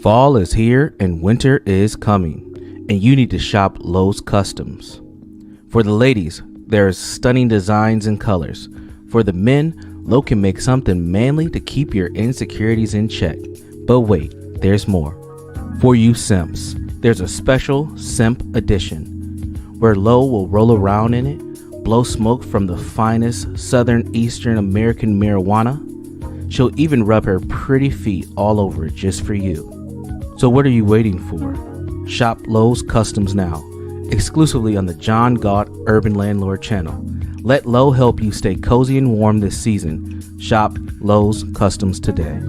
Fall is here and winter is coming, and you need to shop Lowe's Customs. For the ladies, there's stunning designs and colors. For the men, Lowe can make something manly to keep your insecurities in check. But wait, there's more. For you simps, there's a special simp edition, where Lowe will roll around in it, blow smoke from the finest Southern Eastern American marijuana. She'll even rub her pretty feet all over it just for you. So what are you waiting for? Shop Lowe's Customs now, exclusively on the John Galt Urban Landlord channel. Let Lowe help you stay cozy and warm this season. Shop Lowe's Customs today.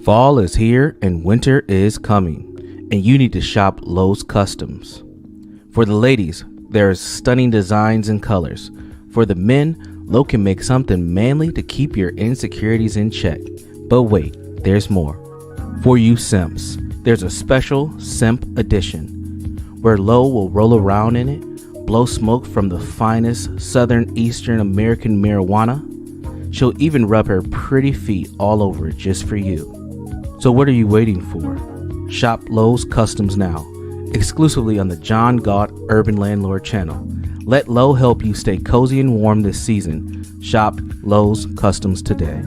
Fall is here and winter is coming, and you need to shop Lowe's Customs. For the ladies, there's stunning designs and colors. For the men, Lowe can make something manly to keep your insecurities in check. But wait, there's more. For you simps, there's a special simp edition, where Lowe will roll around in it, blow smoke from the finest Southern Eastern American marijuana. She'll even rub her pretty feet all over it just for you. So what are you waiting for? Shop Lowe's Customs now, exclusively on the John Galt Urban Landlord channel. Let Lowe help you stay cozy and warm this season. Shop Lowe's Customs today.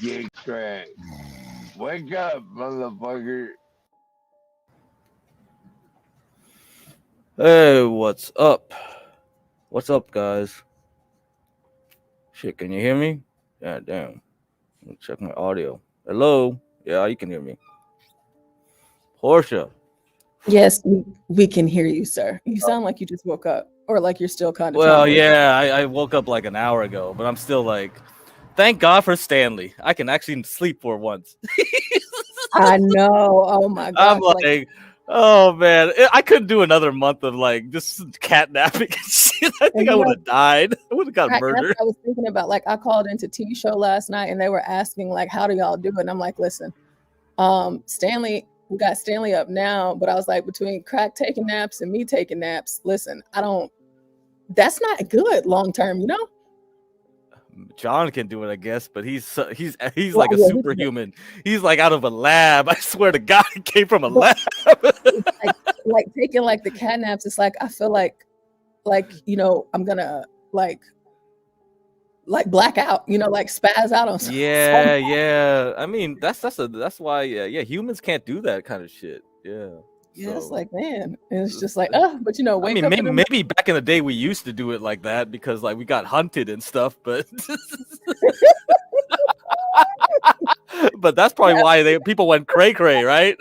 Get cracked. Wake up, motherfucker. Hey, what's up? What's up, guys? Shit, can you hear me? God damn. Let me check my audio. Hello? Yeah, you can hear me. Portia. Yes, we can hear you, sir. You sound like you just woke up, or like you're still kind of. Well, yeah, I woke up like an hour ago, but I'm still like, thank God for Stanley. I can actually sleep for once. I know. Oh my God. I'm like, oh man, I couldn't do another month of like just catnapping and shit. I think I would have died. I would have got murdered. I was thinking about, like, I called into T show last night and they were asking like, how do y'all do it? And I'm like, listen, Stanley, we got Stanley up now, but I was like, between crack taking naps and me taking naps, listen, that's not good long term, you know? John can do it, I guess, but he's like a superhuman. He's like out of a lab. I swear to God, he came from a lab. like taking like the cat naps. It's like I feel like you know I'm gonna like black out. You know, like spaz out on something. Yeah. I mean, that's why humans can't do that kind of shit. Yeah. Yeah, So, it's like, man, it's just like, but you know, I mean, maybe back in the day we used to do it like that because like we got hunted and stuff, but But that's probably why people went cray cray, right?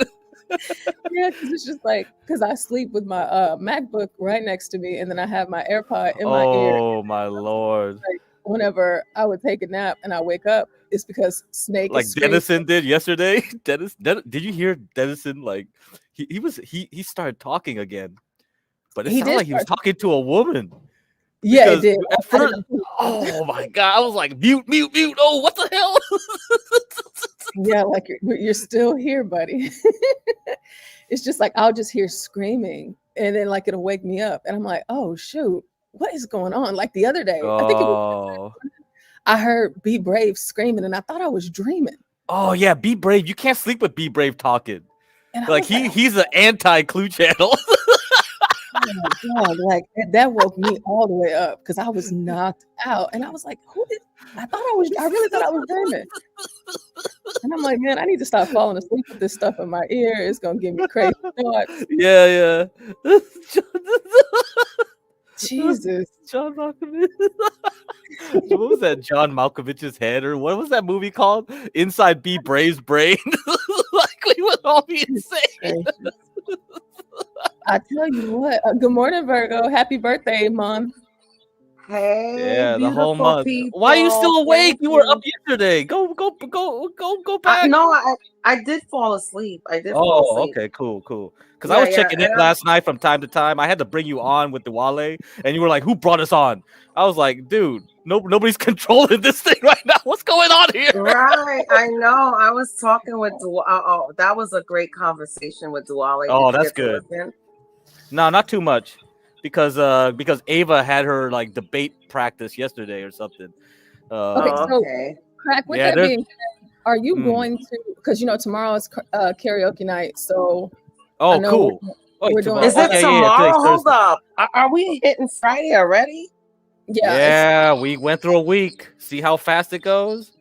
Yeah, because it's just like because I sleep with my MacBook right next to me, and then I have my AirPod in my ear. Oh my lord! Like, whenever I would take a nap and I wake up, it's because Snake Like is screaming. Dennison did yesterday. Did you hear Dennison? Like he started talking again, but it He sounded did like he was talking to a woman. Yeah, it Because did. at first, oh my god, I was like mute. Oh, what the hell? Yeah, like you're still here, buddy. It's just like I'll just hear screaming, and then like it'll wake me up, and I'm like, oh shoot, what is going on? Like the other day, I think it was, I heard "Be Brave" screaming, and I thought I was dreaming. Oh yeah, Be Brave. You can't sleep with Be Brave talking. And Like he's an anti-Clue Channel. Oh my god! Like that woke me all the way up because I was knocked out, and I was like, I really thought I was dreaming. And I'm like, man, I need to stop falling asleep with this stuff in my ear. It's gonna give me crazy thoughts. Yeah. Jesus. John Malkovich. What was that? John Malkovich's head, or what was that movie called? Inside Be Brave's brain. Like we would all be insane. I tell you what. Good morning, Virgo. Happy birthday, Mom. Hey, yeah, the whole month. People. Why are you still awake? Thank You were up yesterday. Go back. No, I did fall asleep. I did fall asleep. Okay, cool. Because I was checking in last night from time to time. I had to bring you on with the Wale, and you were like, "Who brought us on?" I was like, "Dude, nobody's controlling this thing right now. What's going on here?" Right, I know. I was talking with oh, that was a great conversation with Duale. Oh, that's good. No, not too much. Because Ava had her like debate practice yesterday or something. Okay. Crack. With that being said, are you going to? Because tomorrow is karaoke night. So. Oh, cool. We're doing. Is it tomorrow? Hold up. Are we hitting Friday already? Yeah. We went through a week. See how fast it goes.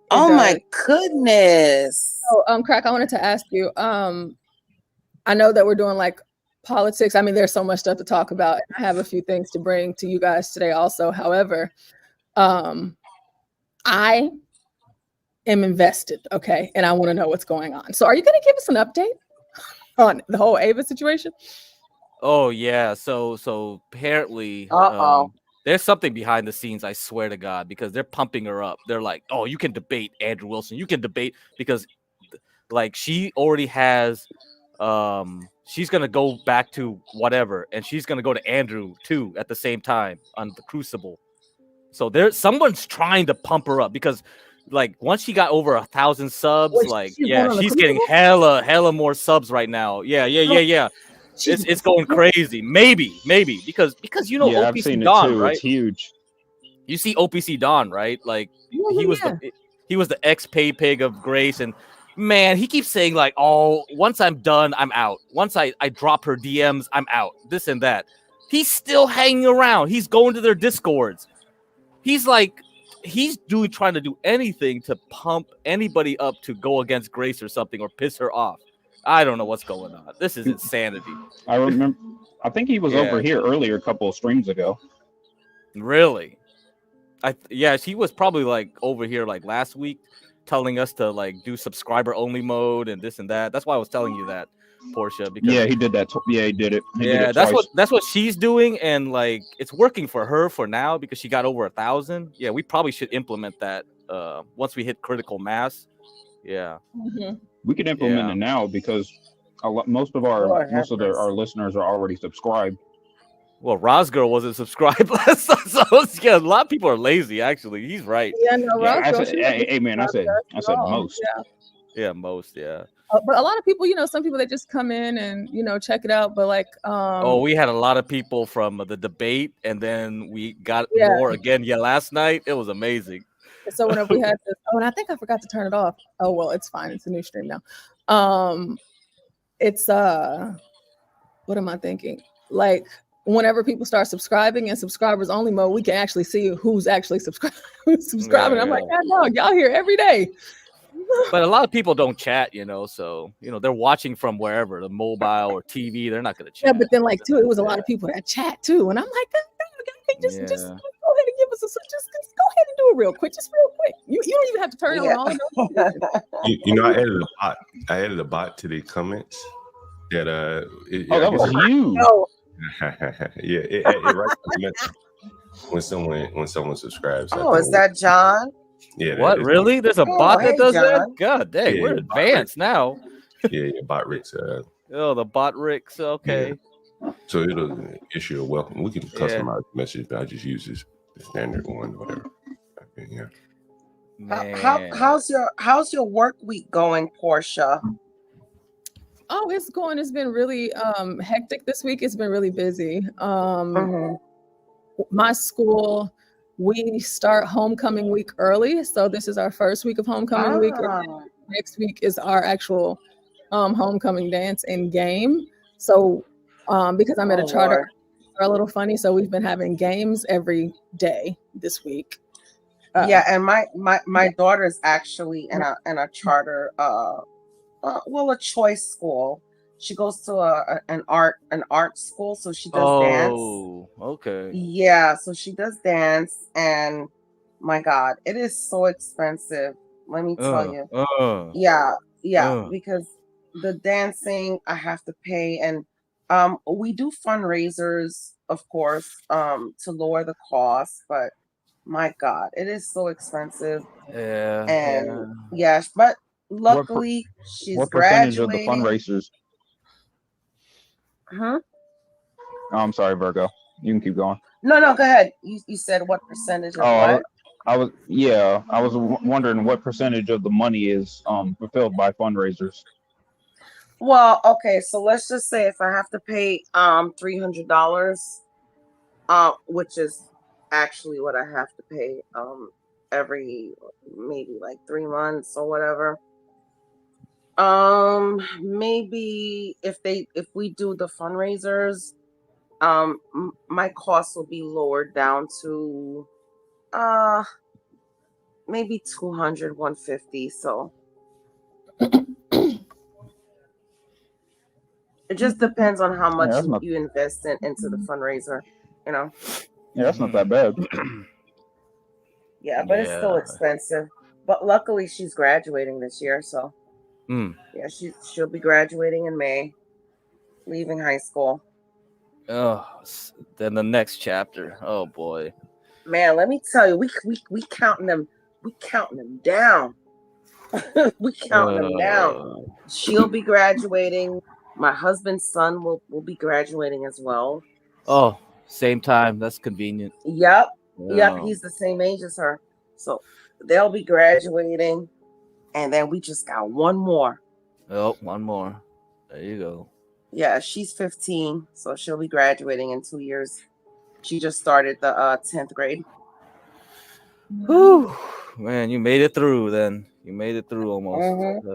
Oh my goodness. So, Crack. I wanted to ask you. I know that we're doing like politics. I mean, there's so much stuff to talk about, and I have a few things to bring to you guys today also. However, I am invested, okay, and I want to know what's going on. So are you going to give us an update on the whole Ava situation? Oh yeah, so apparently there's something behind the scenes, I swear to God, because they're pumping her up. They're like, oh, you can debate Andrew Wilson, you can debate, because like she already has she's gonna go back to whatever, and she's gonna go to Andrew too at the same time on the Crucible. So someone's trying to pump her up, because like once she got over 1,000 subs, she's getting hella more subs right now. Yeah. It's going crazy. Maybe because OPC I've seen Don, it too. right? It's huge. You see OPC Don, right? Like he was the ex pay pig of Grace, and man, he keeps saying like, oh, once I'm done, I'm out. Once I drop her DMs, I'm out. This and that. He's still hanging around. He's going to their Discords. He's trying to do anything to pump anybody up to go against Grace or something, or piss her off. I don't know what's going on. This is insanity. I remember. I think he was over here earlier a couple of streams ago. Really? She was probably like over here like last week, telling us to like do subscriber only mode and this and that. That's why I was telling you that, Portia. Because he did that. He did it. He did it that's what she's doing, and like it's working for her for now because she got over 1,000. Yeah, we probably should implement that once we hit critical mass. Yeah, we can implement it now because most of our listeners are already subscribed. Well, Rosgirl wasn't subscribed, so a lot of people are lazy. Actually, he's right. Yeah, no, I said most. Yeah, most. Yeah. But a lot of people, some people, they just come in and check it out. But like, we had a lot of people from the debate, and then we got more again. Yeah, last night it was amazing. So whenever we had this, and I think I forgot to turn it off. Oh well, it's fine. It's a new stream now. It's what am I thinking? Like, whenever people start subscribing in subscribers only mode, we can actually see who's actually subscribing. I'm like, God, no, y'all here every day. But a lot of people don't chat, so they're watching from wherever, the mobile or TV. They're not gonna chat. Yeah, but then like too, it was a lot of people that chat too, and I'm like, just go ahead and give us just go ahead and do real quick, just real quick. You don't even have to turn on all of them. You know, I added a bot to the comments that that was you. It writes a message when someone subscribes. Oh, is that John? Yeah. What, really? There's a bot that does that? God dang, we're advanced now. Yeah, bot Ricks. Oh, the bot Ricks. Okay. Yeah. So it'll issue a welcome. We can customize the message, but I just use the standard one, whatever. Okay, yeah. How's your work week going, Portia? Oh, it's been really hectic this week. It's been really busy. My school, we start homecoming week early, so this is our first week of homecoming week. And next week is our actual homecoming dance and game. So because I'm at a charter, are a little funny, so we've been having games every day this week. And my daughter's actually in a charter a choice school. She goes to an art school, so she does dance. Oh, okay. Yeah, so she does dance, and my God, it is so expensive. Let me tell you. Because the dancing I have to pay, and we do fundraisers, of course, to lower the cost, but my God, it is so expensive. But luckily she's what graduating. Percentage of the fundraisers? Huh? Oh, I'm sorry, Virgo. You can keep going. No, go ahead. You said what percentage of what? I was wondering what percentage of the money is fulfilled by fundraisers. Well, okay, so let's just say if I have to pay $300, which is actually what I have to pay every maybe like 3 months or whatever. Maybe if we do the fundraisers, my costs will be lowered down to maybe 200, 150. So it just depends on how much you invest into the fundraiser, you know. Yeah, that's not that bad. Yeah, but it's still expensive. But luckily she's graduating this year, so yeah, she'll be graduating in May, leaving high school. Oh, then the next chapter. Oh boy, man, let me tell you, we counting them down. We counting them down. She'll be graduating. My husband's son will be graduating as well. Oh, same time. That's convenient. Yep, he's the same age as her, so they'll be graduating. And then we just got one more. Oh, one more. There you go. Yeah, she's 15, so she'll be graduating in 2 years. She just started the 10th grade. Whew. Man, you made it through then. You made it through almost.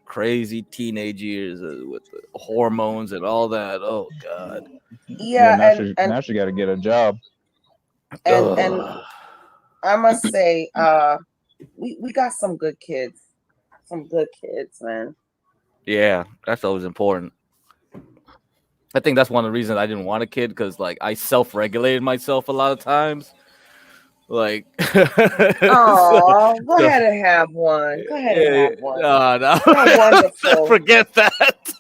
Crazy teenage years with the hormones and all that. Oh, God. Yeah, now she got to get a job. And I must say, we got some good kids. Some good kids, man. Yeah, that's always important. I think that's one of the reasons I didn't want a kid, because like I self-regulated myself a lot of times. Like, oh, go ahead and have one. Go ahead and have one. No. They're wonderful. Forget that.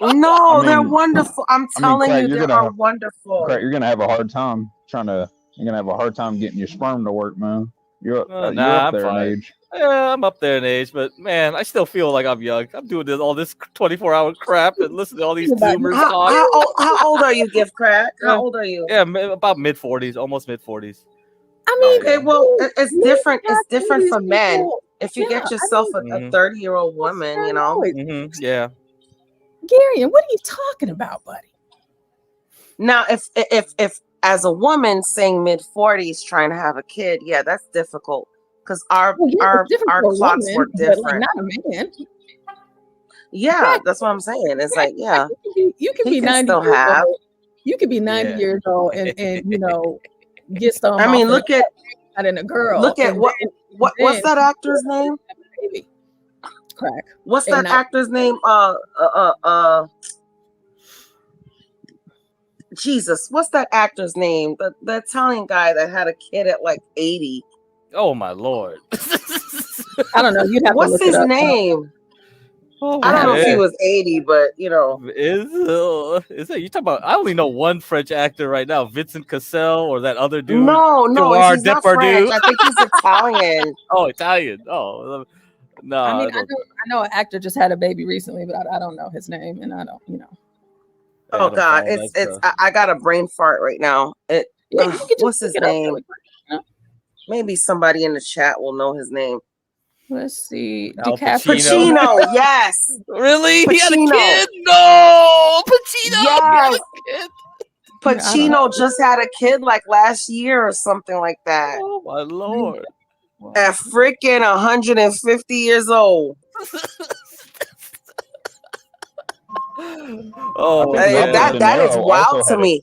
No, they're wonderful. I'm telling you, they are wonderful. You're gonna have a hard time getting your sperm to work, man. You're up there in age. Yeah, I'm up there in age, but man, I still feel like I'm young. I'm doing all this 24-hour crap and listening to all these boomers talk. How old are you, Gift Crack? How old are you? Yeah, about mid-40s, almost mid-40s. I mean, okay, well, it's different. It's different for men. If you get yourself a 30-year-old woman, you know. Yeah. Gary, what are you talking about, buddy? Now, if as a woman saying mid-40s trying to have a kid, yeah, that's difficult. Because our clocks work different. Like not a man. Yeah, that's what I'm saying. It's like, yeah, you can be 90 years old. You could be 90 years old and you know get some. I mean, look at in a girl. Look at what's that actor's name? Crack. What's that actor's name? Jesus, what's that actor's name? The Italian guy that had a kid at like 80. Oh my lord! I don't know. You'd have What's to look his it up. name? Oh, I don't know if he was 80, but you know. Is it you talking about? I only know one French actor right now, Vincent Cassel, or that other dude. No, Gerard he's not French. Depardieu. I think he's Italian. Oh, Italian. Oh, no. I mean, I know an actor just had a baby recently, but I don't know his name, and I don't, Oh God, it's I got a brain fart right now. What's his name? Maybe somebody in the chat will know his name. Let's see. Pacino. Yes. Really? Pacino. He had a kid? No. Pacino. Yes. Pacino just had a kid like last year or something like that. Oh my lord. At freaking 150 years old. Oh, that is wild to me.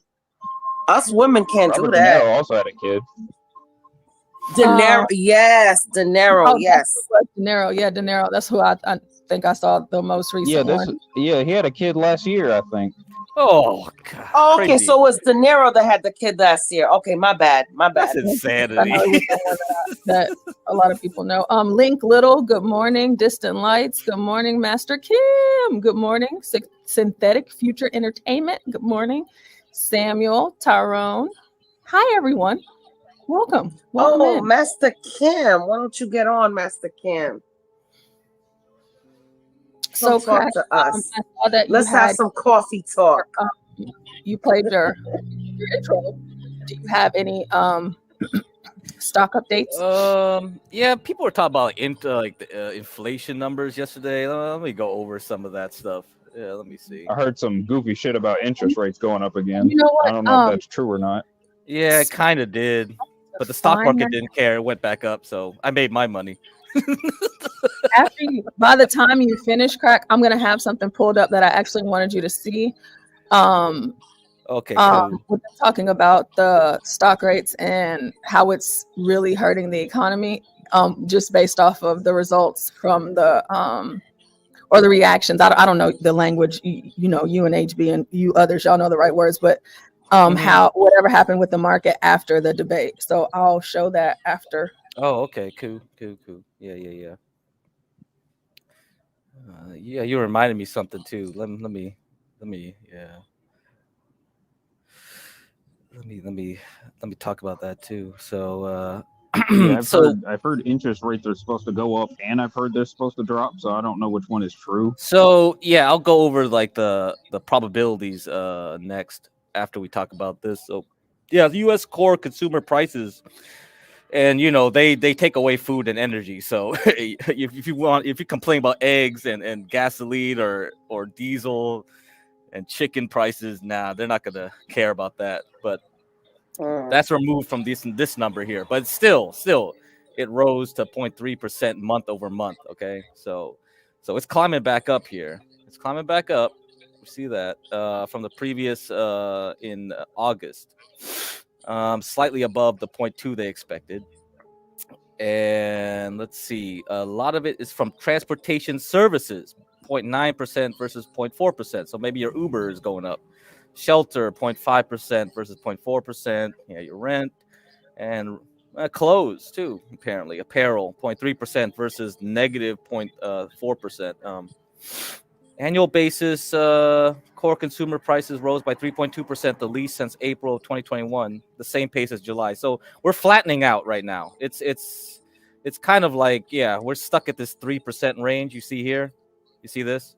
Us women can't do that. De Niro also had a kid. De Niro, yes. De Niro, yes. De Niro, yeah, De Niro. That's who I think I saw the most recent one. Yeah, he had a kid last year, I think. Oh God. Oh, okay, so it was De Niro that had the kid last year. Okay, my bad. That's insanity. That a lot of people know. Link Little, good morning. Distant Lights, good morning. Master Kim, good morning. Synthetic Future Entertainment, good morning. Samuel, Tyrone, hi everyone. Welcome in. Master Kim, why don't you get on, Master Kim? So talk to us. I saw that Let's have some coffee talk. You played your intro. Do you have any stock updates? Yeah, people were talking about the inflation numbers yesterday. Let me go over some of that stuff. Yeah, let me see. I heard some goofy shit about interest rates going up again. You know what? I don't know if that's true or not. Yeah, it kind of did. But the stock market didn't care. It went back up, so I made my money. By the time you finish, Crack, I'm gonna have something pulled up that I actually wanted you to see. Okay. Cool. We're talking about the stock rates and how it's really hurting the economy. Just based off of the results from the or the reactions. I don't know the language. You know, you and HB and you others, y'all know the right words, but how whatever happened with the market after the debate. So I'll show that after. Oh, okay, cool. Yeah. Yeah, you reminded me something too. Let me talk about that too. So yeah, I've heard interest rates are supposed to go up, and I've heard they're supposed to drop. So I don't know which one is true. So yeah, I'll go over like the probabilities next after we talk about this. So yeah, the U.S. core consumer prices, and they take away food and energy. So if you complain about eggs and gasoline or diesel and chicken prices, they're not gonna care about that. But that's removed from this number here, but still it rose to 0.3% month over month. Okay, so it's climbing back up here. It's climbing back up. We see that from the previous in August, slightly above the 0.2 they expected. And let's see, a lot of it is from transportation services, 0.9% versus 0.4%. So maybe your Uber is going up. Shelter 0.5% versus 0.4%. Yeah, your rent and clothes too. Apparently, apparel 0.3% versus negative 0.4%. Annual basis, core consumer prices rose by 3.2%, the least since April of 2021, the same pace as July. So we're flattening out right now. It's kind of like, yeah, we're stuck at this 3% range. You see here, you see this?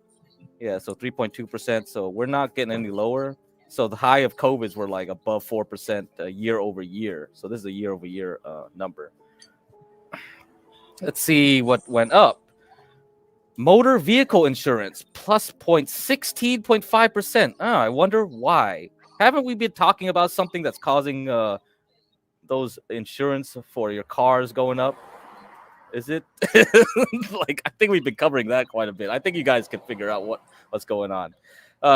Yeah, so 3.2%. So we're not getting any lower. So the high of COVIDs were like above 4% year over year. So this is a year over year number. Let's see what went up. Motor vehicle insurance plus 16.5%. I wonder why. Haven't we been talking about something that's causing those insurance for your cars going up? Is it? Like, I think we've been covering that quite a bit. I think you guys can figure out what's going on.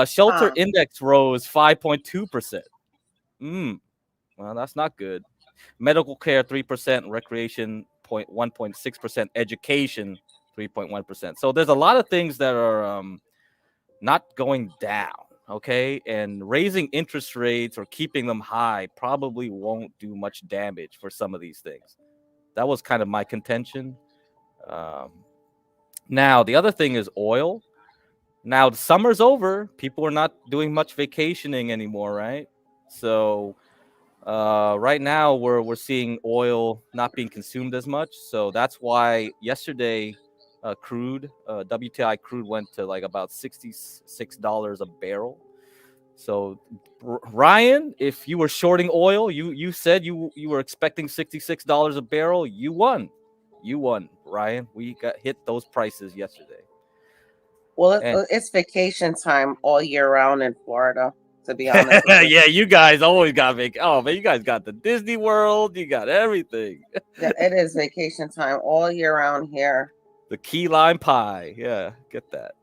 Shelter index rose 5.2%. Well, that's not good. Medical care 3%, recreation 1.6%, education 3.1%. So there's a lot of things that are not going down. Okay, and raising interest rates or keeping them high probably won't do much damage for some of these things. that was kind of my contention. Now the other thing is oil. Now the summer's over. People are not doing much vacationing anymore, right? So right now we're seeing oil not being consumed as much. So that's why yesterday crude WTI crude went to like about $66 a barrel. So Ryan, if you were shorting oil, you said you were expecting $66 a barrel. You won, Ryan. We got hit those prices yesterday. Well, it's vacation time all year round in Florida, to be honest with you. Yeah, you guys always got vacation. Oh man, you guys got the Disney World. You got everything. Yeah, it is vacation time all year round here. The key lime pie. Yeah, get that.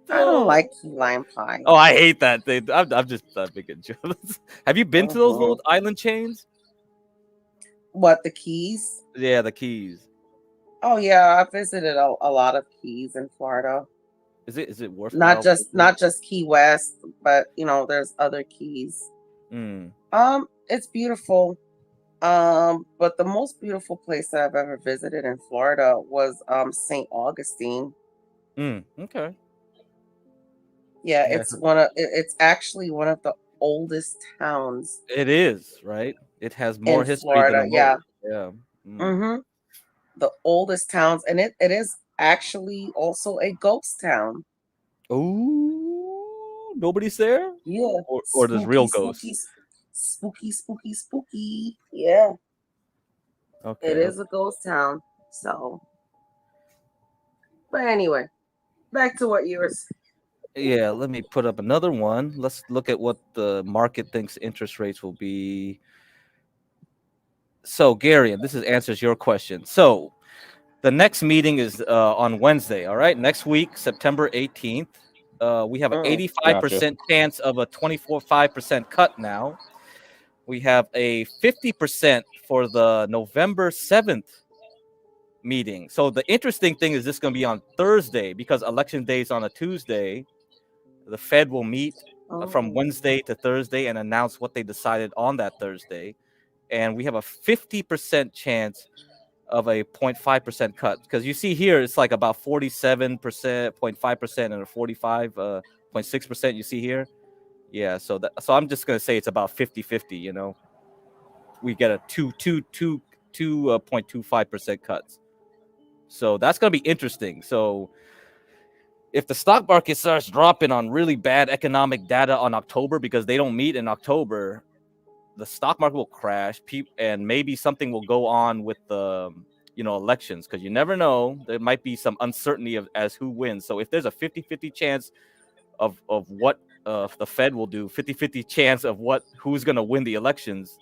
I don't like key lime pie. Oh, I hate that thing. I'm just making jokes. Have you been to those little island chains? What, the Keys? Yeah, the Keys. Oh yeah, I visited a lot of Keys in Florida. Is it worth not just Key West, but there's other Keys. It's beautiful. But the most beautiful place that I've ever visited in Florida was St. Augustine. Okay. Yeah, it's actually one of the oldest towns. It is, right? It has more history Florida, than yeah. The oldest towns, and it is actually also a ghost town. Oh, nobody's there? Yeah. Or there's real ghosts. Spooky. Yeah. Okay. It is a ghost town. So, but anyway, back to what you were saying. Yeah, let me put up another one. Let's look at what the market thinks interest rates will be. So, Gary, this answers your question. So, the next meeting is on Wednesday, all right? Next week, September 18th. We have an 85% chance of a 24.5% cut now. We have a 50% for the November 7th meeting. So, the interesting thing is this is going to be on Thursday because Election Day is on a Tuesday. The Fed will meet from Wednesday to Thursday and announce what they decided on that Thursday. And we have a 50% chance of a 0.5% cut. Because you see here, it's like about 47%, 0.5% and a 45.6% you see here. Yeah, so I'm just going to say it's about 50-50, We get a 2.25% cuts. So that's going to be interesting. So if the stock market starts dropping on really bad economic data on October because they don't meet in October, the stock market will crash, and maybe something will go on with the elections, because you never know. There might be some uncertainty as who wins. So if there's a 50-50 chance of what the Fed will do, 50-50 chance of who's going to win the elections,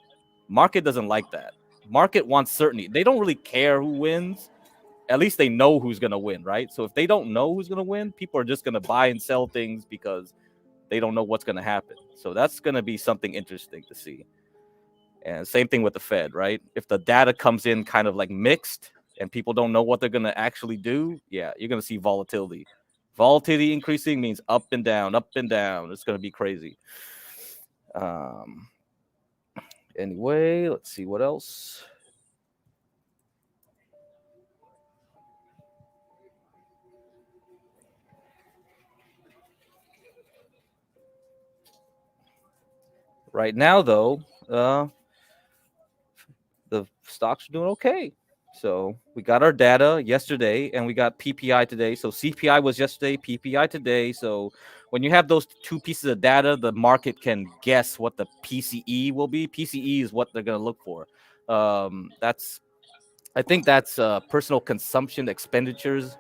market doesn't like that. Market wants certainty. They don't really care who wins. At least they know who's going to win, right? So if they don't know who's going to win, people are just going to buy and sell things because they don't know what's going to happen. So that's going to be something interesting to see. And same thing with the Fed, right? If the data comes in kind of like mixed and people don't know what they're going to actually do, yeah, you're going to see volatility. Volatility increasing means up and down, up and down. It's going to be crazy. Anyway, let's see what else. Right now, though, the stocks are doing okay. So we got our data yesterday and we got PPI today. So CPI was yesterday, PPI today. So when you have those two pieces of data, the market can guess what the PCE will be. PCE is what they're going to look for. I think that's personal consumption expenditures.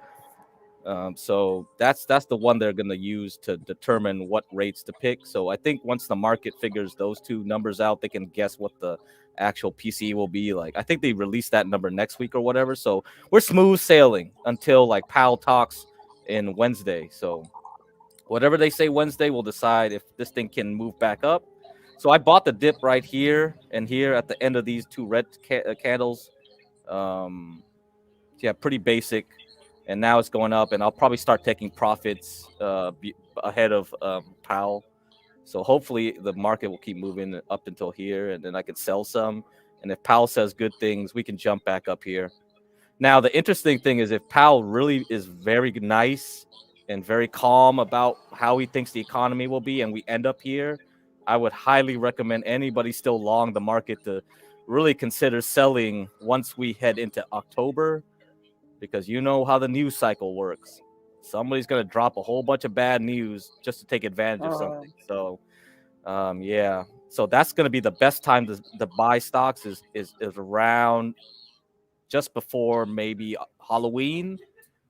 So that's the one they're going to use to determine what rates to pick. So I think once the market figures those two numbers out, they can guess what the actual PCE will be like. I think they release that number next week or whatever. So we're smooth sailing until like Powell talks in Wednesday. So whatever they say Wednesday, we'll decide if this thing can move back up. So I bought the dip right here and here at the end of these two red candles. Yeah, pretty basic. And now it's going up, and I'll probably start taking profits ahead of Powell. So hopefully the market will keep moving up until here, and then I can sell some. And if Powell says good things, we can jump back up here. Now, the interesting thing is if Powell really is very nice and very calm about how he thinks the economy will be, and we end up here, I would highly recommend anybody still long the market to really consider selling once we head into October, because you know how the news cycle works. Somebody's going to drop a whole bunch of bad news just to take advantage of something. So, yeah. So that's going to be the best time to buy stocks is around just before maybe Halloween,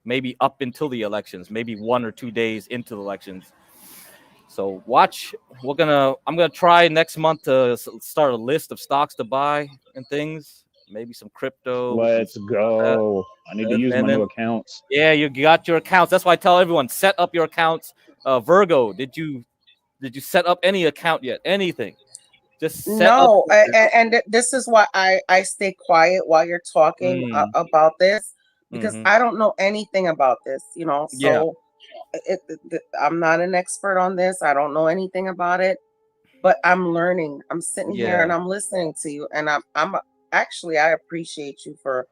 maybe up until the elections, maybe 1 or 2 days into the elections. So watch. I'm gonna try next month to start a list of stocks to buy and things. Maybe some crypto. Let's go. I need to use my new accounts. Yeah, you got your accounts. That's why I tell everyone, set up your accounts. Virgo, did you set up any account yet? Anything? Just set no. up. And this is why I stay quiet while you're talking about this, because I don't know anything about this. You know, so I'm not an expert on this. I don't know anything about it, but I'm learning. I'm sitting here and I'm listening to you, and I'm actually, I appreciate you for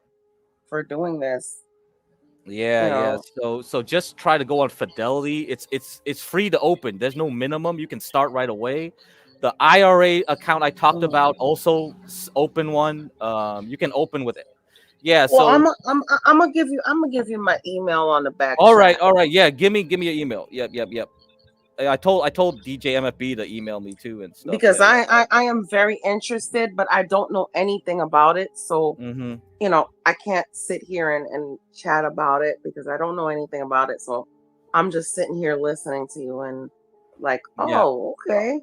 doing this. Yeah. So just try to go on Fidelity. It's free to open. There's no minimum. You can start right away. The IRA account I talked about, also open one. You can open with it. Yeah. Well, so I'm gonna give you my email on the back. All right. Yeah. Give me your email. Yep. I told DJ MFB to email me too and stuff. Because I am very interested, but I don't know anything about it. So you know, I can't sit here and chat about it because I don't know anything about it. So I'm just sitting here listening to you and like, okay.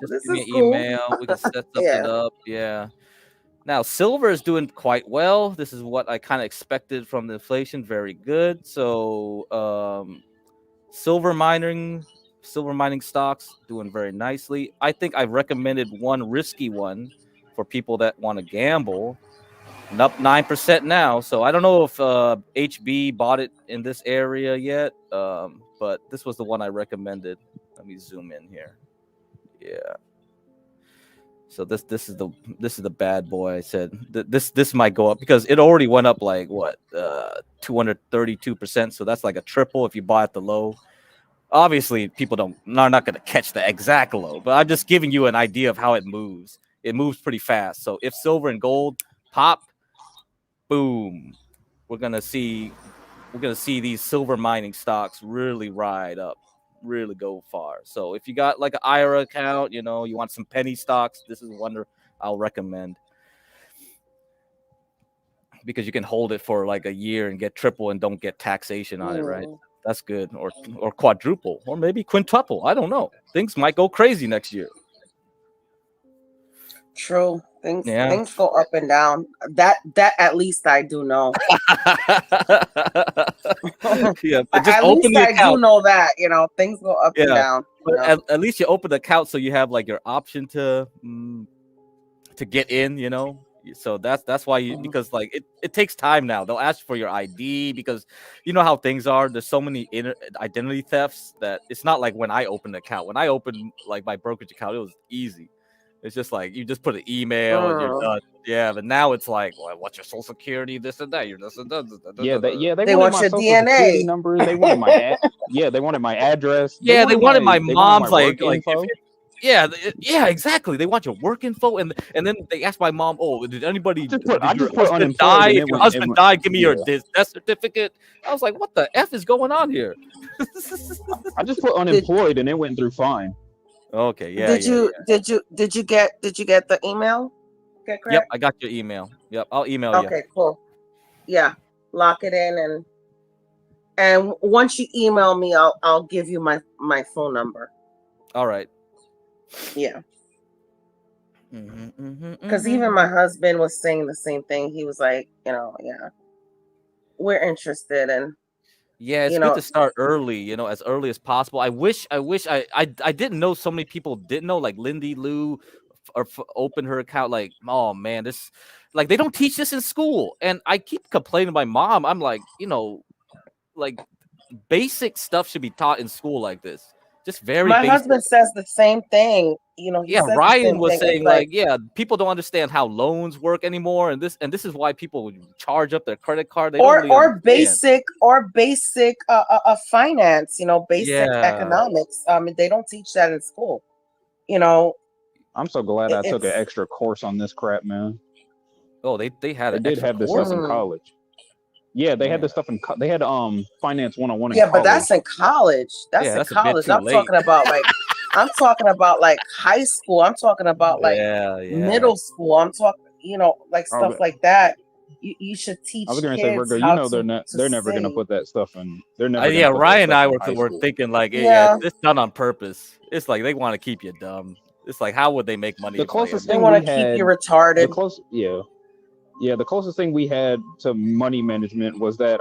This is cool. Email. We can set something up. Yeah. Now silver is doing quite well. This is what I kind of expected from the inflation. Very good. So silver mining stocks doing very nicely. I think I recommended one risky one for people that want to gamble. Up 9% now. So I don't know if HB bought it in this area yet, but this was the one I recommended. Let me zoom in here. Yeah. So this is the bad boy. I said this might go up because it already went up like 232%. So that's like a triple if you buy at the low. Obviously, people are not going to catch the exact low, but I'm just giving you an idea of how it moves. It moves pretty fast. So if silver and gold pop, boom, we're gonna see these silver mining stocks really ride up, really go far. So if you got like an IRA account, you know, you want some penny stocks, this is one I'll recommend, because you can hold it for like a year and get triple and don't get taxation on it, right? That's good. Or quadruple, or maybe quintuple. I don't know. Things might go crazy next year. True. Things go up and down. That at least I do know. Yeah, but just at least I do know that, you know, things go up and down. But at least you open the account so you have like your option to get in, you know. So that's why you, because like it takes time now. They'll ask for your ID because you know how things are. There's so many identity thefts that it's not like when I opened an account. When I opened like my brokerage account, it was easy. It's just like you just put an email and you're done. Yeah, but now it's like, well, what's your social security? This and that. You're this and that. They wanted my social security number. They wanted my they wanted my address. Yeah, they wanted my mom's like info. Yeah, exactly. They want your work info, and then they asked my mom, "Oh, did anybody did your husband die? If your husband died, give me your death certificate." I was like, "What the f is going on here?" I just put unemployed, and it went through fine. Okay, yeah. Did you get the email? Okay, correct? Yep, I got your email. Yep, I'll email you. Okay, cool. Yeah, lock it in, and once you email me, I'll give you my phone number. All right. Yeah. Because even my husband was saying the same thing. He was like, you know, we're interested in. Yeah, it's good to start early, you know, as early as possible. I wish I didn't know so many people didn't know, like Lindy Lou opened her account. Like, oh man, this, like, they don't teach this in school. And I keep complaining to my mom. I'm like, you know, like basic stuff should be taught in school like this. Just very my basic. husband says the same thing. he says the Ryan same was thing. saying It's like, people don't understand how loans work anymore, and this is why people charge up their credit card. They don't really or basic finance, basic economics. They don't teach that in school. I'm so glad I took an extra course on this crap, man. Oh, they had They did have this stuff in college. Yeah, they had this stuff they had finance 101 in college. Yeah, but that's in college. That's in college. I'm talking about like high school. I'm talking about like middle school. I'm talking, like stuff like that. You should teach. I was going to say, Virgo, they're never going to put that stuff in. They're never. Ryan and I were thinking like, it's done on purpose. It's like they want to keep you dumb. It's like, how would they make money? The closest thing they want to keep you retarded. The closest thing we had to money management was that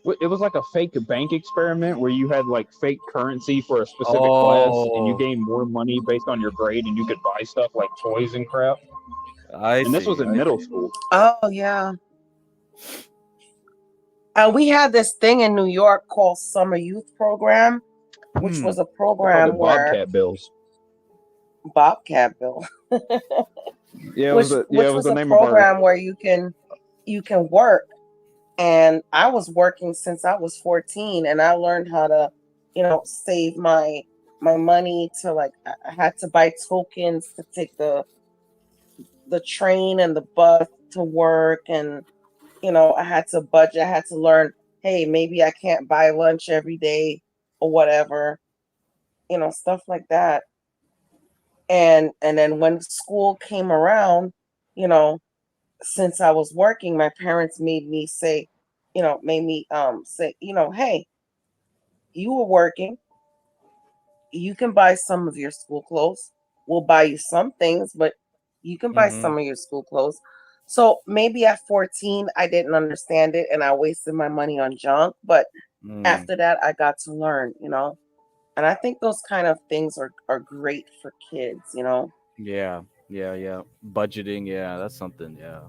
it was like a fake bank experiment where you had like fake currency for a specific class, and you gained more money based on your grade, and you could buy stuff like toys and crap. This was in middle school. Oh yeah. We had this thing in New York called Summer Youth Program, which was a program where Bobcat Bills. Bobcat Bill. It was the name of our program where you can work. And I was working since I was 14, and I learned how to, save my money to like, I had to buy tokens to take the train and the bus to work, and I had to budget. I had to learn, hey, maybe I can't buy lunch every day or whatever, stuff like that. And then when school came around, since I was working, my parents made me say, say, hey, you were working. You can buy some of your school clothes. We'll buy you some things, but you can buy some of your school clothes. So maybe at 14, I didn't understand it and I wasted my money on junk. But after that, I got to learn, and I think those kind of things are great for kids, Yeah. Budgeting. Yeah, that's something. Yeah.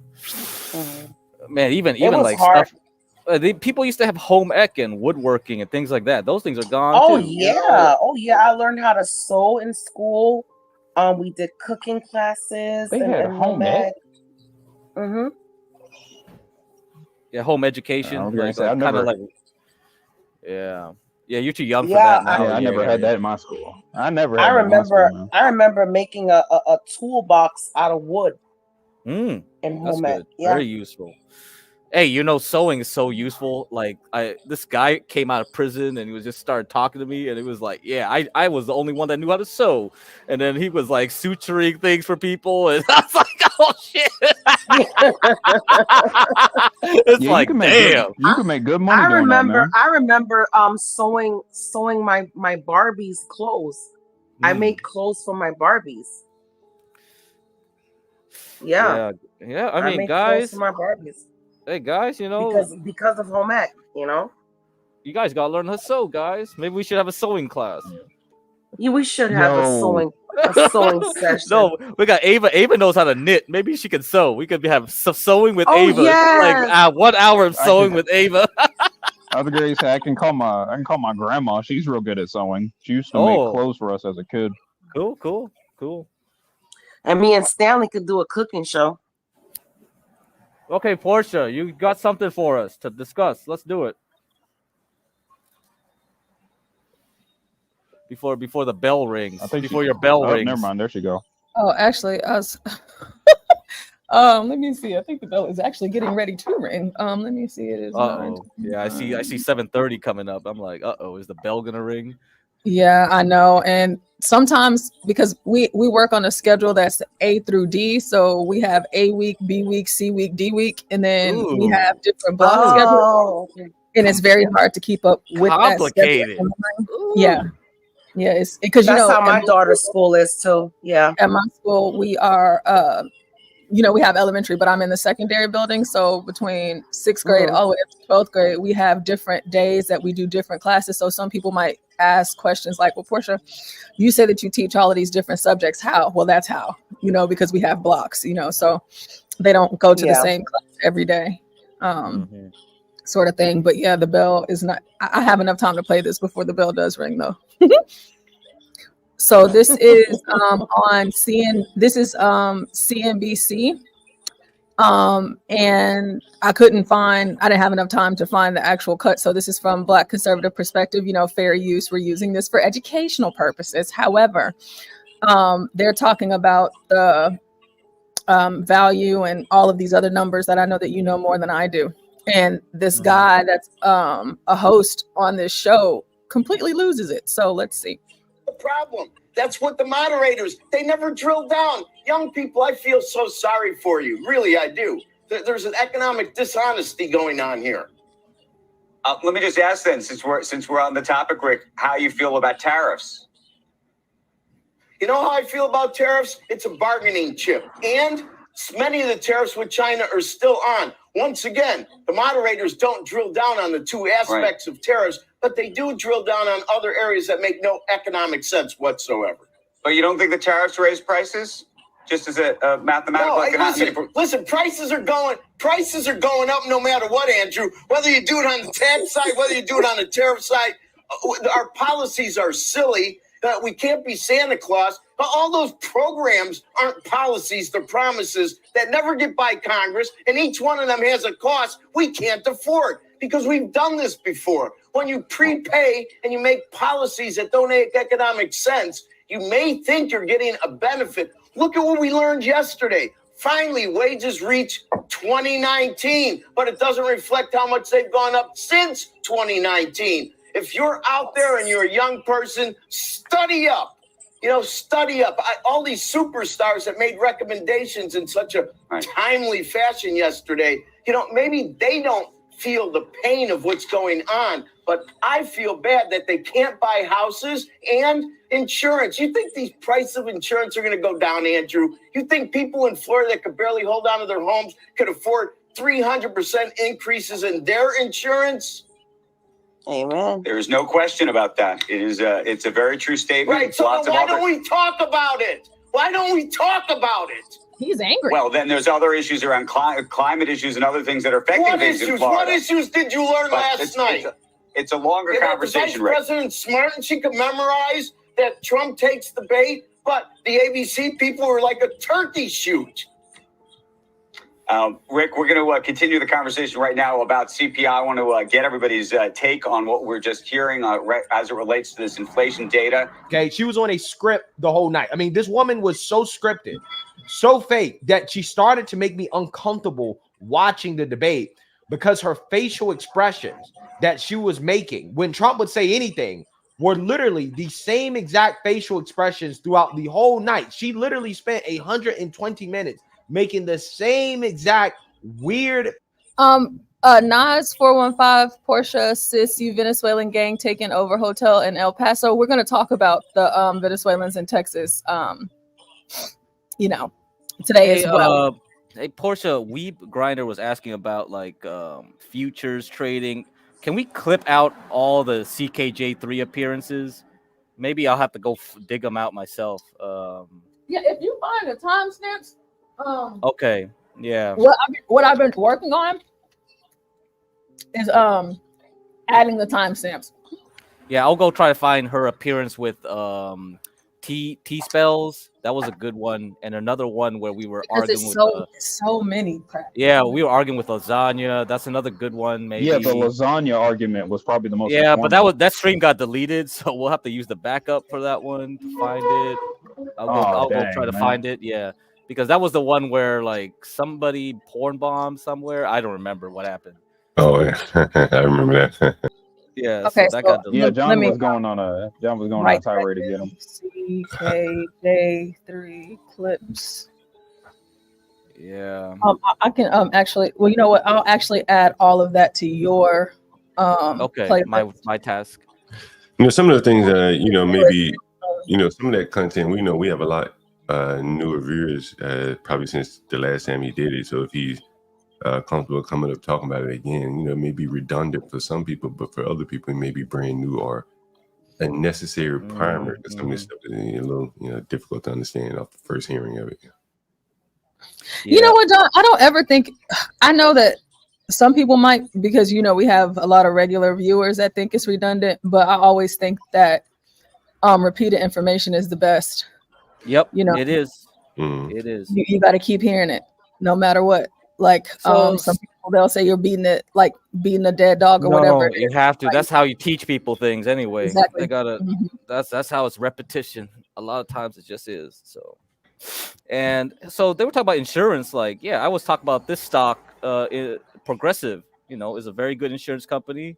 Man, even like hard. Stuff. People used to have home ec and woodworking and things like that. Those things are gone. Oh too, yeah. Oh yeah. I learned how to sew in school. We did cooking classes. They had home ec. Yeah, home education. Yeah, you're too young for Yeah, that now. I never had that in my school. I remember making a toolbox out of wood. And home ec. Yeah. Very useful. Hey, sewing is so useful. Like this guy came out of prison and he was just started talking to me, and it was like, I was the only one that knew how to sew. And then he was like suturing things for people, and I was like, oh shit. It's like, damn. You can make good money. I remember sewing my Barbies clothes. I made clothes for my Barbies. Yeah. I mean, guys, for my Barbies. Hey guys, because of home ec, you guys gotta learn how to sew, guys. Maybe we should have a sewing class. Yeah, we should have a sewing session. No, we got Ava. Ava knows how to knit. Maybe she can sew. We could have sewing with Ava. Yes. Like 1 hour of sewing with Ava. I was going to say I can call my grandma. She's real good at sewing. She used to make clothes for us as a kid. Cool. And me and Stanley could do a cooking show. Okay, Portia, you got something for us to discuss. Let's do it. Before the bell rings. Your bell rings. Never mind. There she go. Oh, actually, I was. Let me see. I think the bell is actually getting ready to ring. Let me see. It is. Yeah, I see 7:30 coming up. I'm like, is the bell gonna ring? Yeah, I know. And sometimes because we work on a schedule that's A through D, so we have A week, B week, C week, D week, and then we have different block schedules. And it's very hard to keep up with complicated. Yeah. Yeah, it's because that's how my daughter's school is too. Yeah. At my school, we are we have elementary, but I'm in the secondary building. So between 6th grade all the way up to 12th grade, we have different days that we do different classes. So some people might ask questions like, well, Portia, you say that you teach all of these different subjects. How? Well, that's how, because we have blocks, so they don't go to the same class every day, sort of thing. But yeah, the bell is not, I have enough time to play this before the bell does ring though. So this is on CNBC. And I didn't have enough time to find the actual cut. So this is from Black Conservative Perspective, fair use. We're using this for educational purposes. However, they're talking about the value and all of these other numbers that I know that you know more than I do. And this guy that's a host on this show completely loses it. So let's see. The problem. That's what the moderators, they never drill down. Young people, I feel so sorry for you. Really, I do. There's an economic dishonesty going on here. Let me just ask then, since we're on the topic, Rick, how you feel about tariffs? You know how I feel about tariffs? It's a bargaining chip. And many of the tariffs with China are still on. Once again, the moderators don't drill down on the two aspects of tariffs, but they do drill down on other areas that make no economic sense whatsoever. But you don't think the tariffs raise prices? Just as a mathematical economic... Listen, prices are going up no matter what, Andrew. Whether you do it on the tax side, whether you do it on the tariff side, our policies are silly. We can't be Santa Claus. But all those programs aren't policies, they're promises that never get by Congress, and each one of them has a cost we can't afford because we've done this before. When you prepay and you make policies that don't make economic sense, you may think you're getting a benefit. Look at what we learned yesterday. Finally, wages reach 2019, but it doesn't reflect how much they've gone up since 2019. If you're out there and you're a young person, study up. Study up. All these superstars that made recommendations in such a timely fashion yesterday, maybe they don't feel the pain of what's going on, but I feel bad that they can't buy houses and insurance. You think these prices of insurance are going to go down, Andrew? You think people in Florida that could barely hold on to their homes could afford 300% increases in their insurance? Amen. There is no question about that. It's a very true statement. Right. So why don't we talk about it? Why don't we talk about it? He's angry. Well, then there's other issues around climate issues and other things that are affecting things in Florida. What issues did you learn last night? It's a longer conversation, Rick. The vice president's smart and she could memorize that Trump takes the bait, but the ABC people were like a turkey shoot. Rick, we're going to continue the conversation right now about CPI. I want to get everybody's take on what we're just hearing as it relates to this inflation data. Okay, she was on a script the whole night. I mean, this woman was so scripted, so fake that she started to make me uncomfortable watching the debate because her facial expressions that she was making when Trump would say anything were literally the same exact facial expressions throughout the whole night. She literally spent 120 minutes making the same exact weird. Nas 415 Portia sis, you Venezuelan gang taking over hotel in El Paso. We're going to talk about the Venezuelans in Texas. Today as well. Hey, Portia, Weeb Grinder was asking about futures trading. Can we clip out all the CKJ3 appearances? Maybe I'll have to go dig them out myself. Yeah, if you find the timestamps. Okay. Yeah. What I've been working on is adding the timestamps. Yeah, I'll go try to find her appearance with T spells. That was a good one, and another one where we were arguing with so many crap. Yeah, we were arguing with lasagna. That's another good one. Maybe. Yeah, the lasagna argument was probably the most. Yeah, but that stream got deleted, so we'll have to use the backup for that one to find it. I'll go try to find it. Yeah. Because that was the one where somebody porn bombed somewhere. I don't remember what happened. Oh, yeah. I remember that. Yeah. Okay. So that got deleted. Yeah, John was going on a tirade to get him. CKJ3 clips. Yeah. I can actually. Well, you know what? I'll actually add all of that to your okay. playlist. My task. Some of the things maybe some of that content we have a lot newer viewers probably since the last time he did it. So if he's comfortable coming up talking about it again, it may be redundant for some people, but for other people it may be brand new or a necessary primer because some of this stuff is a little difficult to understand off the first hearing of it. Yeah. You know what, John? I don't ever think. I know that some people might, because we have a lot of regular viewers that think it's redundant, but I always think that repeated information is the best. Yep, You know, it is. Mm. It is. you got to keep hearing it, no matter what. Like So some people, they'll say you're beating it, like beating a dead dog or whatever. you have to. Like, That's how you teach people things anyway. exactly. They gotta. Mhm. That's how it's repetition. A lot of times it just is. So, and so they were talking about insurance. Like, yeah, I was talking about this stock. Progressive, is a very good insurance company.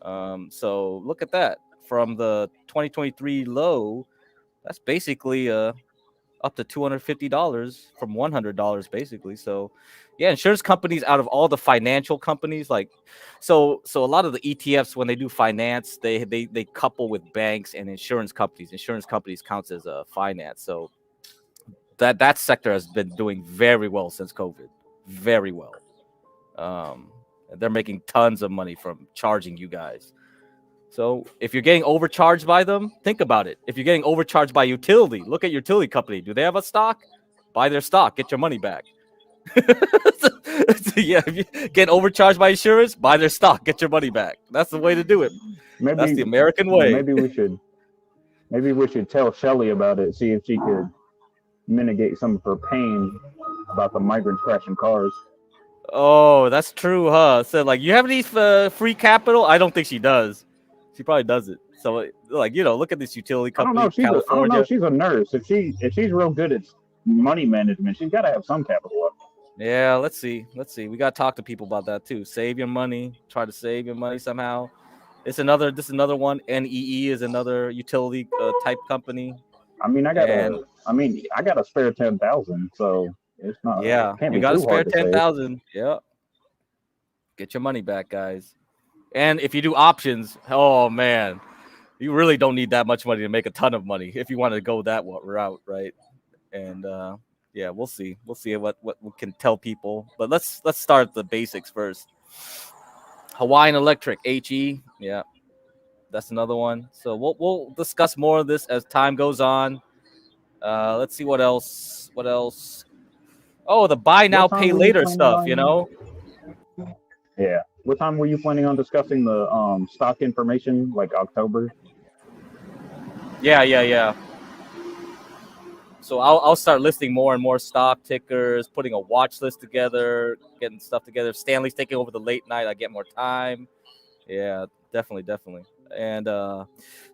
So look at that, from the 2023 low. That's basically up to $250 from $100 basically. So yeah, insurance companies, out of all the financial companies, like so a lot of the ETFs, when they do finance, they couple with banks and insurance companies. Insurance companies counts as a finance. So that sector has been doing very well since COVID. Very well. They're making tons of money from charging you guys. So if you're getting overcharged by them, think about it. If you're getting overcharged by utility, look at utility company. Do they have a stock? Buy their stock. Get your money back. Yeah, if you get overcharged by insurance, buy their stock. Get your money back. That's the way to do it. That's the American way. Maybe we should tell Shelly about it. See if she could mitigate some of her pain about the migrants crashing cars. Oh, that's true, huh? So like, you have any free capital? I don't think she does. She probably doesn't. So like, look at this utility company. I don't know. She's a nurse. If she's real good at money management, she's got to have some capital up. Yeah, let's see. We got to talk to people about that too. Save your money. Try to save your money somehow. This is another one. NEE is another utility type company. I mean, I got a spare 10,000, so it's not. Yeah, can't you be got a too spare hard to save. 10,000. Yeah, get your money back, guys. And if you do options, oh man, you really don't need that much money to make a ton of money if you want to go that route, right? And yeah, we'll see what we can tell people. But let's start the basics first. Hawaiian Electric, HE, yeah, that's another one. So we'll discuss more of this as time goes on. Let's see what else. Oh, the buy now, pay later stuff, Yeah. What time were you planning on discussing the stock information? Like October? Yeah. So I'll start listing more and more stock tickers, putting a watch list together, getting stuff together. If Stanley's taking over the late night, I get more time. Yeah, definitely. And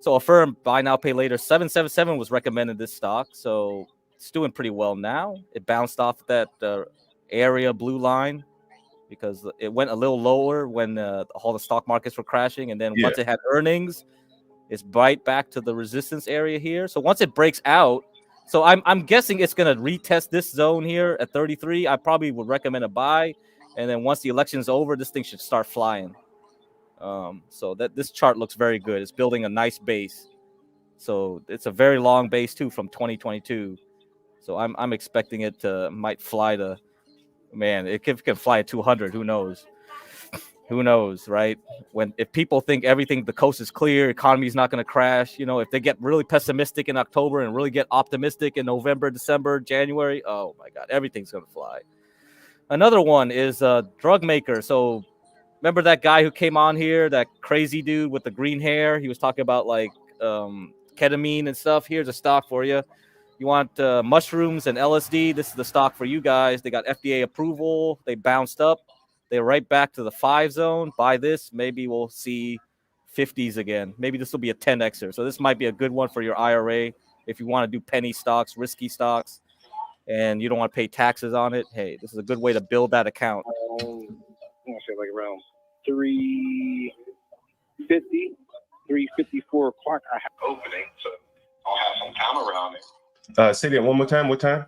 so a firm, buy now, pay later, 777 was recommended this stock. So it's doing pretty well now. It bounced off that area blue line, because it went a little lower when all the stock markets were crashing. And then once it had earnings, it's right back to the resistance area here. So once it breaks out, so I'm guessing it's going to retest this zone here at 33. I probably would recommend a buy. And then once the election's over, this thing should start flying. So that this chart looks very good. It's building a nice base. So it's a very long base too from 2022. So I'm expecting it to might fly to, man, it can fly at 200. Who knows, right? If people think the coast is clear, economy is not going to crash, if they get really pessimistic in October and really get optimistic in November, December, January, oh my God, everything's going to fly. Another one is a drug maker. So remember that guy who came on here, that crazy dude with the green hair? He was talking about like ketamine and stuff. Here's a stock for you. You want mushrooms and LSD? This is the stock for you guys. They got FDA approval. They bounced up. They're right back to the 5 zone. Buy this. Maybe we'll see 50s again. Maybe this will be a 10xer. So this might be a good one for your IRA if you want to do penny stocks, risky stocks, and you don't want to pay taxes on it. Hey, this is a good way to build that account. I'm going to say like around 3:50, 3:54 o'clock. I have opening, so I'll have some time around it. Say that one more time. What time?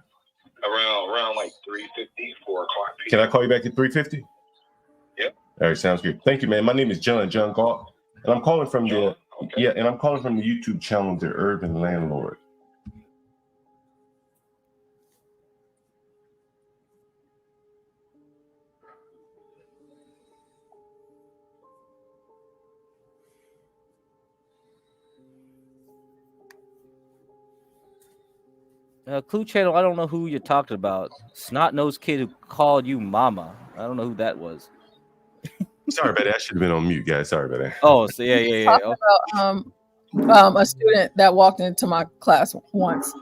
Around like 3:50, 4 o'clock. Can I call you back at 3:50? Yep. All right, sounds good. Thank you, man. My name is John Galt, and I'm calling from the YouTube channel, The Urban Landlord. Clue Channel, I don't know who you're talking about. Snot-nosed kid who called you mama. I don't know who that was. Sorry about that. I should have been on mute, guys. Sorry about that. Oh, so yeah. Talking about A student that walked into my class once.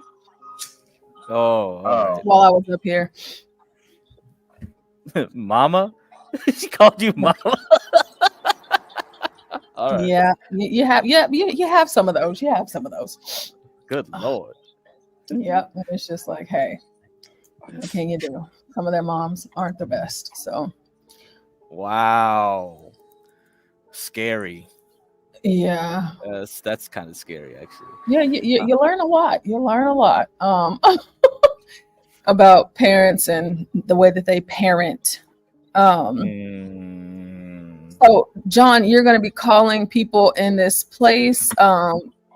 Oh, all right. While I was up here. Mama? She called you mama? All right. Yeah, you have some of those. You have some of those. Good Lord. Yep. And it's just like, hey, what can you do? Some of their moms aren't the best. So wow. Scary. Yeah. That's kind of scary, actually. Yeah, you learn a lot. You learn a lot about parents and the way that they parent. So, John, you're going to be calling people in this place.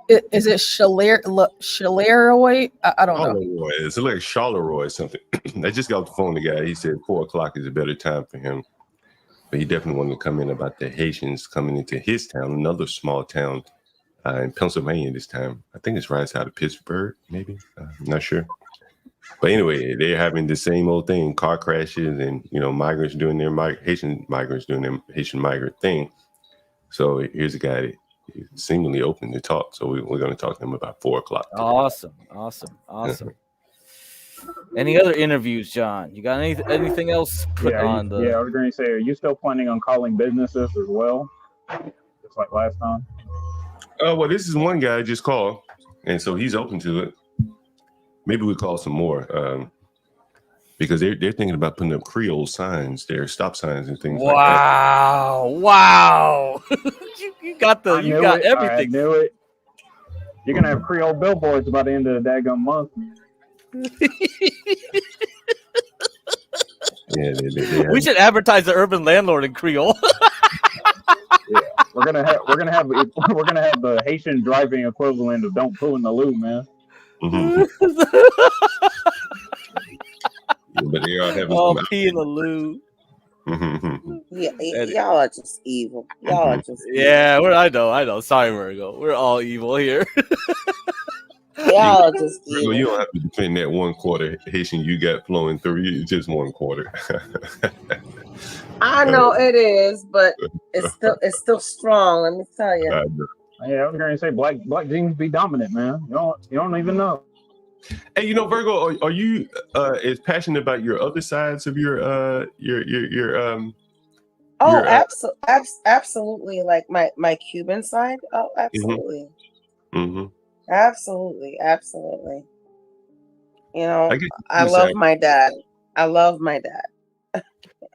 Is it Charleroi? I don't know. Charleroi. It's like Charleroi or something. I just got off the phone with the guy. He said 4:00 is a better time for him. But he definitely wanted to come in about the Haitians coming into his town, another small town in Pennsylvania this time. I think it's right outside of Pittsburgh, maybe. I'm not sure. But anyway, they're having the same old thing, car crashes and, migrants doing their Haitian migrants doing their Haitian migrant thing. So here's a guy that is seemingly open to talk. So we're going to talk to him about 4:00. Awesome. Any other interviews, John? You got anything else put on the... Yeah, I was going to say, are you still planning on calling businesses as well? Just like last time? Well, this is one guy I just called, and so he's open to it. Maybe we call some more because they're thinking about putting up Creole signs, their stop signs and things like that. Wow. you got everything. I knew it. You're going to have Creole billboards by the end of the daggone month. Yeah, we should advertise the urban landlord in Creole. Yeah, we're gonna have the Haitian driving equivalent of "Don't Poo in the Loo," man. Mm-hmm. But they are having pee in the loo. Yeah, y'all are just evil. Y'all are just evil. Yeah, I know. Sorry, Virgo. We're all evil here. Y'all are just evil. Well, you don't have to defend that 1/4 Haitian you got flowing through you. It's just 1/4. I know it is, but it's still strong. Let me tell you. Yeah, I was going to say black genes be dominant, man. You don't even know. Hey, Virgo, are you as passionate about your other sides of your absolutely. Like my Cuban side. Oh, absolutely. Mm-hmm. Absolutely. I love my dad.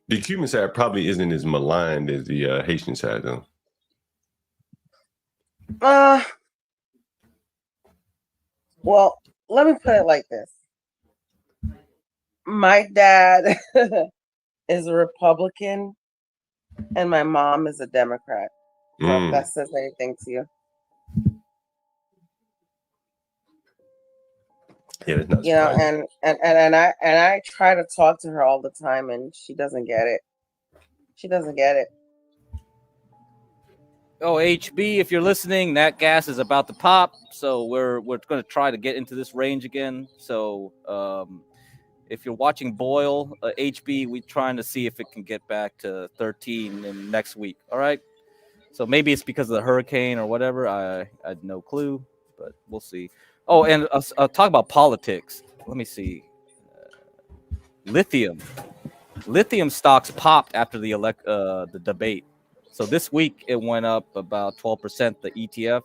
The Cuban side probably isn't as maligned as the Haitian side, though. Well, let me put it like this. My dad is a Republican and my mom is a Democrat. So if that says anything to you. Yeah, that's not and I try to talk to her all the time and she doesn't get it. Oh, HB, if you're listening, Nat Gas is about to pop, so we're going to try to get into this range again. So if you're watching Boyle, HB, we're trying to see if it can get back to 13 in next week. All right. So maybe it's because of the hurricane or whatever. I had no clue, but we'll see. Oh, and talk about politics. Let me see. Lithium stocks popped after the debate. So this week it went up about 12%, the ETF.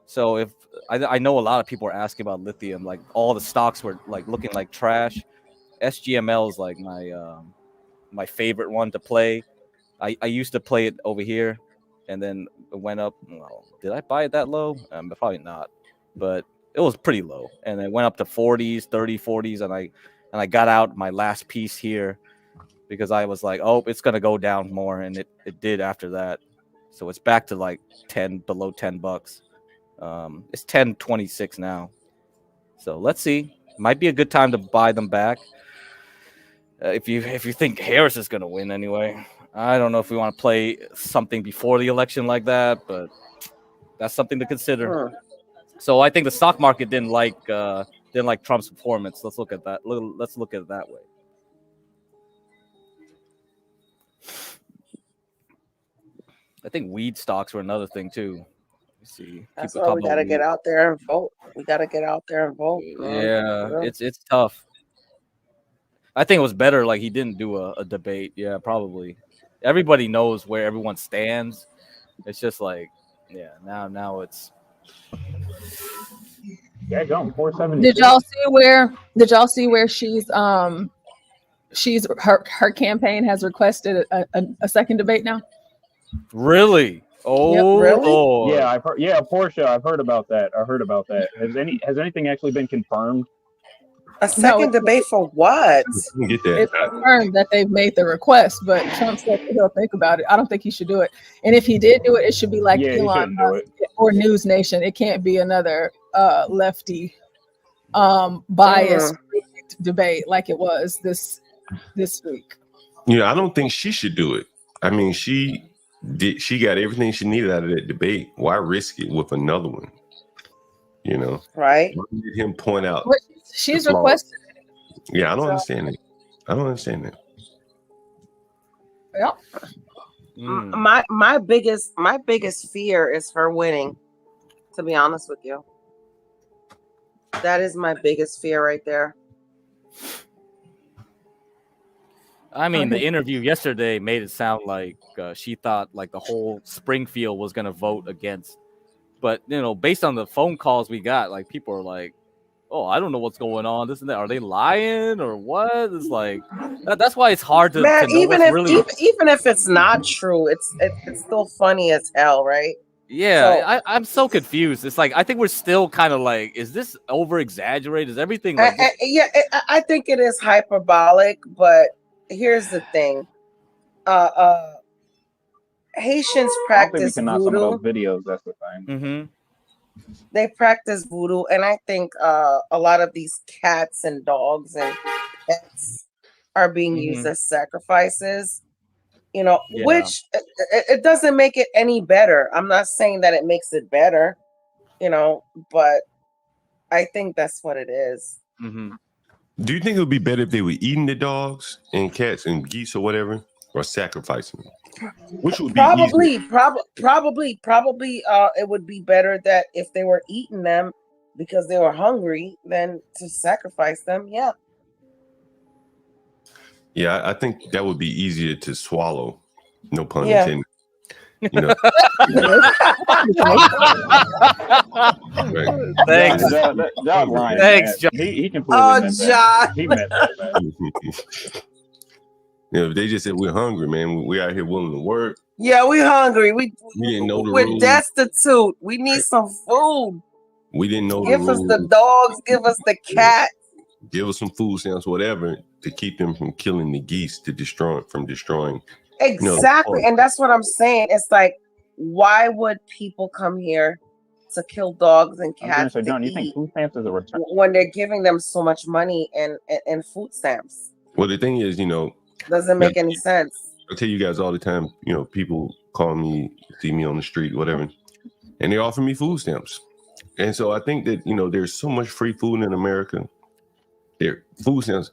So if I know a lot of people are asking about lithium, like all the stocks were like looking like trash. SGML is like my favorite one to play. I used to play it over here, and then it went up. Well, did I buy it that low? Probably not, but it was pretty low, and it went up to 40s, 30, 40s, and I got out my last piece here because I was like, oh, it's gonna go down more, and it did after that. So it's back to like below $10. It's 10.26 now. So let's see. Might be a good time to buy them back. If you think Harris is gonna win anyway. I don't know if we want to play something before the election like that, but that's something to consider. So I think the stock market didn't like Trump's performance. Let's look at that. Let's look at it that way. I think weed stocks were another thing too. see. That's People why we talking gotta about get out there and vote. We gotta get out there and vote. yeah, it's tough. I think it was better like he didn't do a debate. Yeah, probably. Everybody knows where everyone stands. It's just like, yeah, now it's. Yeah, going 470. Did y'all see where she's her campaign has requested a second debate now? Really? Oh, yep, really? Lord. Yeah, I've heard. Yeah, Portia, I've heard about that. Has anything actually been confirmed? A second debate for what? Get that. It's confirmed that they've made the request, but Trump said he'll think about it. I don't think he should do it. And if he did do it, it should be like Elon Musk or News Nation. It can't be another lefty biased debate like it was this week. I don't think she should do it. I mean, she got everything she needed out of that debate. Why risk it with another one? Right? Why let him point out? She's requested. Yeah, I don't understand it. I don't understand it. Yeah. My biggest fear is her winning. To be honest with you, that is my biggest fear right there. I mean, the interview yesterday made it sound like she thought like the whole Springfield was going to vote against. But, based on the phone calls we got, like people are like, oh, I don't know what's going on. This and that. Are they lying or what? It's like that's why it's hard to know even if it's not true, it's still funny as hell, right? Yeah, I'm so confused. It's like I think we're still kind of like, is this over exaggerated? Is everything like I think it is hyperbolic, but here's the thing. Haitians practice voodoo. Some of those videos, that's the thing. Mm-hmm. They practice voodoo, and I think a lot of these cats and dogs and pets are being used as sacrifices. Which it doesn't make it any better. I'm not saying that it makes it better, but I think that's what it is. Mm-hmm. Do you think it would be better if they were eating the dogs and cats and geese or whatever, or sacrificing them? Which would be probably it would be better that if they were eating them because they were hungry than to sacrifice them. Yeah. Yeah, I think that would be easier to swallow. No pun intended. Thanks. Thanks, John. He completely meant John. He meant that. If they just said we're hungry, man, we out here willing to work. Yeah, we're hungry. We didn't know the we're rules. destitute. We need some food. We didn't know Give the us rules. the dogs. Give us the cat. Give us some food stamps, whatever, to keep them from killing the geese, to destroying. Exactly, and that's what I'm saying. It's like, why would people come here to kill dogs and cats? So, John, you think food stamps is a return when they're giving them so much money and food stamps? Well, the thing is, doesn't make any sense. I tell you guys all the time, people call me, see me on the street, whatever, and they offer me food stamps. And so I think that, there's so much free food in America. Their food stamps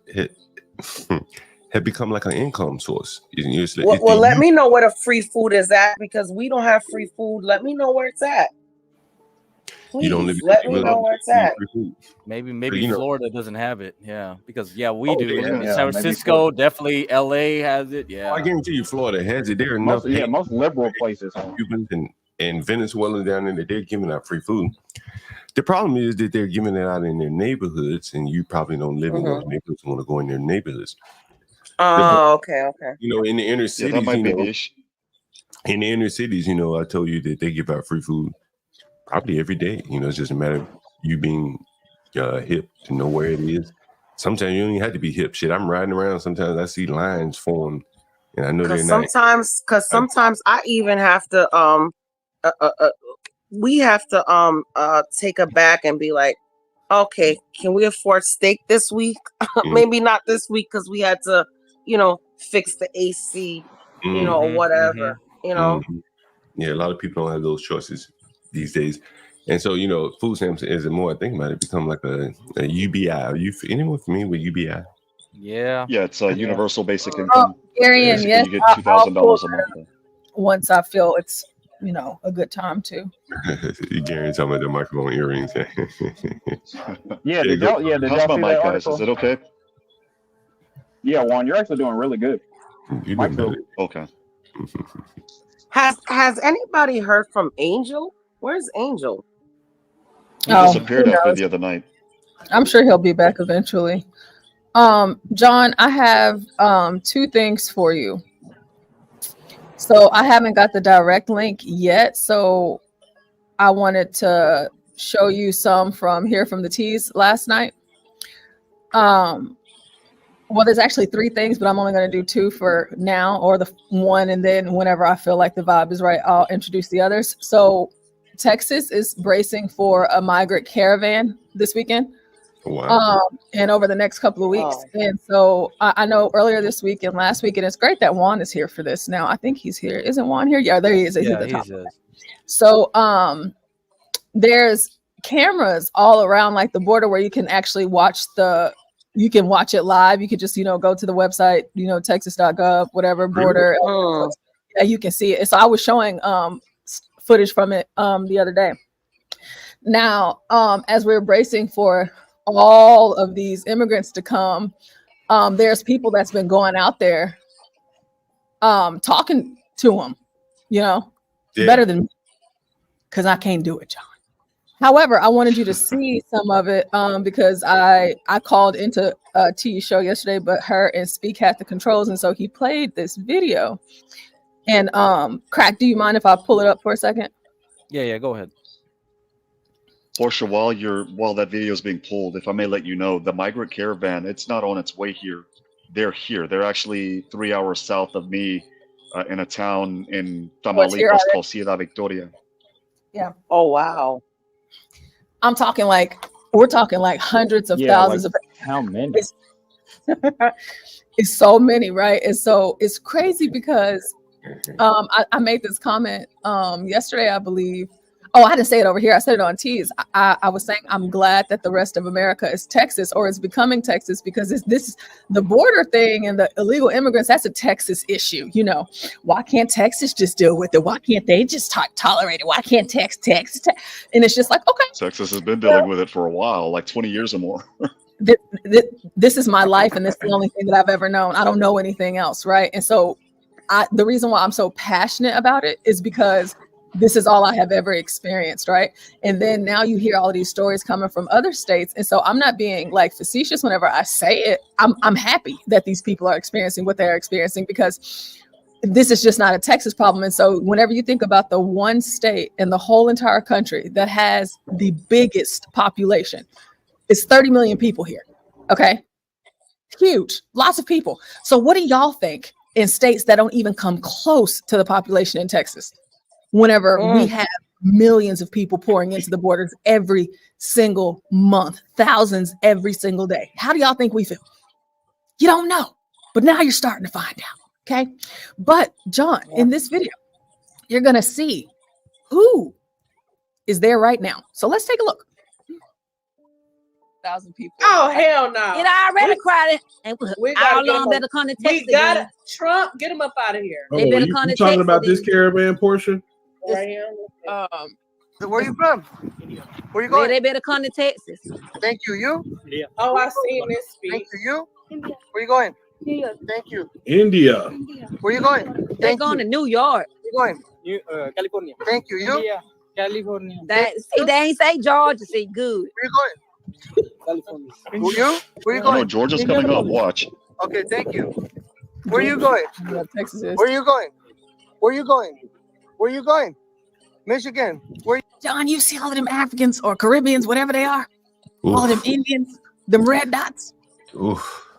have become like an income source. Let me know where the free food is at, because we don't have free food. Let me know where it's at. Please, let me know where it's at. Maybe Florida doesn't have it. Yeah, because we do. Yeah, San Francisco, definitely. LA has it. Yeah, I guarantee you, Florida has it. There are enough. Most liberal places, Cubans and Venezuelans down there, that they're giving out free food. The problem is that they're giving it out in their neighborhoods, and you probably don't live in those neighborhoods and want to go in their neighborhoods. Oh, okay. In the inner cities, that might be the issue. In the inner cities, I told you that they give out free food probably every day. It's just a matter of you being hip to know where it is. Sometimes you don't even have to be hip. Shit, I'm riding around. Sometimes I see lines formed, and I know they're not. Sometimes I even have to we have to take a back and be like, okay, can we afford steak this week? Maybe not this week because we had to, fix the AC, or whatever, Yeah, a lot of people don't have those choices these days. And so, food stamps isn't more, I think about it, become like a UBI. Are anyone familiar with UBI? Yeah. Yeah, it's a universal basic income. Arian, yes, you get $2,000 a month. Once I feel it's you know, a good time too. Gary talking about the microphone earrings. Did y'all see How's my that mic, guys? article? Is it okay? Yeah, Juan, you're actually doing really good. You doing better. Okay. Has anybody heard from Angel? Where's Angel? He Oh, disappeared who after knows? the other night. I'm sure he'll be back eventually. John, I have two things for you. So I haven't got the direct link yet, so I wanted to show you some from the teas last night. Well, there's actually three things, but I'm only going to do two for now, or the one, and then whenever I feel like the vibe is right, I'll introduce the others. So Texas is bracing for a migrant caravan this weekend. Wow. And over the next couple of weeks. And so I know earlier this week and last week, and it's great that Juan is here for this. Now, I think he's here. Isn't Juan here? Yeah, there he is. He's at the top. So there's cameras all around like the border where you can actually watch you can watch it live. You could just, go to the website, texas.gov, whatever border. Yeah, you can see it. So I was showing footage from it the other day. Now, as we're bracing for all of these immigrants to come, there's people that's been going out there talking to them, better than me, because I can't do it, John. However, I wanted you to see some of it because I called into T's show yesterday, but her and Speak had the controls, and so he played this video. And Crack, do you mind if I pull it up for a second? Yeah, go ahead. Portia, while that video is being pulled, if I may let you know, the migrant caravan, it's not on its way here. They're here. They're actually 3 hours south of me in a town in Tamaulipas called Ciudad Victoria. Yeah. Oh, wow. We're talking like hundreds of thousands of. How many? It's so many, right? And so it's crazy because I made this comment yesterday, I believe. Oh, I didn't say it over here. I said it on T's. I was saying I'm glad that the rest of America is Texas, or is becoming Texas, because this the border thing and the illegal immigrants, that's a Texas issue. Why can't Texas just deal with it? Why can't they just tolerate it? Why can't Texas? And it's just like, okay. Texas has been dealing with it for a while, like 20 years or more. This is my life, and this is the only thing that I've ever known. I don't know anything else, right? And so the reason why I'm so passionate about it is because this is all I have ever experienced, right? And then now you hear all of these stories coming from other states. And so I'm not being like facetious whenever I say it. I'm happy that these people are experiencing what they're experiencing, because this is just not a Texas problem. And so whenever you think about the one state in the whole entire country that has the biggest population, it's 30 million people here, okay? Huge, lots of people. So what do y'all think in states that don't even come close to the population in Texas? Whenever we have millions of people pouring into the borders every single month, thousands every single day. How do y'all think we feel? You don't know, but now you're starting to find out, okay? But John, in this video, you're gonna see who is there right now. So let's take a look. 1,000 people. Oh, hell no. It already crowded. And how long better come to Texas? We got it. Trump, get him up out of here. They better come to You talking Texas about this then. caravan portion? Right here. Where you from? Where you going? They better come to Texas. Thank you. You? Yeah. Oh, I seen this speech. Thank you. You? Where you going? India. Thank you. India. Where you going? They're going to New York. Where you going? California. Thank you. You? India. California. They ain't say Georgia. Say good. Where you going? California. Who you? Where you Oh, no, going? Georgia's coming up. Watch. Okay, thank you. Where you going? Yeah, Texas is. Where you going? Where you going? Where you going? Michigan. Where? John, you see all of them Africans or Caribbeans, whatever they are, all of them Indians, them red dots. Oof.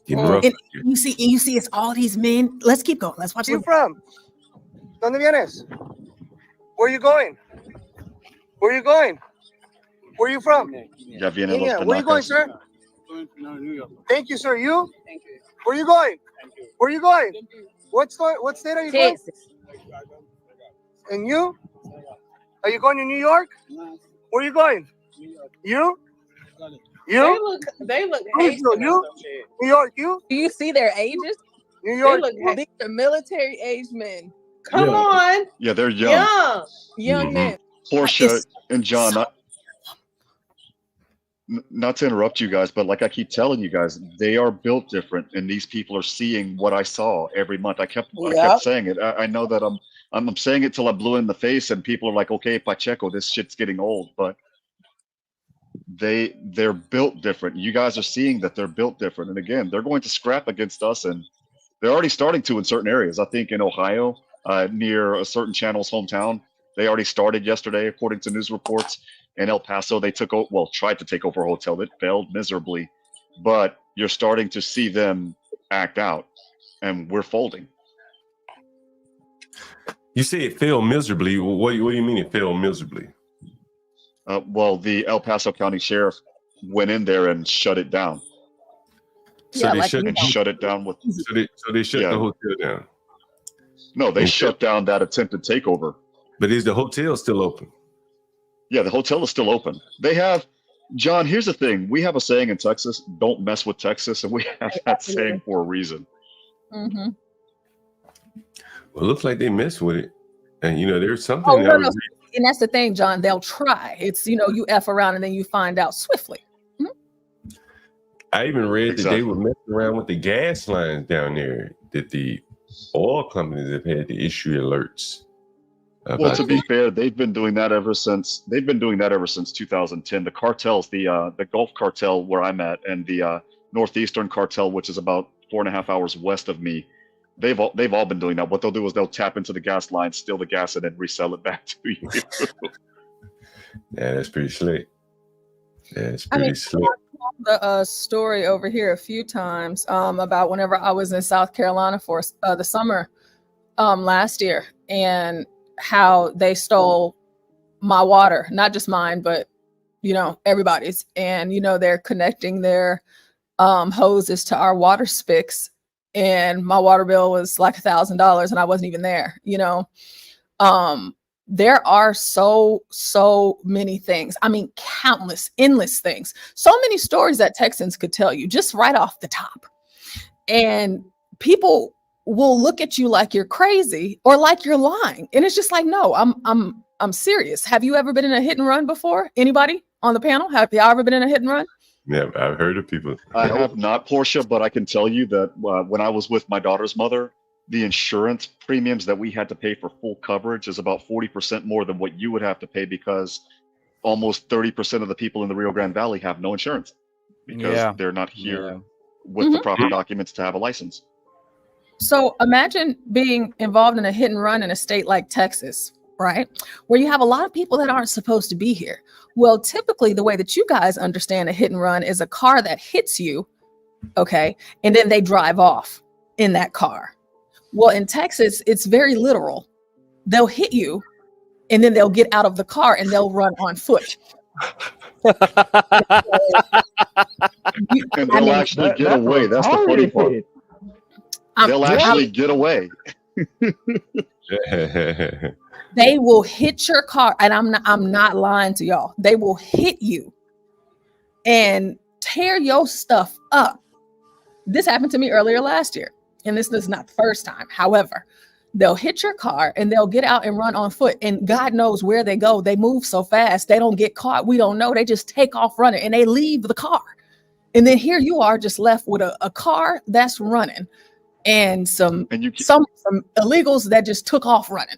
Getting rough. And you see, it's all these men. Let's keep going. Let's watch. Where you from? ¿Dónde vienes? Where you going? Where you going? Where you from? Ya vienen los India. Where you going, penacas. sir? New York. Thank you, sir. You? Thank you. Where you going? Thank you. Where you going? Thank you. What state are you Texas. going? And you? Are you going to New York? Where you going? You? You? They look Who's Haitian. you? New York, you? Do you see their ages? New York. These are military age men Come on. Yeah, they're young. Young men. Portia and John, not to interrupt you guys, but like I keep telling you guys, they are built different, and these people are seeing what I saw every month. I kept saying it. I know that I'm saying it till I blew in the face, and people are like, "Okay, Pacheco, this shit's getting old," but they're built different. You guys are seeing that they're built different, and again, they're going to scrap against us, and they're already starting to in certain areas. I think in Ohio, near a certain channel's hometown, they already started yesterday, according to news reports. In El Paso, they tried to take over a hotel that failed miserably, but you're starting to see them act out, and we're folding. You say it failed miserably. What do you mean it failed miserably? Well, the El Paso County Sheriff went in there and shut it down. So they shut it down with. So they shut the hotel down. No, they shut down that attempted takeover. But is the hotel still open? Yeah, the hotel is still open. They have, John, here's the thing. We have a saying in Texas, don't mess with Texas, and we have that saying for a reason. Mm-hmm. Well, it looks like they mess with it. And, there's something. And that's the thing, John. They'll try. It's, you F around and then you find out swiftly. Mm-hmm. I even read that they were messing around with the gas lines down there, that the oil companies have had to issue alerts. Well, to be fair, they've been doing that ever since 2010. The cartels, the Gulf cartel where I'm at, and the Northeastern cartel, which is about 4.5 hours west of me, they've all been doing that. What they'll do is they'll tap into the gas line, steal the gas, and then resell it back to you. Yeah, that's pretty slick. That's pretty slick. I told the story over here a few times about whenever I was in South Carolina for the summer last year, and how they stole my water, not just mine, but everybody's. And they're connecting their hoses to our water spics, and my water bill was like $1,000, and I wasn't even there. There are so many things. I mean, countless, endless things. So many stories that Texans could tell you just right off the top, and people will look at you like you're crazy or like you're lying. And it's just like, no, I'm serious. Have you ever been in a hit and run before? Anybody on the panel? Have you ever been in a hit and run? Yeah, I've heard of people. I have not, Portia, but I can tell you that when I was with my daughter's mother, the insurance premiums that we had to pay for full coverage is about 40% more than what you would have to pay, because almost 30% of the people in the Rio Grande Valley have no insurance because they're not here with the proper documents to have a license. So imagine being involved in a hit and run in a state like Texas, right? Where you have a lot of people that aren't supposed to be here. Well, typically the way that you guys understand a hit and run is a car that hits you, okay? And then they drive off in that car. Well, in Texas, it's very literal. They'll hit you and then they'll get out of the car and they'll run on foot. And they'll actually get away. That's the funny part. They'll actually get away. They will hit your car, and I'm not lying to y'all. They will hit you and tear your stuff up. This happened to me earlier last year, and this is not the first time. However, they'll hit your car and they'll get out and run on foot, and God knows where they go. They move so fast, they don't get caught. We don't know. They just take off running, and they leave the car. And then here you are just left with a car that's running, and some illegals that just took off running.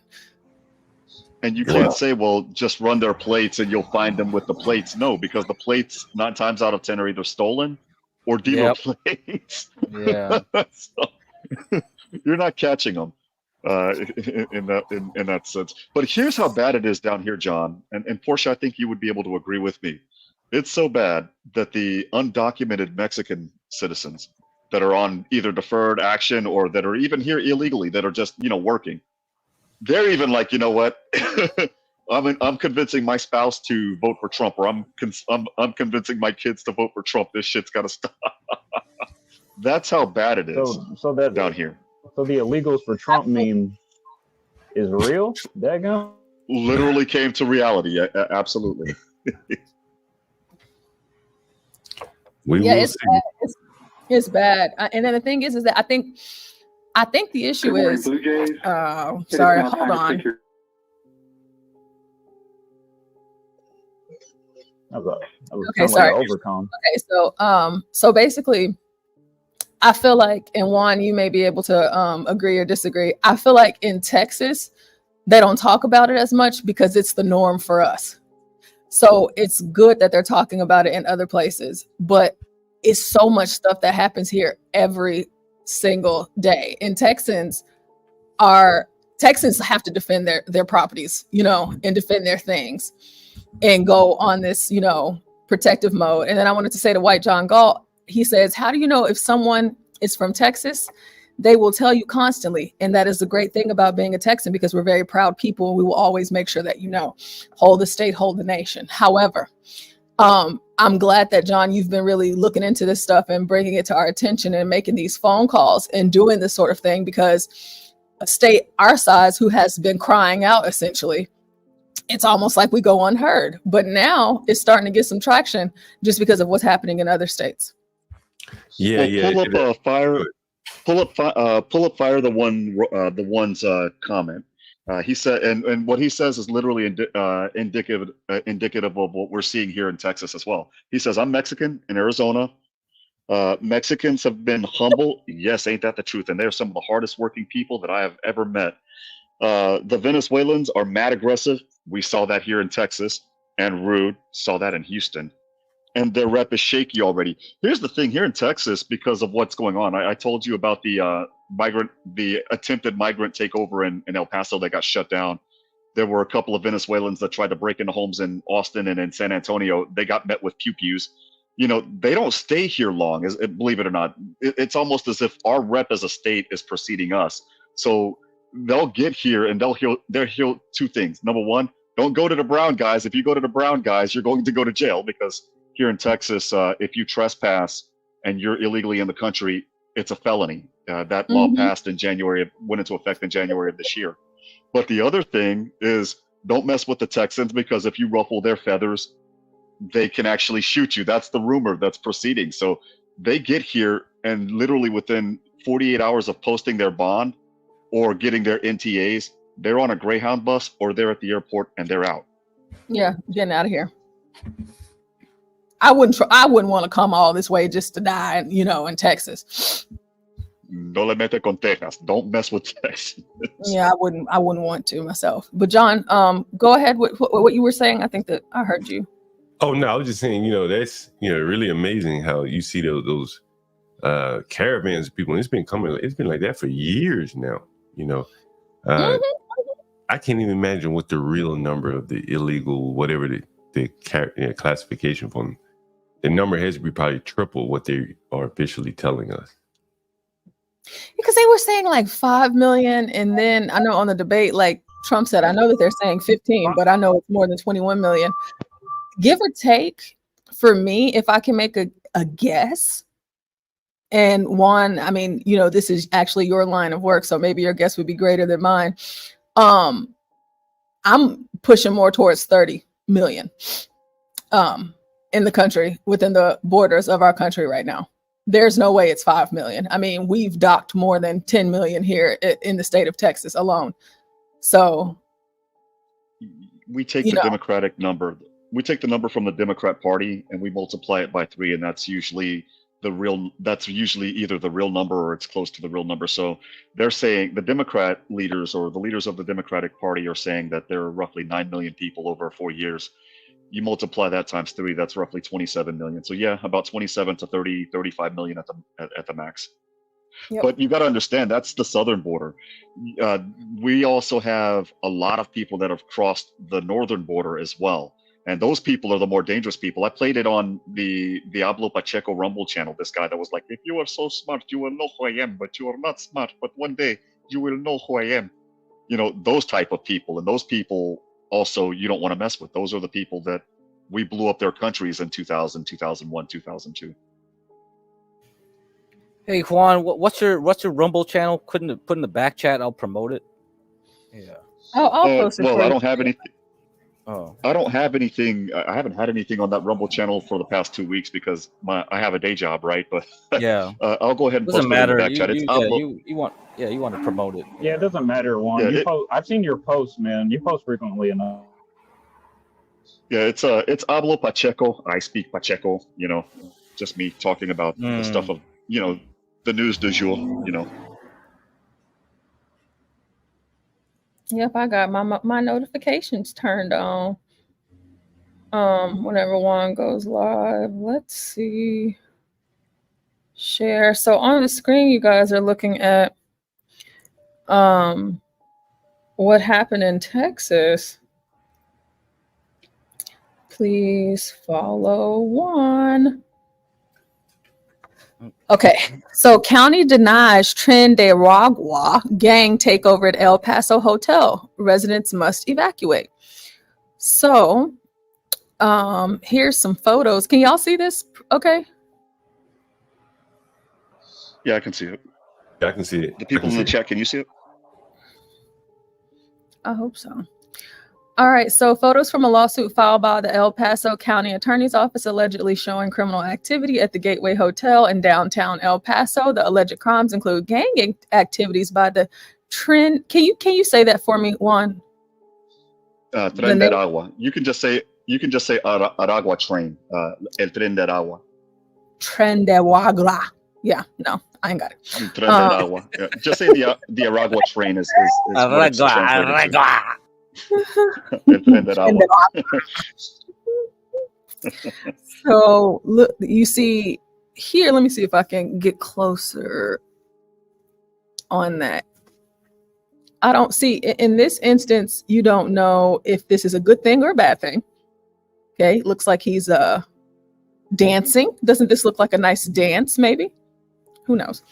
And you can't say, well, just run their plates and you'll find them with the plates. No, because the plates 9 times out of 10 are either stolen or dealer plates. Yeah. So, you're not catching them in that sense. But here's how bad it is down here, John. And Portia, I think you would be able to agree with me. It's so bad that the undocumented Mexican citizens that are on either deferred action or that are even here illegally, that are just, working, they're even like, you know what? I'm convincing my spouse to vote for Trump, or I'm convincing my kids to vote for Trump. This shit's got to stop. That's how bad it is. So that down here. So the illegals for Trump meme is real? Daggone? Literally came to reality. Absolutely. It's bad. And then the thing is that I I think the issue is, sorry, hold on. Okay, sorry. Overcome. Okay, so basically, I feel like, and Juan, you may be able to agree or disagree. I feel like in Texas, they don't talk about it as much because it's the norm for us. So it's good that they're talking about it in other places, but it's so much stuff that happens here every single day. And Texans have to defend their properties, you know, and defend their things and go on this, you know, protective mode. And then I wanted to say to White John Galt, he says, how do you know if someone is from Texas? They will tell you constantly. And that is the great thing about being a Texan, because we're very proud people. We will always make sure that, you know, hold the state, hold the nation. However, I'm glad that, John, you've been really looking into this stuff and bringing it to our attention and making these phone calls and doing this sort of thing, because a state our size who has been crying out, essentially, it's almost like we go unheard. But now it's starting to get some traction just because of what's happening in other states. Yeah, yeah. Pull up fire. The one's comment. He said, and what he says is literally indicative of what we're seeing here in Texas as well. He says, "I'm Mexican in Arizona. Mexicans have been humble. Yes, ain't that the truth? And they're some of the hardest working people that I have ever met. The Venezuelans are mad aggressive. We saw that here in Texas, and rude. Saw that in Houston. And their rep is shaky already. Here's the thing here in Texas, because of what's going on. I told you about the attempted migrant takeover in El Paso that got shut down. There were a couple of Venezuelans that tried to break into homes in Austin and in San Antonio. They got met with pew-pews. You know, they don't stay here long, believe it or not. It's almost as if our rep as a state is preceding us. So they'll get here and they'll hear two things. Number one, don't go to the brown guys. If you go to the brown guys, you're going to go to jail, because here in Texas, if you trespass and you're illegally in the country, it's a felony. That law passed in January, went into effect in January of this year. But the other thing is, don't mess with the Texans, because if you ruffle their feathers, they can actually shoot you. That's the rumor that's proceeding. So they get here, and literally within 48 hours of posting their bond or getting their NTAs, they're on a Greyhound bus or they're at the airport and they're out. Yeah, getting out of here. I wouldn't want to come all this way just to die, you know, in Texas. No le mete con Texas. Don't mess with Texas. Yeah, I wouldn't want to myself. But John, go ahead with what you were saying. I think that I heard you. Oh no, I was just saying, you know, that's, you know, really amazing how you see those caravans of people. And it's been like that for years now. You know, I can't even imagine what the real number of the illegal, whatever the classification for them. The number has to be probably triple what they are officially telling us. Because they were saying like 5 million, and then I know on the debate, like Trump said, I know that they're saying 15, but I know it's more than 21 million. Give or take, for me, if I can make a guess, and Juan, I mean, you know, this is actually your line of work, so maybe your guess would be greater than mine. I'm pushing more towards 30 million in the country, within the borders of our country right now. There's no way it's 5 million. I mean, we've docked more than 10 million here in the state of Texas alone. So we take the Democratic number. We take the number from the Democrat Party and we multiply it by 3, and that's usually either the real number or it's close to the real number. So they're saying, the Democrat leaders or the leaders of the Democratic Party are saying that there are roughly 9 million people over 4 years. You multiply that times 3, that's roughly 27 million. So yeah, about 27 to 30, 35 million at the max. Yep. But you got to understand, that's the southern border. We also have a lot of people that have crossed the northern border as well. And those people are the more dangerous people. I played it on the Diablo Pacheco Rumble channel. This guy that was like, if you are so smart, you will know who I am, but you are not smart. But one day you will know who I am. You know, those type of people. And those people also you don't want to mess with. Those are the people that we blew up their countries in 2000, 2001, 2002. Hey Juan, what's your Rumble channel? Put in the back chat. I'll promote it. Yeah. I'll post it. Well, I don't have anything. Oh. I don't have anything. I haven't had anything on that Rumble channel for the past 2 weeks because I have a day job, right? But Yeah. I'll go ahead and Doesn't post it in the matter. back chat. It's You want to promote it. Yeah, it doesn't matter, Juan. Yeah, You post. I've seen your posts, man. You post frequently enough. yeah, it's Hablo Pacheco. I speak Pacheco. You know, just me talking about the stuff of the news du jour. Yep, I got my notifications turned on. Whenever one goes live, let's see. Share. So on the screen, you guys are looking at what happened in Texas. Please follow Juan. Okay, so county denies Trinidad gang takeover at El Paso hotel. Residents must evacuate. So, here's some photos. Can y'all see this? Okay. Yeah, I can see it. Yeah, I can see it. The people in the chat, can you see it? I hope so. All right, so photos from a lawsuit filed by the El Paso County Attorney's Office allegedly showing criminal activity at the Gateway Hotel in downtown El Paso. The alleged crimes include gang activities by the Can you say that for me, Juan? Tren del Agua. You can just say Aragua train. El Tren del Agua. Tren del Agua. Yeah, no, I ain't got it. Tren del Agua. Yeah. Just say the Aragua train is what it's translated to. El Tren del Agua. So look, you see here, let me see if I can get closer on that. I don't see, in this instance, you don't know if this is a good thing or a bad thing. Okay, looks like he's dancing. Doesn't this look like a nice dance, maybe? Who knows?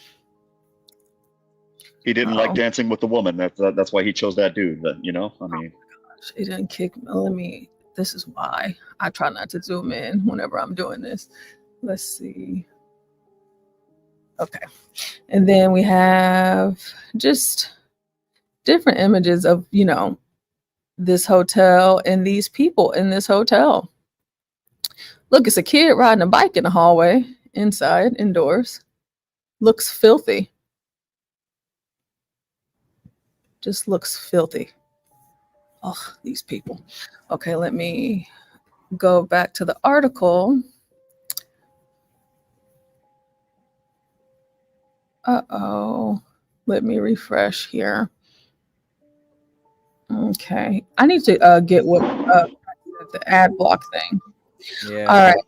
He didn't like dancing with the woman. That's why he chose that dude. I mean. It didn't kick me. This is why I try not to zoom in whenever I'm doing this. Let's see. Okay. And then we have just different images of, this hotel and these people in this hotel. Look, it's a kid riding a bike in the hallway, inside, indoors. Looks filthy. Just looks filthy. Oh, these people. Okay, let me go back to the article. Uh-oh. Let me refresh here. Okay. I need to get what the ad block thing. Yeah. All right.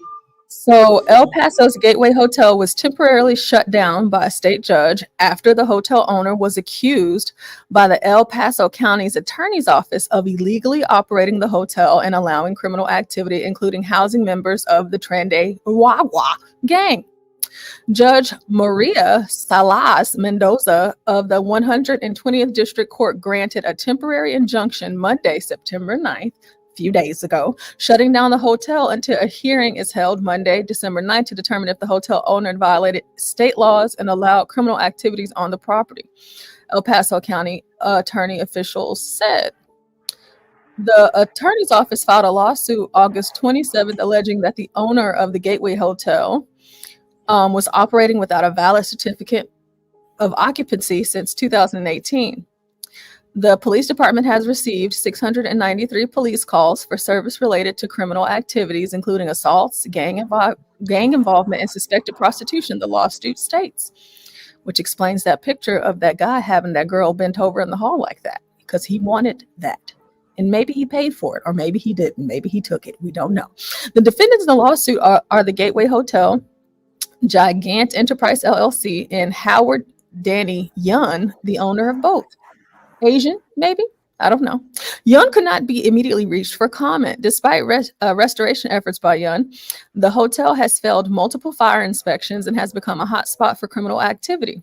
So El Paso's Gateway Hotel was temporarily shut down by a state judge after the hotel owner was accused by the El Paso County's Attorney's Office of illegally operating the hotel and allowing criminal activity, including housing members of the Trinidad gang. Judge Maria Salas Mendoza of the 120th District Court granted a temporary injunction Monday, September 9th, few days ago, shutting down the hotel until a hearing is held Monday, December 9th, to determine if the hotel owner violated state laws and allowed criminal activities on the property. El Paso County attorney officials said. The attorney's office filed a lawsuit August 27th alleging that the owner of the Gateway Hotel was operating without a valid certificate of occupancy since 2018. The police department has received 693 police calls for service related to criminal activities, including assaults, gang involvement, and suspected prostitution, the lawsuit states, which explains that picture of that guy having that girl bent over in the hall like that, because he wanted that. And maybe he paid for it, or maybe he didn't. Maybe he took it. We don't know. The defendants in the lawsuit are the Gateway Hotel, Gigant Enterprise LLC, and Howard Danny Yun, the owner of both. Asian, maybe? I don't know. Yun could not be immediately reached for comment. Despite restoration efforts by Yun, the hotel has failed multiple fire inspections and has become a hot spot for criminal activity.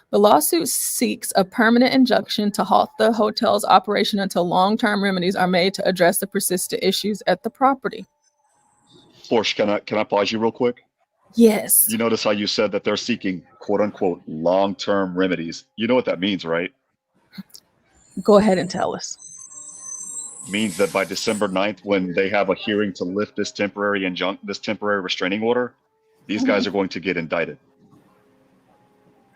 The lawsuit seeks a permanent injunction to halt the hotel's operation until long-term remedies are made to address the persistent issues at the property. Porsche, can I pause you real quick? Yes. You notice how you said that they're seeking quote-unquote long-term remedies. You know what that means, right? Go ahead and tell us. means that by December 9th, when they have a hearing to lift this temporary restraining order, these guys are going to get indicted.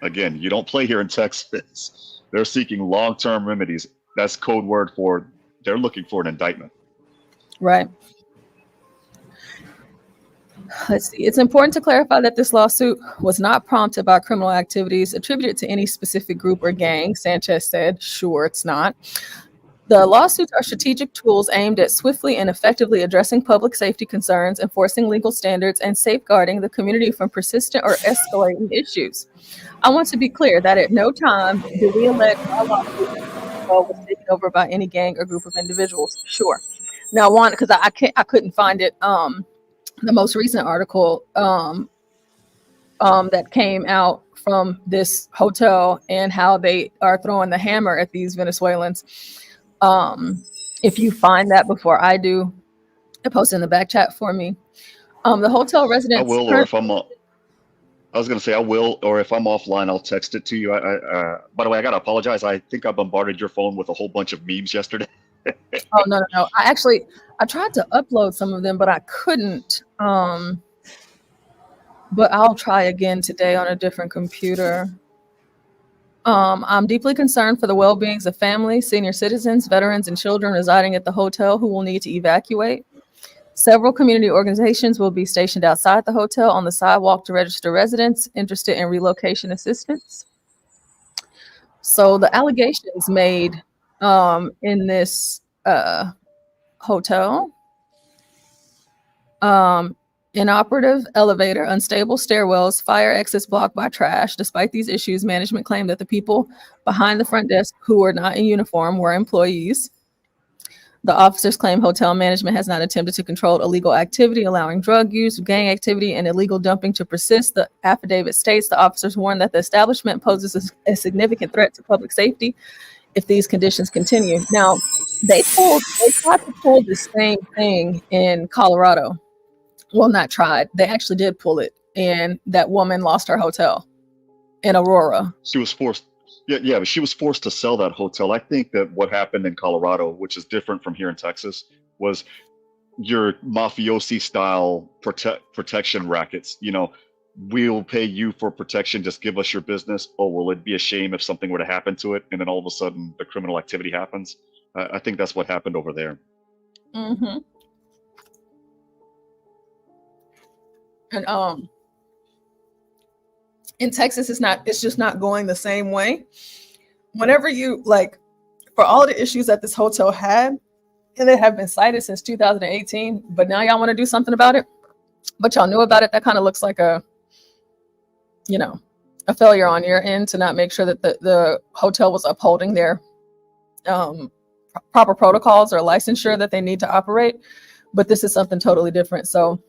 Again, you don't play here in Texas. They're seeking long-term remedies. That's code word for they're looking for an indictment. Right. Let's see. It's important to clarify that this lawsuit was not prompted by criminal activities attributed to any specific group or gang, Sanchez said. Sure, it's not. The lawsuits are strategic tools aimed at swiftly and effectively addressing public safety concerns, enforcing legal standards, and safeguarding the community from persistent or escalating issues. I want to be clear that at no time did we allege our lawsuit was taken over by any gang or group of individuals. Sure. Now, one, because I couldn't find it. The most recent article that came out from this hotel and how they are throwing the hammer at these Venezuelans. If you find that before I do, post in the back chat for me. The hotel residents. I will, or if I'm, I was going to say I will, or if I'm offline, I'll text it to you. By the way, I got to apologize. I think I bombarded your phone with a whole bunch of memes yesterday. Oh, no. I tried to upload some of them, but I couldn't. But I'll try again today on a different computer. I'm deeply concerned for the well-beings of families, senior citizens, veterans, and children residing at the hotel who will need to evacuate. Several community organizations will be stationed outside the hotel on the sidewalk to register residents interested in relocation assistance. So the allegations made in this hotel, inoperative elevator, unstable stairwells, fire exits blocked by trash. Despite these issues, management claimed that the people behind the front desk who were not in uniform were employees. The officers claim hotel management has not attempted to control illegal activity, allowing drug use, gang activity, and illegal dumping to persist. The affidavit states the officers warn that the establishment poses a significant threat to public safety if these conditions continue. Now, they tried to pull the same thing in Colorado. Well, not tried. They actually did pull it, and that woman lost her hotel in Aurora. She was forced. Yeah, but she was forced to sell that hotel. I think that what happened in Colorado, which is different from here in Texas, was your mafiosi style protection rackets. You know, we'll pay you for protection. Just give us your business. Oh, will it be a shame if something were to happen to it? And then all of a sudden the criminal activity happens. I think that's what happened over there. Mm-hmm. And in Texas, it's just not going the same way. Whenever you for all the issues that this hotel had, and they have been cited since 2018, but now y'all want to do something about it, but y'all knew about it, that kind of looks like a failure on your end to not make sure that the hotel was upholding their proper protocols or licensure that they need to operate. But this is something totally different. So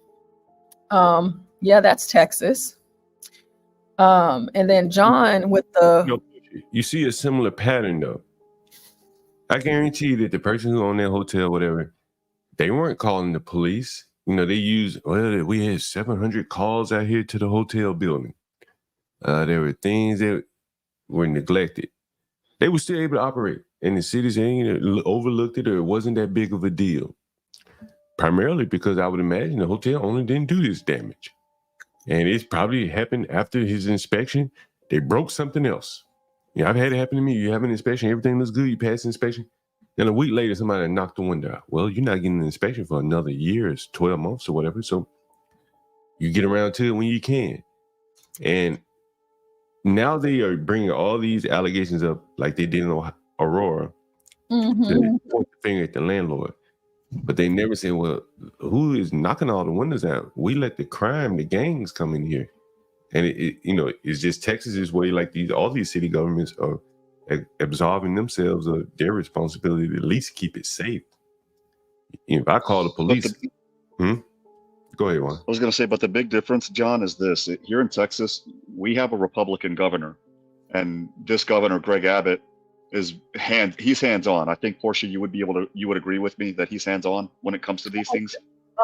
yeah, that's Texas. And then John with the you see a similar pattern though. I guarantee you that the person who owned that hotel, whatever, they weren't calling the police. You know, we had 700 calls out here to the hotel building. There were things that were neglected. They were still able to operate, and the cities overlooked it, or it wasn't that big of a deal. Primarily because I would imagine the hotel owner didn't do this damage. And it's probably happened after his inspection. They broke something else. I've had it happen to me. You have an inspection, everything looks good, you pass the inspection. Then a week later, somebody knocked the window out. Well, you're not getting an inspection for another year, it's 12 months or whatever. So you get around to it when you can. And now they are bringing all these allegations up like they did in Aurora to point the finger at the landlord. But they never say, well, who is knocking all the windows out? We let the crime, the gangs come in here. And it's just Texas's way, all these city governments are absolving themselves of their responsibility to at least keep it safe. If I call the police, go ahead, Juan. I was going to say, but the big difference, John, is this. Here in Texas, we have a Republican governor, and this governor, Greg Abbott, he's hands-on. I think, Portia, you would agree with me that he's hands-on when it comes to these things.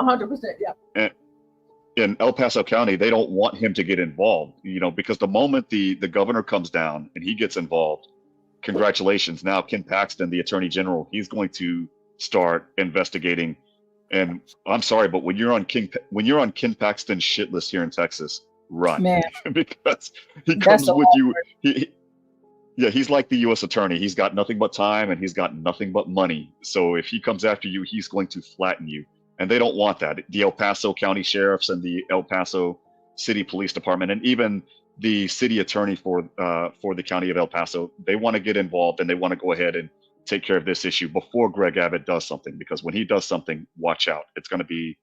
100%, yeah. And in El Paso County, they don't want him to get involved, because the moment the governor comes down and he gets involved, congratulations. Now, Ken Paxton, the attorney general, he's going to start investigating. And I'm sorry, but when you're on Ken Paxton's shit list here in Texas, run. Man, because he that's comes a with long you. He's like the U.S. attorney. He's got nothing but time and he's got nothing but money. So if he comes after you, he's going to flatten you. And they don't want that. The El Paso County Sheriffs and the El Paso City Police Department, and even the city attorney for the county of El Paso, they want to get involved and they want to go ahead and take care of this issue before Greg Abbott does something. Because when he does something, watch out. It's going to be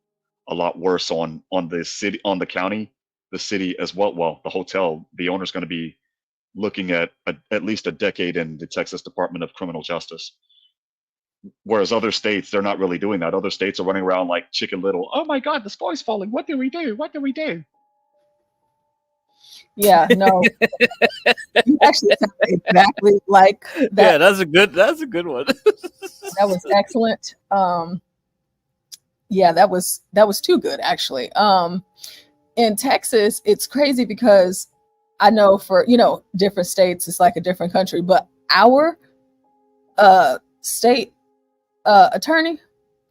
a lot worse on the city, on the county, the city as well. Well, the hotel, the owner's going to be looking at least a decade in the Texas Department of Criminal Justice. Whereas other states, they're not really doing that. Other states are running around like Chicken Little. Oh my God, the sky's falling. What do we do? What do we do? Yeah, no. You actually sound exactly like that. Yeah, that's a good one. That was excellent. Yeah, that was too good actually. In Texas, it's crazy because I know for, different states, it's like a different country, but our state attorney,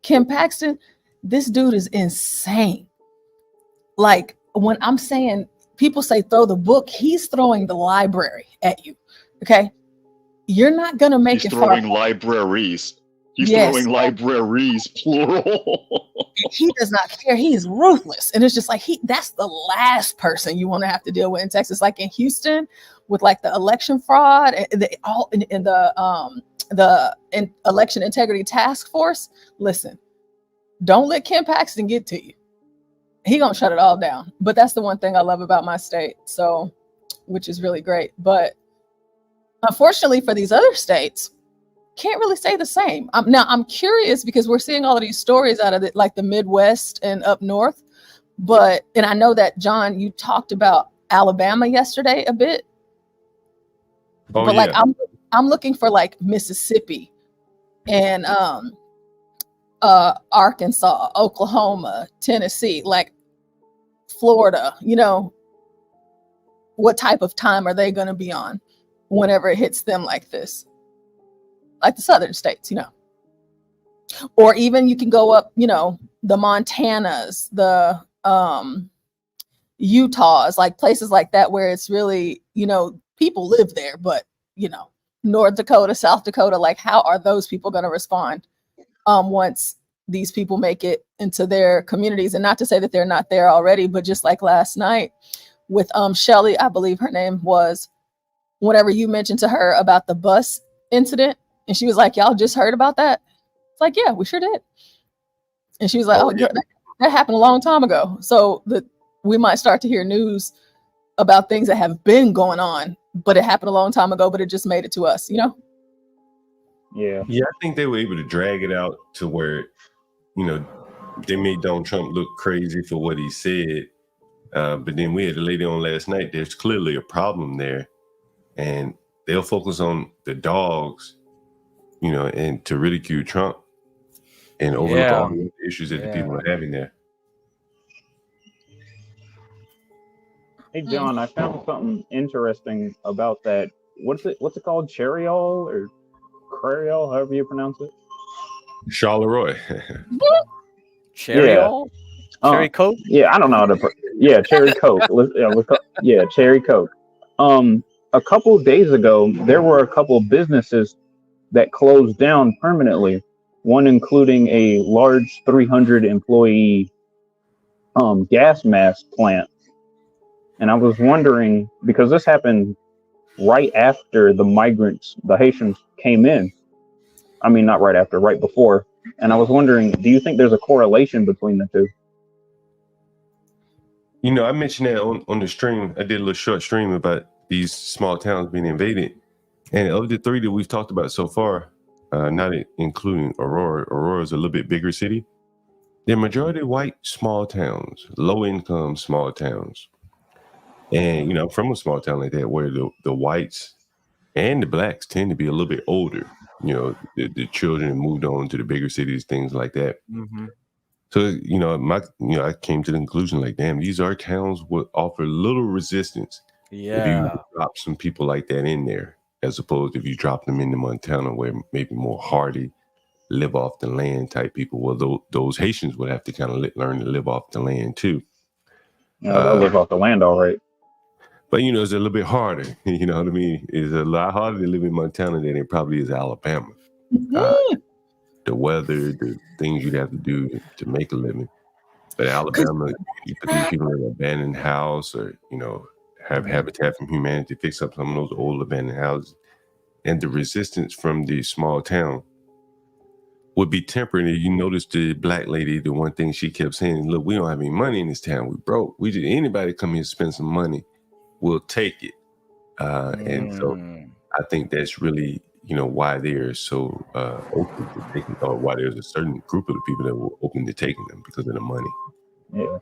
Kim Paxton, this dude is insane. Like when I'm saying, people say throw the book, he's throwing the library at you. Okay. You're not going to make He's it throwing far. libraries. He's Yes. throwing libraries, plural. He does not care. He is ruthless. And it's just like, that's the last person you want to have to deal with in Texas. Like in Houston with like the election fraud and the election integrity task force. Listen, don't let Kim Paxton get to you. He gonna shut it all down. But that's the one thing I love about my state. So, which is really great. But unfortunately for these other states, can't really say the same. Now I'm curious because we're seeing all of these stories out of like the Midwest and up north. And I know that John, you talked about Alabama yesterday a bit. Oh, but like yeah. I'm looking for like Mississippi and Arkansas, Oklahoma, Tennessee, like Florida, what type of time are they going to be on whenever it hits them like this? Like the southern states, or even you can go up, the Montanas, the Utahs, like places like that where it's really, people live there, but North Dakota, South Dakota, like how are those people going to respond once these people make it into their communities? And not to say that they're not there already, but just like last night with Shelly, I believe her name was, whenever you mentioned to her about the bus incident, and she was like, y'all just heard about that? It's like, yeah, we sure did. And she was like, Yeah. that happened a long time ago. So we might start to hear news about things that have been going on, but it happened a long time ago, but it just made it to us, Yeah. Yeah, I think they were able to drag it out to where, they made Donald Trump look crazy for what he said. But then we had a lady on last night. There's clearly a problem there. And they'll focus on the dogs, and to ridicule Trump and overlook all the issues that the people are having there. Hey John, I found something interesting about that. What's it called? Cherryol or Crariol, however you pronounce it? Charleroi. Cherryol? Cherry Coke? Yeah, I don't know how to Cherry Coke. Cherry Coke. A couple of days ago, there were a couple of businesses that closed down permanently, one including a large 300 employee gas mask plant. And I was wondering, because this happened right after the Haitians came in. I mean, not right after, right before. And I was wondering, do you think there's a correlation between the two? I mentioned that on the stream. I did a little short stream about these small towns being invaded. And of the three that we've talked about so far, not including Aurora is a little bit bigger city. They're majority white small towns, low income small towns. And, I'm from a small town like that where the whites and the blacks tend to be a little bit older. The children moved on to the bigger cities, things like that. Mm-hmm. So, I came to the conclusion like, damn, these are towns would offer little resistance if you drop some people like that in there, as opposed to if you drop them into Montana where maybe more hardy live off the land type people. Well, those Haitians would have to kind of learn to live off the land too. Yeah, they'll live off the land, all right. But you know, it's a little bit harder. You know what I mean? It's a lot harder to live in Montana than it probably is Alabama. The weather, the things you'd have to do to make a living. But Alabama, you put these people in an abandoned house, or you know, have Habitat for Humanity fix up some of those old abandoned houses, and the resistance from the small town would be tempered. You notice the black lady, the one thing she kept saying, look, we don't have any money in this town. We broke. We just, anybody come here and spend some money, we'll take it. And so I think that's really, you know, why they're so open to taking, or why there's a certain group of the people that were open to taking them, because of the money. Yeah.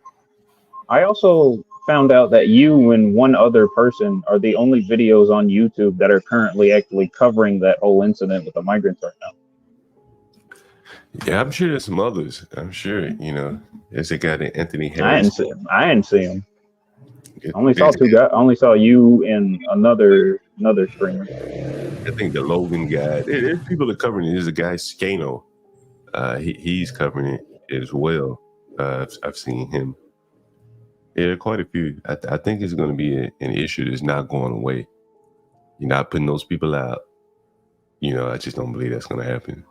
I also found out that you and one other person are the only videos on YouTube that are currently actually covering that whole incident with the migrants right now. Yeah, I'm sure there's some others. I'm sure, you know, there's a guy that Anthony Harris. I didn't see him. I only saw two guys. I only saw you and another streamer. I think the Logan guy. There's people that are covering it. There's a guy Scano. He's covering it as well. I've seen him. Yeah, there are quite a few. I think it's going to be an issue that's not going away. You're not putting those people out. You know, I just don't believe that's going to happen.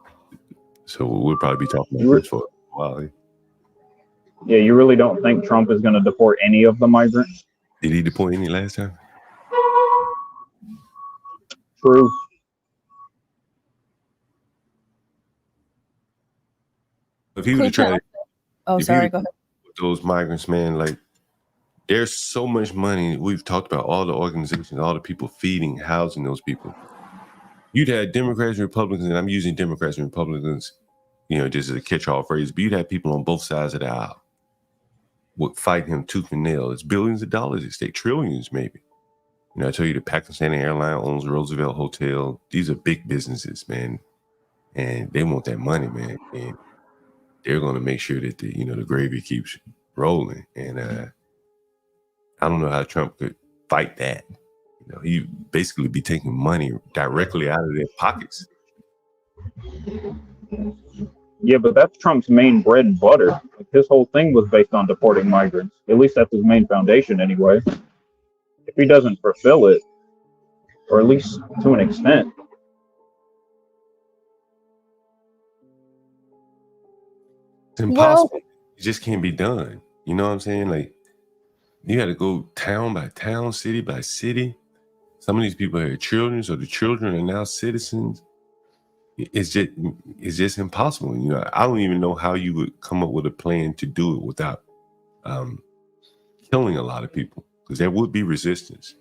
So we'll probably be talking about this for a while. Yeah, you really don't think Trump is going to deport any of the migrants? Did he deport any last time? True. If he would have tried, go ahead. With those migrants, man, like there's so much money. We've talked about all the organizations, all the people feeding, housing those people. You'd have Democrats and Republicans, and I'm using Democrats and Republicans, you know, just as a catch-all phrase, but you'd have people on both sides of the aisle would fight him tooth and nail. It's billions of dollars at stake, trillions maybe. You know, I tell you, the Pakistani airline owns Roosevelt Hotel. These are big businesses, man, and they want that money, man, and they're going to make sure that the gravy keeps rolling. And I don't know how Trump could fight that. You know, he'd basically be taking money directly out of their pockets. Yeah, but that's Trump's main bread and butter. Like, his whole thing was based on deporting migrants. At least that's his main foundation anyway. If he doesn't fulfill it, or at least to an extent. It's impossible. It just can't be done. You know what I'm saying? Like, you got to go town by town, city by city. Some of these people have children, so the children are now citizens. It's just impossible. You know, I don't even know how you would come up with a plan to do it without killing a lot of people, because there would be resistance,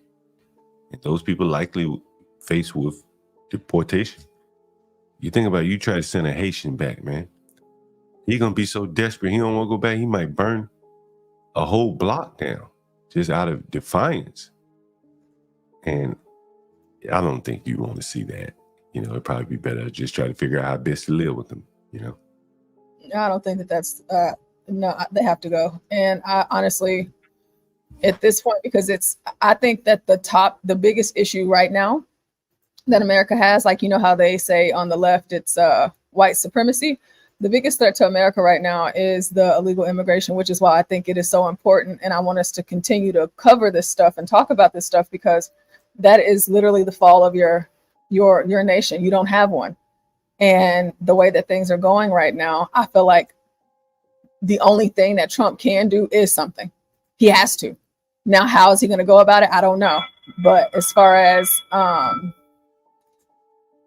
and those people likely faced with deportation. You think about it, you try to send a Haitian back, man. He's gonna be so desperate, he don't want to go back. He might burn a whole block down just out of defiance. And I don't think you want to see that. You know, it'd probably be better to just try to figure out how best to live with them, you know? I don't think that's, no, they have to go. And I honestly, at this point, because I think that the biggest issue right now that America has, like, you know how they say on the left, it's white supremacy. The biggest threat to America right now is the illegal immigration, which is why I think it is so important. And I want us to continue to cover this stuff and talk about this stuff, because that is literally the fall of your nation. You don't have one. And the way that things are going right now, I feel like the only thing that Trump can do is something. He has to. Now, how is he going to go about it? I don't know. But as far as,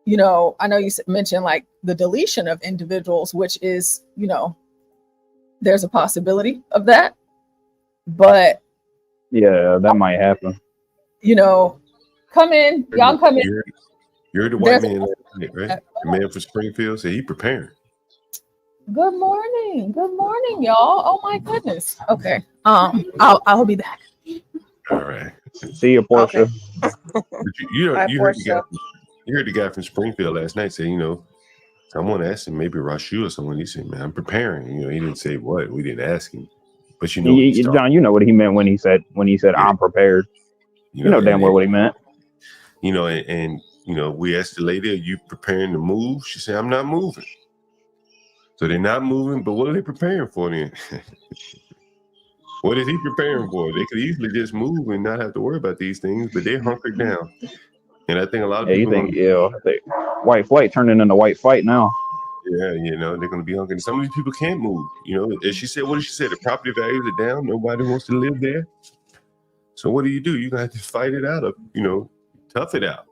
you know, I know you mentioned like the deletion of individuals, which is, you know, there's a possibility of that. But yeah, that might happen. You know, come in, y'all come in. You're the white man, right? The man from Springfield said he preparing. Good morning, y'all. Oh my goodness. Okay, I'll be back. All right. See you, Portia. Okay. You heard the guy from Springfield last night say, you know, someone asked him, maybe Rashu or someone. He said, "Man, I'm preparing." You know, he didn't say what. We didn't ask him, but you know, John, you know what he meant when he said I'm prepared. You know damn well what he meant. You know, and you know, we asked the lady, "Are you preparing to move?" She said, "I'm not moving." So they're not moving, but what are they preparing for then? What is he preparing for? They could easily just move and not have to worry about these things, but they're hunkered down. And I think a lot of people white flight turning into white fight now. Yeah, they're going to be hunkered. Some of these people can't move. As she said, what did she say? The property values are down. Nobody wants to live there. So what do? You're going to have to fight it out, tough it out.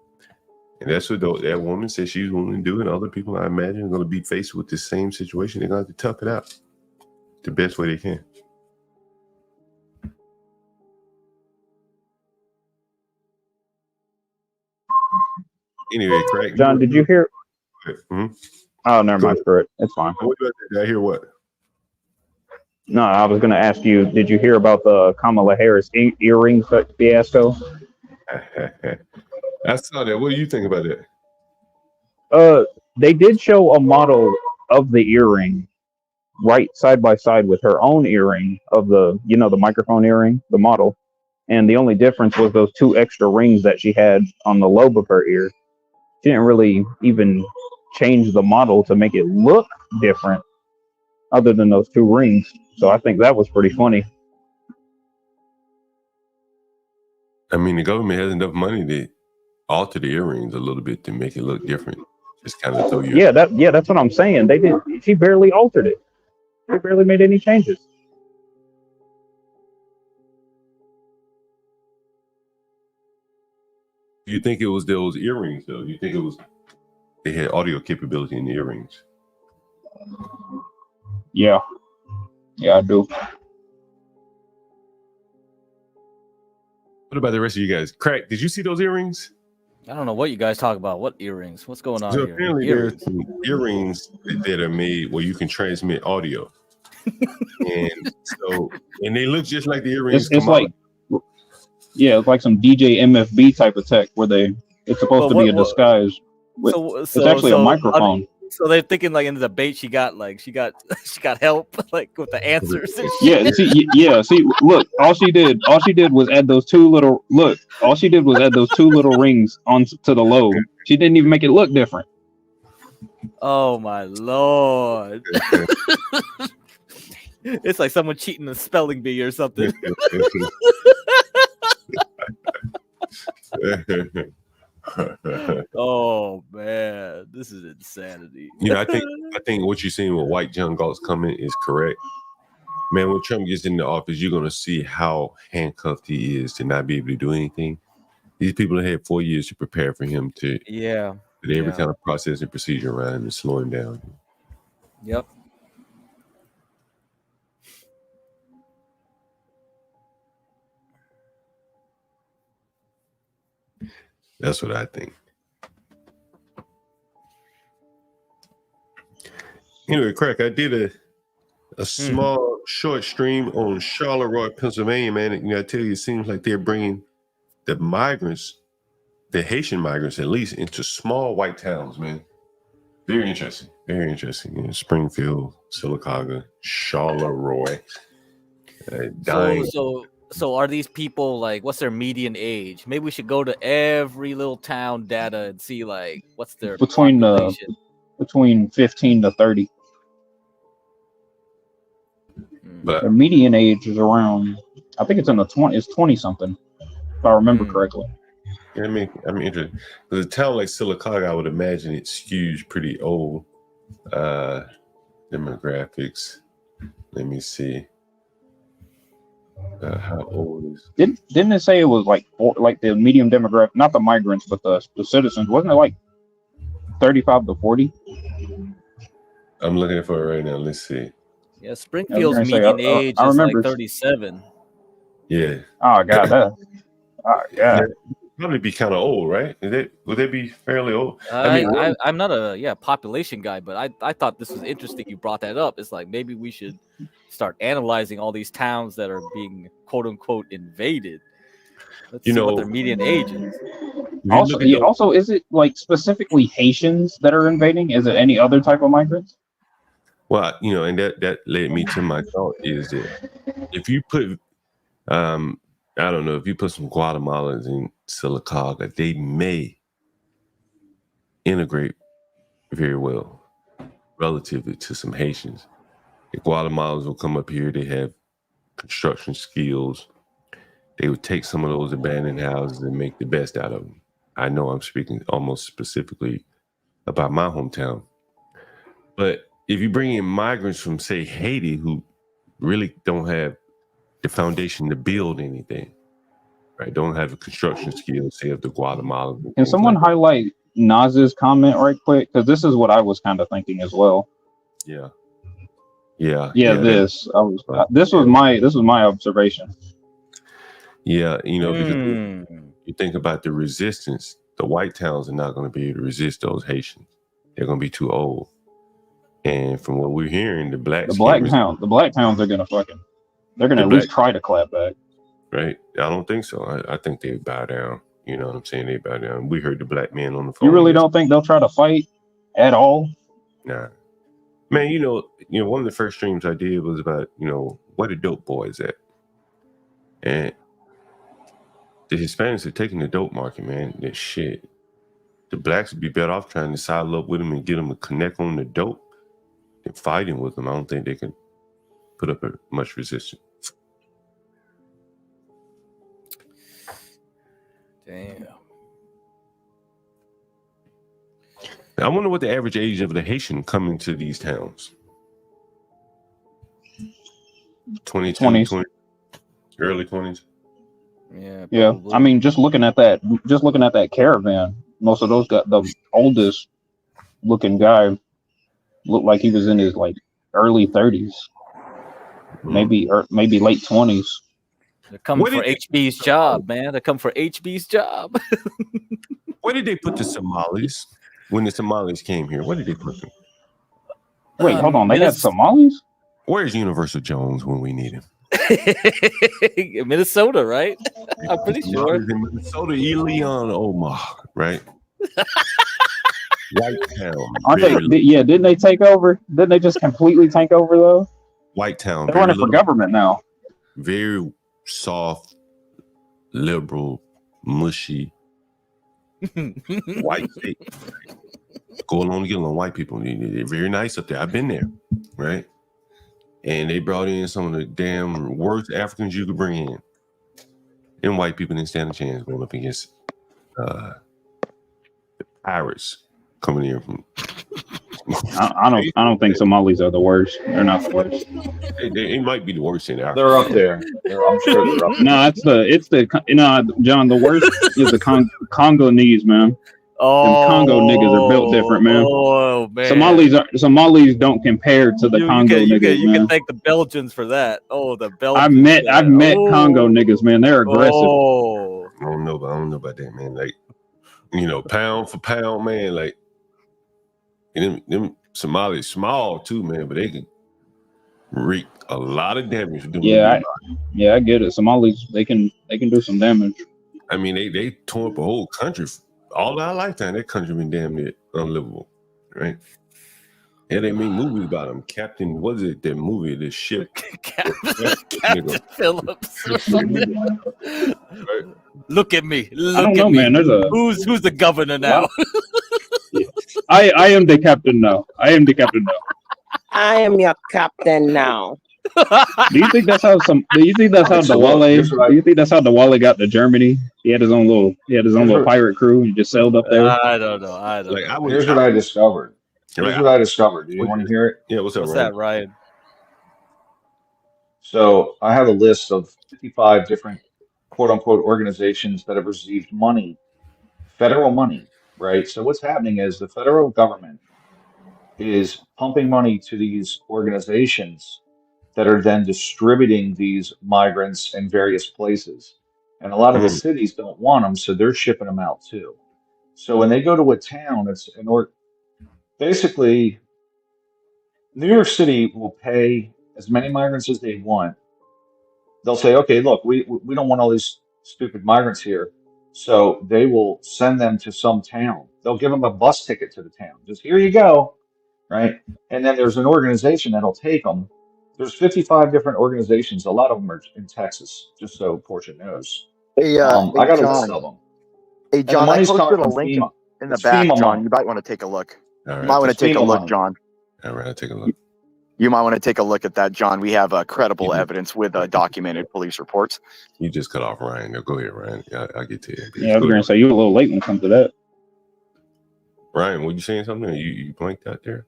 And that's what that woman said she's willing to do. And other people, I imagine, are going to be faced with the same situation. They're going to have to tough it out the best way they can. Anyway, Craig. John, did you hear? Mm-hmm. Oh, never mind. Screw it. It's fine. Did I hear what? No, I was going to ask you, did you hear about the Kamala Harris earring fiasco? I saw that. What do you think about that? They did show a model of the earring right side by side with her own earring of the microphone earring, the model. And the only difference was those 2 extra rings that she had on the lobe of her ear. She didn't really even change the model to make it look different other than those 2 rings. So I think that was pretty funny. I mean, the government has enough money to alter the earrings a little bit to make it look different. Just kind of throw you. Yeah, that's what I'm saying. They did. She barely altered it. They barely made any changes. You think it was those earrings, though? You think it was they had audio capability in the earrings? Yeah, I do. What about the rest of you guys? Crack, did you see those earrings? I don't know what you guys talk about. What earrings? What's going on So here? apparently there's some earrings that are made where you can transmit audio. and they look just like the earrings. It's like, it's like some DJ MFB type of tech where it's supposed to be a disguise. It's actually a microphone. So they're thinking like in the debate she got help like with the answers. And shit. See, look, all she did was add those 2 little rings onto the lobe. She didn't even make it look different. Oh my Lord. It's like someone cheating a spelling bee or something. Oh man, this is insanity. I think what you're seeing with white John Galt's comment is correct. Man, when Trump gets in the office, you're gonna see how handcuffed he is to not be able to do anything. These people have had 4 years to prepare for him to every kind of process and procedure around him to slow him down. Yep. That's what I think. Anyway, Crack, I did a small short stream on Charleroi, Pennsylvania, man. And I tell you, it seems like they're bringing the migrants, the Haitian migrants at least, into small white towns, man. Very interesting. Very interesting. Springfield, Sylacauga, Charleroi. So are these people like, what's their median age? Maybe we should go to every little town data and see like what's their population. Between 15 to 30. But their median age is around, I think it's in the 20. It's 20 something, if I remember correctly. Yeah, I'm interested. Because a town like Sylacauga, I would imagine it skews pretty old. Demographics. Let me see. How old is? Didn't it say it was like the medium demographic, not the migrants, but the citizens? Wasn't it like 35 to 40? I'm looking for it right now. Let's see. Yeah, Springfield's median age is like 37. Yeah. Oh god, probably be kind of old, right? Would they be fairly old? I'm not a population guy, but I thought this was interesting. You brought that up. It's like maybe we should start analyzing all these towns that are being quote unquote invaded. Let's see what their median age is. Also, is it like specifically Haitians that are invading? Is it any other type of migrants? Well, and that led me to my thought is that if you put, I don't know, if you put some Guatemalans in Sylacauga, they may integrate very well. relative to some Haitians. The Guatemalans will come up here. They have construction skills. They would take some of those abandoned houses and make the best out of them. I know I'm speaking almost specifically about my hometown. But if you bring in migrants from, say, Haiti, who really don't have the foundation to build anything, right? Don't have the construction skills, say, of the Guatemalan. Can someone highlight Naz's comment right quick? Because this is what I was kind of thinking as well. Yeah. This was my observation. Yeah, because you think about the resistance, the white towns are not going to be able to resist those Haitians. They're going to be too old. And from what we're hearing, the black towns are going to they're going to at least try to clap back. Right? I don't think so. I think they bow down. You know what I'm saying? They bow down. We heard the black man on the phone. You really don't think they'll try to fight at all? Nah. Man, one of the first streams I did was about, where the dope boys at. And the Hispanics are taking the dope market, man. That shit. The blacks would be better off trying to sidle up with them and get them to connect on the dope than fighting with them. I don't think they can put up much resistance. Damn. I wonder what the average age of the Haitian coming to these towns. 20s, early 20s. Yeah. I mean, just looking at that caravan, most of those got the oldest looking guy looked like he was in his like early 30s, maybe late 20s. They're coming for HB's job, man. They're coming for HB's job. Where did they put the Somalis when the Somalis came here? Where did they put them? Wait, hold on. They got Somalis? Where's Universal Jones when we need him? Minnesota, right? I'm pretty sure. In Minnesota, Elian Omar, right? White town. Didn't they take over? Didn't they just completely take over though? White town. They're running for government now. Very soft, liberal, mushy, white state. Go along to get along white people. They're very nice up there. I've been there, right? And they brought in some of the damn worst Africans you could bring in. And white people didn't stand a chance going up against the pirates coming in from. I don't think Somalis are the worst. They're not the worst. They might be the worst in Africa. They're up there. I'm sure they're up there. No, John. The worst is the Congolese, man. Oh, them Congo niggas are built different, man. Oh man, Somalis don't compare to the Congo niggas. You can thank the Belgians for that. Oh, the Belgians. I've met Congo niggas, man. They're aggressive. Oh, I don't know about that, man. Like, pound for pound, man. Like, them Somalis small too, man, but they can wreak a lot of damage. I get it. Somalis, they can do some damage. I mean, they tore up a whole country. All our lifetime, that country been damn near unlivable, right? And they made movies about them. Captain, what is it? That movie, this ship. Captain Phillips. Look at me. I don't know, man. Who's the governor now? I am the captain now. I am your captain now. Do you think that's how Dewale? Do you think that's how Dewale got to Germany? He had his own little pirate crew. He just sailed up there. I don't know. Here's what I discovered. Do you want to hear it? Yeah, what's that, Ryan? So I have a list of 55 different quote unquote organizations that have received money, federal money, right? So what's happening is the federal government is pumping money to these organizations that are then distributing these migrants in various places. And a lot of the cities don't want them, so they're shipping them out too. So when they go to a town, basically, New York City will pay as many migrants as they want. They'll say, okay, look, we don't want all these stupid migrants here. So they will send them to some town. They'll give them a bus ticket to the town. Just here you go, right? And then there's an organization that'll take them. There's 55 different organizations. A lot of them are in Texas, just so Portia knows. I got a list of them. Hey, John, I posted a link in the back, John. You might want to take a look. Right, you might want to take a look, John. All right, I'll take a look. You might want to take a look at that, John. We have credible evidence with documented police reports. You just cut off Ryan. Now go ahead, Ryan. I'll get to you. Yeah, I was going to say you a little late when it comes to that. Ryan, were you saying something? You blanked out there?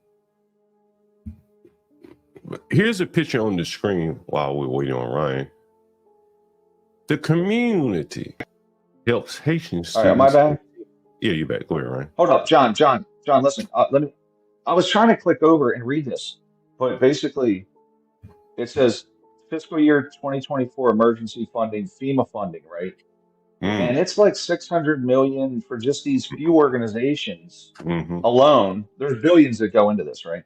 But here's a picture on the screen while we're waiting on Ryan. The community helps Haitian students. All right, am I back? Yeah, you're back. Go ahead, Ryan. Hold up, John, listen. I was trying to click over and read this, but basically it says fiscal year 2024 emergency funding, FEMA funding, right? And it's like 600 million for just these few organizations alone. There's billions that go into this, right?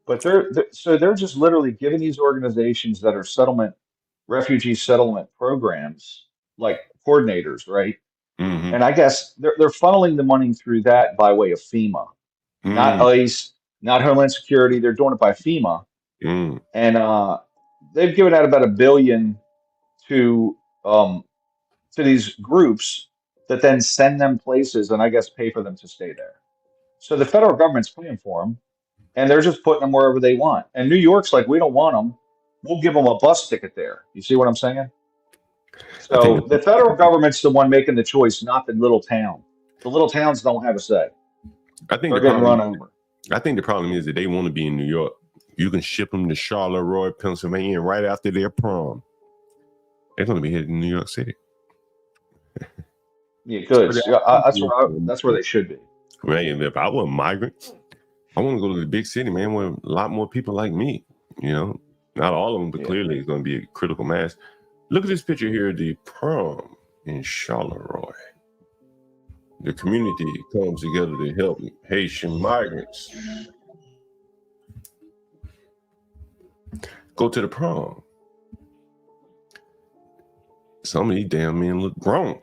But they're just literally giving these organizations that are refugee settlement programs, like coordinators, right? And I guess they're funneling the money through that by way of FEMA, not ICE, not Homeland Security. They're doing it by FEMA, and they've given out about $1 billion to these groups that then send them places and I guess pay for them to stay there. So the federal government's paying for them, and they're just putting them wherever they want. And New York's like, we don't want them. We'll give them a bus ticket there. You see what I'm saying? So the federal government's the one making the choice, not the little town. The little towns don't have a say. I think they're getting run over. I think the problem is that they want to be in New York. You can ship them to Charleroi, Pennsylvania, and right after their prom, they're going to be headed to New York City. Yeah, good. That's where they should be. Man, if I were a migrant, I want to go to the big city, man, where a lot more people like me. You know, not all of them, but clearly it's going to be a critical mass. Look at this picture here, the prom in Charleroi. The community comes together to help Haitian migrants go to the prom. Some of these damn men look grown.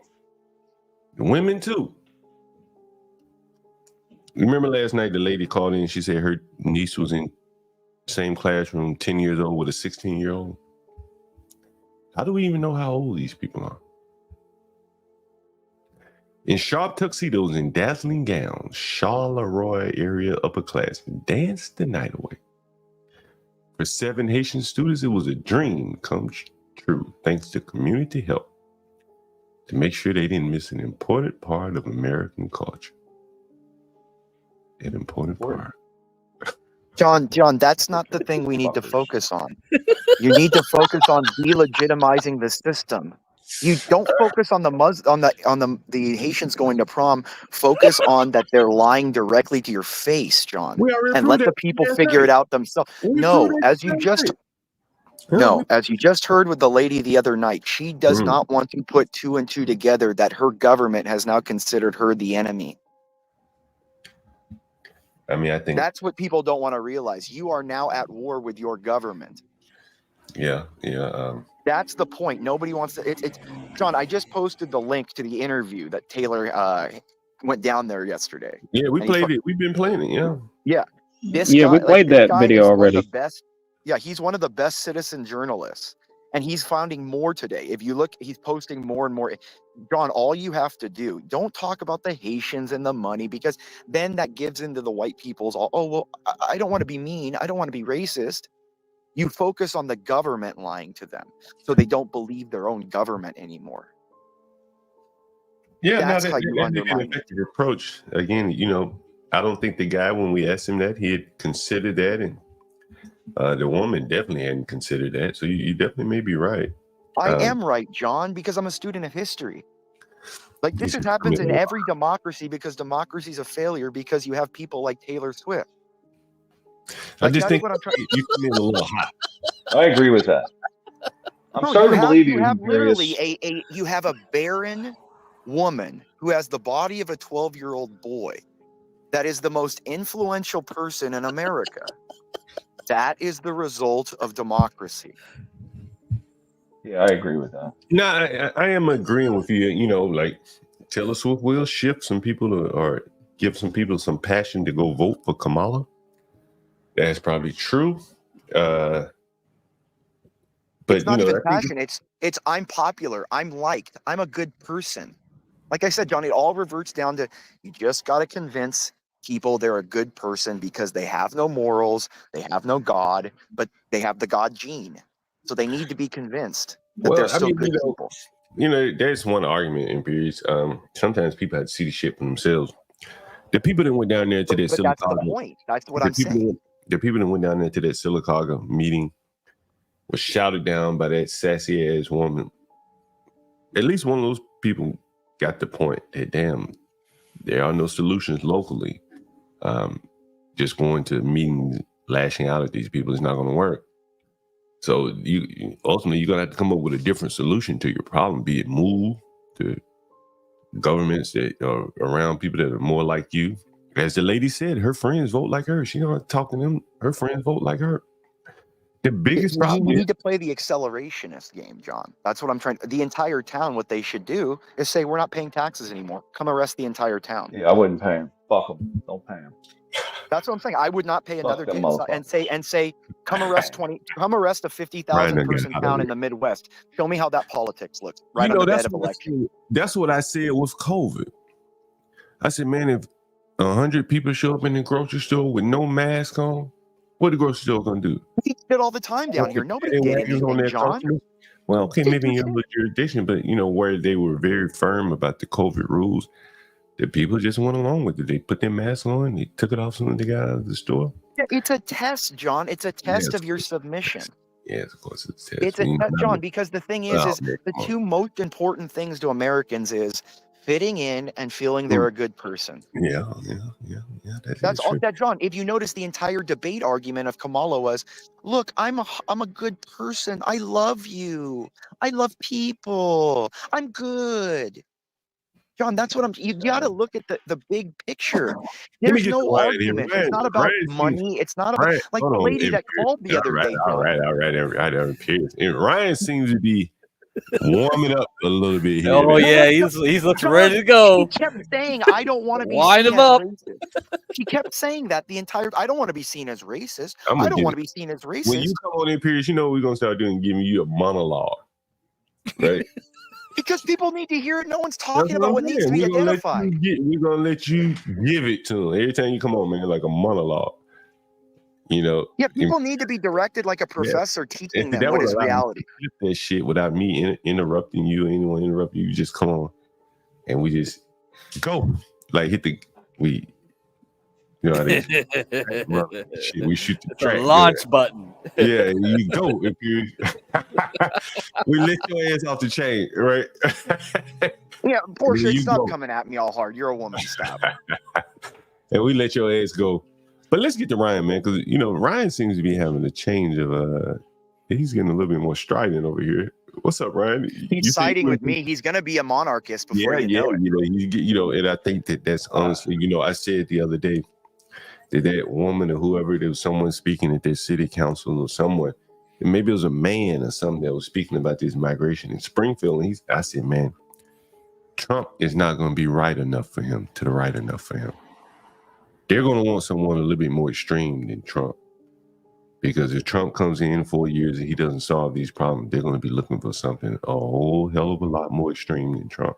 The women too. Remember last night the lady called in, she said her niece was in the same classroom, 10 years old with a 16-year-old. How do we even know how old these people are? In sharp tuxedos and dazzling gowns, Charleroi area upperclassmen danced the night away. For 7 Haitian students, it was a dream come true, thanks to community help, to make sure they didn't miss an important part of American culture. An important part. John, that's not the thing we need to focus on. You need to focus on delegitimizing the system. You don't focus on the Haitians going to prom. Focus on that they're lying directly to your face, John, and let the people figure it out themselves. No, as you just heard with the lady the other night, she does not want to put 2 and 2 together that her government has now considered her the enemy. I mean, I think that's what people don't want to realize. You are now at war with your government. Yeah. That's the point. Nobody wants to. It's John. I just posted the link to the interview that Taylor went down there yesterday. Yeah, we played it. We've been playing it. Yeah. Yeah. We played that video already. He's one of the best citizen journalists, and he's finding more today. If you look, he's posting more and more. John, all you have to do, don't talk about the Haitians and the money, because then that gives into the white people's, I don't want to be mean. I don't want to be racist. You focus on the government lying to them so they don't believe their own government anymore. Yeah, that's no, how you undermine an effective approach. Again, I don't think the guy, when we asked him that, he had considered that, and the woman definitely hadn't considered that. So you definitely may be right. I am right, John, because I'm a student of history. Like this happens in every democracy, because democracy is a failure because you have people like Taylor Swift. I just think you come in a little hot. I agree with that. I'm starting to believe you. You have literally you have a barren woman who has the body of a 12-year-old boy that is the most influential person in America. That is the result of democracy. Yeah, I agree with that. No, I am agreeing with you. Like Taylor Swift will shift some people or give some people some passion to go vote for Kamala. That's probably true. But it's not even passion. It's I'm popular. I'm liked. I'm a good person. Like I said, John, it all reverts down to you just got to convince people they're a good person because they have no morals, they have no God, but they have the God gene. So they need to be convinced that they're still good people. There's one argument in periods. Sometimes people have to see the shit for themselves. The people that went down there to that Sylacauga, that's the point. That's what I'm saying. The people that went down there to that Sylacauga meeting was shouted down by that sassy ass woman. At least one of those people got the point that damn, there are no solutions locally. Just going to meetings, lashing out at these people is not going to work. So ultimately you're gonna have to come up with a different solution to your problem. Be it move to governments that are around people that are more like you. As the lady said, her friends vote like her. She don't talk to them. Her friends vote like her. The biggest problem. We need to play the accelerationist game, John. That's what I'm trying. The entire town, what they should do is say, we're not paying taxes anymore. Come arrest the entire town. Yeah, I wouldn't pay him. Fuck them. Don't pay him. That's what I'm saying. I would not pay another day and say, come arrest a 50,000 person town in the Midwest. Show me how that politics looks. Right on the bed of election. That's what I said with COVID. I said, man, if 100 people show up in the grocery store with no mask on, what the grocery store gonna do? We did it all the time down here. Nobody did anything, John. Well, okay, maybe in your jurisdiction, but where they were very firm about the COVID rules. The people just went along with it. They put their mask on. They took it off as soon as they got out of the store. Yeah, it's a test, John. It's a test of your submission. Yes, of course it's a test. It's a test, John, because the thing is the two most important things to Americans is fitting in and feeling they're a good person. Yeah. That's all that, John. If you notice, the entire debate argument of Kamala was, look, I'm a good person. I love you. I love people. I'm good. John, that's what you got to look at the big picture. There's no argument. It's not about money. It's not about like the lady that called the other day. All right. Ryan seems to be warming up a little bit here. Oh yeah, he's looking ready to go. He kept saying, "I don't want to be wind him up." He kept saying that the entire. I don't want to be seen as racist. I don't want to be seen as racist. When you come on in, Pierce, we're gonna start giving you a monologue, right? Because people need to hear it. No one's talking about what needs to be identified. We're gonna let you give it to them every time you come on, man, like a monologue. Yeah, people need to be directed like a professor teaching them what is reality. That shit without me interrupting you, anyone interrupt you, just come on, and we just go like hit the we. You know what I mean? Shit, we shoot the track. Launch button. Yeah, you go. If you, we lift your ass off the chain, right? Yeah, Portia, stop coming at me all hard. You're a woman. Stop. And we let your ass go. But let's get to Ryan, man, because Ryan seems to be having a change of. He's getting a little bit more strident over here. What's up, Ryan? He's siding with me. He's gonna be a monarchist before you know it. And I think that's honestly, I said the other day. That woman or whoever, there was someone speaking at their city council or someone, and maybe it was a man or something that was speaking about this migration in Springfield. And I said, man, Trump is not going to be right enough for him, to the right enough for him. They're going to want someone a little bit more extreme than Trump. Because if Trump comes in 4 years and he doesn't solve these problems, they're going to be looking for something a whole hell of a lot more extreme than Trump.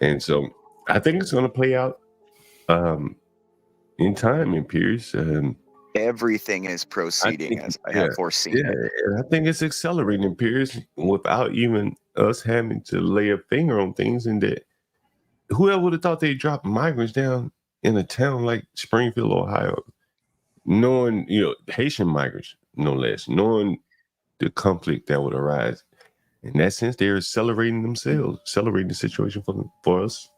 And so I think it's going to play out in time, in Pierce. Everything is proceeding as I have foreseen. Yeah, and I think it's accelerating, Pierce, without even us having to lay a finger on things. And that whoever would have thought they'd drop migrants down in a town like Springfield, Ohio, knowing, Haitian migrants, no less, knowing the conflict that would arise. In that sense, they're accelerating themselves, accelerating the situation for us.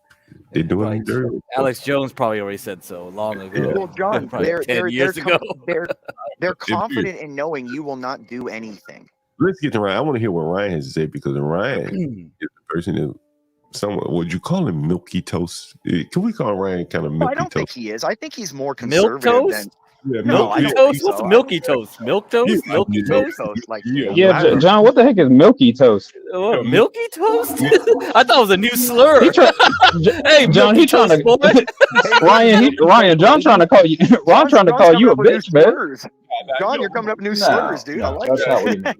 They're doing it. Alex Jones probably already said so long ago. Yeah. Well, John, they're 10 years ago. They're confident in knowing you will not do anything. Let's get to Ryan. I want to hear what Ryan has to say, because Ryan is the person who, would you call him milky toast? Can we call Ryan kind of milky toast? I don't think he is. I think he's more conservative milk toast? Yeah, milky toast. What's milky toast? Milk toast? Milky toast? Like, John, what the heck is milky toast? Milky toast? I thought it was a new slur. Hey, John, he trying to Ryan, John trying to call you. Ron trying to call you a bitch, man. John, you're coming up with new slurs, dude. I like that's that. not what he means.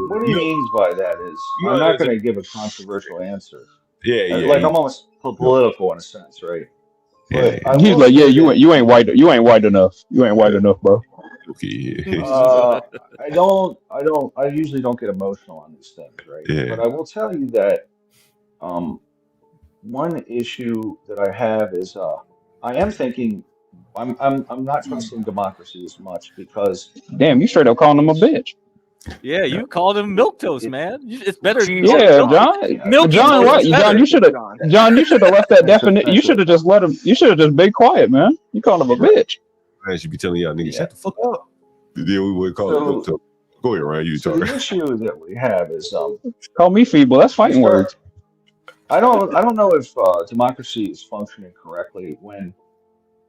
What he means by that is, I'm not going to give a controversial answer. Yeah. Like, I'm almost political in a sense, right? But I He's will like, yeah, say you that ain't white enough. You ain't white enough, bro. Okay. I usually don't get emotional on these things, right? Yeah. But I will tell you that one issue that I have is I am thinking I'm not trusting democracy as much because Damn, you straight up calling him a bitch. Yeah, you called him milk toast, man. It's better. Yeah, John. Milky John, toast what? is John, better. you should have. John, you should have left that definition. You should have just let him. You should have just been quiet, man. You called him a bitch. I should be telling y'all niggas, shut the fuck up. Then we would call it so, milk toast. Go ahead, Ryan. You so talk. the issue that we have is Call me feeble. That's fighting words. I don't know if democracy is functioning correctly when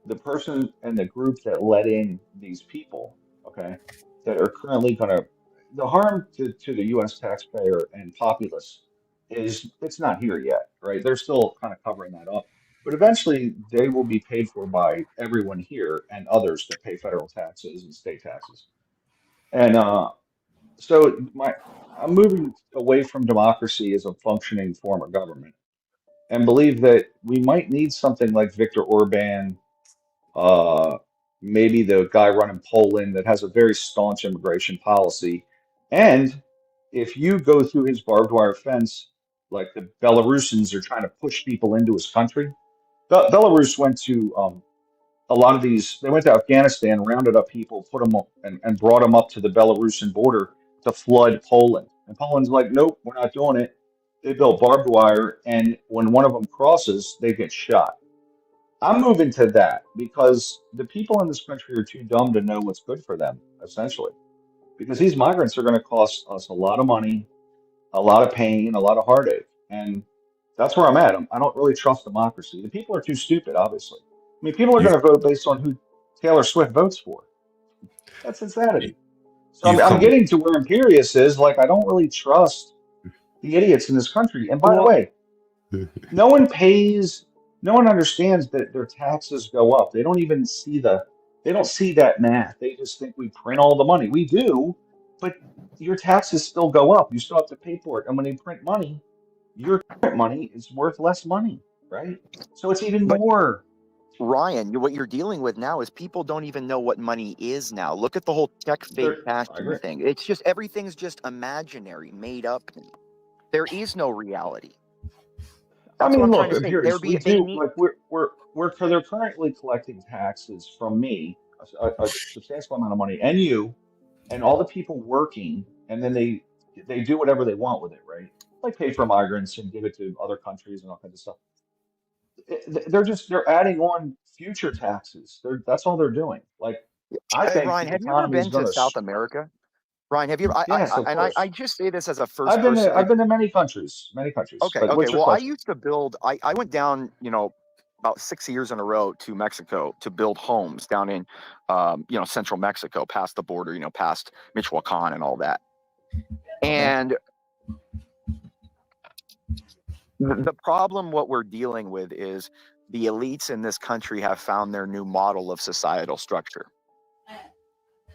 the person and the group that let in these people, okay, that are currently going to the harm to the U.S. taxpayer and populace is it's not here yet, right? They're still kind of covering that up, but eventually they will be paid for by everyone here and others that pay federal taxes and state taxes. And so I'm moving away from democracy as a functioning form of government and believe that we might need something like Viktor Orban, maybe the guy running Poland that has a very staunch immigration policy. And if you go through his barbed wire fence, like the Belarusians are trying to push people into his country, Belarus went to a lot of these, they went to Afghanistan, rounded up people, put them up, and brought them up to the Belarusian border to flood Poland. And Poland's like, nope, we're not doing it. They built barbed wire, and when one of them crosses, they get shot. I'm moving to that because the people in this country are too dumb to know what's good for them, essentially. Because these migrants are going to cost us a lot of money, a lot of pain, a lot of heartache. And that's where I'm at. I don't really trust democracy. The people are too stupid, obviously. I mean, people are going to vote based on who Taylor Swift votes for. That's insanity. So I'm getting to where Imperius is. Like, I don't really trust the idiots in this country. And by the way, no one understands that their taxes go up. They don't even see they don't see that math. They just think we print all the money. We do, but your taxes still go up. You still have to pay for it. And when they print money, your current money is worth less money, right? So it's even more. Ryan, what you're dealing with now is people don't even know what money is now. Look at the whole check fake cashing thing. It's just everything's just imaginary, made up. There is no reality. I mean, look, Imperius, we do like we're they're currently collecting taxes from me, a substantial amount of money, and you, and all the people working, and then they do whatever they want with it, right? Like pay for migrants and give it to other countries and all kinds of stuff. They're adding on future taxes. That's all they're doing. Like, I think Ryan, have you ever been to South America? Ryan, have you? Yes, of course. I just say this as a first. I've been to many countries. Okay. Well, I used to build. I went down, about 6 years in a row to Mexico to build homes down in, central Mexico, past the border, past Michoacan and all that. And the problem, what we're dealing with, is the elites in this country have found their new model of societal structure.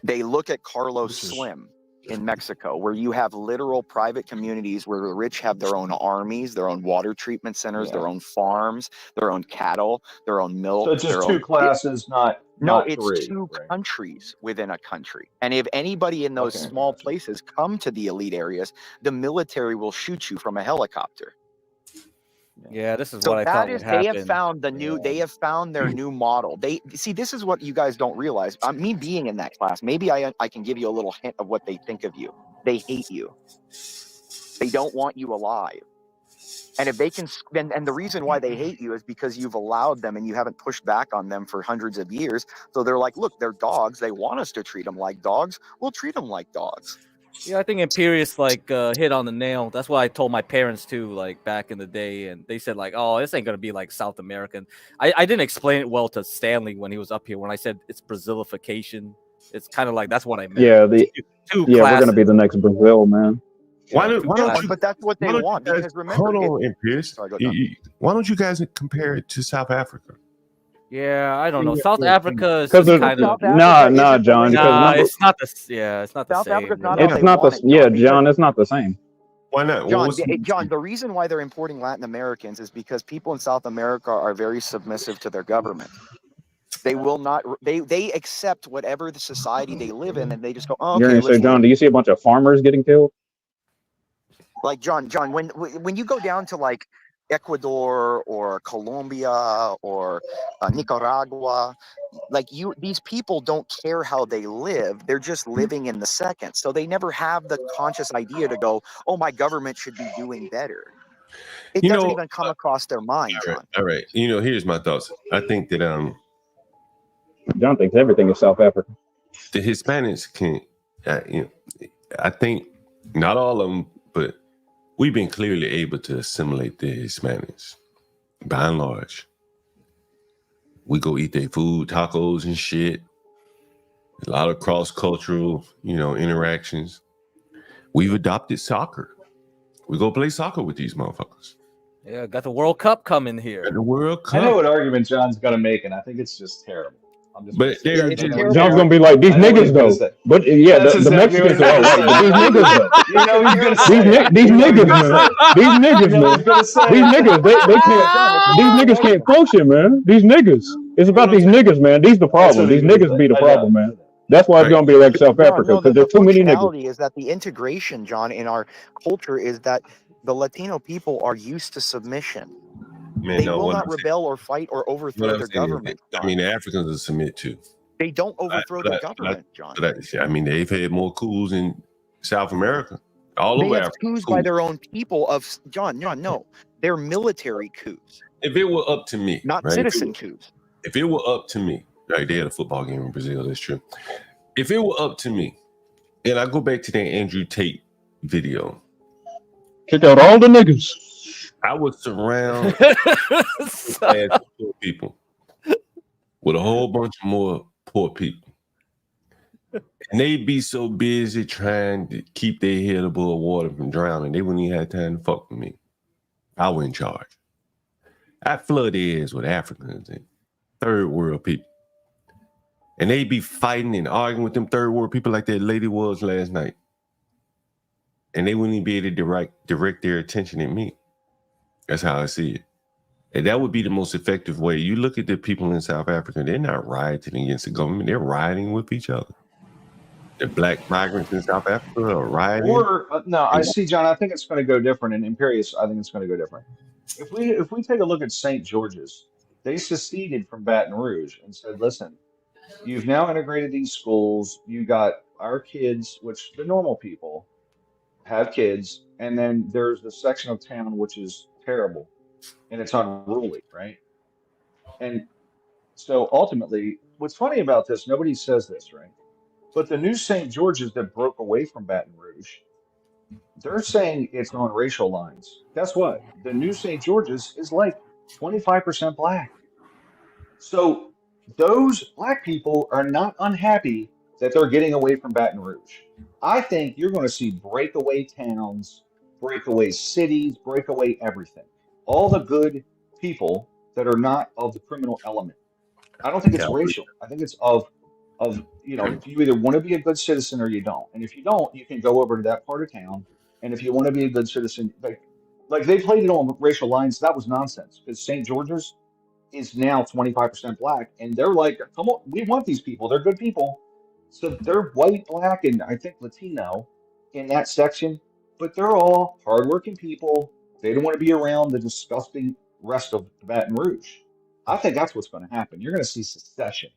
They look at Carlos Slim in Mexico, where you have literal private communities where the rich have their own armies, their own water treatment centers, their own farms, their own cattle, their own milk. So it's just two classes, not it's three, two countries within a country. And if anybody in those small places come to the elite areas, the military will shoot you from a helicopter. Yeah, this is what I thought would happen. They have found they have found their new model. They see, this is what you guys don't realize. Me being in that class, maybe I can give you a little hint of what they think of you. They hate you. They don't want you alive. And if they can, and the reason why they hate you is because you've allowed them and you haven't pushed back on them for hundreds of years. So they're like, look, they're dogs. They want us to treat them like dogs. We'll treat them like dogs. Yeah, I think Imperius hit on the nail. That's what I told my parents too, back in the day, and they said oh, this ain't gonna be like South American. I didn't explain it well to Stanley when he was up here. When I said it's Brazilification, it's kind of like that's what I meant. Yeah, we're gonna be the next Brazil, man. Why don't you? But that's what they want. Because remember, hold on, Imperius. Why don't you guys compare it to South Africa? Yeah, I don't know. South Africa is kind of nah, John. Nah, it's not the. Yeah, it's not the South same. Africa's not. It's not the. Yeah, John. It's not the same. Why not? John, the reason why they're importing Latin Americans is because people in South America are very submissive to their government. They will not. They accept whatever the society they live in, and they just go, oh, You're okay. gonna say, John, do you see a bunch of farmers getting killed? Like John, when you go down to like Ecuador or Colombia or Nicaragua, like these people don't care how they live. They're just living in the second. So they never have the conscious idea to go, oh, my government should be doing better. It doesn't even come across their mind, John. All right. Here's my thoughts. I think that John thinks everything is South Africa. The Hispanics can, I think not all of them, but we've been clearly able to assimilate the Hispanics by and large. We go eat their food, tacos and shit. A lot of cross-cultural, interactions. We've adopted soccer. We go play soccer with these motherfuckers. Yeah, got the World Cup coming here. The World Cup. I know what argument John's gonna make, and I think it's just terrible. John's gonna be like, these niggas though. But yeah, the Mexicans are all right. But these niggas though. These niggas, man. These niggas can't function, man. These niggas. It's about these niggas, man. These the problem. These niggas be the problem, man. That's why it's gonna be like South Africa, because there's too many niggas. The reality is that the integration, John, in our culture is that the Latino people are used to submission. They will not rebel or fight or overthrow their government. The Africans will submit too. They don't overthrow their government, John. They've had more coups in South America. All they over have Africa. coups by their own people of John, no. They're military coups. If it were up to me. Not right? citizen coups. If it were up to me, right? They had a football game in Brazil, that's true. If it were up to me, and I go back to that Andrew Tate video. Kick out all the niggas. I would surround poor people with a whole bunch of more poor people. And they'd be so busy trying to keep their head above water from drowning, they wouldn't even have time to fuck with me. I was in charge. I'd flood their ears with Africans and third world people. And they'd be fighting and arguing with them third world people like that lady was last night. And they wouldn't even be able to direct their attention at me. That's how I see it. And that would be the most effective way. You look at the people in South Africa, they're not rioting against the government. They're rioting with each other. The black migrants in South Africa are rioting. I see, John, I think it's going to go different. And Imperius, I think it's going to go different. If we take a look at St. George's, they seceded from Baton Rouge and said, listen, you've now integrated these schools. You got our kids, which the normal people have kids. And then there's the section of town which is terrible and it's unruly, right? And so ultimately, what's funny about this, nobody says this, right? But the new St. George's that broke away from Baton Rouge, they're saying it's on racial lines. Guess what? The new St. George's is like 25% black. So those black people are not unhappy that they're getting away from Baton Rouge. I think you're going to see breakaway towns, breakaway cities, breakaway everything. All the good people that are not of the criminal element. I don't think it's racial. I think it's of if you either want to be a good citizen or you don't. And if you don't, you can go over to that part of town. And if you want to be a good citizen, like they played it on racial lines, that was nonsense. Because St. George's is now 25% black, and they're like, come on, we want these people. They're good people. So they're white, black, and I think Latino in that section, but they're all hardworking people. They don't want to be around the disgusting rest of Baton Rouge. I think that's what's going to happen. You're going to see secession,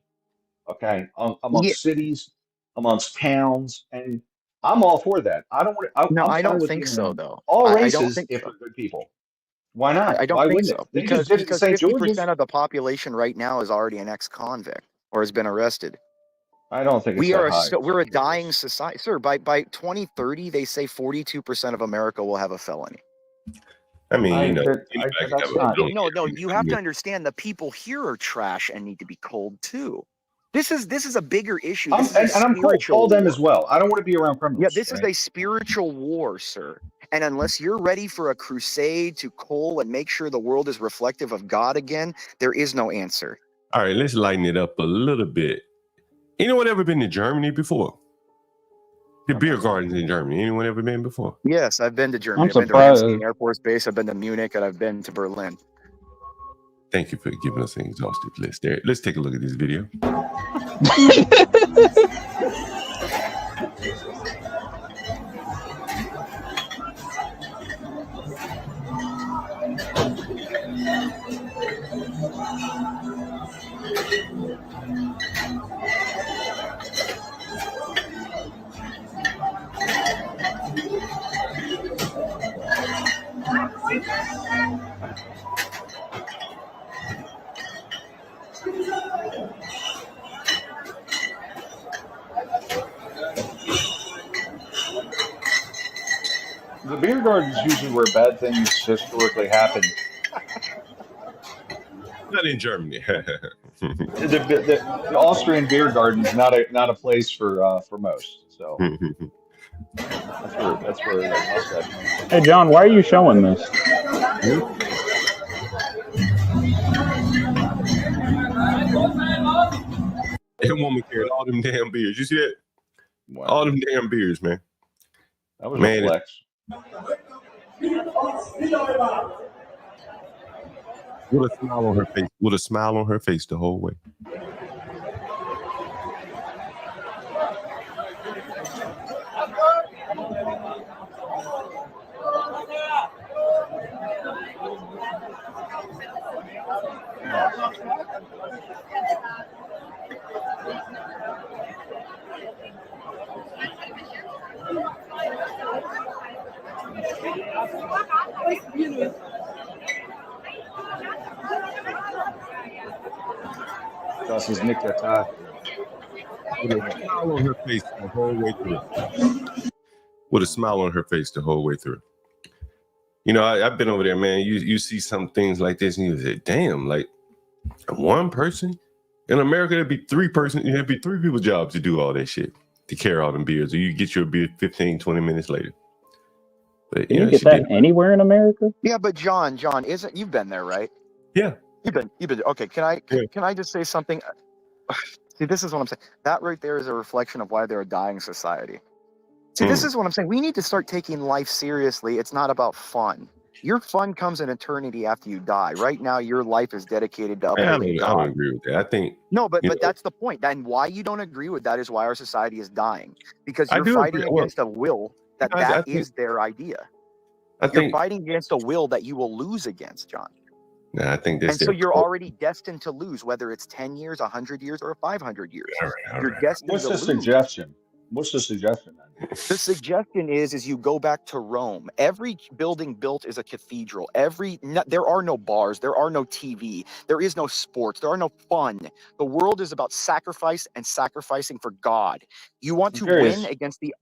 okay, amongst cities, amongst towns, and I'm all for that. I don't think so, though. All races, I don't think if they're good people. Why not? I don't Why think wouldn't so. they? Because They just did it in St. George's. 50% of the population right now is already an ex-convict or has been arrested. I don't think it's we're high. a dying society, sir. By 2030, they say 42% of America will have a felony. I mean, no. You have to understand the people here are trash and need to be cold too. This is a bigger issue. I'm cool. Call them as well. I don't want to be around criminals. Yeah, this is a spiritual war, sir. And unless you're ready for a crusade to cull and make sure the world is reflective of God again, there is no answer. All right, let's lighten it up a little bit. Anyone ever been to Germany before? The beer gardens in Germany. Anyone ever been before? Yes, I've been to Germany. I'm I've been to surprised. Ramstein Air Force Base. I've been to Munich, and I've been to Berlin. Thank you for giving us an exhaustive list there. Let's take a look at this video. The beer garden is usually where bad things historically happen. Not in Germany. The Austrian beer garden is not a place for most. So that's where the mustache comes from. Hey, John, why are you showing this? That woman carried all them damn beers. You see that? Wow. All them damn beers, man. That was a flex. With a smile on her face. With a smile on her face the whole way. Das ist nicht der Tag. With a smile on her face the whole way through. With a smile on her face the whole way through. You know, I've been over there, man. You see some things like this, and you say, "Damn!" Like one person in America, there'd be three people's jobs to do all that shit, to carry all them beers, or you get your beer 15, 20 minutes later. But Can you get that anywhere in America? Yeah, but John, you've been there, right? Yeah. You've been. Okay, can I just say something? See, this is what I'm saying. That right there is a reflection of why they're a dying society. See, this is what I'm saying. We need to start taking life seriously. It's not about fun. Your fun comes in eternity after you die. Right now, your life is dedicated to upholding God. I don't agree with that. I think but that's the point. And why you don't agree with that is why our society is dying. Because you're fighting against a will that is their idea. You're fighting against a will that you will lose against, John. Nah, I think that's and so you're already destined to lose, whether it's 10 years, 100 years, or 500 years. You're destined What's to the lose. suggestion? What's the suggestion then? The suggestion is you go back to Rome. Every building built is a cathedral. There are no bars. There are no TV. There is no sports. There are no fun. The world is about sacrifice and sacrificing for God. You want to win against the...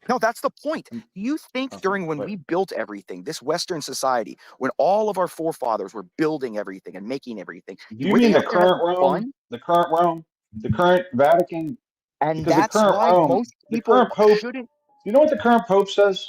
No, that's the point. Do you think when we built everything, this Western society, when all of our forefathers were building everything and making everything... Do you mean the current Rome? The current Rome? The current Vatican? And because that's why most people shouldn't... You know what the current Pope says?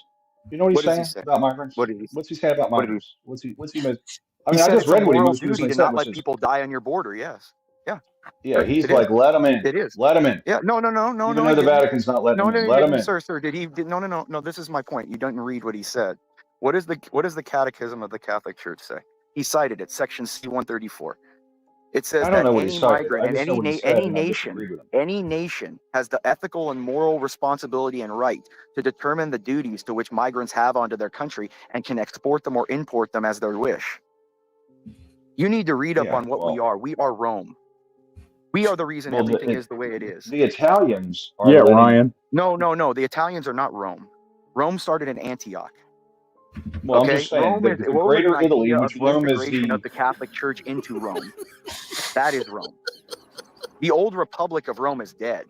You know what he's saying about migrants? What's he saying about migrants? What's he? I mean, I just read what he was duty to not let people die on your border. Yes. Yeah. Yeah, he's like, let them in. It is. Let them in. Yeah. No. Even though the Vatican's not letting them in. Let them in. Sir. Did he? No. This is my point. You didn't read what he said. What does the Catechism of the Catholic Church say? He cited it, section C-134. It says that any migrant and any nation has the ethical and moral responsibility and right to determine the duties to which migrants have onto their country and can export them or import them as their wish. You need to read up on what we are. We are Rome. We are the reason everything is the way it is. The Italians are Ryan. No. The Italians are not Rome. Rome started in Antioch. Well, I'm just saying, the Greater Italy, which Rome is of the Catholic Church into Rome. That is Rome. The old Republic of Rome is dead.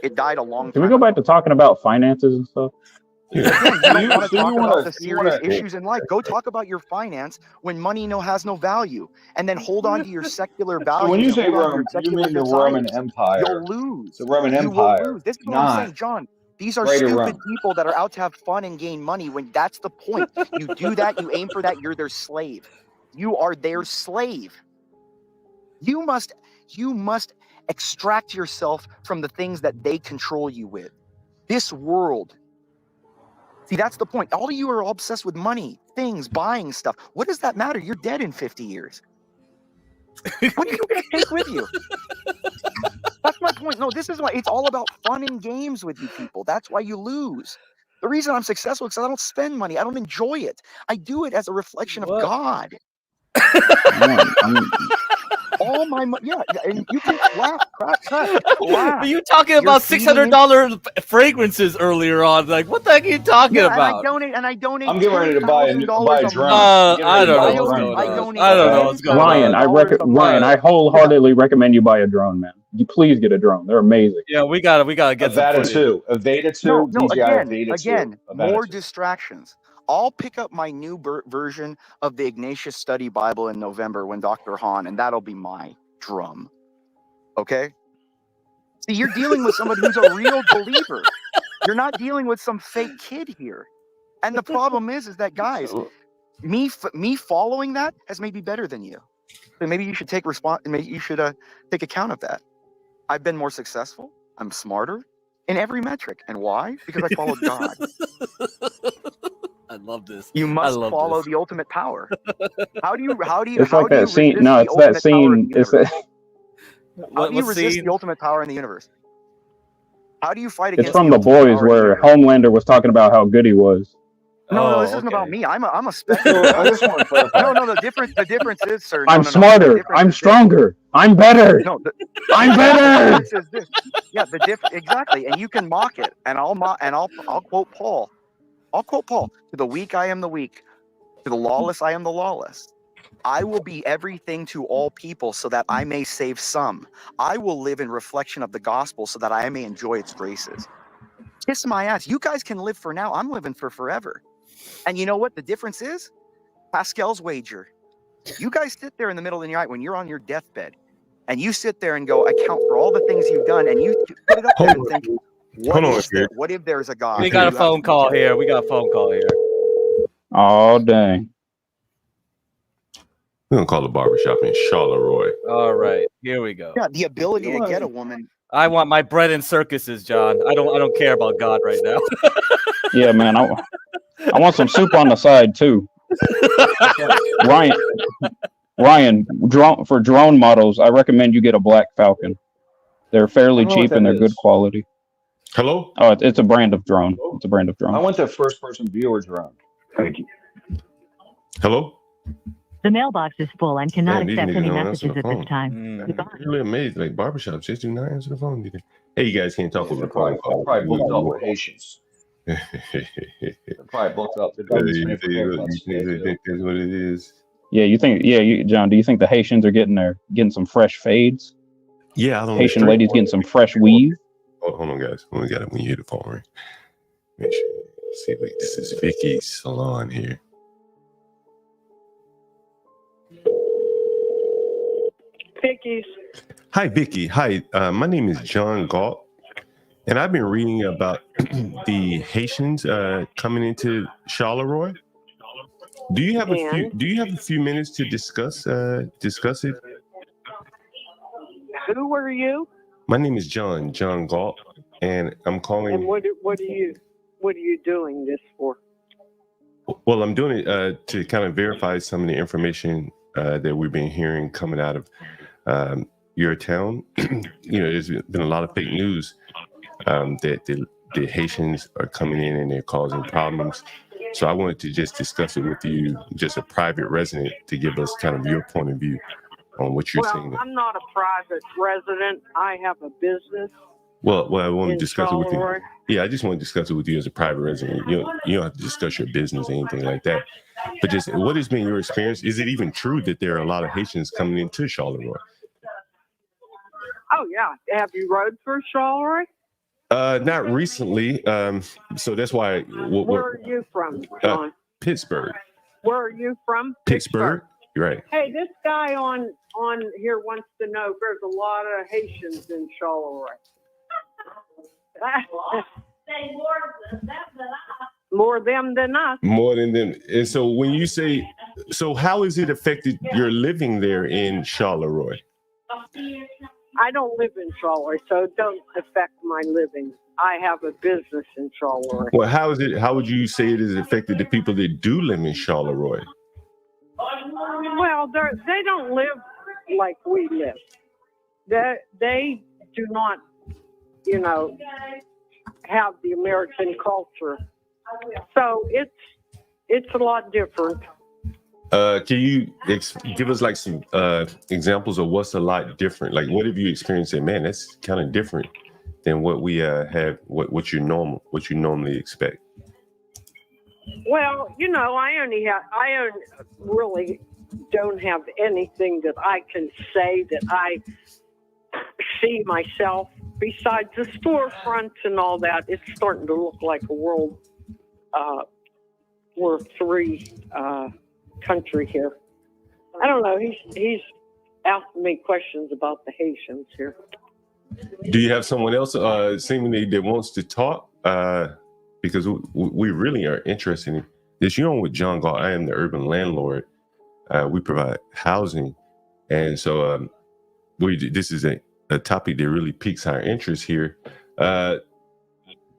It died a long time. Can we go back to talking about finances and stuff? You want to talk about the serious issues in life. Go talk about your finance when money has no value, and then hold on to your secular values. So when you say Rome, you mean the Roman Empire? You'll lose. The Roman Empire. This is what I'm saying, John. These are stupid people that are out to have fun and gain money when that's the point. You do that, you aim for that, you're their slave. You are their slave. You must extract yourself from the things that they control you with. This world. See, that's the point. All of you are all obsessed with money, things, buying stuff. What does that matter? You're dead in 50 years. What are you going to take with you? That's my point. No, this is why it's all about fun and games with you people. That's why you lose. The reason I'm successful is because I don't spend money. I don't enjoy it. I do it as a reflection of God. All my money, yeah, and you can laugh. But you talking about $600 fragrances earlier on? Like, what the heck are you talking about? And I donate. I'm getting ready to buy a drone. I don't know what's going on. I don't know what's going on. Ryan, I wholeheartedly recommend you buy a drone, man. You please get a drone. They're amazing. Yeah, we gotta get Avada 2, Avada 2, DJI again, Avada 2. more distractions. I'll pick up my new version of the Ignatius Study Bible in November when Dr. Hahn, and that'll be my drum. Okay? See, you're dealing with somebody who's a real believer. You're not dealing with some fake kid here. And the problem is that, guys, me following that has made me better than you. So maybe you should take take account of that. I've been more successful. I'm smarter in every metric. And why? Because I followed God. I love this. You must follow the ultimate power. How do you It's like that scene. No, it's that scene. It's that. How do you resist the ultimate power in the universe? How do you fight against? It's from The Boys, where Homelander was talking about how good he was. No, this isn't about me. I'm a spectator. I just want to clarify. No, the difference is, sir. I'm smarter. I'm stronger. I'm better. No, I'm better. Yeah, exactly. And you can mock it, and I'll quote Paul. I'll quote Paul. To the weak, I am the weak. To the lawless, I am the lawless. I will be everything to all people so that I may save some. I will live in reflection of the gospel so that I may enjoy its graces. Kiss my ass. You guys can live for now. I'm living for forever. And you know what the difference is? Pascal's wager. You guys sit there in the middle of the night when you're on your deathbed, and you sit there and go, I count for all the things you've done, and you put it up there and think, what if there's a God? We got a phone call here. Oh, dang. We're going to call the barbershop in Charleroi. All right, here we go. Yeah, the ability to get a woman. I want my bread and circuses, John. I don't care about God right now. Yeah, man. I want some soup on the side too. Ryan, for drone models, I recommend you get a Black Falcon. They're fairly cheap and they're good quality. Hello? Oh, it's a brand of drone. It's a brand of drone. I want the first-person viewer drone. Thank you. Hello? The mailbox is full and cannot Man, accept any don't messages answer at the this phone. time. Goodbye. I'm really amazed. Like barbershops, just do not answer the phone. Do they? Hey, you guys can't talk over the phone. Probably booked up with Haitians. They're probably booked up. You think that's what it is? Yeah, you think? Yeah, John. Do you think the Haitians are getting some fresh fades? Yeah, I don't. Haitian ladies getting some fresh weave. Hold on, guys. When you hear the phone ring, make sure you see. Like this is Vicky's salon here. Vicky's. Hi, Vicky. Hi, my name is John Galt, and I've been reading about the Haitians coming into Charleroi. Do you have a few minutes to discuss it? Who are you? My name is John Galt, and I'm calling. And what are you doing this for? Well, I'm doing it to kind of verify some of the information that we've been hearing coming out of your town. There's been a lot of fake news that the Haitians are coming in and they're causing problems. So I wanted to just discuss it with you, just a private resident, to give us kind of your point of view on what you're saying. I'm not a private resident. I have a business. Well, I want to discuss it with you. Charleroi. Yeah, I just want to discuss it with you as a private resident. You don't have to discuss your business or anything like that. But just what has been your experience? Is it even true that there are a lot of Haitians coming into Charleroi? Oh yeah. Have you rode through Charleroi? Not recently. So that's why. Where are you from, John? Pittsburgh. Where are you from? Pittsburgh. You're right. Hey, this guy on here wants to know if there's a lot of Haitians in Charleroi. More them than us. More than them. And so when you say, so how has it affected your living there in Charleroi? I don't live in Charleroi, so it don't affect my living. I have a business in Charleroi. Well, how would you say it has affected the people that do live in Charleroi? Well, they don't live like we live. They do not, have the American culture. So it's a lot different. Can you give us like some examples of what's a lot different? Like, what have you experienced? And man, that's kind of different than what we have. What you normally expect. Well, I really don't have anything that I can say that I see myself besides the storefronts and all that. It's starting to look like a World War III country here. I don't know. He's asking me questions about the Haitians here. Do you have someone else seemingly that wants to talk? Because we really are interested in this. You're on with John Galt. I am the urban landlord. We provide housing, and so this is a topic that really piques our interest here.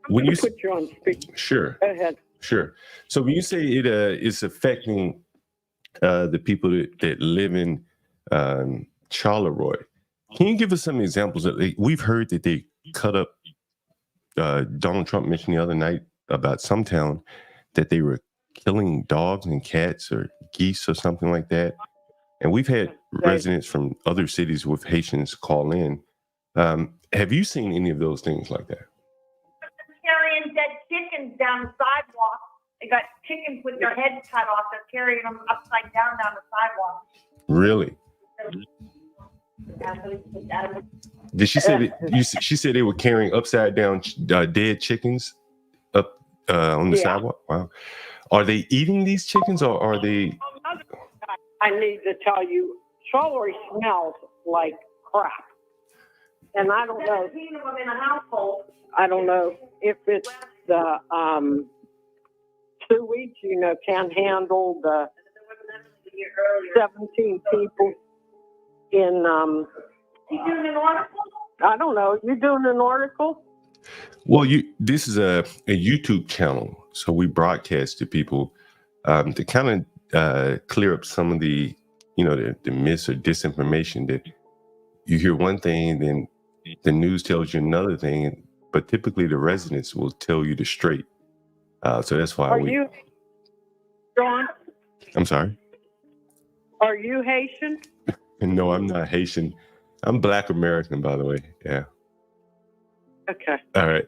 When you put you on speaker. Sure. Go ahead. Sure. So when you say it's affecting the people that live in Charleroi, can you give us some examples? We've heard that they cut up. Donald Trump mentioned the other night about some town that they were killing dogs and cats or geese or something like that. And we've had residents from other cities with Haitians call in. Have you seen any of those things like that? Carrying dead chickens down the sidewalk. They got chickens with their heads cut off. They're carrying them upside down the sidewalk. Really? Did she say that? She said they were carrying upside down dead chickens up on the sidewalk. Wow. Are they eating these chickens or are they? I need to tell you, Charleroi smells like crap, and I don't know. I don't know if it's the sewage, can't handle the 17 people in. You doing an article? I don't know. You doing an article? Well, this is a YouTube channel, so we broadcast to people to kind of clear up some of the myths or disinformation that you hear one thing, then the news tells you another thing, but typically the residents will tell you the straight. So that's why Are you, John? I'm sorry? Are you Haitian? No, I'm not Haitian. I'm Black American, by the way. Yeah. Okay. All right.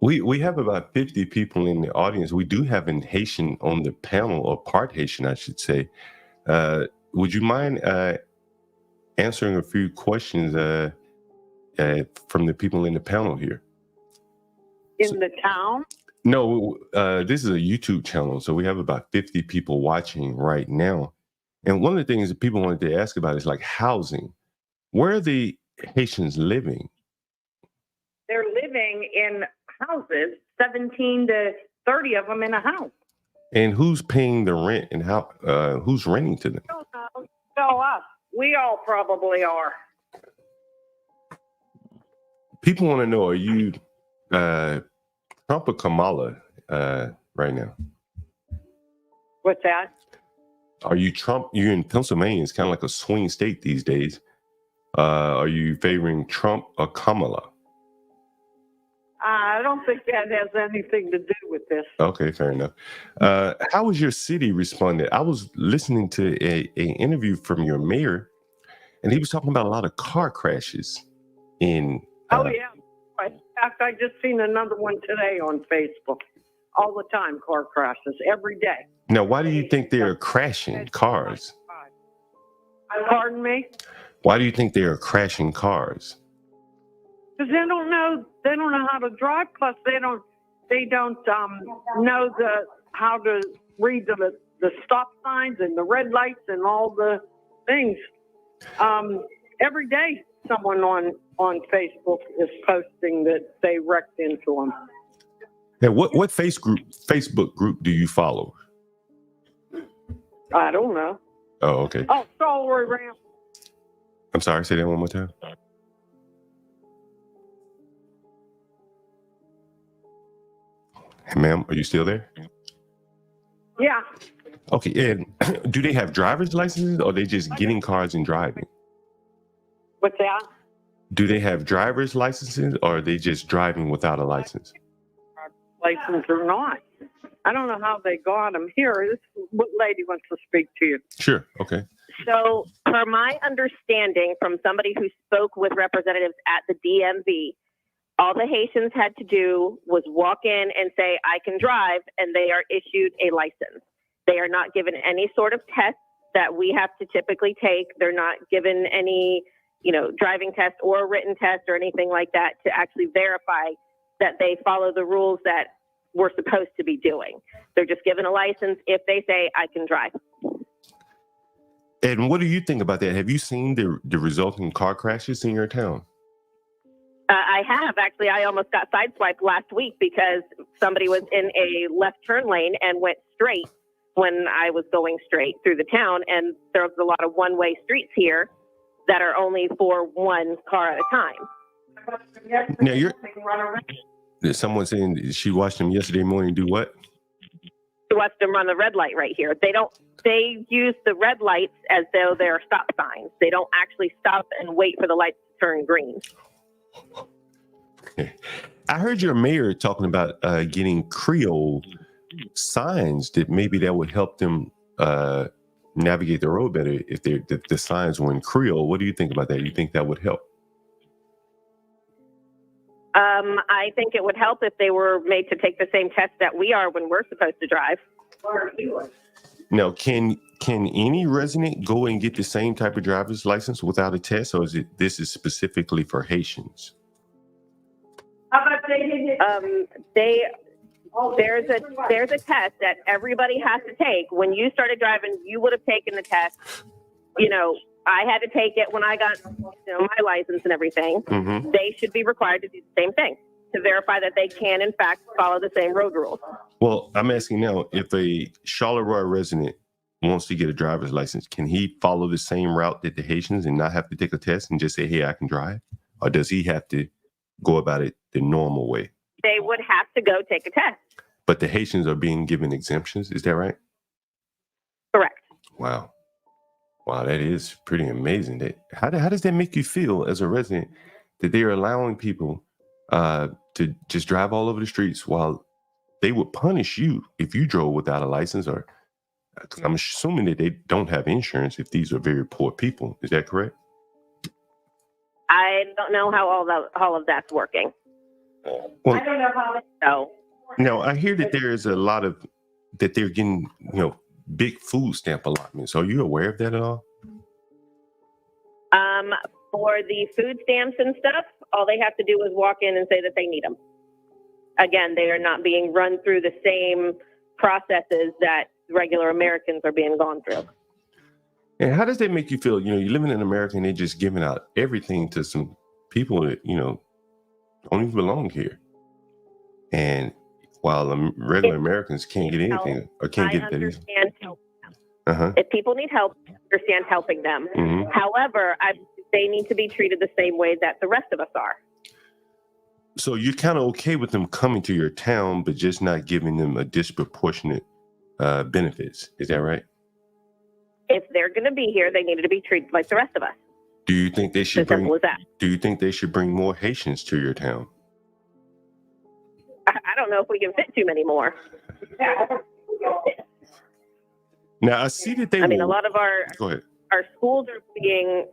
We have about 50 people in the audience. We do have a Haitian on the panel, or part Haitian, I should say. Would you mind answering a few questions from the people in the panel here? In the town? No, this is a YouTube channel, so we have about 50 people watching right now. And one of the things that people wanted to ask about is like housing. Where are the Haitians living? They're living in houses, 17 to 30 of them in a house. And who's paying the rent and who's renting to them? Tell us. We all probably are. People want to know, are you Trump or Kamala right now? What's that? Are you Trump? You're in Pennsylvania. It's kind of like a swing state these days. Are you favoring Trump or Kamala? I don't think that has anything to do with this. Okay, fair enough. How was your city responded? I was listening to an interview from your mayor, and he was talking about a lot of car crashes in. Oh, yeah. In fact, I just seen another one today on Facebook. All the time, car crashes, every day. Now, why do you think they're crashing cars? Pardon me? Why do you think they are crashing cars? Because they don't know how to drive. Plus, they don't know how to read the stop signs and the red lights and all the things. Every day, someone on Facebook is posting that they wrecked into them. Now, what Facebook group do you follow? I don't know. Oh, okay. Oh, Charleroi ramp. I'm sorry. Say that one more time. Hey, ma'am, are you still there? Yeah. Okay. And do they have driver's licenses, or are they just getting cars and driving? What's that? Do they have driver's licenses, or are they just driving without a license? License or not. I don't know how they got them here. This lady wants to speak to you. Sure. Okay. So, per my understanding from somebody who spoke with representatives at the DMV, all the Haitians had to do was walk in and say, I can drive, and they are issued a license. They are not given any sort of test that we have to typically take. They're not given any, driving test or written test or anything like that to actually verify that they follow the rules that we're supposed to be doing. They're just given a license if they say, I can drive. And what do you think about that? Have you seen the resulting car crashes in your town? I have. Actually, I almost got sideswiped last week because somebody was in a left turn lane and went straight when I was going straight through the town. And there's a lot of one-way streets here that are only for one car at a time. Now, someone saying she watched him yesterday morning do what? She watched them run the red light right here. They use the red lights as though they're stop signs. They don't actually stop and wait for the lights to turn green. I heard your mayor talking about getting Creole signs that maybe that would help them navigate the road better if the signs were in Creole. What do you think about that? You think that would help? I think it would help if they were made to take the same test that we are when we're supposed to drive. Now, can any resident go and get the same type of driver's license without a test, or this is specifically for Haitians? There's a test that everybody has to take. When you started driving, you would have taken the test. I had to take it when I got my license and everything. Mm-hmm. They should be required to do the same thing to verify that they can, in fact, follow the same road rules. Well, I'm asking now, if a Charleroi resident wants to get a driver's license, can he follow the same route that the Haitians and not have to take a test and just say, hey, I can drive? Or does he have to go about it the normal way? They would have to go take a test. But the Haitians are being given exemptions. Is that right? Correct. Wow, that is pretty amazing. How does that make you feel as a resident that they are allowing people to just drive all over the streets while they would punish you if you drove without a license? Or I'm assuming that they don't have insurance if these are very poor people. Is that correct? I don't know how all of that's working. Well, I don't know how it's so. Now, I hear that there is a lot of that they're getting, big food stamp allotments. Are you aware of that at all? For the food stamps and stuff, all they have to do is walk in and say that they need them. Again, they are not being run through the same processes that regular Americans are being gone through. And how does that make you feel? You're living in America and they're just giving out everything to some people that, don't even belong here. And while regular Americans can't get anything or can't get that. Understand help them. If people need help, I understand helping them. Mm-hmm. However, they need to be treated the same way that the rest of us are. So you're kind of okay with them coming to your town, but just not giving them a disproportionate benefits. Is that right? If they're going to be here, they need to be treated like the rest of us. Do you think they should simple as that. Do you think they should bring more Haitians to your town? I don't know if we can fit too many more. Now I see that a lot of our schools are being,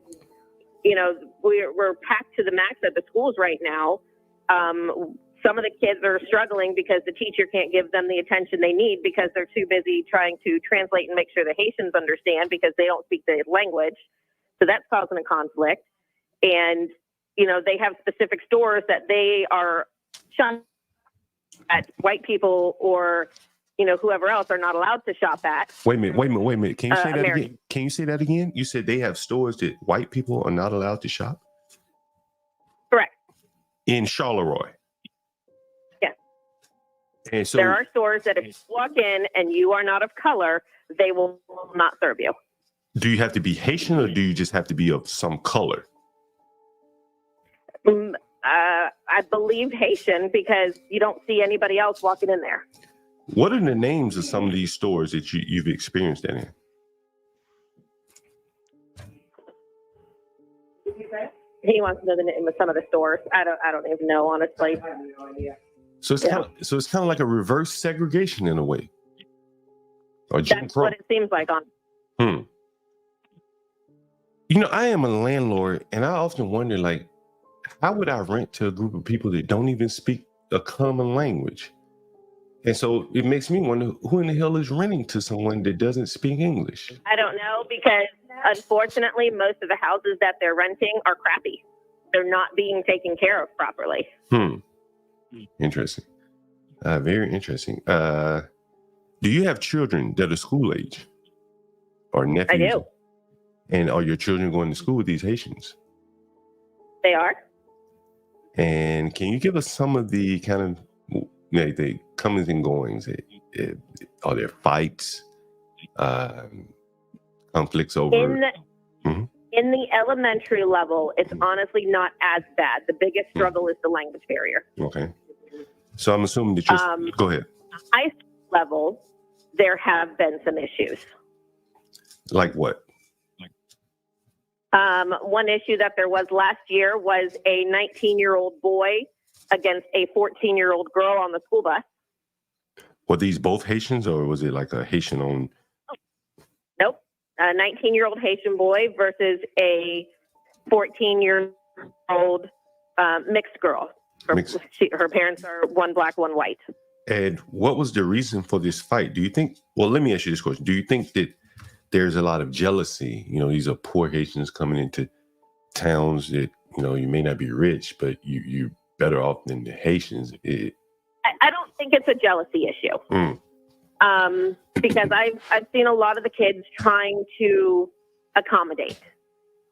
we're packed to the max at the schools right now. Some of the kids are struggling because the teacher can't give them the attention they need because they're too busy trying to translate and make sure the Haitians understand because they don't speak the language. So that's causing a conflict. And, they have specific stores that they are shunning at white people or, whoever else are not allowed to shop at. Wait a minute. Can you say that again? Can you say that again? You said they have stores that white people are not allowed to shop? Correct. In Charleroi? Yes. And so there are stores that if you walk in and you are not of color, they will not serve you. Do you have to be Haitian or do you just have to be of some color? I believe Haitian because you don't see anybody else walking in there. What are the names of some of these stores that you've experienced that in? He wants to know the name of some of the stores. I don't even know, honestly. So it's kind of like a reverse segregation in a way. Or Jim That's Crow. what it seems like on. You know, I am a landlord, and I often wonder, like, how would I rent to a group of people that don't even speak a common language? And so it makes me wonder, who in the hell is renting to someone that doesn't speak English? I don't know because unfortunately, most of the houses that they're renting are crappy. They're not being taken care of properly. Interesting. Very interesting. Do you have children that are school age or nephews? I do. And are your children going to school with these Haitians? They are. And can you give us some of the kind of the comings and goings? Are there fights, conflicts over? In the elementary level, it's honestly not as bad. The biggest struggle is the language barrier. Okay. So I'm assuming that you're... Go ahead. High school level, there have been some issues. Like what? One issue that there was last year was a 19-year-old boy against a 14-year-old girl on the school bus. Were these both Haitians or was it like a Haitian on... Nope. A 19-year-old Haitian boy versus a 14-year-old mixed girl. Her parents are one black, one white. And what was the reason for this fight? Do you think... Well, let me ask you this question. Do you think that there's a lot of jealousy? You know, these are poor Haitians coming into towns that, you know, you may not be rich, but you're better off than the Haitians. I don't think it's a jealousy issue. Because I've seen a lot of the kids trying to accommodate.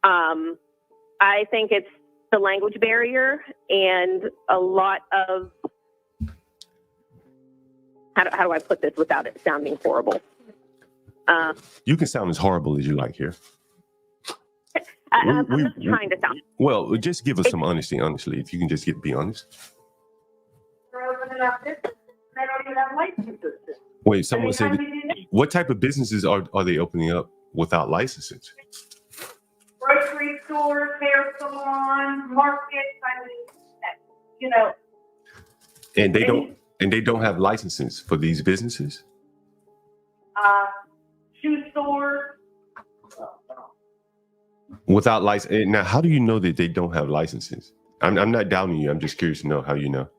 I think it's the language barrier and a lot of, how do I put this without it sounding horrible? You can sound as horrible as you like here. I'm just trying to sound. Well, just give us some honesty, honestly, if you can just be honest. They're opening up business. They don't even have licenses. Wait, someone said, what type of businesses are they opening up without licenses? Grocery stores, hair salons, markets. I mean, you know. And they don't have licenses for these businesses? Shoe stores. Without license. Now, how do you know that they don't have licenses? I'm not doubting you. I'm just curious to know how you know.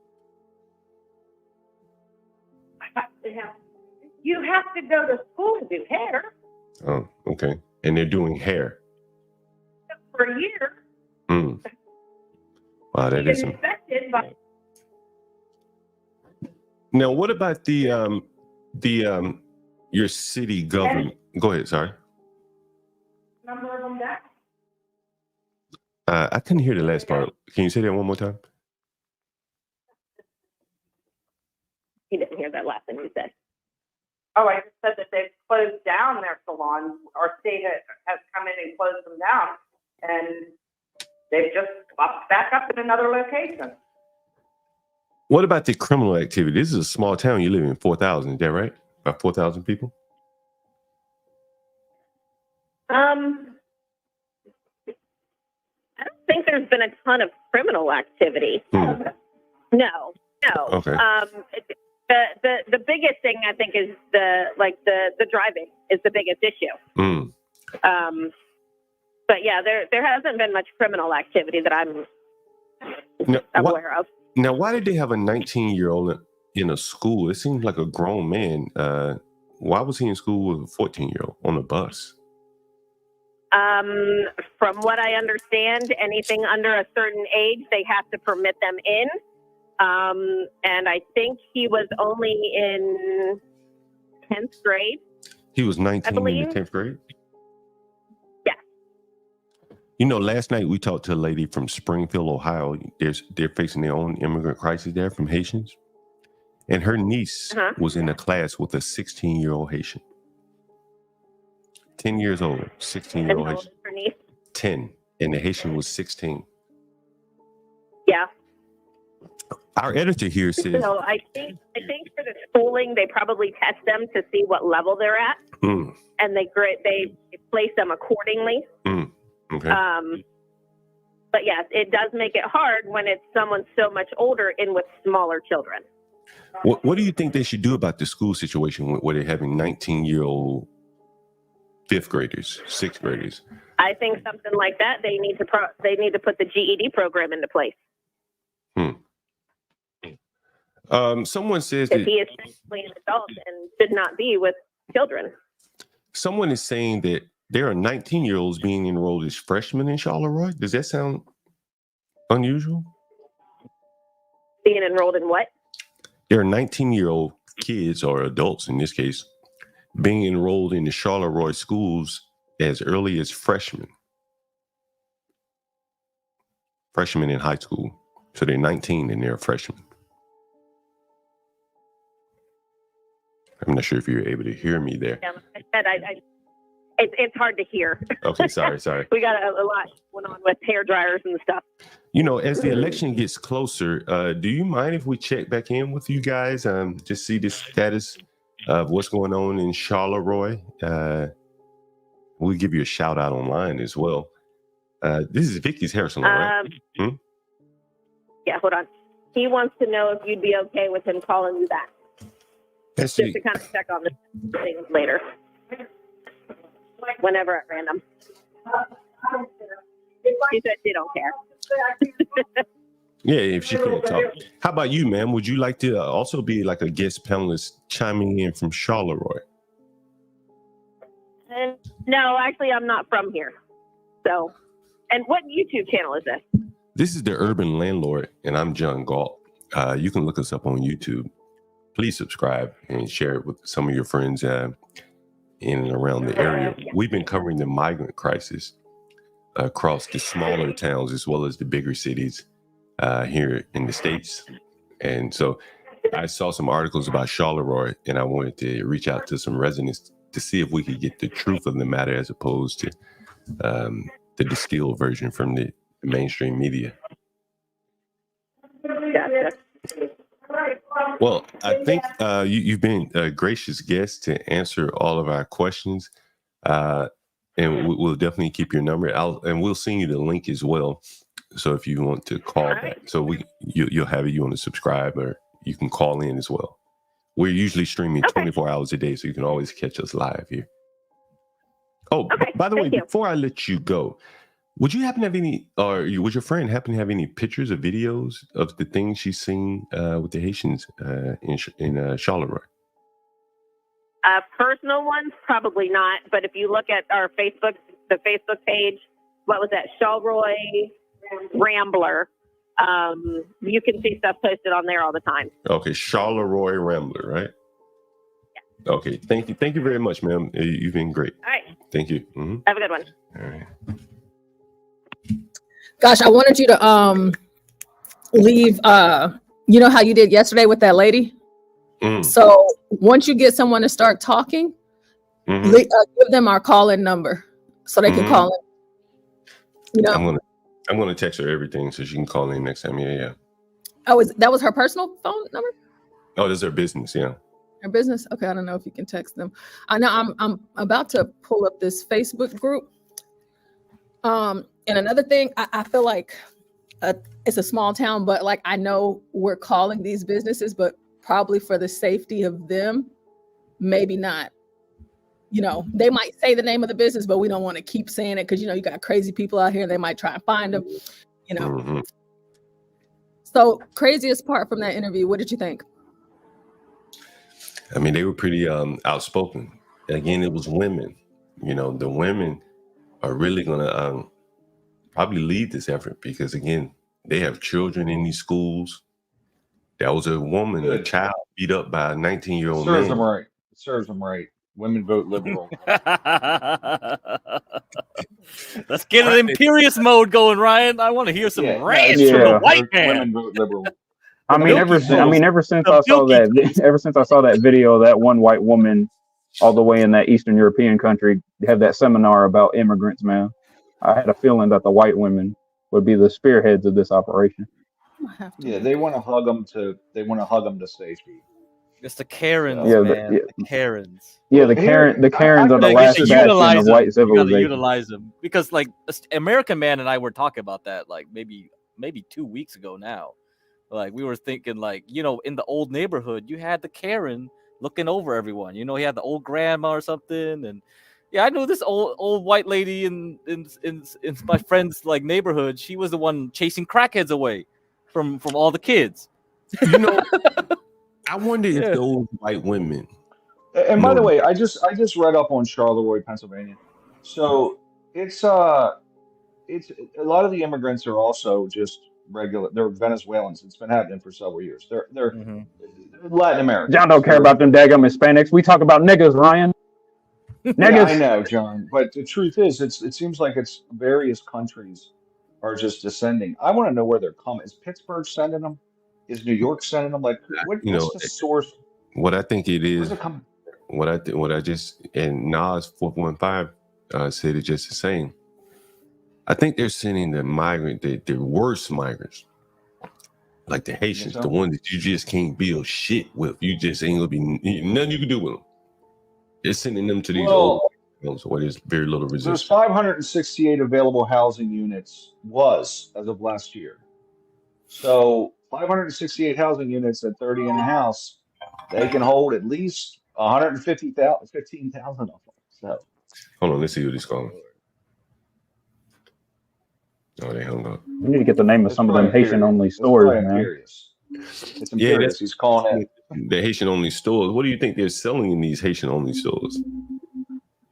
You have to go to school to do hair Oh, okay. And they're doing hair. for a year. Wow, that is. Inspected by. Now, what about the your city government? Go ahead. Sorry. Number of them down. I couldn't hear the last part. Can you say that one more time? He didn't hear that last thing you said. Oh, I just said that they've closed down their salons. Our state has come in and closed them down, and they've just popped back up in another location. What about the criminal activity? This is a small town. You live in 4,000. Is that right? About 4,000 people? I don't think there's been a ton of criminal activity. No. Okay. The biggest thing I think is the driving is the biggest issue. But yeah, there hasn't been much criminal activity that I'm aware of. Now, why did they have a 19-year-old in a school? It seems like a grown man. Why was he in school with a 14-year-old on a bus? From what I understand, anything under a certain age, they have to permit them in. And I think he was only in 10th grade. He was 19 in the 10th grade? Yeah. You know, last night we talked to a lady from Springfield, Ohio. They're facing their own immigrant crisis there from Haitians. And her niece was in a class with a 16-year-old Haitian. 10 years old, 16-year-old Haitian. 10, and the Haitian was 16. Yeah. Our editor here says, So I think for the schooling, they probably test them to see what level they're at, and they place them accordingly. Okay. But yes, it does make it hard when it's someone so much older and with smaller children. What do you think they should do about the school situation where they're having 19-year-old fifth graders, sixth graders? I think something like that they need to put the GED program into place. Someone says Because that he is technically an adult and should not be with children. someone is saying that there are 19-year-olds being enrolled as freshmen in Charleroi. Does that sound unusual? Being enrolled in what? There are 19-year-old kids or adults in this case being enrolled in the Charleroi schools as early as freshmen. Freshmen in high school. So they're 19 and they're freshmen. I'm not sure if you're able to hear me there. Yeah, like I said, it's hard to hear. Okay, sorry. We got a lot going on with hair dryers and stuff. You know, as the election gets closer, do you mind if we check back in with you guys? Just see the status of what's going on in Charleroi. We'll give you a shout out online as well. This is Vicky's hair salon, right? Yeah, hold on. He wants to know if you'd be okay with him calling you back. Just to kind of check on the things later. Whenever at random. She said she don't care. Yeah, if she can't talk. How about you, ma'am? Would you like to also be like a guest panelist chiming in from Charleroi? No, actually, I'm not from here. So, and what YouTube channel is this? This is the Urban Landlord, and I'm John Galt. You can look us up on YouTube. Please subscribe and share it with some of your friends in and around the area. We've been covering the migrant crisis across the smaller towns as well as the bigger cities here in the States. And so I saw some articles about Charleroi, and I wanted to reach out to some residents to see if we could get the truth of the matter as opposed to the distilled version from the mainstream media. Well, I think you've been a gracious guest to answer all of our questions, and we'll definitely keep your number. And we'll send you the link as well. So if you want to call back, so you'll have it. You want to subscribe, or you can call in as well. We're usually streaming 24 hours a day, so you can always catch us live here. Oh, by the way, before I let you go, would you happen to have any, or would your friend happen to have any pictures or videos of the things she's seen with the Haitians in Charleroi? Personal ones, probably not. But if you look at our Facebook, the Facebook page, what was that? Charleroi Rambler. You can see stuff posted on there all the time. Okay, Charleroi Rambler, right? Yeah. Okay, thank you. Thank you very much, ma'am. You've been great. All right. Thank you. Mm-hmm. Have a good one. All right. Gosh, I wanted you to leave you know how you did yesterday with that lady? So once you get someone to start talking, give them our call-in number so they can call in. You know, I'm gonna text her everything so she can call in next time. Yeah. Oh, that was her personal phone number? Oh, this is her business, yeah. Her business? Okay, I don't know if you can text them. I know I'm about to pull up this Facebook group. And another thing, I feel like it's a small town, but like I know we're calling these businesses, but probably for the safety of them, maybe not. You know, they might say the name of the business, but we don't want to keep saying it because, you know, you got crazy people out here and they might try and find them, you know. So craziest part from that interview, what did you think? I mean, they were pretty outspoken. Again, it was women. You know, the women are really going to probably lead this effort because, again, they have children in these schools. That was a woman, a child beat up by a 19-year-old man. Serves them right. Serves them right. Women vote liberal. Let's get an imperious mode going, Ryan. I want to hear some rants from a white man. Women vote liberal. Ever since I saw that video of that one white woman all the way in that Eastern European country, have that seminar about immigrants, man. I had a feeling that the white women would be the spearheads of this operation. Yeah, they want to hug them to safety. It's the Karens, Yeah, man. The Karens. Yeah, the Karens are the last bastion of white You gotta civilization. utilize them because, like, American Man and I were talking about that, like maybe 2 weeks ago now. Like we were thinking, like, you know, in the old neighborhood, you had the Karen looking over everyone. You know, he had the old grandma or something, and yeah, I knew this old white lady in my friend's like neighborhood. She was the one chasing crackheads away from all the kids. You know, I wonder if those white women. And by the way, I just read up on Charleroi, Pennsylvania. So it's a lot of the immigrants are also just regular. They're Venezuelans. It's been happening for several years. They're Latin American. John don't care about them daggum Hispanics. We talk about niggas, Ryan. Niggas. Yeah, I know, John. But the truth is, it seems like it's various countries are just descending. I want to know where they're coming. Is Pittsburgh sending them? Is New York sending them? Like, what's the source? What I think it is. Where's it coming? What I just, and Nas 415 said it just the same. I think they're sending the migrant, the worst migrants, like the Haitians, the ones that you just can't build shit with. You just ain't gonna be nothing you can do with them. They're sending them to these old ones where there's very little resistance. There's 568 available housing units as of last year. So 568 housing units at 30 in a house, they can hold at least 150,000, 15,000 of them. So hold on, let's see what he's calling. Oh, they hung up. We need to get the name of some of them Haitian-only stores, man. It's imperious. He's calling it the Haitian-only stores. What do you think they're selling in these Haitian-only stores?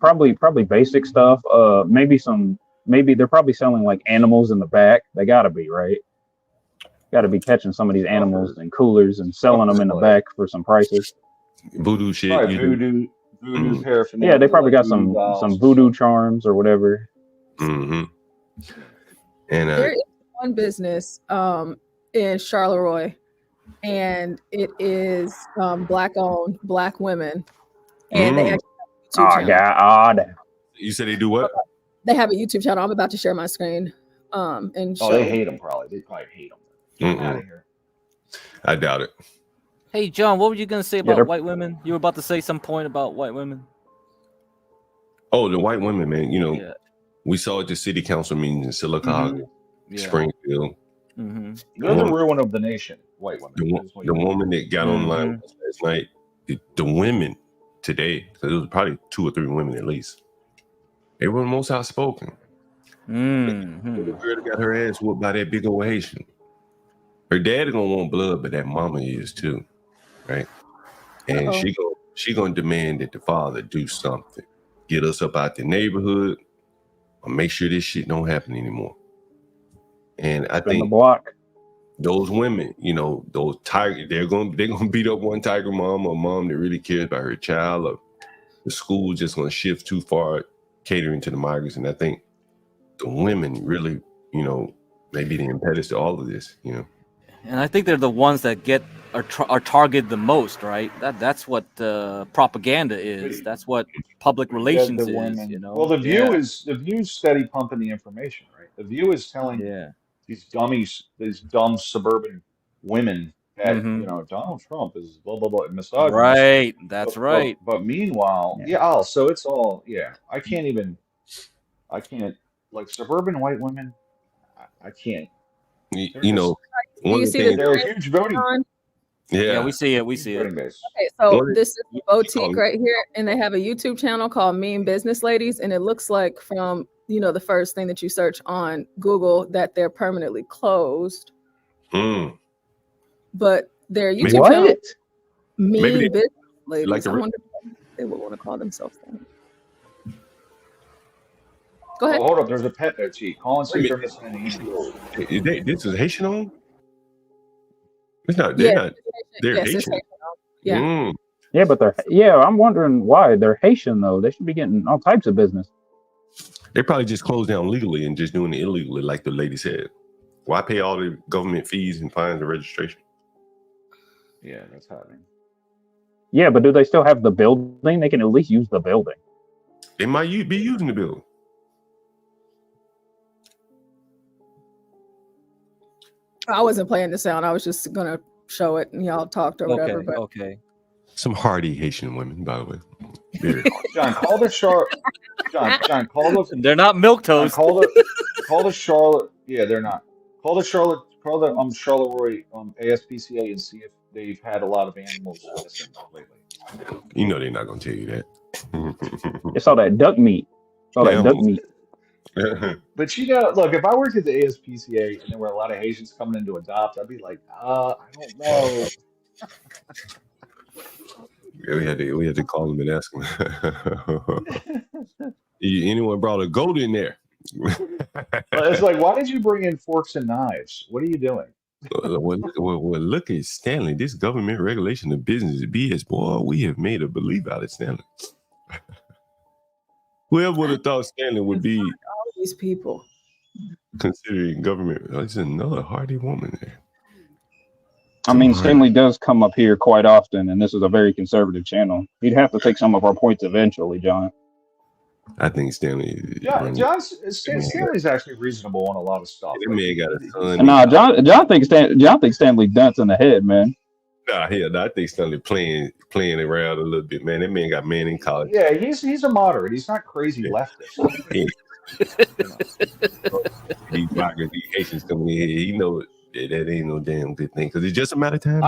Probably basic stuff. Maybe they're probably selling like animals in the back. They gotta be, right? Gotta be catching some of these animals in coolers and selling them in the back for some prices. Voodoo shit. Voodoo paraphernalia. Yeah, they probably got some voodoo charms or whatever. Mm-hmm. And there is one business in Charleroi, and it is Black-owned, Black women, and they actually have a YouTube channel. You said they do what? They have a YouTube channel. I'm about to share my screen. And show. They hate them probably. They probably hate them. Get out of here. I doubt it. Hey, John, what were you gonna say about white women? You were about to say some point about white women. Oh, the white women, man. You know, we saw at the city council meetings in Sylacauga, Springfield. They're the ruin of the nation, white women. The woman that got online last night, the women today, because it was probably 2 or 3 women at least, they were the most outspoken. The girl got her ass whooped by that big old Haitian. Her dad is gonna want blood, but that mama is too, right? And she gonna demand that the father do something, get us up out the neighborhood, or make sure this shit don't happen anymore. And I think those women, you know, those tiger, they're gonna beat up one tiger mom or mom that really cares about her child, or the school just gonna shift too far catering to the migrants. And I think the women really, you know, may be the impetus to all of this, you know. And I think they're the ones that are targeted the most, right? That's what propaganda is. That's what public relations is. Women. You know. Well, the View's steady pumping the information, right? The View is telling these dummies, these dumb suburban women that you know Donald Trump is blah blah blah misogynist. Right. That's right. But meanwhile, so it's all I can't like suburban white women. I can't. You know, do you see they're huge voting. Yeah, we see it. Okay, so this is the boutique right here, and they have a YouTube channel called Mean Business Ladies, and it looks like from the first thing that you search on Google that they're permanently closed. But their YouTube channel, Mean Business Ladies. I wonder if they would want to call themselves that. Go ahead. Oh, hold up, there's a pet there, T. Call and see if they're missing any. This is Haitian owned? It's not. They're not. They're Haitian. Yeah. Yeah, but I'm wondering why they're Haitian though. They should be getting all types of business. They probably just closed down legally and just doing it illegally, like the lady said. Why pay all the government fees and fines and registration? Yeah, that's happening. Yeah, but do they still have the building? They can at least use the building. They might be using the building. I wasn't playing the sound. I was just gonna show it and y'all talked or whatever. But Okay. Some hardy Haitian women, by the way. Very hardy. John, call the John, call the. They're not milk toast. Call the Charlotte. Yeah, they're not. Call the Charleroi ASPCA and see if they've had a lot of animals missing lately. You know they're not gonna tell you that. It's all that duck meat. But you know, look, if I worked at the ASPCA and there were a lot of Haitians coming in to adopt, I'd be like, I don't know. Yeah, we had to call them and ask them. Anyone brought a goat in there? It's like, why did you bring in forks and knives? What are you doing? Well, look at Stanley. This government regulation of business is BS. Boy, we have made a believe out of Stanley. Whoever would have thought Stanley would be all these people considering government? There's another hardy woman there. I mean, Stanley does come up here quite often, and this is a very conservative channel. He'd have to take some of our points eventually, John. I think Stanley. Stanley's actually reasonable on a lot of stuff. That man got a son. Nah, John thinks Stanley dunce in the head, man. Nah, I think Stanley playing around a little bit, man. That man got man in college. Yeah, he's a moderate. He's not crazy leftist. These migrants, these Haitians coming in here, he know that ain't no damn good thing because it's just a matter of time.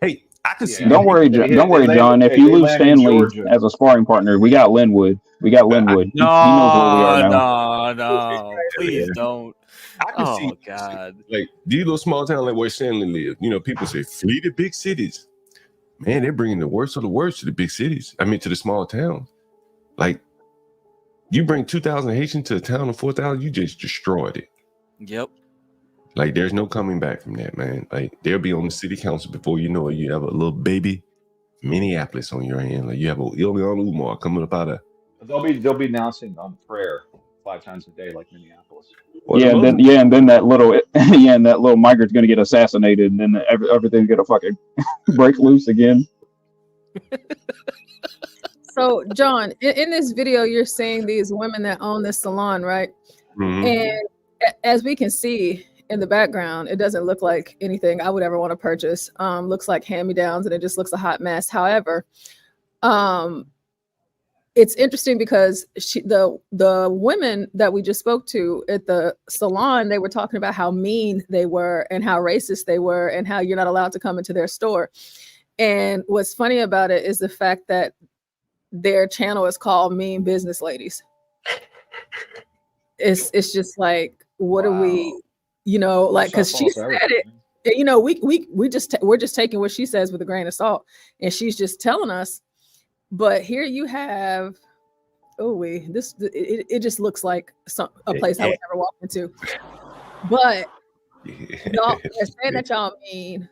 Hey, I can see. Don't worry, John. If you lose Stanley as a sparring partner, we got Linwood. He knows where we are now. No, please don't. I can see, God. Like these little small towns like where Stanley lives. You know, people say flee the big cities. Man, they're bringing the worst of the worst to the big cities. I mean, to the small towns. Like you bring 2,000 Haitians to a town of 4,000, you just destroyed it. Yep. Like there's no coming back from that, man. Like they'll be on the city council before you know it. You have a little baby Minneapolis on your hand. Like you have you'll be on Umar coming up out of. They'll be announcing prayer 5 times a day like Minneapolis. And then that little migrant's gonna get assassinated, and then everything's gonna fucking break loose again. So, John, in this video, you're seeing these women that own this salon, right? Mm-hmm. And as we can see in the background, it doesn't look like anything I would ever want to purchase. Looks like hand-me-downs, and it just looks a hot mess. However, it's interesting because the women that we just spoke to at the salon, they were talking about how mean they were and how racist they were and how you're not allowed to come into their store. And what's funny about it is the fact that their channel is called Mean Business Ladies. It's just like, what are we, like, because she said it, we're just taking what she says with a grain of salt, and she's just telling us. But here you have, it just looks like a place I would never walk into. But y'all, they're saying that y'all mean,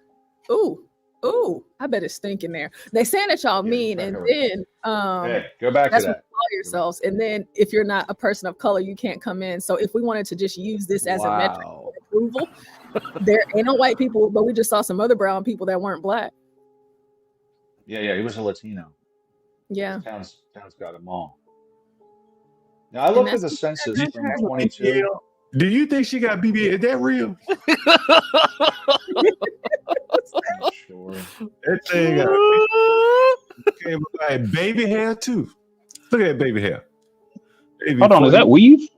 I bet it's stinking there. They saying that y'all mean, and then go back that's to what that. you call yourselves. And then if you're not a person of color, you can't come in. So if we wanted to just use this as a metric of approval, there ain't no white people, but we just saw some other brown people that weren't black. Yeah, he was a Latino. Yeah. Town's got them all. Now I looked at the census from 22. Do you think she got BB? Is that real? Sure. That thing got baby hair too. Look at that baby hair. Hold on, is that weave?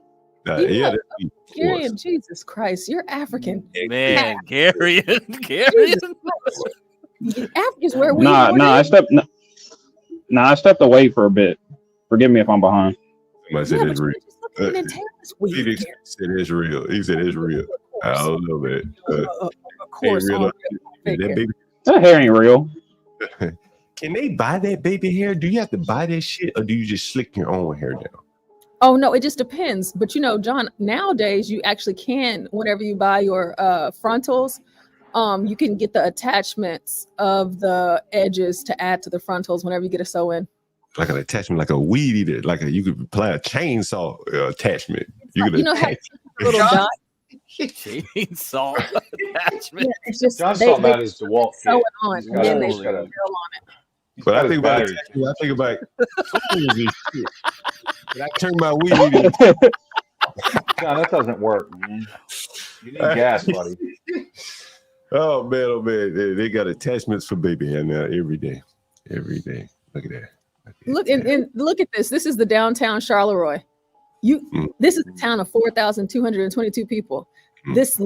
Yeah, that's weave. Garian, Jesus Christ, you're African. Man, Garian. Africans wear weave. I stepped away for a bit. Forgive me if I'm behind. Somebody said it's real. He said it's real. He said it's real. I don't know, man. Of course. That hair ain't real. Can they buy that baby hair? Do you have to buy that shit, or do you just slick your own hair down? Oh no, it just depends. But John, nowadays you actually can, whenever you buy your frontals, you can get the attachments of the edges to add to the frontals whenever you get a sew in. Like an attachment, like a weed eater, you could apply a chainsaw attachment. You could attach a little dot. Chainsaw attachment. Yeah, it's just John saw that as DeWalt. Sew it on, and then they put a drill on it. But I think about it. I think about shit. But I turn my weed into No, that doesn't work, man. You need gas, buddy. Oh man, they got attachments for baby hair now every day. Every day. Look at that. Look and look at this. This is the downtown Charleroi. This is a town of 4,222 people. This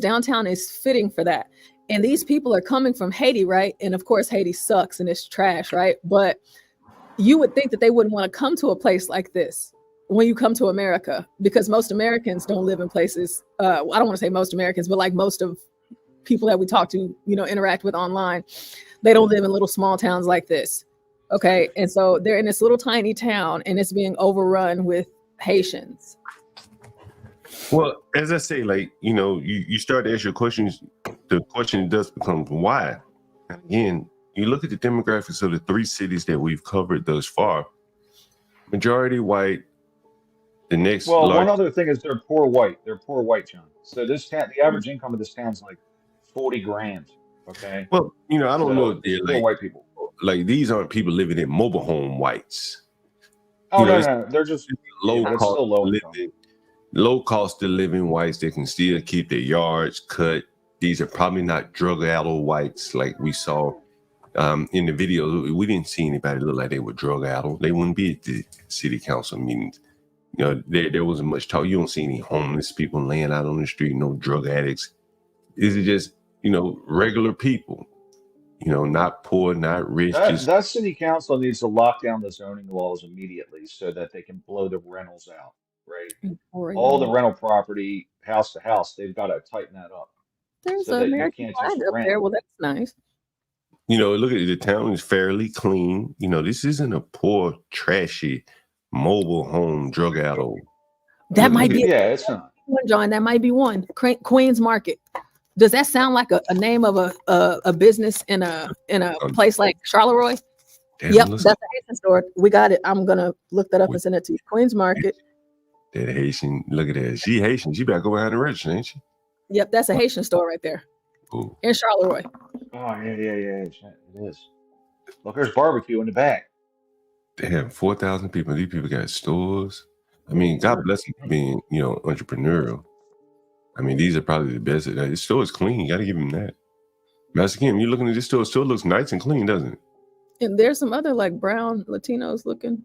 downtown is fitting for that. And these people are coming from Haiti, right? And of course, Haiti sucks and it's trash, right? But you would think that they wouldn't want to come to a place like this when you come to America, because most Americans don't live in places. I don't want to say most Americans, but like most of people that we talk to, interact with online, they don't live in little small towns like this. Okay. And so they're in this little tiny town and it's being overrun with Haitians. Well, as I say, you start to ask your questions, the question does become why. Again, you look at the demographics of the 3 cities that we've covered thus far, majority white. The next one other thing is they're poor white. They're poor white, John. So this town, the average income of this town's like 40 grand. Okay. Well, I don't know if they're poor white people. Like these aren't people living in mobile home whites. Oh no, they're just low cost of living whites that can still keep their yards cut. These are probably not drug-addled whites like we saw in the video. We didn't see anybody look like they were drug-addled. They wouldn't be at the city council meetings. There wasn't much talk. You don't see any homeless people laying out on the street, no drug addicts. Is it just, regular people? Not poor, not rich. That city council needs to lock down the zoning laws immediately so that they can blow the rentals out, right? All the rental property, house to house, they've got to tighten that up. There's so an that you American can't flag just up rent. there. Well, that's nice. Look at the town is fairly clean. This isn't a poor, trashy, mobile home, drug-addled. That might be. Yeah, it's not. John, that might be one. Queens Market. Does that sound like a name of a business in a place like Charleroi? Yep, that's a Haitian store. We got it. I'm gonna look that up and send it to you. Queens Market. That Haitian. Look at that. She Haitian. She better go behind the register, ain't she? Yep, that's a Haitian store right there. Ooh. In Charleroi. Oh yeah. It is. Look, there's barbecue in the back. Damn, 4,000 people. These people got stores. I mean, God bless them for being, entrepreneurial. I mean, these are probably the best. This store is clean. You got to give them that. Master Kim, you're looking at this store. It still looks nice and clean, doesn't it? And there's some other like brown Latinos looking.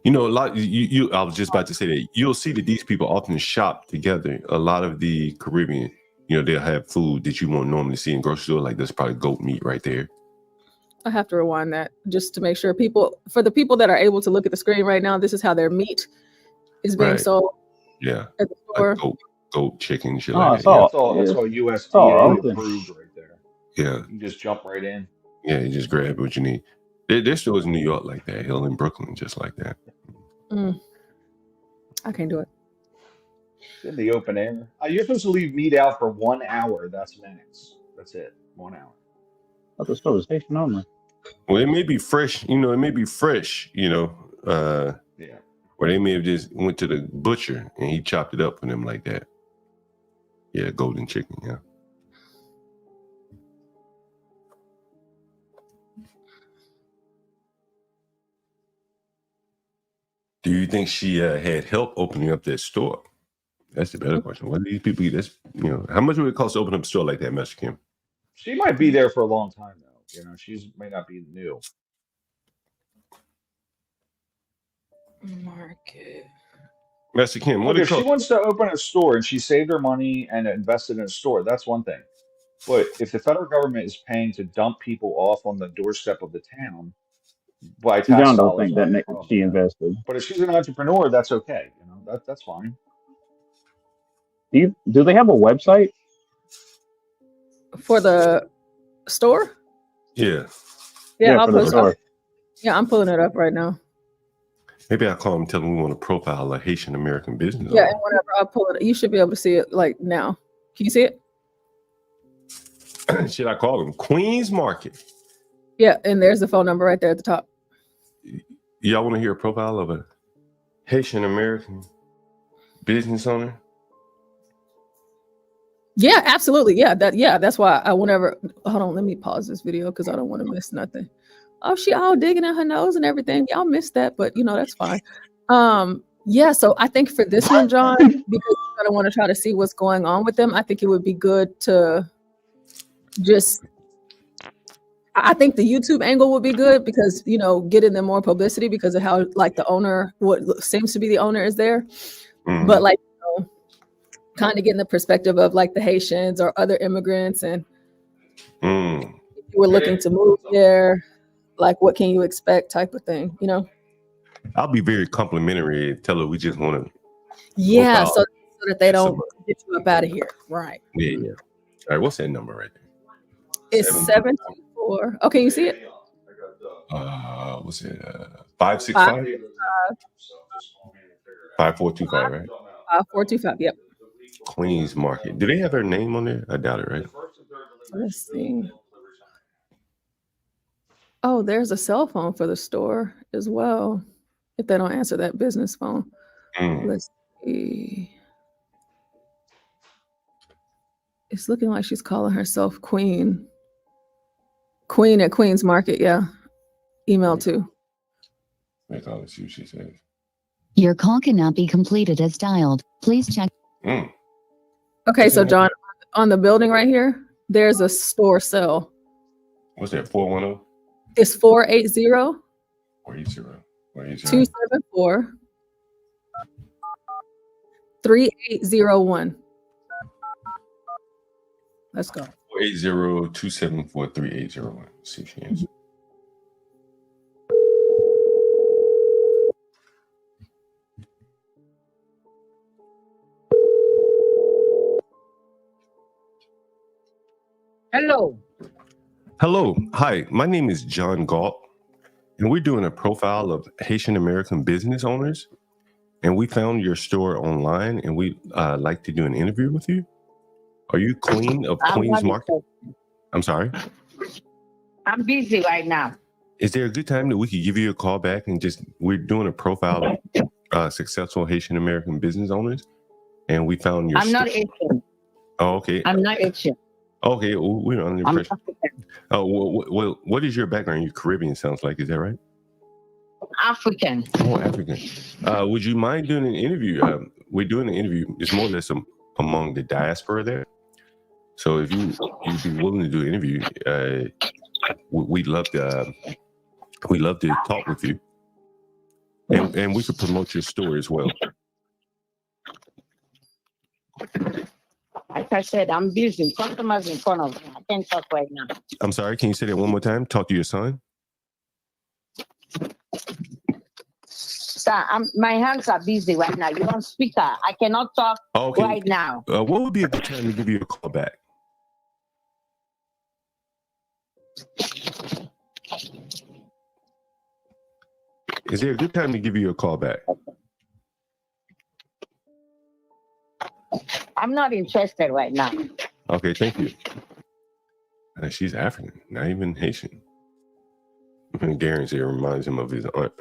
A lot. I was just about to say that you'll see that these people often shop together. A lot of the Caribbean, they'll have food that you won't normally see in grocery store. Like there's probably goat meat right there. I have to rewind that just to make sure for the people that are able to look at the screen right now, this is how their meat is being sold. Yeah. At the store. Like goat, chicken, shit like that. That's all USDA approved right there. Yeah. You can just jump right in. Yeah, you just grab what you need. There's stores in New York like that, Hill in Brooklyn, just like that. I can't do it. In the open air. You're supposed to leave meat out for 1 hour. That's max. That's it. 1 hour. I thought the was Haitian only. Well, it may be fresh, yeah. Or they may have just went to the butcher and he chopped it up for them like that. Yeah, golden chicken, yeah. Do you think she had help opening up that store? That's the better question. What do these people eat? How much would it cost to open up a store like that, Master Kim? She might be there for a long time, though. She may not be new. Market. Master Kim, Look, if she wants to open a store and she saved her money and invested in a store, that's one thing. But if the federal government is paying to dump people off on the doorstep of the town by tax John don't dollars, think that she invested. But if she's an entrepreneur, that's okay. That's fine. Do they have a website for the store? Yeah. Yeah, for the store. Yeah, I'm pulling it up right now. Maybe I'll call them and tell them we want to profile a Haitian American business. Yeah, and whenever I pull it, you should be able to see it like now. Can you see it? Should I call them Queens Market? Yeah, and there's the phone number right there at the top. Y'all want to hear a profile of a Haitian American business owner? Yeah, absolutely. Yeah, that's why I whenever hold on, let me pause this video because I don't want to miss nothing. Oh, she all digging at her nose and everything. Y'all missed that, but that's fine. Yeah, so I think for this one, John, because I don't want to try to see what's going on with them, I think it would be good to just I think the YouTube angle would be good because getting them more publicity because of how like the owner, what seems to be the owner, is there. But like kind of getting the perspective of like the Haitians or other immigrants, and if you were looking to move there, like what can you expect type of thing, I'll be very complimentary and tell her we just want to. Yeah, so that they don't get you up out of here. Right. Yeah. All right, what's that number right there? It's 724. Okay, you see it? What's it? 565? 5425, right? 5425, yep. Queens Market. Do they have her name on there? I doubt it, right? Let's see. Oh, there's a cell phone for the store as well. If they don't answer that business phone. Let's see. It's looking like she's calling herself Queen. Queen at Queens Market, yeah. Email too. Let's see what she says. Your call cannot be completed as dialed. Please check. Okay, so John, on the building right here, there's a store cell. What's that, 410? It's 480 274 3801. Let's go. 480-274-3801. See if she answers. Hello. Hello. Hi, my name is John Galt, and we're doing a profile of Haitian American business owners. And we found your store online, and we'd like to do an interview with you. Are you Queen of Queens Market? I'm sorry? I'm busy right now. Is there a good time that we could give you a call back and we're doing a profile of successful Haitian American business owners, and we found your I'm not Haitian. Oh, okay. I'm not Haitian. Okay, well, we're under the impression. Oh, what is your background? You're Caribbean, sounds like. Is that right? African. Oh, African. Would you mind doing an interview? We're doing an interview. It's more or less among the diaspora there. So if you'd be willing to do an interview, we'd love to talk with you, and we could promote your store as well. Like I said, I'm busy. Customers in front of me. I can't talk right now. I'm sorry. Can you say that one more time? Talk to your son. Sir, my hands are busy right now. You're on speaker. I cannot talk right now. What would be a good time to give you a call back? Is there a good time to give you a call back? I'm not interested right now. Okay, thank you. She's African, not even Haitian. And guarantee it reminds him of his aunt.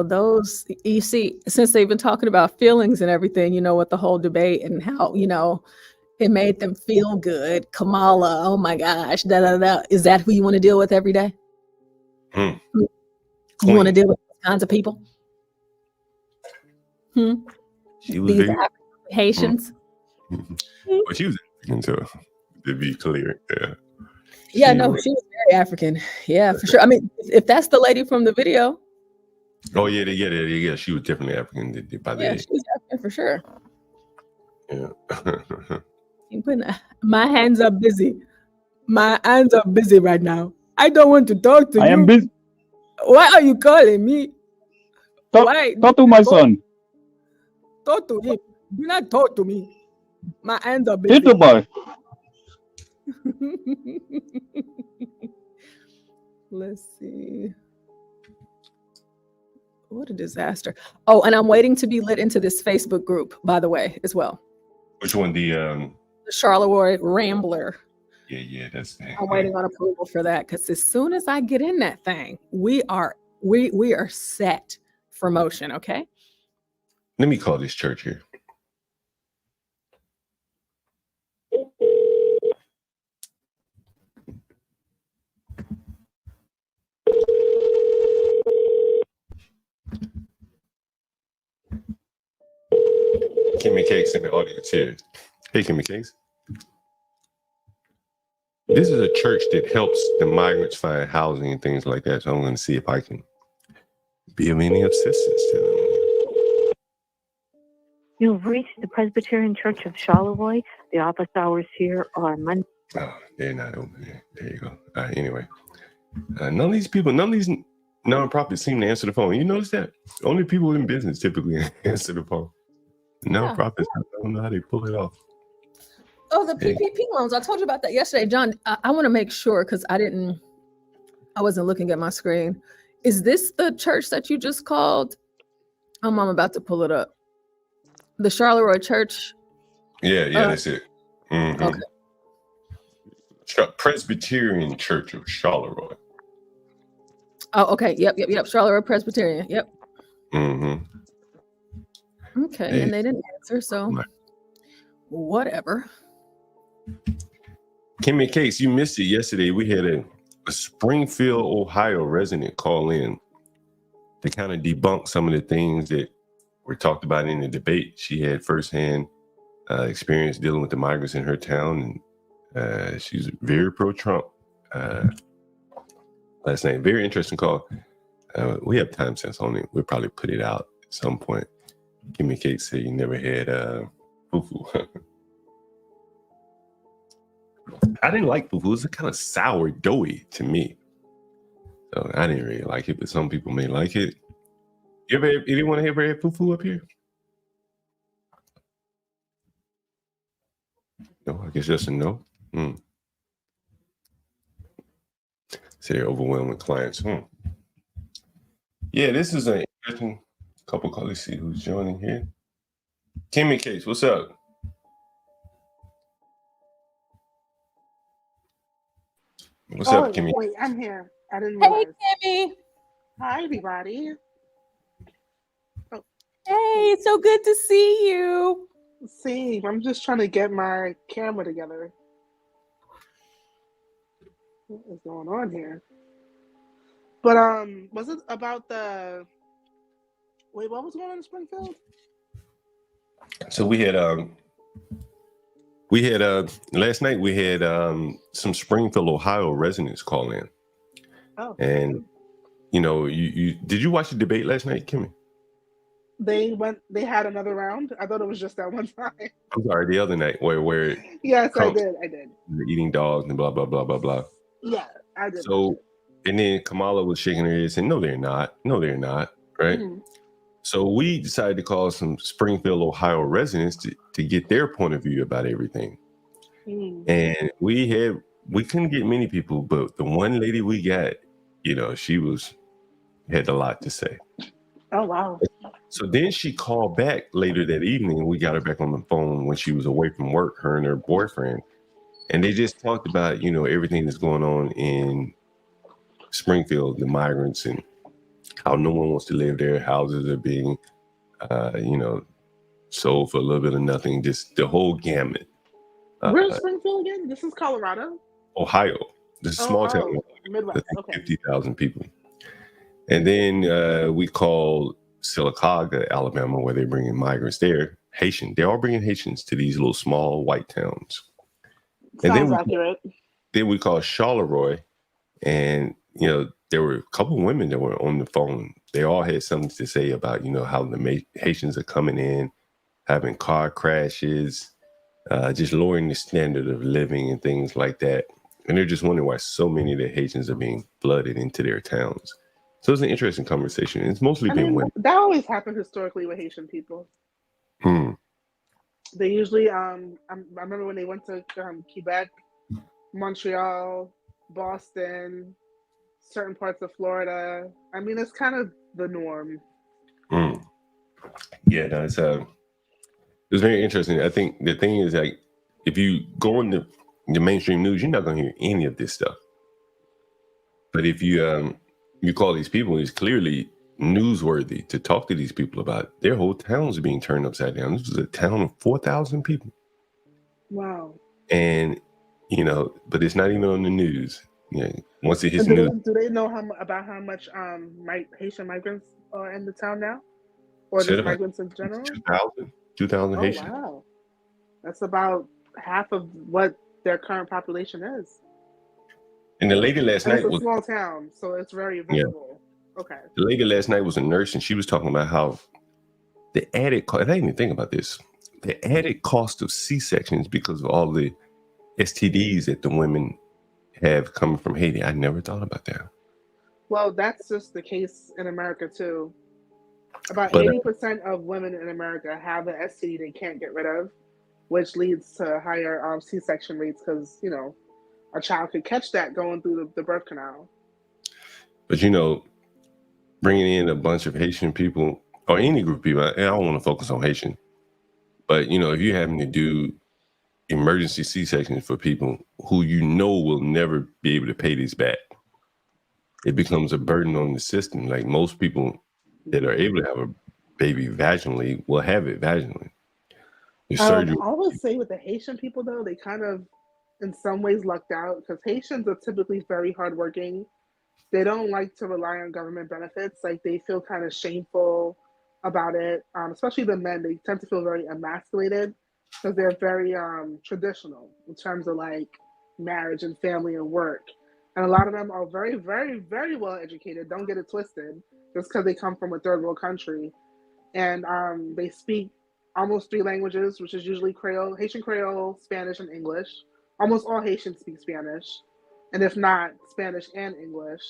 Those, you see, since they've been talking about feelings and everything, with the whole debate and how, it made them feel good. Kamala, oh my gosh, Is that who you want to deal with every day? You want to deal with those kinds of people? She was These Haitians. But she was African, so to be clear. Yeah, no, she was very African. Yeah, for sure. I mean, if that's the lady from the video. Oh yeah, yeah. She was definitely African by the age. She was African for sure. Yeah. My hands are busy. My hands are busy right now. I don't want to talk to you. I am busy. Why are you calling me? Talk to my son. Talk to him. Do not talk to me. My hands are busy. Little boy. Let's see. What a disaster. Oh, and I'm waiting to be lit into this Facebook group, by the way, as well. Which one? The Charleroi Rambler. Yeah, that's that. I'm waiting on approval for that because as soon as I get in that thing, we are set for motion. Okay. Let me call this church here. Kimmy Cakes in the audience here. Hey, Kimmy Cakes. This is a church that helps the migrants find housing and things like that. So I'm going to see if I can be of any assistance to them. You've reached the Presbyterian Church of Charleroi. The office hours here are Monday. Oh, they're not open here. There you go. All right, anyway. None of these nonprofits seem to answer the phone. You notice that? Only people in business typically answer the phone. Nonprofits, I don't know how they pull it off. Oh, the PPP loans. I told you about that yesterday. John, I want to make sure because I wasn't looking at my screen. Is this the church that you just called? I'm about to pull it up. The Charleroi Church? Yeah, that's it. Mm-hmm. Okay. Presbyterian Church of Charleroi. Oh, okay. Yep. Charleroi Presbyterian. Yep. Mm-hmm. Okay, Hey. and they didn't answer, so whatever. Kimmy Case, you missed it yesterday. We had a Springfield, Ohio resident call in to kind of debunk some of the things that were talked about in the debate. She had firsthand experience dealing with the migrants in her town, and she's very pro-Trump. Last night, very interesting call. We have time sense on it. We'll probably put it out at some point. Kimmy Case said you never had fufu. I didn't like fufu. It was kind of sour, doughy to me. So I didn't really like it, but some people may like it. Anyone ever had fufu up here? No, I guess just a no. So they're overwhelmed with clients. Yeah, this is an interesting couple calls. Let's see who's joining here. Kimmy Case, what's up? What's up, Kimmy? Wait, I'm here. I didn't realize. Hey, Kimmy. Hi, everybody. Oh. Hey, so good to see you. See, I'm just trying to get my camera together. What is going on here? But was it about the? Wait, what was going on in Springfield? So we had last night we had some Springfield, Ohio residents call in. Oh. And you did you watch the debate last night, Kimmy? They had another round. I thought it was just that one time. I'm sorry, the other night where Yes, I did. eating dogs and blah blah blah blah blah. Yeah, I did. So and then Kamala was shaking her head saying, no, they're not, right? Mm-hmm. So we decided to call some Springfield, Ohio residents to get their point of view about everything. Mm-hmm. And we couldn't get many people, but the one lady we got, she had a lot to say. Oh, wow. So then she called back later that evening, and we got her back on the phone when she was away from work, her and her boyfriend. And they just talked about, everything that's going on in Springfield, the migrants, and how no one wants to live there. Houses are being, sold for a little bit of nothing. Just the whole gamut. Where's Springfield again? This is Colorado? Ohio. This is a small town. Midwest. Okay. 50,000 people. And then we called Sylacauga, Alabama, where they're bringing migrants there. Haitian. They're all bringing Haitians to these little small white towns. Sounds accurate. Then we called Charleroi, and there were a couple of women that were on the phone. They all had something to say about how the Haitians are coming in, having car crashes, just lowering the standard of living and things like that. And they're just wondering why so many of the Haitians are being flooded into their towns. So it's an interesting conversation. It's mostly been women. That always happened historically with Haitian people. They usually, I remember when they went to Quebec, Montreal, Boston, certain parts of Florida. I mean, it's kind of the norm. Yeah, no, it's very interesting. I think the thing is, like, if you go in the mainstream news, you're not going to hear any of this stuff. But if you call these people, it's clearly newsworthy to talk to these people about. Their whole towns are being turned upside down. This was a town of 4,000 people. Wow. And, but it's not even on the news. Once it hits the news. Do they know about how much Haitian migrants are in the town now? Or just migrants in general? 2,000 Oh Haitians. wow, that's about half of what their current population is. And the lady last And it's night a was small town, so it's very visible. Okay. The lady last night was a nurse, and she was talking about how the added cost. I didn't even think about this. The added cost of C-sections because of all the STDs that the women have coming from Haiti. I never thought about that. Well, that's just the case in America too. About But 80% of women in America have an STD they can't get rid of, which leads to higher C-section rates because, you know, a child could catch that going through the birth canal. But you know, bringing in a bunch of Haitian people or any group of people, I don't want to focus on Haitian, but you know, if you're having to do emergency C-sections for people who you know will never be able to pay these back, it becomes a burden on the system. Like most people that are able to have a baby vaginally will have it vaginally. The surgery. I would say with the Haitian people though, they kind of in some ways lucked out because Haitians are typically very hardworking. They don't like to rely on government benefits. Like they feel kind of shameful about it. Especially the men, they tend to feel very emasculated because they're very traditional in terms of like marriage and family and work. And a lot of them are very, very, very well educated. Don't get it twisted, just because they come from a third world country, and they speak almost 3 languages, which is usually Creole, Haitian Creole, Spanish, and English. Almost all Haitians speak Spanish, and if not, Spanish and English.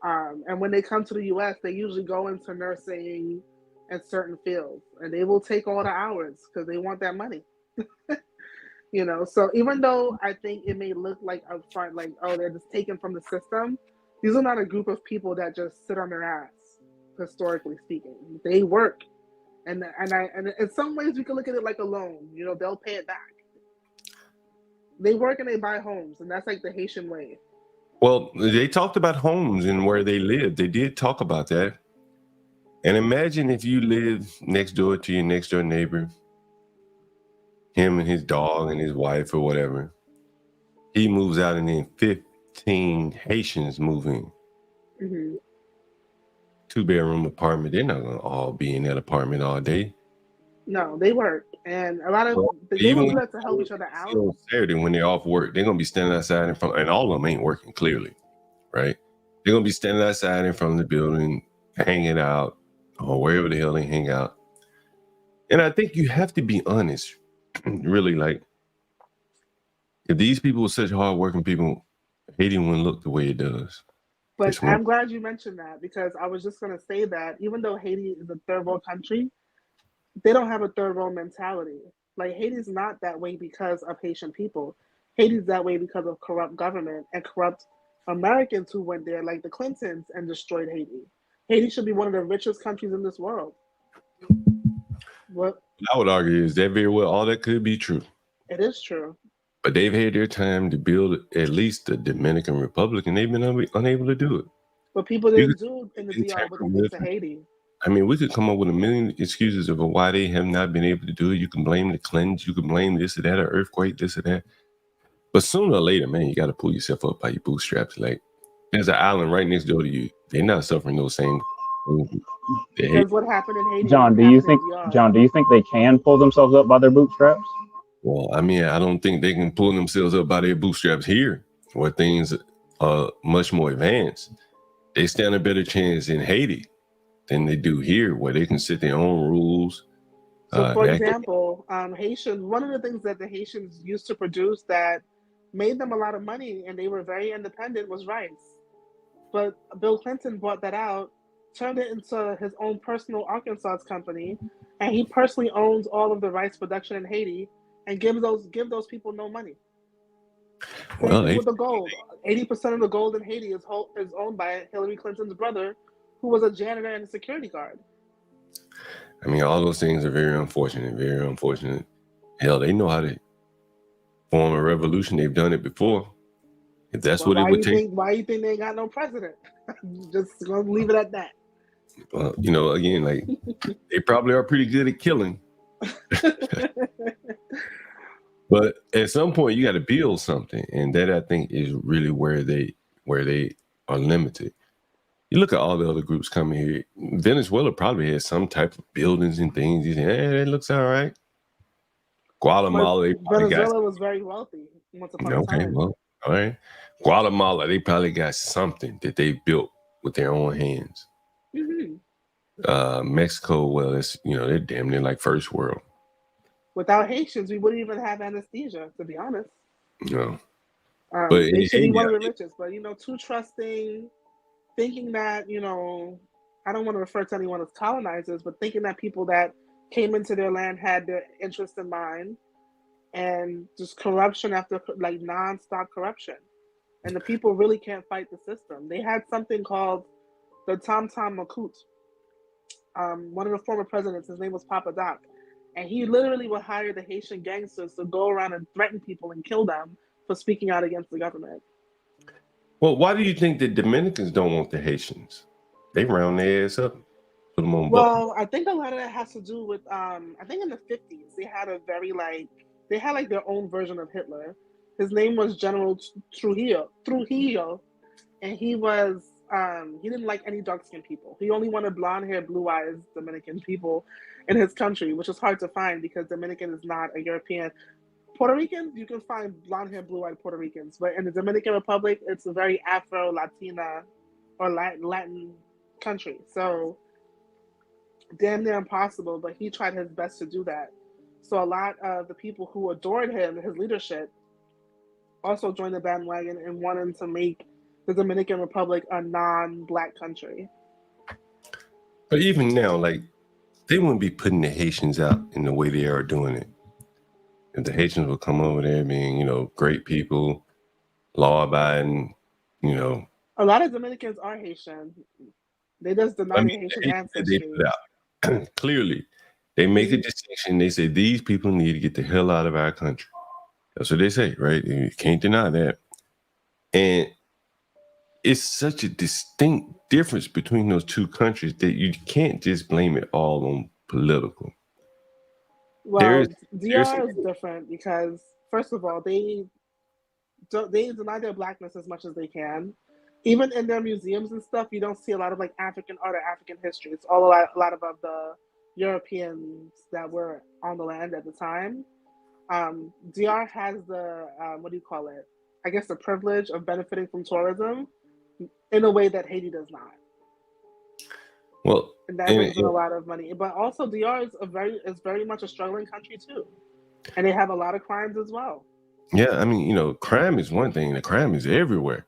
And when they come to the U.S., they usually go into nursing and certain fields, and they will take all the hours because they want that money. You know, so even though I think it may look like upfront, like, oh, they're just taken from the system, these are not a group of people that just sit on their ass, historically speaking. They work. And in some ways, we can look at it like a loan. You know, they'll pay it back. They work and they buy homes, and that's like the Haitian way. Well, they talked about homes and where they live. They did talk about that. And imagine if you live next door to your next door neighbor, him and his dog and his wife or whatever. He moves out and then 15 Haitians move in. Mm-hmm. 2-bedroom apartment. They're not going to all be in that apartment all day. No, they work. And a lot of they even do that to help each other out. On Saturday when they're off work, they're going to be standing outside in front, and all of them ain't working clearly, right? They're going to be standing outside in front of the building, hanging out, or wherever the hell they hang out. And I think you have to be honest. Really, like, if these people were such hardworking people, Haiti wouldn't look the way it does. But I'm glad you mentioned that because I was just going to say that even though Haiti is a third world country, they don't have a third world mentality. Like Haiti's not that way because of Haitian people. Haiti's that way because of corrupt government and corrupt Americans who went there, like the Clintons, and destroyed Haiti. Haiti should be one of the richest countries in this world. What? I would argue is that very well all that could be true. It is true. But they've had their time to build at least the Dominican Republic, and they've been unable to do it. But people didn't do in the DR what they did to Haiti. I mean, we could come up with a million excuses of why they have not been able to do it. You can blame the Clintons, you can blame this or that, or earthquake, this or that. But sooner or later, man, you got to pull yourself up by your bootstraps. Like, there's an island right next door to you. They're not suffering those same things. Because what happened in Haiti? John, do you think they can pull themselves up by their bootstraps? Well, I mean, I don't think they can pull themselves up by their bootstraps here, where things are much more advanced. They stand a better chance in Haiti than they do here, where they can set their own rules. So, for example, Haitians, one of the things that the Haitians used to produce that made them a lot of money and they were very independent was rice. But Bill Clinton bought that out, turned it into his own personal Arkansas company, and he personally owns all of the rice production in Haiti and give those people no money. Well, with the gold, 80% of the gold in Haiti is owned by Hillary Clinton's brother, who was a janitor and a security guard. I mean, all those things are very unfortunate, very unfortunate. Hell, they know how to form a revolution. They've done it before. If that's what it would take. Why do you think they ain't got no president? Just gonna leave it at that. Well, you know, again, like they probably are pretty good at killing. But at some point you got to build something, and that I think is really where they are limited. You look at all the other groups coming here. Venezuela probably has some type of buildings and things. You say, that looks all right. Guatemala, they probably Venezuela was very wealthy once upon a okay, time. well, all right. Guatemala, they probably got something that they built with their own hands. Mexico, well, it's they're damn near like first world. Without Haitians, we wouldn't even have anesthesia, to be honest. No. But they should be one of the richest, but too trusting, thinking that, I don't want to refer to anyone as colonizers, but thinking that people that came into their land had their interest in mind, and just corruption after non-stop corruption. And the people really can't fight the system. They had something called the Tom Tom Makut. One of the former presidents, his name was Papa Doc. And he literally would hire the Haitian gangsters to go around and threaten people and kill them for speaking out against the government. Well, why do you think the Dominicans don't want the Haitians? They round their ass up, put them on. Well, I think a lot of that has to do with I think in the 50s they had their own version of Hitler. His name was General Trujillo, and he was he didn't like any dark-skinned people. He only wanted blonde-haired, blue-eyed Dominican people in his country, which is hard to find because Dominican is not a European. Puerto Ricans, you can find blonde-haired, blue-eyed Puerto Ricans, but in the Dominican Republic, it's a very Afro-Latina or Latin country. So damn near impossible, but he tried his best to do that. So a lot of the people who adored him, his leadership, also joined the bandwagon and wanted to make the Dominican Republic a non-black country. But even now, they wouldn't be putting the Haitians out in the way they are doing it. If the Haitians would come over there being, great people, law-abiding, A lot of Dominicans are Haitian. They just deny their Haitian ancestry. They put out. Clearly, they make a distinction. They say these people need to get the hell out of our country. That's what they say, right? You can't deny that. And it's such a distinct difference between those two countries that you can't just blame it all on political. Well, DR is different because, first of all, they deny their blackness as much as they can. Even in their museums and stuff, you don't see a lot of African art or African history. It's all a lot about the Europeans that were on the land at the time. DR has the I guess the privilege of benefiting from tourism in a way that Haiti does not. Well, and that brings in a lot of money. But also DR is very much a struggling country too. And they have a lot of crimes as well. Yeah, I mean, crime is one thing. The crime is everywhere.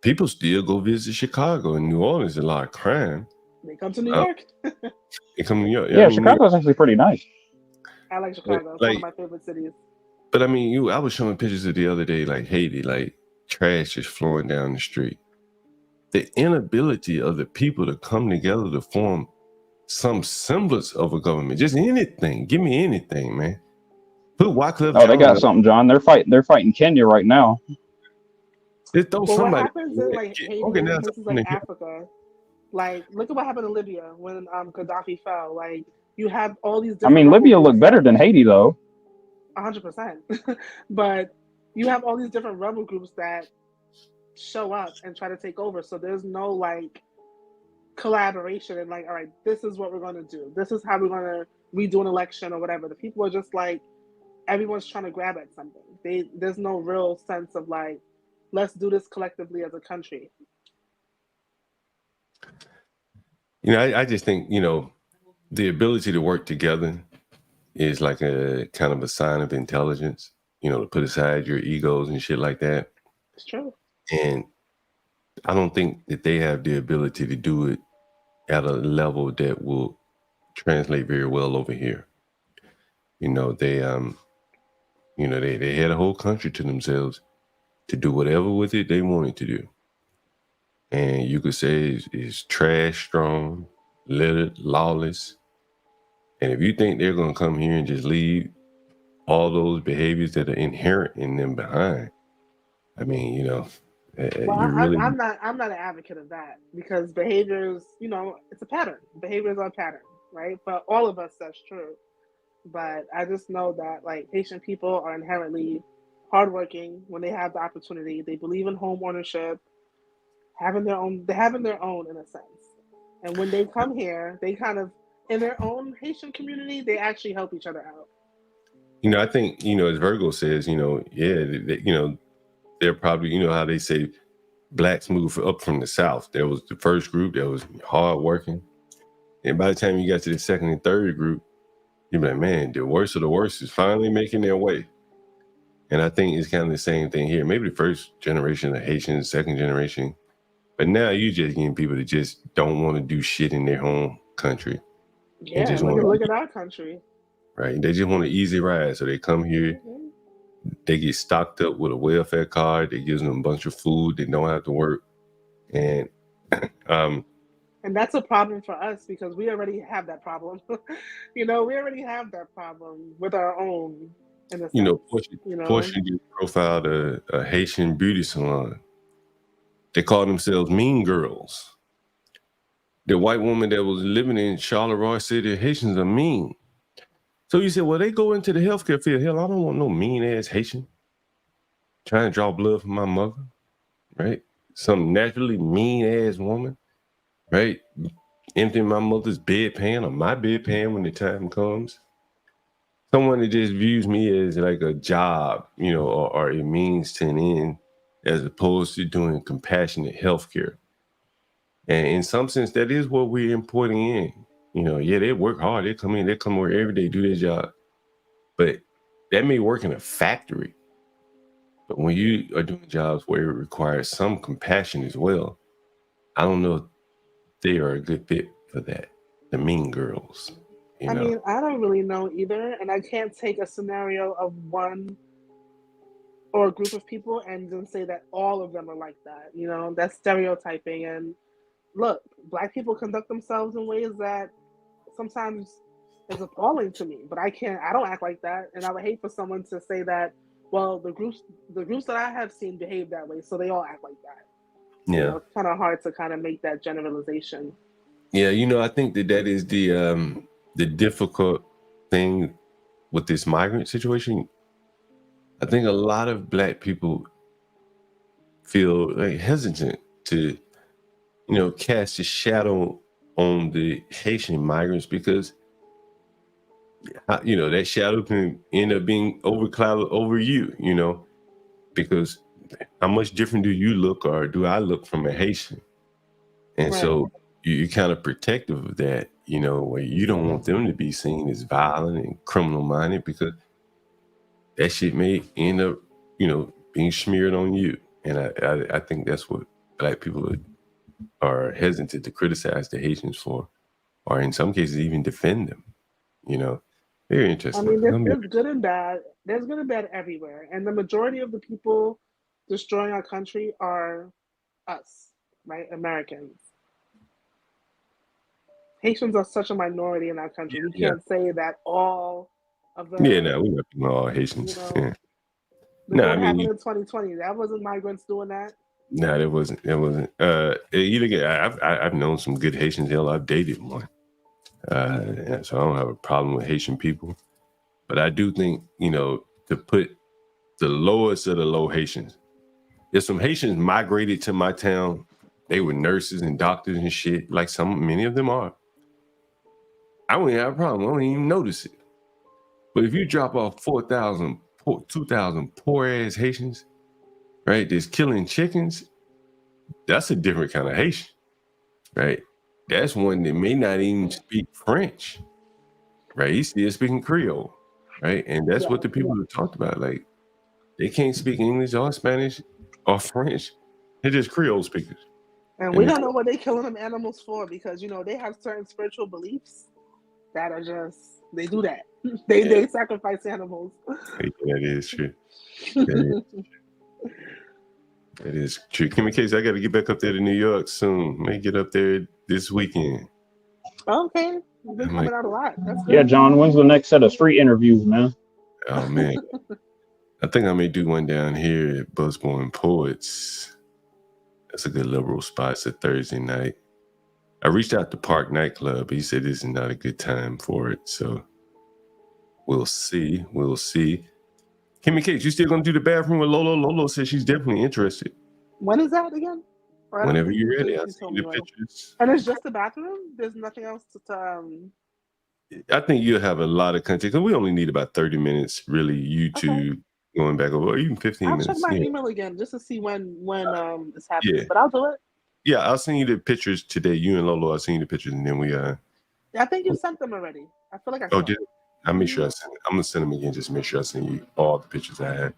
People still go visit Chicago and New Orleans, a lot of crime. They come to New York. They come to New York. Yeah, Chicago's actually pretty nice. I like Chicago. It's one of my favorite cities. But I mean, I was showing pictures of the other day, Haiti, trash just flowing down the street. The inability of the people to come together to form some semblance of a government, just anything. Give me anything, man. Put Wycliffe. Oh, they got something, John. They're fighting Kenya right now. What happens in Haiti, places like Africa, look at what happened in Libya when Gaddafi fell. You have all these. I mean, Libya looked better than Haiti, though. 100%. But you have all these different rebel groups that show up and try to take over. So there's no collaboration and all right, this is what we're going to do. This is how we're going to redo an election or whatever. The people are just everyone's trying to grab at something. There's no real sense of let's do this collectively as a country. I just think, the ability to work together is a kind of a sign of intelligence, to put aside your egos and shit like that. It's true. And I don't think that they have the ability to do it at a level that will translate very well over here. They had a whole country to themselves to do whatever with it they wanted to do. And you could say it's trash strong, littered, lawless. And if you think they're going to come here and just leave all those behaviors that are inherent in them behind, I mean, I'm not an advocate of that because behaviors, it's a pattern. Behaviors are a pattern, right? For all of us, that's true. But I just know that Haitian people are inherently hardworking when they have the opportunity. They believe in home ownership, having their own in a sense. And when they come here, they kind of, in their own Haitian community, they actually help each other out. I think, as Virgo says, they're probably, how they say blacks move up from the South. There was the first group that was hard working. And by the time you got to the second and third group, you're like, man, the worst of the worst is finally making their way. And I think it's kind of the same thing here. Maybe the first generation of Haitians, second generation. But now you're just getting people that just don't want to do shit in their home country. Yeah, just look at our country. Right. They just want an easy ride. So they come here, they get stocked up with a welfare card, that gives them a bunch of food, they don't have to work. And and that's a problem for us because we already have that problem. We already have that problem with our own. Portia just profiled a Haitian beauty salon. They call themselves Mean Girls. The white woman that was living in Charleroi said the Haitians are mean. So you said, well, they go into the healthcare field. Hell, I don't want no mean-ass Haitian trying to draw blood from my mother, right? Some naturally mean-ass woman, right? Emptying my mother's bedpan or my bedpan when the time comes. Someone that just views me as like a job, or a means to an end, as opposed to doing compassionate healthcare. And in some sense, that is what we're importing in. They work hard. They come work every day, do their job. But that may work in a factory. But when you are doing jobs where it requires some compassion as well, I don't know if they are a good fit for that. The Mean Girls. I mean, I don't really know either. And I can't take a scenario of one or a group of people and then say that all of them are like that. That's stereotyping. And look, Black people conduct themselves in ways that sometimes is appalling to me, but I don't act like that. And I would hate for someone to say that, well, the groups that I have seen behave that way, so they all act like that. Yeah. It's kind of hard to kind of make that generalization. Yeah, I think that is the difficult thing with this migrant situation. I think a lot of Black people feel like hesitant to, cast a shadow on the Haitian migrants because, that shadow can end up being overclouded over you, because how much different do you look or do I look from a Haitian? And so you're kind of protective of that, where you don't want them to be seen as violent and criminal minded because that shit may end up, being smeared on you. And I think that's what Black people are hesitant to criticize the Haitians for, or in some cases even defend them. Very interesting. I mean, there's good and bad. There's good and bad everywhere. And the majority of the people destroying our country are us, right? Americans. Haitians are such a minority in our country. We can't say that all of the... Yeah, no, we're not all Haitians. Yeah. No, I mean, happened in 2020. That wasn't migrants doing that. No, it wasn't. I've known some good Haitians. Hell, I've dated one. So I don't have a problem with Haitian people. But I do think, to put the lowest of the low Haitians, there's some Haitians migrated to my town. They were nurses and doctors and shit, like many of them are. I wouldn't have a problem. I don't even notice it. But if you drop off 2,000 poor ass Haitians, right, that's killing chickens, that's a different kind of Haitian, right? That's one that may not even speak French, right? He's still speaking Creole, right? And that's what the people have talked about. Like, they can't speak English or Spanish or French. They're just Creole speakers. And we don't know what they're killing them animals for because, they have certain spiritual beliefs that are just, they do that. They sacrifice animals. That is true. That is true. Kimmy Case, I got to get back up there to New York soon. May get up there this weekend. Okay. You've been coming out a lot. That's good. Yeah, John, when's the next set of street interviews, man? Oh, man. I think I may do one down here at Buzzborn Poets. That's a good liberal spot. It's a Thursday night. I reached out to Park Nightclub. He said this is not a good time for it. So we'll see. We'll see. Kimmy Case, you still going to do the bathroom with Lolo? Lolo says she's definitely interested. When is that again? Whenever you're ready, I'll see the pictures. And it's just the bathroom? There's nothing else to I think you'll have a lot of content because we only need about 30 minutes, really. YouTube going back over, or even 15 I'll minutes. check my Yeah. email again just to see when it's happening. Yeah. But I'll do it. Yeah, I'll send you the pictures today. You and Lolo, I'll send you the pictures, and then we I think you sent them already. I feel like I Oh, saw did it. I make sure I send it? I'm gonna send them again. Just make sure I send you all the pictures I had.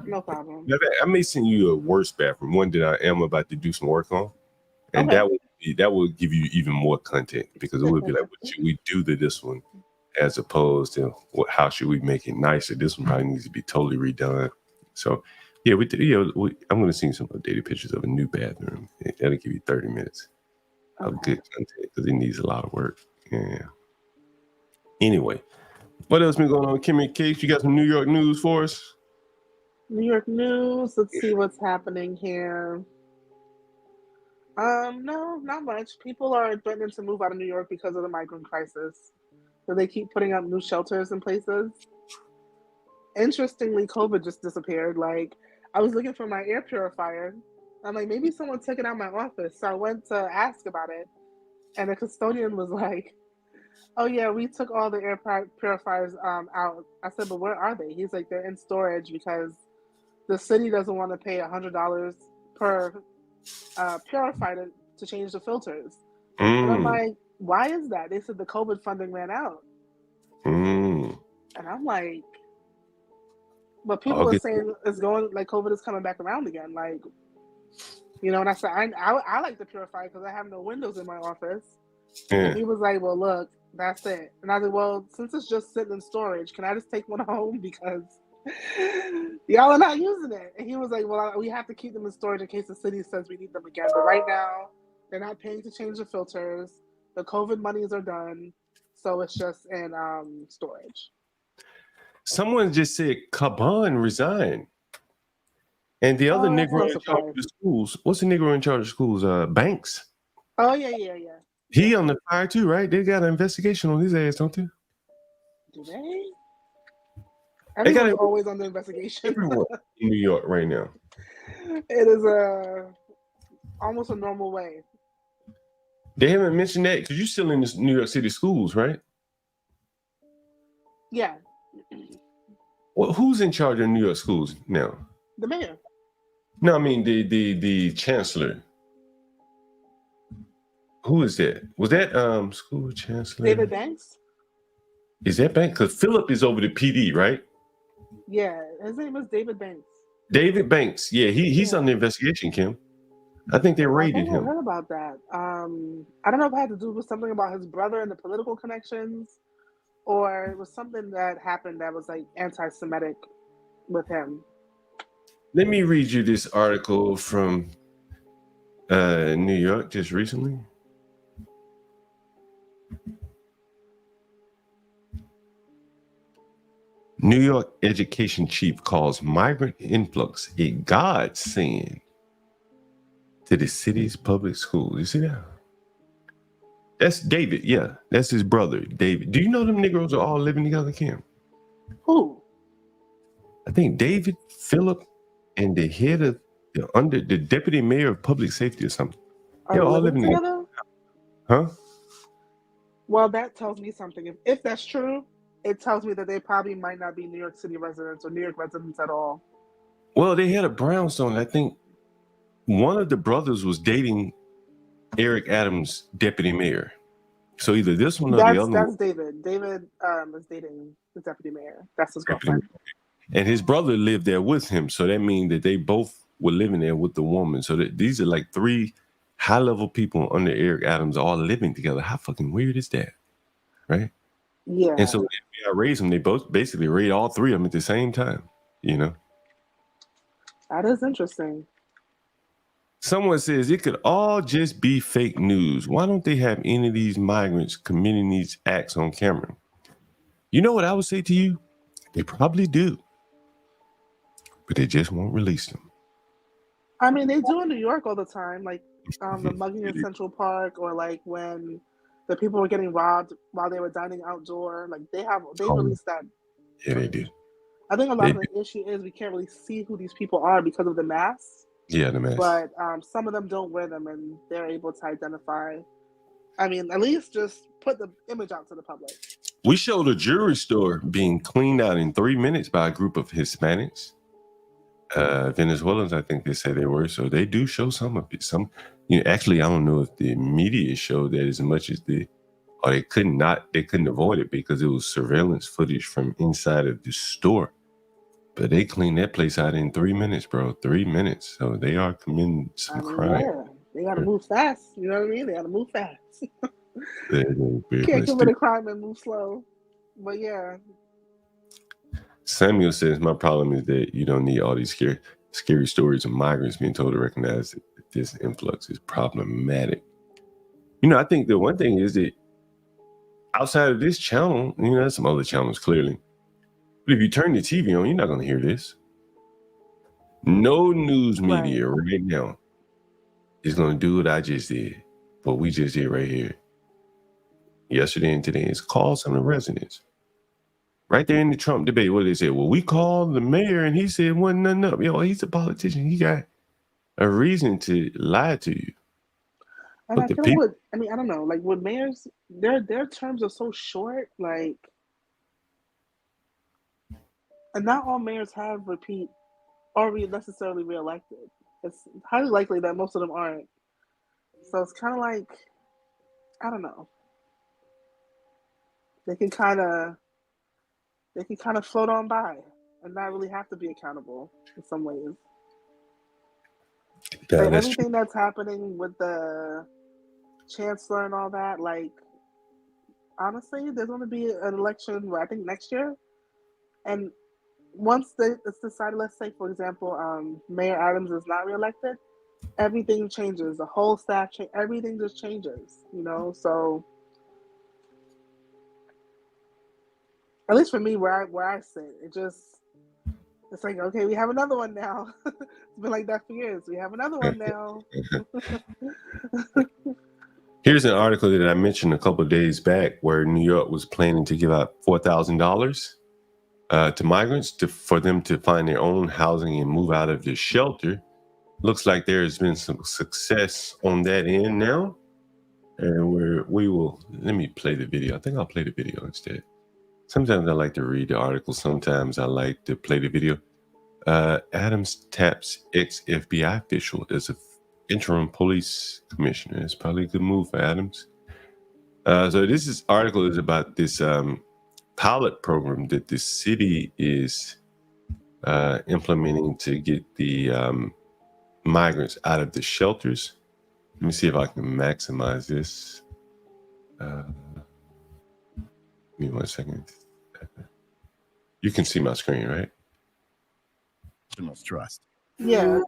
No problem. Matter of fact, I may send you a worse bathroom, one that I am about to do some work on, and Okay. that will give you even more content because it would be like, what should we do to this one, as opposed to how should we make it nicer? This one probably needs to be totally redone. So, yeah, I'm going to send you some updated pictures of a new bathroom. That'll give you 30 minutes of good content because it needs a lot of work. Yeah. Anyway, what else been going on, Kimmy Cakes? You got some New York news for us? New York news. Let's see what's happening here. No, not much. People are threatening to move out of New York because of the migrant crisis. So they keep putting up new shelters in places. Interestingly, COVID just disappeared. Like, I was looking for my air purifier. I'm like, maybe someone took it out of my office. So I went to ask about it. And the custodian was like, oh yeah, we took all the air purifiers out. I said, but where are they? He's like, they're in storage because the city doesn't want to pay $100 per purifier to change the filters. And I'm like, why is that? They said the COVID funding ran out. And I'm like, but people are saying it's going, like, COVID is coming back around again. Like, you know, and I said, I like the purifier because I have no windows in my office. And he was like, well, look, that's it. And I was like, well, since it's just sitting in storage, can I just take one home? Because y'all are not using it. And he was like, well, we have to keep them in storage in case the city says we need them again. But right now, they're not paying to change the filters. The COVID monies are done. So it's just in storage. Someone just said Caban resigned. And the other Negro in charge of the schools, what's the Negro in charge of schools? Banks. Oh, yeah. He on the fire too, right? They got an investigation on his ass, don't they? Do they? Everyone's always under investigation. Everyone in New York right now. It is almost a normal way. They haven't mentioned that because you're still in the New York City schools, right? Yeah. Well, who's in charge of New York schools now? The mayor. No, I mean the chancellor. Who is that? Was that school chancellor? David Banks? Is that Banks? Because Philip is over the PD, right? Yeah, his name is David Banks. David Banks. Yeah, he's on the investigation, Kim. I think they raided him. I heard about that. I don't know if it had to do with something about his brother and the political connections, or it was something that happened that was like anti-Semitic with him. Let me read you this article from New York just recently. New York education chief calls migrant influx a godsend to the city's public schools. You see that? That's David. Yeah, that's his brother, David. Do you know them Negroes are all living together, Kim? Who? I think David, Philip, and the head of the deputy mayor of public safety or something. They're all living together. Huh? Well, that tells me something. If that's true, it tells me that they probably might not be New York City residents or New York residents at all. Well, they had a brownstone. I think one of the brothers was dating Eric Adams' deputy mayor. So either this one or the other one. That's David. David is dating the deputy mayor. That's his girlfriend. And his brother lived there with him. So that means that they both were living there with the woman. So these are like three high-level people under Eric Adams all living together. How fucking weird is that? Right? Yeah. And so when the FBI raised them, they both basically raid all three of them at the same time, you know? That is interesting. Someone says it could all just be fake news. Why don't they have any of these migrants committing these acts on camera? You know what I would say to you? They probably do. But they just won't release them. I mean, they do in New York all the time, like the mugging in Central Park, or like when the people were getting robbed while they were dining outdoor. Like they released that. Yeah, they do. I think a lot of the issue is we can't really see who these people are because of the masks. Yeah, the masks. But some of them don't wear them, and they're able to identify. I mean, at least just put the image out to the public. We showed a jewelry store being cleaned out in 3 minutes by a group of Hispanics, Venezuelans. I think they say they were. So they do show some of it. Actually, I don't know if the media showed that as much as or they couldn't avoid it because it was surveillance footage from inside of the store. But they cleaned that place out in 3 minutes, bro. 3 minutes. So they are committing some crime. Yeah, they gotta move fast. You know what I mean? They gotta move fast. You Can't commit a crime and move slow. But yeah. Samuel says, my problem is that you don't need all these scary stories of migrants being told to recognize that this influx is problematic. I think the one thing is that outside of this channel, there's some other channels clearly. But if you turn the TV on, you're not going to hear this. No news media right now is going to do what I just did, what we just did right here. Yesterday and today is call some of the residents. Right there in the Trump debate, what they said? Well, we called the mayor and he said wasn't nothing up. He's a politician. He got a reason to lie to you. And I don't know. Like with mayors, their terms are so short. Like, and not all mayors have repeat or necessarily reelected. It's highly likely that most of them aren't. So it's kind of like, I don't know. They can kind of float on by and not really have to be accountable in some ways. Yeah, like everything that's happening with the chancellor and all that, like honestly, there's going to be an election, I think next year, and once it's decided, let's say for example, Mayor Adams is not reelected, everything changes. The whole staff everything just changes. So. At least for me, where I sit, it's like, okay, we have another one now. It's been like that for years. We have another one now. Here's an article that I mentioned a couple of days back where New York was planning to give out $4,000 to migrants for them to find their own housing and move out of the shelter. Looks like there has been some success on that end now. And let me play the video. I think I'll play the video instead. Sometimes I like to read the article. Sometimes I like to play the video. Adams taps ex-FBI official as an interim police commissioner. It's probably a good move for Adams. So this article is about this pilot program that the city is implementing to get the migrants out of the shelters. Let me see if I can maximize this. Give me 1 second. You can see my screen, right? Trust. Yeah.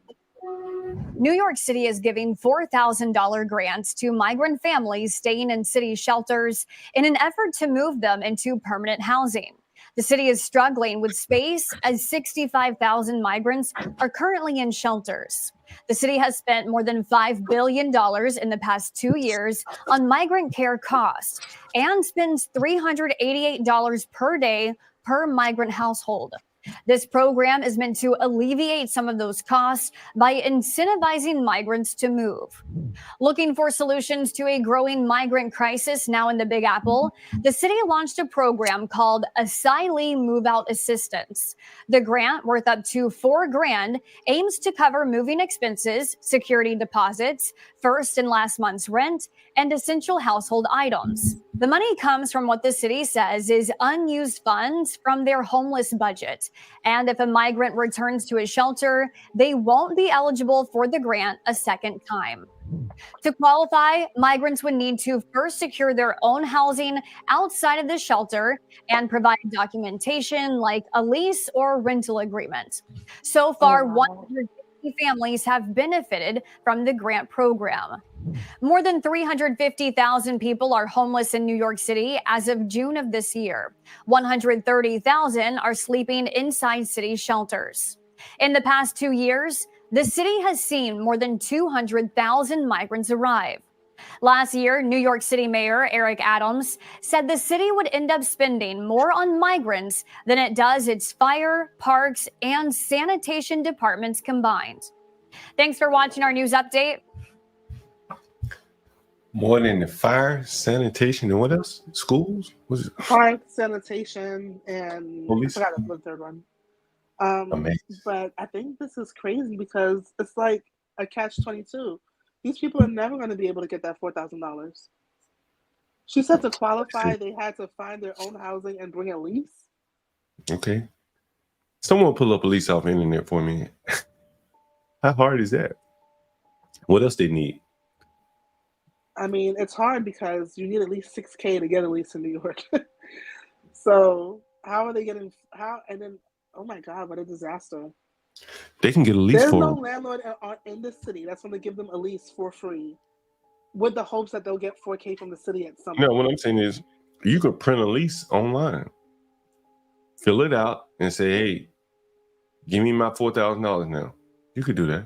New York City is giving $4,000 grants to migrant families staying in city shelters in an effort to move them into permanent housing. The city is struggling with space as 65,000 migrants are currently in shelters. The city has spent more than $5 billion in the past 2 years on migrant care costs and spends $388 per day per migrant household. This program is meant to alleviate some of those costs by incentivizing migrants to move. Looking for solutions to a growing migrant crisis now in the Big Apple, the city launched a program called Asylee Move Out Assistance. The grant, worth up to $4,000, aims to cover moving expenses, security deposits, first and last month's rent, and essential household items. The money comes from what the city says is unused funds from their homeless budget. And if a migrant returns to a shelter, they won't be eligible for the grant a second time. To qualify, migrants would need to first secure their own housing outside of the shelter and provide documentation like a lease or rental agreement. So far, 150 families have benefited from the grant program. More than 350,000 people are homeless in New York City as of June of this year. 130,000 are sleeping inside city shelters. In the past 2 years, the city has seen more than 200,000 migrants arrive. Last year, New York City Mayor Eric Adams said the city would end up spending more on migrants than it does its fire, parks, and sanitation departments combined. Thanks for watching our news update. More than the fire, sanitation, and what else? Schools? Was it? Park, sanitation, and Police? I forgot the third one. Amazing. But I think this is crazy because it's like a catch-22. These people are never going to be able to get that $4,000. She said to qualify, they had to find their own housing and bring a lease. Okay. Someone pull up a lease off the internet for me. How hard is that? What else they need? I mean, it's hard because you need at least $6,000 to get a lease in New York. So how are they getting? And then, oh my God, what a disaster! They can get a lease There's for no landlord in the city that's going to give them a lease for free, with the hopes that they'll get $4,000 from the city at some point. No, what I'm saying is you could print a lease online, fill it out, and say, hey, give me my $4,000 now. You could do that.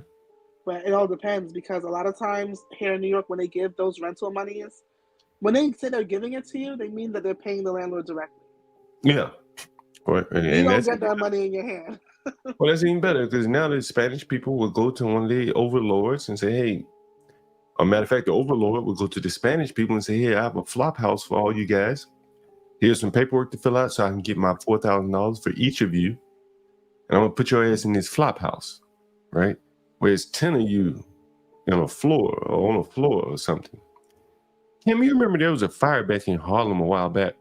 But it all depends because a lot of times here in New York, when they give those rental monies, when they say they're giving it to you, they mean that they're paying the landlord directly. Yeah. You don't get that money in your hand. Well, that's even better because now the Spanish people will go to one of the overlords and say, hey, a matter of fact, the overlord will go to the Spanish people and say, hey, I have a flop house for all you guys. Here's some paperwork to fill out so I can get my $4,000 for each of you. And I'm going to put your ass in this flop house, right? Where it's 10 of you on a floor or something. Kim, you remember there was a fire back in Harlem a while back,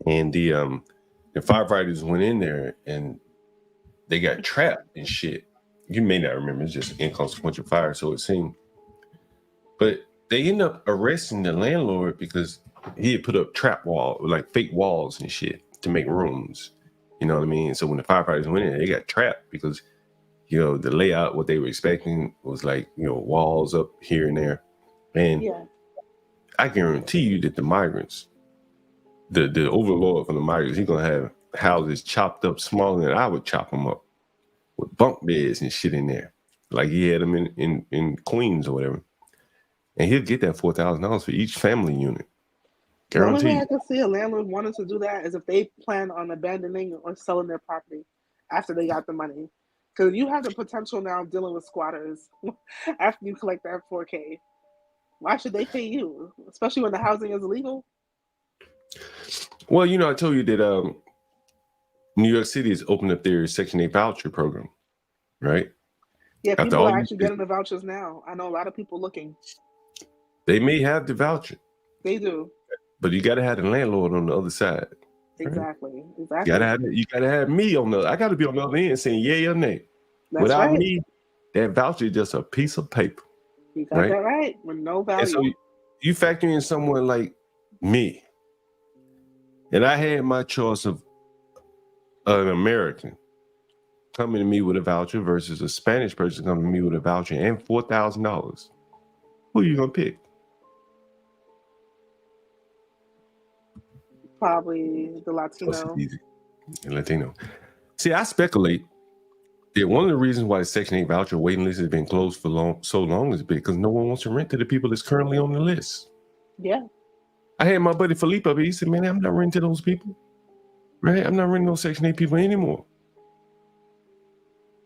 and the firefighters went in there and they got trapped and shit. You may not remember, it's just an inconsequential fire, so it seemed. But they ended up arresting the landlord because he had put up trap wall, like fake walls and shit to make rooms. You know what I mean? So when the firefighters went in, they got trapped because, you know, the layout, what they were expecting was like, you know, walls up here and there. And yeah. I guarantee you that the migrants, the overlord from the migrants, he's going to have houses chopped up smaller than I would chop them up with bunk beds and shit in there. Like he had them in Queens or whatever. And he'll get that $4,000 for each family unit. The only way Guaranteed. I can see a landlord wanting to do that is if they plan on abandoning or selling their property after they got the money. Because you have the potential now of dealing with squatters after you collect that $4,000. Why should they pay you? Especially when the housing is illegal. Well, you know, I told you that New York City has opened up their Section 8 voucher program, right? Yeah, After people all are these actually getting the vouchers now. I know a lot of people looking. They may have the voucher, They do. but you got to have the landlord on the other side. Exactly. You gotta have me on the. I got to be on the other end saying yay or nay. That's Without right. me, that voucher is just a piece of paper. You got that right. With no value. And so you factor in someone like me, and I had my choice of an American coming to me with a voucher versus a Spanish person coming to me with a voucher and $4,000. Who are you gonna pick? Probably the Latino. Latino. See, I speculate that one of the reasons why the Section 8 voucher waiting list has been closed for so long is because no one wants to rent to the people that's currently on the list. Yeah. I had my buddy Felipe up here. He said, man, I'm not renting to those people. Right? I'm not renting those Section 8 people anymore.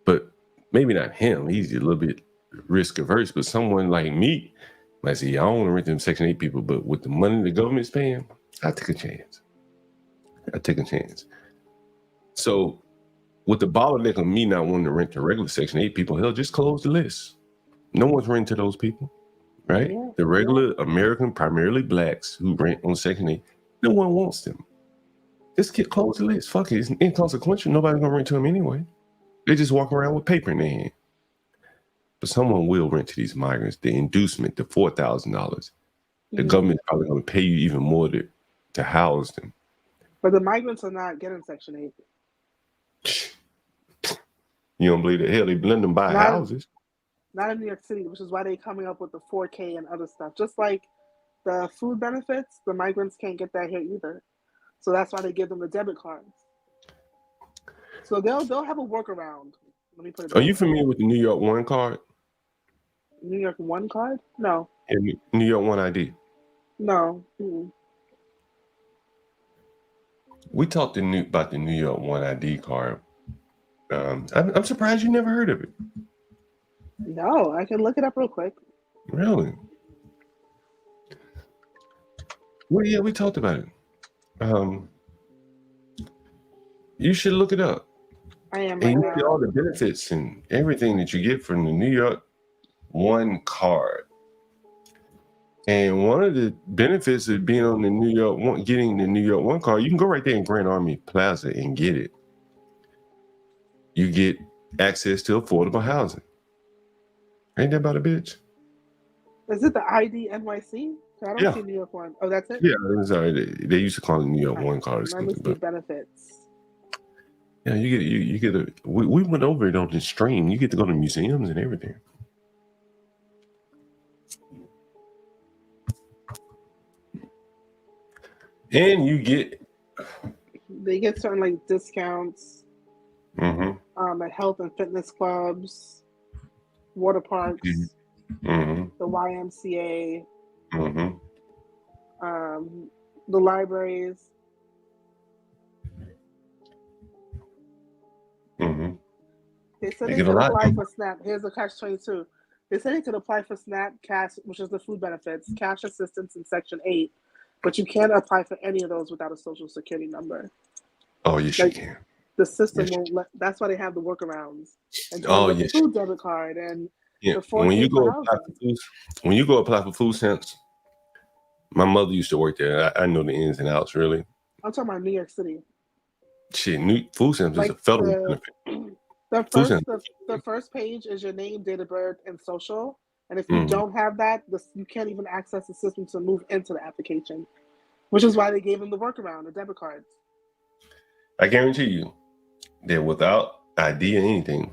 But maybe not him. He's a little bit risk averse. But someone like me might say, I don't want to rent them Section 8 people. But with the money the government's paying, I take a chance. So with the bottleneck of me not wanting to rent to regular Section 8 people, hell, just close the list. No one's renting to those people, right? Yeah. The regular American, primarily blacks who rent on Section 8, no one wants them. Just close the list. Fuck it. It's inconsequential. Nobody's going to rent to them anyway. They just walk around with paper in their hand. But someone will rent to these migrants. The inducement, the $4,000. The government's probably going to pay you even more to house them. But the migrants are not getting Section 8. You don't believe that? Hell, they blend them by houses. Not in New York City, which is why they're coming up with the $4,000 and other stuff. Just like the food benefits, the migrants can't get that here either. So that's why they give them the debit cards. So they'll have a workaround. Let me put it. Are you familiar with the New York One card? New York One card? No. And New York One ID? No. We talked about the New York One ID card. I'm surprised you never heard of it. No, I can look it up real quick. Really? Well, yeah, we talked about it. You should look it up. I am And right you now. see all the benefits and everything that you get from the New York One card. And one of the benefits of being on the New York One, getting the New York One card, you can go right there in Grand Army Plaza and get it. You get access to affordable housing. Ain't that about a bitch? Is it the ID NYC? I don't Yeah. see New York One. Oh, that's it? Yeah, I'm sorry. They used to call it New York One card or Let me something. see But benefits. yeah, you get a. We went over it on the stream. You get to go to museums and everything. And you get They get certain like discounts at health and fitness clubs, water parks, the YMCA, the libraries. They said You they get a could lot. apply for SNAP. Here's the catch-22. They said they could apply for SNAP cash, which is the food benefits, cash assistance in Section 8, but you can't apply for any of those without a Social Security number. Oh, yes, you can. The system won't let. That's why they have the workarounds and Oh, the yes. food debit card and Yeah. the When you 4K go for apply housing. for food, when you go apply for food stamps, my mother used to work there. I know the ins and outs, really. I'm talking about New York City. Shit, new food stamps is a Like federal benefit. Food stamps. the first page is your name, date of birth, and social. And if you don't have that, you can't even access the system to move into the application, which is why they gave them the workaround, the debit cards. I guarantee you that without ID or anything,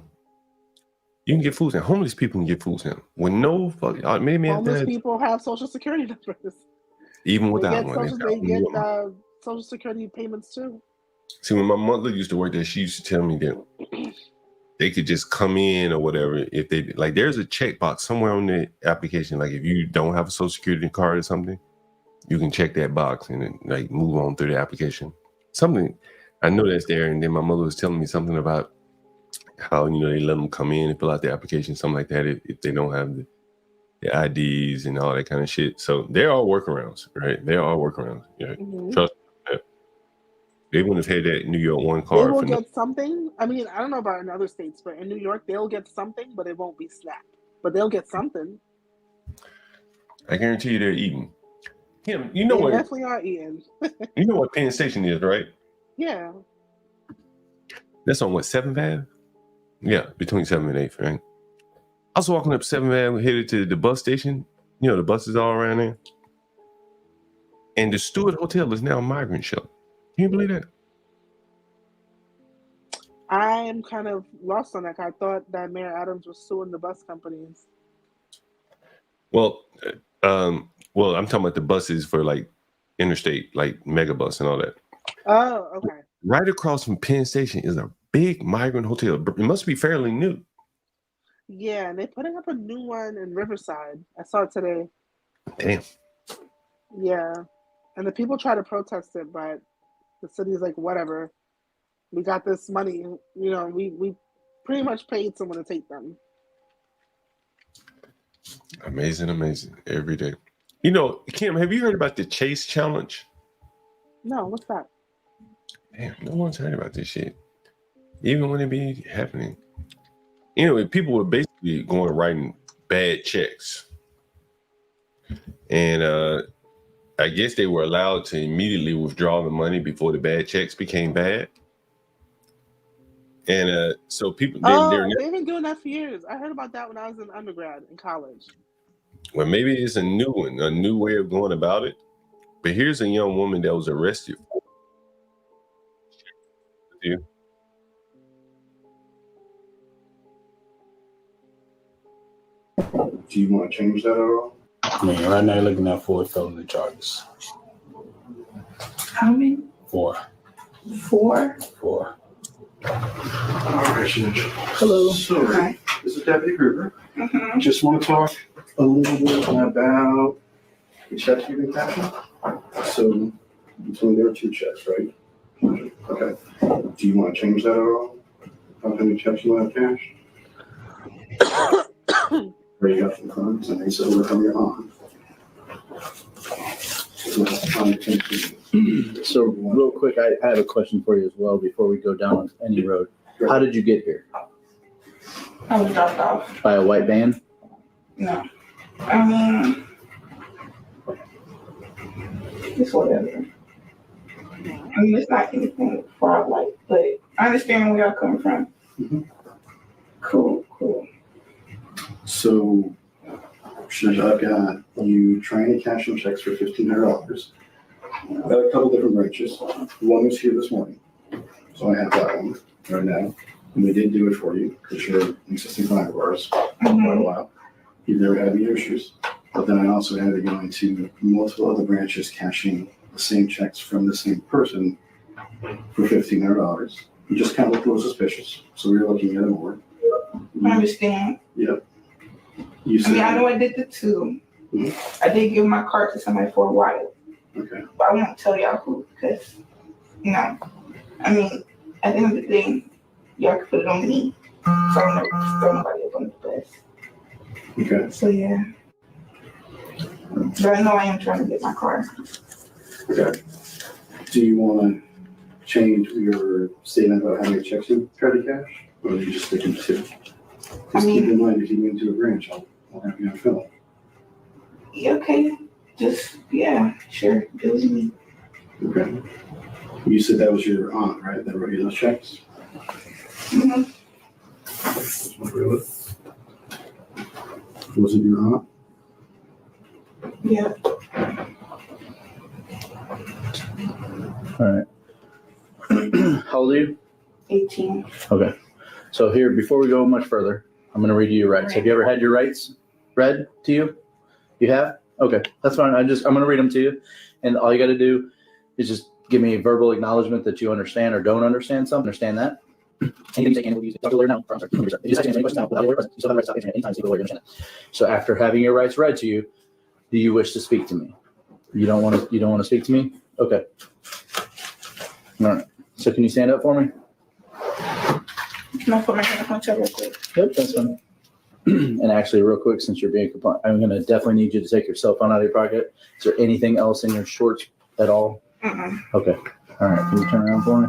you can get food stamps. Homeless people can get food stamps with no fuck. Maybe Homeless people have Social Security numbers. even They without get one. Social Security payments too. See, when my mother used to work there, she used to tell me that they could just come in or whatever if they like. There's a checkbox somewhere on the application. Like if you don't have a Social Security card or something, you can check that box and then, like move on through the application. Something I know that's there. And then my mother was telling me something about how they let them come in and fill out the application, something like that, if they don't have the IDs and all that kind of shit. So they're all workarounds, right? They're all workarounds. Yeah, trust me. They wouldn't have had that New York One card. They will get something. I mean, I don't know about in other states, but in New York, they'll get something, but it won't be SNAP. But they'll get something. I guarantee you they're eating. Kim, They definitely are eating. You know what Penn Station is, right? Yeah. That's on what, 7th Ave? Yeah, between 7th and 8th, right? I was walking up 7th Ave, headed to the bus station. The buses all around there. And the Stewart Hotel is now a migrant shelter. Can you believe that? I am kind of lost on that. I thought that Mayor Adams was suing the bus companies. Well, I'm talking about the buses for like interstate, like Megabus and all that. Oh, okay. Right across from Penn Station is a big migrant hotel. It must be fairly new. Yeah, and they're putting up a new one in Riverside. I saw it today. Damn. Yeah. And the people try to protest it, but the city's like, whatever. We got this money. We pretty much paid someone to take them. Amazing every day. Kim, have you heard about the Chase Challenge? No, what's that? Damn, no one's heard about this shit. Even when it be happening. People were basically going writing bad checks. And I guess they were allowed to immediately withdraw the money before the bad checks became bad. And so people... they've been doing that for years. I heard about that when I was in undergrad in college. Well, maybe it's a new one, a new way of going about it. But here's a young woman that was arrested. Do you want to change that at all? I mean, right now you're looking at 4 felony charges. How many? 4. 4? 4. All right, Hello. So, Hi. this is Deputy Gruber. Mm-hmm. Just want to talk a little bit about the checks you've been cashing. So, there are 2 checks, right? Okay. Do you want to change that at all? How many checks you want to cash? Where you got some funds and they said, look on your arm. So real quick, I have a question for you as well before we go down any road. How did you get here? I was dropped off. By a white van? No. I mean, it's whatever. I mean, it's not anything far like, but I understand where y'all coming from. Mm-hmm. Cool. So, I've got you trying to cash some checks for $1,500. I've got a couple different branches. One was here this morning, so I have that one right now. And we did do it for you because you're an existing client of ours for quite a while. You've never had any issues. But then I also had it going to multiple other branches cashing the same checks from the same person for $1,500. You just kind of looked a little suspicious, so we were looking at it more. I understand. Yep. I know I did the two. Mm-hmm. I did give my card to somebody for a while. Okay. But I won't tell y'all who because, I mean, at the end of the day, y'all can put it on me. So I'm never throw nobody up on the bus. Okay. So yeah. But I know I am trying to get my car. Okay. Do you want to change your statement about having a checks in petty cash? Or are you just sticking to? Just keep in mind, if you go into a branch, I'll have you on film. Yeah, okay. Sure. It was me. Okay. You said that was your aunt, right? That wrote you those checks? Mm-hmm. Was it your aunt? Yeah. All right. How old are you? 18. Okay. So here, before we go much further, I'm going to read you your rights. Have you ever had your rights read to you? You have? Okay, that's fine. I'm going to read them to you. And all you got to do is just give me a verbal acknowledgement that you understand or don't understand something. Understand that? So after having your rights read to you, do you wish to speak to me? You don't want to speak to me? Okay. All right. So can you stand up for me? Can I put my hand up on your real quick? Yep, that's fine. And actually, real quick, since you're being compliant, I'm going to definitely need you to take your cell phone out of your pocket. Is there anything else in your shorts at all? Mm-mm. Okay. All right. Can you turn around for me?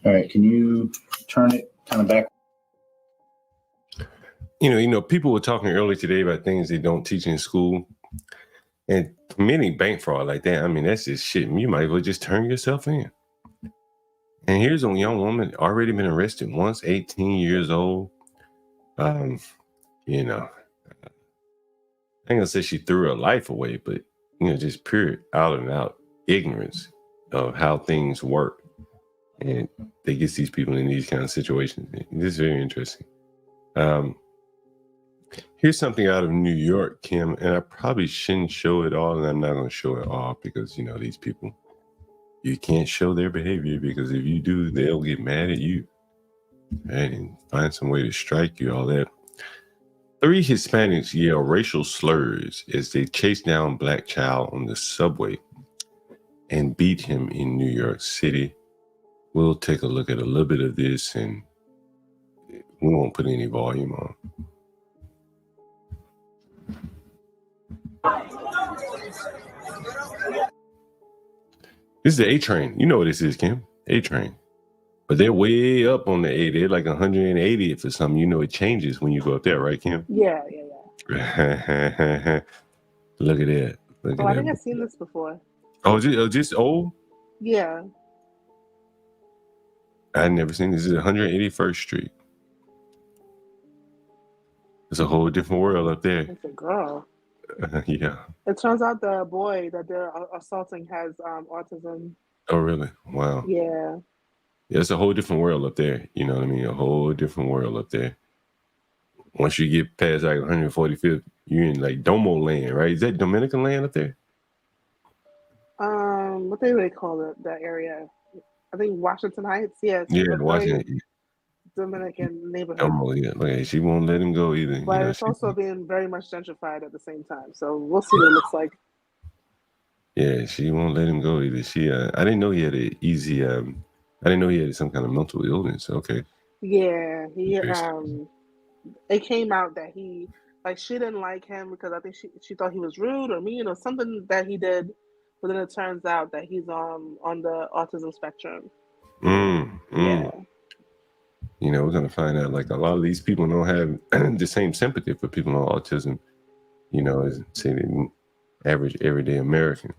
All right. Can you turn it kind of back? People were talking earlier today about things they don't teach in school. And committing bank fraud like that, that's just shit. You might as well just turn yourself in. And here's a young woman already been arrested once, 18 years old. I ain't gonna say she threw her life away, but just pure out and out ignorance of how things work. And they get these people in these kind of situations. This is very interesting. Here's something out of New York, Kim, and I probably shouldn't show it all, and I'm not gonna show it all because these people. You can't show their behavior because if you do, they'll get mad at you, right? And find some way to strike you, all that. 3 Hispanics yell racial slurs as they chase down Black child on the subway and beat him in New York City. We'll take a look at a little bit of this and we won't put any volume on. This is the A train. You know what this is, Kim? A train. But they're way up on the A. They're like 180 for something. It changes when you go up there, right, Kim? Yeah. Look at that. I think I've seen this before. Oh, just old? Yeah. I've never seen this. This is 181st Street. It's a whole different world up there. It's a girl. Yeah. It turns out the boy that they're assaulting has autism. Oh, really? Wow. Yeah. Yeah, it's a whole different world up there. You know what I mean? A whole different world up there. Once you get past like 145th, you're in like Domo land, right? Is that Dominican land up there? What do they call it? That area? I think Washington Heights. Yes. Yeah, Washington. Dominican neighborhood. Domo, yeah. Okay, she won't let him go either. But it's also being very much gentrified at the same time. So we'll see what it looks like. Yeah, she won't let him go either. I didn't know he had an easy. I didn't know he had some kind of mental illness. Okay. Yeah, it came out that he Like she didn't like him because I think she thought he was rude or mean or something that he did, but then it turns out that he's on the autism spectrum. Yeah. You know, we're gonna find out like a lot of these people don't have the same sympathy for people on autism, you know, as say the average everyday American.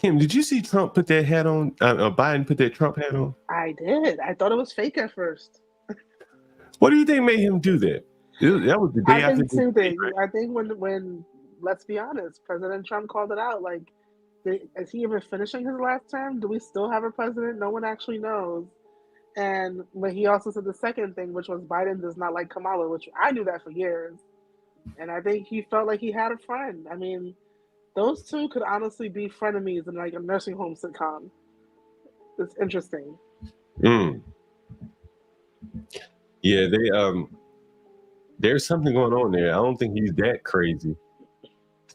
Kim, did you see Trump put that hat on? Biden put that Trump hat on? I did. I thought it was fake at first. What do you think made him do that? That was the day I after think two the things. I think when let's be honest, President Trump called it out. Like, is he even finishing his last term? Do we still have a president? No one actually knows. And but he also said the second thing, which was Biden does not like Kamala, which I knew that for years. And I think he felt like he had a friend. I mean, those two could honestly be frenemies in like a nursing home sitcom. It's interesting. Yeah, there's something going on there. I don't think he's that crazy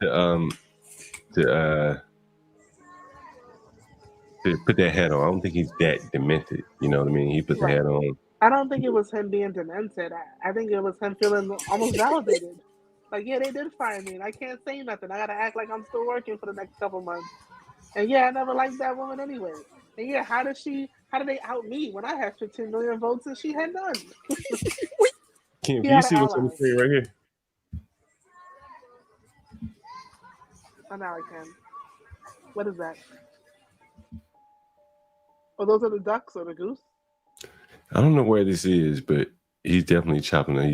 to put that hat on. I don't think he's that demented. You know what I mean? He put the hat on. I don't think it was him being demented. I think it was him feeling almost validated. Like, yeah, they did fire me, and I can't say nothing. I gotta act like I'm still working for the next couple months. And yeah, I never liked that woman anyway. And yeah, how did they out me when I had 15 million votes and she had none? Kim, can you see what's on the screen right here? Oh, now I can. What is that? Oh, those are the ducks or the goose? I don't know where this is, but he's definitely chopping it.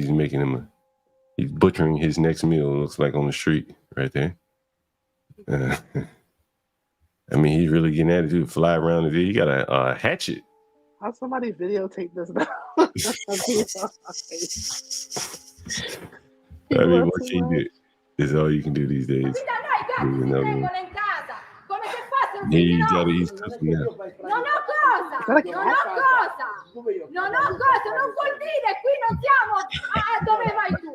He's butchering his next meal. It looks like on the street right there. I mean, he's really getting at it. Dude, fly around the video. You got a hatchet. How somebody videotape this now? I mean, what can you do? This is all you can do these days. He's cooking now. Non ho cosa, non vuol dire, qui non siamo, dove vai tu?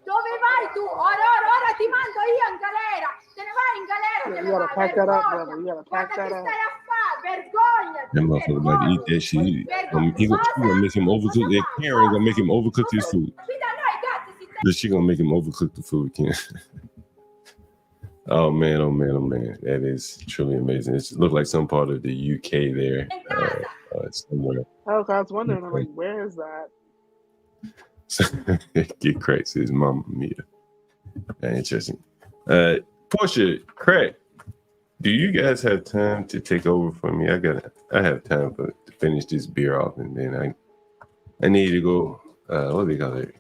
Dove vai tu? Ora ti mando io in galera, te ne vai in galera, te ne vai, vergogna, guarda che stai a fare, vergogna. That motherfucker about to eat that shit. He gonna make him overcook. That Karen gonna make him overcook his food. She gonna make him overcook the food, Ken. Oh man, oh man, oh man. That is truly amazing. It looked like some part of the UK there. Somewhere. Oh, I was wondering, I'm like, where is that? Get cracked, says Mama Mia. Interesting. Portia, Craig, do you guys have time to take over for me? I have time to finish this beer off, and then I need to go, what do they call it?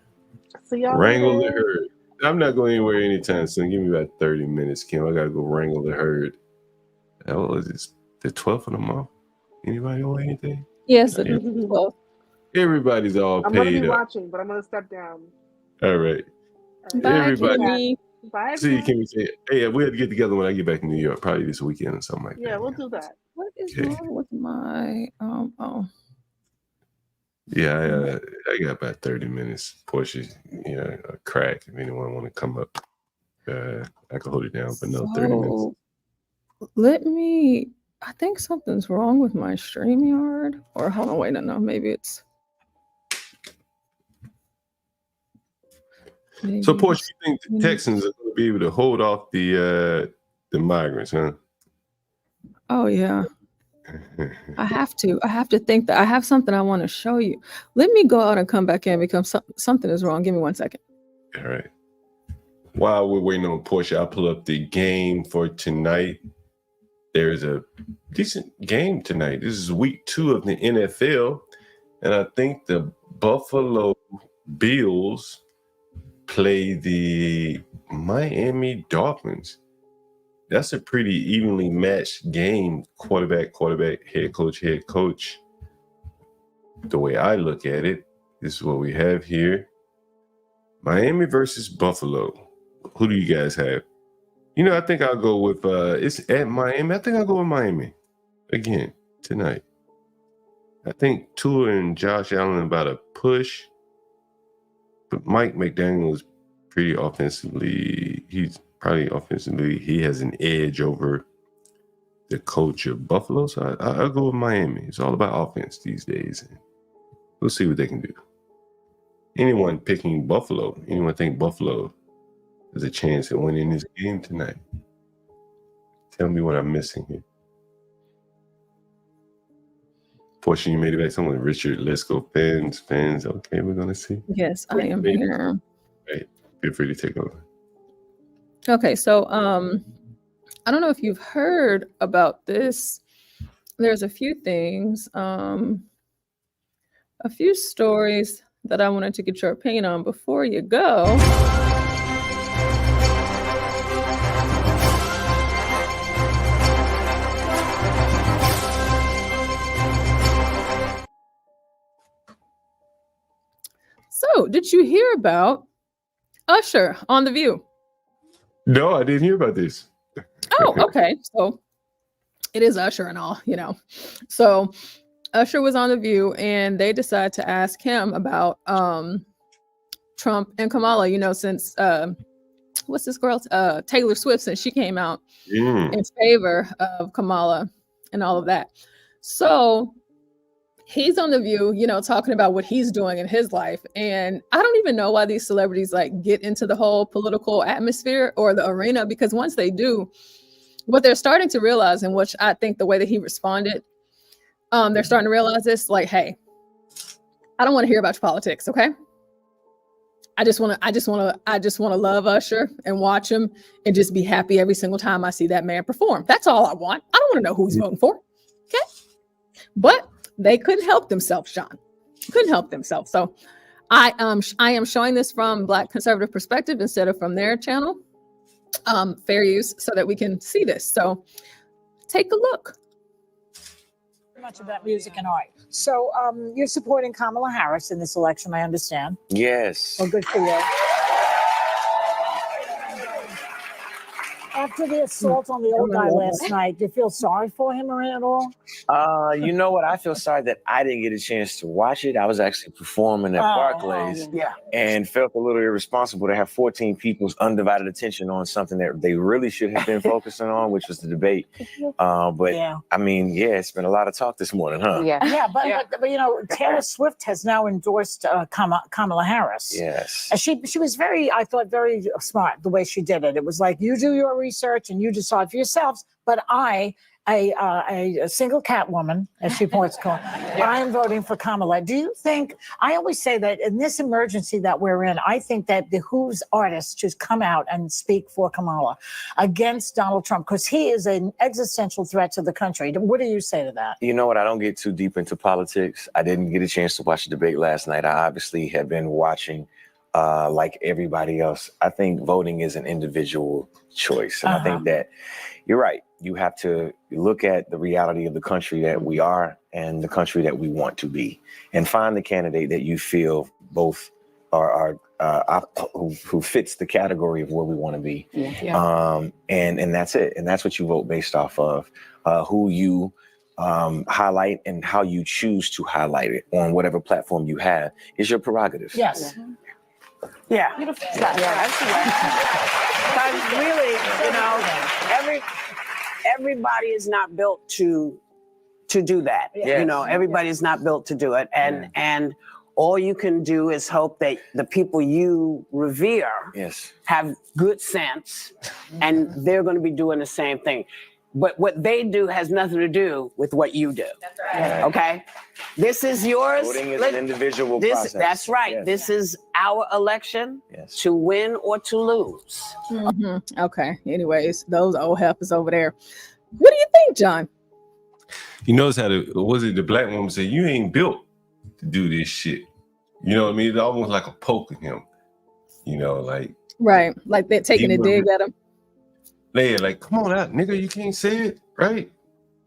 Wrangle the herd. I'm not going anywhere anytime soon. Give me about 30 minutes, Kim. I got to go wrangle the herd. What is this? The 12th of the month? Anybody owe anything? Yes, it is 12th. Everybody's all I'm paid going to be up. watching, but I'm going to step down. All right. Bye, Everybody. Kimmy. Bye, See you, Kimmy. Hey, we have to get together when I get back to New York, probably this weekend or something like that. Yeah, we'll do that. What is wrong with my Yeah, I got about 30 minutes. Portia, a crack. If anyone want to come up, I can hold it down, but no, 30 minutes. I think something's wrong with my StreamYard. Or hold on, wait, no, maybe it's. So, Portia, you think the Texans are going to be able to hold off the migrants, huh? Oh, yeah. I have to think that I have something I want to show you. Let me go out and come back in because something is wrong. Give me 1 second. All right. While we're waiting on Portia, I'll pull up the game for tonight. There's a decent game tonight. This is week 2 of the NFL. And I think the Buffalo Bills play the Miami Dolphins. That's a pretty evenly matched game. Quarterback, head coach. The way I look at it, this is what we have here. Miami versus Buffalo. Who do you guys have? I think I'll go with, it's at Miami. I think I'll go with Miami again tonight. I think Tua and Josh Allen about a push. But Mike McDaniel is pretty offensively. He has an edge over the coach of Buffalo. So I'll go with Miami. It's all about offense these days. We'll see what they can do. Anyone picking Buffalo? Anyone think Buffalo has a chance at winning this game tonight? Tell me what I'm missing here. Portia, you made it back. Someone, Richard, let's go. Fans. Okay, we're gonna see. Yes, I am here. Right, feel free to take over. Okay, so I don't know if you've heard about this. There's a few things, a few stories that I wanted to get your opinion on before you go. So, did you hear about Usher on The View? No, I didn't hear about this. Oh, okay. So it is Usher and all, you know. So Usher was on The View and they decided to ask him about Trump and Kamala, you know, since what's this girl? Taylor Swift, since she came out in favor of Kamala and all of that. So he's on The View, you know, talking about what he's doing in his life. And I don't even know why these celebrities like get into the whole political atmosphere or the arena, because once they do, what they're starting to realize, and which I think the way that he responded, they're starting to realize this, like, hey, I don't want to hear about your politics, okay? I just want to love Usher and watch him and just be happy every single time I see that man perform. That's all I want. I don't want to know who he's voting for, okay? But they couldn't help themselves, John. Couldn't help themselves. So I am showing this from Black conservative perspective instead of from their channel. Fair use, so that we can see this. So take a look. Much about music and art. So you're supporting Kamala Harris in this election, I understand. Yes. Well, good for you. After the assault on the old guy last night, do you feel sorry for him or at all? You know what? I feel sorry that I didn't get a chance to watch it. I was actually performing at Barclays and felt a little irresponsible to have 14 people's undivided attention on something that they really should have been focusing on, which was the debate. I mean, it's been a lot of talk this morning, huh? But you know, Taylor Swift has now endorsed Kamala Harris. Yes. And she was I thought, very smart the way she did it. It was like, you do your research and you decide for yourselves. But I, a single cat woman, as she points to, I am voting for Kamala. Do you think, I always say that in this emergency that we're in, I think that behooves artists to come out and speak for Kamala against Donald Trump, because he is an existential threat to the country. What do you say to that? You know what? I don't get too deep into politics. I didn't get a chance to watch the debate last night. I obviously have been watching like everybody else. I think voting is an individual choice. And I think that you're right. You have to look at the reality of the country that we are and the country that we want to be, and find the candidate that you feel both are who fits the category of where we want to be. And that's it. And that's what you vote based off of, who you highlight and how you choose to highlight it on whatever platform you have is your prerogative. Yes. Yeah. Beautiful. Because really, you know, everybody is not built to do that. Yes. You know, everybody is not built to do it. And all you can do is hope that the people you revere have good sense and they're going to be doing the same thing. But what they do has nothing to do with what you do. That's right. Okay? This is yours. Voting is an individual process. That's right. Yes. This is our election to win or to lose. Okay. Anyways, those old heifers over there. What do you think, John? You notice how the black woman said, you ain't built to do this shit. You know what I mean? It's almost like a poke at him. You know, like. Right. Like they're taking a dig at him. Like, come on out, nigga, you can't say it, right?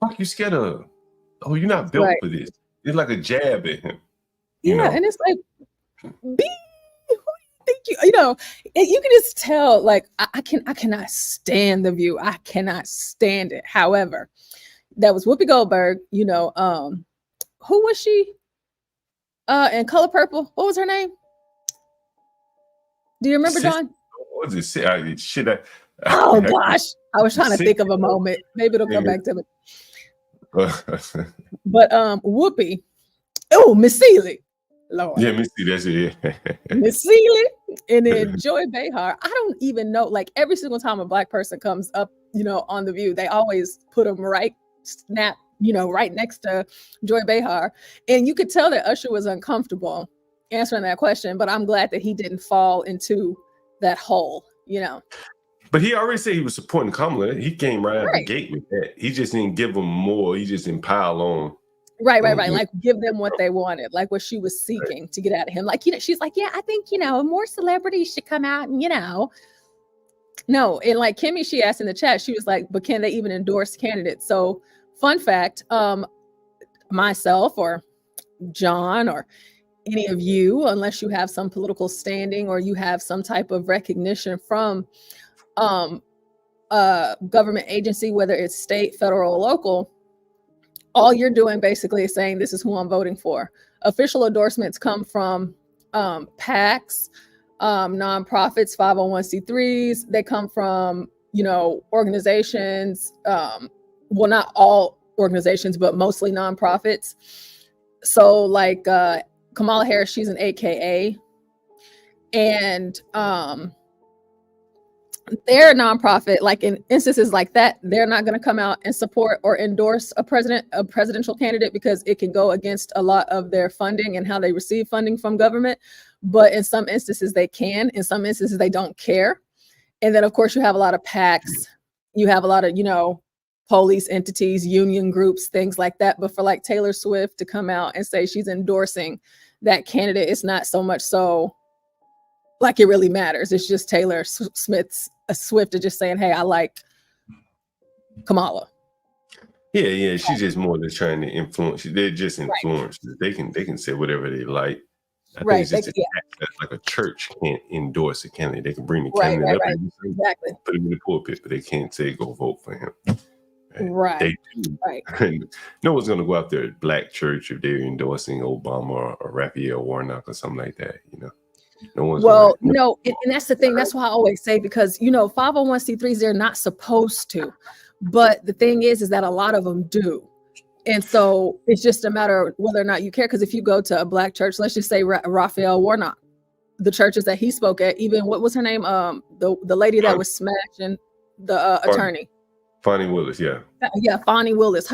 Fuck you scared of? Oh, you're not built for this. It's like a jab at him. You know? And it's like, who do you think you know, you can just tell, like, I cannot stand The View. I cannot stand it. However, that was Whoopi Goldberg, you know, who was she? In Color Purple, what was her name? Do you remember, John? What was it? Shit, oh gosh, I was trying to think of a moment. Maybe it'll come back to me. But Whoopi, Miss Seeley, Lord. Yeah, Missy, that's it. Miss Sealy, and then Joy Behar. I don't even know. Like every single time a Black person comes up, on The View, they always put them right next to Joy Behar, and you could tell that Usher was uncomfortable answering that question. But I'm glad that he didn't fall into that hole. But he already said he was supporting Kamala. He came right out the gate with that. He just didn't give them more. He just didn't pile on. Right. Like give them what they wanted, like what she was seeking to get out of him. Like, she's like, yeah, I think, more celebrities should come out and, no. And like Kimmy, she asked in the chat, she was like, but can they even endorse candidates? So fun fact, myself or John or any of you, unless you have some political standing or you have some type of recognition from a government agency, whether it's state, federal, or local, all you're doing basically is saying, this is who I'm voting for. Official endorsements come from PACs, nonprofits, 501c3s. They come from, organizations, well, not all organizations, but mostly nonprofits. So like Kamala Harris, she's an AKA. And they're a nonprofit. Like in instances like that, they're not going to come out and support or endorse a presidential candidate because it can go against a lot of their funding and how they receive funding from government. But in some instances they can, in some instances they don't care. And then of course you have a lot of PACs, you have a lot of, police entities, union groups, things like that. But for like Taylor Swift to come out and say she's endorsing that candidate, it's not so much so like it really matters. It's just Taylor Swift is just saying, hey, I like Kamala. Yeah. She's just more than trying to influence. They're just influencers. Right. They can say whatever they like. I think it's just like a church can't endorse a candidate. They can bring the candidate up and put him in the pulpit, but they can't say go vote for him. Right. They do. Right. No one's going to go out there at Black church if they're endorsing Obama or Raphael Warnock or something like that. No one's and that's the thing. That's why I always say, because 501c3s, they're not supposed to, but the thing is that a lot of them do. And so it's just a matter of whether or not you care. Because if you go to a Black church, let's just say Raphael Warnock, the churches that he spoke at, even what was her name? The lady that was smashing the attorney. Fani Willis, yeah. Yeah, Fani Willis.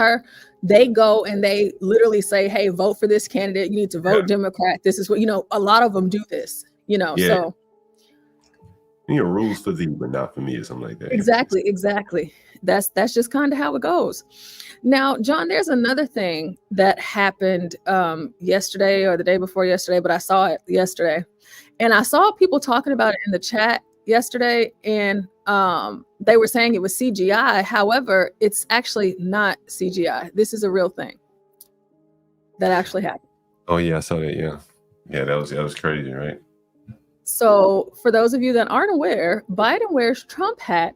They go and they literally say, hey, vote for this candidate. You need to vote Democrat. This is what, a lot of them do this, so. Rules for thee, but not for me or something like that. Exactly. That's just kind of how it goes. Now, John, there's another thing that happened yesterday or the day before yesterday, but I saw it yesterday. And I saw people talking about it in the chat yesterday, and they were saying it was CGI. However, it's actually not CGI. This is a real thing that actually happened. Oh yeah, I saw that. Yeah, that was crazy, right? So for those of you that aren't aware, Biden wears Trump hat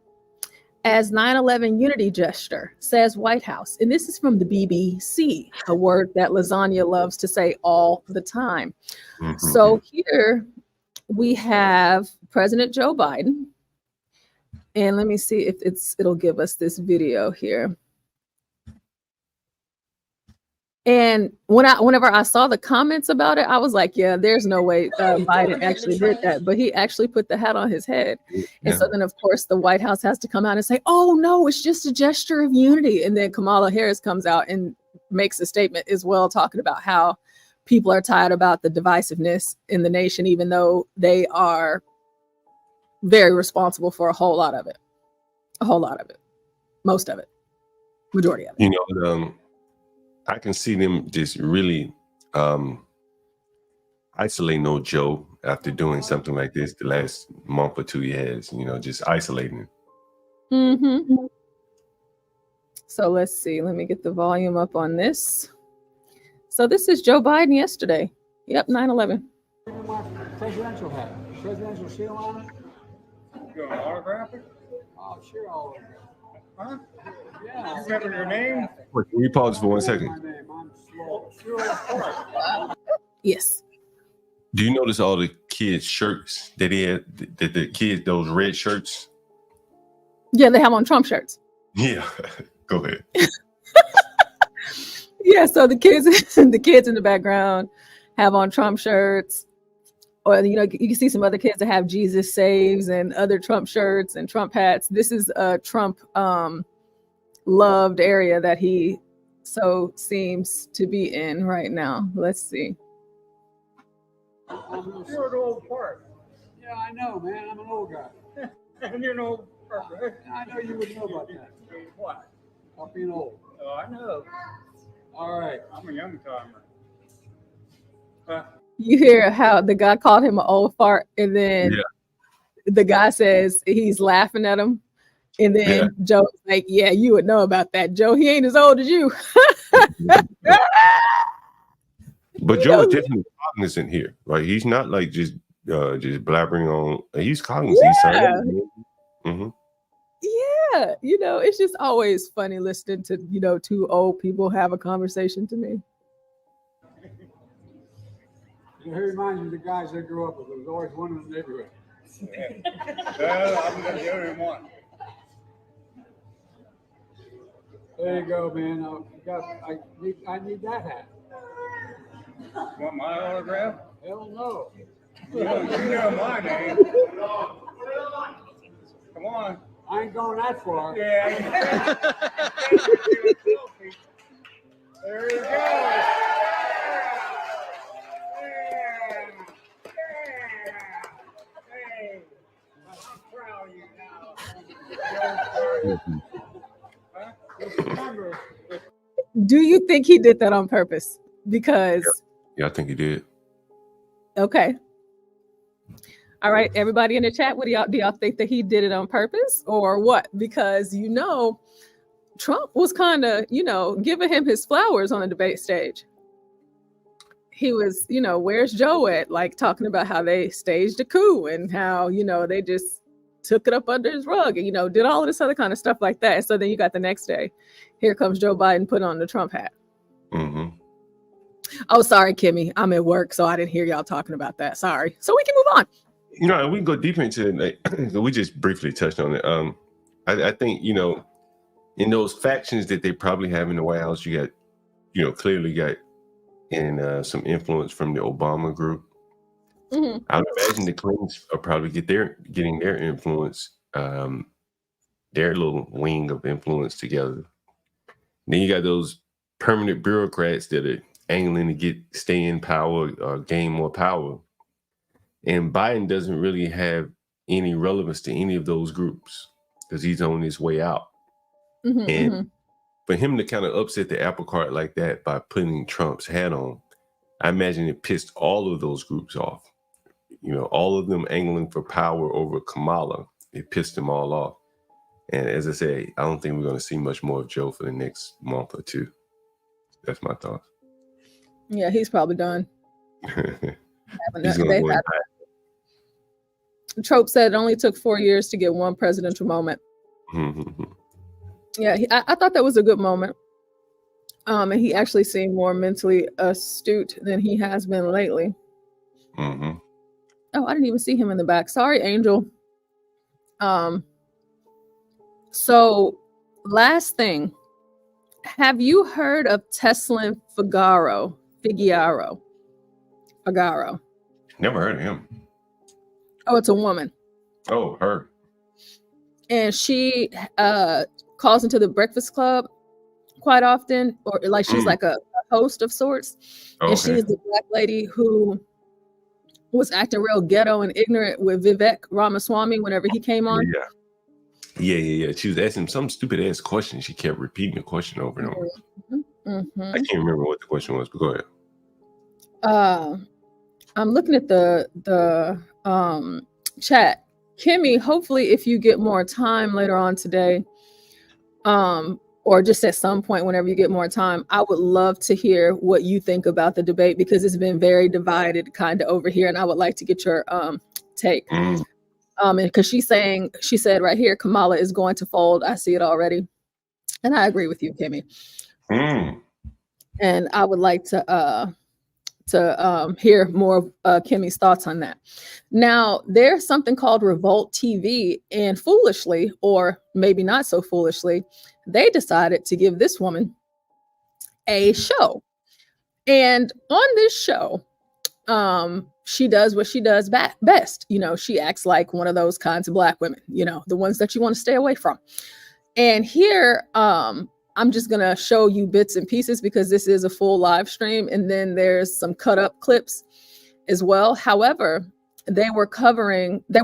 as 9/11 unity gesture, says White House. And this is from the BBC, a word that Lasagna loves to say all the time. Mm-hmm. So here we have President Joe Biden. And let me see if it'll give us this video here. And whenever I saw the comments about it, I was like, yeah, there's no way Biden actually did that. But he actually put the hat on his head. Yeah. And so then, of course, the White House has to come out and say, oh, no, it's just a gesture of unity. And then Kamala Harris comes out and makes a statement as well, talking about how people are tired about the divisiveness in the nation, even though they are very responsible for a whole lot of it. Most of it. Majority of it. I can see them just really isolating old Joe after doing something like this the last month or two he has, just isolating him. Mm-hmm. So let's see. Let me get the volume up on this. So this is Joe Biden yesterday. Yep, 9/11. Presidential hat. Presidential seal on it. You want to autograph it? Oh, sure, I'll autograph it. Huh? Yeah. Remember your name? Wait, can we pause for 1 second? Yes. Do you notice all the kids' shirts that he had? The kids, those red shirts? Yeah, they have on Trump shirts. Yeah. Go ahead. Yeah, so the kids in the background have on Trump shirts. Or, you know, you can see some other kids that have Jesus Saves and other Trump shirts and Trump hats. This is a Trump loved area that he so seems to be in right now. Let's see. I'm in the old part. Yeah, I know, man. I'm an old guy. And you're an old person. I know you would know about that. What? About being old. Oh, I know. All right. I'm a young timer. You hear how the guy called him an old fart, and then the guy says he's laughing at him. And then Joe's like, yeah, you would know about that. Joe, he ain't as old as you. But Joe is definitely cognizant here, right? He's not like just blabbering on. He's cognizant. Yeah. Mm-hmm. Yeah, you know, it's just always funny listening to, you know, two old people have a conversation to me. He reminds me of the guys that grew up with. There was always one in the neighborhood. Well, I'm the only one. There you go, man. I need that hat. Want my autograph? Hell no. You know my name. Come on. I ain't going that far. Yeah. There you go. Do you think he did that on purpose? Because yeah, I think he did. Okay. All right, everybody in the chat, do y'all think that he did it on purpose or what? Because, you know, Trump was kind of, you know, giving him his flowers on the debate stage. He was, you know, where's Joe at? Like talking about how they staged a coup and how, you know, they just took it up under his rug and, you know, did all of this other kind of stuff like that. And so then you got the next day, here comes Joe Biden put on the Trump hat. Mm-hmm. Oh, sorry, Kimmy. I'm at work, so I didn't hear y'all talking about that. Sorry. So we can move on. You know, we can go deeper into it. Like, we just briefly touched on it. I think, you know, in those factions that they probably have in the White House, you got, you know, clearly got in some influence from the Obama group. Mm-hmm. I would imagine the Clintons are probably getting their influence, their little wing of influence together. Then you got those permanent bureaucrats that are angling to stay in power or gain more power. And Biden doesn't really have any relevance to any of those groups because he's on his way out. Mm-hmm, And for him to kind of upset the apple cart like that by putting Trump's hat on, I imagine it pissed all of those groups off. You know, all of them angling for power over Kamala. It pissed them all off. And as I say, I don't think we're going to see much more of Joe for the next month or two. That's my thoughts. Yeah, he's probably done. He's going to go Trope said it only took 4 years to get one presidential moment. Mm-hmm. Yeah, I thought that was a good moment. And he actually seemed more mentally astute than he has been lately. Mm-hmm. Oh, I didn't even see him in the back. Sorry, Angel. So last thing, have you heard of Teslyn Figaro? Never heard of him. Oh, it's a woman. Oh, her. And she calls into the Breakfast Club quite often, or like she's like a host of sorts. Okay. And she's the Black lady who was acting real ghetto and ignorant with Vivek Ramaswamy whenever he came on. Yeah. She was asking some stupid ass question. She kept repeating the question over and over. Mm-hmm. I can't remember what the question was, but go ahead. I'm looking at the chat. Kimmy, hopefully if you get more time later on today, or just at some point whenever you get more time, I would love to hear what you think about the debate because it's been very divided kind of over here, and I would like to get your take. And because she said right here, Kamala is going to fold. I see it already, and I agree with you, Kimmy. And I would like to hear more of Kimmy's thoughts on that. Now, there's something called Revolt TV, and foolishly, or maybe not so foolishly, they decided to give this woman a show. And on this show, she does what she does best. You know, she acts like one of those kinds of Black women, you know, the ones that you want to stay away from. And here, I'm just gonna show you bits and pieces because this is a full live stream, and then there's some cut up clips as well. However, they were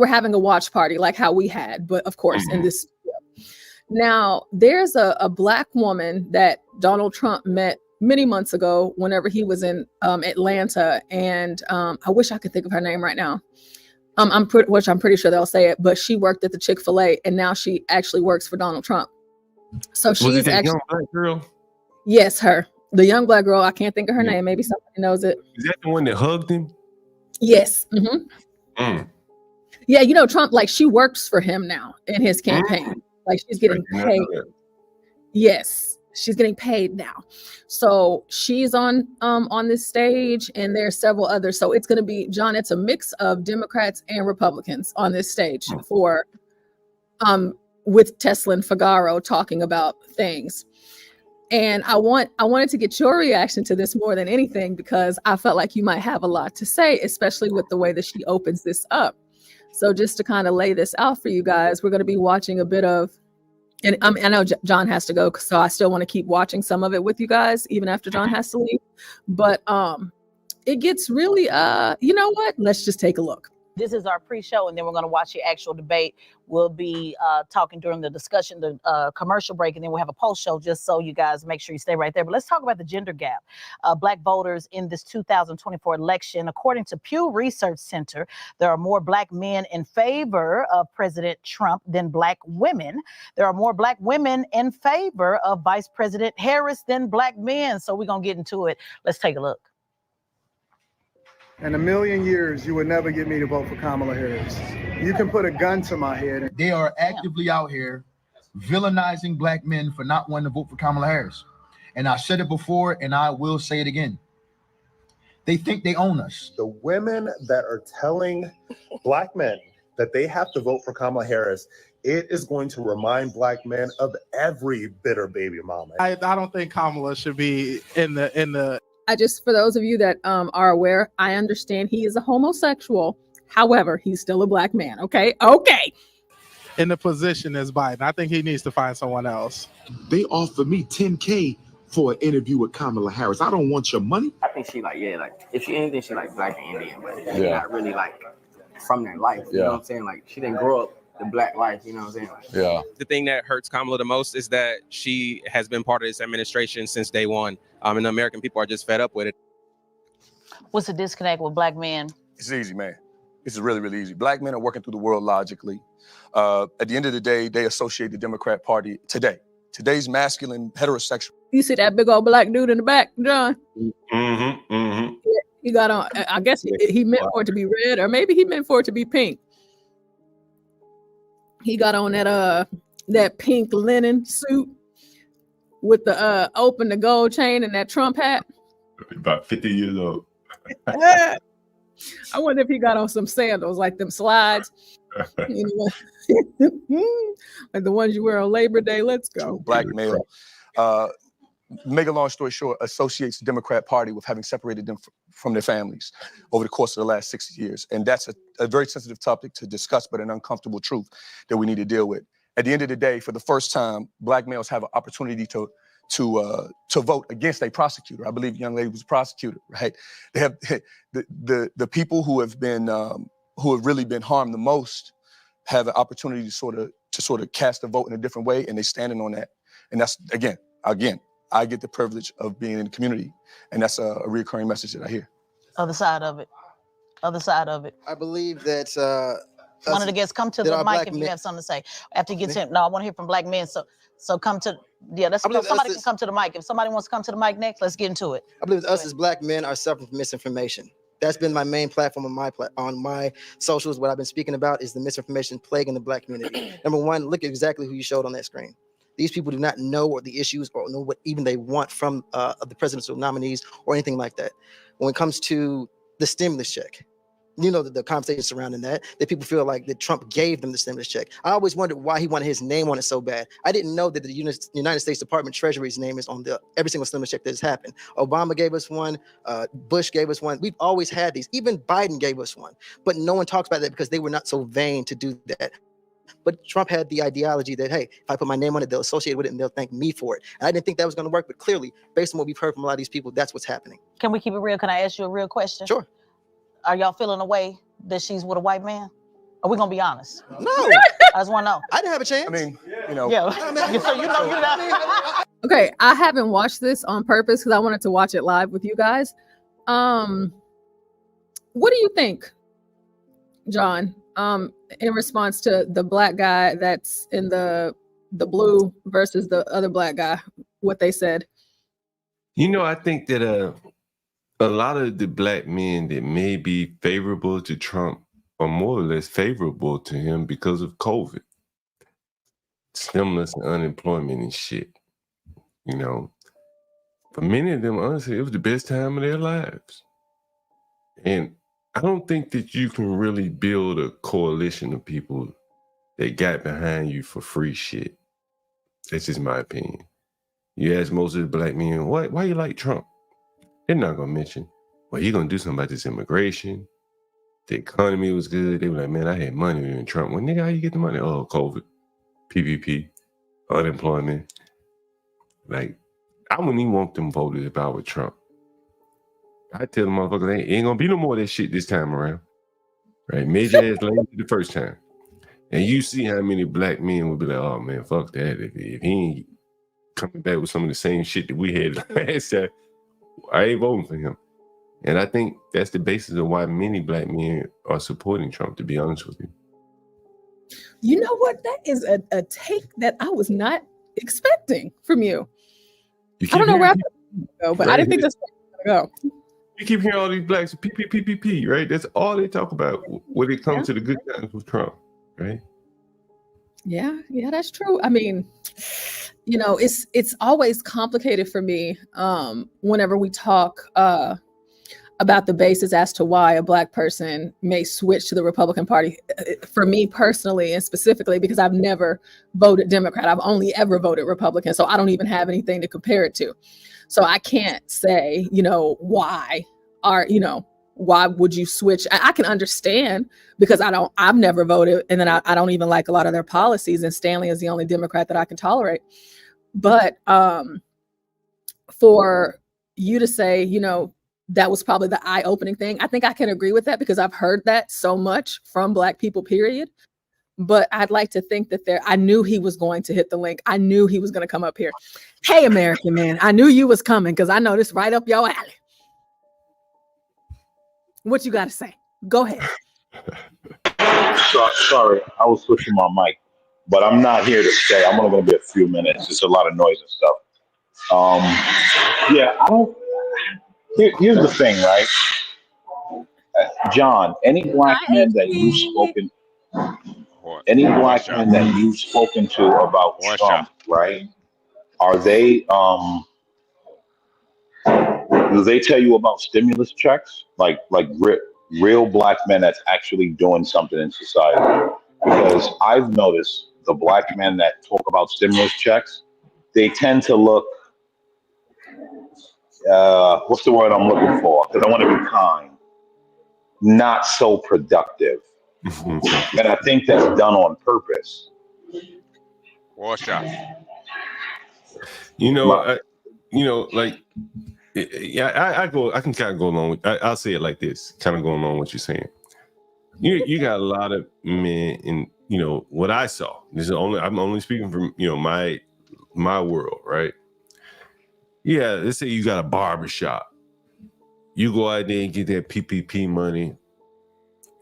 having a watch party like how we had, but of course in this. Now, there's a Black woman that Donald Trump met many months ago whenever he was in Atlanta, and I wish I could think of her name right now. I'm pretty sure they'll say it, but she worked at the Chick-fil-A, and now she actually works for Donald Trump. So she's was it that actually young Black girl? Yes, her, the young Black girl. I can't think of her name. Maybe somebody knows it. Is that the one that hugged him? Yes. Yeah, you know, Trump, like, she works for him now in his campaign. Like, she's getting paid. Yes, she's getting paid now. So she's on this stage, and there's several others. So it's going to be, John, it's a mix of Democrats and Republicans on this stage for with Teslyn Figaro talking about things. And I wanted to get your reaction to this more than anything, because I felt like you might have a lot to say, especially with the way that she opens this up. So just to kind of lay this out for you guys, we're going to be watching a bit of, and I know John has to go, so I still want to keep watching some of it with you guys, even after John has to leave. But it gets really, you know what? Let's just take a look. This is our pre-show, and then we're going to watch the actual debate. We'll be talking during the discussion, the commercial break, and then we'll have a post-show, just so you guys make sure you stay right there. But let's talk about the gender gap. Black voters in this 2024 election. According to Pew Research Center, there are more Black men in favor of President Trump than Black women. There are more Black women in favor of Vice President Harris than Black men. So we're going to get into it. Let's take a look. In a million years, you would never get me to vote for Kamala Harris. You can put a gun to my head. They are actively out here villainizing Black men for not wanting to vote for Kamala Harris. And I said it before, and I will say it again. They think they own us. The women that are telling Black men that they have to vote for Kamala Harris, it is going to remind Black men of every bitter baby mama. I don't think Kamala should be in the. I just, for those of you that are aware, I understand he is a homosexual. However, he's still a Black man. Okay. In the position as Biden. I think he needs to find someone else. They offered me $10K for an interview with Kamala Harris. I don't want your money. I think she if she anything, she Black and Indian, but she's not really from that life. You know what I'm saying? Like, she didn't grow up the Black life, you know what I'm saying? The thing that hurts Kamala the most is that she has been part of this administration since day one. And the American people are just fed up with it. What's the disconnect with Black men? It's easy, man. It's really, really easy. Black men are working through the world logically. At the end of the day, they associate the Democrat Party today's masculine heterosexual. You see that big old Black dude in the back, John? Mm-hmm. Yeah, he got on, I guess he meant for it to be red, or maybe he meant for it to be pink. He got on that pink linen suit with the open the gold chain and that Trump hat. About 50 years old. I wonder if he got on some sandals, like them slides. You know, like the ones you wear on Labor Day. Let's go. Black male. Make a long story short, associates the Democrat Party with having separated them from their families over the course of the last 60 years. And that's a very sensitive topic to discuss, but an uncomfortable truth that we need to deal with. At the end of the day, for the first time, Black males have an opportunity to vote against a prosecutor. I believe the young lady was a prosecutor, right? They have the people who have really been harmed the most have an opportunity to sort of cast a vote in a different way, and they're standing on that. And that's again, I get the privilege of being in the community, and that's a recurring message that I hear. Other side of it. I believe that one of the guests, come to the mic if you have something to say. After you get to him, no, I want to hear from Black men. So come to, let's go. Somebody can come to the mic. If somebody wants to come to the mic next, let's get into it. I believe us as Black men are suffering from misinformation. That's been my main platform on my socials. What I've been speaking about is the misinformation plaguing the Black community. Number one, look at exactly who you showed on that screen. These people do not know what the issues or know what even they want from the presidential nominees or anything like that. When it comes to the stimulus check, the conversation surrounding that people feel like that Trump gave them the stimulus check. I always wondered why he wanted his name on it so bad. I didn't know that the United States Department of Treasury's name is on every single stimulus check that has happened. Obama gave us one, Bush gave us one. We've always had these. Even Biden gave us one, but no one talks about that because they were not so vain to do that. But Trump had the ideology that, hey, if I put my name on it, they'll associate with it and they'll thank me for it. And I didn't think that was going to work, but clearly, based on what we've heard from a lot of these people, that's what's happening. Can we keep it real? Can I ask you a real question? Sure. Are y'all feeling a way that she's with a white man? Are we gonna be honest? No. I just want to know. I didn't have a chance. I mean, Yeah. So you know. Okay, I haven't watched this on purpose because I wanted to watch it live with you guys. What do you think, John? In response to the black guy that's in the blue versus the other black guy, what they said. I think that a lot of the black men that may be favorable to Trump are more or less favorable to him because of COVID, stimulus and unemployment and shit. For many of them, honestly, it was the best time of their lives. And I don't think that you can really build a coalition of people that got behind you for free shit. That's just my opinion. You ask most of the black men, why you like Trump? They're not going to mention, well, you're going to do something about this immigration. The economy was good. They were like, man, I had money during Trump. Well, nigga, how you get the money? Oh, COVID, PPP, unemployment. Like, I wouldn't even want them voted if I were Trump. I tell them motherfuckers, ain't going to be no more of that shit this time around. Right? Major ass lame the first time. And you see how many black men would be like, oh, man, fuck that. If he ain't coming back with some of the same shit that we had last time, I ain't voting for him. And I think that's the basis of why many black men are supporting Trump, to be honest with you. You know what? That is a take that I was not expecting from you. I don't know where I'm going to go, but I didn't think that's where I'm going to go. You keep hearing all these blacks, PPP, right? That's all they talk about when it comes to the good times with Trump, right? Yeah, that's true. I mean, it's always complicated for me whenever we talk about the basis as to why a black person may switch to the Republican Party. For me personally and specifically, because I've never voted Democrat. I've only ever voted Republican. So I don't even have anything to compare it to. So I can't say, why would you switch? I can understand because I've never voted. And then I don't even like a lot of their policies. And Stanley is the only Democrat that I can tolerate. But for you to say, that was probably the eye-opening thing. I think I can agree with that because I've heard that so much from black people, period. But I'd like to think that I knew he was going to hit the link. I knew he was going to come up here. Hey, American man, I knew you was coming because I know this right up your alley. What you got to say? Go ahead. Sorry, I was switching my mic, but I'm not here to stay. I'm only going to be a few minutes. It's a lot of noise and stuff. I don't. Here's the thing, right? John, any black men that you've spoken to about Trump, right? Are they do they tell you about stimulus checks? Like real black men that's actually doing something in society? Because I've noticed the black men that talk about stimulus checks, they tend to look what's the word I'm looking for? Because I want to be kind. Not so productive. And I think that's done on purpose. Wash out. I can kind of go along with, I'll say it like this, kind of going along with what you're saying. You got a lot of men in, what I saw. I'm only speaking from, my world, right? Yeah, let's say you got a barbershop. You go out there and get that PPP money.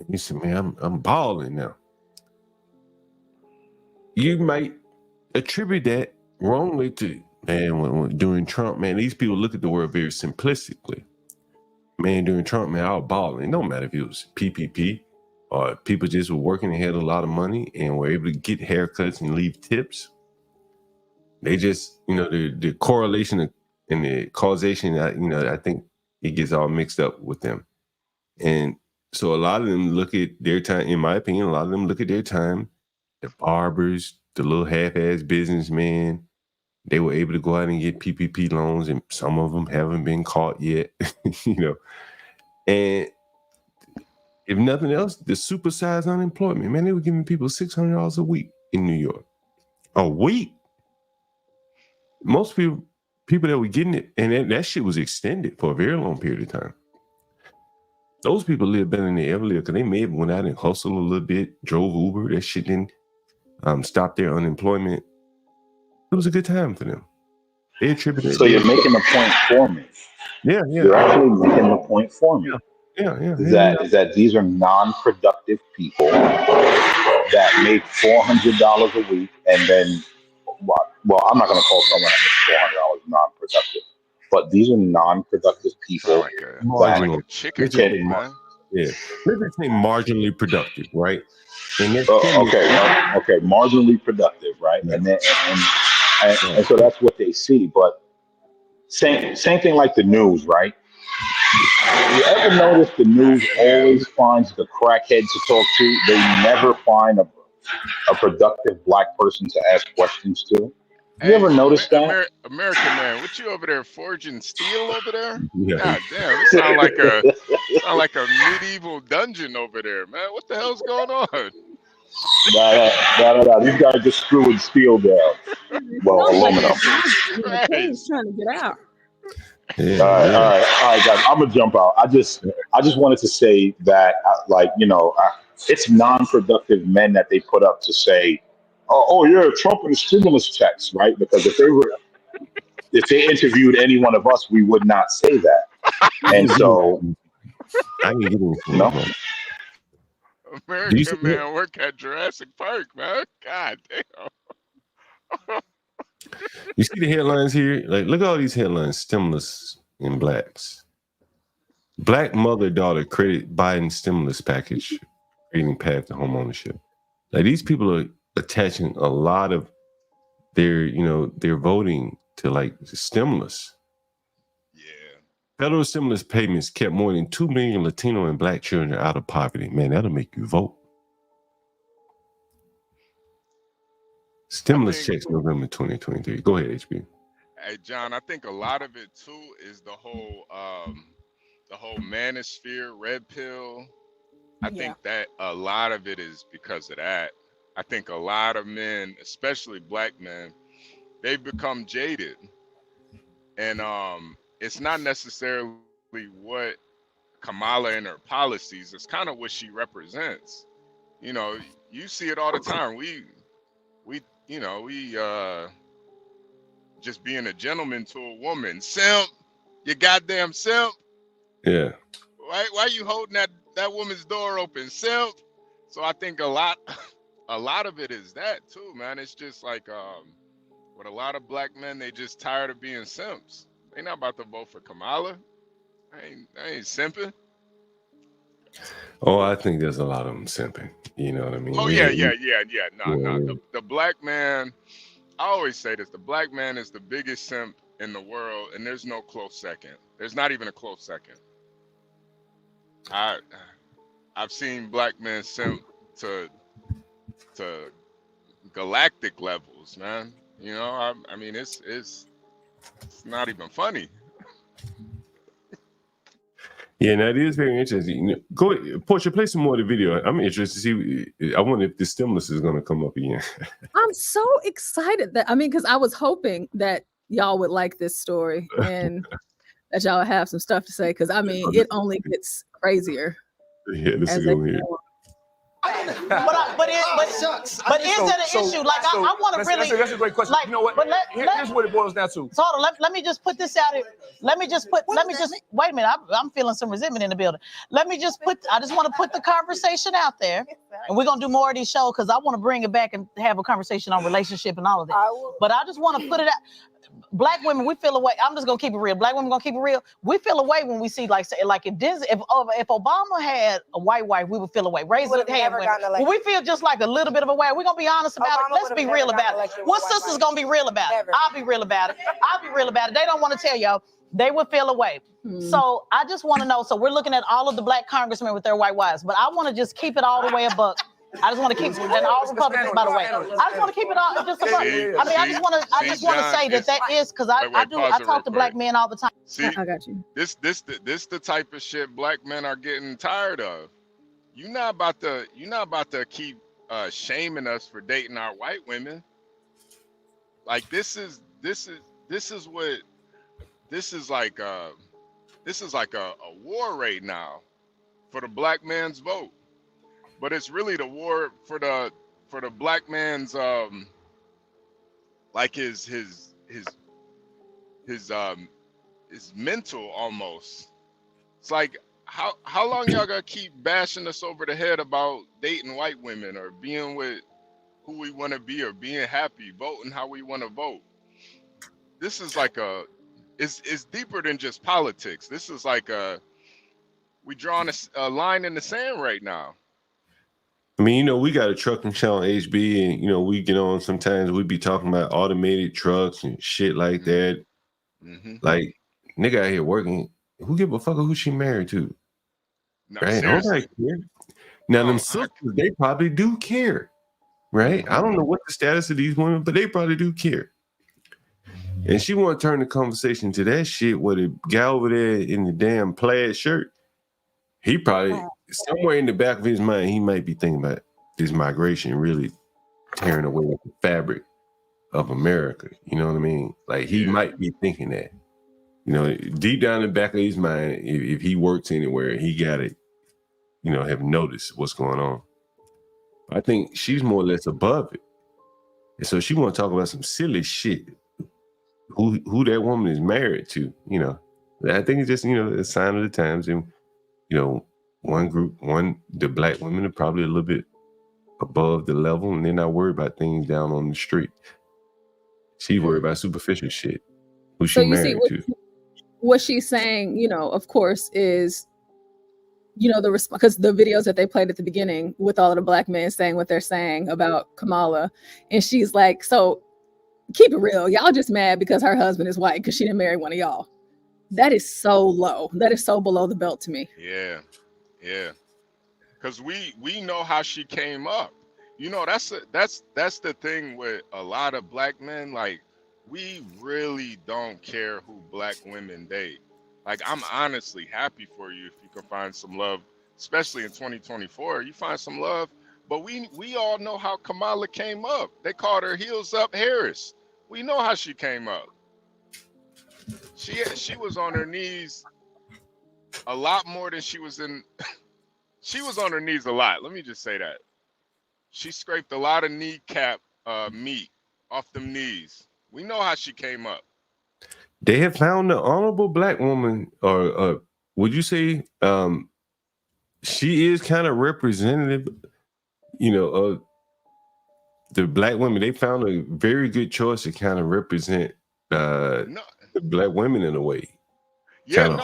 And you say, man, I'm balling now. You might attribute that wrongly to, man, when during Trump, man, these people look at the world very simplistically. Man, during Trump, man, I was balling. It don't matter if it was PPP or people just were working and had a lot of money and were able to get haircuts and leave tips. They just, the correlation and the causation, I think it gets all mixed up with them. And So a lot of them look at their time, in my opinion, a lot of them look at their time, the barbers, the little half-ass businessmen, they were able to go out and get PPP loans, and some of them haven't been caught yet, you know. And if nothing else, the supersized unemployment, man, they were giving people $600 a week in New York. A week. Most people that were getting it, and that shit was extended for a very long period of time. Those people live better than they ever lived because they may have went out and hustled a little bit, drove Uber. That shit didn't stop their unemployment. It was a good time for them. They attributed. So you're making the point for me. Yeah. You're actually making the point for me. Yeah. Is that these are non-productive people that make $400 a week, and then, well, I'm not going to call someone that makes $400 non-productive. But these are non-productive people Marginal. chicken coop, man. Yeah, let's say marginally productive, right? And okay, marginally productive, right? Yeah. And so that's what they see. But same thing like the news, right? You ever notice the news always finds the crackhead to talk to? They never find a productive black person to ask questions to. You ever notice that? American man, what you over there forging steel over there? Yeah. God damn, it sound like a medieval dungeon over there, man. What the hell's going on? No. These guys just screwing steel down. Well, aluminum. He's trying to get out. Yeah, all right, guys. I'm gonna jump out. I just wanted to say that, it's non-productive men that they put up to say, oh yeah, Trump and the stimulus checks, right? Because if they interviewed any one of us, we would not say that. And so, I can get into no. American man work at Jurassic Park, man. God damn. You see the headlines here? Like, look at all these headlines: stimulus in blacks. Black mother-daughter credit Biden stimulus package, creating path to home ownership. Like, these people are attaching a lot of their voting to like stimulus. Yeah. Federal stimulus payments kept more than 2 million Latino and black children out of poverty. Man, that'll make you vote. Stimulus checks November 2023. Go ahead, HB. Hey, John, I think a lot of it too is the whole manosphere, red pill. I think that a lot of it is because of that. I think a lot of men, especially black men, they've become jaded. And it's not necessarily what Kamala and her policies, it's kind of what she represents. You know, you see it all the time. We just being a gentleman to a woman. Simp, you goddamn simp. Yeah. Why are you holding that woman's door open, simp? So I think a lot of it is that too, man. It's just like with a lot of black men, they just tired of being simps. They not about to vote for Kamala. I ain't simping. Oh, I think there's a lot of them simping. You know what I mean? Oh yeah. No. The black man, I always say this, the black man is the biggest simp in the world, and there's no close second. There's not even a close second. I've seen black men simp to galactic levels, man. You know, I mean, it's not even funny. Yeah, that is very interesting. Go ahead, Portia, play some more of the video. I'm interested to see. I wonder if the stimulus is going to come up again. I'm so excited because I was hoping that y'all would like this story and that y'all would have some stuff to say. Because it only gets crazier. Yeah, this is going here. But is that an issue? Like, I want to really. That's a great question. Like, you know what? Here's what it boils down to. So hold on, let me just put this out here. Wait a minute. I'm feeling some resentment in the building. I just want to put the conversation out there, and we're gonna do more of these shows because I want to bring it back and have a conversation on relationship and all of that. But I just want to put it out. Black women, we feel away. I'm just gonna keep it real. Black women gonna keep it real. We feel away when we see if Obama had a white wife, we would feel away. Raise the hand. When we feel just like a little bit of a way, we're gonna be honest about it. Let's be real about it. What sister's gonna be real about it? I'll be real about it. They don't want to tell y'all. They would feel away. So I just want to know. So we're looking at all of the black congressmen with their white wives, but I want to just keep it all the way a buck. I just want to keep, and all Republicans, by the way. I just want to keep it all just a buck. I mean, I just want to say that is because I talk to black men all the time. See, I got you. This the type of shit black men are getting tired of. You're not about to keep shaming us for dating our white women. Like this is like a war right now for the black man's vote, but it's really the war for the black man's like his mental almost. It's like how long y'all gonna keep bashing us over the head about dating white women or being with who we want to be or being happy, voting how we want to vote? This is like it's deeper than just politics. This is like we drawing a line in the sand right now. I mean, we got a trucking channel HB, and we get on sometimes. We be talking about automated trucks and shit like that. Like, nigga out here working. Who give a fuck who she married to? No, right? Nobody care. Now, them sisters, they probably do care, right? I don't know what the status of these women, but they probably do care. And she want to turn the conversation to that shit where the guy over there in the damn plaid shirt, he probably, somewhere in the back of his mind, he might be thinking about this migration really tearing away the fabric of America. You know what I mean? Like, he might be thinking that. Deep down in the back of his mind, if he works anywhere, he got to, have noticed what's going on. I think she's more or less above it. And so she want to talk about some silly shit. Who that woman is married to, I think it's just, a sign of the times. And, the black women are probably a little bit above the level and they're not worried about things down on the street. She's worried about superficial shit. Who she married to. What she's saying, of course, is, because the videos that they played at the beginning with all of the black men saying what they're saying about Kamala. And she's like, so keep it real. Y'all just mad because her husband is white because she didn't marry one of y'all. That is so low. That is so below the belt to me. Yeah. Because we know how she came up. That's the thing with a lot of black men. Like, we really don't care who black women date. Like, I'm honestly happy for you if you can find some love, especially in 2024. You find some love. But we all know how Kamala came up. They called her Heels Up Harris. We know how she came up. She was on her knees a lot more than she was in. She was on her knees a lot. Let me just say that. She scraped a lot of kneecap meat off them knees. We know how she came up. They have found the honorable black woman, or would you say she is kind of representative, of the black women? They found a very good choice to kind of represent the black women in a way. Yeah,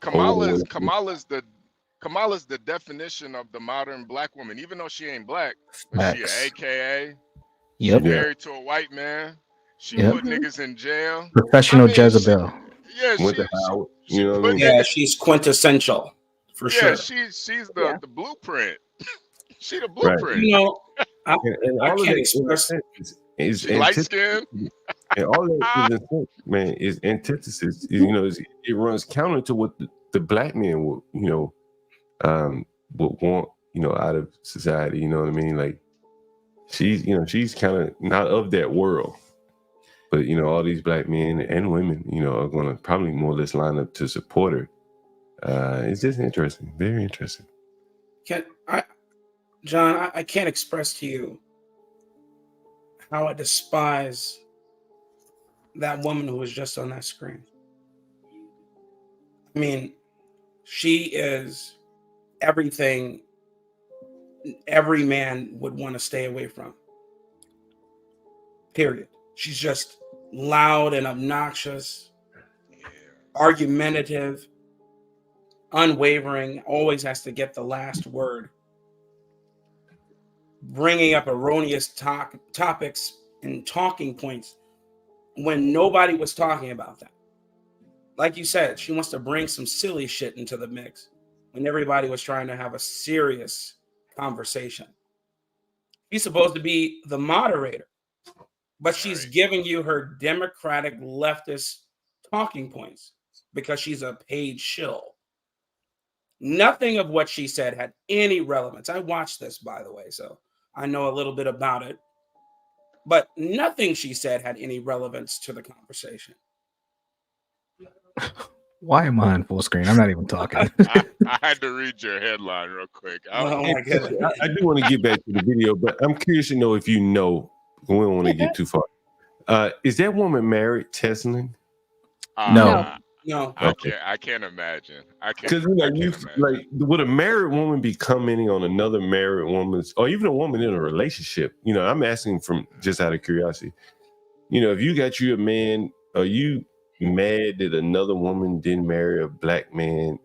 Kamala's the definition of the modern black woman, even though she ain't black, but she an AKA. Yep. She married to a white man. She put niggas in jail. Professional Jezebel. She's quintessential for sure. Yeah, she's the blueprint. She the blueprint. I can't express she's light skin. And all that is, man, is antithesis. It runs counter to what the black man would, would want, out of society. You know what I mean? Like, she's kind of not of that world. But, all these black men and women, are going to probably more or less line up to support her. It's just interesting. Very interesting. John, I can't express to you how I despise that woman who was just on that screen. I mean, she is everything every man would want to stay away from. Period. She's just loud and obnoxious, argumentative, unwavering, always has to get the last word, bringing up erroneous topics and talking points when nobody was talking about that. like you said, she wants to bring some silly shit into the mix when everybody was trying to have a serious conversation. She's supposed to be the moderator, but she's giving you her Democratic leftist talking points because she's a paid shill. Nothing of what she said had any relevance. I watched this, by the way, so I know a little bit about it. But nothing she said had any relevance to the conversation. Why am I on full screen? I'm not even talking. I had to read your headline real quick. Oh my goodness. I do want to get back to the video, but I'm curious to know if you know. We don't want to get too far. Is that woman married, Teslyn? No. I can't imagine. Because like, would a married woman be commenting on another married woman's, or even a woman in a relationship? You know, I'm asking from just out of curiosity. You know, if you got you a man, are you mad that another woman didn't marry a black man?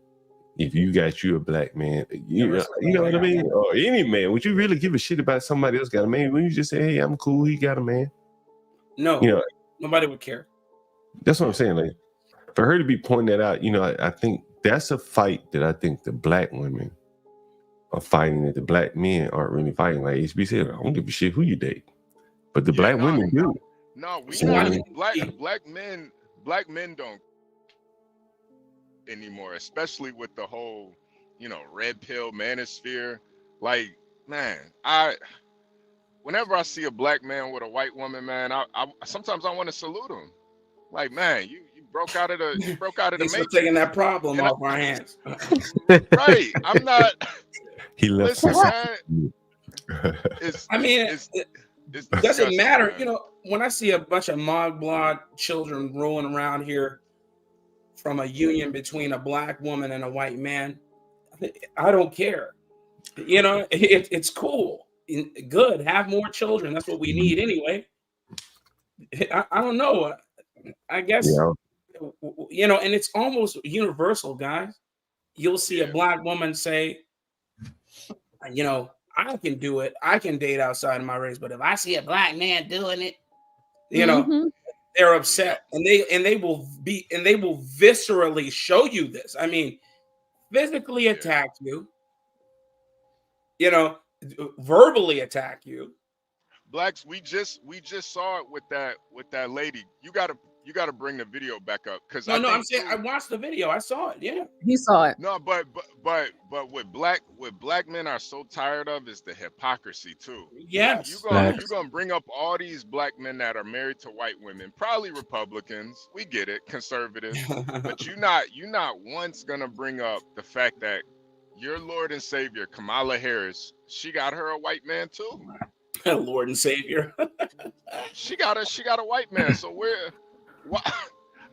If you got you a black man, you know what I mean? Or any man, would you really give a shit about somebody else got a man? When you just say, "Hey, I'm cool, he got a man." No, you know, nobody would care. That's what I'm saying. Like, for her to be pointing that out, you know, I think that's a fight that I think the black women are fighting that the black men aren't really fighting. Like HB said, I don't give a shit who you date, but the black women do. No, we So, black men don't anymore, especially with the whole, you know, red pill manosphere. Like, man, whenever I see a black man with a white woman, man, I sometimes I want to salute him. Like, man, you broke out of the Thanks for matrix. taking that problem off our hands. Right. I'm not. He left. Listen, man. It doesn't matter. Man. You know, when I see a bunch of Mod children rolling around here from a union between a black woman and a white man, I don't care. You know, it's cool. Good. Have more children. That's what we need anyway. I don't know. I guess, you know, and it's almost universal, guys. You'll see a black woman say, you know, I can do it. I can date outside of my race, but if I see a black man doing it, you know, they're upset, and they will viscerally show you this. I mean, physically attack you, you know, verbally attack you. Blacks, we just saw it with that lady. You gotta bring the video back up, because I'm saying I watched the video. I saw it. Yeah, he saw it. No, but what black men are so tired of is the hypocrisy too. Yes, you're gonna bring up all these black men that are married to white women, probably Republicans. We get it, conservatives, but you're not once gonna bring up the fact that your Lord and Savior Kamala Harris, she got her a white man too. Lord and Savior. she got a white man. So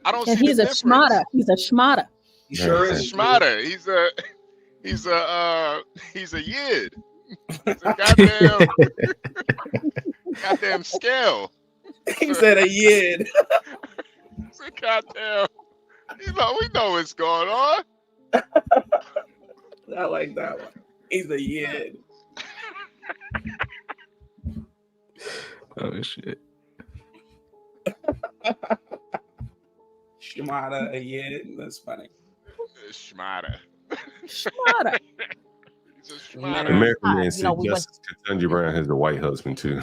I don't see. He's a schmata. He's a schmata. He sure is schmata. He's a yid. He's a goddamn scale. He said a yid. It's a goddamn. You know, we know what's going on. I like that one. He's a yid. Oh shit. Shmata, a yid. That's funny. Shmata. Shmata. American man said Justice Ketanji Brown has a white husband too.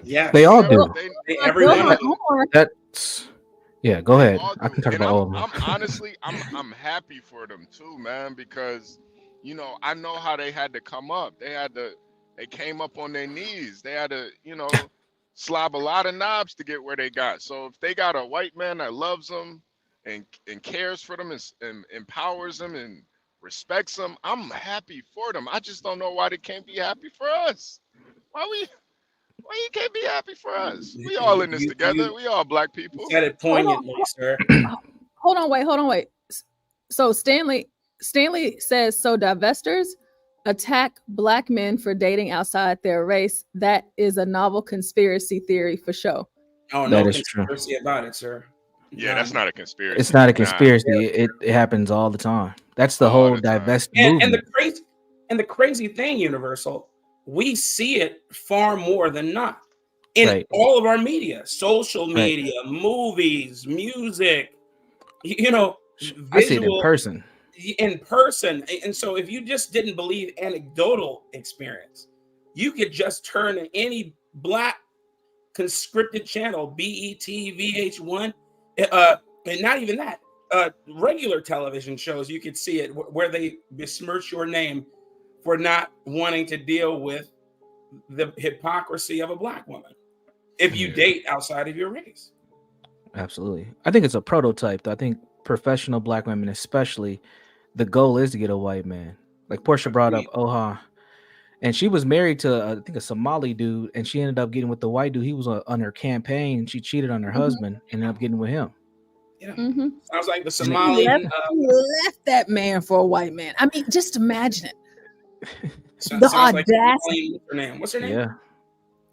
Yeah, they all do. Everyone. That's Go ahead. I can talk about all of them. I'm happy for them too, man, because you know I know how they had to come up. They came up on their knees. They had to, you know, slob a lot of knobs to get where they got. So if they got a white man that loves them and cares for them and empowers them and respects them, I'm happy for them. I just don't know why they can't be happy for us. Why you can't be happy for us? We all in this together. We all black people. Said it poignantly, sir. Hold on, wait. So Stanley says, so divestors attack black men for dating outside their race. That is a novel conspiracy theory for sure. Oh, no conspiracy about it, sir. Yeah, that's not a conspiracy. It's not a conspiracy. It happens all the time. That's the whole divest movement. And the crazy thing, Universal, we see it far more than not in all of our media, social media, movies, music. You know, I see it in visual person. in person. And so if you just didn't believe anecdotal experience, you could just turn to any black conscripted channel, BET, VH1, and not even that, regular television shows, you could see it where they besmirch your name for not wanting to deal with the hypocrisy of a black woman if you date outside of your race. Absolutely. I think it's a prototype, though. I think professional black women, especially, the goal is to get a white man. Like Portia brought up Oha, and she was married to, I think, a Somali dude, and she ended up getting with the white dude. He was on her campaign. She cheated on her husband, and ended up getting with him. Yeah. Sounds like the He Somali. left that man for a white man. I mean, just imagine it. Sounds The like audacity. what's her name? What's her name? Yeah.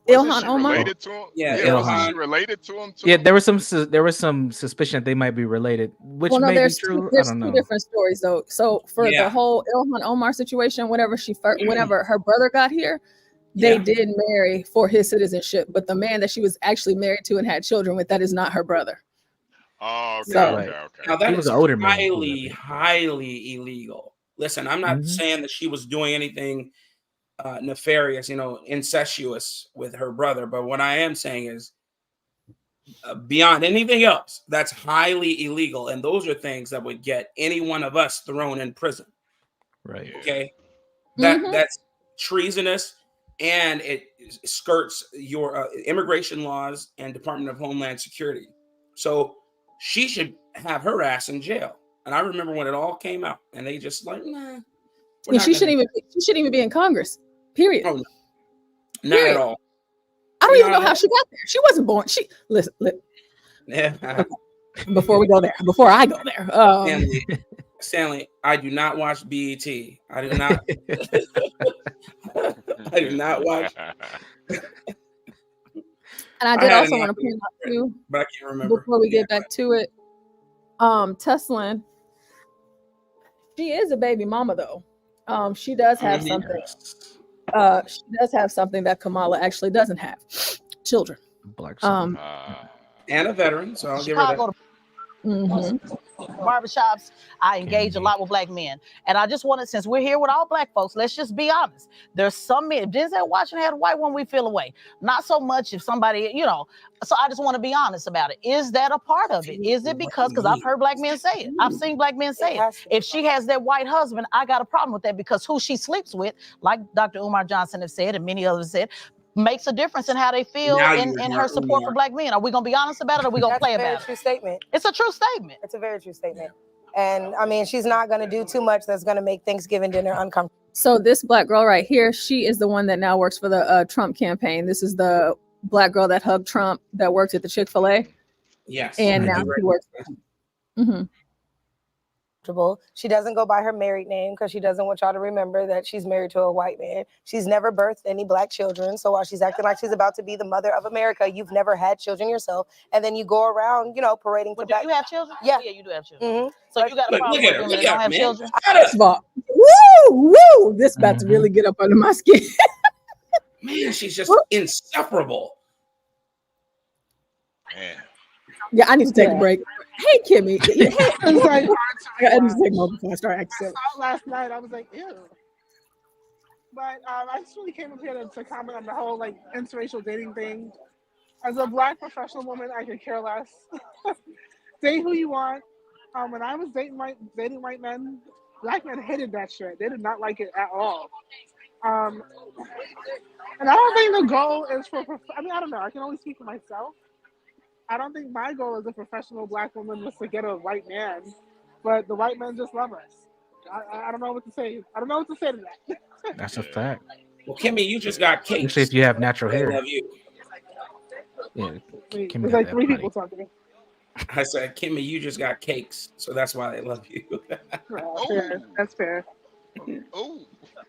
Ilhan Omar. Related to him? Yeah, Was she related to him too? Yeah, there was some suspicion that they might be related, which Well, no, may be there's true. there's I don't two know. different stories though. So for Yeah. the whole Ilhan Omar situation, whenever her brother got here, they did marry for his citizenship, but the man that she was actually married to and had children with, that is not her brother. Oh, okay, So- okay. Now that He was is an older man. highly illegal. Listen, I'm not saying that she was doing anything nefarious, incestuous with her brother, but what I am saying is beyond anything else, that's highly illegal, and those are things that would get any one of us thrown in prison. Right. Okay, that's treasonous, and it skirts your immigration laws and Department of Homeland Security. So she should have her ass in jail. And I remember when it all came out, and they just like, nah. And she shouldn't even be in Congress. Period. Oh, no. Not at all. I don't even know how she got there. She wasn't born. Listen. Yeah. Before we go there, before I go there, Stanley, I do not watch BET. I do not. I do not watch. And I did also want to point out too, but I can't remember. before we get back to it, Teslyn, she is a baby mama though. She does have something. She does have something that Kamala actually doesn't have. Children. Black and a veteran, so I'll give her that. Barbershops, I engage a lot with black men. And I just wanted, since we're here with all black folks, let's just be honest. There's some men, if Denzel Washington had a white one, we feel away. Not so much if somebody, so I just want to be honest about it. Is that a part of it? Is it because I've heard black men say it. I've seen black men say it. If she has that white husband, I got a problem with that because who she sleeps with, like Dr. Umar Johnson have said, and many others said, makes a difference in how they feel in her support for black men. Are we going to be honest about it or are we going to play about it? That's a very true statement. It's a true statement. It's a very true statement. And I mean, she's not going to do too much that's going to make Thanksgiving dinner uncomfortable. So this black girl right here, she is the one that now works for the Trump campaign. This is the black girl that hugged Trump that worked at the Chick-fil-A. Yes. And now she works. She doesn't go by her married name because she doesn't want y'all to remember that she's married to a white man. She's never birthed any black children. So while she's acting like she's about to be the mother of America, you've never had children yourself. And then you go around, parading to Do you have children? Yeah. Yeah, you do have children. So you got a problem look with at women her, that don't have man. children? First of all, woo, this about to really get up under my skin. Man, she's just insufferable. Man. Yeah, I need to take a break. Hey, Kimmy. It's like, I need to take a moment before I start acting I silly. saw it last night. I was like, ew. But I just really came up here to comment on the whole interracial dating thing. As a black professional woman, I could care less. Date who you want. When I was dating white men, black men hated that shit. They did not like it at all. And I don't think the goal is for. I don't know. I can only speak for myself. I don't think my goal as a professional black woman was to get a white man, but the white men just love us. I don't know what to say. I don't know what to say to that. That's a fact. Well, Kimmy, you just got cake. Especially if you have natural I hair. love you. Yeah. There's Kimmy like got three that people talking. I said, Kimmy, you just got cakes, so that's why they love you. Fair. That's fair.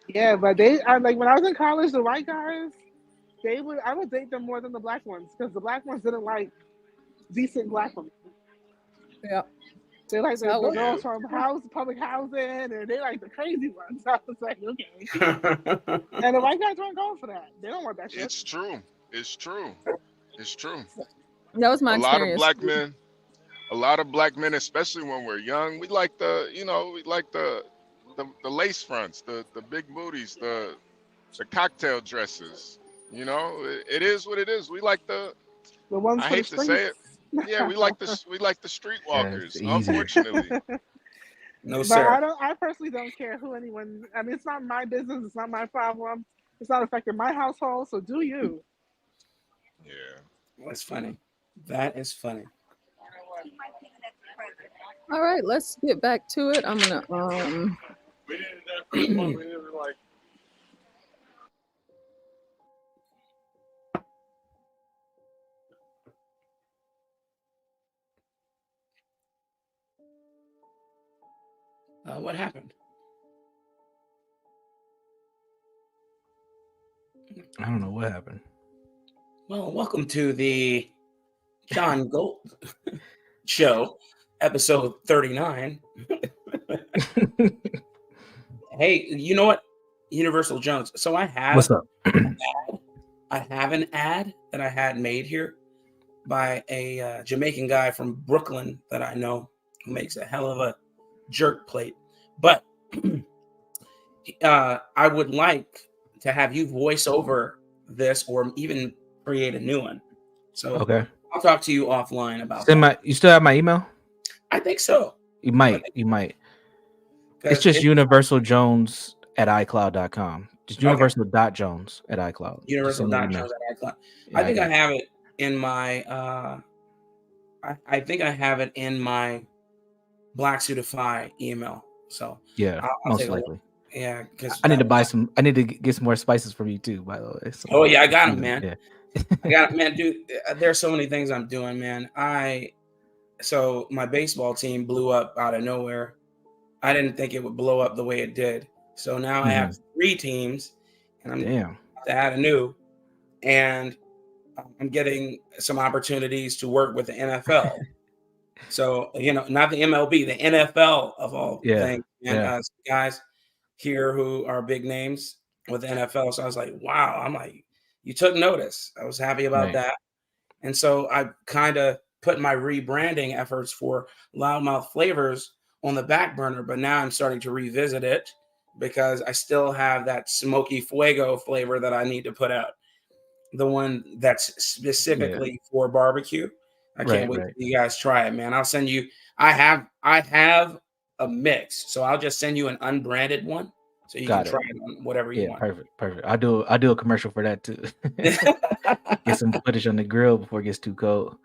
Yeah, but they when I was in college, the white guys, I would date them more than the black ones because the black ones didn't like decent black women. Yeah. They like the So- girls from public housing, and they like the crazy ones. I was like, okay. And the white guys weren't going for that. They don't want that shit. It's true. It's true. It's true. That was my A lot of experience. black men. a lot of black men, especially when we're young, we like the lace fronts, the big booties, the cocktail dresses. You know, it is what it is. We like the ones I for the hate to say it. streets. Yeah, we like the streetwalkers. easier. Unfortunately, No, But sir. I personally don't care who anyone. I mean, it's not my business. It's not my problem. It's not affecting my household. So do you? Yeah. That's funny. That is funny. All right, let's get back to it. I'm gonna What happened? I don't know what happened. Well, welcome to the John Galt Show, episode 39. Hey, you know what? Universal Jones. So I have What's up? I have an ad that I had made here by a Jamaican guy from Brooklyn that I know who makes a hell of a jerk plate. But I would like to have you voice over this or even create a new one. So Okay. I'll talk to you offline about that. You still have my email? I think so. You might. It's just universaljones@icloud.com. Just universal.jones at iCloud. Universal.jones at iCloud. I think I have it in my I think I have it in my Black Suitify email. So yeah, I'll most take a look. likely. Yeah, because I need to buy some. I need to get some more spices from you too. By the way. So, oh yeah, I got them, man. Yeah. I got it, man, dude. There's so many things I'm doing, man. So my baseball team blew up out of nowhere. I didn't think it would blow up the way it did. So now I have 3 teams, and I'm about to add a new, and I'm getting some opportunities to work with the NFL. So not the MLB, the NFL of all things, and guys here who are big names with the NFL. So I was like, wow. I'm like, you took notice. I was happy about that. And so I kind of put my rebranding efforts for Loudmouth Flavors on the back burner, but now I'm starting to revisit it because I still have that smoky fuego flavor that I need to put out. The one that's specifically for barbecue. I can't wait till you guys try it, man. I'll send you. I have a mix, so I'll just send you an unbranded one, so you can try it on whatever you want. Perfect. I'll do a commercial for that too. Get some footage on the grill before it gets too cold.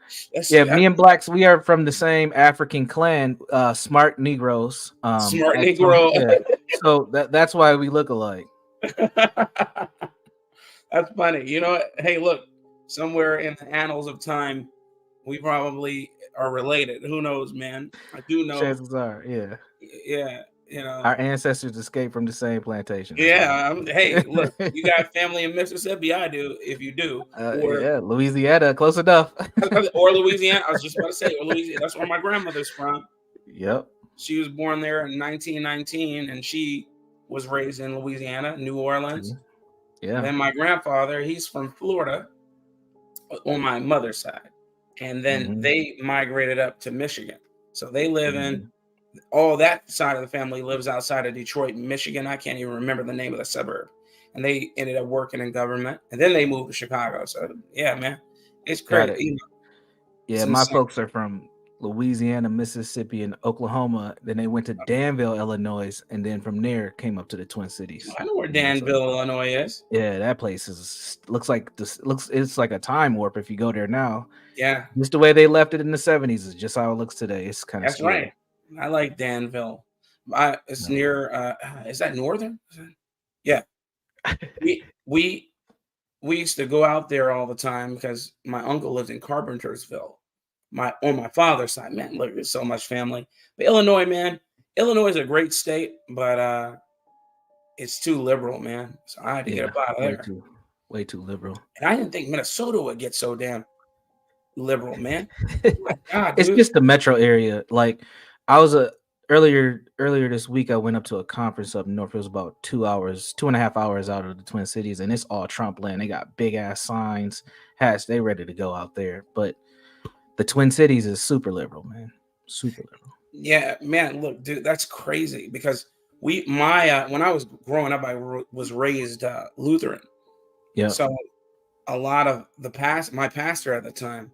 Me and Blacks, we are from the same African clan, Smart Negroes. Smart Negro. So that's why we look alike. That's funny. You know what? Hey, look, somewhere in the annals of time, we probably are related. Who knows, man? I do know. Chances are, yeah. Yeah, our ancestors escaped from the same plantation. Yeah. Hey, look, you got family in Mississippi. I do. If you do, or Louisiana, close enough. Or Louisiana. I was just about to say, or Louisiana. That's where my grandmother's from. Yep. She was born there in 1919, and she was raised in Louisiana, New Orleans. Yeah. And then my grandfather, he's from Florida on my mother's side. And then they migrated up to Michigan. So they live in all that side of the family lives outside of Detroit, Michigan. I can't even remember the name of the suburb. And they ended up working in government. And then they moved to Chicago. So yeah, man, it's crazy. My folks are from Louisiana, Mississippi, and Oklahoma. Then they went to Danville, Illinois, and then from there came up to the Twin Cities. I know where Danville, Illinois is. Yeah, that place looks it's like a time warp if you go there now. Yeah, just the way they left it in the 70s is just how it looks today. It's kind of scary. Right. I like Danville. It's near. Is that northern? Yeah. we used to go out there all the time because my uncle lived in Carpentersville. On my father's side, man, look, there's so much family. But Illinois, man, Illinois is a great state, but it's too liberal, man. So I had to get up out of there. Way too liberal. And I didn't think Minnesota would get so damn liberal, man. God, it's just the metro area. Like I was earlier this week, I went up to a conference up north. It was about 2.5 hours out of the Twin Cities, and it's all Trump land. They got big ass signs, hats. They ready to go out there, but the Twin Cities is super liberal, man. Super liberal. Yeah, man, look, dude, that's crazy because my when I was growing up, I was raised Lutheran. Yeah. So a lot of my pastor at the time,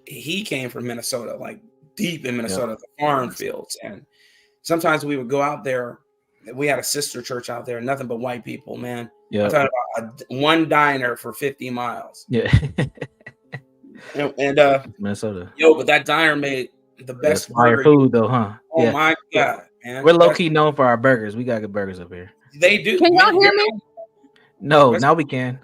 he came from Minnesota, like deep in Minnesota, the farm fields. And sometimes we would go out there. We had a sister church out there, nothing but white people, man. Yeah. I'm talking about one diner for 50 miles. Yeah. and Minnesota. Yo, but that diner made the best fire burger. food though, huh? Oh my God, man. We're low key known for our burgers. We got good burgers up here. They do. Can y'all hear me? No, now we can.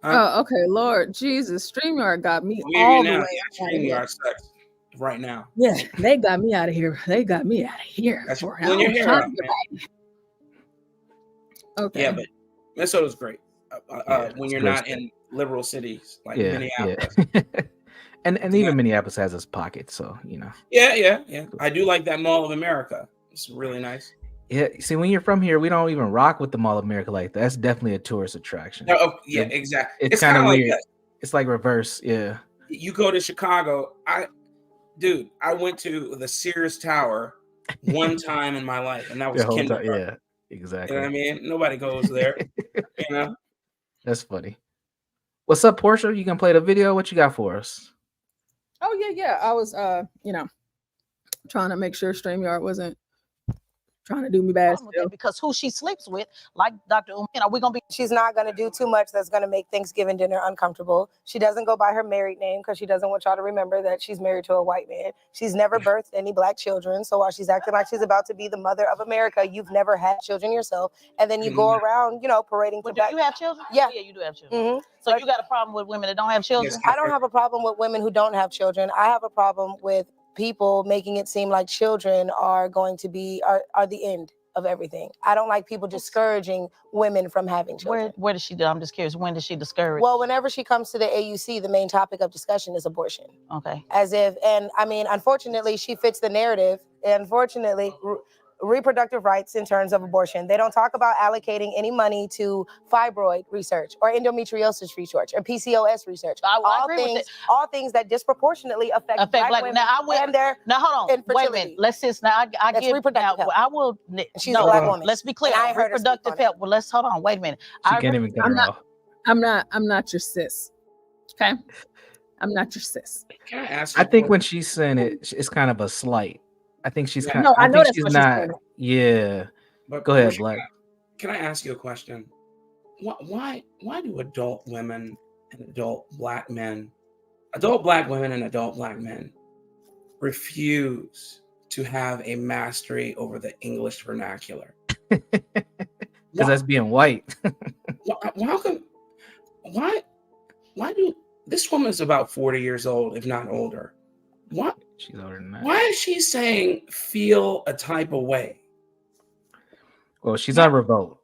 Oh, okay. Lord Jesus, StreamYard got me We hear all you the now. way Yeah, out of here. StreamYard sucks right now. Yeah, they got me out of here. They got me out of here. That's for when you're now. here, Time man. Okay. Yeah, but Minnesota's great. When you're great not state. in liberal cities like Yeah, Minneapolis. yeah. and even Minneapolis has its pockets, so you know. Yeah. I do like that Mall of America. It's really nice. Yeah, see, when you're from here, we don't even rock with the Mall of America like that. That's definitely a tourist attraction. No, yeah, exactly. It's kind of weird. It's like reverse, yeah. You go to Chicago. I went to the Sears Tower one time in my life, and that was kindergarten. Yeah, exactly. You know what I mean? Nobody goes there. You know? That's funny. What's up, Portia? You can play the video. What you got for us? Oh yeah. I was trying to make sure StreamYard wasn't trying to do me bad still. Because who she sleeps with, like Dr. We're gonna be. She's not going to do too much that's going to make Thanksgiving dinner uncomfortable. She doesn't go by her married name because she doesn't want y'all to remember that she's married to a white man. She's never birthed any black children. So while she's acting like she's about to be the mother of America, you've never had children yourself. And then you go around, parading. But do you have children? Yeah. Yeah, you do have children. So you got a problem with women that don't have children? I don't have a problem with women who don't have children. I have a problem with people making it seem like children are going to be are the end of everything. I don't like people discouraging women from having children. Where does she do? I'm just curious. When does she discourage? Well, whenever she comes to the AUC, the main topic of discussion is abortion. Okay. Unfortunately, she fits the narrative. Unfortunately, reproductive rights in terms of abortion. They don't talk about allocating any money to fibroid research or endometriosis research or PCOS research. I agree with it. All things that disproportionately affect black women and their hold on. Wait a minute. Let's just now. I That's give reproductive health. I will. She's a black woman. Let's be clear. And I heard her Reproductive speak on health. Well, let's hold on. Wait a minute. She can't even get her off. I'm not your sis. Okay. I'm not your sis. Can I ask? I think when she's saying it, it's kind of a slight. I think she's kind. No, I know think that's she's what she's not. saying. Yeah. But Go ahead, Portia, Black. Can I ask you a question? Why do adult women and adult black women and adult black men refuse to have a mastery over the English vernacular? Because that's being white. Why do this woman's about 40 years old, if not older? What? She's older than that. Why is she saying feel a type of way? Well, she's on Revolt.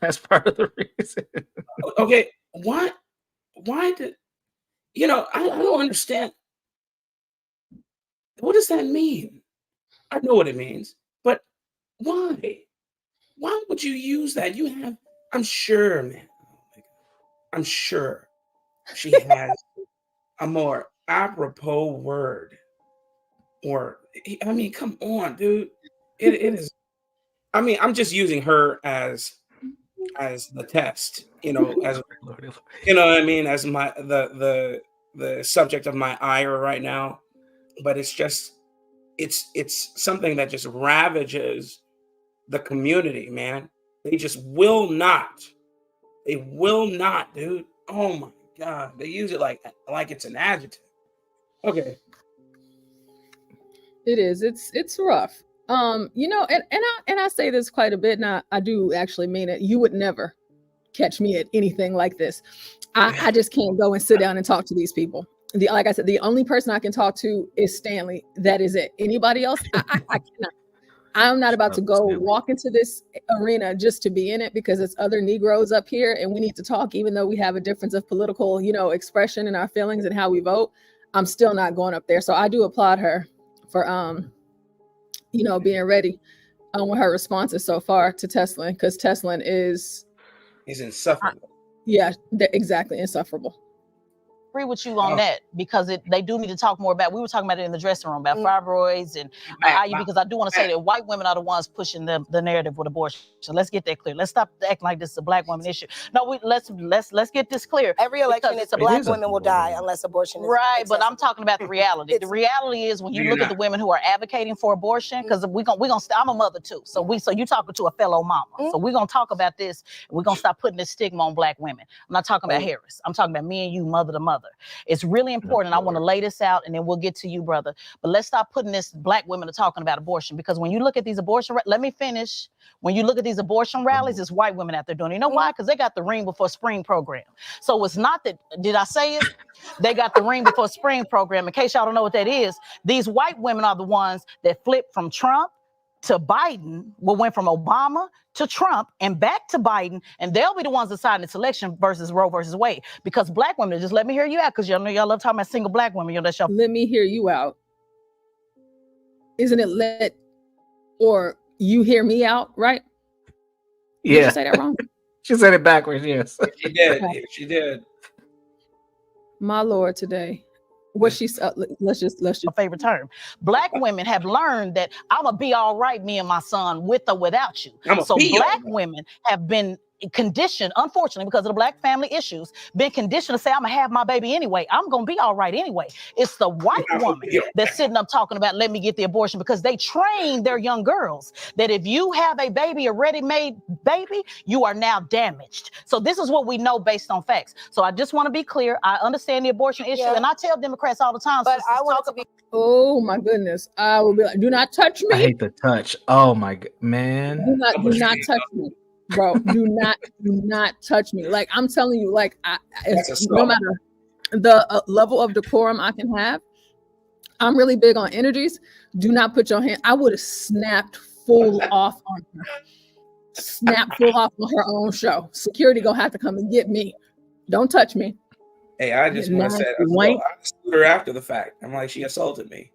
That's part of the reason. Okay, why did I don't understand. What does that mean? I know what it means, but why? Why would you use that? I'm sure, man. I'm sure she has a more apropos word. Or come on, dude. It is. I'm just using her as the test, as as my the subject of my ire right now. But it's something that just ravages the community, man. They just will not. They will not, dude. Oh my God. They use it like it's an adjective. Okay. It is. It's rough. And I say this quite a bit, and I do actually mean it. You would never catch me at anything like this. I just can't go and sit down and talk to these people. Like I said, the only person I can talk to is Stanley. That is it. Anybody else, I cannot. I'm not about to go walk into this arena just to be in it because it's other Negroes up here and we need to talk, even though we have a difference of political, expression and our feelings and how we vote. I'm still not going up there. So I do applaud her for, being ready with her responses so far to Teslyn, because Teslyn is insufferable. Yeah, exactly, insufferable. agree with you on that because they do need to talk more about. We were talking about it in the dressing room about fibroids and IU, because I do want to say that white women are the ones pushing the narrative with abortion. So let's get that clear. Let's stop acting like this is a black woman issue. No, let's get this clear. Every election, it's a black women will die unless abortion is right. But I'm talking about the reality. The reality is when you look at the women who are advocating for abortion, because we're gonna. I'm a mother too, so you're talking to a fellow mama. So we're gonna talk about this. We're gonna stop putting this stigma on black women. I'm not talking about Harris. I'm talking about me and you, mother to mother. It's really important. I want to lay this out, and then we'll get to you, brother. But let's stop putting this black women are talking about abortion, because when you look at these abortion, let me finish. When you look at these abortion rallies, it's white women out there doing it. You know why? Because they got the Ring Before Spring program. So it's not that, did I say it? They got the Ring Before Spring program. In case y'all don't know what that is, these white women are the ones that flipped from Trump to Biden, went from Obama to Trump and back to Biden, and they'll be the ones deciding this election versus Roe versus Wade. Because black women, just let me hear you out, because y'all know y'all love talking about single black women. That's y'all. Let me hear you out. Isn't it let or you hear me out, right? Yeah. Did you say that wrong? She said it backwards, yes. She did. She did. My Lord, today. What she said, let's just a favorite term. Black women have learned that I'm gonna be all right, me and my son, with or without you. So black women have been conditioned, unfortunately, because of the black family issues, been conditioned to say, I'm gonna have my baby anyway. I'm gonna be all right anyway. It's the white woman that's sitting up talking about, let me get the abortion, because they train their young girls that if you have a baby, a ready-made baby, you are now damaged. So this is what we know based on facts. So I just want to be clear. I understand the abortion issue, and I tell Democrats all the time, but I want to be. Oh my goodness. I will be like, do not touch me. I hate the touch. Oh my man. Do not touch me. Bro, do not touch me. Like, I'm telling you, like, no matter the level of decorum I can have, I'm really big on energies. Do not put your hand. I would have snapped full off on her. Snapped full off on her own show. Security gonna have to come and get me. Don't touch me. Hey, I just want to say, I sued her after the fact. I'm like, she assaulted me.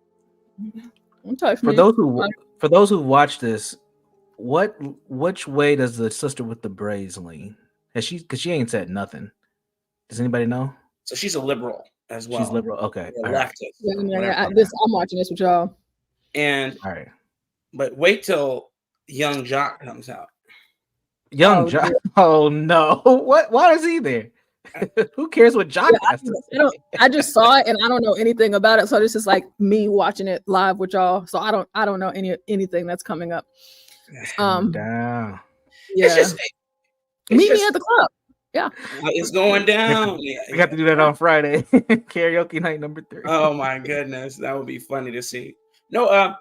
Don't touch me. For those who watch this, which way does the sister with the braids lean? Because she ain't said nothing. Does anybody know? So she's a liberal as well. She's liberal. Okay. Yeah, leftist. Yeah, I'm watching this with y'all. And all right, but wait till Young Jock comes out. Young Jock. Oh no! What? Why is he there? Who cares what Jock has to say? I just saw it and I don't know anything about it, so this is like me watching it live with y'all. So I don't know anything that's coming up. Down. Yeah. It's just meet me at the club. Yeah, it's going down. We have to do that on Friday. Karaoke night number 3. Oh my goodness, that would be funny to see. No,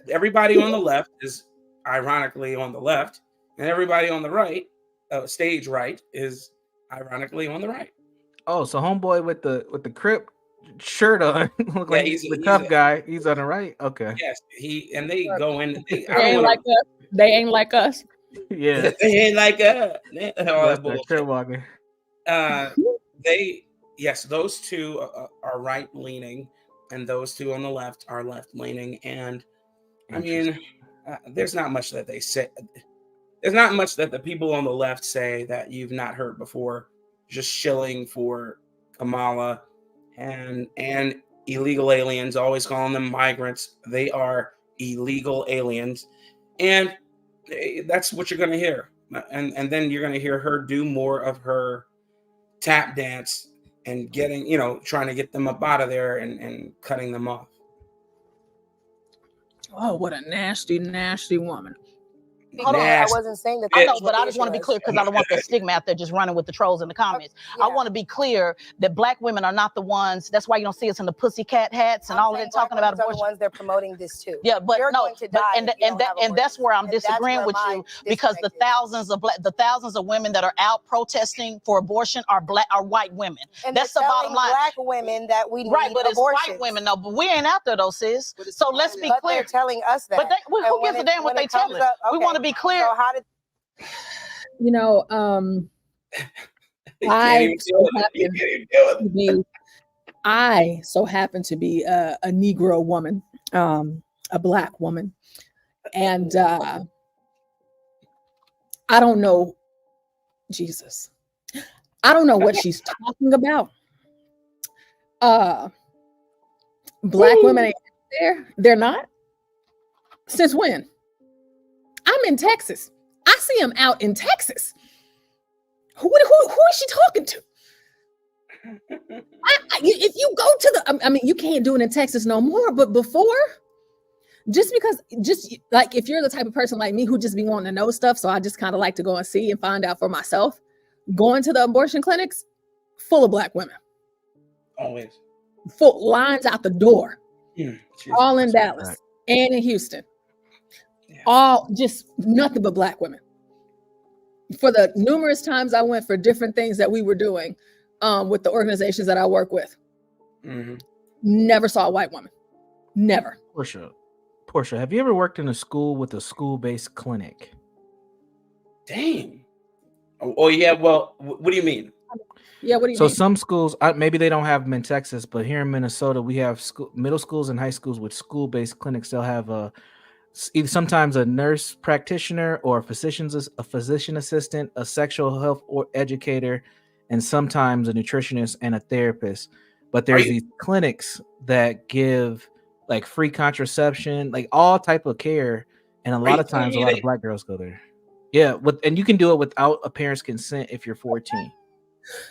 everybody on the left is ironically on the left, and everybody on the right, stage right, is ironically on the right. Oh, so homeboy with the Crip shirt on, look like he's the tough guy. He's on the right. Okay. Yes, they go in. They ain't like us. They ain't like us. Yeah, they ain't like us. Those two are right leaning, and those two on the left are left leaning. And I mean, there's not much that they say. There's not much that the people on the left say that you've not heard before. Just shilling for Kamala and illegal aliens, always calling them migrants. They are illegal aliens. And that's what you're going to hear. And then you're going to hear her do more of her tap dance and getting, trying to get them up out of there and cutting them off. Oh, what a nasty, nasty woman. Hold on, I wasn't saying that. I know, but I just want to be clear because I don't want that stigma out there just running with the trolls in the comments. I want to be clear that black women are not the ones. That's why you don't see us in the pussycat hats and all of that talking about abortion. The ones they're promoting this too. Yeah, but you're no, going to die and that's where I'm disagreeing with you, because the thousands of women that are out protesting for abortion are white women. And that's the bottom line. Black women that we need right, but abortions. It's white women. No, but we ain't out there though, sis. So let's be clear. They're telling us that. But who gives a damn what they tell us? We want to be clear. So how did I so happen to be a Negro woman, a black woman, and I don't know, Jesus, I don't know what she's talking about, Black women ain't there. They're not. Since when? I'm in Texas. I see them out in Texas. Who is she talking to? If you go to the, I mean, you can't do it in Texas no more. But before, just like if you're the type of person like me who just be wanting to know stuff, so I just kind of like to go and see and find out for myself. Going to the abortion clinics, full of Black women. Always. Full lines out the door. All in Dallas and in Houston. All just nothing but Black women. For the numerous times I went for different things that we were doing with the organizations that I work with, never saw a white woman. Never. Portia, have you ever worked in a school with a school-based clinic? Dang. Oh yeah. Well, what do you mean? Yeah. What do you So mean? some schools, maybe they don't have them in Texas, but here in Minnesota, we have middle schools and high schools with school-based clinics. They'll have either sometimes a nurse practitioner or a physician assistant, a sexual health or educator, and sometimes a nutritionist and a therapist. But there's these clinics that give like free contraception, like all type of care, and a lot of times a lot of Black girls go there. Yeah, and you can do it without a parent's consent if you're 14.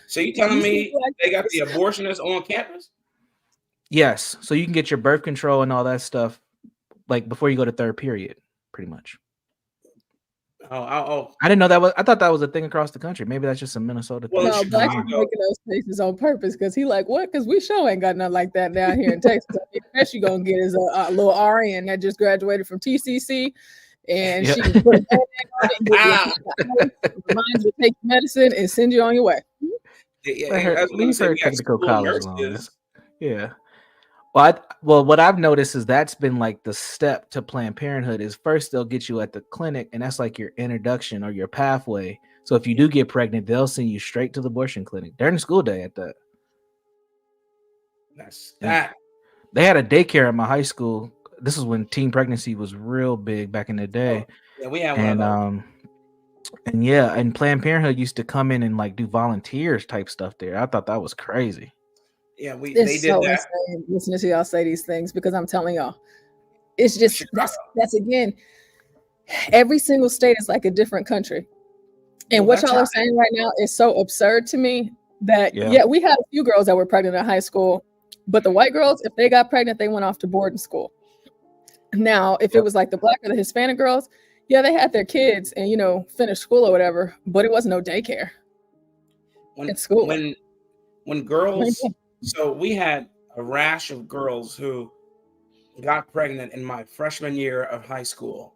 So you telling me they got the abortionists on campus? Yes, so you can get your birth control and all that stuff like before you go to third period, pretty much. Oh. I didn't know that was. I thought that was a thing across the country. Maybe that's just a Minnesota thing. No, Black is making those faces on purpose because he like what? Because we sure ain't got nothing like that down here in Texas. I mean, the best you gonna get is a little RN that just graduated from TCC, and she can put a band on it, reminds you to take medicine and send you on your way. Leave her technical college long. Yeah. Well, what I've noticed is that's been like the step to Planned Parenthood is first they'll get you at the clinic, and that's like your introduction or your pathway. So if you do get pregnant, they'll send you straight to the abortion clinic during school day at that. That. They had a daycare at my high school. This is when teen pregnancy was real big back in the day. Yeah, we had one of those. And Planned Parenthood used to come in and like do volunteers type stuff there. I thought that was crazy. Yeah, they It's did so that. insane listening to y'all say these things because I'm telling y'all, it's just that's again, every single state is like a different country, and what y'all are saying right now is so absurd to me that we had a few girls that were pregnant in high school, but the white girls, if they got pregnant, they went off to boarding school. Now, if it was like the Black or the Hispanic girls, they had their kids and finished school or whatever, but it wasn't no daycare at school. When girls. So we had a rash of girls who got pregnant in my freshman year of high school.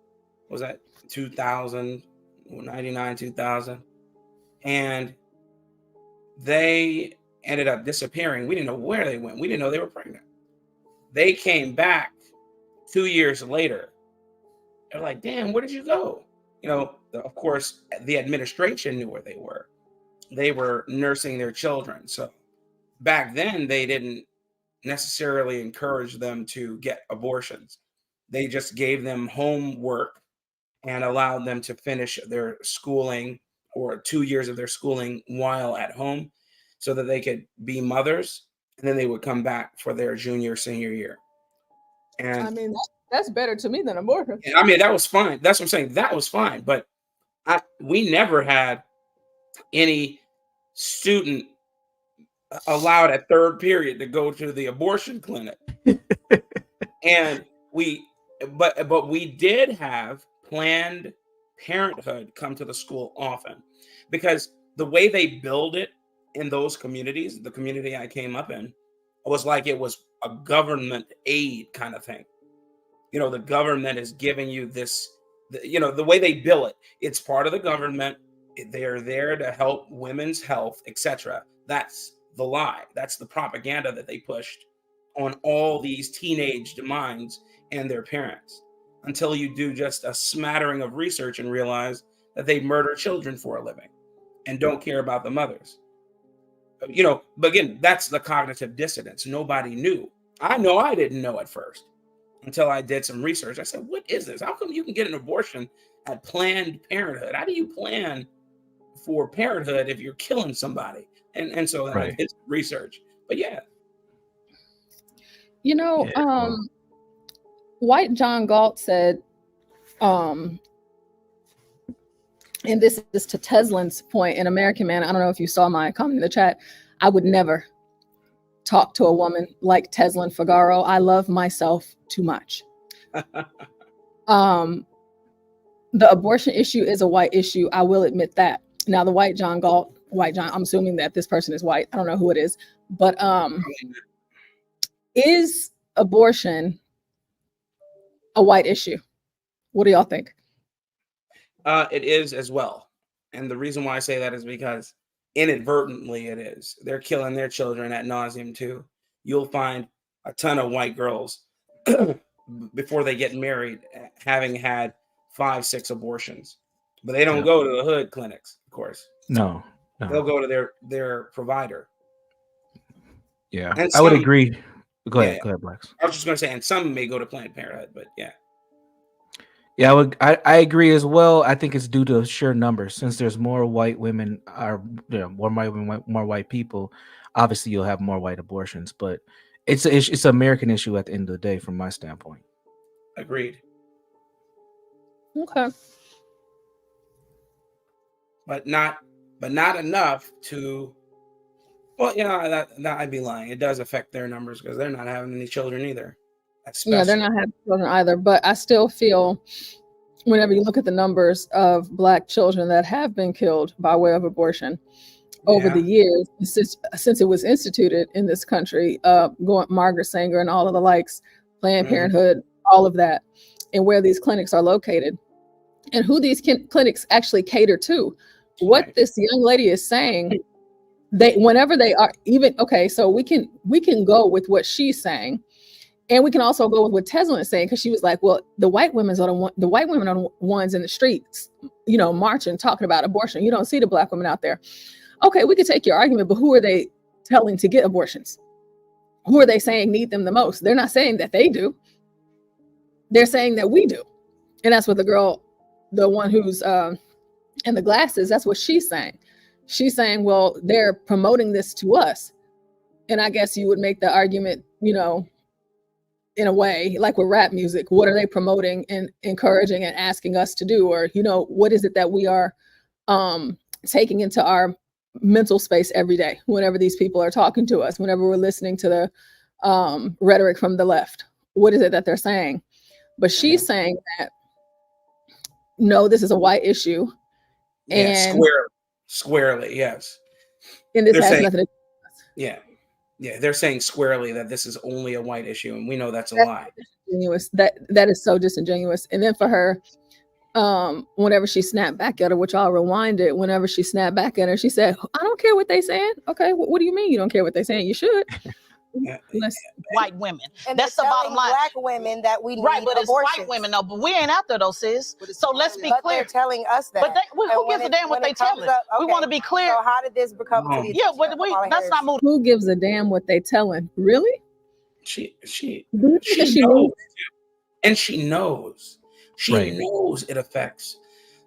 Was that 2000, 99, 2000? And they ended up disappearing. We didn't know where they went. We didn't know they were pregnant. They came back 2 years later. They're like, damn, where did you go? Of course, the administration knew where they were. They were nursing their children. So back then, they didn't necessarily encourage them to get abortions. They just gave them homework and allowed them to finish their schooling or 2 years of their schooling while at home so that they could be mothers. And then they would come back for their junior, senior year. And I mean, that's better to me than abortion. I mean, that was fine. That's what I'm saying. That was fine. But we never had any student allowed at third period to go to the abortion clinic. And we did have Planned Parenthood come to the school often because the way they build it in those communities, the community I came up in, was like it was a government aid kind of thing. The government is giving you this, the way they bill it, it's part of the government. They're there to help women's health, etc. That's the lie. That's the propaganda that they pushed on all these teenage minds and their parents until you do just a smattering of research and realize that they murder children for a living and don't care about the mothers. But again, that's the cognitive dissonance. Nobody knew. I know I didn't know at first until I did some research. I said, what is this? How come you can get an abortion at Planned Parenthood? How do you plan for parenthood if you're killing somebody? And so I did some research. But yeah. You know, White John Galt said, and this is to Teslyn's point, an American man. I don't know if you saw my comment in the chat. I would never talk to a woman like Teslyn Figaro. I love myself too much. The abortion issue is a white issue. I will admit that. Now, the White John Galt, I'm assuming that this person is white. I don't know who it is, but is abortion a white issue? What do y'all think? It is as well. And the reason why I say that is because inadvertently it is. They're killing their children ad nauseum too. You'll find a ton of white girls before they get married having had 5-6 abortions. But they don't go to the hood clinics, of course. No. They'll go to their provider. Yeah, And I would some- agree. Go ahead, Yeah. go ahead, Blacks. I was just going to say, and some may go to Planned Parenthood, but yeah. Yeah, I agree as well. I think it's due to sheer numbers. Since there's more white women, more white women, more white people. Obviously, you'll have more white abortions, but it's an American issue at the end of the day, from my standpoint. Agreed. Okay. But not enough to. Well, you know, that I'd be lying. It does affect their numbers because they're not having any children either. Yeah, they're not having children either. But I still feel, whenever you look at the numbers of Black children that have been killed by way of abortion over the years, since it was instituted in this country, Margaret Sanger and all of the likes, Planned Parenthood, all of that, and where these clinics are located, and who these clinics actually cater to. What this young lady is saying, whenever they are so we can go with what she's saying, and we can also go with what Teslyn is saying, because she was like, well, the white women are the ones in the streets, you know, marching, talking about abortion. You don't see the Black women out there. Okay, we could take your argument, but who are they telling to get abortions? Who are they saying need them the most? They're not saying that they do. They're saying that we do. And that's what the one who's in the glasses, that's what she's saying. She's saying, well, they're promoting this to us. And I guess you would make the argument, you know, in a way, like with rap music, what are they promoting and encouraging and asking us to do? Or, you know, what is it that we are taking into our mental space every day whenever these people are talking to us, whenever we're listening to the rhetoric from the left? What is it that they're saying? But she's saying that, no, this is a white issue. Yeah, And squarely, yes. And this They're has saying- nothing to Yeah, they're saying squarely that this is only a white issue, and we know that's a lie. disingenuous. That is so disingenuous. And then for her, whenever she snapped back at her, which I'll rewind it, whenever she snapped back at her, she said, I don't care what they saying. Okay, what do you mean you don't care what they saying? You should. White women. And That's the they're bottom telling line. Black women that we need Right, but it's abortions. white women though. But we ain't out there though, sis. So let's be But clear. they're telling us that. But who And when gives a it- damn what when they it comes telling? up- We okay, want to be clear. So how did this become to the Yeah, but that's not moving. Who gives a damn what they telling? Really? She knows. knows. And she knows. She Right. knows it affects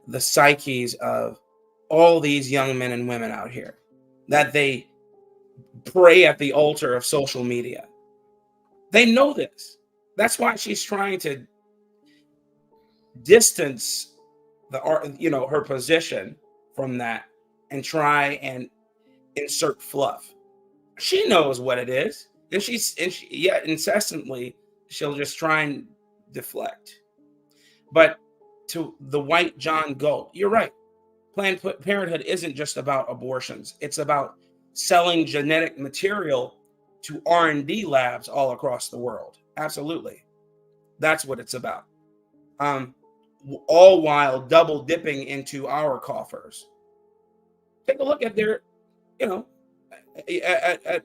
the psyches of all these young men and women out here, that they pray at the altar of social media. They know this. That's why she's trying to distance her position from that and try and insert fluff. She knows what it is, and yet incessantly she'll just try and deflect. But to the white John Galt, you're right. Planned Parenthood isn't just about abortions. It's about selling genetic material to R&D labs all across the world. Absolutely. That's what it's about. All while double dipping into our coffers. Take a look at their, at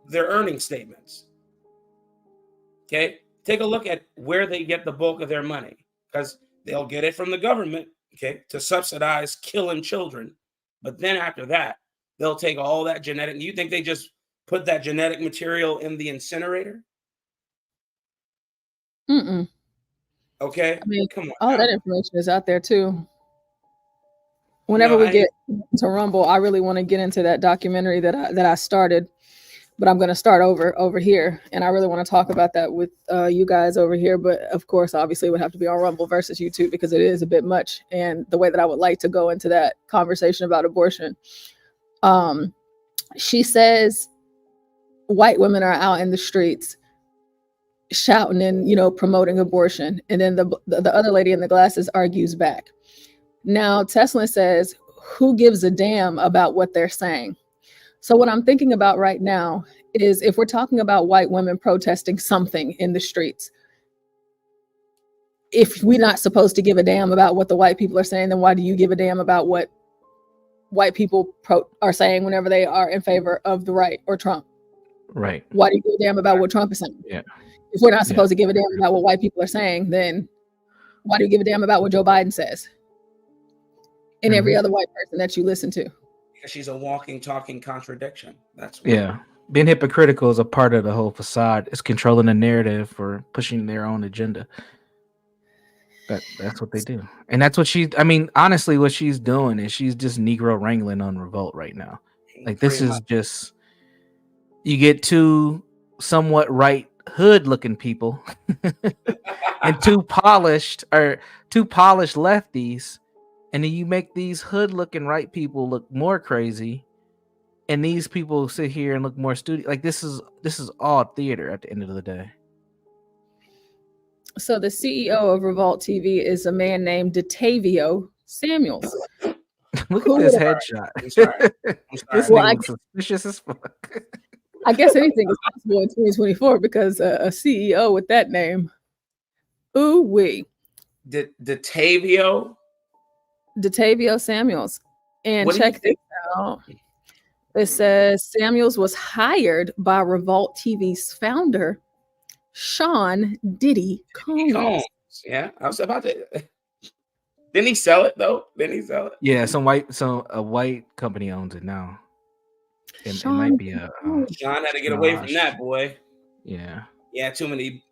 their earnings statements. Okay? Take a look at where they get the bulk of their money, because they'll get it from the government, okay, to subsidize killing children. But then after that, they'll take all that genetic. You think they just put that genetic material in the incinerator? Mm-mm. Okay, I mean, come on. all that information is out there too. Whenever we get to Rumble, I really want to get into that documentary that I started but I'm going to start over here. And I really want to talk about that with you guys over here. But of course, obviously it would have to be on Rumble versus YouTube because it is a bit much. And the way that I would like to go into that conversation about abortion. She says white women are out in the streets shouting and, you know, promoting abortion. And then the other lady in the glasses argues back. Now, Teslyn says, who gives a damn about what they're saying? So what I'm thinking about right now is if we're talking about white women protesting something in the streets, if we're not supposed to give a damn about what the white people are saying, then why do you give a damn about what white people are saying whenever they are in favor of the right or Trump? Right. Why do you give a damn about what Trump is saying? Yeah. If we're not supposed to give a damn about what white people are saying, then why do you give a damn about what Joe Biden says? And every other white person that you listen to. Because she's a walking, talking contradiction. That's why. Yeah. Being hypocritical is a part of the whole facade. It's controlling the narrative or pushing their own agenda. That's what they do. And that's what honestly, what she's doing is she's just Negro wrangling on Revolt right now. Like this is just, you get two somewhat right hood looking people and two polished lefties. And then you make these hood looking right people look more crazy. And these people sit here and look more studio. Like this is all theater at the end of the day. So the CEO of Revolt TV is a man named Detavio Samuels. Look at this headshot. I'm sorry. This thing suspicious as fuck. I guess anything is possible in 2024 because a CEO with that name. Ooh wee. Detavio Samuels. And check this out. It says Samuels was hired by Revolt TV's founder, Sean Diddy Combs. Yeah, I was about to. Didn't he sell it though? Yeah, a white company owns it now. It might be Sean had to get away from that, boy. Yeah. Yeah, too many.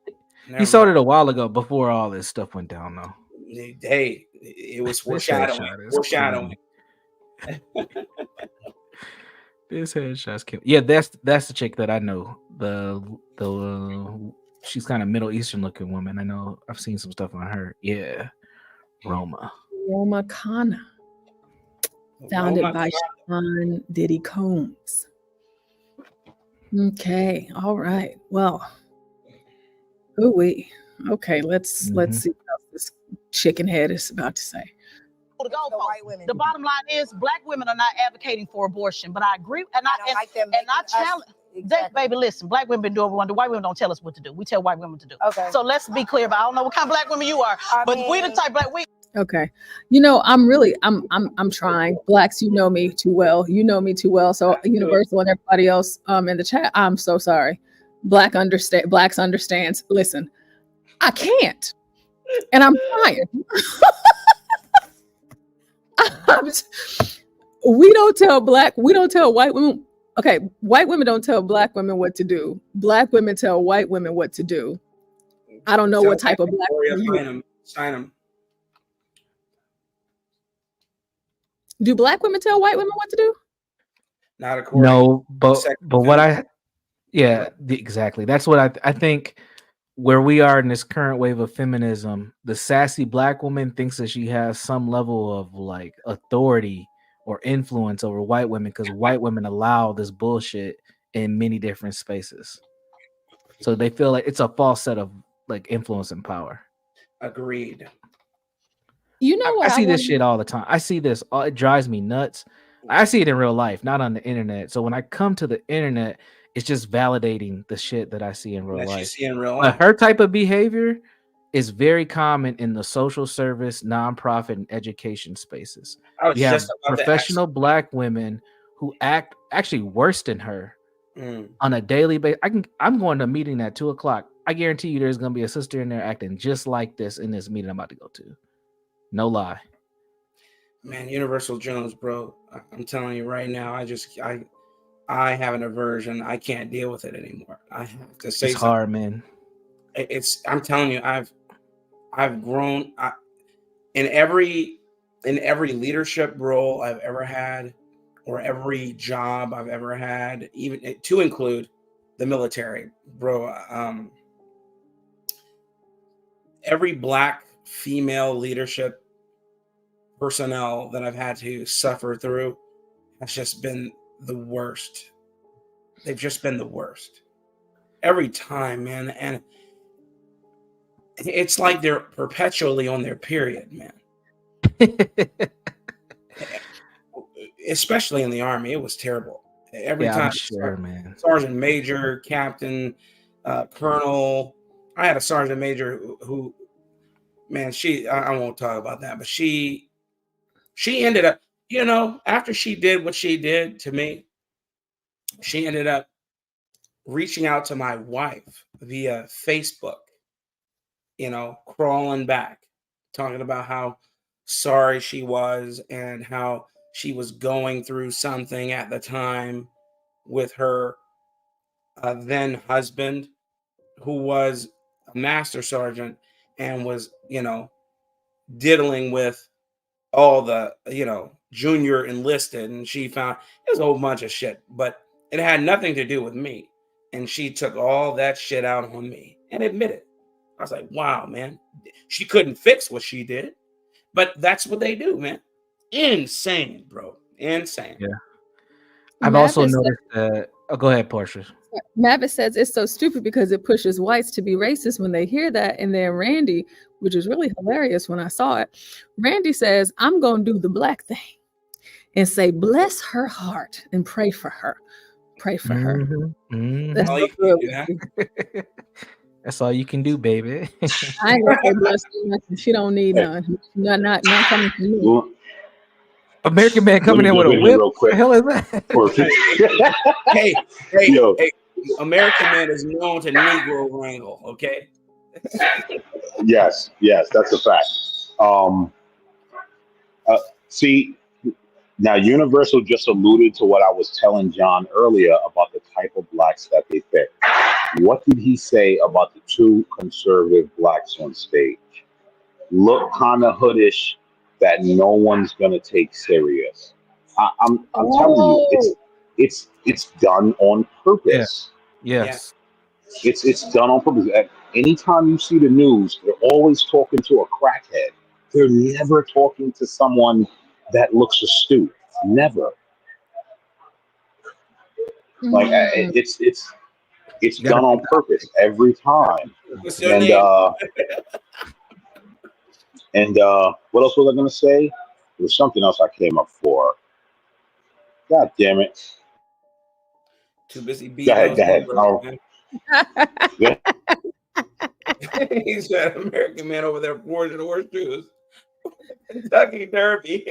He sold it a while ago before all this stuff went down though. Hey, it was foreshadowing. This headshot's cute. Yeah, that's the chick that I know. She's kind of Middle Eastern looking woman. I know I've seen some stuff on her. Yeah. Roma Kana. Founded by Sean Diddy Combs. Okay, all right. Well, okay, let's see what this chicken head is about to say. The bottom line is black women are not advocating for abortion, but I agree, and I challenge. Baby, listen, black women been doing what we want to do. White women don't tell us what to do. We tell white women to do. Okay. So let's be clear about. I don't know what kind of black women you are, but we the type black we. Okay, you know I'm trying. Blacks, you know me too well. So Universal and everybody else in the chat, I'm so sorry. Blacks understands. Listen, I can't, and I'm trying. We don't tell white women. Okay, white women don't tell black women what to do. Black women tell white women what to do. I don't know what type of black women. Sign them. Do black women tell white women what to do? Not according. No, but what exactly. That's what I think. Where we are in this current wave of feminism, the sassy black woman thinks that she has some level of like authority or influence over white women because white women allow this bullshit in many different spaces. So they feel like it's a false set of like influence and power. Agreed. You know what? I see this shit all the time. I see this. It drives me nuts. I see it in real life, not on the internet. So when I come to the internet, it's just validating the shit that I see in real life. But her type of behavior is very common in the social service, nonprofit, and education spaces. You have professional black women who act actually worse than her on a daily basis. I'm going to a meeting at 2:00. I guarantee you there's going to be a sister in there acting just like this in this meeting I'm about to go to. No lie. Man, Universal Jones, bro. I'm telling you right now, I have an aversion. I can't deal with it anymore. I have to say it's hard, man. I'm telling you, I've grown in every leadership role I've ever had, or every job I've ever had, even to include the military, bro. Every black female leadership personnel that I've had to suffer through has just been the worst. They've just been the worst every time, man. And it's like they're perpetually on their period, man. Especially in the Army, it was terrible. Every time, I'm sure, man. Sergeant Major, Captain, Colonel. I had a Sergeant Major who man, I won't talk about that, but she ended up, after she did what she did to me, she ended up reaching out to my wife via Facebook, crawling back, talking about how sorry she was and how she was going through something at the time with her then husband, who was a master sergeant and was, diddling with all the, junior enlisted. And she found it was a whole bunch of shit, but it had nothing to do with me. And she took all that shit out on me and admitted. I was like, wow, man. She couldn't fix what she did, but that's what they do, man. Insane, bro. Insane. Yeah. I've also noticed that. Oh, go ahead, Portia. Mavis says it's so stupid because it pushes whites to be racist when they hear that. And then Randy, which is really hilarious when I saw it, Randy says, I'm going to do the black thing and say, bless her heart and pray for her. Pray for her. That's all you can do, That's all you can do, baby. I ain't gonna say bless her. She don't need none. Not coming from me. American Man coming in with a whip. What the hell is that? hey, American Man is known to Negro wrangle, okay? Yes, that's a fact. See, now Universal just alluded to what I was telling John earlier about the type of blacks that they pick. What did he say about the two conservative blacks on stage? Look kind of hoodish, that no one's gonna take serious. I'm telling you, it's done on purpose. Yes. It's done on purpose. Anytime you see the news, they're always talking to a crackhead. They're never talking to someone that looks astute. Never. Like it's done on purpose every time. And what else was I gonna say? There was something else I came up for. God damn it! Too busy beating. Go ahead. Yeah. He's got American Man over there forging horseshoes. Kentucky Derby.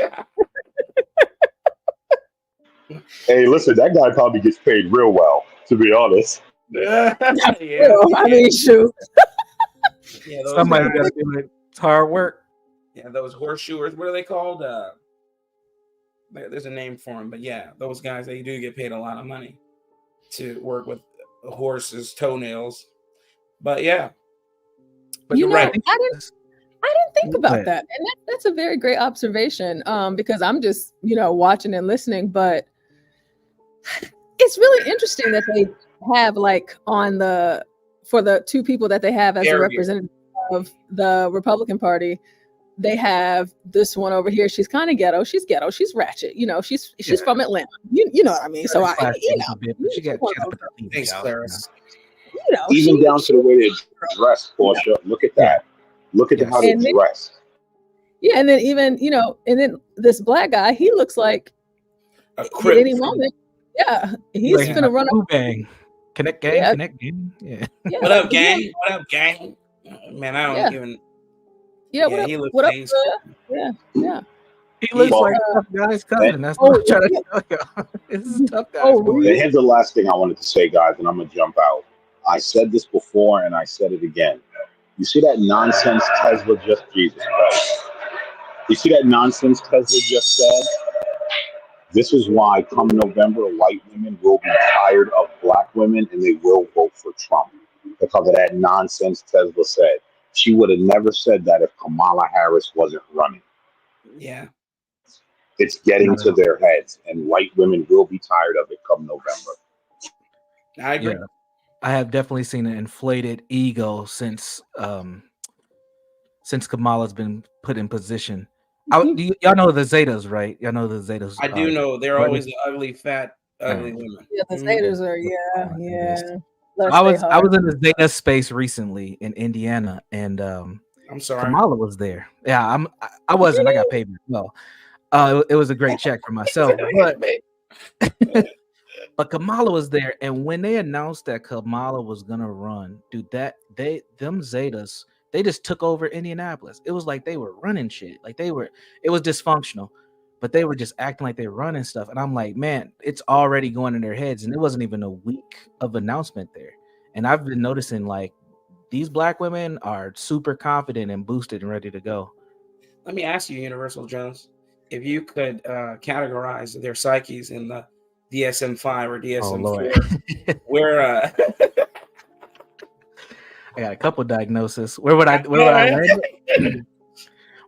Hey, listen, that guy probably gets paid real well, to be honest. I mean, shoot. Somebody got to do it. It's hard work. Yeah, those horseshoers. What are they called? There's a name for them, but yeah, those guys, they do get paid a lot of money to work with a horse's toenails. But yeah, but you're right. I didn't think about that, and that's a very great observation. Because I'm just watching and listening, but it's really interesting that they have for the two people that they have as a representative of the Republican Party. They have this one over here. She's kind of ghetto. She's ghetto. She's ratchet. She's from Atlanta. You know what I mean? So she got thanks, Clarice. Even down to the way they dress, Portia. Look at that. Look at how they dress. Yeah, and then and then this black guy, he looks like a crip at any moment. Yeah, he's gonna run up. Bang. Connect gang. Connect gang. Yeah. What up, gang? What up, gang? Man, I don't even. Yeah, he looks what up? Yeah. He looks like a tough guy's cousin. That's what I'm trying to tell you. This is a tough guy. Here's the last thing I wanted to say, guys, and I'm gonna jump out. I said this before, and I said it again. You see that nonsense Tesla just Jesus Christ. You see that nonsense Tesla just said? This is why come November, white women will be tired of black women and they will vote for Trump because of that nonsense Tesla said. She would have never said that if Kamala Harris wasn't running. Yeah. It's getting to their heads, and white women will be tired of it come November. I agree. I have definitely seen an inflated ego since Kamala's been put in position. Y'all know the Zetas, right? Y'all know the Zetas. I do know they're always the ugly, fat, ugly women. Yeah, the Mhm. Zetas are, yeah. I was in the Zeta space recently in Indiana, and I'm sorry. Kamala was there. Yeah, I wasn't. I got paid well. It was a great check for myself, but Kamala was there, and when they announced that Kamala was gonna run, dude, them Zetas, they just took over Indianapolis. It was like they were running shit. Like it was dysfunctional, but they were just acting like they were running stuff. And I'm like, man, it's already going in their heads. And it wasn't even a week of announcement there. And I've been noticing like these black women are super confident and boosted and ready to go. Let me ask you, Universal Jones, if you could categorize their psyches in the DSM-5 or DSM-4, where I got a couple diagnoses. Where would I land it?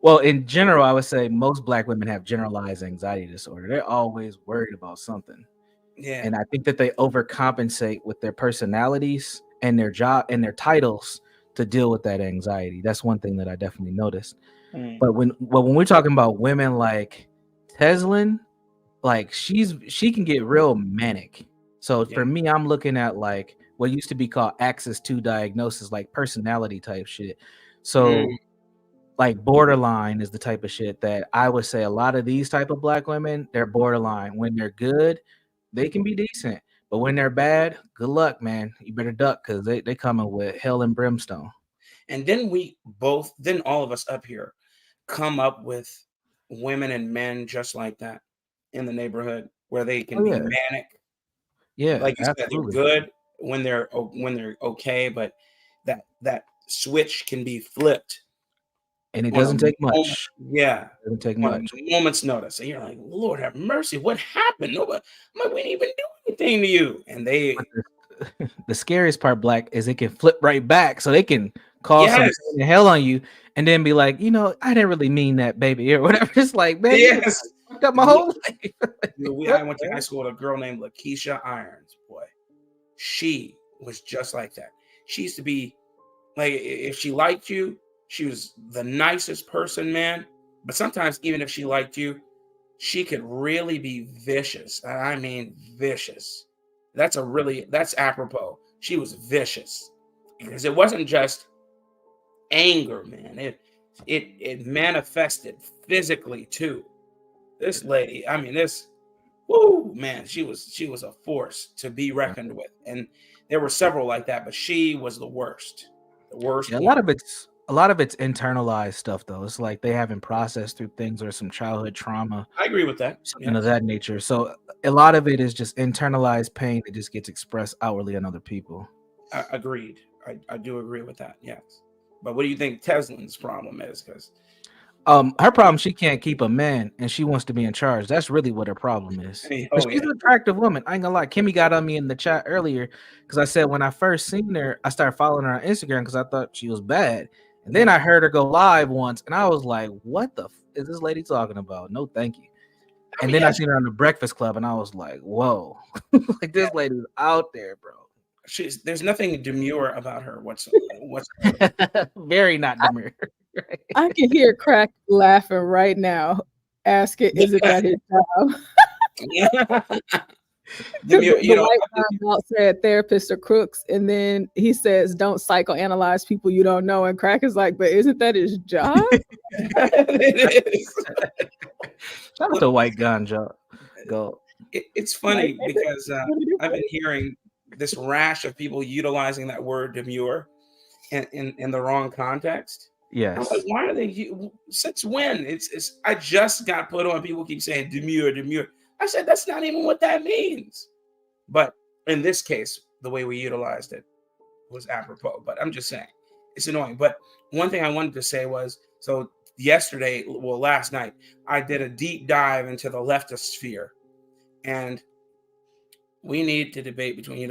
Well, in general, I would say most black women have generalized anxiety disorder. They're always worried about something. Yeah. And I think that they overcompensate with their personalities and their job and their titles to deal with that anxiety. That's one thing that I definitely noticed. But when we're talking about women like Teslyn, like she can get real manic. So for me, I'm looking at like what used to be called Axis 2 diagnosis, like personality type shit. So like borderline is the type of shit that I would say a lot of these type of black women, they're borderline. When they're good, they can be decent. But when they're bad, good luck, man. You better duck because they coming with hell and brimstone. And then all of us up here come up with women and men just like that in the neighborhood where they can be manic. Yeah, like you absolutely. said, they're good when they're okay, but that switch can be flipped. And it doesn't take much. Yeah. It doesn't take On much. a moment's notice. And you're like, Lord have mercy, what happened? Nobody, we didn't even do anything to you. And they the scariest part, Black, is it can flip right back. So they can cause some hell on you and then be like, I didn't really mean that, baby, or whatever. It's like, man, you fucked up my whole life. I went to high school with a girl named Lakeisha Irons. Boy, she was just like that. She used to be like, if she liked you, she was the nicest person, man. But sometimes, even if she liked you, she could really be vicious. I mean, vicious. That's apropos. She was vicious because it wasn't just anger, man. It manifested physically too. This lady, I mean, man, she was a force to be reckoned with. And there were several like that, but she was the worst. The worst. Yeah, a lot of it's internalized stuff, though. It's like they haven't processed through things or some childhood trauma. I agree with that. Something of that nature. So a lot of it is just internalized pain that just gets expressed outwardly on other people. Agreed. I do agree with that. Yes. But what do you think Teslyn's problem is? Because her problem, she can't keep a man and she wants to be in charge. That's really what her problem is. She's an attractive woman. I ain't gonna lie. Kimmy got on me in the chat earlier because I said when I first seen her, I started following her on Instagram because I thought she was bad. And then I heard her go live once and I was like, what the is this lady talking about? No, thank you. And then I seen her on the Breakfast Club and I was like, whoa, like this lady's out there, bro. There's nothing demure about her whatsoever. Very not demure. I can hear Crack laughing right now. Ask it, is it at his job? The white guy said therapists are crooks, and then he says don't psychoanalyze people you don't know. And Crack is like, but isn't that his job? It is. Shout out to White Ganja. Go. It's funny because I've been hearing this rash of people utilizing that word demure in the wrong context. Yes. Like, why are they? Since when? It's. I just got put on. People keep saying demure. I said that's not even what that means. But in this case, the way we utilized it was apropos. But I'm just saying it's annoying. But one thing I wanted to say was last night, I did a deep dive into the leftist sphere, and we need to debate between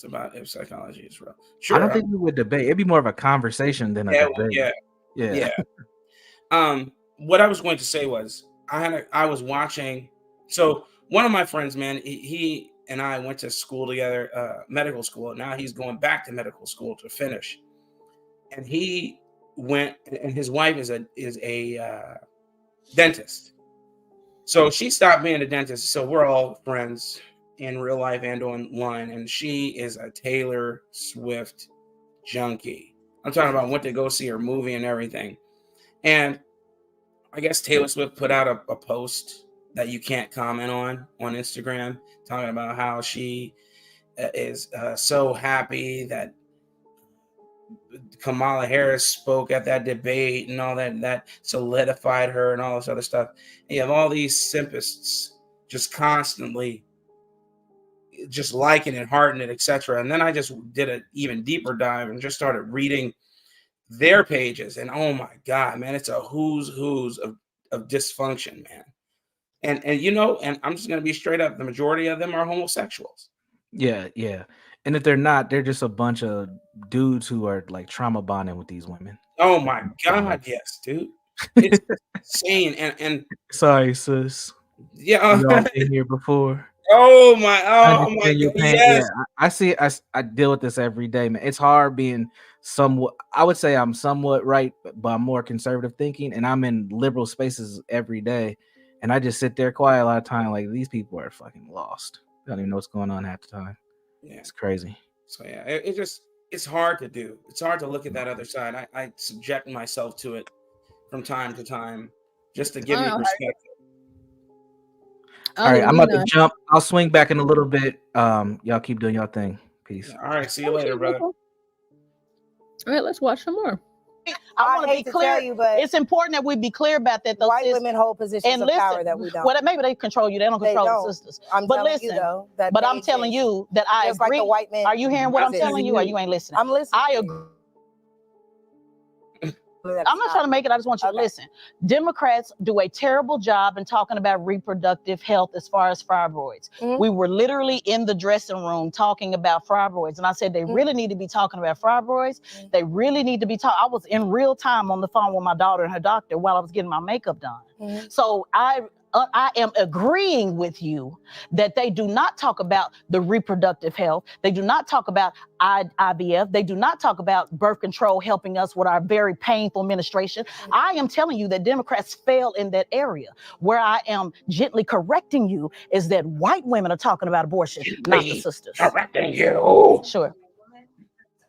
about if psychology is real. Sure, I don't think we would debate. It'd be more of a conversation than a debate. Yeah. What I was going to say was I was watching. So one of my friends, man, he and I went to school together, medical school. Now he's going back to medical school to finish. And he went, and his wife is a dentist. So she stopped being a dentist. So we're all friends in real life and online. And she is a Taylor Swift junkie. I'm talking about went to go see her movie and everything. And I guess Taylor Swift put out a post that you can't comment on Instagram, talking about how she is so happy that Kamala Harris spoke at that debate and all that solidified her and all this other stuff. And you have all these simpists just constantly just liking it, hearting it, etc. And then I just did an even deeper dive and just started reading their pages. And oh my God, man, it's a who's of dysfunction, man. And you know, and I'm just gonna be straight up, the majority of them are homosexuals. Yeah. And if they're not, they're just a bunch of dudes who are like trauma bonding with these women. Oh my God, yes, dude. It's insane. And sorry, sis. Yeah, you all been here before. Oh my God, Yes. Yeah, I see. I deal with this every day, man. It's hard being somewhat. I would say I'm somewhat right, but I'm more conservative thinking, and I'm in liberal spaces every day, and I just sit there quiet a lot of time. Like, these people are fucking lost. They don't even know what's going on half the time. Yeah, it's crazy. So yeah, it's hard to do. It's hard to look at that other side. I subject myself to it from time to time just to give me perspective. All right, I'm about to jump. I'll swing back in a little bit. Y'all keep doing y'all thing. Peace. All right, see you later, brother. All right, let's watch some more. I want to be clear. But it's important that we be clear about that. White women hold positions of power that we don't. Well, maybe they control you. They don't control the sisters. But listen, I'm telling you that I agree. Like the white man. Are you hearing what I'm telling you, or you ain't listening? I'm listening. I agree. I'm not trying to make it. I just want you to listen. Democrats do a terrible job in talking about reproductive health as far as fibroids. We were literally in the dressing room talking about fibroids. And I said, they really need to be talking about fibroids. They really need to be talking. I was in real time on the phone with my daughter and her doctor while I was getting my makeup done. So I am agreeing with you that they do not talk about the reproductive health. They do not talk about IVF. They do not talk about birth control helping us with our very painful menstruation. I am telling you that Democrats fail in that area. Where I am gently correcting you is that white women are talking about abortion, not the sisters. Correcting you. Sure.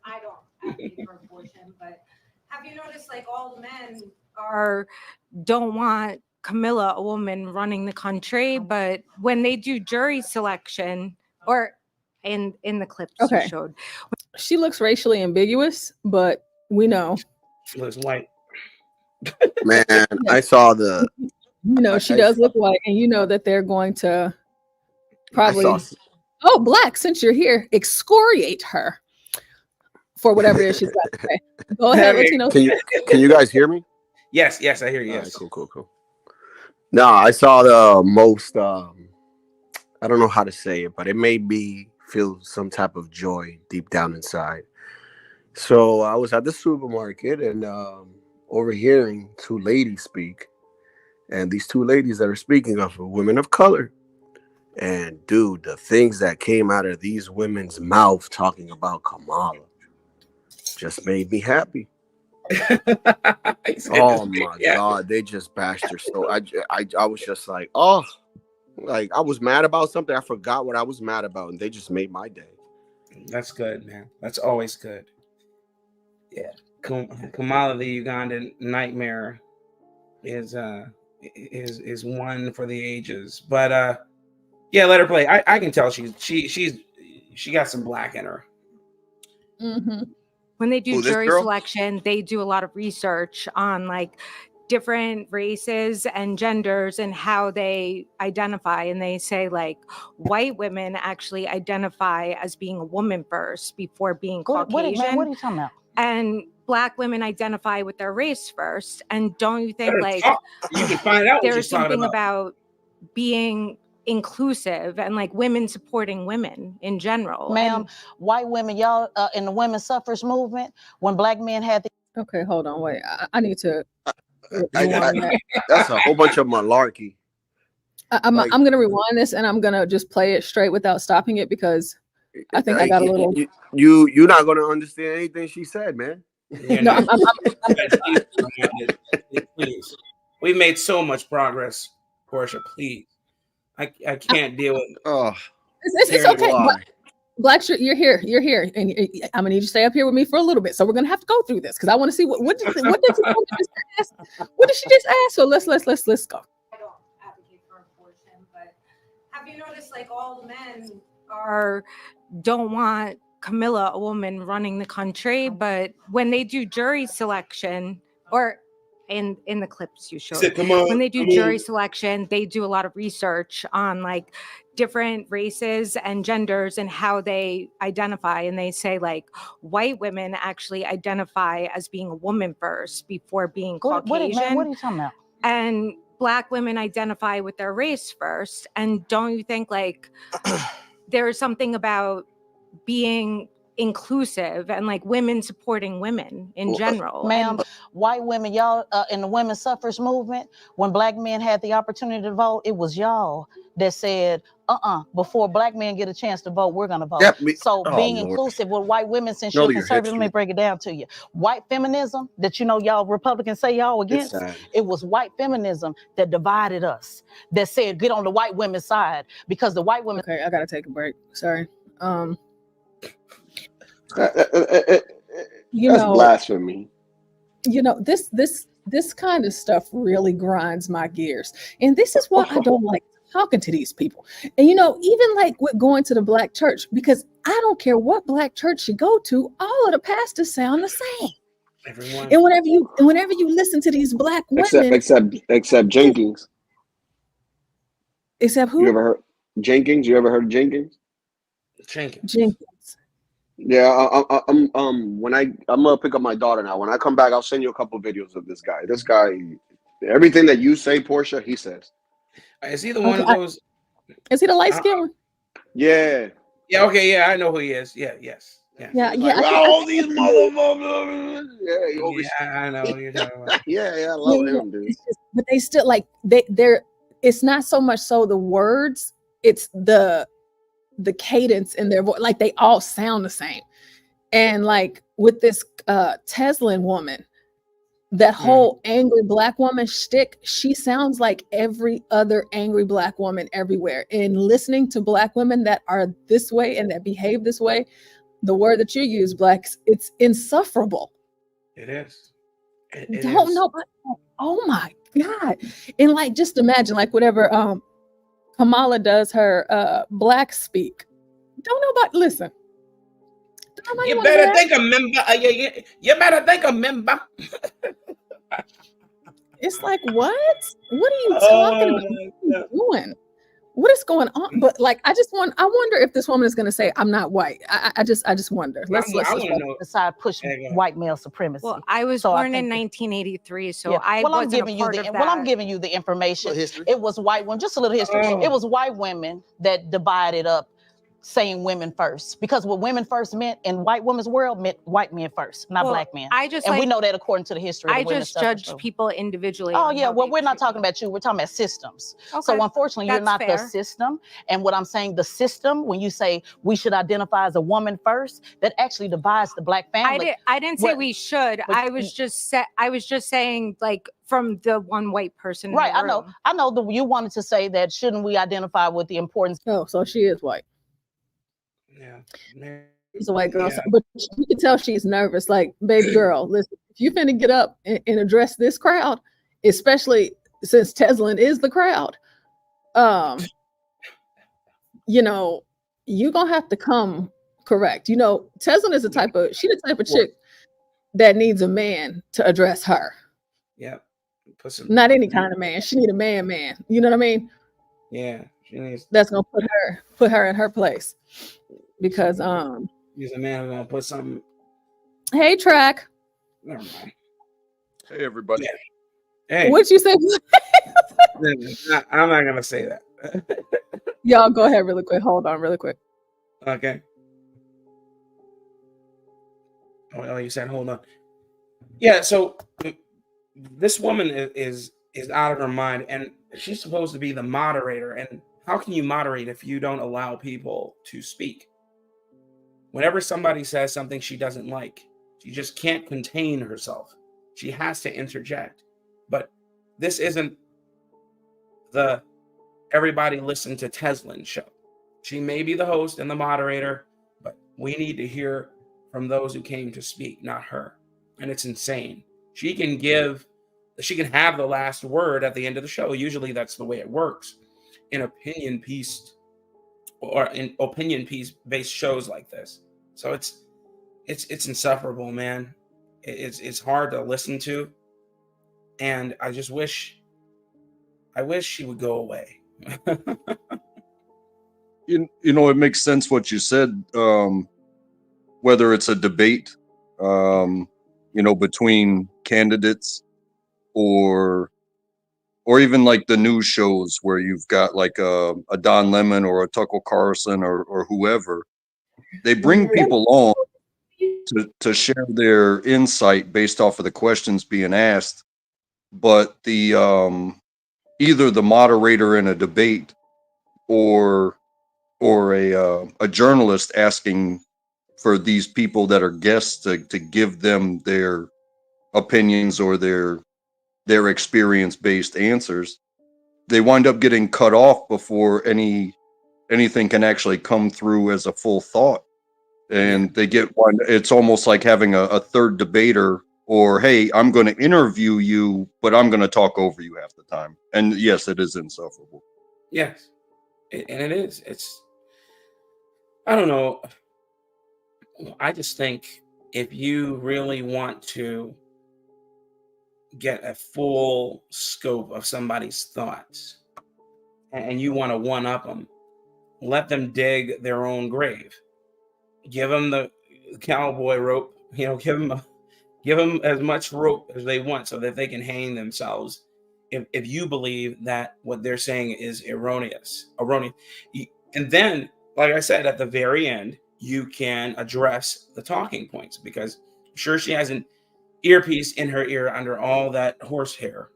I don't advocate for abortion, but have you noticed like all the men don't want Camilla, a woman running the country, but when they do jury selection, or in the clips you showed, she looks racially ambiguous, but we know she looks white. Man, I saw the. You know, she does look white, and you know that they're going to probably. Oh, black! Since you're here, excoriate her for whatever it is she's got to say. Go ahead, Latino. Can you guys hear me? Yes, I hear you. Yes. Right, cool. No, I saw the most, I don't know how to say it, but it made me feel some type of joy deep down inside. So I was at the supermarket and overhearing two ladies speak. And these two ladies that are speaking are women of color. And dude, the things that came out of these women's mouth talking about Kamala just made me happy. Oh my God, they just bashed her. So I was just like, oh, like I was mad about something. I forgot what I was mad about, and they just made my day. That's good, man. That's always good. Yeah, Kamala, the Ugandan nightmare, is one for the ages. But yeah, let her play. I can tell she got some black in her. When they do jury selection, they do a lot of research on like different races and genders and how they identify. And they say like white women actually identify as being a woman first before being Caucasian. What are you talking about? And black women identify with their race first. And don't you think like you can find out there's something about being inclusive and like women supporting women in general? Ma'am, white women, y'all in the women's suffrage movement, when black men had the okay, hold on, wait. I need to That's a whole bunch of malarkey. I'm gonna rewind this and I'm gonna just play it straight without stopping it because I think I got a little. You're not gonna understand anything she said, man. No, Please. We've made so much progress, Portia. Please, I can't deal with. Oh, it's okay. Black shirt, you're here, and I'm gonna need you to stay up here with me for a little bit. So we're gonna have to go through this because I want to see what did you just ask? What did she just ask? So let's go. I don't advocate for abortion, but have you noticed like all the men don't want Camilla, a woman, running the country, but when they do jury selection, or in the clips you showed, when they do jury selection, they do a lot of research on like different races and genders and how they identify, and they say like white women actually identify as being a woman first before being Caucasian. What are you talking about? And Black women identify with their race first. And don't you think like there is something about being inclusive and like women supporting women in general? Ma'am, white women, y'all in the women's suffrage movement, when Black men had the opportunity to vote, it was y'all that said, before Black men get a chance to vote, we're gonna vote. Being inclusive with white women, since you're conservative, let me break it down to you. White feminism that y'all Republicans say y'all against, it was white feminism that divided us, that said get on the white women's side, because the white women. Okay, I gotta take a break. Sorry. That's blasphemy. This kind of stuff really grinds my gears, and this is why I don't like talking to these people. And even like with going to the Black church, because I don't care what Black church you go to, all of the pastors sound the same. Everyone. And whenever you listen to these Black women, except Jenkins. Except who? You ever heard Jenkins? You ever heard of Jenkins? Jenkins. Yeah, I'm gonna pick up my daughter now. When I come back, I'll send you a couple of videos of this guy. This guy, everything that you say, Portia, he says. Is he the one of those? Is he the light skin one? Yeah. Yeah. Okay. Yeah, I know who he is. Yeah. Yes. Yeah. All these motherfuckers. Yeah. I know what you're talking about. Yeah. I love him, dude. But they still like they're. It's not so much so the words; it's the cadence in their voice. Like they all sound the same. And like with this Teslyn woman, that whole angry Black woman shtick, she sounds like every other angry Black woman everywhere. And listening to Black women that are this way and that behave this way, the word that you use, Blacks, it's insufferable. It is. Don't know, but oh my God. And like just imagine like whatever Kamala does her Black speak. Don't know about listen. You better think a member. You better think a member. It's like what? What are you talking about? What are you doing? What is going on? But like, I wonder if this woman is going to say, "I'm not white." I just wonder. Let's decide push white male supremacy. Well, I was born in 1983, so yeah. I I'm wasn't giving a part of that. Well, I'm giving you the information. It was white women. Just a little history. It was white women that divided up, saying women first, because what women first meant in white women's world meant white men first, not Black men. We know that according to the history. I just judged people individually. Oh yeah, well we're not talking about you. We're talking about systems. Okay. So unfortunately, you're not the system. And what I'm saying, the system, when you say we should identify as a woman first, that actually divides the Black family. I didn't say we should. I was just saying like from the one white person. Right. I know that you wanted to say that shouldn't we identify with the importance. Oh, so she is white. Yeah. She's a white girl, but you can tell she's nervous. Like, baby girl, listen, if you finna get up and address this crowd, especially since Teslyn is the crowd, you're gonna have to come correct. Teslyn is the type of chick that needs a man to address her. Yeah. Not any kind of man. She need a man. You know what I mean? Yeah. She needs. That's gonna put her in her place. Because he's a man who's gonna put something. Hey, Track. Never mind. Hey, everybody. Yeah. Hey. What'd you say? I'm not gonna say that. Y'all go ahead really quick. Hold on really quick. Okay. Oh, you said hold on. Yeah. So this woman is out of her mind, and she's supposed to be the moderator. And how can you moderate if you don't allow people to speak? Whenever somebody says something she doesn't like, she just can't contain herself. She has to interject. But this isn't the everybody listen to Teslyn show. She may be the host and the moderator, but we need to hear from those who came to speak, not her. And it's insane. She can have the last word at the end of the show. Usually that's the way it works in opinion piece based shows like this. So it's insufferable, man. It's hard to listen to. And I wish she would go away. You know, it makes sense what you said. Whether it's a debate, you know, between candidates, or even like the news shows where you've got like a Don Lemon or a Tucker Carlson or whoever, they bring people on to share their insight based off of the questions being asked, but the either the moderator in a debate or a journalist asking for these people that are guests to give them their opinions or their experience-based answers, they wind up getting cut off before anything can actually come through as a full thought. And they get one, it's almost like having a third debater, or, hey, I'm going to interview you, but I'm going to talk over you half the time. And yes, it is insufferable. Yes. And it is. I don't know. I just think if you really want to get a full scope of somebody's thoughts and you want to one-up them, let them dig their own grave. Give them the cowboy rope, you know, give them as much rope as they want so that they can hang themselves if you believe that what they're saying is erroneous. And then, like I said, at the very end, you can address the talking points, because I'm sure she has an earpiece in her ear under all that horse hair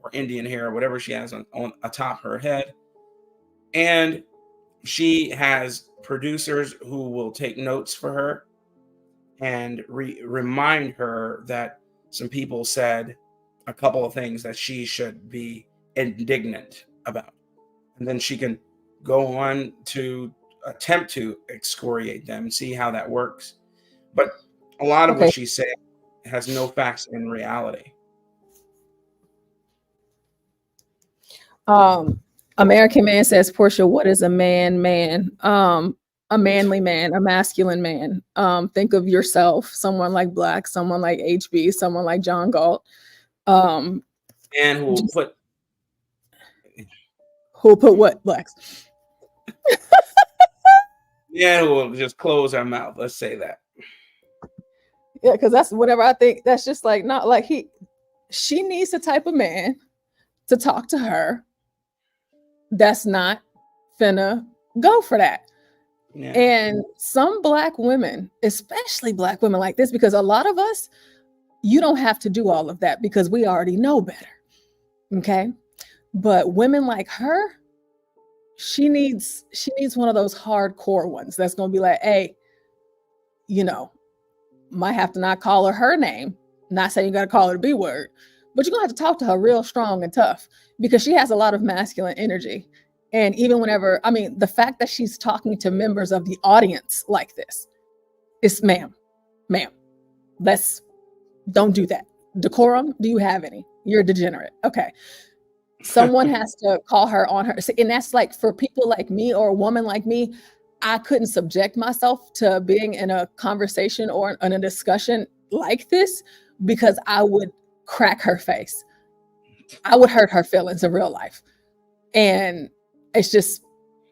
or Indian hair or whatever she has on atop her head. And she has producers who will take notes for her and remind her that some people said a couple of things that she should be indignant about. And then she can go on to attempt to excoriate them and see how that works. But a lot of what she's saying has no facts in reality. American Man says, Portia, what is a man? A manly man, a masculine man. Think of yourself, someone like Black, someone like HB, someone like John Galt. And who will put what? Blacks. Yeah, who will just close our mouth. Let's say that. Yeah, because that's whatever I think. That's just like not like she needs the type of man to talk to her that's not finna go for that. Yeah. And some Black women, especially Black women like this, because a lot of us, you don't have to do all of that because we already know better. Okay. But women like her, she needs one of those hardcore ones that's going to be like, hey, you know, might have to not call her name. Not saying you got to call her the B word, but you're going to have to talk to her real strong and tough because she has a lot of masculine energy. And even whenever, I mean, the fact that she's talking to members of the audience like this is, ma'am, don't do that. Decorum, do you have any? You're a degenerate. Okay. Someone has to call her on her. And that's like for people like me or a woman like me, I couldn't subject myself to being in a conversation or in a discussion like this because I would crack her face. I would hurt her feelings in real life. And it's just,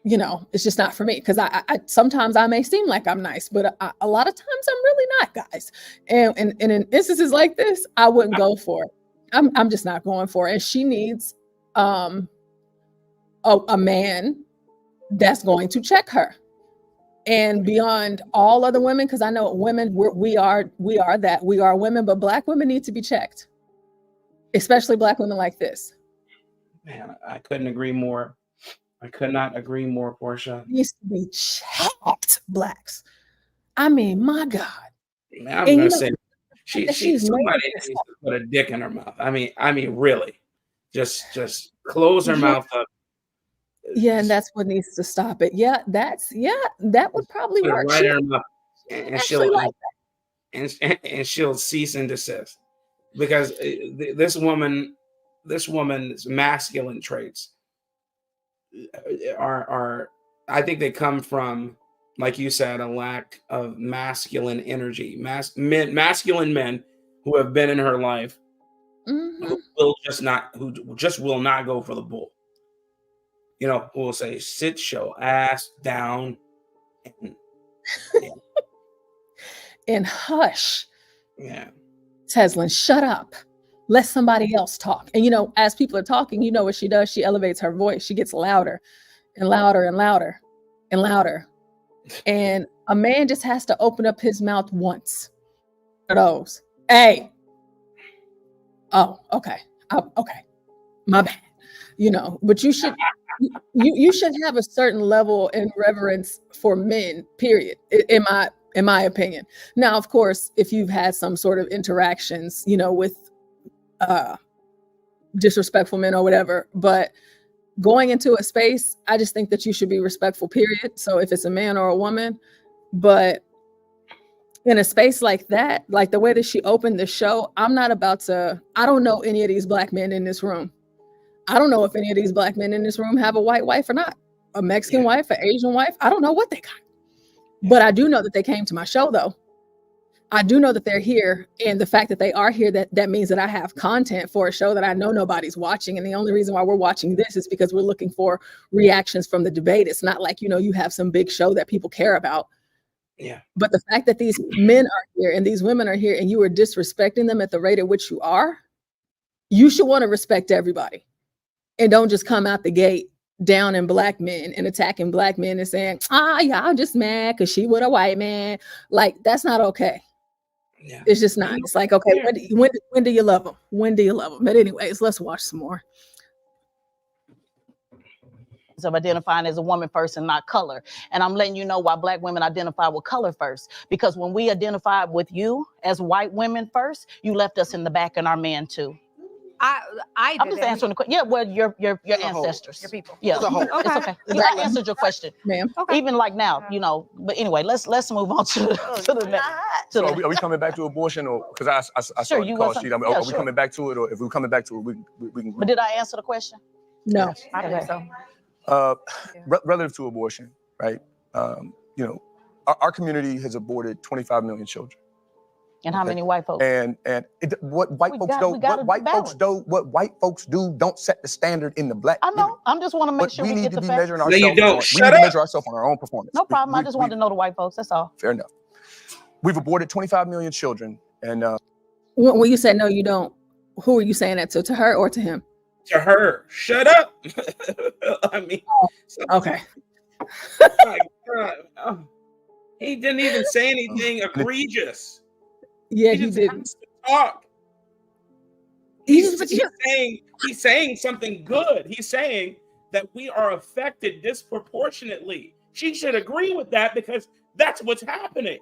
you know, it's just not for me because I sometimes I may seem like I'm nice, but a lot of times I'm really not, guys. And in instances like this, I wouldn't go for it. I'm just not going for it. And she needs a man that's going to check her. And beyond all other women, because I know women, we are women, but Black women need to be checked, especially Black women like this. Man, I couldn't agree more. I could not agree more, Portia. Needs to be checked, blacks. I mean, my God. Man, I'm And gonna you know, say she's somebody married needs to put a dick in her mouth. I mean, really. Just close her Yeah. mouth up. Yeah, and that's what needs to stop it. Yeah, that would probably Put it work. right She in her mouth. And actually she'll like and she'll cease and desist. Because this woman's masculine traits are I think they come from, like you said, a lack of masculine energy. Masculine men who have been in her life who just will not go for the bull. You know, who will say, sit your ass down and hush. Yeah. Teslyn, shut up. Let somebody else talk. And you know, as people are talking, you know what she does? She elevates her voice. She gets louder and louder and louder and louder. And a man just has to open up his mouth once. For those. Hey. Oh, okay. Okay. My bad. You know, but you should you should have a certain level in reverence for men, period. In my opinion. Now, of course, if you've had some sort of interactions, you know, with disrespectful men or whatever, but going into a space, I just think that you should be respectful, period. So if it's a man or a woman, but in a space like that, like the way that she opened the show, I don't know any of these black men in this room. I don't know if any of these black men in this room have a white wife or not, a Mexican wife, an Asian wife. I don't know what they got, but I do know that they came to my show though. I do know that they're here, and the fact that they are here, that means that I have content for a show that I know nobody's watching. And the only reason why we're watching this is because we're looking for reactions from the debate. It's not like, you know, you have some big show that people care about. Yeah. But the fact that these men are here and these women are here and you are disrespecting them at the rate at which you are, you should want to respect everybody. And don't just come out the gate down in black men and attacking black men and saying, y'all just mad because she with a white man. Like, that's not okay. Yeah. It's just not. It's like, okay, when do you love them? When do you love them? But anyways, let's watch some more. Of identifying as a woman first and not color. And I'm letting you know why black women identify with color first. Because when we identified with you as white women first, you left us in the back and our men too. I'm just answering the question. Yeah, well, your ancestors. Your people. Yeah, Okay. it's okay. Yeah, I answered your question, ma'am. Okay. Even like now, you know. But anyway, let's move on to the next. So are we coming back to abortion, or because I saw the call sheet? Are we coming back to it, or if we're coming back to it, we can. But did I answer the question? No, I think so. Relative to abortion, right? You know, our community has aborted 25 million children. And how many white folks? And what white folks do don't set the standard in the black. I know. I just want to make sure we need to be measuring No, you ourselves. don't. We Shut need to up. measure ourselves on our own performance. No problem. I just wanted to know the white folks. That's all. Fair enough. We've aborted 25 million children, and when you said no, you don't. Who are you saying that to her or to him? To her. Shut up. I mean, okay. My God. He didn't even say anything egregious. Yeah, he didn't talk. He's saying something good. He's saying that we are affected disproportionately. She should agree with that because that's what's happening.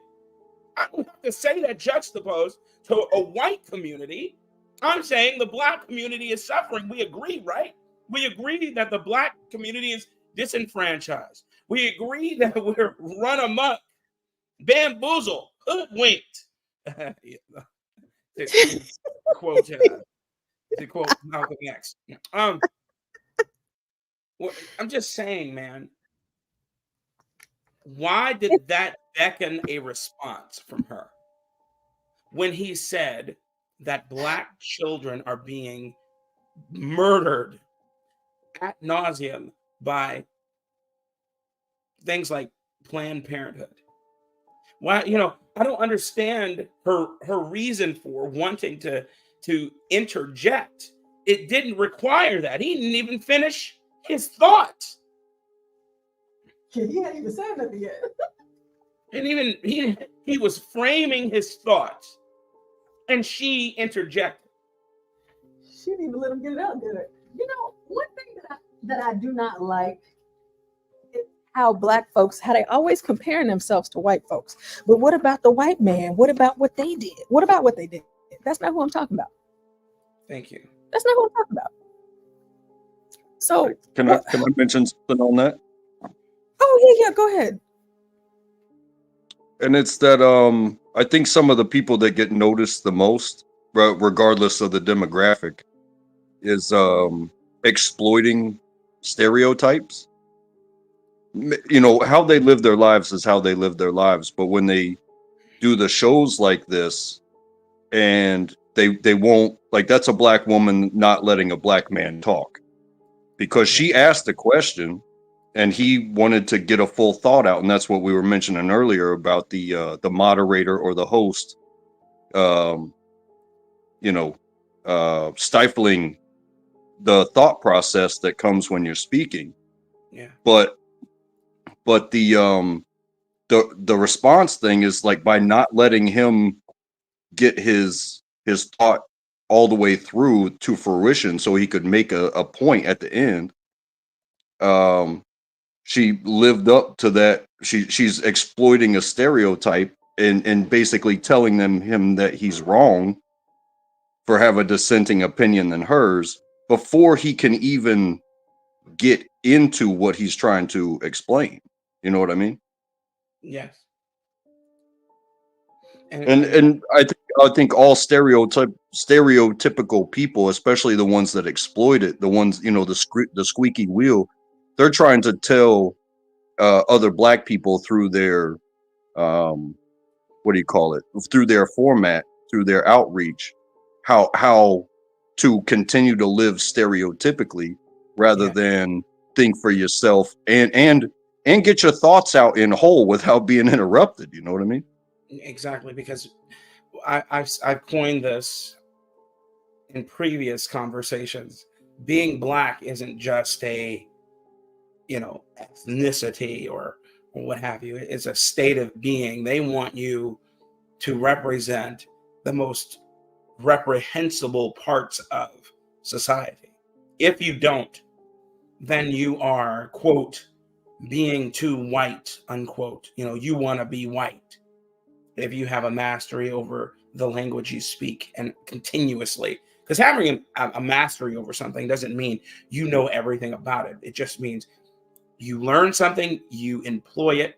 I don't have to say that juxtaposed to a white community. I'm saying the black community is suffering. We agree, right? We agree that the black community is disenfranchised. We agree that we're run amok, bamboozled, hoodwinked. To quote Malcolm X. I'm just saying, man, why did that beckon a response from her when he said that black children are being murdered ad nauseum by things like Planned Parenthood? Why, you know, I don't understand her reason for wanting to interject. It didn't require that. He didn't even finish his thought. He hadn't even said nothing yet. And even he was framing his thoughts, and she interjected. She didn't even let him get it out, did it? You know, one thing that I do not like is how black folks, how they always comparing themselves to white folks. But what about the white man? What about what they did? What about what they did? That's not who I'm talking about. Thank you. That's not who I'm talking about. So Can I mention something on that? oh yeah, go ahead. And it's that I think some of the people that get noticed the most, regardless of the demographic, is exploiting stereotypes. You know, how they live their lives is how they live their lives. But when they do the shows like this, and they won't, like, that's a black woman not letting a black man talk because she asked the question and he wanted to get a full thought out. And that's what we were mentioning earlier about the moderator or the host, stifling the thought process that comes when you're speaking. Yeah. But the response thing is like, by not letting him get his thought all the way through to fruition so he could make a point at the end, she lived up to that. She's exploiting a stereotype and basically telling him that he's wrong for have a dissenting opinion than hers before he can even get into what he's trying to explain. You know what I mean? Yes. And I think all stereotypical people, especially the ones that exploit it, the ones, the squeaky wheel, they're trying to tell other black people through their through their format, through their outreach, how to continue to live stereotypically rather than think for yourself and get your thoughts out in whole without being interrupted. You know what I mean? Exactly, because I've coined this in previous conversations. Being black isn't just a ethnicity or what have you. It's a state of being. They want you to represent the most reprehensible parts of society. If you don't, then you are, quote, being too white, unquote. You want to be white. If you have a mastery over the language you speak and continuously, because having a mastery over something doesn't mean you know everything about it. It just means you learn something, you employ it,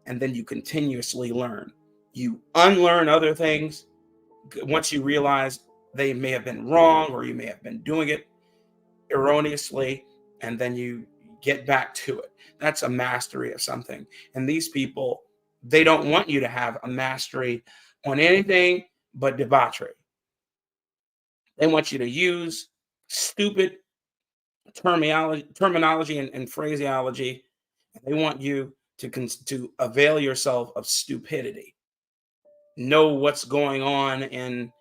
and then you continuously learn. You unlearn other things once you realize they may have been wrong or you may have been doing it erroneously, and then you get back to it. That's a mastery of something. And these people, they don't want you to have a mastery on anything but debauchery. They want you to use stupid terminology and phraseology. They want you to avail yourself of stupidity. Know what's going on in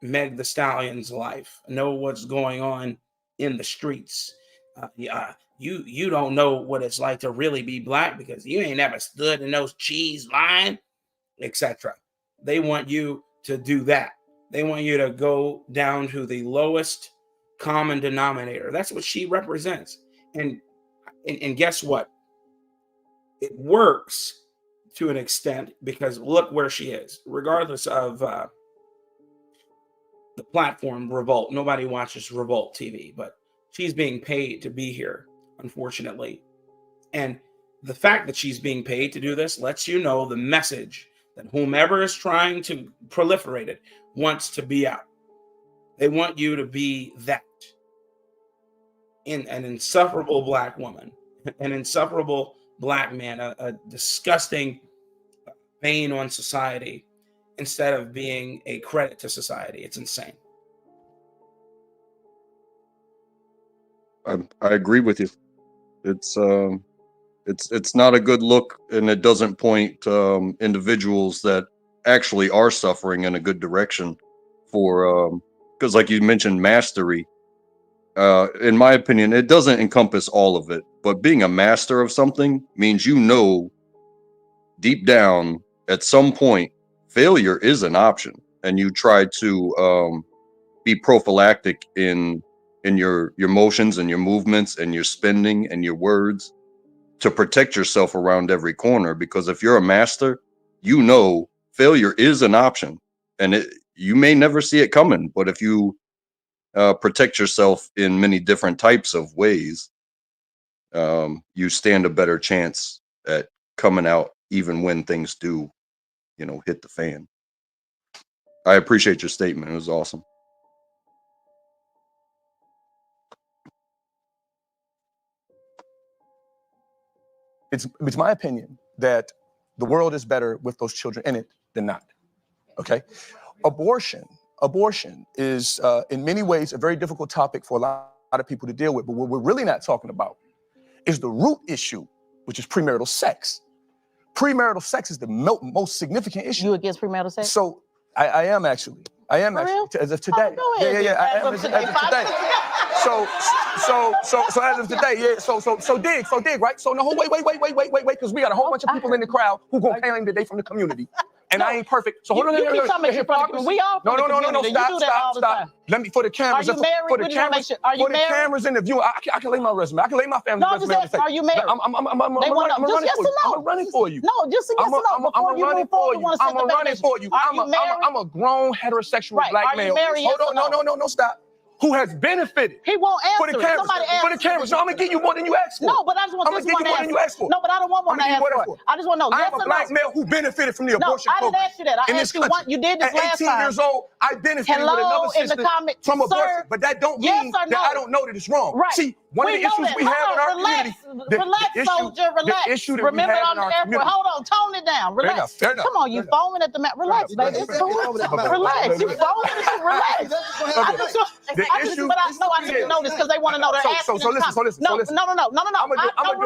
Meg the Stallion's life. Know what's going on in the streets. You don't know what it's like to really be black because you ain't never stood in those cheese line, etc. They want you to do that. They want you to go down to the lowest common denominator. That's what she represents. And guess what? It works to an extent because look where she is. Regardless of the platform Revolt, nobody watches Revolt TV, but she's being paid to be here, unfortunately. And the fact that she's being paid to do this lets you know the message that whomever is trying to proliferate it wants to be out. They want you to be that. An insufferable black woman, an insufferable black man, a disgusting bane on society, instead of being a credit to society. It's insane. I agree with you. It's not a good look, and it doesn't point individuals that actually are suffering in a good direction for because like you mentioned, mastery. In my opinion, it doesn't encompass all of it, but being a master of something means deep down at some point failure is an option, and you try to be prophylactic in in your motions and your movements and your spending and your words to protect yourself around every corner. Because if you're a master, you know failure is an option, and you may never see it coming. But if you protect yourself in many different types of ways, you stand a better chance at coming out even when things do, hit the fan. I appreciate your statement. It was awesome. It's my opinion that the world is better with those children in it than not. Okay? Abortion is in many ways a very difficult topic for a lot of people to deal with. But what we're really not talking about is the root issue, which is premarital sex. Premarital sex is the most significant issue. You against premarital sex? So I am actually. I am actually as of today. Yeah. I am as of today. So as of today, yeah. So dig, right? So no, wait, because we got a whole bunch of people in the crowd who gonna claim that they from the community, and I ain't perfect. So hold on, We all from the community. You do that all the time. Let me for the cameras. Are you married? For the cameras, Are you for the married? cameras in the view, I can lay my resume. I can lay my family resume. Are you married? I'm running for you. No, just a yes or no. Before you move forward, I'm running for you. I'm a grown heterosexual black male. Hold on, no, stop. Who has benefited? He won't answer. For the cameras. For the cameras. No, I'm gonna give you more than you asked for. No, but I just want this one to answer. No, but I don't want one to answer for. I just want to know. I am a black male who benefited from the abortion program. No, I didn't ask you that. I asked you what you did this last time. At 18 years old, I benefited with another sister from abortion. But that don't mean that I don't know that it's wrong. Right. See, one of the issues we have in our community. Relax, soldier. Relax. Remember on the airport. Hold on, tone it down. Relax. Come on, you foaming at the mouth. Relax, baby. It's cool. Relax. You foaming. Relax. I need to know this because they want to know. They're asking. So listen. No. I'm a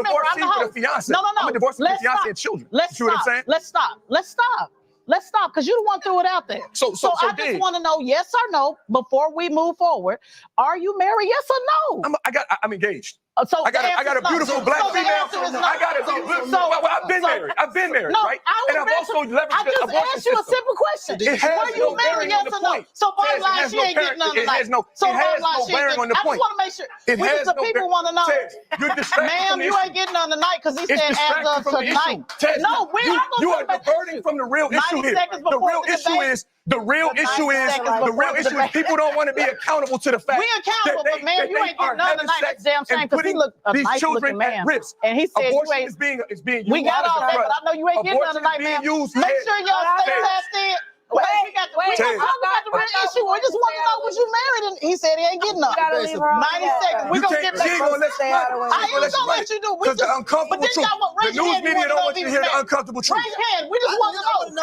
divorcee with a fiance. No. I'm a divorcee with a fiance and children. Let's see what I'm saying? Let's stop because you the one threw it out there. So I just want to know yes or no before we move forward. Are you married? Yes or no? I'm engaged. So I got a beautiful black female. I've been married, right? And I've also leveraged I just asked you a simple question. Were you married? Yes or no? So bottom line, she ain't getting none tonight. So bottom line, she ain't getting. I just want to make sure. Because the people want to know. Ma'am, you ain't getting none tonight because he said as of tonight. No, we are going to. You are diverting from the real issue here. The real issue is people don't want to be accountable to the fact. We accountable, but man, you ain't getting none tonight. That's damn shame because he looked a nice looking man. And he said you ain't. Is being used. We got all that, but I know you ain't getting none tonight, man. Make sure y'all stay tapped in. We got the real issue. We just want to know was you married, and he said he ain't getting none. 90 seconds. We gonna get that. I ain't gonna let you do. We just. But then y'all want raise your hand. The news media don't want you to hear the uncomfortable truth. Raise your hand. We just want to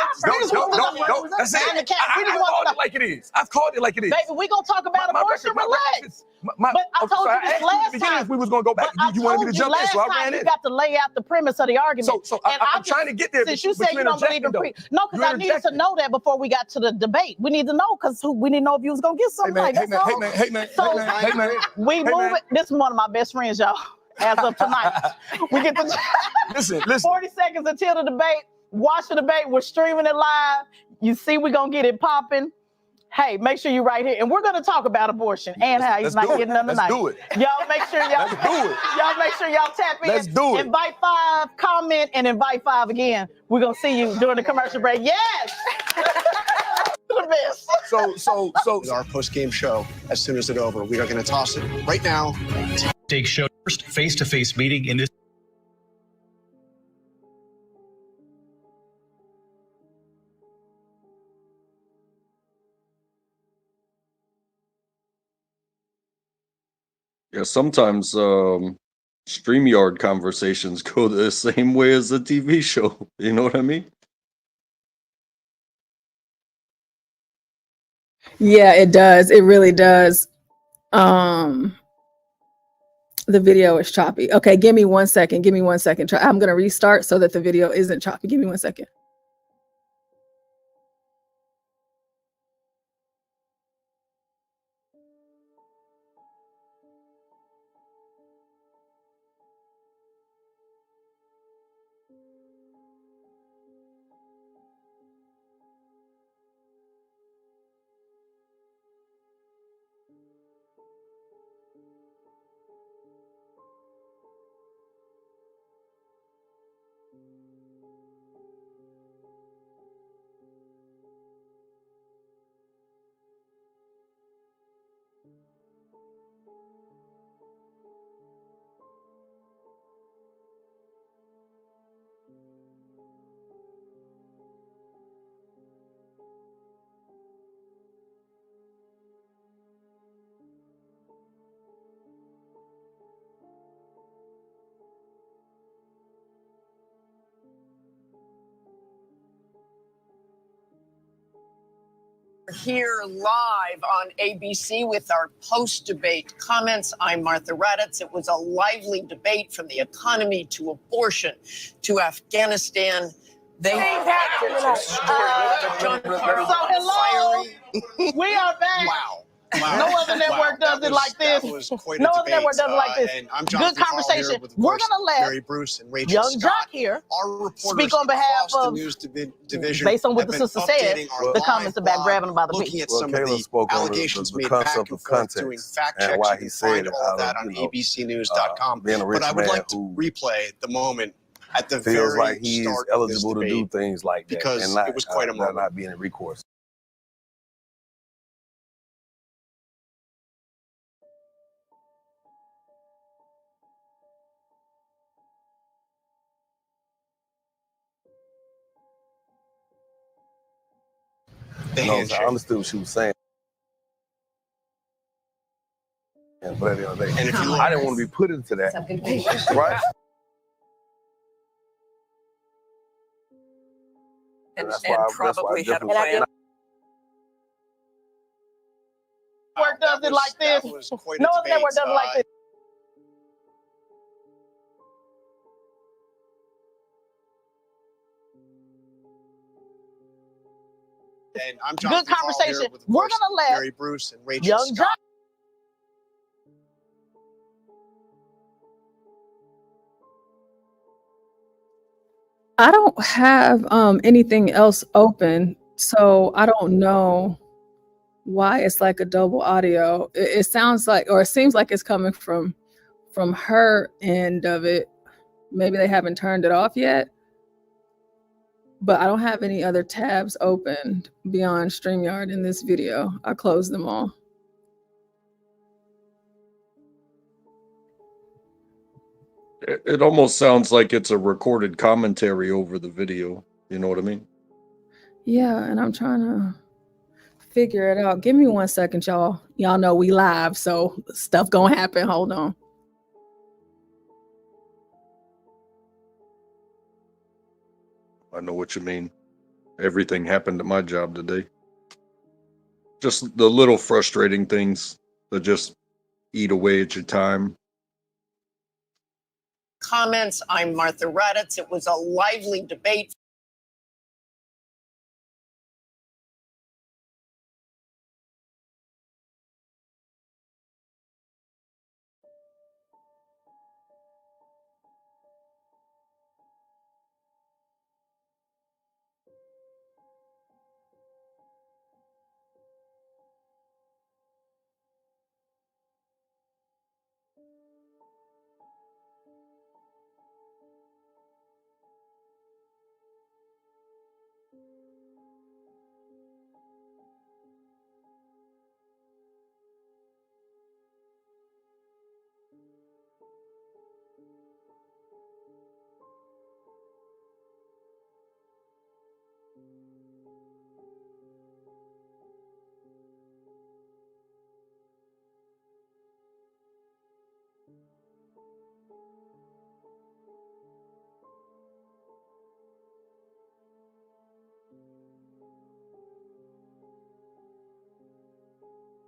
know. That's it. I've called it like it is. I've called it like it is. Baby, we gonna talk about abortion. Relax. But I told you this last time. We was gonna go back. You wanted me to jump in, so I ran in. You got to lay out the premise of the argument. So I'm trying to get there. Since you said you don't believe in no, because I needed to know that before we got to the debate. We need to know because we didn't know if you was gonna get something like that. Hey man. We move it. This is one of my best friends, y'all. As of tonight, we get to listen. 40 seconds until the debate. Watch the debate. We're streaming it live. You see, we're gonna get it popping. Hey, make sure you're right here. And we're going to talk about abortion and how he's not getting none tonight. Let's do it. Y'all make sure y'all y'all make sure y'all tap in. Let's do it. Invite 5, comment, and invite 5 again. We're going to see you during the commercial break. Yes! The best. So our post-game show as soon as it's over. We are going to toss it right now. Take show first face-to-face meeting in this. Yeah, sometimes StreamYard conversations go the same way as the TV show. You know what I mean? Yeah, it does. It really does. The video is choppy. Okay, give me 1 second. Give me 1 second. I'm going to restart so that the video isn't choppy. Give me 1 second. here live on ABC with our post-debate comments. I'm Martha Raddatz. It was a lively debate from the economy to abortion to Afghanistan. They hello. We are back. Wow. No other network does it like this. No other network does it like this. And I'm Good conversation. We're gonna let Mary Bruce and Rachel Young Scott, Jock here our reporters speak on behalf across the of, news division, based on what have the been sister said, updating our the live comments about blog, grabbing them by the looking feet. at some of the allegations made back and forth, doing fact checks. You can find all of that on abcnews.com. But I would like to replay the moment at the feels very like he's start eligible of this to do debate, things like that, because and not, it was quite a moment. not being in recourse. No, so I understood what she was saying. But at the end of the day, and if I didn't want to be put into that, right? And probably had a plan. Network does it like this. No other network does it like this. And I'm Good conversation. We're gonna let Mary Bruce and Rachel Young Scott. Jock. I don't have anything else open, so I don't know why it's like a double audio. It sounds like, or it seems like it's coming from her end of it. Maybe they haven't turned it off yet, but I don't have any other tabs opened beyond StreamYard in this video. I closed them all. It almost sounds like it's a recorded commentary over the video. You know what I mean? Yeah, and I'm trying to figure it out. Give me 1 second, y'all. Y'all know we live, so stuff gonna happen. Hold on. I know what you mean. Everything happened at my job today. Just the little frustrating things that just eat away at your time. Comments. I'm Martha Raddatz. It was a lively debate.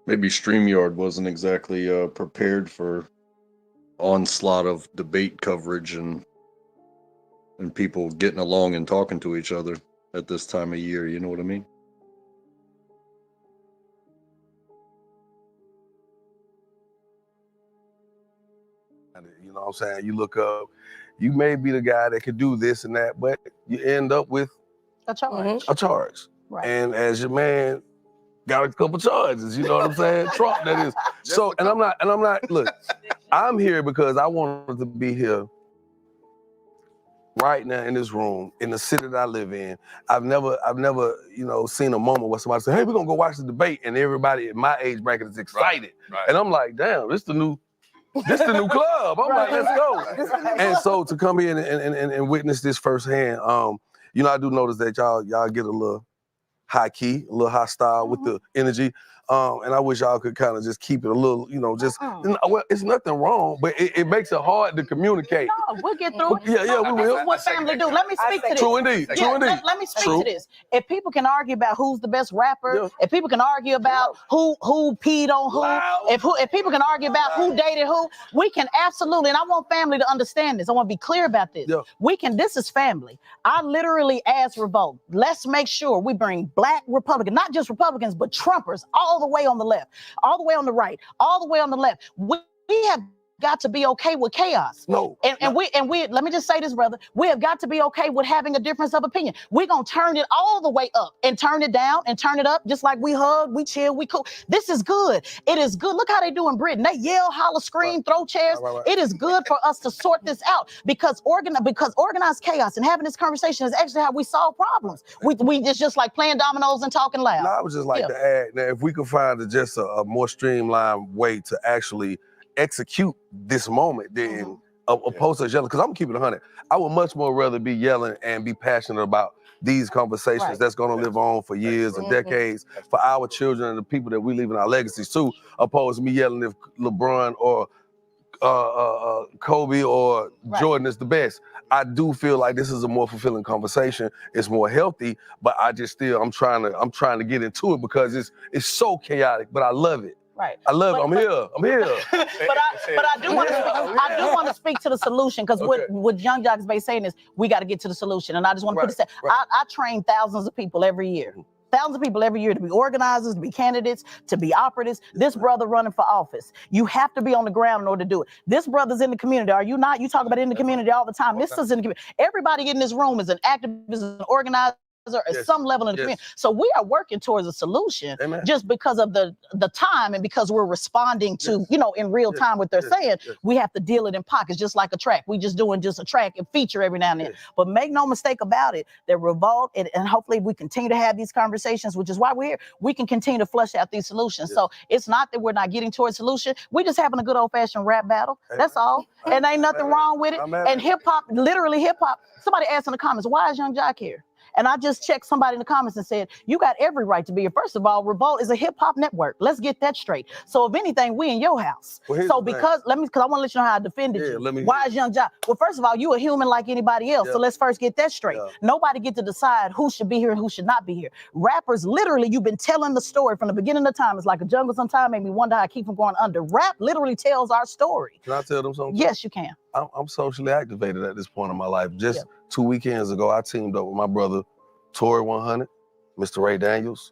Maybe StreamYard wasn't exactly prepared for onslaught of debate coverage and people getting along and talking to each other at this time of year. You know what I mean? You know what I'm saying? You look up, you may be the guy that could do this and that, but you end up with A charge. a charge. Right. And as your man got a couple charges, you know what I'm saying? Trump, that is. So, and I'm not, look, I'm here because I wanted to be here right now in this room, in the city that I live in. I've never, you know, seen a moment where somebody said, hey, we're gonna go watch the debate, and everybody at my age bracket is excited. Right. And I'm like, damn, this the new club. I'm like, let's go. And so to come in and witness this firsthand, you know, I do notice that y'all get a little high key, a little hostile with the energy. And I wish y'all could kind of just keep it a little, just well, it's nothing wrong, but it makes it hard to communicate. No, we'll get through. Yeah, we will. This is what family do. Let me speak to this. True indeed. True indeed. Let me speak to this. If people can argue about who's the best rapper, if people can argue about who peed on who, if people can argue about who dated who, we can absolutely. And I want family to understand this. I want to be clear about this. We can. This is family. I literally asked Revolt, let's make sure we bring black Republicans, not just Republicans, but Trumpers, all the way on the left, all the way on the right, all the way on the left. We have got to be okay with chaos. And we let me just say this, brother. We have got to be okay with having a difference of opinion. We're gonna turn it all the way up and turn it down and turn it up, just like we hug, we chill, we cool. This is good. It is good. Look how they do in Britain. They yell, holler, scream, throw chairs. It is good for us to sort this out because organized chaos and having this conversation is actually how we solve problems. We just like playing dominoes and talking loud. No, I would just like to add that if we could find just a more streamlined way to actually execute this moment than opposed to yelling, because I'm keeping it 100. I would much more rather be yelling and be passionate about these conversations that's going to live on for years and decades for our children and the people that we leave in our legacies too, opposed to me yelling if LeBron or Kobe or Jordan is the best. I do feel like this is a more fulfilling conversation. It's more healthy, but I'm trying to get into it because it's so chaotic, but I love it. Right. I love it. I'm here. But I do want to speak to the solution because what Young Jock's been saying is we got to get to the solution. And I just want to put this. I train thousands of people every year. Thousands of people every year to be organizers, to be candidates, to be operatives. This brother running for office. You have to be on the ground in order to do it. This brother's in the community. Are you not? You talk about it in the community all the time. This is in the community. Everybody in this room is an activist, an organizer, at some level in the community. So we are working towards a solution just because of the time and because we're responding to, in real time what they're saying. We have to deal it in pockets, just like a track. We just doing just a track and feature every now and then. But make no mistake about it, that Revolt, and hopefully we continue to have these conversations, which is why we're here. We can continue to flesh out these solutions. So it's not that we're not getting towards solution. We're just having a good old fashioned rap battle. That's all. And ain't nothing wrong with it. And hip hop, literally hip hop. Somebody asked in the comments, why is Young Jock here? And I just checked somebody in the comments and said, you got every right to be here. First of all, Revolt is a hip hop network. Let's get that straight. So if anything, we in your house. So because I want to let you know how I defended you. Why is Young Jock? Well, first of all, you a human like anybody else. So let's first get that straight. Nobody get to decide who should be here and who should not be here. Rappers, literally, you've been telling the story from the beginning of time. It's like a jungle sometime, made me wonder how I keep from going under. Rap literally tells our story. Can I tell them something? Yes, you can. I'm socially activated at this point in my life. Just 2 weekends ago, I teamed up with my brother, Tory 100, Mr. Ray Daniels,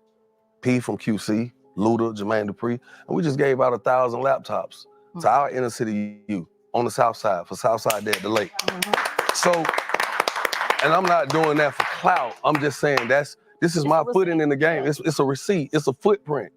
P from QC, Luda, Jermaine Dupri, and we just gave out 1,000 laptops to our inner city youth on the South Side, for Southside Day at the Lake. So, and I'm not doing that for clout. I'm just saying this is my footing in the game. It's a receipt. It's a footprint.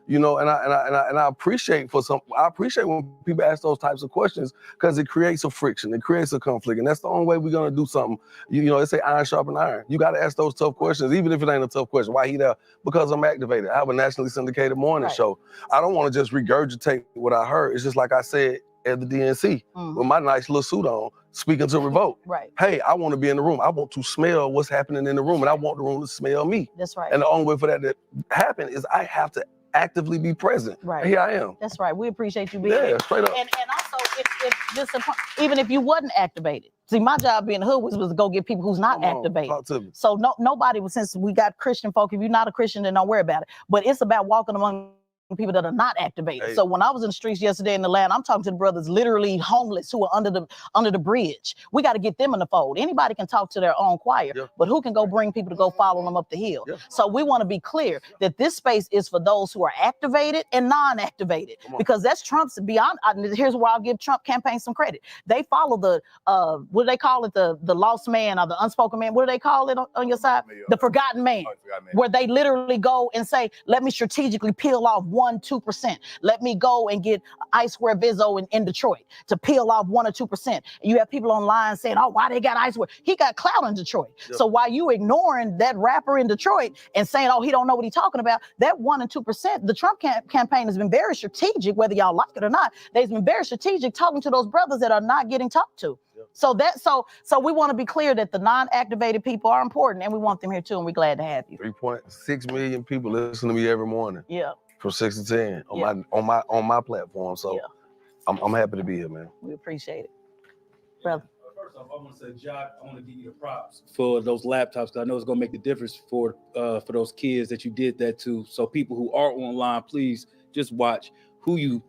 And I appreciate when people ask those types of questions because it creates a friction, it creates a conflict, and that's the only way we're gonna do something. They say iron sharpen iron. You got to ask those tough questions, even if it ain't a tough question. Why he there? Because I'm activated. I have a nationally syndicated morning show. I don't want to just regurgitate what I heard. It's just like I said at the DNC with my nice little suit on, speaking to Revolt. Hey, I want to be in the room. I want to smell what's happening in the room, and I want the room to smell me. That's right. And the only way for that to happen is I have to actively be present. And here I am. That's right. We appreciate you being here. Straight up. And also, it's even if you wasn't activated. See, my job being the hood was to go get people who's not activated. Talk to me. So nobody, since we got Christian folk, if you're not a Christian, then don't worry about it. But it's about walking among people that are not activated. So when I was in the streets yesterday in the land, I'm talking to the brothers literally homeless who are under the bridge. We got to get them in the fold. Anybody can talk to their own choir, but who can go bring people to go follow them up the hill? So we want to be clear that this space is for those who are activated and non-activated, because that's Trump's beyond. Here's where I'll give Trump campaign some credit. They follow the what do they call it? The lost man or the unspoken man. What do they call it on your side? The forgotten man, where they literally go and say, let me strategically peel off 1-2%. Let me go and get Ice Square Vizzo in Detroit to peel off 1 or 2%. You have people online saying, oh, why they got Ice Square? He got clout in Detroit. So while you ignoring that rapper in Detroit and saying, oh, he don't know what he's talking about, that 1 and 2%, the Trump campaign has been very strategic, whether y'all like it or not. They've been very strategic talking to those brothers that are not getting talked to. So we want to be clear that the non-activated people are important, and we want them here too, and we're glad to have you. 3.6 million people listen to me every morning. from 6 to 10 on Yeah. on my platform. So Yeah. I'm happy to be here, man. We appreciate it, brother. First off, I want to say, Jock, I want to give you the props for those laptops, because I know it's going to make the difference for those kids that you did that to. So people who are online, please just watch who you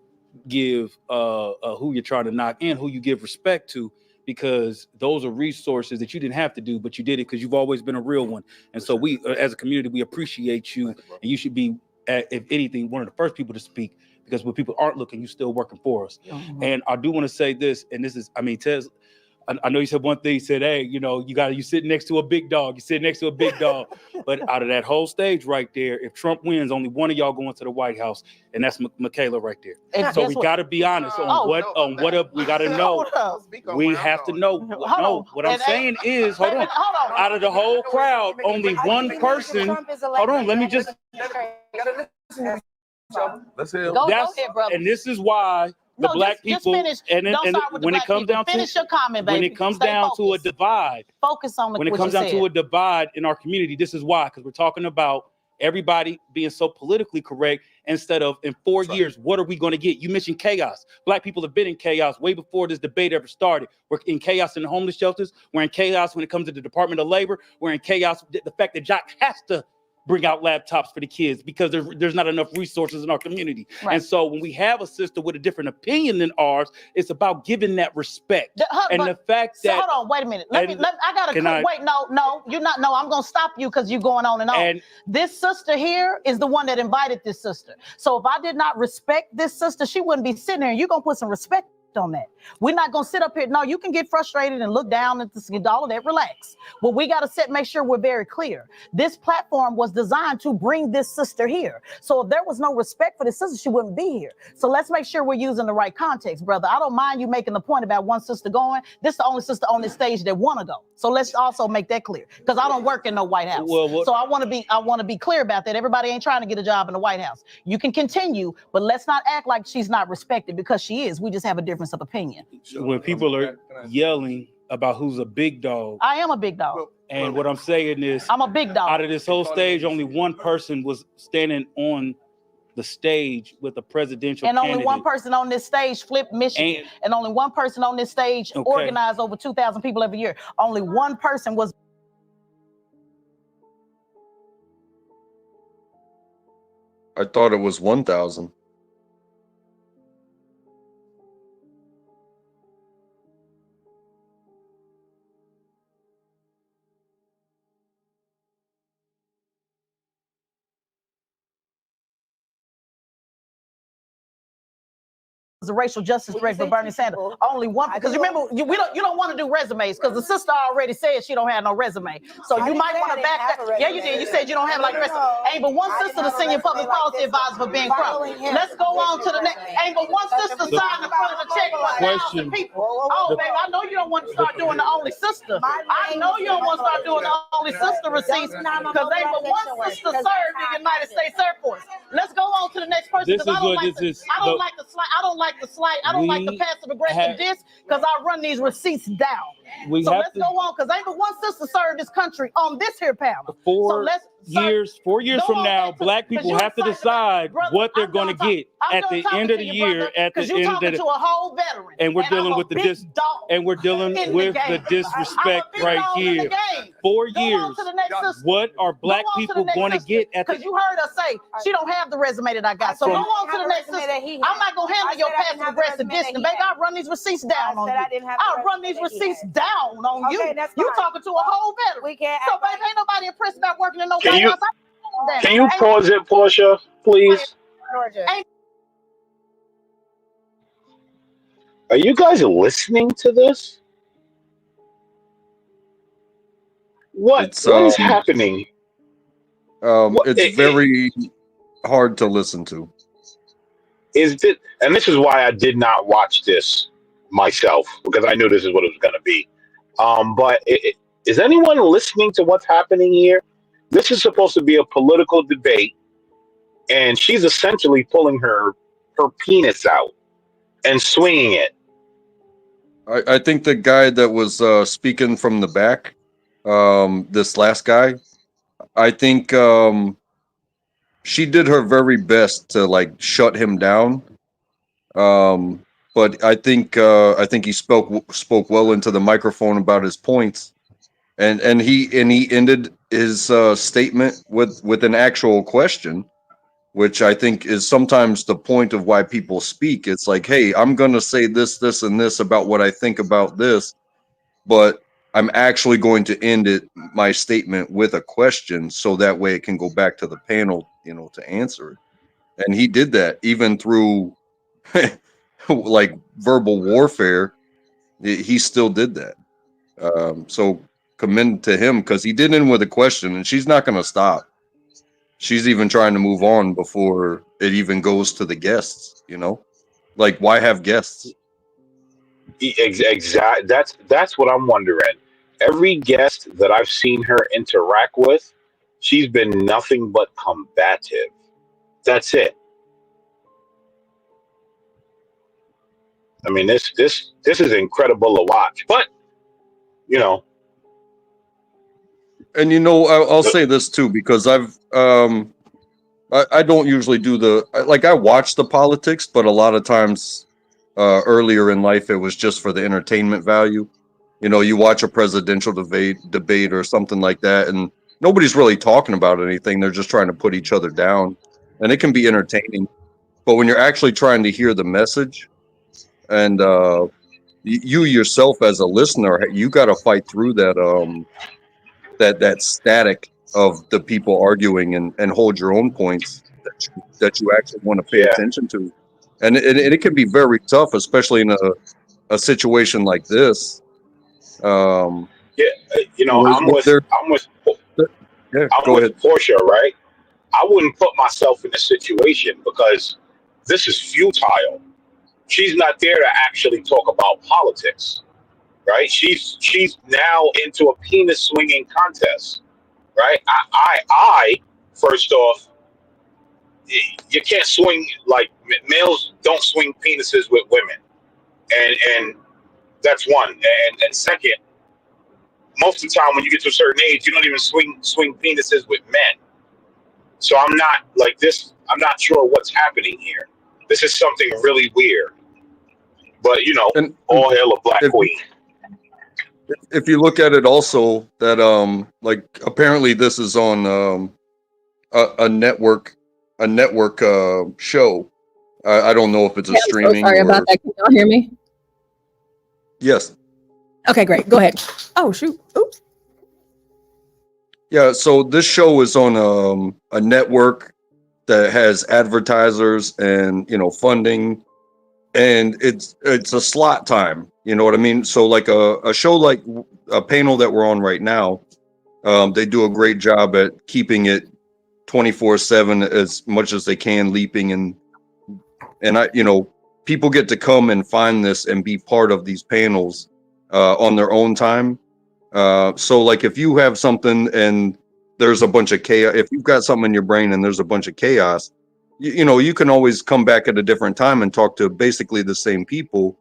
give, who you're trying to knock, and who you give respect to, because those are resources that you didn't have to do, but you did it because you've always been a real one. And so we, as a community, we appreciate you, and you should be, if anything, one of the first people to speak, because when people aren't looking, you're still working for us. Mhm. And I do want to say this, and this is, I mean, Tez, I know you said one thing. You said, "Hey, you know, you sit next to a big dog. You sit next to a big dog." But out of that whole stage right there, if Trump wins, only one of y'all going to the White House, and that's Michaela right there. And So guess we what? got to be honest on Oh, we got to know. Hold up. We have to know. Hold No, on. what I'm And- saying is, hold on. Hold on. Out of the whole crowd, only one person. Hold on, let me just. Let's hear. Go ahead, brother. And this is why the No, black just people, finish. and Don't start with the when it black comes people. down to Finish your comment, when baby. it comes Stay down to a focused. divide, Focus on when it what comes you down said. to a divide in our community, this is why, because we're talking about everybody being so politically correct instead of in 4 years, what are we going to get? You mentioned chaos. Black people have been in chaos way before this debate ever started. We're in chaos in the homeless shelters. We're in chaos when it comes to the Department of Labor. We're in chaos. The fact that Jock has to bring out laptops for the kids because there's not enough resources in our community. Right. And so when we have a sister with a different opinion than ours, it's about giving that respect. And the fact So that hold on, wait a minute. I gotta Can I- wait. No, you're not. No, I'm gonna stop you because you're going on and on. This sister here is the one that invited this sister. So if I did not respect this sister, she wouldn't be sitting here. You're gonna put some respect on that. We're not gonna sit up here. No, you can get frustrated and look down at all of that. Relax. But we gotta make sure we're very clear. This platform was designed to bring this sister here. So if there was no respect for this sister, she wouldn't be here. So let's make sure we're using the right context, brother. I don't mind you making the point about one sister going. This is the only sister on this stage that wanna go. So let's also make that clear. Because I don't work in no White House. So I wanna be clear about that. Everybody ain't trying to get a job in the White House. You can continue, but let's not act like she's not respected, because she is. We just have a difference of opinion. when people are yelling about who's a big dog, I am a big dog. and what I'm saying is, I'm a big dog. out of this whole stage, only one person was standing on the stage with a presidential And only candidate. one person on this stage flipped Michigan. And only one person on this stage Okay. organized over 2,000 people every year. Only one person was. I thought it was 1,000. The racial justice director for Bernie Sanders. Only one, because remember, you don't want to do resumes because the sister already said she don't have no resume. So you might want to back that. Yeah, you did. You said you don't have like a resume. Ain't but one sister the senior public policy advisor for Ben Crump. Let's go on to the next. Ain't but one sister signed the front of the check for 1,000 people. Oh, baby, I know you don't want to start doing the only sister. I know you don't want to start doing the only sister receipts because ain't but one sister served in the United States Air Force. Let's go on to the next person This because is I don't what like this is. I don't like the slight. I don't like the passive aggressive diss because I run these receipts down. We So have let's to- go on because ain't but one sister served this country on this here panel. 4 years go from on now, back to- black 'cause people you have to excited decide brother, what they're going to get I'm at done the talking end to of the you, year. brother, At the 'cause you end talking of to the, a whole veteran. and we're And I'm dealing a with the big dog and we're dealing in the with the game. disrespect I'm a big right dog in the here. game. 4 Go on years. to the next sister. What are black Go on to the people next going to sister, get at because the? you heard us say she don't have the resume that I got. So From- go on to the next sister. I'm not gonna handle your passive aggressive dissing, baby. I run these receipts down on you. I run these receipts down on you. You talking to a whole veteran. We can't. So baby, ain't nobody impressed about working in no Can White you- House. Can you pause it, Portia, please? Are you guys listening to this? What It's is happening? it's very hard to listen to. Is it? And this is why I did not watch this myself, because I knew this is what it was going to be. But is anyone listening to what's happening here? This is supposed to be a political debate, and she's essentially pulling her penis out and swinging it. I think the guy that was speaking from the back, this last guy, I think she did her very best to like shut him down. But I think he spoke well into the microphone about his points, and he ended his statement with an actual question, which I think is sometimes the point of why people speak. It's like, hey, I'm gonna say this, this, and this about what I think about this, but I'm actually going to end my statement with a question, so that way it can go back to the panel, to answer it. And he did that even through like verbal warfare. He still did that. So commend to him, because he did end with a question, and she's not going to stop. She's even trying to move on before it even goes to the guests. Like, why have guests? Exactly. That's what I'm wondering. Every guest that I've seen her interact with, she's been nothing but combative. That's it. I mean, this is incredible to watch. But And I'll say this too, because I don't usually do I watch the politics, but a lot of times earlier in life it was just for the entertainment value. You watch a presidential debate or something like that, and nobody's really talking about anything. They're just trying to put each other down, and it can be entertaining. But when you're actually trying to hear the message, and you yourself as a listener, you got to fight through that static of the people arguing and hold your own points that you actually want to pay attention to. And it can be very tough, especially in a situation like this. I'm with Portia, right? I wouldn't put myself in a situation because this is futile. She's not there to actually talk about politics, right? She's now into a penis swinging contest, right? I first off, you can't swing, like, males don't swing penises with women, and that's one. And second, most of the time when you get to a certain age, you don't even swing penises with men. So I'm not like this. I'm not sure what's happening here. This is something really weird. But all hail a black queen. If you look at it also, that like apparently this is on a network show. I don't know if it's a streaming. So sorry about that. Can y'all hear me? Yes. Okay, great. Go ahead. Oh shoot. Oops. Yeah. So this show is on a network that has advertisers and funding, and it's a slot time. You know what I mean? So like a show like a panel that we're on right now, they do a great job at keeping it 24/7 as much as they can, leaping and people get to come and find this and be part of these panels on their own time. So like if you have something and there's a bunch of chaos, if you've got something in your brain and there's a bunch of chaos, you can always come back at a different time and talk to basically the same people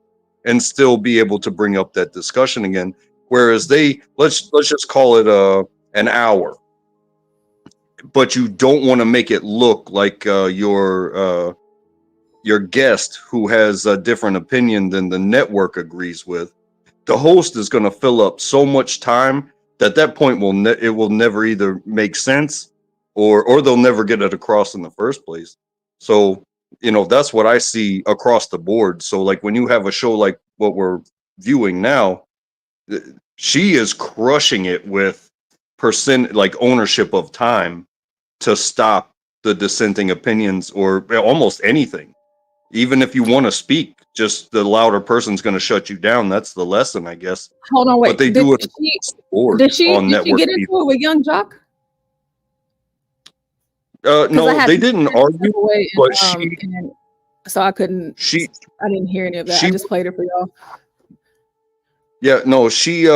and still be able to bring up that discussion again. Whereas let's just call it an hour, but you don't want to make it look like your guest who has a different opinion than the network agrees with. The host is going to fill up so much time that point it will never either make sense or they'll never get it across in the first place. So that's what I see across the board. So like when you have a show like what we're viewing now, she is crushing it with ownership of time to stop the dissenting opinions or almost anything. Even if you want to speak, just the louder person's going to shut you down. That's the lesson, I guess. Hold on, wait. But they do it across the board Did she on network get into it with Young Jock? No, they didn't argue, but so I couldn't. I didn't hear any of that. I just played it for y'all. Yeah, no, she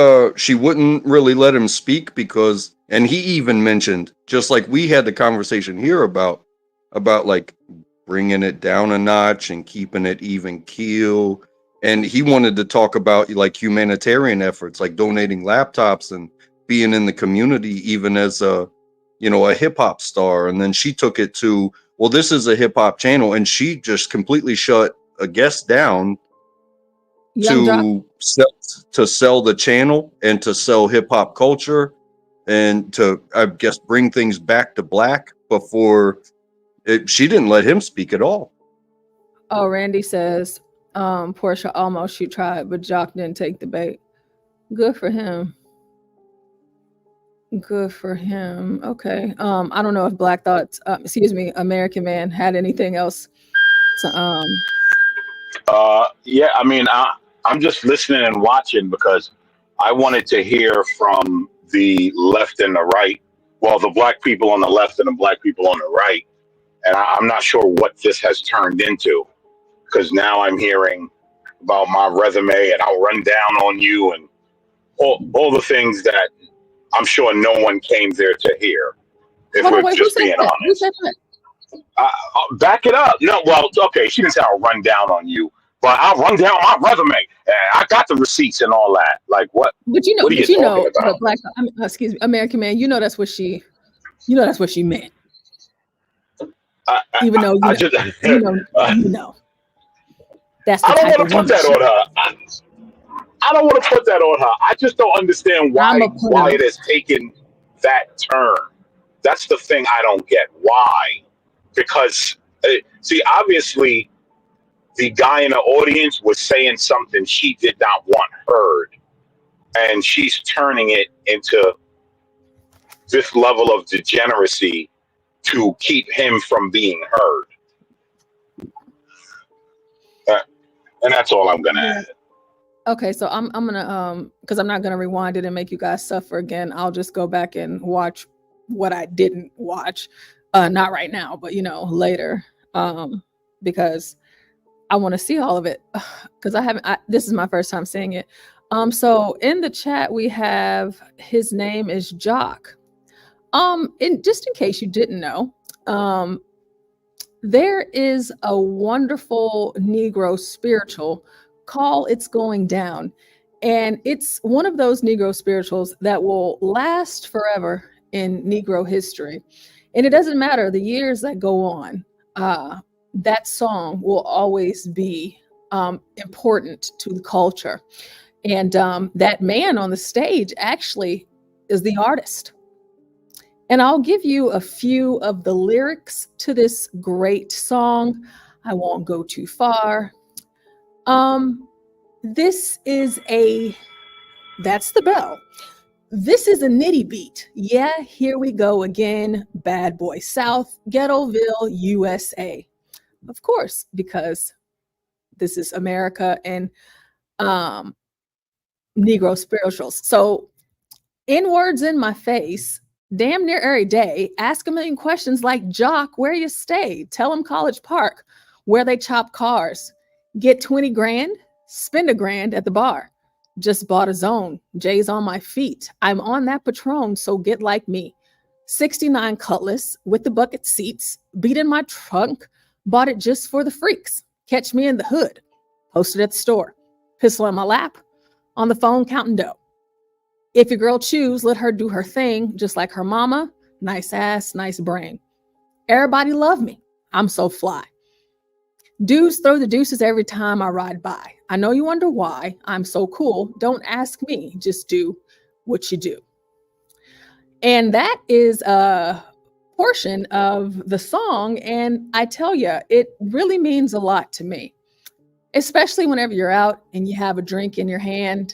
wouldn't really let him speak because, and he even mentioned, just like we had the conversation here about like bringing it down a notch and keeping it even keel. And he wanted to talk about like humanitarian efforts, like donating laptops and being in the community, even as a hip hop star, and then she took it to, well, this is a hip hop channel, and she just completely shut a guest down to sell the channel and to sell hip hop culture and to, I guess, bring things back to black before she didn't let him speak at all. Oh, Randy says, Portia almost she tried, but Jock didn't take the bait. Good for him. Good for him. Okay. I don't know if Black Thoughts, American Man had anything else. So, yeah, I mean, I'm just listening and watching because I wanted to hear from the left and the right. Well, the black people on the left and the black people on the right. And I'm not sure what this has turned into, because now I'm hearing about my resume and I'll run down on you and all the things that I'm sure no one came there to hear. If we're just being honest. Back it up. No, well, okay, she didn't say I'll run down on you, but I'll run down my resume. I got the receipts and all that. Like what? But you know, what are you talking about? Black, American Man. You know that's what she meant. Even though you know. That's the I don't type want of to put that on her. I don't want to put that on her. I just don't understand why it has taken that turn. That's the thing I don't get. Why? Because, see, obviously, the guy in the audience was saying something she did not want heard. And she's turning it into this level of degeneracy to keep him from being heard. And that's all I'm going to add. Okay, so I'm gonna because I'm not gonna rewind it and make you guys suffer again. I'll just go back and watch what I didn't watch. Not right now, but later. Because I want to see all of it. Because this is my first time seeing it. So in the chat we have his name is Jock. Just in case you didn't know, there is a wonderful Negro spiritual called It's Going Down. And it's one of those Negro spirituals that will last forever in Negro history. And it doesn't matter the years that go on, that song will always be important to the culture. And that man on the stage actually is the artist. And I'll give you a few of the lyrics to this great song. I won't go too far. This is that's the bell. This is a nitty beat. Yeah, here we go again. Bad Boy South, Ghettoville, USA. Of course, because this is America and Negro spirituals. So N-words in my face, damn near every day, ask a million questions like, Jock, where you stay? Tell them College Park, where they chop cars. Get 20 grand, spend a grand at the bar. Just bought a zone, J's on my feet. I'm on that Patron, so get like me. 69 Cutlass with the bucket seats, beat in my trunk, bought it just for the freaks. Catch me in the hood, posted at the store. Pistol in my lap, on the phone counting dough. If your girl choose, let her do her thing, just like her mama, nice ass, nice brain. Everybody love me, I'm so fly. Dudes throw the deuces every time I ride by. I know you wonder why I'm so cool. Don't ask me, just do what you do. And that is a portion of the song. And I tell you, it really means a lot to me, especially whenever you're out and you have a drink in your hand.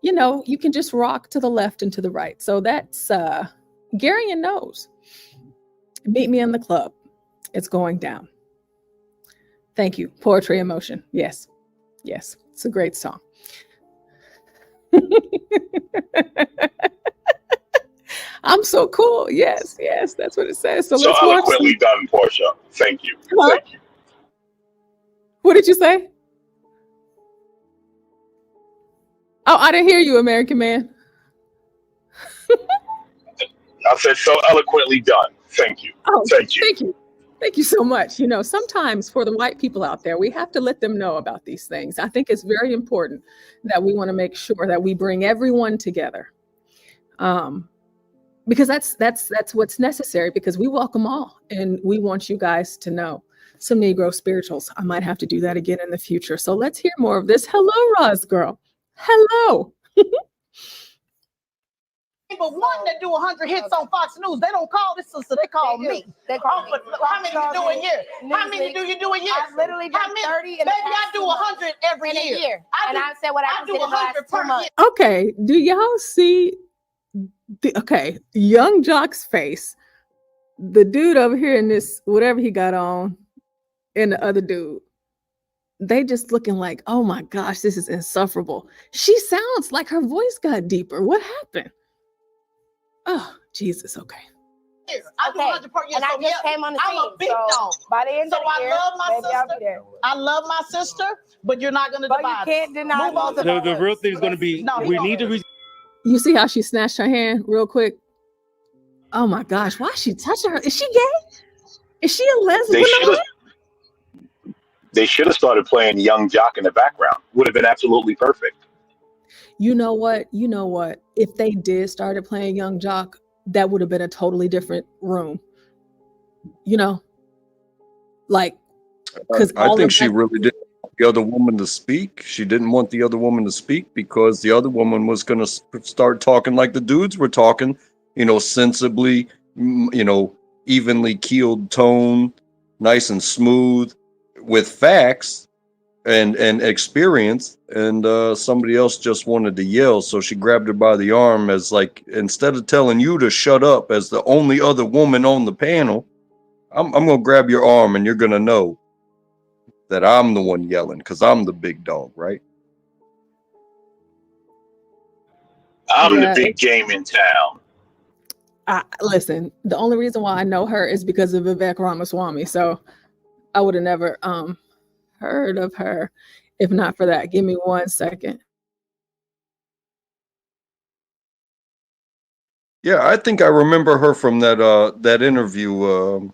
You can just rock to the left and to the right. So that's Gary and knows. Meet me in the club. It's going down. Thank you. Poetry in Motion. Yes. Yes. It's a great song. I'm so cool. Yes. Yes. That's what it says. So let's eloquently done, Portia. Thank you. Huh? Thank you. What did you say? Oh, I didn't hear you, American Man. I said so eloquently done. Thank you. Oh, thank you. Thank you. Thank you so much. Sometimes for the white people out there, we have to let them know about these things. I think it's very important that we want to make sure that we bring everyone together. because that's what's necessary, because we welcome all and we want you guys to know some Negro spirituals. I might have to do that again in the future. So let's hear more of this. Hello, Roz girl. Hello. But one that do 100 hits on Fox News, they don't call this sister, they call me. They call me. How many you do a year? How many do you do a year? I've literally done 30 in Baby, I do 100 every year. I said what I do did in the last 2 months. Okay, do y'all see young Jock's face? The dude over here in this, whatever he got on, and the other dude, they just looking like, oh my gosh, this is insufferable. She sounds like her voice got deeper. What happened? Oh, Jesus, okay. I do 100 per year. And I So, just yeah, came on the I'm scene. a big so dog. By the end So of the year, I love my maybe I'll be sister. there. I love my sister, but you're not gonna But you divide. can't deny Move on both to of The real thing is going to be, No, he we don't. need to You see how she snatched her hand real quick? Oh my gosh, why is she touching her? Is she gay? Is she a lesbian? They should have started playing Young Jock in the background. Would have been absolutely perfect. You know what? You know what? If they did started playing Young Jock, that would have been a totally different room. You know, like, because I think she really didn't want the other woman to speak. She didn't want the other woman to speak because the other woman was going to start talking like the dudes were talking, sensibly, evenly keeled tone, nice and smooth, with facts and experience. And somebody else just wanted to yell, so she grabbed her by the arm as like, instead of telling you to shut up as the only other woman on the panel, I'm gonna grab your arm and you're gonna know that I'm the one yelling because I'm the big dog, right? I'm the big game in town. Listen, the only reason why I know her is because of Vivek Ramaswamy. So I would have never heard of her if not for that. Give me 1 second. Yeah, I think I remember her from that interview.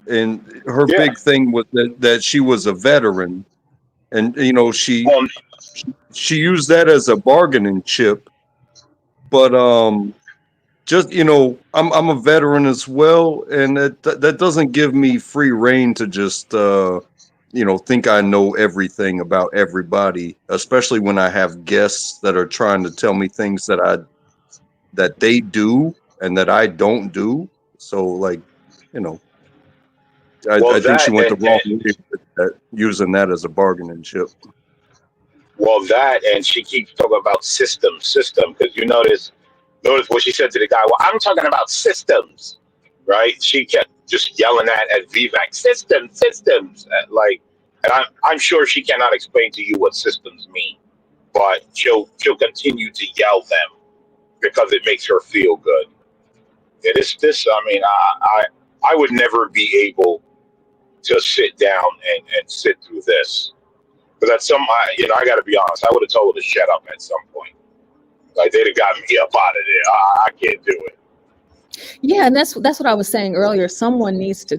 And her big thing was that she was a veteran, and she used that as a bargaining chip. But just I'm a veteran as well, and that doesn't give me free reign to just think I know everything about everybody, especially when I have guests that are trying to tell me things that they do and that I don't do. So like, I think she went the wrong way at using that as a bargaining chip. Well, that, and she keeps talking about system, because you notice what she said to the guy. Well, I'm talking about systems, right? She kept just yelling at Vivek, systems, and I'm sure she cannot explain to you what systems mean, but she'll continue to yell them because it makes her feel good. It is this. I mean, I would never be able to sit down and sit through this. But at I got to be honest. I would have told her to shut up at some point. Like they'd have gotten me up out of there. I can't do it. Yeah, and that's what I was saying earlier. Someone needs to,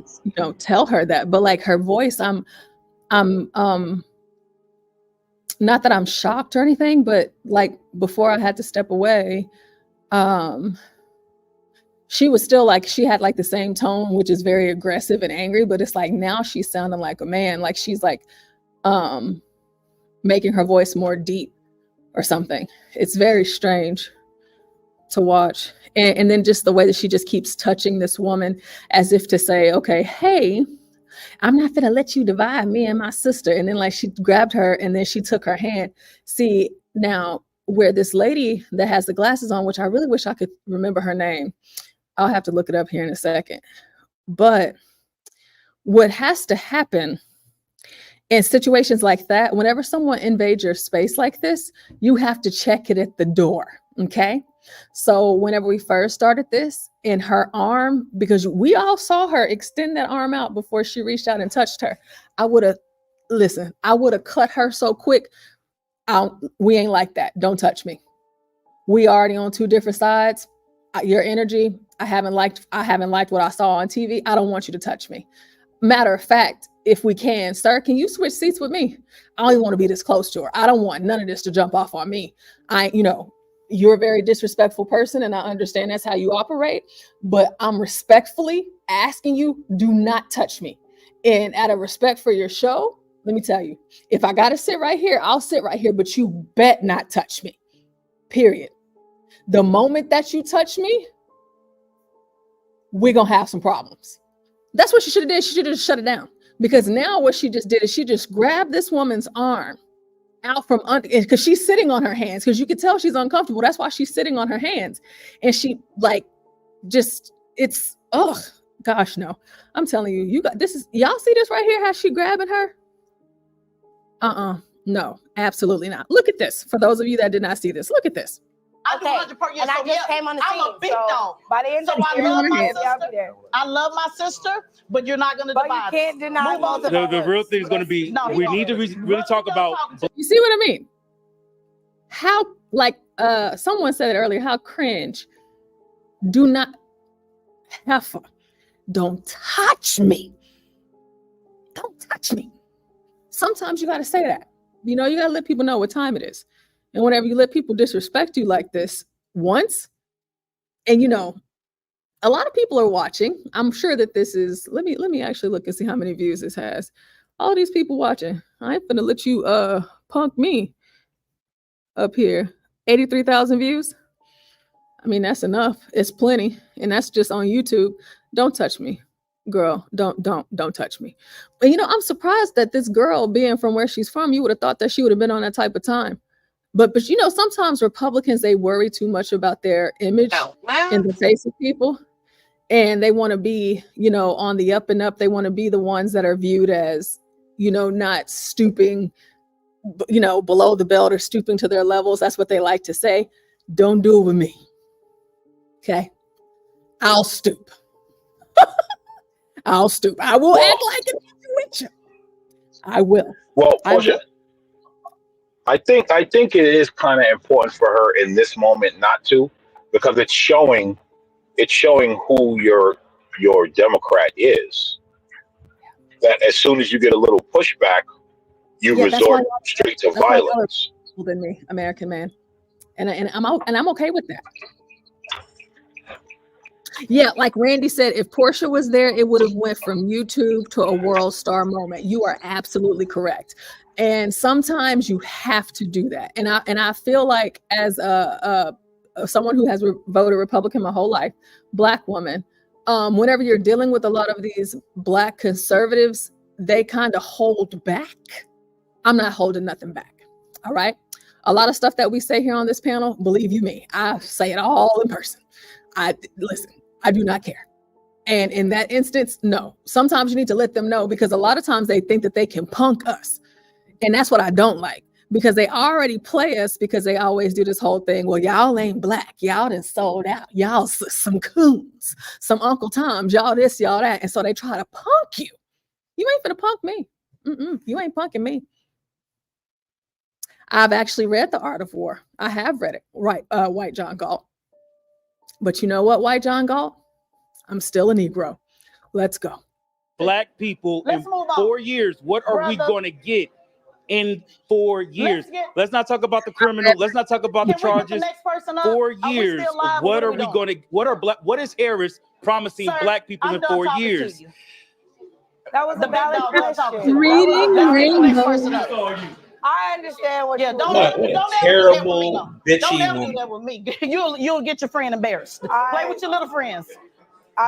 tell her that. But like her voice, I'm not that I'm shocked or anything, but like before I had to step away, she was still like, she had like the same tone, which is very aggressive and angry, but it's like now she's sounding like a man, like she's like making her voice more deep or something. It's very strange to watch. And then just the way that she just keeps touching this woman as if to say, okay, hey, I'm not gonna let you divide me and my sister. And then like she grabbed her and then she took her hand. See, now where this lady that has the glasses on, which I really wish I could remember her name. I'll have to look it up here in a second. But what has to happen in situations like that, whenever someone invades your space like this, you have to check it at the door, okay? So whenever we first started this, in her arm, because we all saw her extend that arm out before she reached out and touched her, I would have cut her so quick. We ain't like that. Don't touch me. We already on two different sides. Your energy, I haven't liked what I saw on TV. I don't want you to touch me. Matter of fact, if we can, sir, can you switch seats with me? I don't even want to be this close to her. I don't want none of this to jump off on me. you're a very disrespectful person, and I understand that's how you operate, but I'm respectfully asking you, do not touch me. And out of respect for your show, let me tell you, if I gotta sit right here, I'll sit right here, but you bet not touch me, period. The moment that you touch me, we're gonna have some problems. That's what she should have did. She should have just shut it down, because now what she just did is she just grabbed this woman's arm out from under, because she's sitting on her hands, because you can tell she's uncomfortable. That's why she's sitting on her hands. And she like just, it's, oh gosh, no. I'm telling you, you got this is, y'all see this right here, how she grabbing her? No, absolutely not. Look at this. For those of you that did not see this, look at this. Okay. And I just came on the scene. I'm a big dog. By the end of the I year, love my I'll be sister. there. I love my sister, but you're not going to divide. You can't deny both of The real thing is going to be, we need to really talk about. You see what I mean? How, like someone said earlier, how cringe. Do not, heifer, don't touch me. Don't touch me. Sometimes you got to say that. You know, you got to let people know what time it is. And whenever you let people disrespect you like this once, and you know, a lot of people are watching. I'm sure that this is, let me actually look and see how many views this has. All these people watching. I ain't gonna let you punk me up here. 83,000 views. I mean, that's enough. It's plenty. And that's just on YouTube. Don't touch me. Girl, don't touch me. But you know, I'm surprised that this girl, being from where she's from, you would have thought that she would have been on that type of time. But you know, sometimes Republicans, they worry too much about their image in the face of people. And they want to be, you know, on the up and up. They want to be the ones that are viewed as, you know, not stooping, you know, below the belt or stooping to their levels. That's what they like to say. Don't do it with me. Okay? I'll stoop. I'll stoop. I will act like it with you. I will. Well, Portia, I think it is kind of important for her in this moment not to, because it's showing who your Democrat is. That as soon as you get a little pushback, you resort straight to violence. Than me, American man, and I'm okay with that. Yeah, like Randy said, if Portia was there, it would have went from YouTube to a world star moment. You are absolutely correct. And sometimes you have to do that. And I feel like as someone who has voted Republican my whole life, Black woman, whenever you're dealing with a lot of these Black conservatives, they kind of hold back. I'm not holding nothing back. All right. A lot of stuff that we say here on this panel, believe you me, I say it all in person. Listen, I do not care. And in that instance, no. Sometimes you need to let them know, because a lot of times they think that they can punk us. And that's what I don't like, because they already play us, because they always do this whole thing. Well, y'all ain't Black. Y'all done sold out. Y'all some coons, some Uncle Toms, y'all this, y'all that. And so they try to punk you. You ain't finna punk me. You ain't punking me. I've actually read The Art of War. I have read it, right? White John Galt. But you know what, White John Galt? I'm still a Negro. Let's go. Black people in 4 years. What are we going to get in 4 years? Let's not talk about the criminal. Let's not talk about the charges. 4 years. What are we going to? What is Harris promising Black people in 4 years? That was a valid question. Reading Rainbow. I understand what you're What a terrible, bitchy woman. That with me. You'll get your friend embarrassed. Play with your little friends.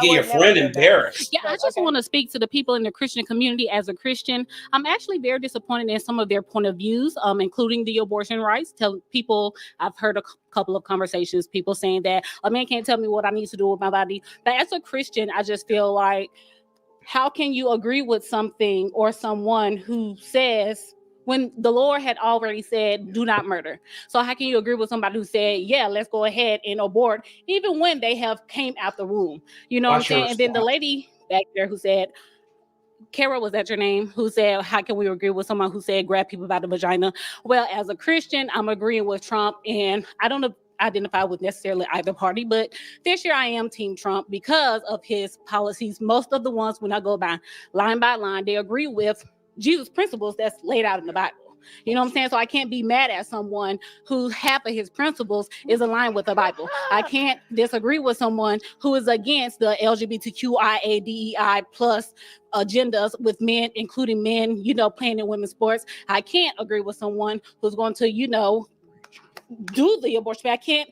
Get your friend embarrassed. Yeah, I just want to speak to the people in the Christian community. As a Christian, I'm actually very disappointed in some of their point of views, including the abortion rights. Tell people, I've heard a couple of conversations, people saying that a man can't tell me what I need to do with my body. But as a Christian, I just feel like, how can you agree with something or someone who says, when the Lord had already said, do not murder? So how can you agree with somebody who said, yeah, let's go ahead and abort, even when they have came out the womb? You know what I'm saying? And then the lady back there who said, Kara, was that your name? Who said, how can we agree with someone who said, grab people by the vagina? Well, as a Christian, I'm agreeing with Trump, and I don't identify with necessarily either party, but this year I am Team Trump because of his policies. Most of the ones, when I go by line, they agree with Jesus' principles that's laid out in the Bible. You know what I'm saying? So I can't be mad at someone who half of his principles is aligned with the Bible. I can't disagree with someone who is against the LGBTQIA plus agendas with men, including men, playing in women's sports. I can't agree with someone who's going to, do the abortion ban. I can't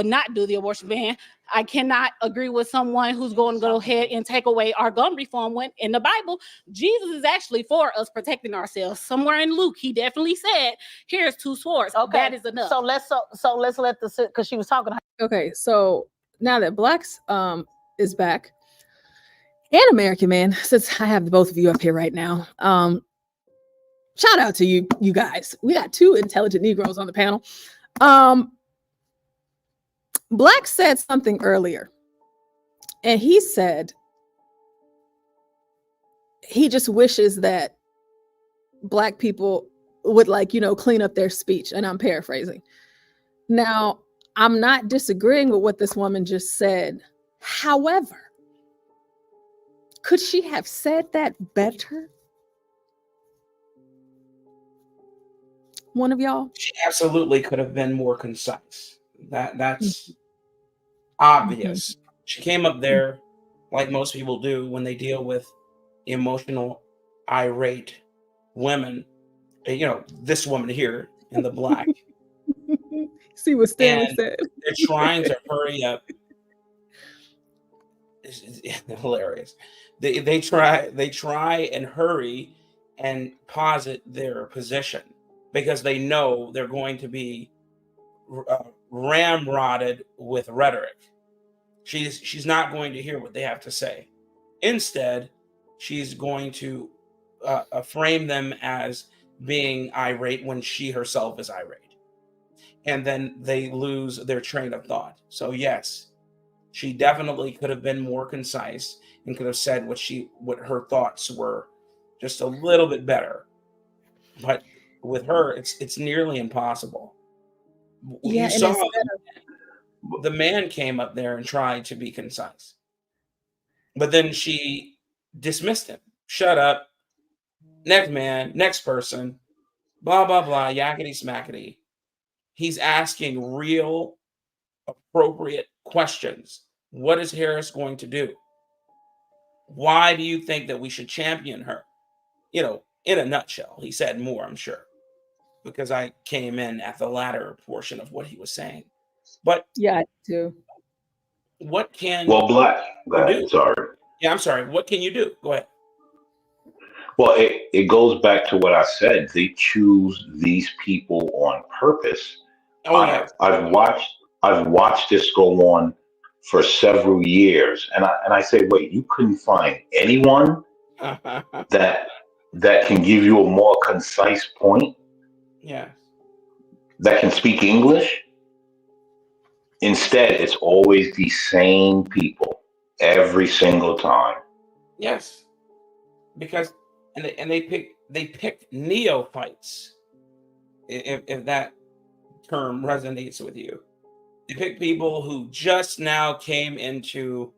not do the abortion ban. I cannot agree with someone who's going to go ahead and take away our gun reform when in the Bible, Jesus is actually for us protecting ourselves. Somewhere in Luke, he definitely said, here's 2 swords. Okay. That is enough. So let's let because she was talking. Okay, so now that Blacks is back, and American Man, since I have both of you up here right now, shout out to you guys. We got 2 intelligent Negroes on the panel. Black said something earlier, and he said he just wishes that Black people would clean up their speech, and I'm paraphrasing. Now, I'm not disagreeing with what this woman just said. However, could she have said that better? One of y'all? She absolutely could have been more concise. That's obvious. She came up there like most people do when they deal with emotional, irate women. This woman here in the black. See what Stanley said. They're trying to hurry up. It's hilarious. They try and hurry and posit their position because they know they're going to be ramrodded with rhetoric. She's not going to hear what they have to say. Instead, she's going to frame them as being irate when she herself is irate. And then they lose their train of thought. So yes, she definitely could have been more concise and could have said what her thoughts were just a little bit better. But with her, it's nearly impossible. Yeah, you saw the man came up there and tried to be concise, but then she dismissed him. Shut up. Next man, next person, blah, blah, blah, yakety smackety. He's asking real, appropriate questions. What is Harris going to do? Why do you think that we should champion her? In a nutshell, he said more, I'm sure, because I came in at the latter portion of what he was saying. But yeah, I do. What can Black? Go ahead. do? Sorry. Yeah, I'm sorry. What can you do? Go ahead. Well, it goes back to what I said. They choose these people on purpose. Oh yeah. I've watched this go on for several years, and I say, wait, you couldn't find anyone that can give you a more concise point? Yeah. That can speak English? Instead, it's always the same people every single time. Yes, because they pick neophytes. If that term resonates with you, they pick people who just now came into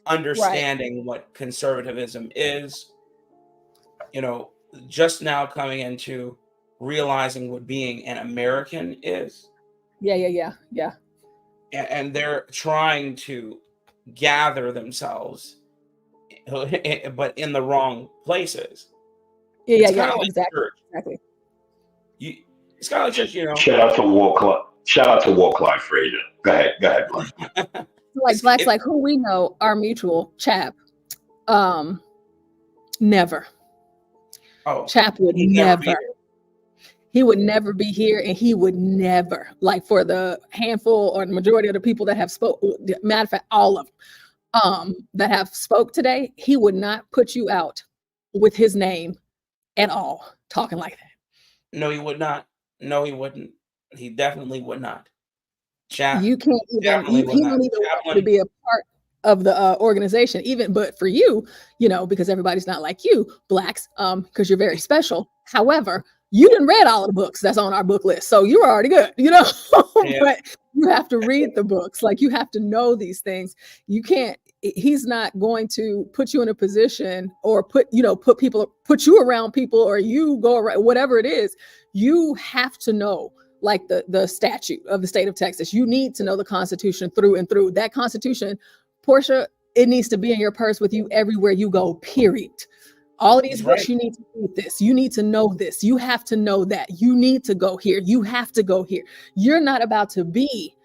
understanding what conservatism is. Just now coming into realizing what being an American is. Yeah. And they're trying to gather themselves, but in the wrong places. Yeah, like exactly. It's kind of like church, Shout out to Warcliffe Frazier. Go ahead, Black. Like Black's like who we know, our mutual chap. Never. Oh, Chap would never. He would never be here, and he would never, like for the handful or the majority of the people that have spoke, matter of fact, all of them that have spoke today, he would not put you out with his name at all, talking like that. No, he would not. No, he wouldn't. He definitely would not. Chap, you can't even, he don't even want to be a part of the organization, but for you, because everybody's not like you, Blacks, because you're very special. However, you didn't read all of the books that's on our book list, so you're already good, Yeah. You have to read the books. Like, you have to know these things. You can't, he's not going to put you in a position or put you around people, or you go around, whatever it is. You have to know, like, the statute of the state of Texas. You need to know the Constitution through and through. That Constitution, Portia, it needs to be in your purse with you everywhere you go, period. All of these books, you need to read this. You need to know this. You have to know that. You need to go here. You have to go here. You're not about to be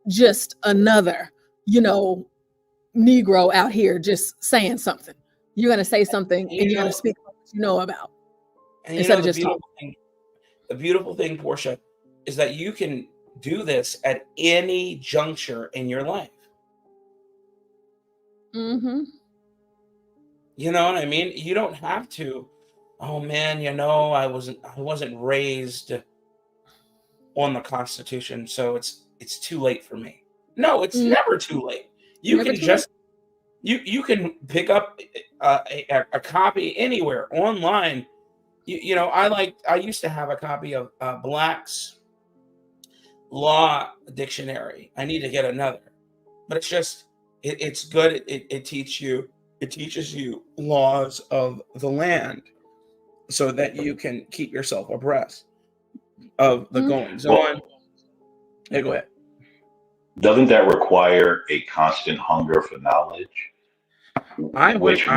just another, Negro out here just saying something. You're going to say something, and you're going to speak what you know about. And instead of just the beautiful thing, Portia, is that you can do this at any juncture in your life. Mm-hmm. You know what I mean? You don't have to, oh man, I wasn't raised on the Constitution, so it's too late for me. No, it's never too late. You can pick up a copy anywhere online. I used to have a copy of Black's Law Dictionary. I need to get another, but it's good. It teaches you laws of the land so that you can keep yourself abreast of the goings on. Yeah, go ahead. Doesn't that require a constant hunger for knowledge? Which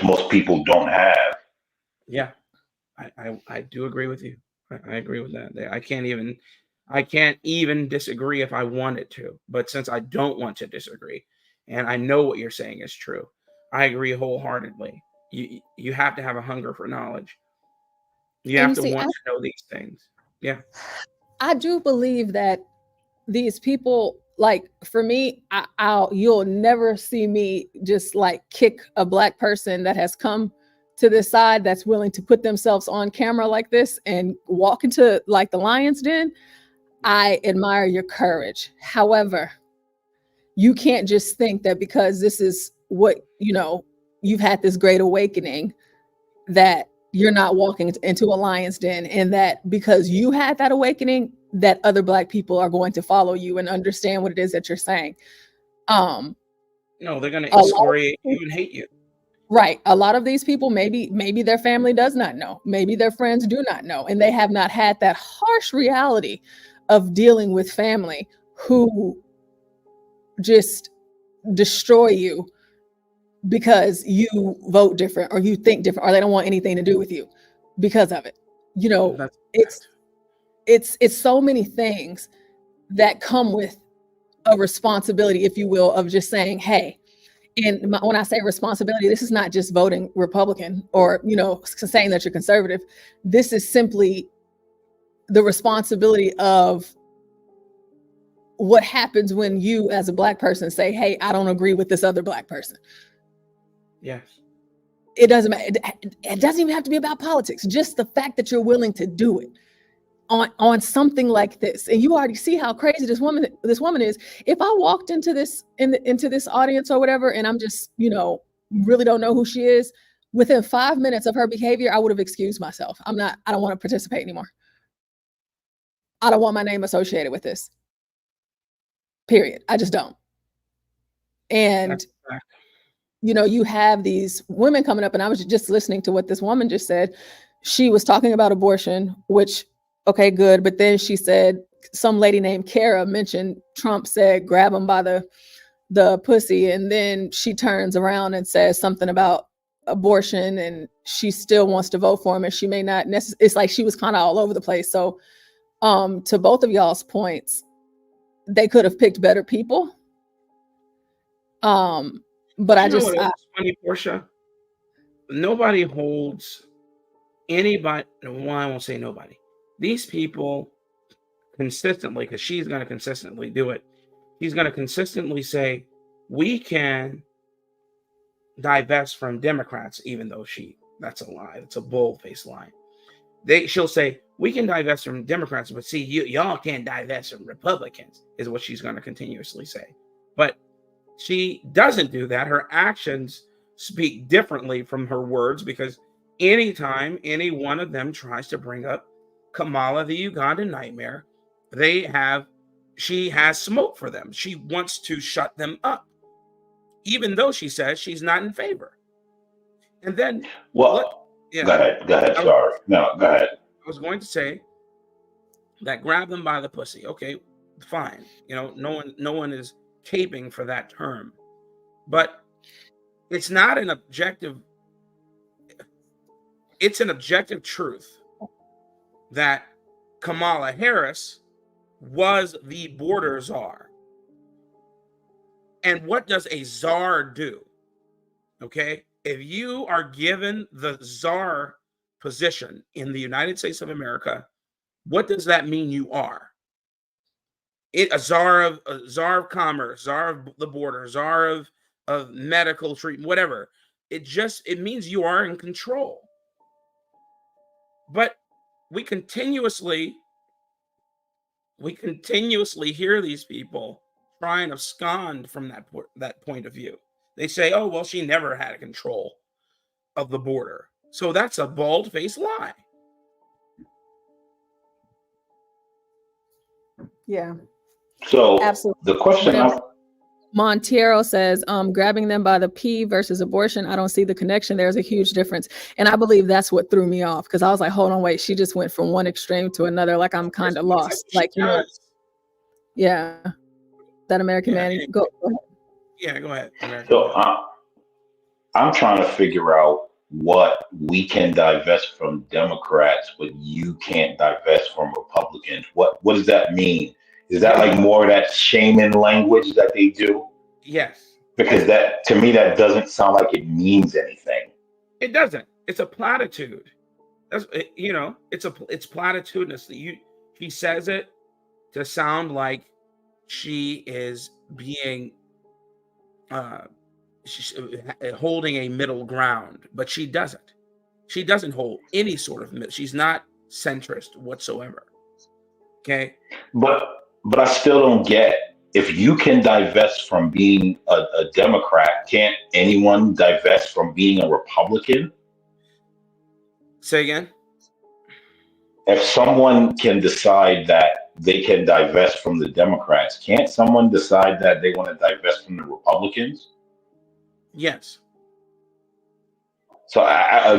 most people don't have. Yeah, I do agree with you. I agree with that. I can't even disagree if I wanted to. But since I don't want to disagree, and I know what you're saying is true, I agree wholeheartedly. You have to have a hunger for knowledge. You have to want to know these things. Yeah. I do believe that these people, like, for me, you'll never see me just like kick a Black person that has come to this side, that's willing to put themselves on camera like this and walk into like the lion's den. I admire your courage. However, you can't just think that because this is what, you've had this great awakening, that you're not walking into a lion's den, and that because you had that awakening, that other Black people are going to follow you and understand what it is that you're saying. No, they're going to excoriate you and hate you. Right. A lot of these people, maybe their family does not know. Maybe their friends do not know. And they have not had that harsh reality of dealing with family who just destroy you because you vote different, or you think different, or they don't want anything to do with you because of it. It's so many things that come with a responsibility, if you will, of just saying, hey, and when I say responsibility, this is not just voting Republican or, saying that you're conservative. This is simply the responsibility of what happens when you as a Black person say, hey, I don't agree with this other Black person. Yes. It doesn't matter. It doesn't even have to be about politics. Just the fact that you're willing to do it on something like this. And you already see how crazy this woman is. If I walked into this audience or whatever, and I'm just, really don't know who she is, within 5 minutes of her behavior, I would have excused myself. I don't want to participate anymore. I don't want my name associated with this. Period. I just don't. And you have these women coming up, and I was just listening to what this woman just said. She was talking about abortion, which, okay, good. But then she said, some lady named Kara mentioned Trump said, grab him by the pussy. And then she turns around and says something about abortion, and she still wants to vote for him. And she may not necessarily, it's like she was kind of all over the place. So to both of y'all's points, they could have picked better people. But it's funny, Portia. Nobody holds anybody. Well, I won't say nobody. These people consistently, because she's going to consistently do it. He's going to consistently say, we can divest from Democrats, even though that's a lie. It's a bold-faced lie. She'll say, we can divest from Democrats, but see, y'all can't divest from Republicans, is what she's going to continuously say. But she doesn't do that. Her actions speak differently from her words, because anytime any one of them tries to bring up Kamala, the Ugandan nightmare, she has smoke for them. She wants to shut them up, even though she says she's not in favor. And then, Well, yeah, go ahead. Sorry. No, go ahead. I was going to say that grab them by the pussy. Okay, fine. You know, no one is caping for that term, but it's not an objective. It's an objective truth that Kamala Harris was the border czar. And what does a czar do? Okay, if you are given the czar position in the United States of America, what does that mean you are? A czar of commerce, czar of the border, czar of medical treatment, whatever. It means you are in control. But we continuously hear these people try and abscond from that point of view. They say, oh, well, she never had control of the border. So that's a bald-faced lie. Yeah. So absolutely. the question Montiero says, grabbing them by the P versus abortion. I don't see the connection. There's a huge difference. And I believe that's what threw me off, because I was like, hold on, wait, she just went from one extreme to another. Like, I'm kind of lost. Like, you know, yeah. That American man. Go ahead. Yeah, go ahead. So I'm trying to figure out what we can divest from Democrats, but you can't divest from Republicans. What does that mean? Is that like more of that shaming language that they do? Yes. Because that, to me, that doesn't sound like it means anything. It doesn't. It's a platitude. That's, you know, it's platitudinous. He says it to sound like she is being she's holding a middle ground, but she doesn't. She doesn't hold any sort of she's not centrist whatsoever. Okay. But I still don't get, if you can divest from being a Democrat, can't anyone divest from being a Republican? Say again? If someone can decide that they can divest from the Democrats, can't someone decide that they want to divest from the Republicans? Yes. So I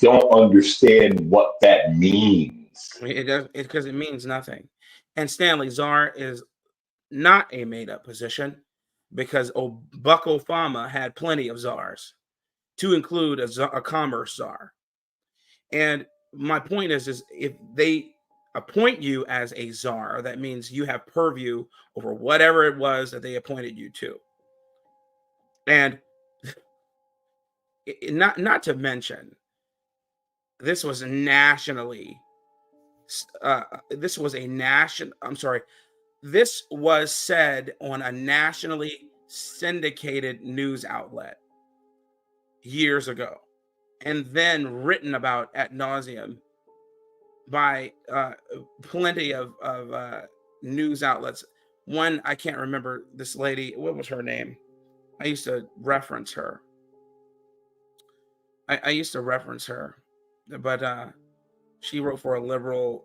don't understand what that means. It does, because it means nothing. And Stanley, czar is not a made-up position, because Buck Obama had plenty of czars, to include a commerce czar. And my point is if they appoint you as a czar, that means you have purview over whatever it was that they appointed you to. And not to mention, this was nationally. This was said on a nationally syndicated news outlet years ago, and then written about ad nauseum by plenty of news outlets. One, I can't remember this lady. What was her name? I used to reference her. But she wrote for a liberal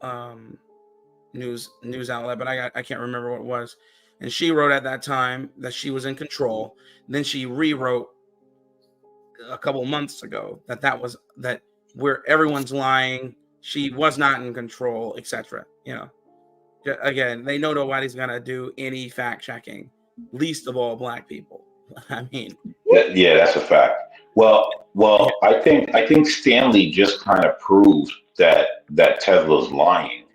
news outlet, but I can't remember what it was. And she wrote at that time that she was in control. Then she rewrote a couple of months ago that where everyone's lying, she was not in control, etc. You know, again, they know nobody's gonna do any fact checking, least of all Black people. I mean, yeah, that's a fact. Well, I think Stanley just kind of proved that Tesla's lying,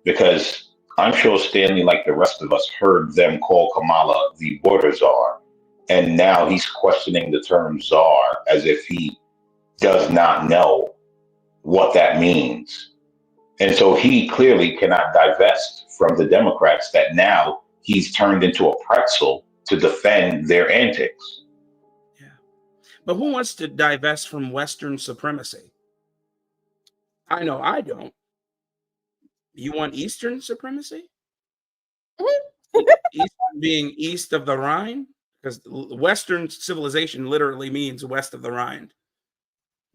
because I'm sure Stanley, like the rest of us, heard them call Kamala the border czar, and now he's questioning the term czar as if he does not know what that means. And so he clearly cannot divest from the Democrats that now he's turned into a pretzel to defend their antics. But who wants to divest from Western supremacy? I know I don't. You want Eastern supremacy? Eastern being east of the Rhine? Because Western civilization literally means west of the Rhine.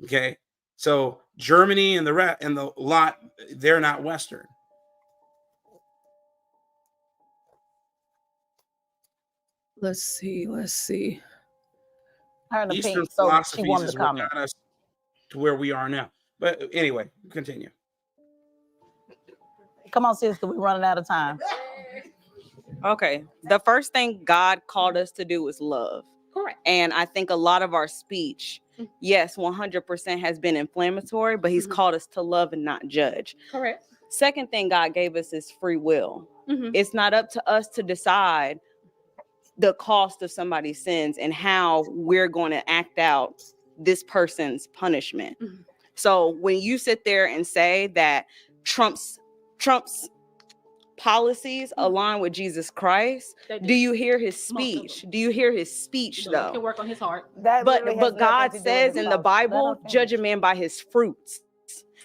Okay? So Germany and the lot, they're not Western. Let's see. Her in the Eastern pink, so she philosophies wanted is to what comment. got us to where we are now. But anyway, continue. Come on, sister, we're running out of time. Okay. The first thing God called us to do is love. Correct. And I think a lot of our speech, yes, 100% has been inflammatory, but He's called us to love and not judge. Correct. Second thing God gave us is free will. Mhm. It's not up to us to decide the cost of somebody's sins and how we're going to act out this person's punishment. So when you sit there and say that Trump's policies align with Jesus Christ, do you hear his speech? Do you hear his speech He though? can work on his heart. But God says in the Bible, judge a man by his fruits.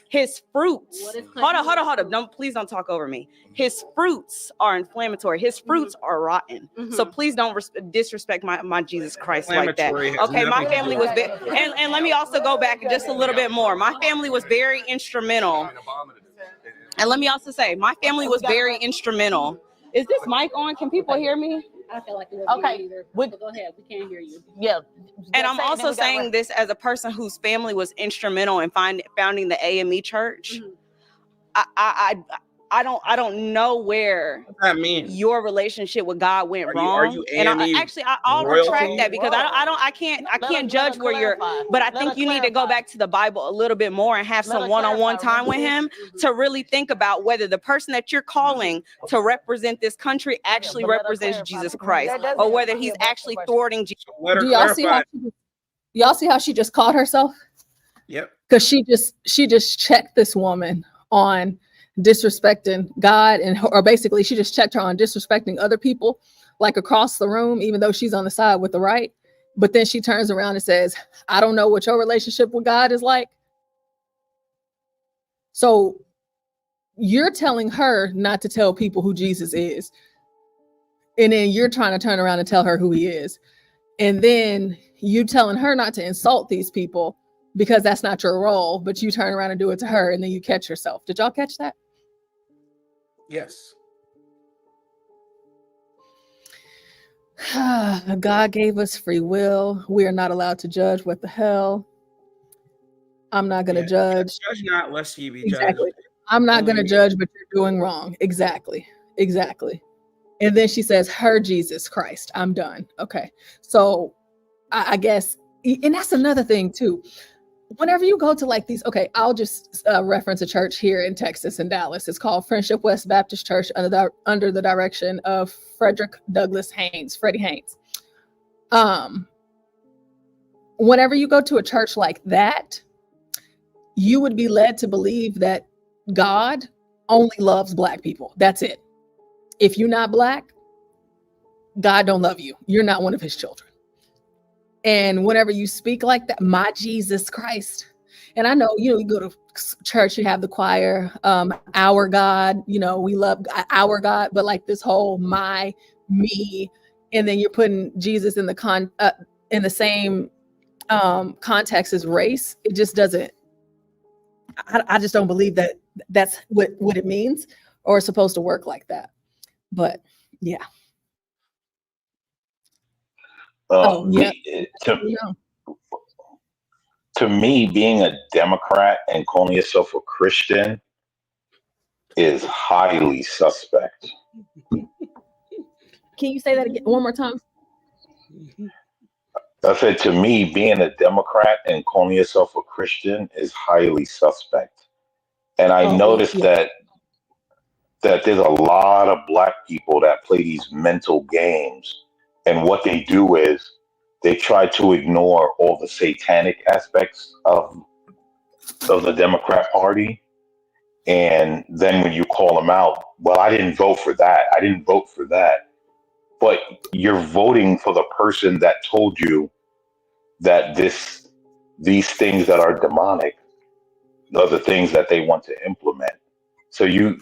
His fruits. Hold on. Please don't talk over me. His fruits are inflammatory. His fruits are rotten. So please don't disrespect my Jesus Christ like that. Inflammatory has Okay, my nothing to family do was with it. and let me also go back just a little bit more. My family was very instrumental. And let me also say, my family was very instrumental. Is this mic on? Can people hear me? I feel like it was Okay. either. But go ahead. We can't hear you. Yeah. And I'm also saying this as a person whose family was instrumental in founding the AME church. I don't know where that mean? Your relationship with God went wrong. Are you and AME I'll royalty? retract that because I can't judge where you're. But I think you need to go back to the Bible a little bit more and have some one-on-one time with Him to really think about whether the person that you're calling to represent this country actually represents Jesus Christ, or whether He's actually thwarting Jesus. Do y'all see how she just called herself? Yep. Because she just checked this woman on disrespecting God, or basically she just checked her on disrespecting other people, like across the room, even though she's on the side with the right. But then she turns around and says, I don't know what your relationship with God is like. So you're telling her not to tell people who Jesus is. And then you're trying to turn around and tell her who He is. And then you telling her not to insult these people because that's not your role, but you turn around and do it to her, and then you catch yourself. Did y'all catch that? Yes. God gave us free will. We are not allowed to judge. What the hell? I'm not going to judge. Judge not, lest ye be Exactly. judged. I'm not going to judge, but you're doing wrong. Exactly. And then she says, her Jesus Christ. I'm done. Okay. So I guess, and that's another thing too. Whenever you go to like these, okay, I'll just reference a church here in Texas, in Dallas. It's called Friendship West Baptist Church under the direction of Frederick Douglass Haynes, Freddie Haynes. Whenever you go to a church like that, you would be led to believe that God only loves Black people. That's it. If you're not Black, God don't love you. You're not one of His children. And whenever you speak like that, my Jesus Christ. And I know, you go to church, you have the choir, our God, we love our God, but like this whole my, me, and then you're putting Jesus in the same context as race. It just doesn't, I just don't believe that that's what it means or it's supposed to work like that. But yeah. To me, being a Democrat and calling yourself a Christian is highly suspect. Can you say that again one more time? I said, to me, being a Democrat and calling yourself a Christian is highly suspect. And I noticed that there's a lot of Black people that play these mental games. And what they do is they try to ignore all the satanic aspects of the Democrat Party. And then when you call them out, well, I didn't vote for that. I didn't vote for that. But you're voting for the person that told you that these things that are demonic are the things that they want to implement. So you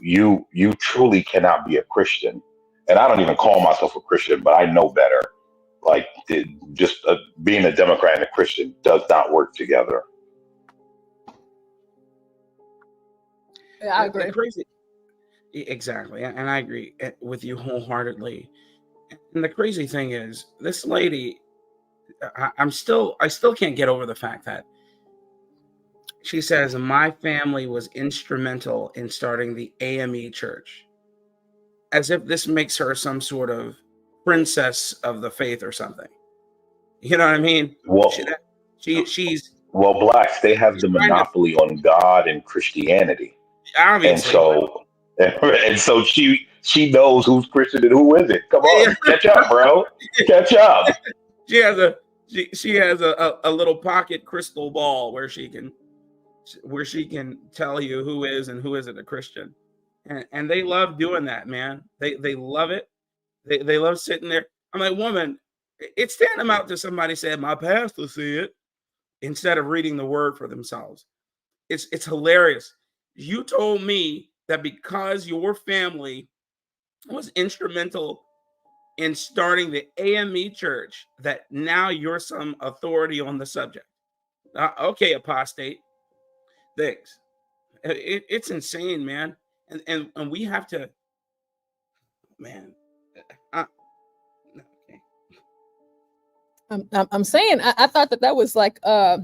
truly cannot be a Christian. And I don't even call myself a Christian, but I know better. Like being a Democrat and a Christian does not work together. Yeah, I agree. Crazy. Exactly. And I agree with you wholeheartedly. And the crazy thing is, this lady, I still can't get over the fact that she says my family was instrumental in starting the AME church, as if this makes her some sort of princess of the faith or something. You know what I mean? Well, She's well, blacks, they have the trying to, monopoly on God and Christianity, and obviously, so and so she knows who's Christian and who isn't. Come on, catch up, bro. Catch up. she has a little pocket crystal ball where she can tell you who is and who isn't a Christian. And they love doing that, man. They love it. They love sitting there. I'm like, woman, it's tantamount to somebody said, my pastor said, instead of reading the word for themselves. It's hilarious. You told me that because your family was instrumental in starting the AME church, that now you're some authority on the subject. Okay, apostate. Thanks. It's insane, man. And we have to, man. I'm saying I thought that was like a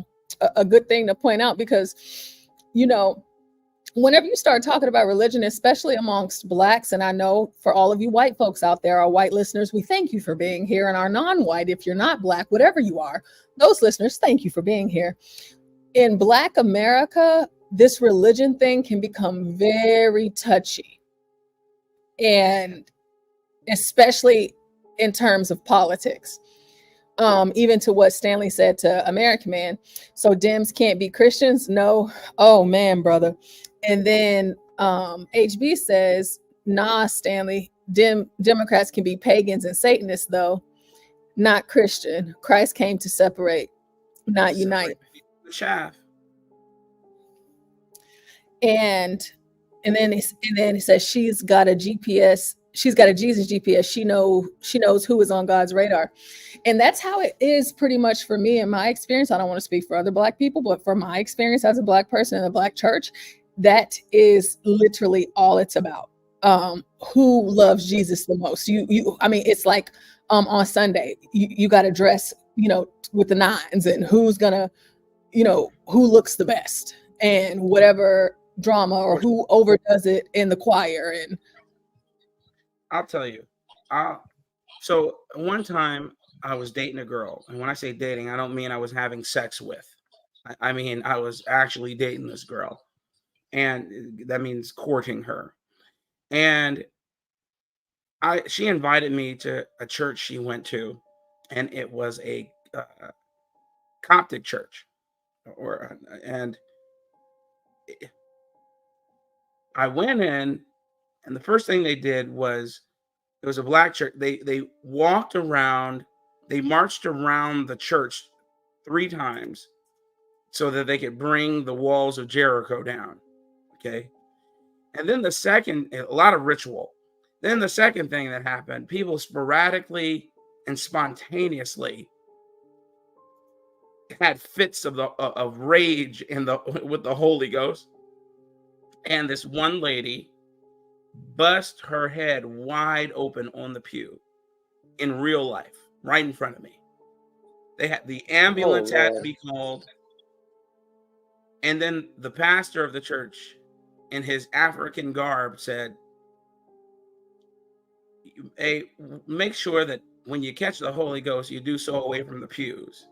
good thing to point out, because, you know, whenever you start talking about religion, especially amongst blacks, and I know for all of you white folks out there, our white listeners, we thank you for being here, and our non-white, if you're not black, whatever you are, those listeners, thank you for being here. In Black America, this religion thing can become very touchy, and especially in terms of politics. Even to what Stanley said to American Man. So Dems can't be Christians? No. Oh man, brother. And then HB says, nah, Stanley, Democrats can be pagans and Satanists, though, not Christian. Christ came to separate, not unite. Chaff. And then he says she's got a GPS. She's got a Jesus GPS. She knows who is on God's radar. And that's how it is pretty much for me in my experience. I don't want to speak for other black people, but for my experience as a black person in a black church, that is literally all it's about. Who loves Jesus the most? I mean, it's like on Sunday, you got to dress, with the nines, and who's gonna, who looks the best, and whatever drama, or who overdoes it in the choir. And I'll tell you. So one time I was dating a girl, and when I say dating, I don't mean I was having sex with. I mean I was actually dating this girl, and that means courting her. And she invited me to a church she went to, and it was a Coptic church, and I went in, and the first thing they did was, it was a black church. They walked around, they marched around the church 3 times so that they could bring the walls of Jericho down. Okay. And then a lot of ritual. Then the second thing that happened, people sporadically and spontaneously had fits of rage with the Holy Ghost. And this one lady bust her head wide open on the pew in real life, right in front of me. The ambulance had to be called. And then the pastor of the church, in his African garb, said, hey, make sure that when you catch the Holy Ghost, you do so away from the pews.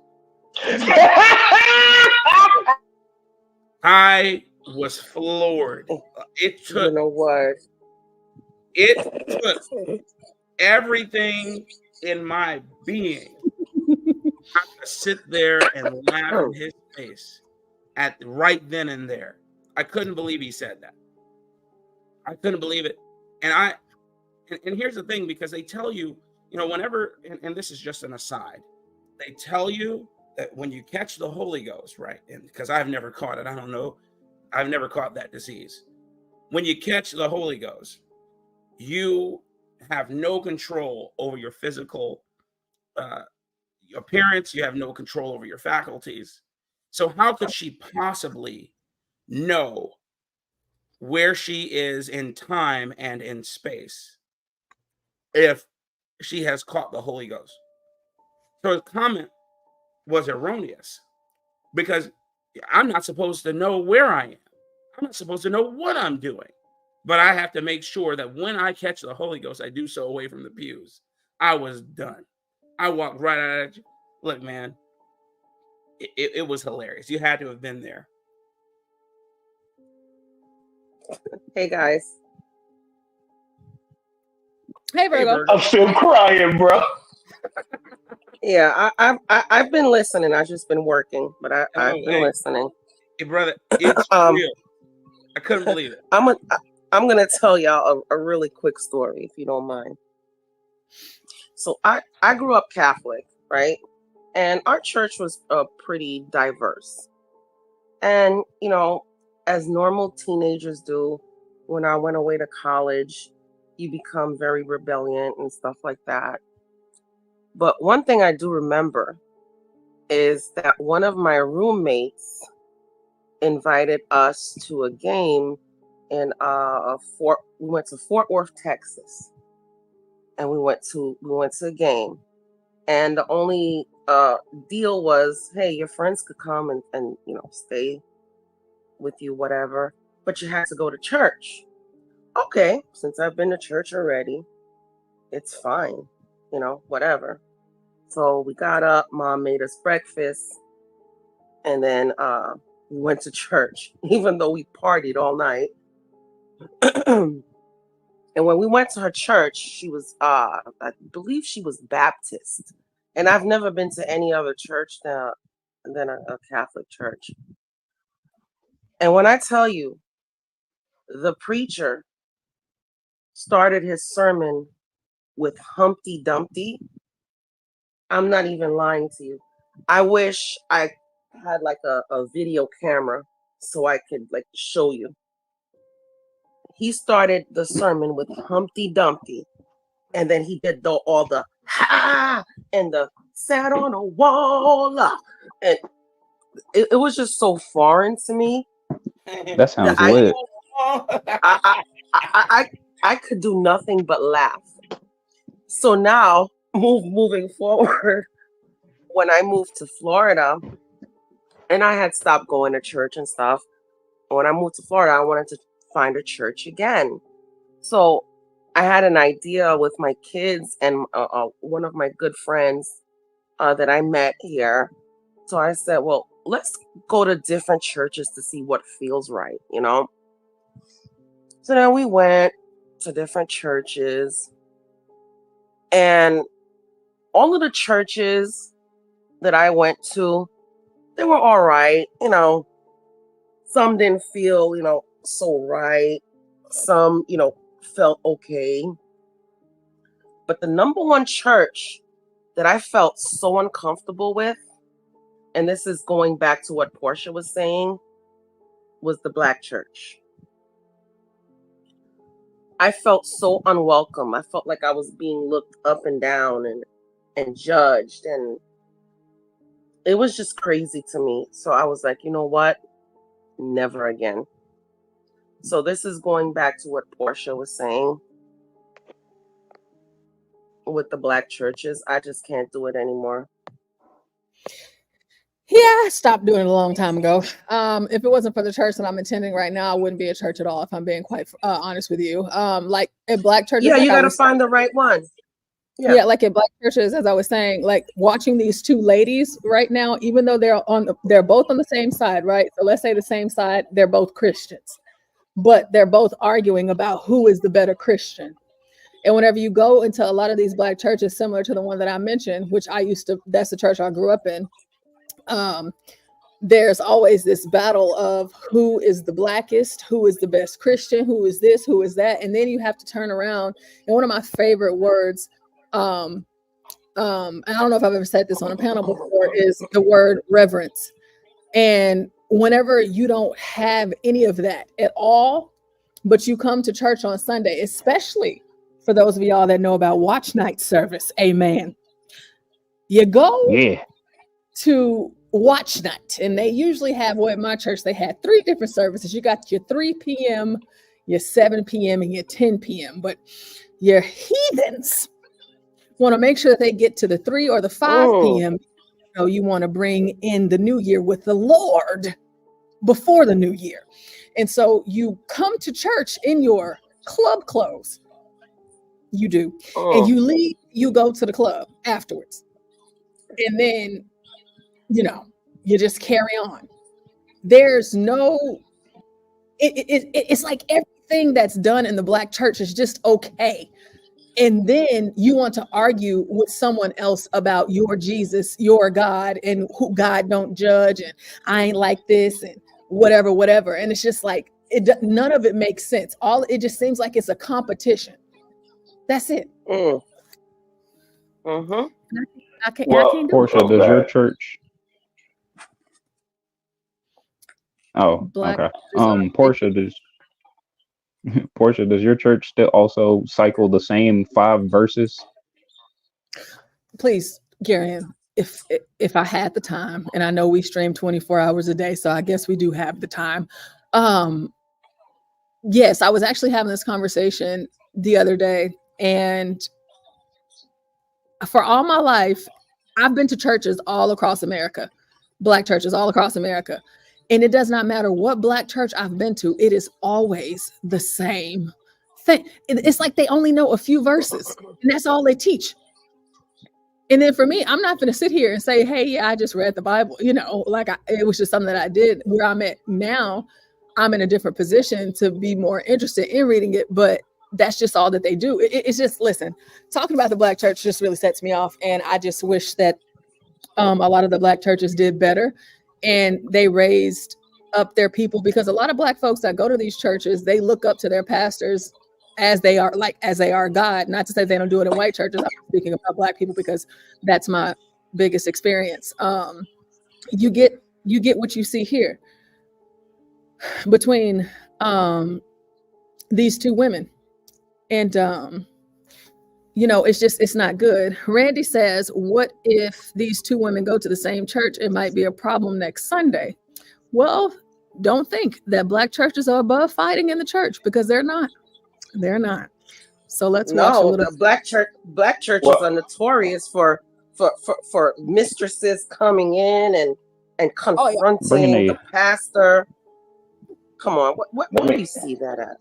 I was floored. It took, it took everything in my being to sit there and laugh in his face at right then and there. I couldn't believe he said that. I couldn't believe it. And here's the thing, because they tell you, whenever, and this is just an aside, they tell you that when you catch the Holy Ghost, right? And because I've never caught it, I don't know, I've never caught that disease. When you catch the Holy Ghost, you have no control over your physical appearance. You have no control over your faculties. So how could she possibly know where she is in time and in space if she has caught the Holy Ghost. So his comment was erroneous because I'm not supposed to know where I am. I'm not supposed to know what I'm doing. But I have to make sure that when I catch the Holy Ghost, I do so away from the pews. I was done. I walked right out of it. Look, man, it was hilarious. You had to have been there. Hey, guys. Hey, Virgo. I'm still crying, bro. Yeah, I've been listening. I've just been working, but I've been listening. Hey, brother, it's real. I couldn't believe it. I'm gonna tell y'all a really quick story, if you don't mind. So I grew up Catholic, right? And our church was pretty diverse. And you know, as normal teenagers do, when I went away to college, you become very rebellious and stuff like that. But one thing I do remember is that one of my roommates invited us to a game in we went to Fort Worth, Texas, and we went to a game, and the only deal was, hey, your friends could come and you know, stay with you, whatever, but you had to go to church. Okay, since I've been to church already, it's fine, you know, whatever. So we got up, mom made us breakfast, and then we went to church, even though we partied all night. And when we went to her church, she was, I believe she was Baptist. And I've never been to any other church than a Catholic church. And when I tell you, the preacher started his sermon with Humpty Dumpty, I'm not even lying to you. I wish I had like a video camera so I could like show you. He started the sermon with Humpty Dumpty, and then he did all the ha and the sat on a wall, and it was just so foreign to me. That sounds lit. I could do nothing but laugh. So now, moving forward, when I moved to Florida, and I had stopped going to church and stuff, when I moved to Florida, I wanted to find a church again. So I had an idea with my kids and one of my good friends that I met here. So I said, well, let's go to different churches to see what feels right, you know? So then we went to different churches, and all of the churches that I went to, they were all right, you know. Some didn't feel, you know, so right. Some, you know, felt okay. But the number one church that I felt so uncomfortable with, and this is going back to what Portia was saying, was the Black church. I felt so unwelcome. I felt like I was being looked up and down and judged, and it was just crazy to me. So I was like, you know what? Never again. So this is going back to what Portia was saying with the Black churches. I just can't do it anymore. Yeah, I stopped doing it a long time ago. If it wasn't for the church that I'm attending right now, I wouldn't be a church at all, if I'm being quite honest with you. Like at Black churches, yeah, like you got to find the right one. Yeah, like at Black churches, as I was saying, like watching these two ladies right now, even though they're both on the same side, right? So let's say the same side, they're both Christians, but they're both arguing about who is the better Christian. And whenever you go into a lot of these Black churches, similar to the one that I mentioned, which that's the church I grew up in, there's always this battle of who is the Blackest, who is the best Christian, who is this, who is that. And then you have to turn around. And one of my favorite words, and I don't know if I've ever said this on a panel before, is the word reverence. And whenever you don't have any of that at all, but you come to church on Sunday, especially for those of y'all that know about watch night service, amen. You go to watch night, and they usually have, well, at my church, they had 3 different services. You got your 3 p.m., your 7 p.m., and your 10 p.m. But your heathens want to make sure that they get to the 3 or the 5 p.m. You know, you want to bring in the new year with the Lord before the new year. And so you come to church in your club clothes. You do. And you leave, you go to the club afterwards. And then, you know, you just carry on. There's no, it's like everything that's done in the Black church is just okay. And then you want to argue with someone else about your Jesus, your God, and who God don't judge, and I ain't like this, and whatever. And it's just like, none of it makes sense. It just seems like it's a competition. That's it. Mm-hmm. I can't do Portia, it. does your church? Oh, Black okay. Portia, does your church still also cycle the same 5 verses? Please, Garion, if I had the time, and I know we stream 24 hours a day, so I guess we do have the time. Yes, I was actually having this conversation the other day, and for all my life, I've been to churches all across America, Black churches all across America. And it does not matter what Black church I've been to, it is always the same thing. It's like they only know a few verses, and that's all they teach. And then for me, I'm not going to sit here and say, hey, yeah, I just read the Bible. You know, like it was just something that I did. Where I'm at now, I'm in a different position to be more interested in reading it, but that's just all that they do. It's just, listen, talking about the Black church just really sets me off. And I just wish that a lot of the Black churches did better and they raised up their people, because a lot of Black folks that go to these churches, they look up to their pastors as they are God. Not to say they don't do it in white churches. I'm speaking about Black people because that's my biggest experience. You get what you see here between these two women. And, you know, it's not good. Randy says, what if these two women go to the same church? It might be a problem next Sunday. Well, don't think that Black churches are above fighting in the church, because they're not. They're not. So let's watch a little. The Black churches are notorious for mistresses coming in and confronting the pastor. Come on, what do you see that as?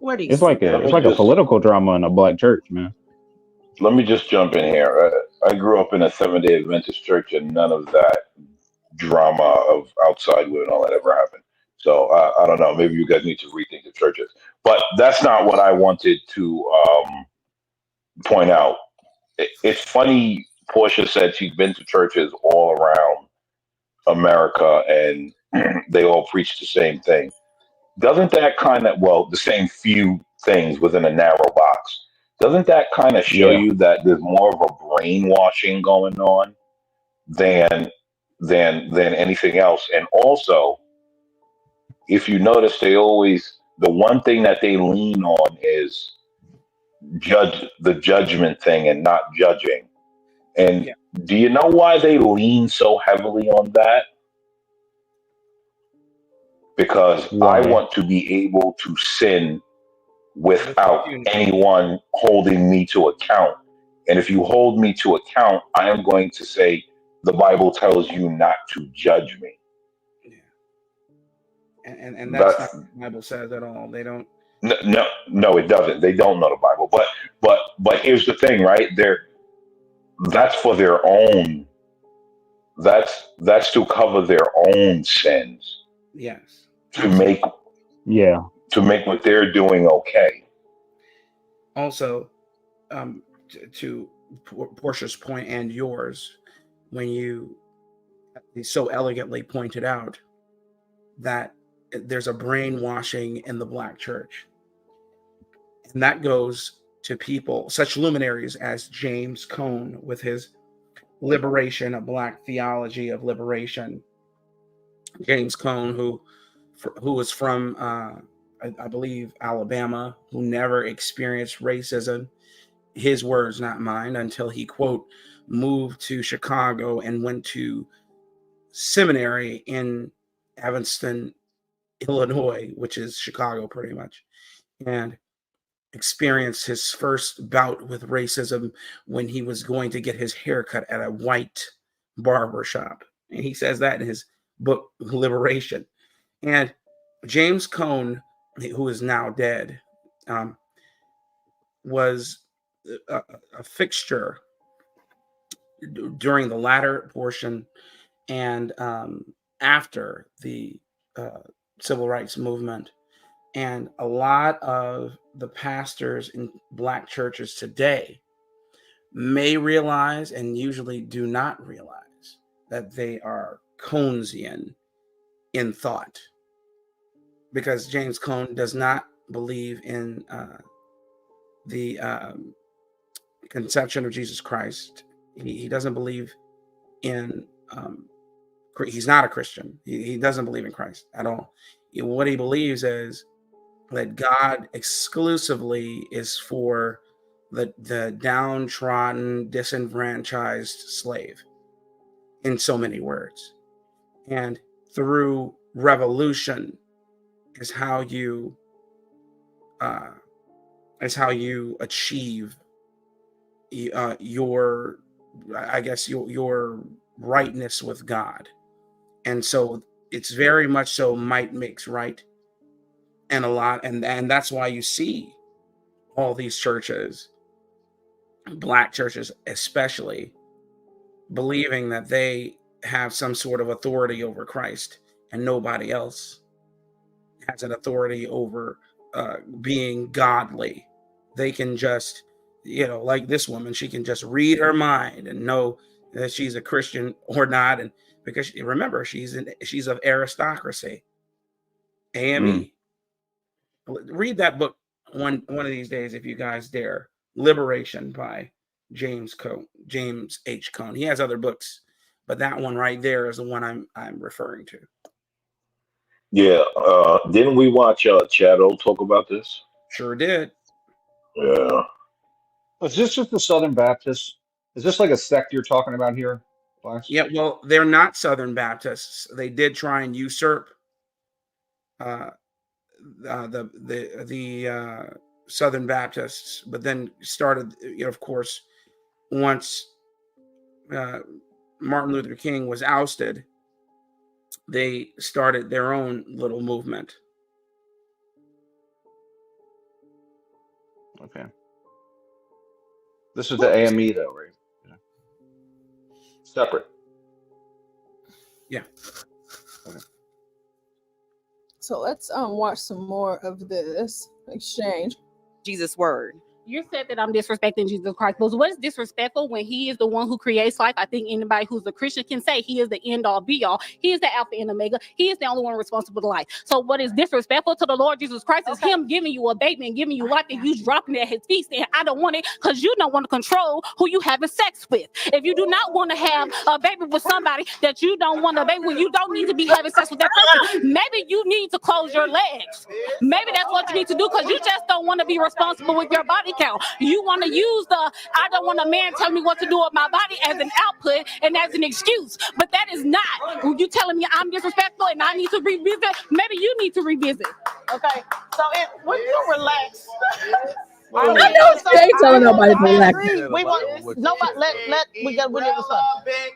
Where do you It's see like that? it's like a political drama in a Black church, man. Let me just jump in here. I grew up in a Seventh-day Adventist church, and none of that drama of outside women, all that ever happened. So I don't know. Maybe you guys need to rethink the churches. But that's not what I wanted to point out. It's funny. Portia said she's been to churches all around America, and they all preach the same thing. Doesn't that kind of, the same few things within a narrow box? Doesn't that kind of show you that there's more of a brainwashing going on than anything else? And also, if you notice, the one thing that they lean on is the judgment thing and not judging. And do you know why they lean so heavily on that? Because I want to be able to sin without anyone holding me to account. And if you hold me to account, I am going to say, the Bible tells you not to judge me. And that's not what the Bible says at all. They don't. No, it doesn't. They don't know the Bible. But here's the thing, right? That's for their own. That's to cover their own sins. Yes. To make what they're doing okay. Also, to Portia's point and yours, when you so elegantly pointed out that there's a brainwashing in the Black church, and that goes to people, such luminaries as James Cone with his Liberation, a Black Theology of Liberation. James Cone, who was from, I believe, Alabama, who never experienced racism, his words, not mine, until he, quote, moved to Chicago and went to seminary in Evanston, Illinois, which is Chicago pretty much. And experienced his first bout with racism when he was going to get his haircut at a white barber shop. And he says that in his book, Liberation. And James Cone, who is now dead, was a fixture during the latter portion and after the civil rights movement. And a lot of the pastors in Black churches today may realize, and usually do not realize, that they are Conesian in thought, because James Cone does not believe in the conception of Jesus Christ. He doesn't believe in, he's not a Christian. He doesn't believe in Christ at all. What he believes is that God exclusively is for the downtrodden, disenfranchised slave, in so many words. And through revolution is how you achieve your, I guess, your rightness with God. And so it's very much so might makes right. And a lot, and that's why you see all these churches, Black churches especially, believing that they have some sort of authority over Christ and nobody else has an authority over being godly. They can just, like this woman, she can just read her mind and know that she's a Christian or not. And because remember, she's of aristocracy, AME. Read that book one of these days if you guys dare. Liberation by James H. Cone. He has other books, but that one right there is the one I'm referring to. Yeah. Didn't we watch Shadow talk about this? Sure did. Yeah. Is this just the Southern Baptists? Is this like a sect you're talking about here, Class? Yeah, well, they're not Southern Baptists. They did try and usurp the Southern Baptists, but then started, of course, once Martin Luther King was ousted, they started their own little movement. Okay. This is the AME though, right? Yeah. Separate. Yeah. Okay. So let's watch some more of this exchange. Jesus' word. You said that I'm disrespecting Jesus Christ, but what is disrespectful when he is the one who creates life? I think anybody who's a Christian can say he is the end all be all. He is the Alpha and Omega. He is the only one responsible for life. So what is disrespectful to the Lord Jesus Christ is him giving you a baby and giving you life and you dropping it at his feet saying, I don't want it, because you don't want to control who you having sex with. If you do not want to have a baby with somebody that you don't want a baby with, you don't need to be having sex with that person. Maybe you need to close your legs. Maybe that's what you need to do, because you just don't want to be responsible with your body count. You want to use I don't want a man telling me what to do with my body as an output and as an excuse. But that is not. You telling me I'm disrespectful and I need to revisit. Maybe you need to revisit. Okay, so when you relax. I know they ain't telling nobody to relax. We want nobody. We got relevant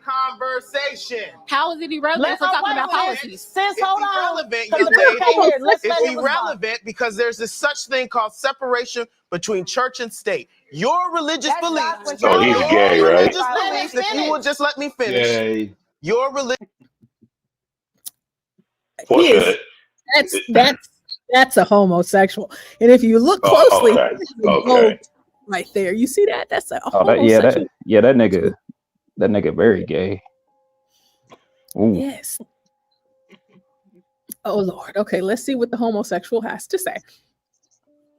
conversation. How is it irrelevant if we're talking about policies? Sis, hold on. It's irrelevant because there's this such thing called separation between church and state. Your religious beliefs. So he's gay, right? If you will just let me finish. Gay. Your religion. Yes, that's a homosexual. And if you look closely, okay. right there, you see that? That's a that homosexual. that nigga very gay. Ooh. Yes. Oh Lord. Okay, let's see what the homosexual has to say.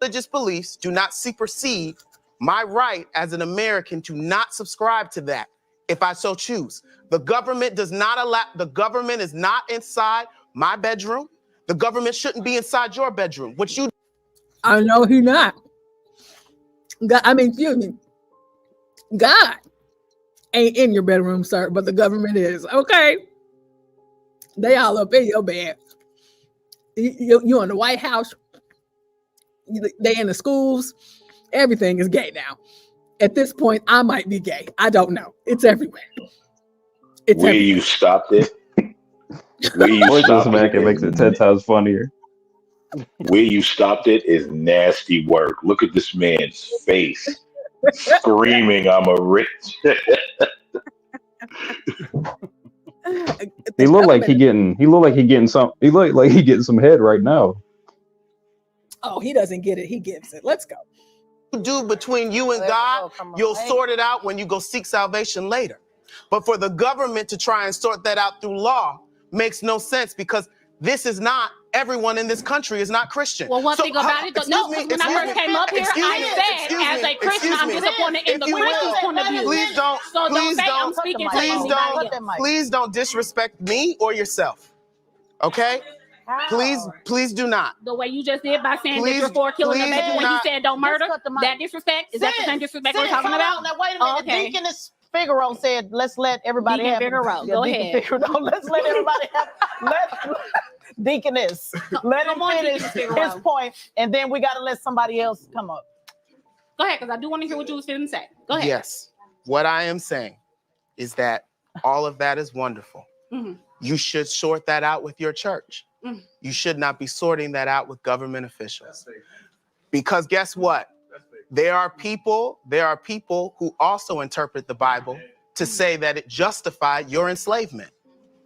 Religious beliefs do not supersede my right as an American to not subscribe to that if I so choose. The government does not allow, the government is not inside my bedroom. The government shouldn't be inside your bedroom. What you I know he not. Excuse me. God ain't in your bedroom, sir, but the government is. Okay. They all up in your bed. You in the White House. They in the schools. Everything is gay now. At this point, I might be gay. I don't know. It's everywhere. It's Where everywhere. you stopped it. Where you Or just stopped make it. it makes it 10 times funnier. Where you stopped it is nasty work. Look at this man's face, screaming, "I'm a rich." He look like he getting some head right now. Oh, he doesn't get it. He gives it. Let's go. Do between you and God, you'll sort it out when you go seek salvation later. But for the government to try and sort that out through law makes no sense, because this is not, everyone in this country is not Christian. Well, one thing about it, no, because when I first came up here, I said, as a Christian, I'm disappointed in the Christian's point of view. Please don't, So please don't say I'm don't, speaking to please anybody else. don't, please don't disrespect me or yourself. Okay? Please do not. The way you just did by saying Please- that you're for killing the please baby do when he not- said don't murder, cut the mic. that disrespect? Is that the same disrespect we're talking hold about? on. Now, wait a minute. Oh, okay. Deaconess Figaro said, let's let everybody Deacon have Figaro, Yeah, go Deacon ahead. Figaro. Let's let everybody have Deaconess. Let him Come on, finish Deaconess Figaro. his point, and then we got to let somebody else come up. Go ahead, because I do want to hear what you was finna say. Go ahead. Yes. What I am saying is that all of that is wonderful. Mhm. You should sort that out with your church. Mhm. You should not be sorting that out with government officials. Because guess what? There are people who also interpret the Bible to say that it justified your enslavement,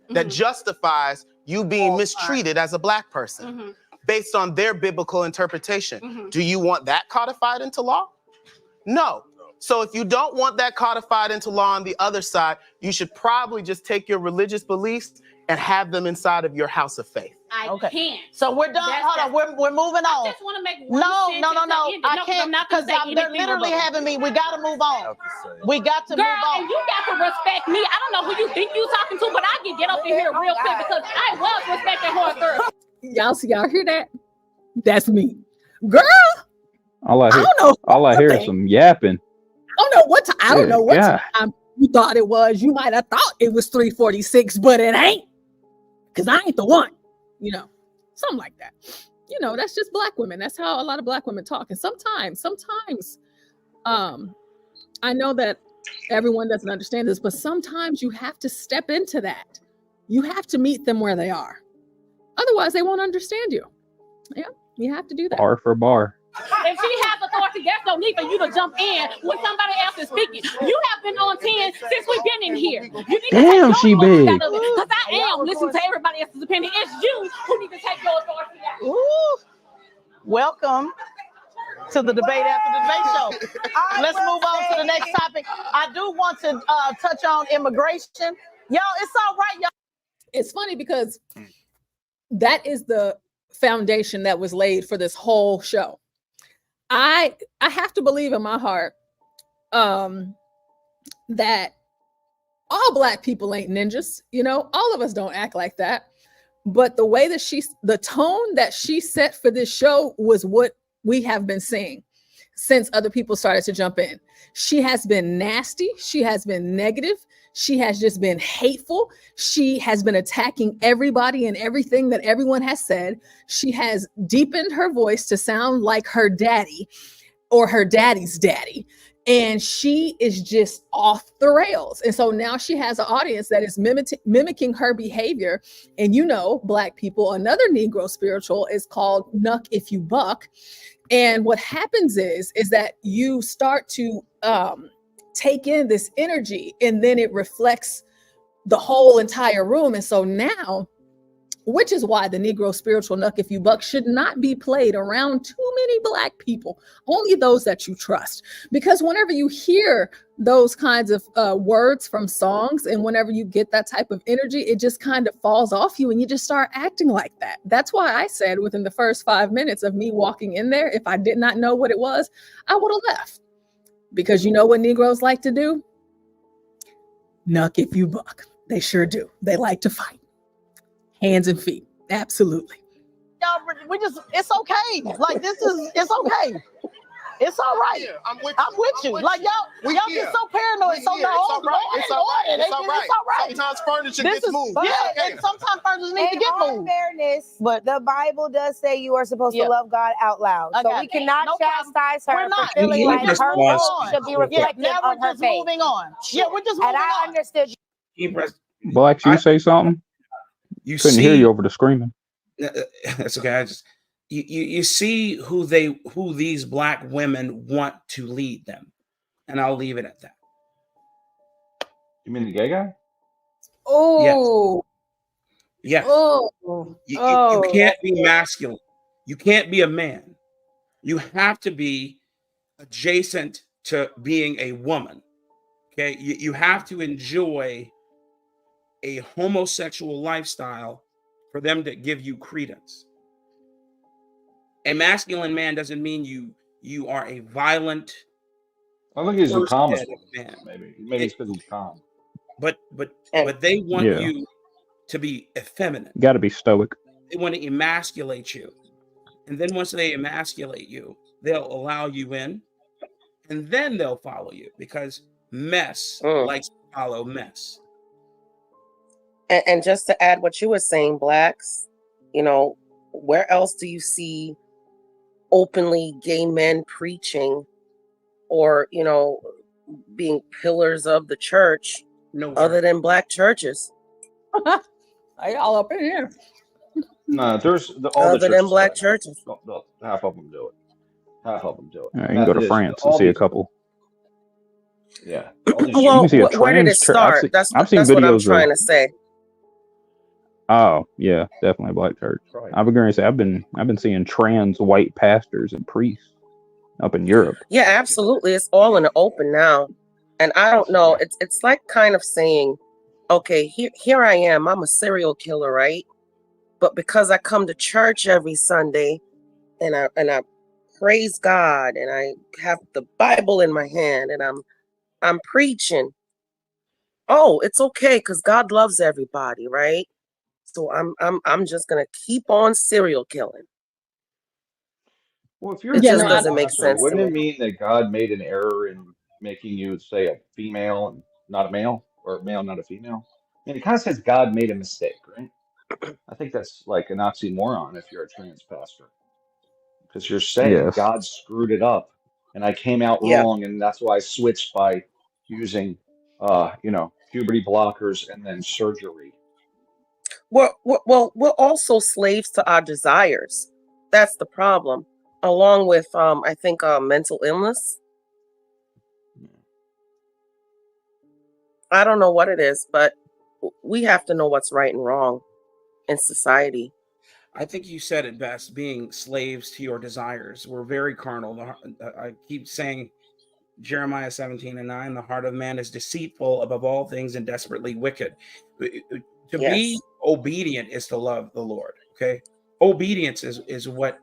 that justifies you being mistreated as a Black person based on their biblical interpretation. Do you want that codified into law? No. So if you don't want that codified into law on the other side, you should probably just take your religious beliefs and have them inside of your house of faith. I can't. So we're done. Hold on. We're moving on. I just want to make one No. sentence to end it. I No, 'cause can't, I'm not gonna because say they're anything literally about it. having me. We got to move on. We got to Girl, move on. and you got to respect me. I don't know who you think you talking to, but I can get up in here real quick because I was respecting her third. Y'all hear that? That's me. Girl, All I hear is nothing. some yapping. I don't know what time. I don't know what Yeah. time you thought it was. You might have thought it was 3:46, but it ain't. Because I ain't the one. You know, something like that. You know, that's just Black women. That's how a lot of Black women talk. And sometimes, I know that everyone doesn't understand this, but sometimes you have to step into that. You have to meet them where they are. Otherwise, they won't understand you. Yeah, you have to do that. Bar for bar. If she has authority, there's no need for you to jump in when somebody else is speaking. You have been on 10 since we've been in here. You need to Damn, take she your authority big. out of it, because I am listening to everybody else's opinion. It's you who need to take your authority out. Ooh. Welcome to the debate after the debate show. Let's move on to the next topic. I do want to touch on immigration. Y'all, it's all right, y'all. It's funny because that is the foundation that was laid for this whole show. I have to believe in my heart that all Black people ain't ninjas. You know, all of us don't act like that. But the way that the tone that she set for this show was what we have been seeing since other people started to jump in. She has been nasty. She has been negative. She has just been hateful. She has been attacking everybody and everything that everyone has said. She has deepened her voice to sound like her daddy or her daddy's daddy. And she is just off the rails. And so now she has an audience that is mimicking her behavior. And you know, Black people, another Negro spiritual is called Nuck If You Buck. And what happens is that you start to take in this energy, and then it reflects the whole entire room. And so now, which is why the Negro spiritual Nuck If You Buck should not be played around too many Black people, only those that you trust. Because whenever you hear those kinds of words from songs, and whenever you get that type of energy, it just kind of falls off you and you just start acting like that. That's why I said within the first 5 minutes of me walking in there, if I did not know what it was, I would have left. Because you know what Negroes like to do? Nuck if you buck. They sure do. They like to fight. Hands and feet. Absolutely. Y'all, it's okay. Like, it's okay. It's all right. Yeah, I'm with you. Like y'all get so paranoid. So It's all right. It's all right. It's all right. It's all right. Sometimes furniture This gets is moved. yeah, and sometimes furniture needs to In get all moved. fairness, But the Bible does say you are supposed Yeah. to love God out loud. I So got we it. cannot No problem. chastise We're her for not. feeling Let like me her respond. fault should be reflected now on we're her just faith. moving on. Yeah, we're just moving And I on. understood Blacks, you say something? You Couldn't see, hear you over the screaming. that's okay. I just you see who these black women want to lead them, and I'll leave it at that. You mean the gay guy? Oh. Yes. Oh. You can't be masculine. You can't be a man. You have to be adjacent to being a woman. Okay. You have to enjoy a homosexual lifestyle for them to give you credence. A masculine man doesn't mean you are a violent. I think he's the calmest man. one. Maybe it's because he's calm. But they want Yeah. you to be effeminate. Got to be stoic. They want to emasculate you. And then once they emasculate you, they'll allow you in, and then they'll follow you because mess likes to follow mess. And just to add what you were saying, blacks, where else do you see openly gay men preaching or, being pillars of the church other than black churches? Are y'all up in here? No, there's all Other the than churches black that I know, churches. half of them do it. Half of them do it. Yeah, you can go to Methodist, France and all see a these- couple. Yeah. All these Well, you can see a where did it trans church. start? That's I've seen what I'm videos trying of. to say. Oh yeah, definitely a black church. Right. I've been say I've been seeing trans white pastors and priests up in Europe. Yeah, absolutely. It's all in the open now. And I don't know. It's like kind of saying, okay, here I am. I'm a serial killer, right? But because I come to church every Sunday and I praise God and I have the Bible in my hand and I'm preaching. Oh, it's okay because God loves everybody, right? So I'm just gonna keep on serial killing. Well, if you're It a just trans doesn't make pastor, sense to wouldn't me. it mean that God made an error in making you, say, a female and not a male, or a male, not a female? I mean, it kind of says God made a mistake, right? I think that's like an oxymoron if you're a trans pastor, because you're saying God screwed it up, and I came out Yeah. wrong, and that's why I switched by using, puberty blockers and then surgery. We're also slaves to our desires. That's the problem. Along with I think mental illness. I don't know what it is, but we have to know what's right and wrong in society. I think you said it best, being slaves to your desires. We're very carnal. I keep saying Jeremiah 17:9, the heart of man is deceitful above all things and desperately wicked. To be obedient is to love the Lord, okay? Obedience is what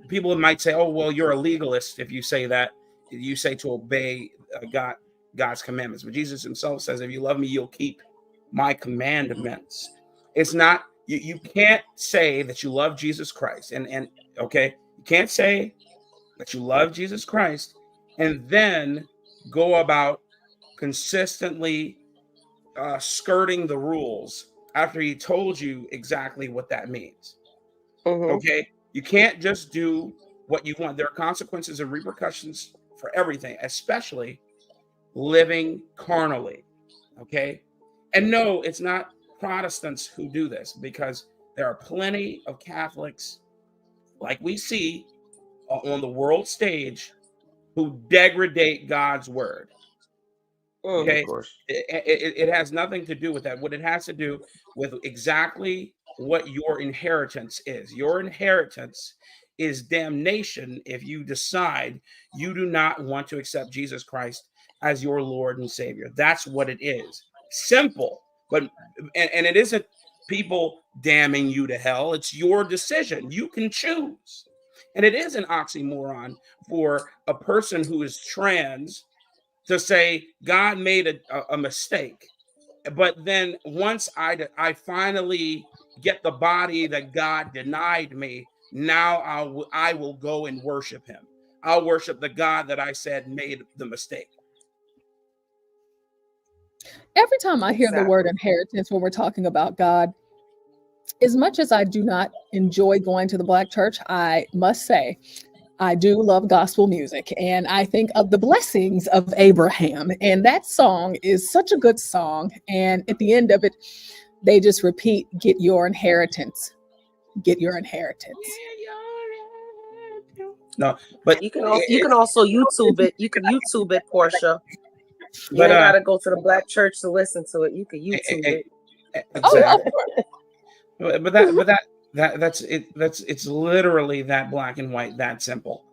people might say, oh, well, you're a legalist if you say that. You say to obey God's commandments. But Jesus himself says, if you love me, you'll keep my commandments. It's not, you can't say that you love Jesus Christ. And okay, you can't say that you love Jesus Christ and then go about consistently skirting the rules after he told you exactly what that means. Okay, you can't just do what you want. There are consequences and repercussions for everything, especially living carnally. Okay, and no, it's not Protestants who do this, because there are plenty of Catholics, like we see on the world stage, who degrade God's word. Okay, of course. It has nothing to do with that. What it has to do with exactly what your inheritance is. Your inheritance is damnation if you decide you do not want to accept Jesus Christ as your Lord and Savior. That's what it is. Simple, but and it isn't people damning you to hell. It's your decision. You can choose. And it is an oxymoron for a person who is trans to say God made a mistake, but then once I finally get the body that God denied me, now I will go and worship him. I'll worship the God that I said made the mistake. Every time I hear the word inheritance when we're talking about God, as much as I do not enjoy going to the Black church, I must say I do love gospel music, and I think of the blessings of Abraham, and that song is such a good song. And at the end of it, they just repeat, "Get your inheritance, get your inheritance." No, but you can also YouTube it. You can YouTube it, Portia. You But, ain't gotta go to the Black church to listen to it. You can YouTube it. Exactly. That's it. It's literally that black and white, that simple.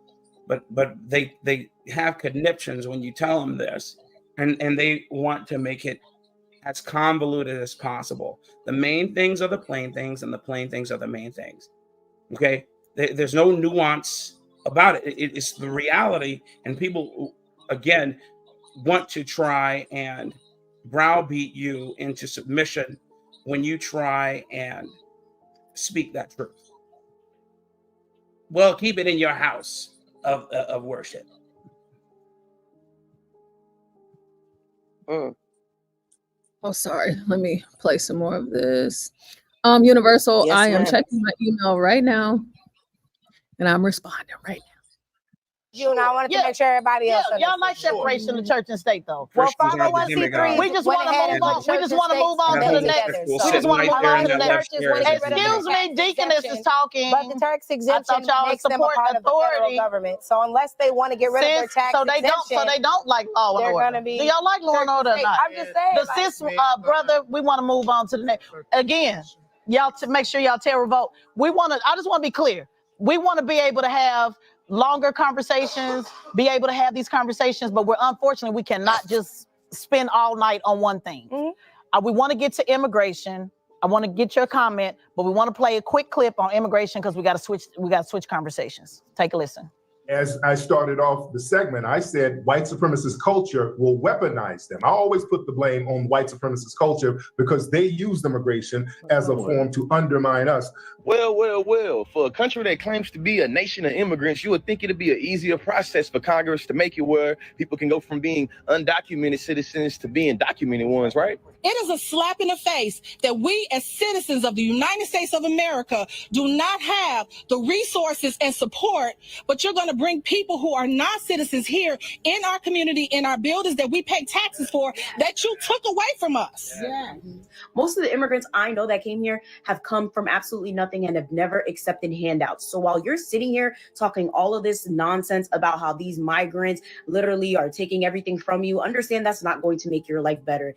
But they have conniptions when you tell them this, and they want to make it as convoluted as possible. The main things are the plain things, and the plain things are the main things. Okay, there's no nuance about it. It's the reality, and people again want to try and browbeat you into submission when you try and speak that truth. Well, keep it in your house of worship. Oh, sorry. Let me play some more of this. Universal, Yes, I am ma'am. checking my email right now, and I'm responding right now. June, I wanted to make sure everybody else. Y'all like separation of church and state, though. Well, Christians are the 501c3. We just want to move on. We just want to move on to the next. We just want to move on to the next. Excuse me, Deaconess is talking. But the tax exemption y'all makes them a support part of the federal authority. government. So unless they want to get rid of their tax exemption, so they don't like law and they're order. gonna be Do y'all like law and order or not? I'm just saying. The sis, brother, we want to move on to the next. Again, y'all to make sure y'all tell Revolt. I just want to be clear. We want to be able to have longer conversations, be able to have these conversations, but unfortunately we cannot just spend all night on one thing. We want to get to immigration. I want to get your comment, but we want to play a quick clip on immigration because we got to switch conversations. Take a listen. As I started off the segment, I said white supremacist culture will weaponize them. I always put the blame on white supremacist culture because they use immigration as a form to undermine us. Well, for a country that claims to be a nation of immigrants, you would think it'd be an easier process for Congress to make it where people can go from being undocumented citizens to being documented ones, right? It is a slap in the face that we as citizens of the United States of America do not have the resources and support, but you're going to bring people who are not citizens here in our community, in our buildings that we pay taxes for, that you took away from us. Yeah. Most of the immigrants I know that came here have come from absolutely nothing and have never accepted handouts. So while you're sitting here talking all of this nonsense about how these migrants literally are taking everything from you, understand that's not going to make your life better.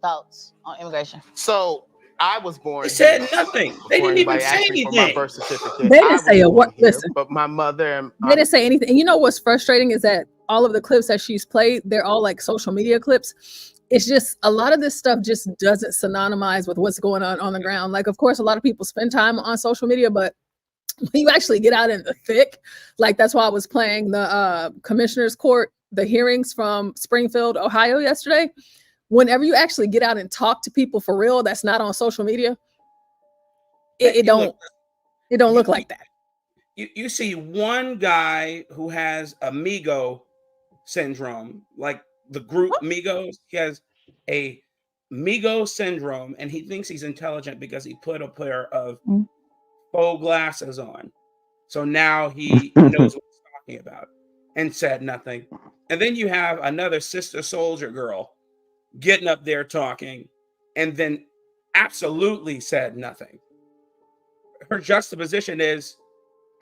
Thoughts on immigration? So I was born. They said nothing. They didn't even say For my anything. birth certificate. They didn't say a word. Listen, but my mother and they didn't say anything. And you know what's frustrating is that all of the clips that she's played, they're all like social media clips. It's just a lot of this stuff just doesn't synonymize with what's going on the ground. Like, of course, a lot of people spend time on social media, but when you actually get out in the thick, like that's why I was playing the commissioner's court, the hearings from Springfield, Ohio yesterday. Whenever you actually get out and talk to people for real, that's not on social media. It don't look like that. You see one guy who has amigo syndrome, like the group Migos. He has a Migo syndrome, and he thinks he's intelligent because he put a pair of faux glasses on. So now he knows what he's talking about and said nothing. And then you have another sister soldier girl getting up there talking and then absolutely said nothing. Her juxtaposition is,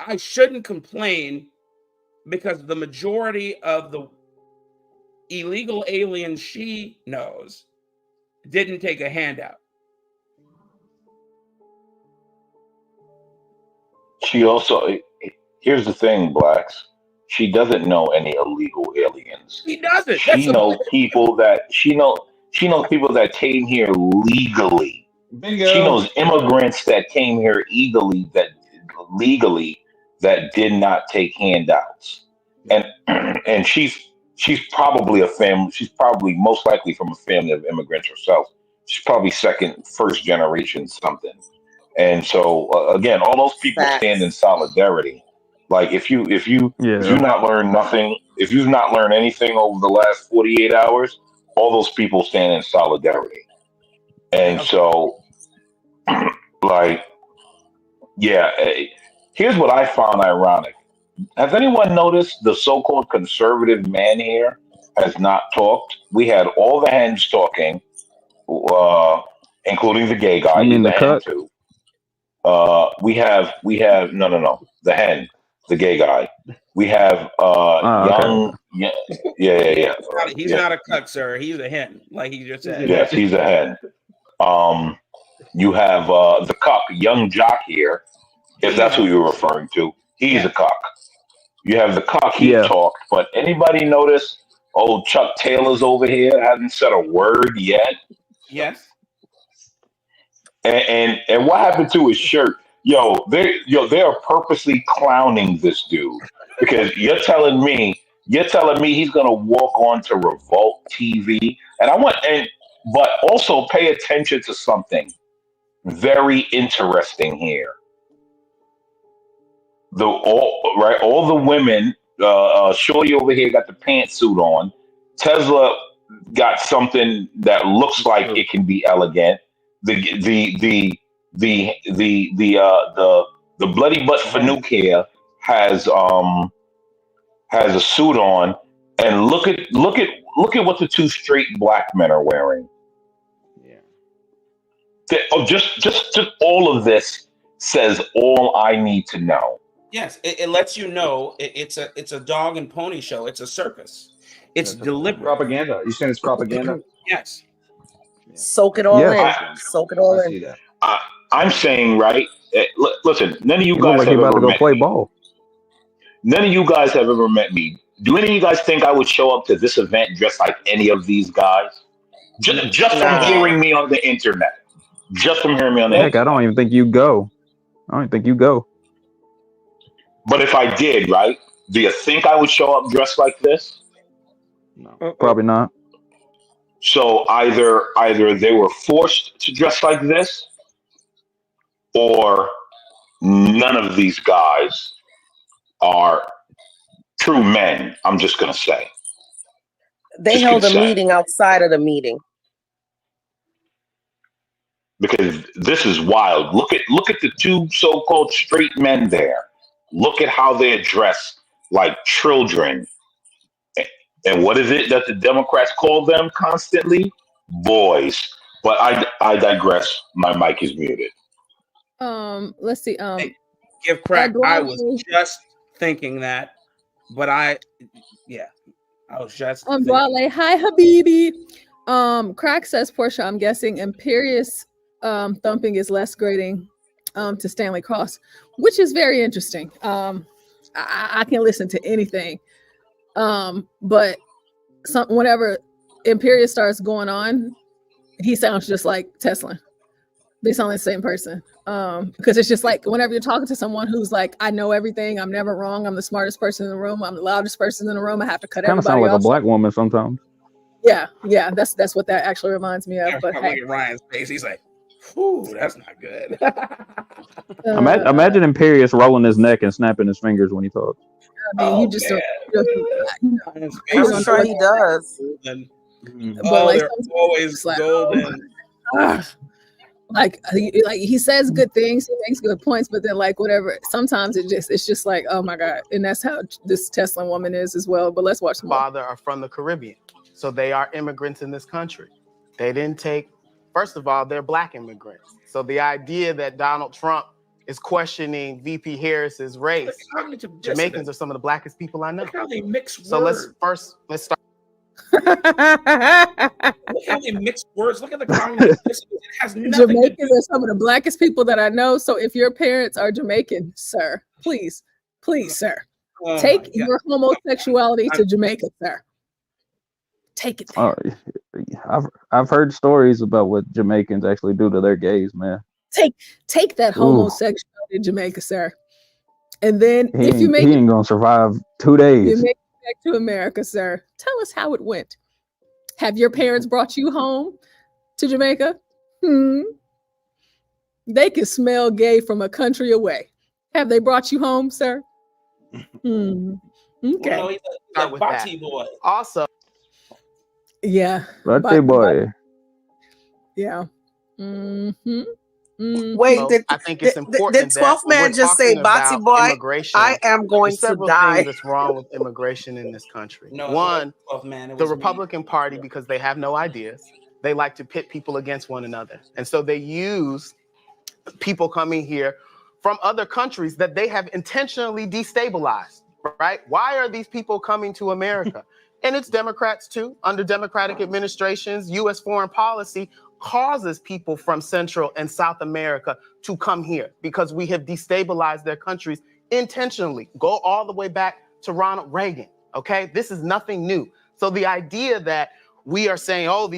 I shouldn't complain because the majority of the illegal aliens she knows didn't take a handout. She also, here's the thing, blacks. She doesn't know any illegal aliens. She doesn't. She knows people that people that came here legally. Bingo. She knows immigrants that came here legally that did not take handouts. And she's probably she's probably most likely from a family of immigrants herself. She's probably first generation something. And so again, all those people stand in solidarity. Like if you've Yeah. not learned nothing, if you've not learned anything over the last 48 hours, all those people stand in solidarity. And so, like, yeah, here's what I found ironic. Has anyone noticed the so-called conservative man here has not talked? We had all the hens talking, including the gay guy. You mean He's the a hen cuck? too. We have no, the hen, the gay guy. We have okay. yeah. He's not a cuck, sir. He's a hen, like he just said. Yes, he's a hen. You have the cuck, young jock here, if that's who you're referring to. He's a cuck. You have the cuck, he talked, but anybody notice old Chuck Taylor's over here hasn't said a word yet? Yes. And what happened to his shirt? They are purposely clowning this dude because you're telling me he's gonna walk on to Revolt TV, but also pay attention to something very interesting here. All the women, Shorty over here got the pantsuit on. Tesla got something that looks like it can be elegant. The bloody butt Fanuc here has a suit on, and look at what the two straight black men are wearing. Just all of this says all I need to know. Yes, it lets you know it's a dog and pony show. It's a circus. It's deliberate propaganda. You saying it's propaganda? Yes. Soak it all in. Soak it all in. See that. I'm saying, right? Listen, none of you It look guys like have he about ever to go met play me. ball. None of you guys have ever met me. Do any of you guys think I would show up to this event dressed like any of these guys? Just from hearing me on the internet. Just from hearing me on the Heck, internet. I don't even think you go. I don't think you go. But if I did, right? Do you think I would show up dressed like this? No. Probably not. So either they were forced to dress like this, or none of these guys are true men. I'm just gonna say. They Just held a consent. meeting outside of the meeting. Because this is wild. Look at the two so-called straight men there. Look at how they're dressed like children. And what is it that the Democrats call them constantly? Boys. But I digress. My mic is muted. Let's see. Give crack. I Eduardo- was just thinking that, but I was just thinking. Dwale, hi Habibi. Crack says, Portia, I'm guessing Imperious thumping is less grating to Stanley Cross, which is very interesting. I can listen to anything. But whenever Imperious starts going on, he sounds just like Teslyn. They sound like the same person. Because it's just like whenever you're talking to someone who's like, I know everything, I'm never wrong, I'm the smartest person in the room, I'm the loudest person in the room, I have to cut Kind of everybody sound like off. a black woman sometimes. Yeah, that's what that actually reminds me of. But Look hey, at Ryan's face. He's like, "Whew, that's not good." Imagine Imperious rolling his neck and snapping his fingers when he talks. I mean, you just don't. I'm sure he does. Oh, like, they're always like, golden. Like he says good things, he makes good points, but then like whatever, sometimes it's just like, oh my god. And that's how this Teslyn woman is as well. But let's watch more. Father are from the Caribbean, so they are immigrants in this country. They didn't take, first of all, they're black immigrants. So the idea that Donald Trump is questioning VP Harris's race, Jamaicans are some of the blackest people I know. Look how they mix So words. let's start. Look how they mix words. Look at the cognitive dissonance. It has nothing to Jamaicans are some of the blackest people that I know. So if your parents are Jamaican, sir, please, sir, Oh take my God. your homosexuality to Jamaica, sir. Take it. Oh, I've heard stories about what Jamaicans actually do to their gays, man. Take that Ooh. homosexuality to Jamaica, sir. And then if you make he ain't gonna survive 2 days. you make it back to America, sir, tell us how it went. Have your parents brought you home to Jamaica? They can smell gay from a country away. Have they brought you home, sir? Hmm. Okay. Well, no, he's a Start with that. Bati boy. Also, Yeah. Birthday boy. Yeah. Mm-hmm. Wait, I think it's important that when we're talking about immigration, I am going there's to several die. things that's wrong with immigration in this country. No, One, man, it the was me. Republican Party, because they have no ideas, they like to pit people against one another. And so they use people coming here from other countries that they have intentionally destabilized, right? Why are these people coming to America? And it's Democrats too. Under Democratic administrations, U.S. foreign policy causes people from Central and South America to come here because we have destabilized their countries intentionally. Go all the way back to Ronald Reagan, okay? This is nothing new. So the idea that we are saying, oh,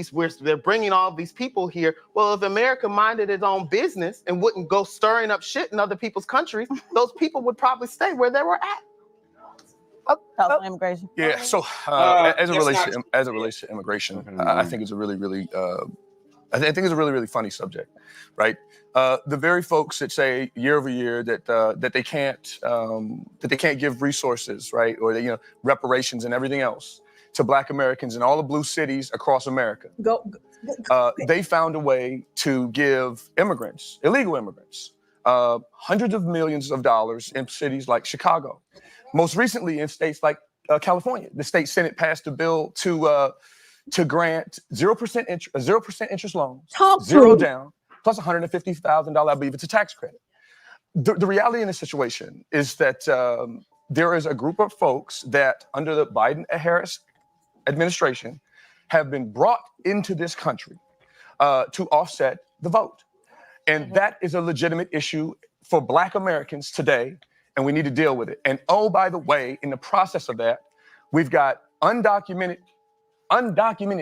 they're bringing all these people here. Well, if America minded its own business and wouldn't go stirring up shit in other people's countries, those people would probably stay where they were at. Immigration. Yeah. So as it relates to immigration, I think it's a really, really, I think it's a really, really funny subject, right? The very folks that say year over year that they can't give resources, right, or that, reparations and everything else to Black Americans in all the blue cities across America. They found a way to give immigrants, illegal immigrants, hundreds of millions of dollars in cities like Chicago. Most recently in states like California, the state Senate passed a bill to grant 0% interest loans, zero down, plus $150,000, I believe it's a tax credit. The reality in this situation is that there is a group of folks that under the Biden-Harris administration have been brought into this country to offset the vote. And that is a legitimate issue for Black Americans today, and we need to deal with it. And oh, by the way, in the process of that, we've got undocumented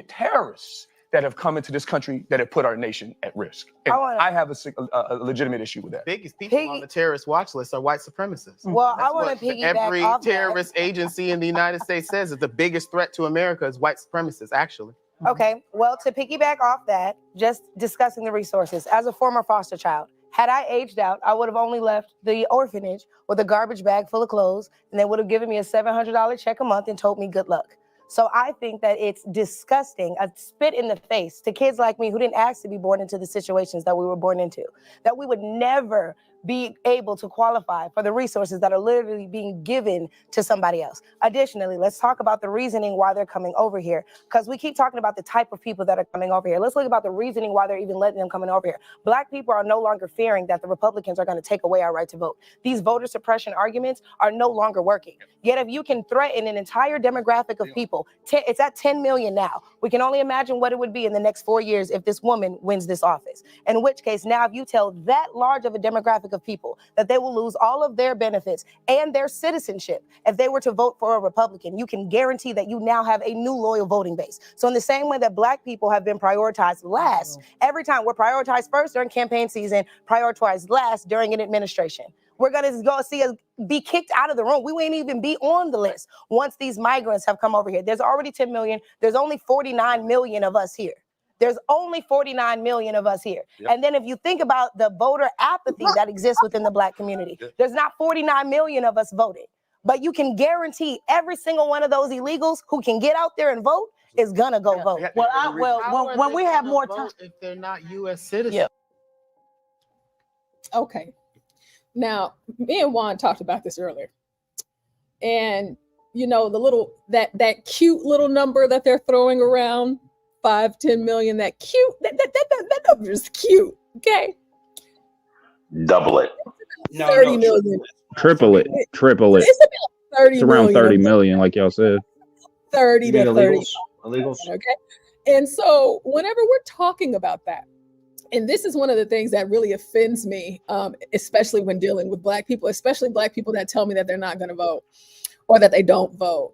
terrorists that have come into this country that have put our nation at risk. And I have a legitimate issue with that. Biggest people on the terrorist watch list are white supremacists. Well, That's I want to what piggyback every off terrorist agency in the United States says is the biggest threat to America is white supremacists, actually. Okay, well, to piggyback off that, just discussing the resources. As a former foster child, had I aged out, I would have only left the orphanage with a garbage bag full of clothes, and they would have given me a $700 check a month and told me good luck. So I think that it's disgusting, a spit in the face to kids like me who didn't ask to be born into the situations that we were born into, that we would never be able to qualify for the resources that are literally being given to somebody else. Additionally, let's talk about the reasoning why they're coming over here, because we keep talking about the type of people that are coming over here. Let's look about the reasoning why they're even letting them coming over here. Black people are no longer fearing that the Republicans are going to take away our right to vote. These voter suppression arguments are no longer working. Yet if you can threaten an entire demographic of people, it's at 10 million now. We can only imagine what it would be in the next 4 years if this woman wins this office. In which case, now if you tell that large of a demographic of people that they will lose all of their benefits and their citizenship if they were to vote for a Republican, you can guarantee that you now have a new loyal voting base. So in the same way that Black people have been prioritized last, every time we're prioritized first during campaign season, prioritized last during an administration. We're going to go see us be kicked out of the room. We won't even be on the list once these migrants have come over here. There's already 10 million. There's only 49 million of us here. There's only 49 million of us here. Yep. And then if you think about the voter apathy that exists within the Black community, there's not 49 million of us voting. But you can guarantee every single one of those illegals who can get out there and vote is going to go vote. When we have more time. If they're not U.S. citizens. Yeah. Okay. Now, me and Juan talked about this earlier. And, the little, that cute little number that they're throwing around, 5-10 million, that number is cute. Okay. Double it. 30 million. Triple it. It's about 30 It's around million. 30 million, like y'all said. 30 to 30. Illegals. Okay. And so whenever we're talking about that, and this is one of the things that really offends me, especially when dealing with Black people, especially Black people that tell me that they're not going to vote or that they don't vote.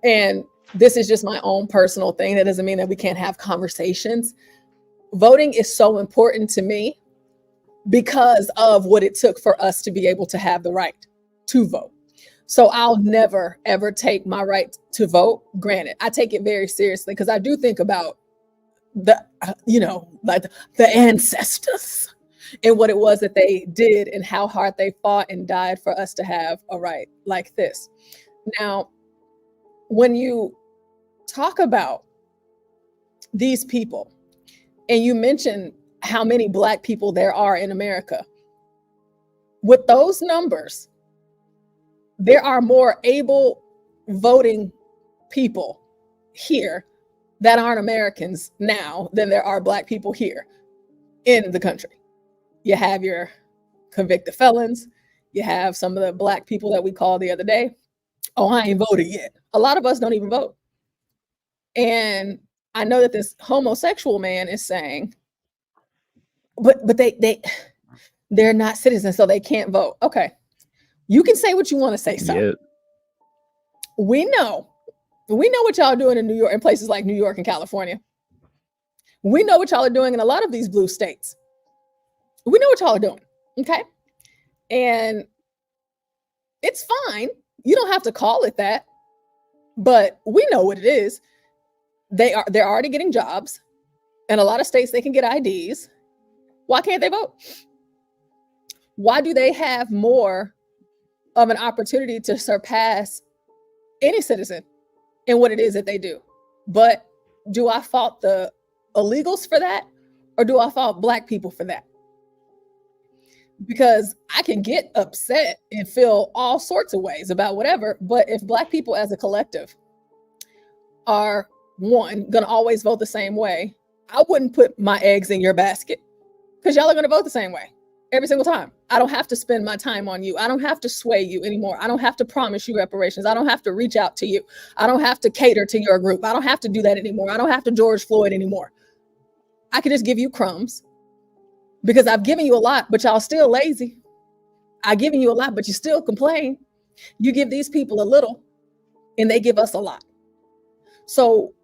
And this is just my own personal thing. That doesn't mean that we can't have conversations. Voting is so important to me because of what it took for us to be able to have the right to vote. So I'll never, ever take my right to vote. Granted, I take it very seriously because I do think about the ancestors in what it was that they did and how hard they fought and died for us to have a right like this. Now, when you talk about these people and you mention how many Black people there are in America, with those numbers, there are more able voting people here that aren't Americans now than there are Black people here in the country. You have your convicted felons. You have some of the Black people that we called the other day. Oh, I ain't voted yet. A lot of us don't even vote. And I know that this homosexual man is saying, but they're not citizens, so they can't vote. Okay. You can say what you want to say, sir. Yeah. We know what y'all are doing in New York, in places like New York and California. We know what y'all are doing in a lot of these blue states. We know what y'all are doing, okay? And it's fine. You don't have to call it that, but we know what it is. They're already getting jobs. In a lot of states, they can get IDs. Why can't they vote? Why do they have more of an opportunity to surpass any citizen in what it is that they do? But do I fault the illegals for that? Or do I fault Black people for that? Because I can get upset and feel all sorts of ways about whatever, but if Black people as a collective are, one, gonna always vote the same way, I wouldn't put my eggs in your basket, because y'all are gonna vote the same way every single time. I don't have to spend my time on you. I don't have to sway you anymore. I don't have to promise you reparations. I don't have to reach out to you. I don't have to cater to your group. I don't have to do that anymore. I don't have to George Floyd anymore. I can just give you crumbs because I've given you a lot, but y'all still lazy. I've given you a lot, but you still complain. You give these people a little and they give us a lot. So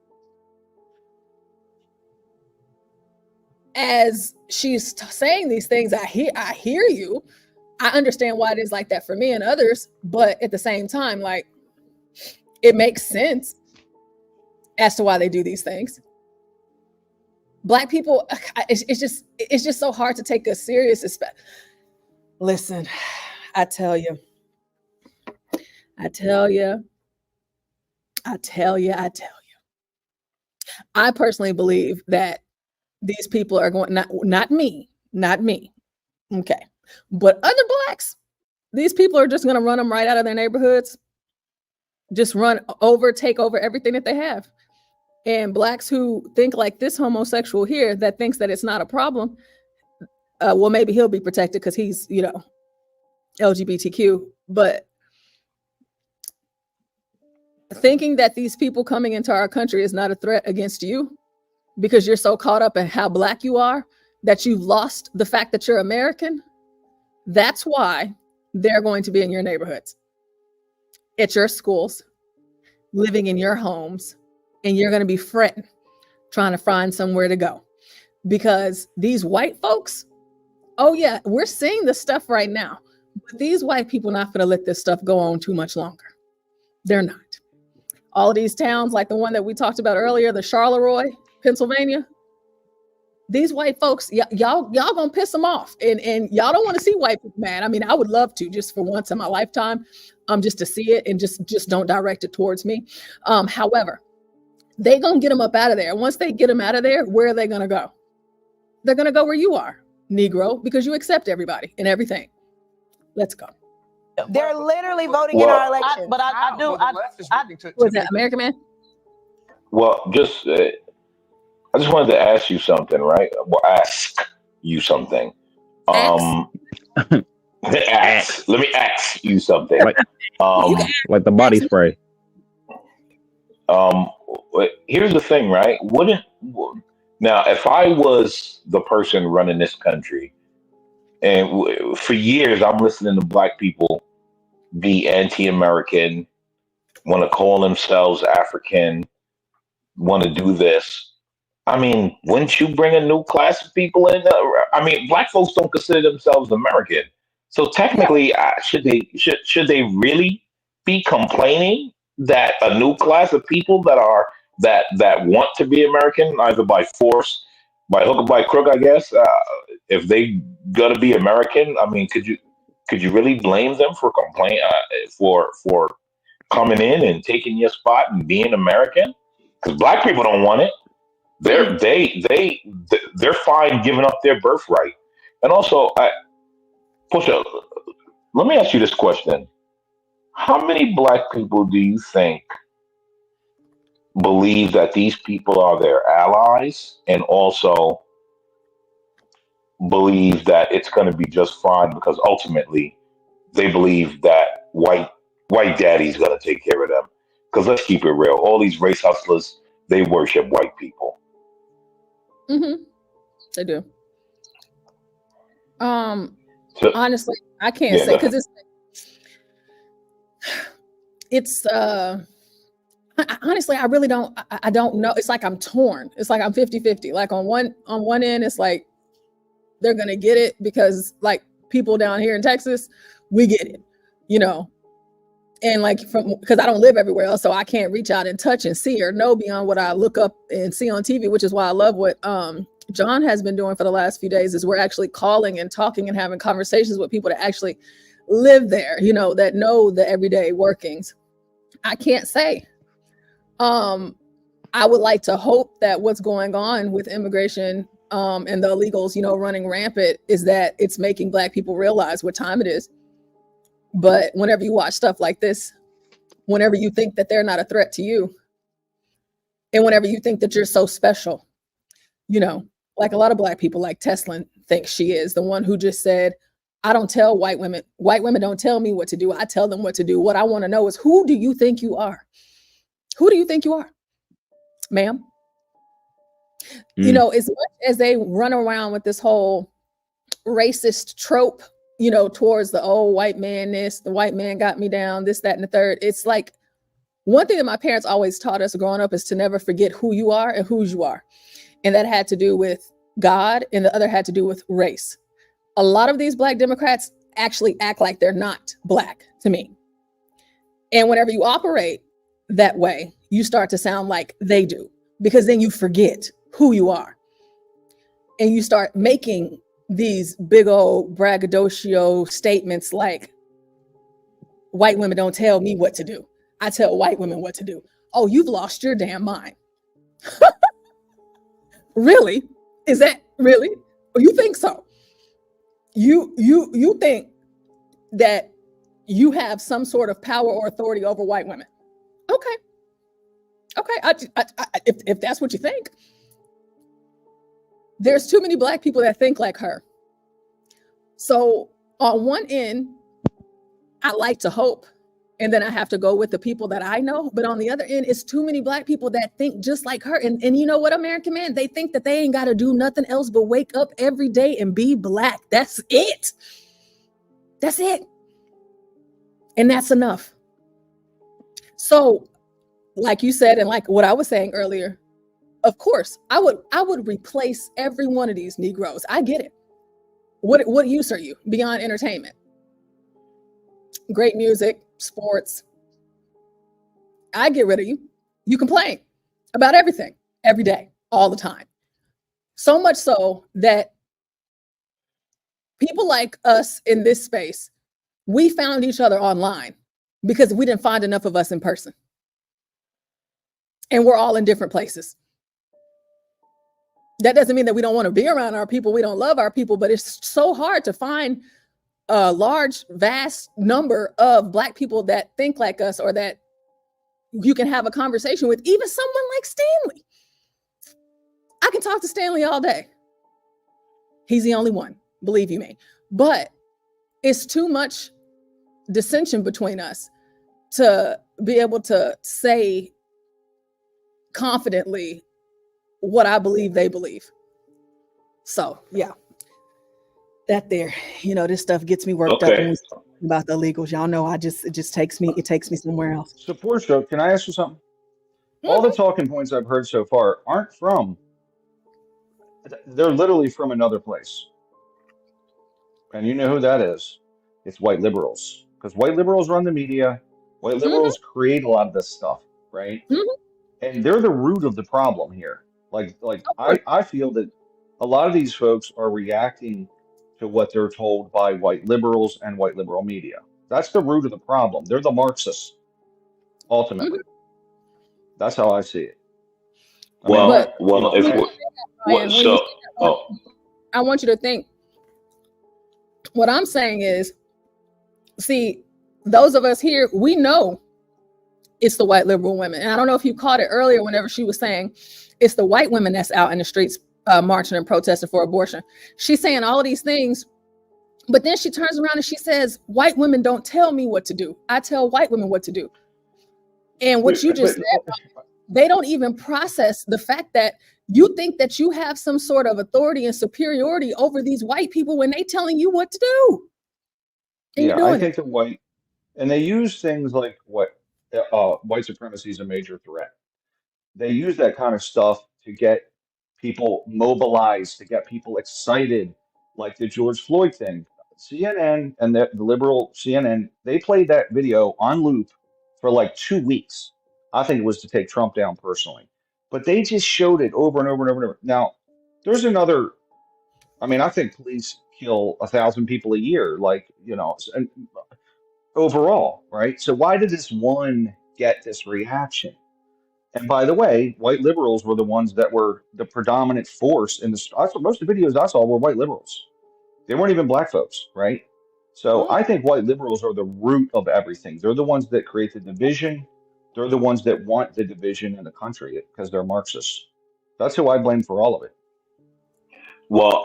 as she's saying these things, I hear you. I understand why it is like that for me and others, but at the same time, like, it makes sense as to why they do these things. Black people, it's just so hard to take us serious. Listen, I tell you. I personally believe that these people are going, not me. Okay. But other Blacks, these people are just going to run them right out of their neighborhoods, just take over everything that they have. And Blacks who think like this homosexual here that thinks that it's not a problem, well, maybe he'll be protected because he's, LGBTQ, but thinking that these people coming into our country is not a threat against you because you're so caught up in how Black you are that you've lost the fact that you're American, that's why they're going to be in your neighborhoods, at your schools, living in your homes, and you're going to be fretting, trying to find somewhere to go. Because these white folks, oh yeah, we're seeing this stuff right now, but these white people are not going to let this stuff go on too much longer. They're not. All of these towns, like the one that we talked about earlier, the Charleroi, Pennsylvania, these white folks, y'all gonna piss them off, and y'all don't want to see white people mad. I mean, I would love to, just for once in my lifetime, just to see it, and just don't direct it towards me. However, they gonna get them up out of there. Once they get them out of there, where are they gonna go? They're gonna go where you are, Negro, because you accept everybody and everything. Let's go. They're literally voting in our election. But I do. Was that American Man? Well, I just wanted to ask you something, right? Well, ask you something. Let me ask you something. Like the body spray. Here's the thing, right? Now, if I was the person running this country, and for years I'm listening to Black people be anti-American, want to call themselves African, want to do this. I mean, wouldn't you bring a new class of people in? I mean, Black folks don't consider themselves American, so technically, should they really be complaining that a new class of people that want to be American, either by force by hook or by crook, I guess. If they gonna be American, I mean, could you really blame them for for coming in and taking your spot and being American? Because black people don't want it. They're fine giving up their birthright. And also, Portia, let me ask you this question: how many black people do you think believe that these people are their allies, and also believe that it's going to be just fine because ultimately they believe that white daddy's going to take care of them? Because let's keep it real, all these race hustlers, they worship white people. They do. So, Honestly, I can't yeah, say go because ahead. it's honestly, I really don't. I don't know. It's like I'm torn. It's like I'm 50-50. Like on one end, it's like they're gonna get it because like people down here in Texas, we get it, you know. And like because I don't live everywhere else, so I can't reach out and touch and see or know beyond what I look up and see on TV, which is why I love what John has been doing for the last few days. Is we're actually calling and talking and having conversations with people that actually live there, you know, that know the everyday workings. I can't say. I would like to hope that what's going on with immigration and the illegals, you know, running rampant is that it's making Black people realize what time it is. But whenever you watch stuff like this, whenever you think that they're not a threat to you, and whenever you think that you're so special, you know, like a lot of Black people, like Teslyn thinks she is the one who just said, I don't tell white women don't tell me what to do. I tell them what to do. What I want to know is, who do you think you are? Who do you think you are, ma'am? You know, as much as they run around with this whole racist trope, you know, towards the old white man, the white man got me down, this, that, and the third. It's like one thing that my parents always taught us growing up is to never forget who you are and whose you are. And that had to do with God, and the other had to do with race. A lot of these Black Democrats actually act like they're not Black to me. And whenever you operate that way, you start to sound like they do, because then you forget who you are. And you start making these big old braggadocio statements like, white women don't tell me what to do. I tell white women what to do. Oh, you've lost your damn mind. Really? Is that really? Or you think so? You think that you have some sort of power or authority over white women? Okay. If that's what you think, there's too many Black people that think like her. So on one end, I like to hope, and then I have to go with the people that I know. But on the other end, it's too many Black people that think just like her. And you know what, American man? They think that they ain't got to do nothing else but wake up every day and be Black. That's it. That's it. And that's enough. So, like you said, and like what I was saying earlier, of course, I would replace every one of these Negroes. I get it. What use are you beyond entertainment? Great music, sports. I get rid of you. You complain about everything, every day, all the time. So much so that people like us in this space, we found each other online because we didn't find enough of us in person. And we're all in different places. That doesn't mean that we don't want to be around our people. We don't love our people, but it's so hard to find a large, vast number of Black people that think like us, or that you can have a conversation with. Even someone like Stanley. I can talk to Stanley all day. He's the only one, believe you me. But it's too much dissension between us to be able to say confidently what I believe they believe. So yeah, that there, you know, this stuff gets me worked up when we talk about the illegals. Y'all know it just takes me somewhere else. So Portia, can I ask you something? All the talking points I've heard so far aren't from, they're literally from another place. And you know who that is. It's white liberals. Because white liberals run the media. White liberals create a lot of this stuff, right? And they're the root of the problem here. I feel that a lot of these folks are reacting to what they're told by white liberals and white liberal media. That's the root of the problem. They're the Marxists, ultimately. That's how I see it. I mean, Well, But well, if when you we, say that, what, Ryan, when you so, say that, I want you to think. What I'm saying is, see, those of us here, we know it's the white liberal women. And I don't know if you caught it earlier whenever she was saying it's the white women that's out in the streets marching and protesting for abortion. She's saying all of these things, but then she turns around and she says, white women don't tell me what to do. I tell white women what to do. And what you just said, they don't even process the fact that you think that you have some sort of authority and superiority over these white people when they telling you what to do. And yeah, you're I doing it. think the white, and they use things like white supremacy is a major threat. They use that kind of stuff to get people mobilized, to get people excited, like the George Floyd thing. CNN and the liberal CNN, they played that video on loop for like 2 weeks. I think it was to take Trump down personally. But they just showed it over and over and over and over. Now, there's another, I mean, I think police kill 1,000 people a year, like, and overall, right? So why did this one get this reaction? And by the way, white liberals were the ones that were the predominant force in the. Most of the videos I saw were white liberals. They weren't even black folks, right? So I think white liberals are the root of everything. They're the ones that create the division. They're the ones that want the division in the country because they're Marxists. That's who I blame for all of it. well,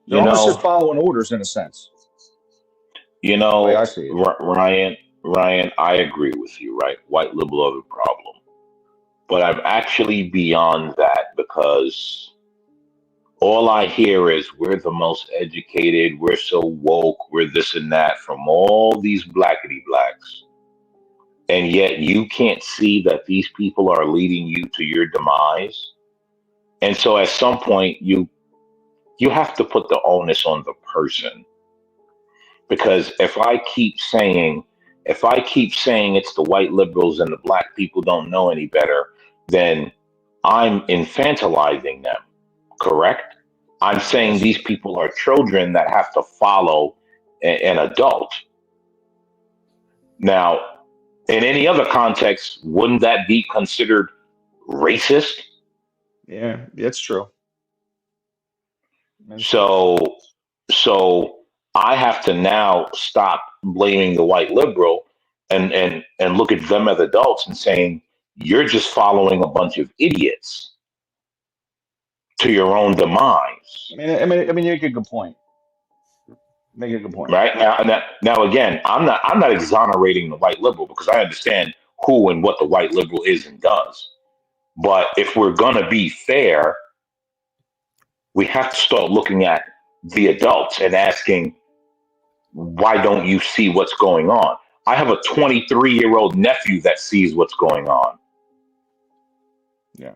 They're almost just following orders in a sense. you The way I know, see it. Ryan, I agree with you, right? White liberal are the problem. But I'm actually beyond that because all I hear is we're the most educated, we're so woke, we're this and that from all these blackity blacks. And yet you can't see that these people are leading you to your demise. And so at some point you have to put the onus on the person. Because if I keep saying it's the white liberals and the black people don't know any better, then I'm infantilizing them, correct? I'm saying these people are children that have to follow an adult. Now, in any other context, wouldn't that be considered racist? Yeah, it's true. So I have to now stop blaming the white liberal and look at them as adults and saying you're just following a bunch of idiots to your own demise. I mean, you make a good point. Make a good point. Right now again, I'm not exonerating the white liberal because I understand who and what the white liberal is and does. But if we're gonna be fair, we have to start looking at the adults and asking, why don't you see what's going on? I have a 23-year-old nephew that sees what's going on. Yeah.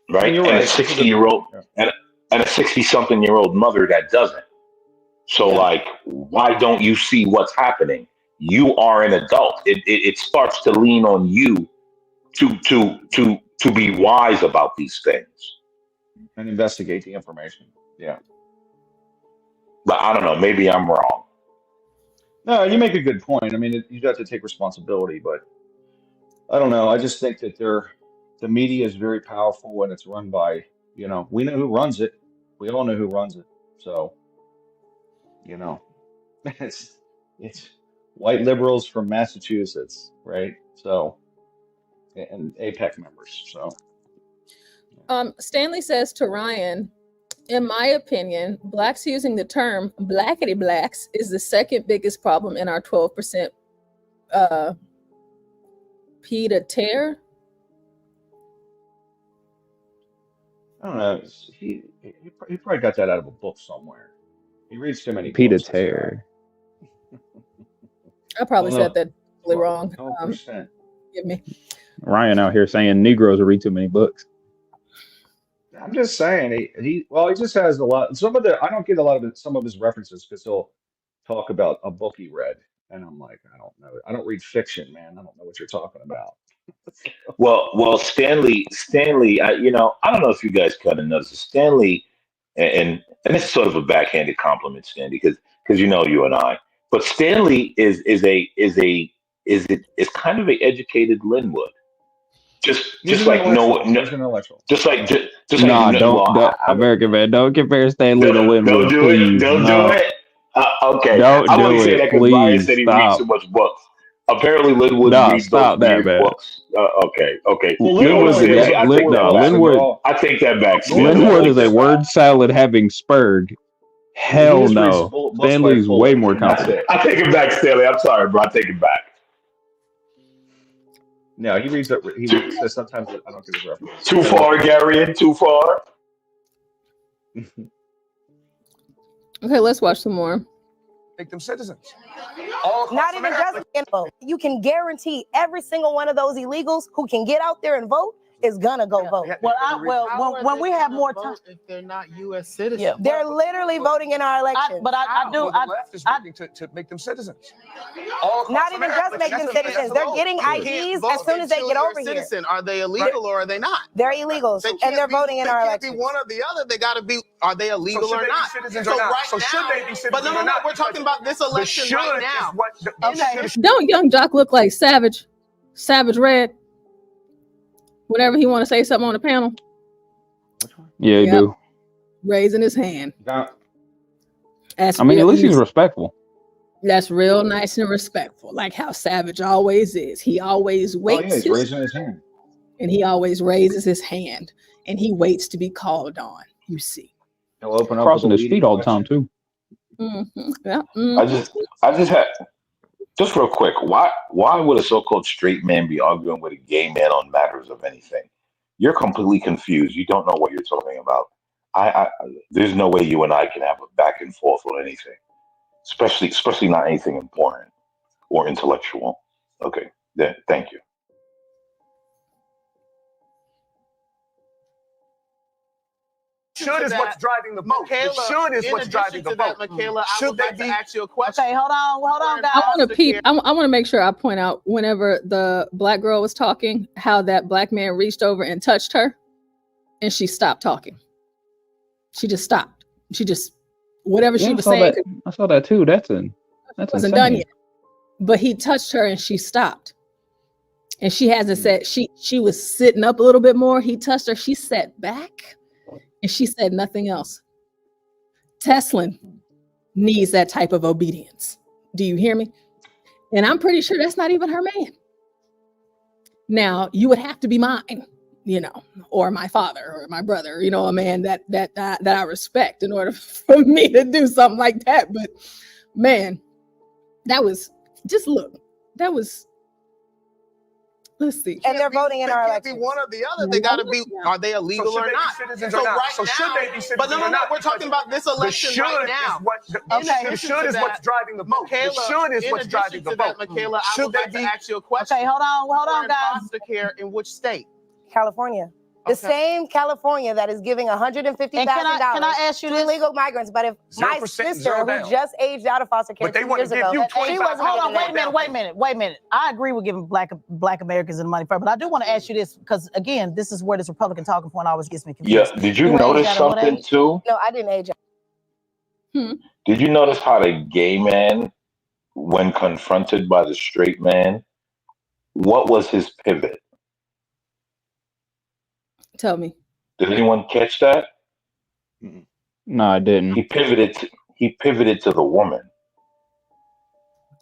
Right? I mean, you're and right. a 60-year-old and a 60-something-year-old mother that doesn't. So like, why don't you see what's happening? You are an adult. It starts to lean on you to be wise about these things. And investigate the information. Yeah. But I don't know, maybe I'm wrong. No, you make a good point. I mean, you have to take responsibility, but I don't know. I just think that the media is very powerful and it's run by, we know who runs it. We all know who runs it. So, it's white liberals from Massachusetts, right? So, and APEC members. So, Stanley says to Ryan, in my opinion, blacks using the term blackity blacks is the second biggest problem in our 12% P to tear. I don't know. He probably got that out of a book somewhere. He reads too many Peter books. Tear. I probably Well, no. said that really wrong. 12%. Give me. Ryan out here saying Negroes read too many books. I'm just saying he just has a lot. I don't get a lot of some of his references because he'll talk about a book he read, and I'm like, I don't know. I don't read fiction, man. I don't know what you're talking about. Well, Stanley, I don't know if you guys kind of noticed Stanley, and it's sort of a backhanded compliment, Stanley, because you and I, but Stanley is kind of a educated Linwood, He's just an like intellectual. no, He's an intellectual. just like Nah, well, don't American man, don't compare Stanley to don't Linwood, do it, please. don't do No, it. Okay, don't I'm only do saying it, that because Ryan please. said he reads so Stop. much books. Apparently, Linwood Nah, reads those stop that, weird man. books. Okay. Well, You know what, Linwood Linwood's only Stanley? has I like take four that no, books, back. and they're Linwood. all I take that back, the ones Stanley. that I Linwood take is a that back. word salad having Spurg. he Hell just reads no. books by Stanley's way Fuller, more and that's competent. it. I take it back, Stanley. I'm sorry, bro. I take it back. No, he reads that. He says sometimes that I don't get his references. Too I love far, him. Gary. Too far. Okay, let's watch some more. Make them citizens. Not even just vote. You can guarantee every single one of those illegals who can get out there and vote is gonna go vote. When we have more time, if they're not U.S. citizens. Yeah. They're literally voting in our elections. but I do. Well, the left is looking to make them citizens. Not even just make them citizens. They're getting IDs as soon as they get over here. Citizen. Are they illegal or are they not? They're illegals, and they're voting in our They elections. can't be one or the other. They got to be. Are they illegal So should or they be not? citizens or not? Right So should now, they be citizens but no, or not? we're talking about this The election should right is now. what the Don't Young Jock look like Savage Red? Whenever he want to say something on the panel, Yeah, you Yep. do. raising his hand. That's I mean, at real, least he's respectful. that's real nice and respectful, like how Savage always is. He always Oh yeah, waits he's raising his hand. and he always raises his hand and he waits to be called on. You see. He'll open up Crossing with a his leading feet all the question. time too. Yeah. I just had just real quick. Why would a so-called straight man be arguing with a gay man on matters of anything? You're completely confused. You don't know what you're talking about. I there's no way you and I can have a back and forth on anything, especially not anything important or intellectual. Okay, then thank you. should is what's driving the vote. The should is what's driving the vote. Michaela, I Should would they like to be? ask you a question. Okay, hold on, guys. I want to peep. I want to make sure I point out whenever the black girl was talking, how that black man reached over and touched her, and she stopped talking. She just stopped. She just whatever she Yeah, was saying I saw that too. That's wasn't insane. done yet. But he touched her and she stopped. And she hasn't said she was sitting up a little bit more. He touched her. She sat back and she said nothing else. Teslyn needs that type of obedience. Do you hear me? And I'm pretty sure that's not even her man. Now, you would have to be mine, or my father or my brother, a man that I respect in order for me to do something like that. But man, that was just look. That was let's see. And they're voting in our Be elections. one or the other. They got to be. Are they illegal So should or they be not? citizens or not? right So should now, they be citizens but no, or not? we're talking about this The election should right is now. what the should is what's driving the vote. The should is what's driving the vote. Michaela, I Should would they like to be? ask you a question. Okay, hold on, in guys. foster care in which state? California. The same California that is giving $150,000 And can I ask you to this? illegal migrants. But if my 0%, sister, zero who down. just aged out of foster care But they 2 want years to give ago, you she wasn't Hold on, getting that. wait a minute. I agree with giving black Americans the money first, but I do want to ask you this because again, this is where this Republican talking point always gets me Yeah, confused. did you aged notice out of what something age? too? No, I didn't age out. Did you notice how the gay man, when confronted by the straight man, what was his pivot? Tell me. Did anyone catch that? No, I didn't. He pivoted to the woman.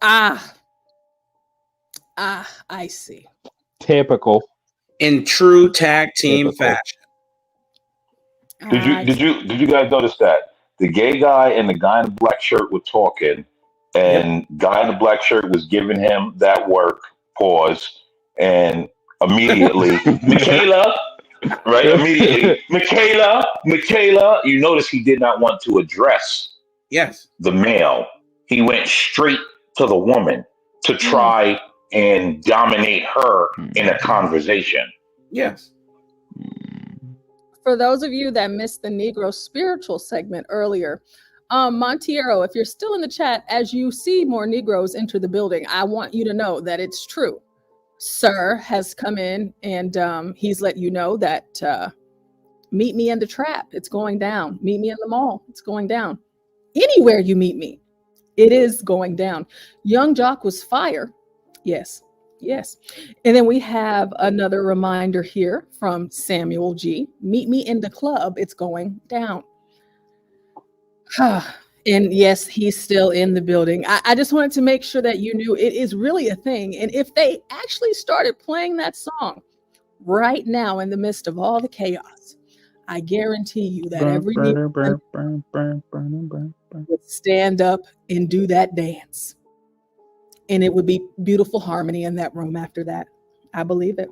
I see. Typical. In true tag team Typical. fashion. Did you guys notice that the gay guy and the guy in the black shirt were talking, and guy in the black shirt was giving him that work pause, and immediately Michaela, right? Immediately Michaela. You notice he did not want to address the male. He went straight to the woman to try and dominate her in a conversation. Yes. For those of you that missed the Negro spiritual segment earlier, Montiero, if you're still in the chat, as you see more Negroes enter the building, I want you to know that it's true. sir has come in and he's let you know that meet me in the trap, it's going down. Meet me in the mall, it's going down. Anywhere you meet me, it is going down. Young Jock was fire. Yes, yes. And then we have another reminder here from Samuel G. Meet me in the club, it's going down. And yes, he's still in the building. I just wanted to make sure that you knew it is really a thing. And if they actually started playing that song right now in the midst of all the chaos, I guarantee you that every would stand up and do that dance. And it would be beautiful harmony in that room after that. I believe it.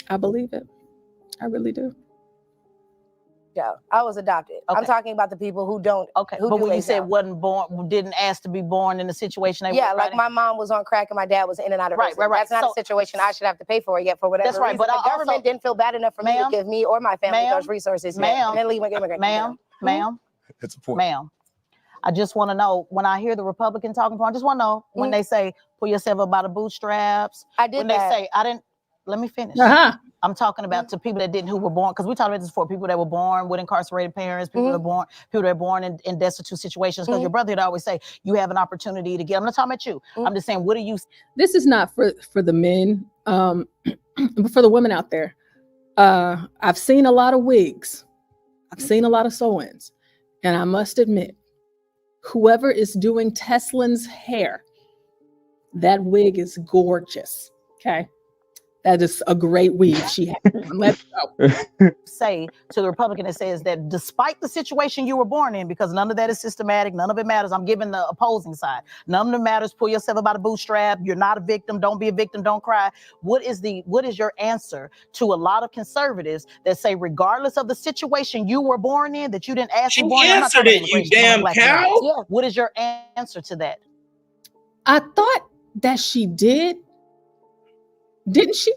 I believe it. I really do. Yeah, I was adopted. Okay. I'm talking about the people who don't. Okay, who but do when you raise said hell. wasn't born, didn't ask to be born in the situation they Yeah, were like my mom was on crack and my dad was in and out of Right, prison. right. That's not So- a situation I should have to pay for yet for whatever That's right, reason. but the I also- government didn't feel bad enough for me to Ma'am, give me or my family ma'am, those resources. yet. ma'am, And then leave immigrant. ma'am, It's a point. ma'am. I just want to know, when I hear the Republican talking point, I just want to know when they say pull yourself up by the bootstraps. I did when that. they say I didn't. Let me finish. Uh-huh. I'm talking about to people that didn't, who were born, because we talked about this before, people that were born with incarcerated parents, people that are people that are born in destitute situations. Because your brother would always say you have an opportunity to get. I'm not talking about you. I'm just saying, what do you? This is not for the men, but for the women out there. I've seen a lot of wigs. I've seen a lot of sew-ins. And I must admit, whoever is doing Teslyn's hair, that wig is gorgeous. Okay. That is a great weave she has. Let's go. Say to the Republican that says that despite the situation you were born in, because none of that is systematic, none of it matters. I'm giving the opposing side. None of it matters. Pull yourself up by the bootstrap. You're not a victim. Don't be a victim. Don't cry. What is your answer to a lot of conservatives that say, regardless of the situation you were born in, that you didn't ask to be born in? I'm not answered talking it, you immigration, I'm damn black cow. Americans. Yeah. What is your answer to that? I thought that she did. Didn't she?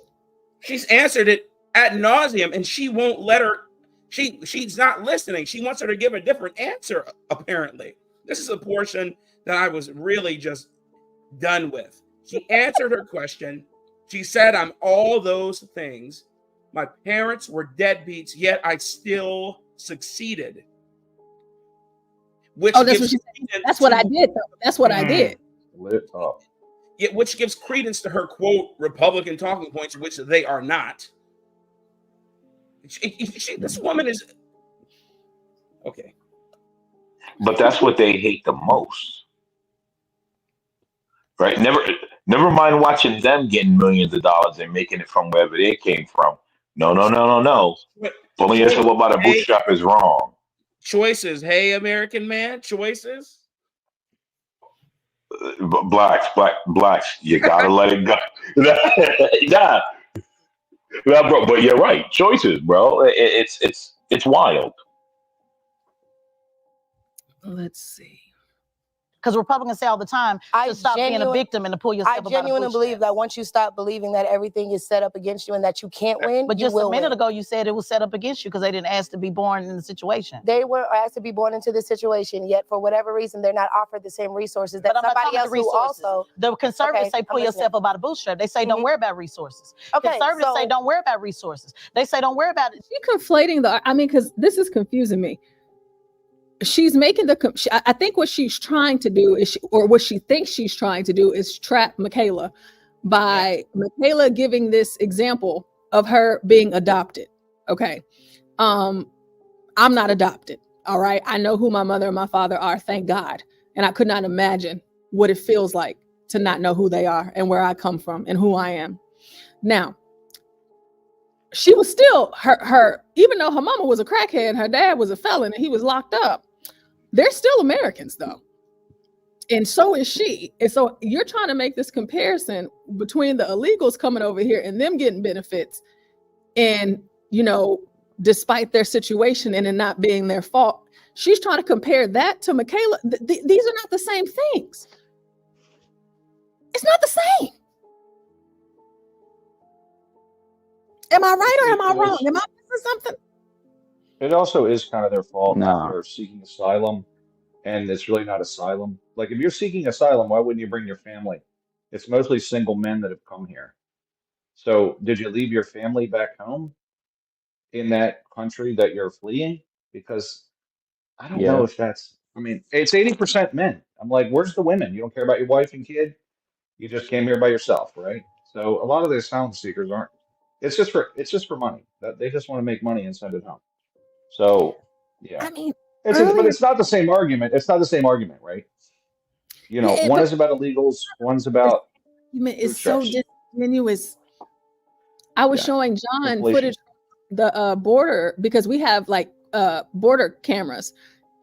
She's answered it ad nauseum, and she won't let her. She's not listening. She wants her to give a different answer. Apparently, this is a portion that I was really just done with. She answered her question. She said, "I'm all those things. My parents were deadbeats, yet I still succeeded." Which Oh, that's what gives she said. credence That's what I to- did, though. That's what I did. Lit up. which gives credence to her quote Republican talking points, which they are not. This woman is okay. But that's what they hate the most, right? Never mind watching them getting millions of dollars and making it from wherever they came from. No. Pulling yourself up by the bootstrap is wrong. Choices, hey, American man, choices. Blacks, you gotta let it go. Nah, bro, but you're right. Choices, bro. It's wild. Let's see. Because Republicans say all the time to stop being a victim and to pull yourself I up by the genuinely bootstraps. believe that once you stop believing that everything is set up against you and that you can't win, But you just a will minute win. ago, you said it was set up against you because they didn't ask to be born in the situation. They were asked to be born into this situation, yet for whatever reason, they're not offered the same resources that But I'm not somebody talking else the who resources. also. The conservatives Okay, say pull I'm listening. yourself up by the bootstrap. They say don't worry about resources. Okay, Conservatives say so- don't worry about resources. They say don't worry about it. She conflating because this is confusing me. She's making I think what she's trying to do is, or what she thinks she's trying to do is trap Michaela by Michaela giving this example of her being adopted. Okay. I'm not adopted. All right. I know who my mother and my father are. Thank God. And I could not imagine what it feels like to not know who they are and where I come from and who I am. Now, she was still her, even though her mama was a crackhead, her dad was a felon and he was locked up. They're still Americans though. And so is she. And so you're trying to make this comparison between the illegals coming over here and them getting benefits. And, despite their situation and it not being their fault, she's trying to compare that to Michaela. These are not the same things. It's not the same. Am I right or am I wrong? Am I missing something? It also is kind of their fault Nah. if they're seeking asylum and it's really not asylum. Like if you're seeking asylum, why wouldn't you bring your family? It's mostly single men that have come here. So did you leave your family back home in that country that you're fleeing? Because I don't know Yeah. if that's, I mean, it's 80% men. I'm like, where's the women? You don't care about your wife and kid? You just came here by yourself, right? So a lot of the asylum seekers aren't, it's just for money. That they just want to make money and send it home. So yeah. I mean, But earlier, it's not the same argument. It's not the same argument, right? You know, yeah, one but is about illegals, one's this about argument is so bootstraps, disingenuous. I was yeah, showing John inflation. footage from the border because we have like border cameras,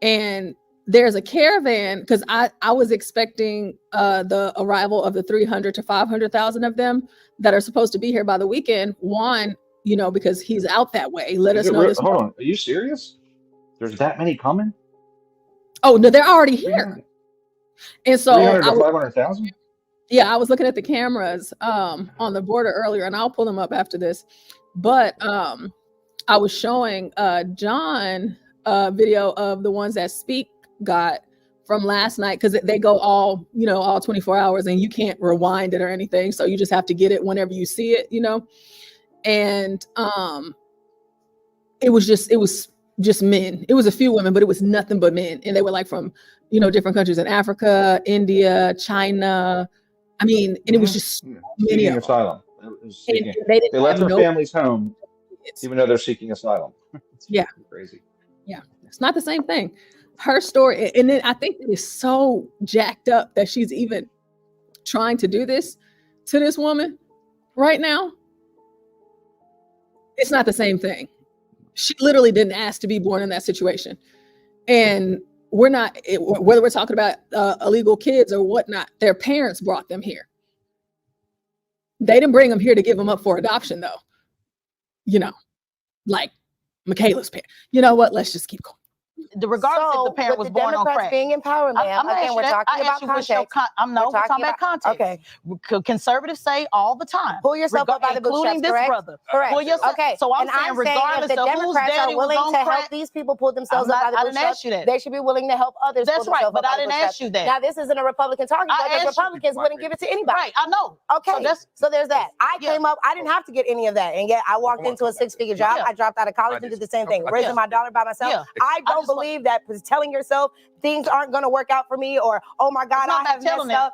and there's a caravan because I was expecting the arrival of the 300 to 500,000 of them that are supposed to be here by the weekend. Juan, you know, because he's out that way, let Is us it know real? this Hold morning. on, are you serious? There's that many coming? Oh no, they're already here. 300, And so 300 I to was 500,000? Yeah, I was looking at the cameras on the border earlier, and I'll pull them up after this. But I was showing John a video of the ones that Speak got from last night because they go all, you know, all 24 hours, and you can't rewind it or anything, so you just have to get it whenever you see it, you know. And it was just men. It was a few women, but it was nothing but men, and they were like from, you know, different countries in Africa, India, China. I mean, and it was just so many Seeking of them. asylum. And they didn't They left have their no families home, kids. even though they're seeking asylum. It's Yeah, crazy. yeah. It's not the same thing. Her story, and then I think it is so jacked up that she's even trying to do this to this woman right now. It's not the same thing. She literally didn't ask to be born in that situation. And we're not, whether we're talking about illegal kids or whatnot, their parents brought them here. They didn't bring them here to give them up for adoption, though. You know, like Michaela's parent. You know what? Let's just keep going. Regardless if the parent was with born on Democrats crack. being in power, ma'am, again, we're talking about context. We're talking about context. Okay. Conservatives say all the time. Pull yourself up by the including bootstraps, this correct? brother. Correct. Pull yourself. Okay. So I'm And saying, if regardless the of whose Democrats daddy are was willing on to crack, help these people pull themselves up by the I didn't bootstraps, ask you that. they should be willing to help others. That's pull right, themselves but up I by the didn't ask bootstraps. you that. Now, this isn't a Republican talking I point, because asked you. Republicans wouldn't give it to anybody. Right, I know. Okay. So there's that. I came up, I didn't have to get any of that. And yet I walked into a six-figure job. I dropped out of college and did the same thing. Raising my dollar by myself. I don't believe that telling yourself things aren't going to work out for me, or, oh my God, I have messed up.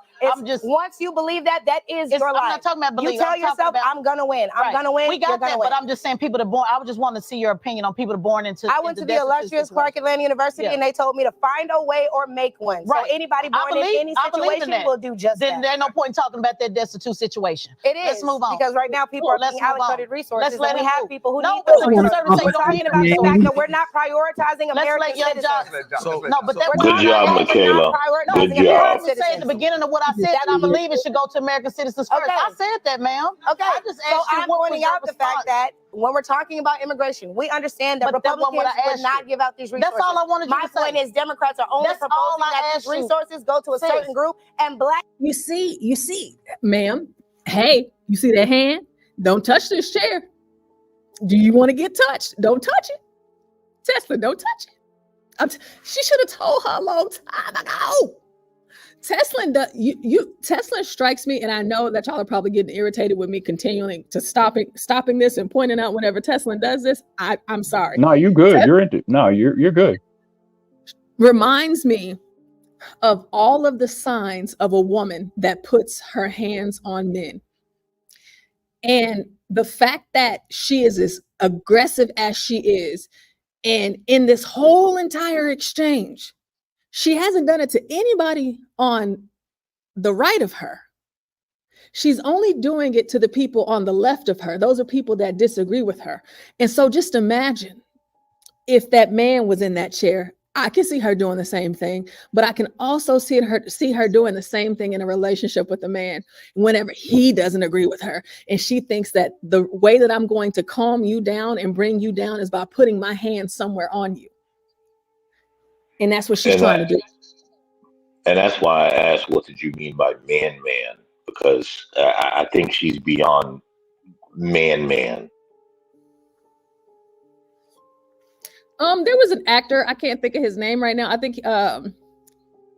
Once you believe that, that is your life. I'm not talking about believe. You tell I'm talking yourself, about, I'm going to win. I'm going to win. We got that, but I'm just saying people that born. I just want to see your opinion on people that born into. I went to the illustrious Clark Atlanta University, and they told me to find a way or make one. So anybody born in any situation will do just that. Then there's no point in talking about that destitute situation. It is. Let's move on. Because right now people are being allocated resources, and we have people who need those those resources. resources. We're talking about the fact that we're not prioritizing American citizens. No, but that Good job, Michaela. Good You job. heard me say at the beginning of what I said that I believe it should go to American citizens first. I said that, ma'am. Okay. I just asked you I'm what was pointing your out the fact that when we're talking about immigration, we understand that Republicans would not give out these resources. That's all I wanted you My to say. point is Democrats are only proposing that these resources go to a certain group, and black. You see, ma'am. Hey, you see that hand? Don't touch this chair. Do you want to get touched? Don't touch it. Teslyn, don't touch it. She should have told her a long time ago. Teslyn, Teslyn strikes me, and I know that y'all are probably getting irritated with me continuing to stopping this and pointing out whenever Teslyn does this. I'm sorry. No, you're good. You're good. Reminds me of all of the signs of a woman that puts her hands on men. And the fact that she is as aggressive as she is, and in this whole entire exchange, she hasn't done it to anybody on the right of her. She's only doing it to the people on the left of her. Those are people that disagree with her. And so just imagine if that man was in that chair. I can see her doing the same thing, but I can also see her doing the same thing in a relationship with a man whenever he doesn't agree with her. And she thinks that the way that I'm going to calm you down and bring you down is by putting my hand somewhere on you. And that's what she's trying to do. And that's why I asked, what did you mean by man? Because I think she's beyond man. There was an actor, I can't think of his name right now. I think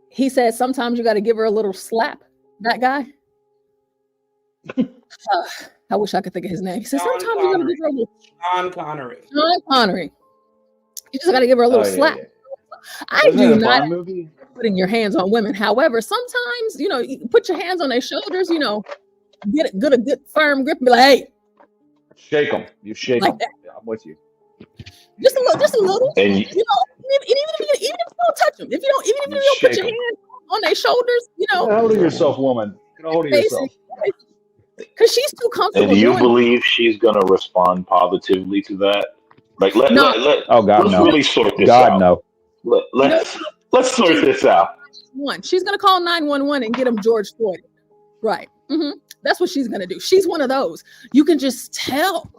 he said sometimes you got to give her a little slap. That guy. I wish I could think of his name. He said, Sean sometimes you gotta Connery. give her a little Sean Connery. Sean Connery. You just gotta give her a little Oh, yeah, slap. yeah. I Wasn't do it a not Bond movie? putting your hands on women. However, sometimes, you know, you put your hands on their shoulders, you know, get a good firm grip and be like, hey, Shake them. You shake like them. that. Yeah, I'm with you. Just a little. And You know, even if you don't touch them, even if you don't put Shake your 'em. hand on their shoulders, you Get a know, hold of yourself, woman. Get a hold of yourself. because she's too and comfortable do you doing it. believe she's gonna respond positively to that? Like No, Oh God, let's no. really sort this God, out. no. you know, Let's sort she's this out. she's gonna call 911 and get him George Floyd. Right. That's what she's gonna do. She's one of those. You can just tell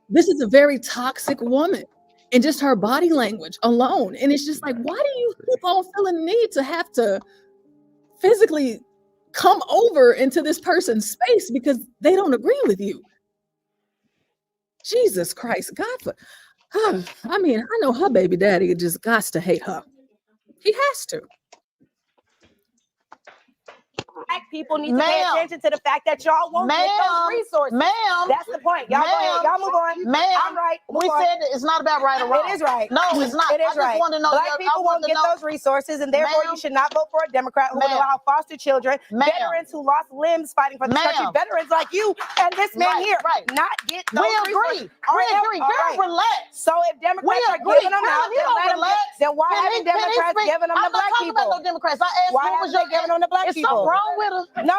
this is a very toxic woman, and just her body language alone. And it's just like, why do you keep on feeling the need to have to physically come over into this person's space because they don't agree with you? Jesus Christ, God, I mean, I know her baby daddy just got to hate her. He has to. Black people need to pay attention to the fact that y'all won't get those resources. That's the point. Y'all go ahead. Y'all move on. I'm right. We said it's not about right or wrong. It is right. No, it's not. It is I just right. want to know. Black people won't get those resources, and therefore you should not vote for a Democrat who will allow foster children, veterans who lost limbs fighting for this country, veterans like you and this man here, not get those resources. We agree. Girl, relax. So if Democrats are giving them out, then why haven't Democrats given them to black people? I'm not talking about no Democrats. I asked why what was haven't your they giving them to black Is people? something wrong with her? No,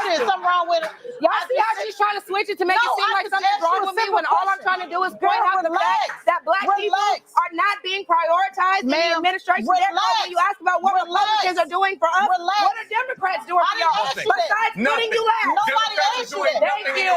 There's something wrong with her. Y'all see how she's trying to switch it to make it seem like something's wrong with me when all I'm trying to do is point out the fact that black people are not being prioritized in the administration. Therefore, when you ask about what Republicans are doing for us, what are Democrats doing for y'all? Besides putting you last. Nobody asked you that. Thank you.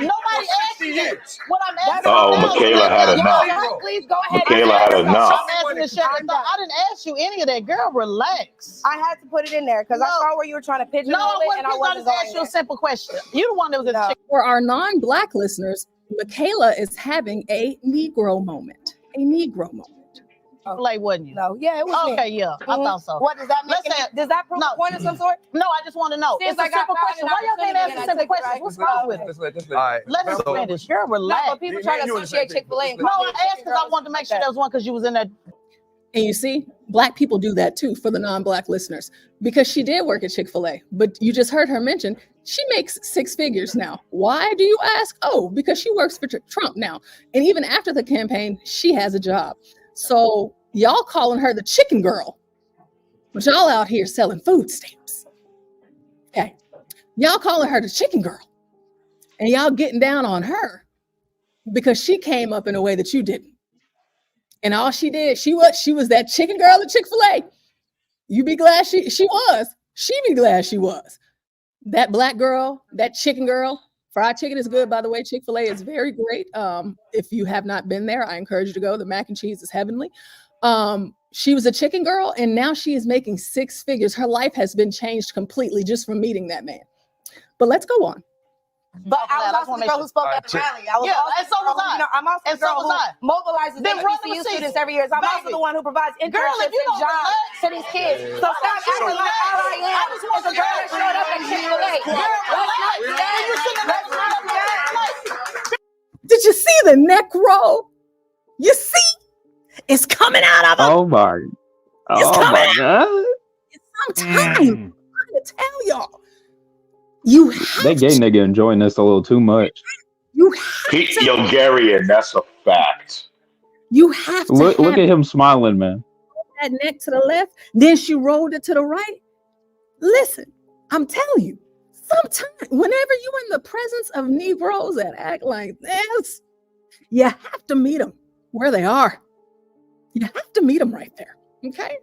Nobody asked you that. What I'm asking Oh, Michaela had enough. Please go ahead. Michaela had enough. I'm asking to shut it down. I didn't ask you any of that. Girl, relax. I had to put it in there because I saw where you were trying to pigeonhole it, and I wasn't going to ask you a simple question. You the one that was in the chicken. For our non-black listeners, Michaela is having a Negro moment. A Negro moment. Like, wasn't you? No, yeah, it was okay, me. yeah, I thought so. What does that make? Does that prove a point of some sort? No, I just want to know. Since It's a simple question. Why y'all can't answer simple questions? What's wrong with it? All right. Let us finish. Girl, relax. No, but people try to associate Chick-fil-A and No, I asked because I wanted to make sure there was one because you was in there. And you see, black people do that too for the non-black listeners, because she did work at Chick-fil-A, but you just heard her mention she makes 6 figures now. Why do you ask? Oh, because she works for Trump now. And even after the campaign, she has a job. So y'all calling her the chicken girl, but y'all out here selling food stamps. Okay. Y'all calling her the chicken girl, and y'all getting down on her because she came up in a way that you didn't. And all she did, she was that chicken girl at Chick-fil-A. You be glad she was. She be glad she was. That black girl, that chicken girl. Fried chicken is good, by the way. Chick-fil-A is very great. If you have not been there, I encourage you to go. The mac and cheese is heavenly. She was a chicken girl, and now she is making 6 figures. Her life has been changed completely just from meeting that man. But let's go on. But I was also the girl who spoke at the rally. I was I'm also the girl who mobilizes HBCU students every year. I'm also the one who provides internships and jobs to these kids. So stop acting like all I am is a girl that showed up at Chick-fil-A. Did you see the neck roll? You see? It's coming out of her. Oh my God. Sometimes I'm trying to tell y'all. You have That gay nigga enjoying this a little too much. You have to. Yo, Gary, and that's a fact. You have to Look at him smiling, man. That neck to the left, then she rolled it to the right. Listen, I'm telling you, sometimes whenever you're in the presence of Negroes that act like this, you have to meet them where they are. You have to meet them right there. Okay?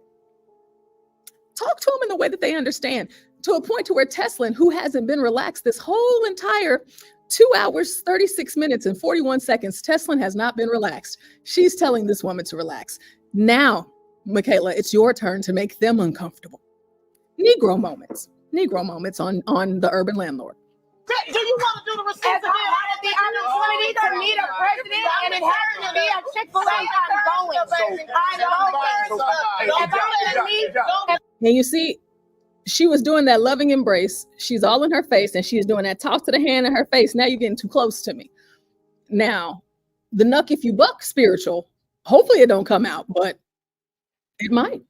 Talk to them in the way that they understand, to a point to where Teslyn, who hasn't been relaxed this whole entire 2 hours, 36 minutes, and 41 seconds, Teslyn has not been relaxed. She's telling this woman to relax. Now, Michaela, it's your turn to make them uncomfortable. Negro moments on the Urban Landlord. Do you want to do the receipts again? I had the opportunity to meet a president, and it happened to be a Chick-fil-A. I'm going. And you see, she was doing that loving embrace. She's all in her face, and she's doing that toss to the hand in her face. Now you're getting too close to me. Now, the nuck if you buck spiritual, hopefully it don't come out, but it might.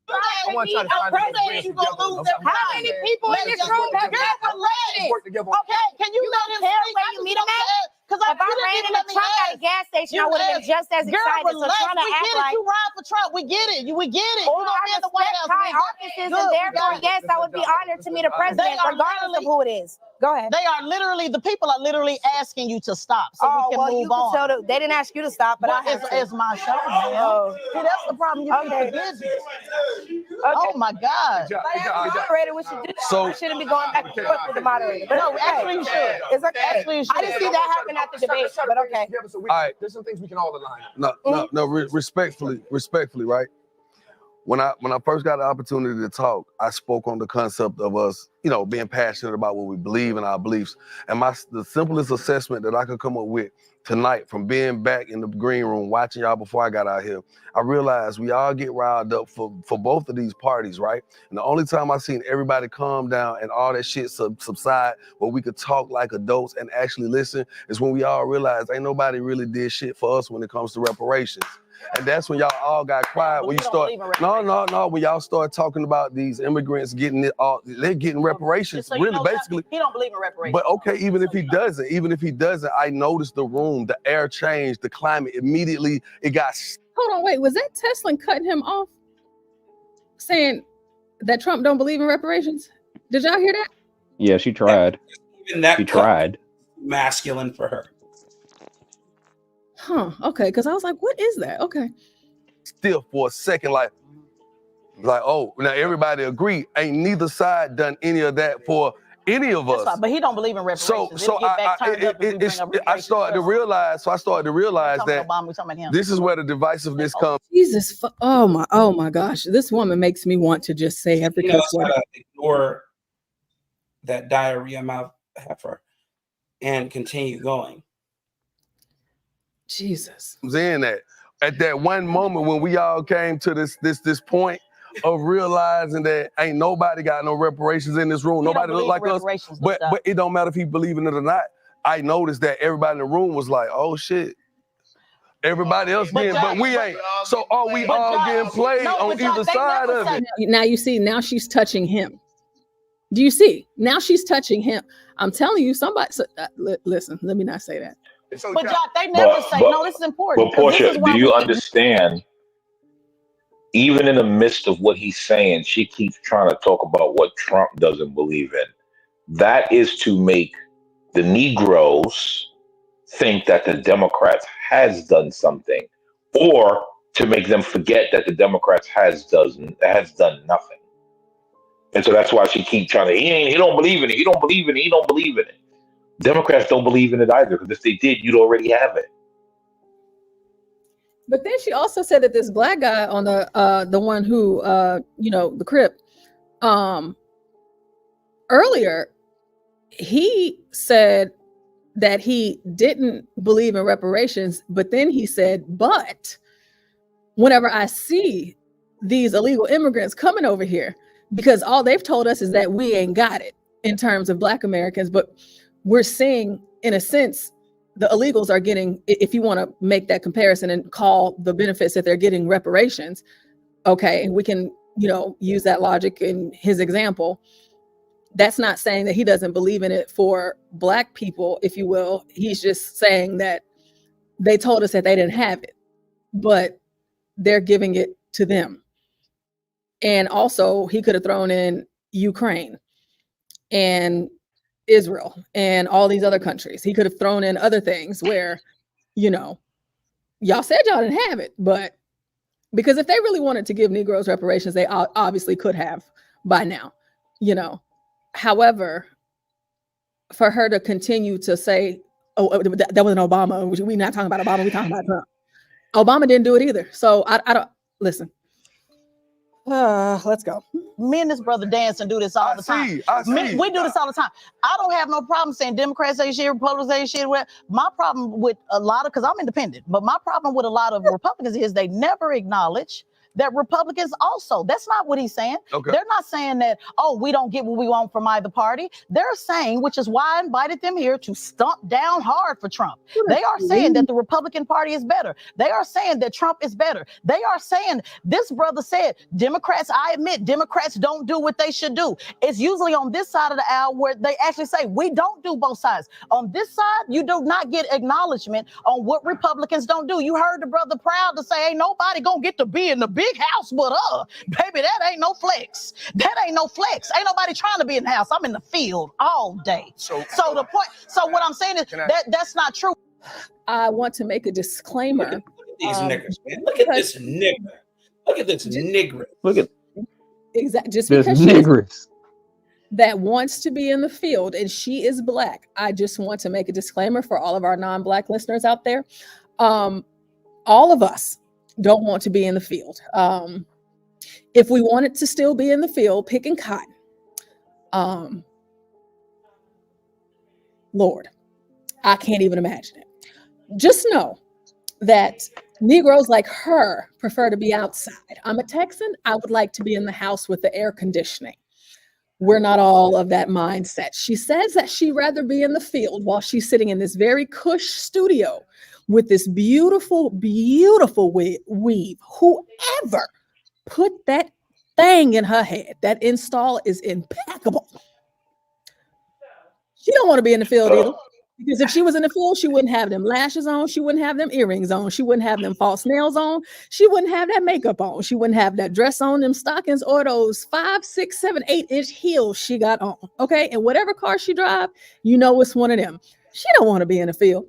I want to try to find a president, you gonna lose their How many people in this room have never led? work together. Okay, can you let him care speak? where you meet him at? Because If I ran into Trump at a gas station, I would have been just as excited. So trying to we act get like it. You ride for Trump. We get it. We get it. Or You gonna be in the White House. high offices, and therefore, yes, I would be honored to meet a president, regardless of who it is. Go ahead. They are literally, the people are literally asking you to stop so we can move on. Tell them, they didn't ask you to stop, but it's my show, man. See, that's the problem. You keep business. Oh my God. Moderator, we should do that. So- We shouldn't be going back and forth with the moderator. But No, actually you should. It's okay. Actually you should. I didn't see that happen at the debate, but okay. So All right. there's some things we can all align. Respectfully, right? When I first got the opportunity to talk, I spoke on the concept of us, being passionate about what we believe in our beliefs. And the simplest assessment that I could come up with tonight, from being back in the green room, watching y'all before I got out here, I realized we all get riled up for both of these parties, right? And the only time I seen everybody calm down and all that shit subside, where we could talk like adults and actually listen, is when we all realized ain't nobody really did shit for us when it comes to reparations. And that's when y'all all got quiet. When you start, when y'all start talking about these immigrants getting it all, they're getting reparations. So Really, basically. He don't believe in reparations. But okay, even if he doesn't, I noticed the room, the air changed, the climate immediately. It got. Hold on, wait. Was that Teslyn cutting him off, saying that Trump don't believe in reparations? Did y'all hear that? Yeah, she tried. Even that She tried. masculine for her. Huh. Okay, because I was like, what is that? Okay. Still for a second, like, oh, now everybody agree, ain't neither side done any of that for any of us. That's fine, but he don't believe in reparations. So I started to realize that Obama, we're talking about him. this is where the divisiveness comes. Jesus. Oh my gosh. This woman makes me want to just say every You cuss know, word. ignore that diarrhea mouth heifer and continue going. Jesus. In that, at that one moment when we all came to this point of realizing that ain't nobody got no reparations in this room, nobody look like us, but it don't matter if he believe in it or not. I noticed that everybody in the room was like, oh shit. Everybody else getting, but we ain't. So are we all getting played on either side of it? Now you see, now she's touching him. Do you see? Now she's touching him. I'm telling you, somebody, listen, let me not say that. But Jock, they never say, no, this is important. But Portia, do you understand? Even in the midst of what he's saying, she keeps trying to talk about what Trump doesn't believe in. That is to make the Negroes think that the Democrats has done something, or to make them forget that the Democrats has done nothing. And so that's why she keeps trying to, he don't believe in it, he don't believe in it, he don't believe in it. Democrats don't believe in it either, because if they did, you'd already have it. But then she also said that this black guy on the one who the Crip, earlier, he said that he didn't believe in reparations, but then he said, but whenever I see these illegal immigrants coming over here, because all they've told us is that we ain't got it in terms of Black Americans, but we're seeing, in a sense, the illegals are getting, if you want to make that comparison and call the benefits that they're getting reparations, okay, we can, use that logic in his example. That's not saying that he doesn't believe in it for Black people, if you will. He's just saying that they told us that they didn't have it, but they're giving it to them. And also, he could have thrown in Ukraine and Israel and all these other countries. He could have thrown in other things where, y'all said y'all didn't have it, but because if they really wanted to give Negroes reparations, they obviously could have by now, However, for her to continue to say, oh, that wasn't Obama, we're not talking about Obama, we're talking about Trump. Obama didn't do it either. So I don't, listen. Let's go. Me and this brother dance and do this all the time. We do this all the time. I don't have no problem saying Democrats say shit, Republicans say shit. My problem with a lot of, because I'm independent, but my problem with a lot of Republicans is they never acknowledge that Republicans also, that's not what he's saying. Okay. They're not saying that, oh, we don't get what we want from either party. They're saying, which is why I invited them here to stomp down hard for Trump. They are saying that the Republican Party is better. They are saying that Trump is better. They are saying, this brother said, Democrats, I admit, Democrats don't do what they should do. It's usually on this side of the aisle where they actually say, we don't do both sides. On this side, you do not get acknowledgement on what Republicans don't do. You heard the brother proud to say, ain't nobody gonna get to be in the big house but baby, that ain't no flex. That ain't no flex. Ain't nobody trying to be in the house. I'm in the field all day. So the point, so what I'm saying is that's not true. I want to make a disclaimer. Look at these niggers, man. Look at this nigger. Look at this nigger. Look at exactly just this because she's niggers that wants to be in the field and she is Black. I just want to make a disclaimer for all of our non-Black listeners out there. All of us don't want to be in the field. If we wanted to still be in the field picking cotton, Lord, I can't even imagine it. Just know that Negroes like her prefer to be outside. I'm a Texan. I would like to be in the house with the air conditioning. We're not all of that mindset. She says that she'd rather be in the field while she's sitting in this very cush studio with this beautiful, beautiful weave. Whoever put that thing in her head, that install is impeccable. She don't want to be in the field either. Because if she was in the field, she wouldn't have them lashes on. She wouldn't have them earrings on. She wouldn't have them false nails on. She wouldn't have that makeup on. She wouldn't have that dress on, them stockings, or those 5, 6, 7, 8-inch heels she got on. Okay. And whatever car she drive, you know, it's one of them. She don't want to be in the field.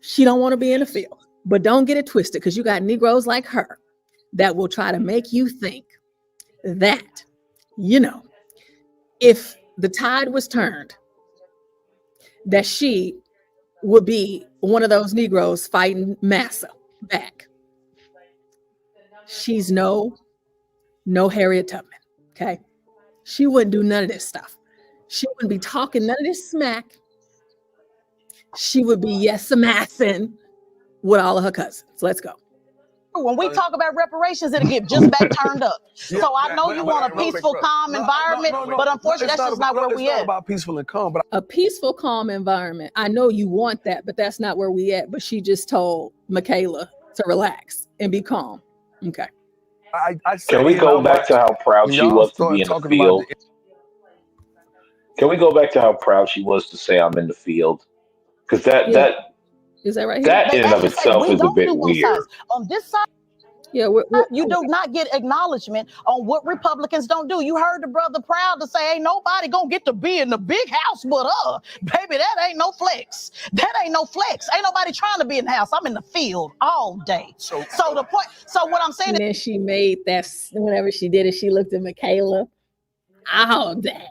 She don't want to be in the field. But don't get it twisted, because you got Negroes like her that will try to make you think that, you know, if the tide was turned, that she would be one of those Negroes fighting Massa back. She's no Harriet Tubman, okay? She wouldn't do none of this stuff. She wouldn't be talking none of this smack. She would be yes-amassing with all of her cousins. Let's go. When we talk about reparations, it'll get just back turned up. So I know you want a peaceful, calm environment, but unfortunately, that's just not where we at. It's not about peaceful and calm, but a peaceful, calm environment. I know you want that, but that's not where we at. But she just told Michaela to relax and be calm. Okay. Can we go back to how proud she was to be in the field? Can we go back to how proud she was to say I'm in the field? Because that is that right here? That in and of itself is a bit weird. On this side, you do not get acknowledgement on what Republicans don't do. You heard the brother proud to say, ain't nobody gonna get to be in the big house but baby, that ain't no flex. That ain't no flex. Ain't nobody trying to be in the house. I'm in the field all day. So the point. So what I'm saying. And then she made that. Whenever she did it, she looked at Michaela all day.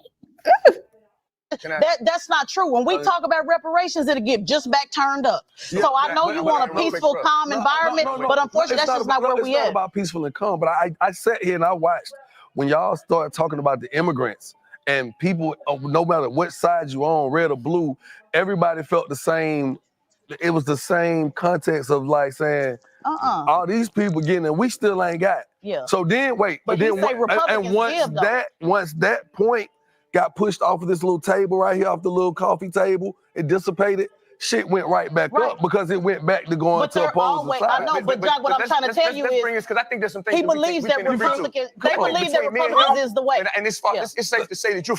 That's not true. When we talk about reparations, it'll get just back turned up. So I know you want a peaceful, calm environment, but unfortunately, that's just not where we at. It's not about peaceful and calm, but I sat here and I watched when y'all started talking about the immigrants and people, no matter what side you on, red or blue, everybody felt the same. It was the same context of like saying, all these people getting it, we still ain't got. Yeah. So then once that point got pushed off of this little table right here, off the little coffee table, it dissipated. Shit went right back up because it went back to going to opposing side. I know, but Jack, what I'm trying to tell you is, because I think there's some things he believes that Republicans, they believe that Republicans is the way. And it's safe to say that you're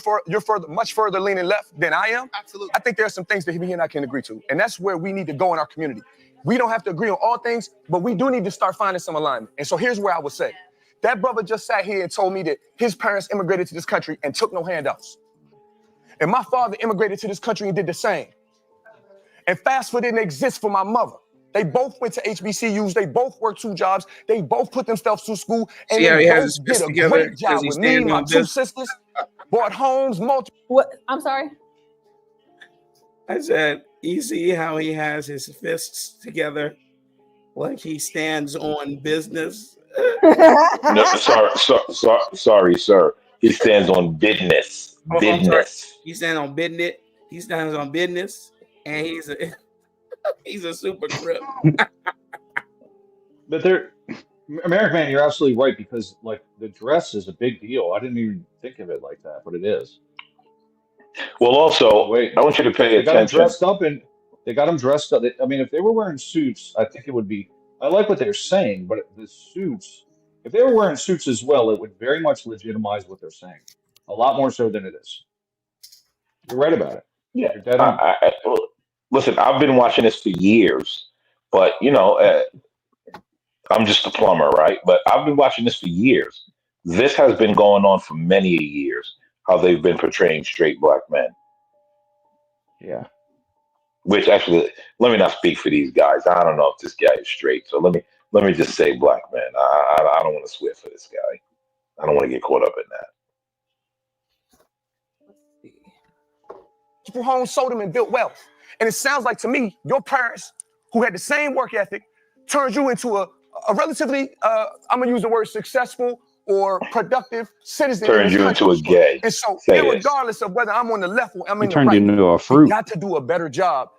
much further leaning left than I am. Absolutely. I think there are some things that he and I can agree to, and that's where we need to go in our community. We don't have to agree on all things, but we do need to start finding some alignment. And so here's where I would say, that brother just sat here and told me that his parents immigrated to this country and took no handouts. And my father immigrated to this country and did the same. And fast food didn't exist for my mother. They both went to HBCUs. They both worked 2 jobs. They both put themselves through school. And they both did a great job with me and my 2 sisters. Bought homes, multiple. What? I'm sorry? I said, you see how he has his fists together like he stands on business? No, sorry, sir. He stands on business. Business. He stands on business. He stands on business, and he's a super crip. But American Man, you're absolutely right, because like the dress is a big deal. I didn't even think of it like that, but it is. Well, The also, way I want you to pay they got them attention. dressed up, and they got them dressed up. I mean, if they were wearing suits, I think it would be. I like what they're saying, but the suits, if they were wearing suits as well, it would very much legitimize what they're saying, a lot more so than it is. You're right about it. Yeah. You're dead on. Well, listen, I've been watching this for years, but I'm just a plumber, right? But I've been watching this for years. This has been going on for many years, how they've been portraying straight black men. Yeah. Which actually, let me not speak for these guys. I don't know if this guy is straight. So let me just say black man. I don't want to swear for this guy. I don't want to get caught up in that. People home sold them and built wealth. And it sounds like to me, your parents who had the same work ethic turned you into a relatively, I'm going to use the word successful or productive citizen. Turned you into a gay. And so, Say regardless of whether I'm on the left or I'm in the turned right, you into a we fruit. got to do a better job.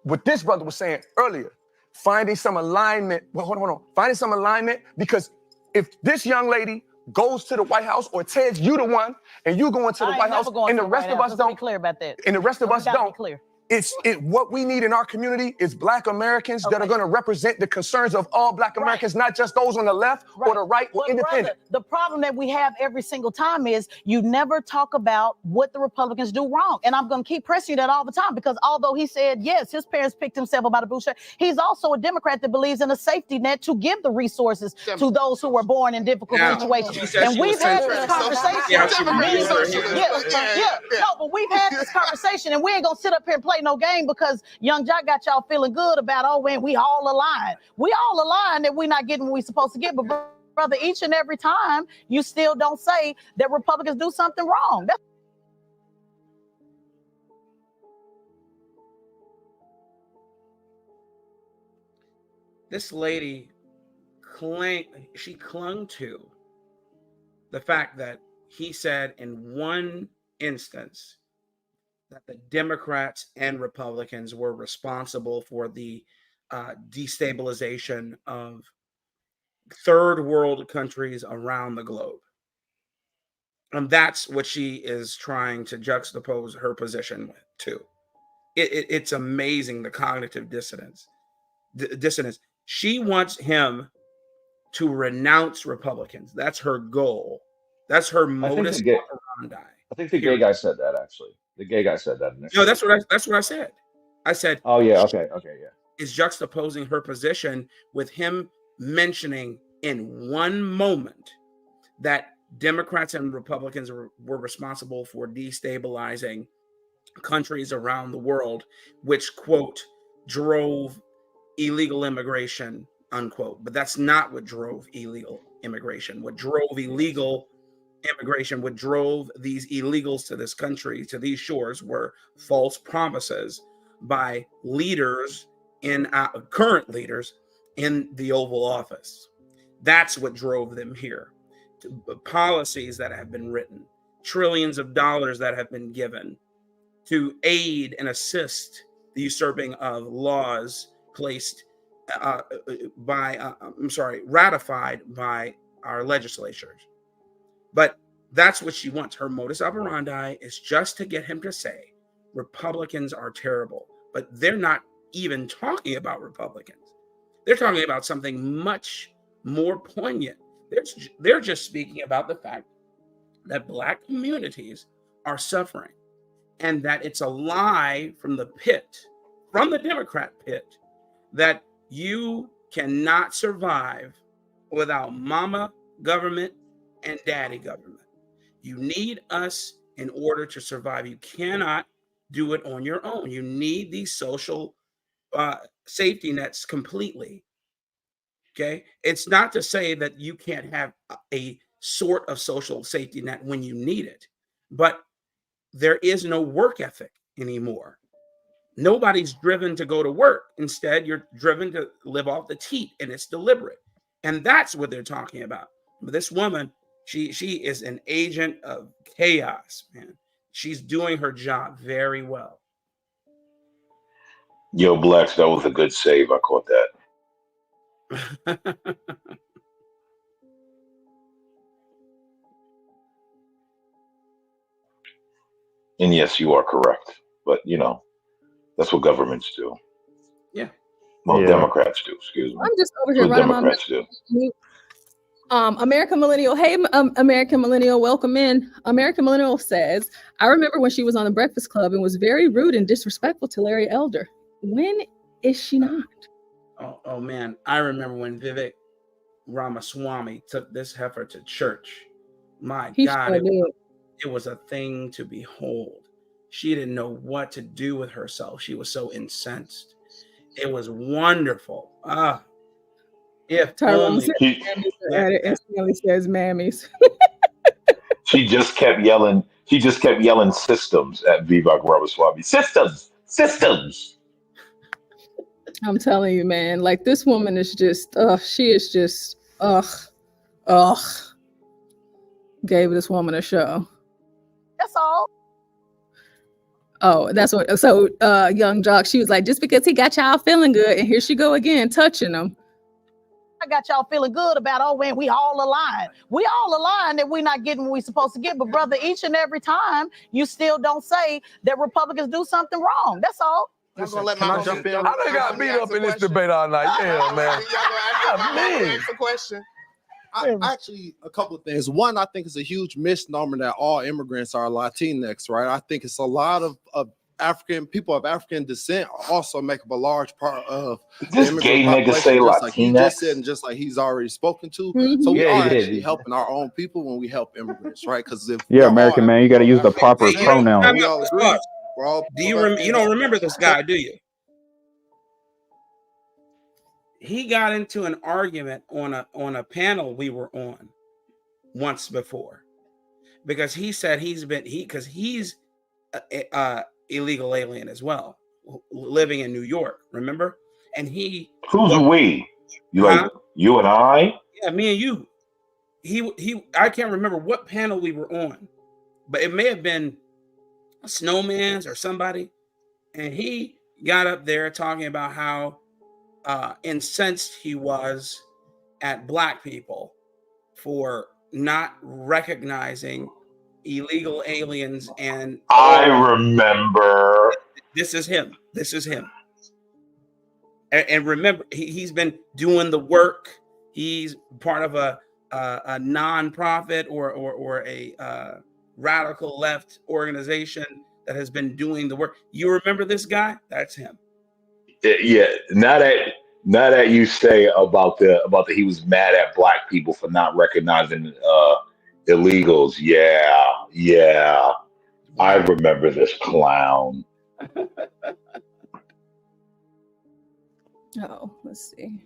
What this brother was saying earlier, finding some alignment. Well, hold on. Finding some alignment, because if this young lady goes to the White House or tells you the one and you go into the White House and the rest of us don't, be clear about that. And the rest of us don't, clear. What we need in our community is black Americans that are going to represent the concerns of all black Americans, not just those on the left or the right or independent. Brother, the problem that we have every single time is you never talk about what the Republicans do wrong. And I'm going to keep pressing you that all the time, because although he said, yes, his parents picked himself up out of bootstrap, he's also a Democrat that believes in a safety net to give the resources to those who were born in difficult situations. And we've had this conversation. No, but we've had this conversation, and we ain't going to sit up here and play no game because Young Jock got y'all feeling good about, oh man, we all aligned. We all aligned that we're not getting what we're supposed to get. But brother, each and every time you still don't say that Republicans do something wrong. This lady clung to the fact that he said in one instance that the Democrats and Republicans were responsible for the destabilization of third world countries around the globe. And that's what she is trying to juxtapose her position with, too. It's amazing, the cognitive dissonance. She wants him to renounce Republicans. That's her goal. That's her modus operandi. I think the gay guy said that, actually. The gay guy said that initially. No, that's what I said. I said, oh yeah, okay, yeah. Is juxtaposing her position with him mentioning in one moment that Democrats and Republicans were responsible for destabilizing countries around the world, which, quote, drove illegal immigration, unquote. But that's not what drove illegal immigration. What drove illegal immigration, what drove these illegals to this country, to these shores, were false promises by leaders current leaders in the Oval Office. That's what drove them here. Policies that have been written, trillions of dollars that have been given to aid and assist the usurping of laws placed ratified by our legislatures. But that's what she wants. Her modus operandi is just to get him to say Republicans are terrible. But they're not even talking about Republicans. They're talking about something much more poignant. They're just speaking about the fact that Black communities are suffering, and that it's a lie from the pit, from the Democrat pit, that you cannot survive without mama government and daddy government. You need us in order to survive. You cannot do it on your own. You need these social safety nets completely. Okay? It's not to say that you can't have a sort of social safety net when you need it, but there is no work ethic anymore. Nobody's driven to go to work. Instead, you're driven to live off the teat, and it's deliberate. And that's what they're talking about. But this woman, she is an agent of chaos, man. She's doing her job very well. Yo, Blacks, that was a good save. I caught that. And yes, you are correct. But that's what governments do. Yeah. Well, Yeah. Democrats do. Excuse me. I'm just over That's here what running my Democrats do. American Millennial. Hey, American Millennial, welcome in. American Millennial says, I remember when she was on the Breakfast Club and was very rude and disrespectful to Larry Elder. When is she not? Oh man, I remember when Vivek Ramaswamy took this heifer to church. My He God, sure did. it was a thing to behold. She didn't know what to do with herself. She was so incensed. It was wonderful. If Tyrone only says mammies are added, instantly says mammies. She just kept yelling. She just kept yelling systems at Vivek Ramaswamy. Systems. I'm telling you, man, like this woman is just, she is just, gave this woman a show. That's all. Oh, that's what, so young Jock, she was like, just because he got y'all feeling good, and here she go again, touching them. I got y'all feeling good about, oh, man, we all aligned. We all aligned that we're not getting what we're supposed to get. But, brother, each and every time, you still don't say that Republicans do something wrong. That's all. I'm gonna let my jump in. I done got beat up in this debate all night. Yeah, man. Ask a question. Actually, a couple of things. One, I think it's a huge misnomer that all immigrants are Latinx, right? I think it's a lot of African people of African descent also make up a large part of the This immigrant gay nigga population, say just like he just Latinx? said, and just like he's already spoken to. Mm-hmm. So we Yeah, are he did. actually helping our own people when we help immigrants, right? Because if Yeah, American man, you got to use the proper Hey, you don't, pronoun. we all agree, we're all do you don't remember this guy, do you? He got into an argument on a panel we were on once before, because he said he's illegal alien as well, living in New York, remember? And Who's we? You and I? Yeah, me and you. I can't remember what panel we were on, but it may have been Snowman's or somebody, and he got up there talking about how incensed he was at Black people for not recognizing illegal aliens. And I remember. This is him. And remember, he's been doing the work. He's part of a non-profit or a radical left organization that has been doing the work. You remember this guy? That's him. Yeah. Now that you say about the he was mad at Black people for not recognizing illegals. Yeah. I remember this clown. Oh, let's see.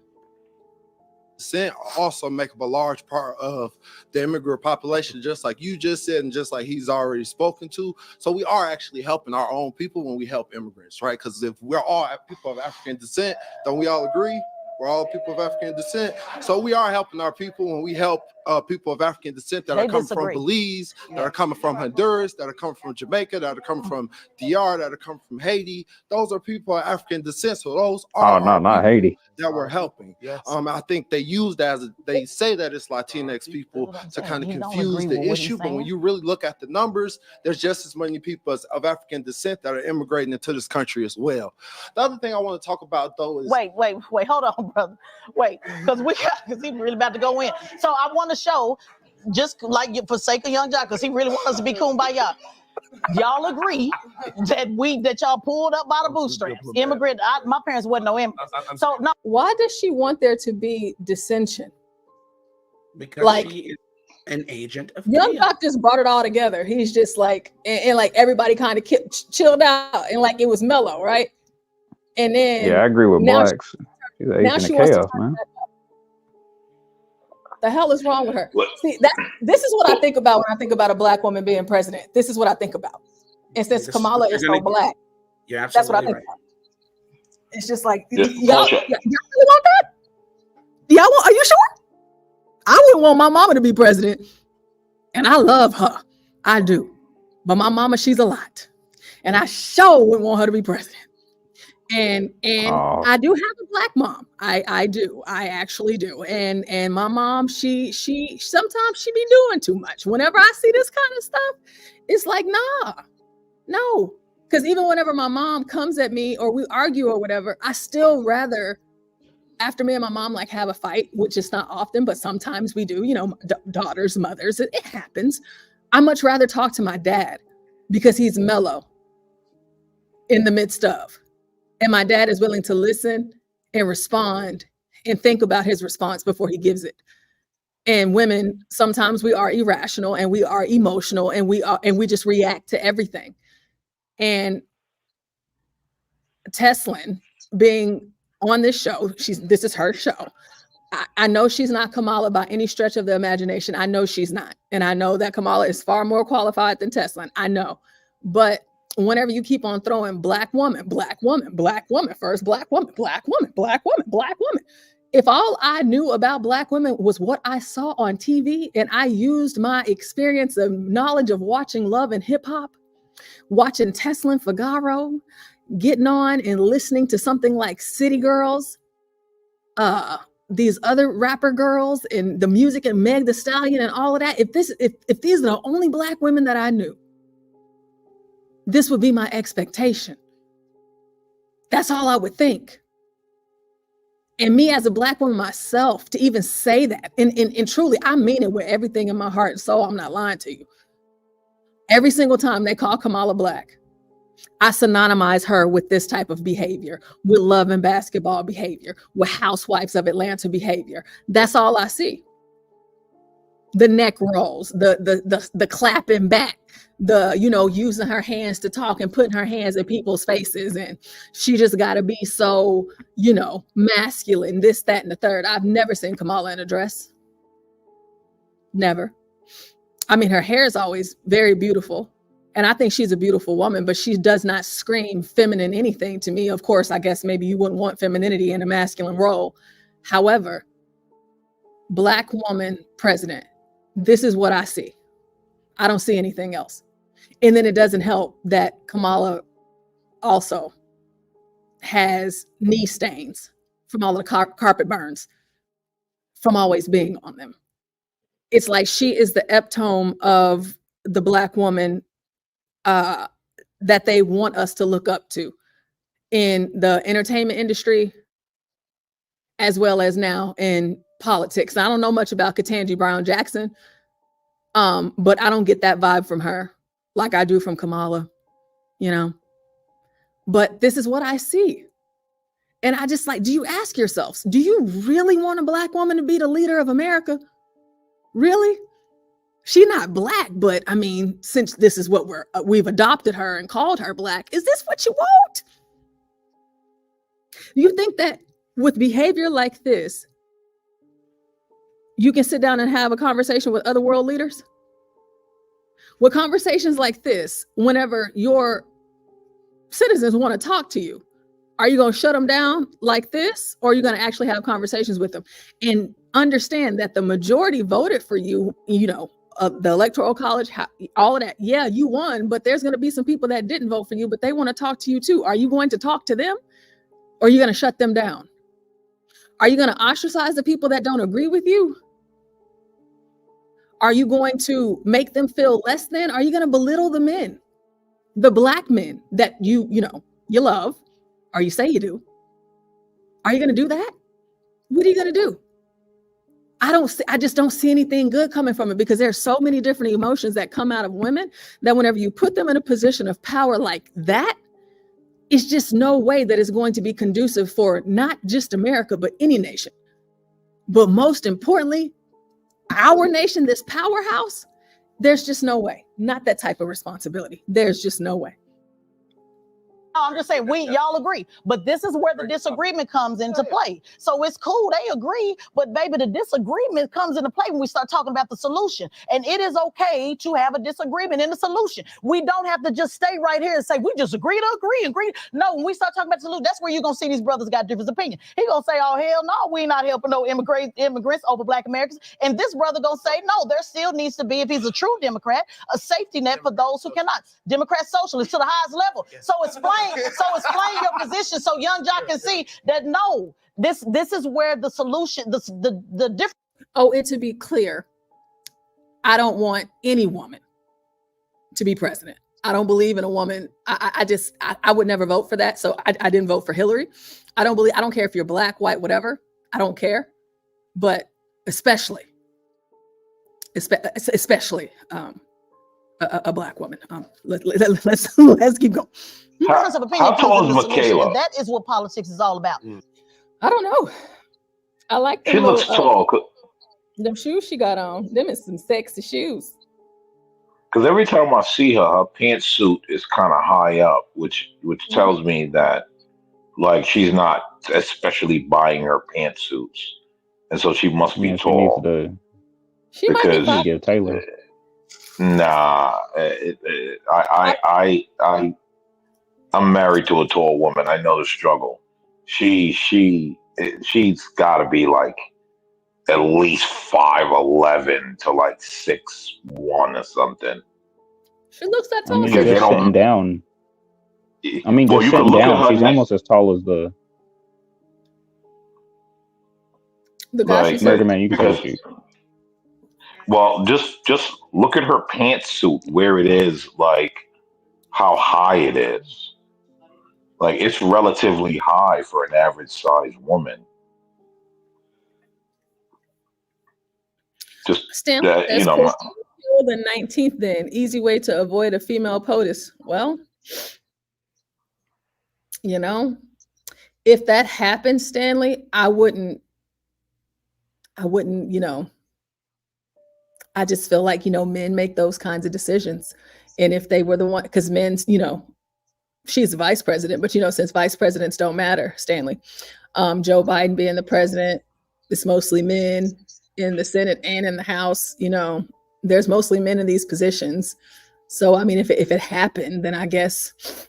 Descent also make up a large part of the immigrant population, just like you just said, and just like he's already spoken to. So we are actually helping our own people when we help immigrants, right? Because if we're all people of African descent, don't we all agree? We're all people of African descent. So we are helping our people when we help people of African descent that are coming from Belize, that are coming from Honduras, that are coming from Jamaica, that are coming from DR, that are coming from Haiti. Those are people of African descent. So those are not Haiti. that we're helping. I think they use that they say that it's Latinx people to kind of confuse the issue, but when you really look at the numbers, there's just as many people of African descent that are immigrating into this country as well. The other thing I want to talk about though is wait, hold on, brother. Wait, because he's really about to go in. So I want to show, just like for sake of young Jock, because he really wants us to be kumbaya. Y'all agree that y'all pulled up by the bootstraps. Immigrant, my parents wasn't no immigrants. So no. Why does she want there to be dissension? Because she is an agent of Young Jock just brought it all together. He's just like, and like everybody kind of chilled out and like it was mellow, right? And then Yeah, I agree with Blacks. She's an now agent she of wants to chaos, man. The hell is wrong with her? See, this is what I think about when I think about a Black woman being president. This is what I think about. And since Kamala is so Black, that's what I think about. It's just like, y'all really want that? Are you sure? I wouldn't want my mama to be president. And I love her. I do. But my mama, she's a lot. And I sure wouldn't want her to be president. And I do have a Black mom. I do. I actually do. And my mom, she sometimes she be doing too much. Whenever I see this kind of stuff, it's like, No, because even whenever my mom comes at me or we argue or whatever, I still rather, after me and my mom like have a fight, which is not often, but sometimes we do, you know, daughters, mothers, it happens. I much rather talk to my dad because he's mellow in the midst of, and my dad is willing to listen and respond and think about his response before he gives it. And women, sometimes we are irrational and we are emotional and we just react to everything. And Teslyn being on this show, this is her show. I know she's not Kamala by any stretch of the imagination. I know she's not. And I know that Kamala is far more qualified than Teslyn. I know. But whenever you keep on throwing black woman, first black woman, black woman, black woman, black woman. If all I knew about black women was what I saw on TV and I used my experience of knowledge of watching Love and Hip Hop, watching Teslyn, Figaro, getting on and listening to something like City Girls, these other rapper girls and the music and Meg Thee Stallion and all of that, if these are the only black women that I knew, this would be my expectation. That's all I would think. And me as a black woman myself, to even say that, and truly, I mean it with everything in my heart and soul, I'm not lying to you. Every single time they call Kamala black, I synonymize her with this type of behavior, with Love and Basketball behavior, with Housewives of Atlanta behavior. That's all I see. The neck rolls, the clapping back, the, you know, using her hands to talk and putting her hands in people's faces. And she just got to be so, you know, masculine, this, that, and the third. I've never seen Kamala in a dress. Never. I mean, her hair is always very beautiful. And I think she's a beautiful woman, but she does not scream feminine anything to me. Of course, I guess maybe you wouldn't want femininity in a masculine role. However, black woman president, this is what I see. I don't see anything else. And then it doesn't help that Kamala also has knee stains from all of the carpet burns from always being on them. It's like she is the epitome of the black woman that they want us to look up to in the entertainment industry, as well as now in politics. I don't know much about Ketanji Brown Jackson, but I don't get that vibe from her like I do from Kamala, you know. But this is what I see. And I just like, do you ask yourselves, do you really want a black woman to be the leader of America? Really? She's not black, but I mean, since this is what we've adopted her and called her black, is this what you want? You think that with behavior like this, you can sit down and have a conversation with other world leaders? With conversations like this, whenever your citizens want to talk to you, are you going to shut them down like this? Or are you going to actually have conversations with them and understand that the majority voted for you, you know, the electoral college, all of that. Yeah, you won, but there's going to be some people that didn't vote for you, but they want to talk to you too. Are you going to talk to them? Or are you going to shut them down? Are you going to ostracize the people that don't agree with you? Are you going to make them feel less than? Are you going to belittle the men, the black men that you love, or you say you do? Are you going to do that? What are you going to do? I just don't see anything good coming from it, because there's so many different emotions that come out of women that whenever you put them in a position of power like that, it's just no way that it's going to be conducive for not just America, but any nation. But most importantly, our nation, this powerhouse, there's just no way. Not that type of responsibility. There's just no way. No, I'm just saying, y'all agree, but this is where the disagreement comes into play. So it's cool, they agree, but baby, the disagreement comes into play when we start talking about the solution. And it is okay to have a disagreement in the solution. We don't have to just stay right here and say, we just agree to agree. No, when we start talking about the solution, that's where you're going to see these brothers got different opinions. He going to say, oh, hell no, we not helping no immigrants over black Americans. And this brother going to say, no, there still needs to be, if he's a true Democrat, a safety net for those who cannot. Democrat socialist to the highest level. So explain your position so Young Jock can see that no, this is where the solution, the difference. Oh, and to be clear, I don't want any woman to be president. I don't believe in a woman. I would never vote for that. So I didn't vote for Hillary. I don't care if you're black, white, whatever. I don't care. But especially a black woman. Let's keep going. Difference of opinion How comes tall in is the solution, Michaela? and that is what politics is all about. I don't know. I like She them looks tall. them shoes she got on. Them is some sexy shoes. Because every time I see her, her pantsuit is kind of high up, which tells me that like she's not especially buying her pantsuits, and so she must be Yeah, she needs tall. to She might be fine. give Taylor. Nah, I'm married to a tall woman. I know the struggle. She's got to be like at least 5'11" to like 6'1" or something. She looks that I tall. mean, Because they just don't. sitting down. I mean, Well, just you can sitting look at down. her She's neck. almost as tall as the guy she Like, said. Murder Man. You can tell because she. well, just look at her pantsuit where it is, like how high it is. Like it's relatively high for an average sized woman. Just Stamp that, says court the 19th then. Easy way to avoid a female POTUS. Well, you know, if that happened, Stanley, I wouldn't, you know, I just feel like, you know, men make those kinds of decisions. And if they were the one, because men's, you know, she's the vice president, but, you know, since vice presidents don't matter, Stanley, Joe Biden being the president, it's mostly men in the Senate and in the House, you know, there's mostly men in these positions. So, I mean, if it happened, then I guess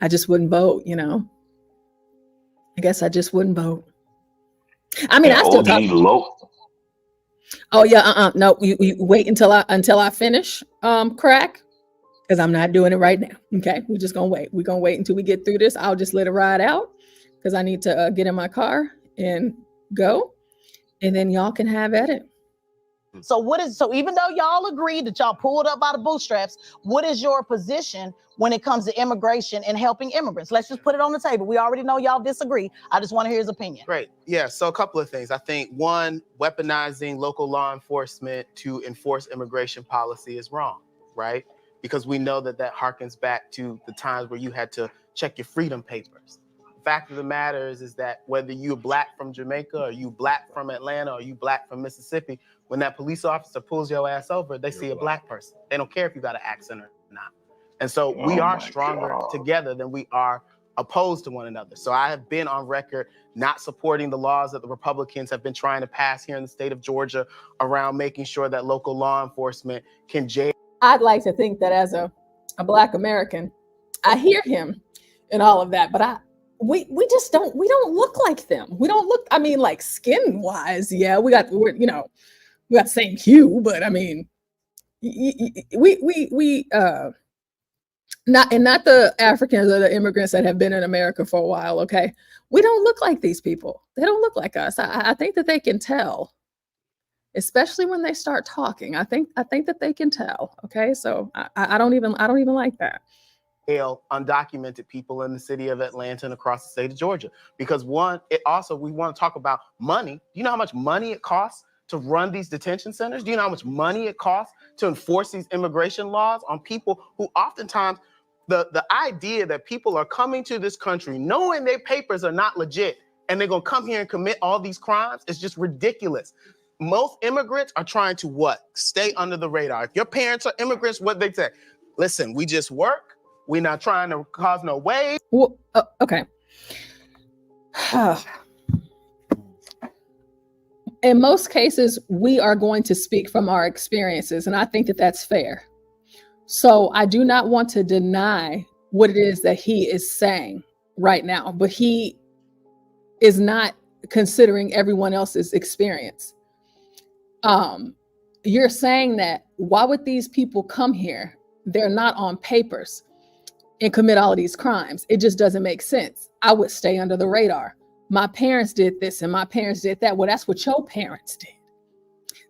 I just wouldn't vote, you know. I guess I just wouldn't vote. I mean, I still talk. Oh yeah, no, you wait until I finish, crack, because I'm not doing it right now. Okay, we're just gonna wait. We're gonna wait until we get through this. I'll just let it ride out because I need to get in my car and go, and then y'all can have at it. So even though y'all agreed that y'all pulled up by the bootstraps, what is your position when it comes to immigration and helping immigrants? Let's just put it on the table. We already know y'all disagree. I just want to hear his opinion. Great. Yeah, so a couple of things. I think one, weaponizing local law enforcement to enforce immigration policy is wrong, right? Because we know that harkens back to the times where you had to check your freedom papers. The fact of the matter is that whether you're black from Jamaica or you black from Atlanta or you black from Mississippi, when that police officer pulls your ass over, they see a black person. They don't care if you got an accent or not. And so we are stronger together than we are opposed to one another. So I have been on record not supporting the laws that the Republicans have been trying to pass here in the state of Georgia around making sure that local law enforcement can jail. I'd like to think that as a Black American, I hear him and all of that, but we don't look like them. We don't look, I mean, like skin wise, yeah, we got the same hue, but I mean, not the Africans or the immigrants that have been in America for a while. Okay, we don't look like these people. They don't look like us. I think that they can tell, especially when they start talking. I think that they can tell. Okay, so I don't even like that. Undocumented people in the city of Atlanta and across the state of Georgia, because one, we want to talk about money. Do you know how much money it costs to run these detention centers? Do you know how much money it costs to enforce these immigration laws on people who oftentimes the idea that people are coming to this country knowing their papers are not legit and they're going to come here and commit all these crimes is just ridiculous. Most immigrants are trying to what? Stay under the radar. If your parents are immigrants, what they say? Listen, we just work. We're not trying to cause no waves. Well, okay. In most cases, we are going to speak from our experiences, and I think that that's fair. So I do not want to deny what it is that he is saying right now, but he is not considering everyone else's experience. You're saying that why would these people come here? They're not on papers and commit all of these crimes. It just doesn't make sense. I would stay under the radar. My parents did this and my parents did that. Well, that's what your parents did.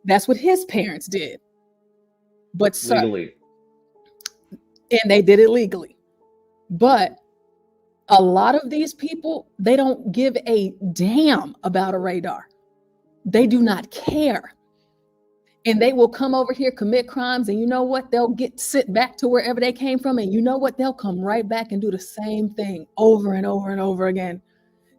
That's what his parents did. But sir, Legally. and they did it legally. But a lot of these people, they don't give a damn about a radar. They do not care. And they will come over here, commit crimes, and you know what? They'll get sent back to wherever they came from, and you know what? They'll come right back and do the same thing over and over and over again.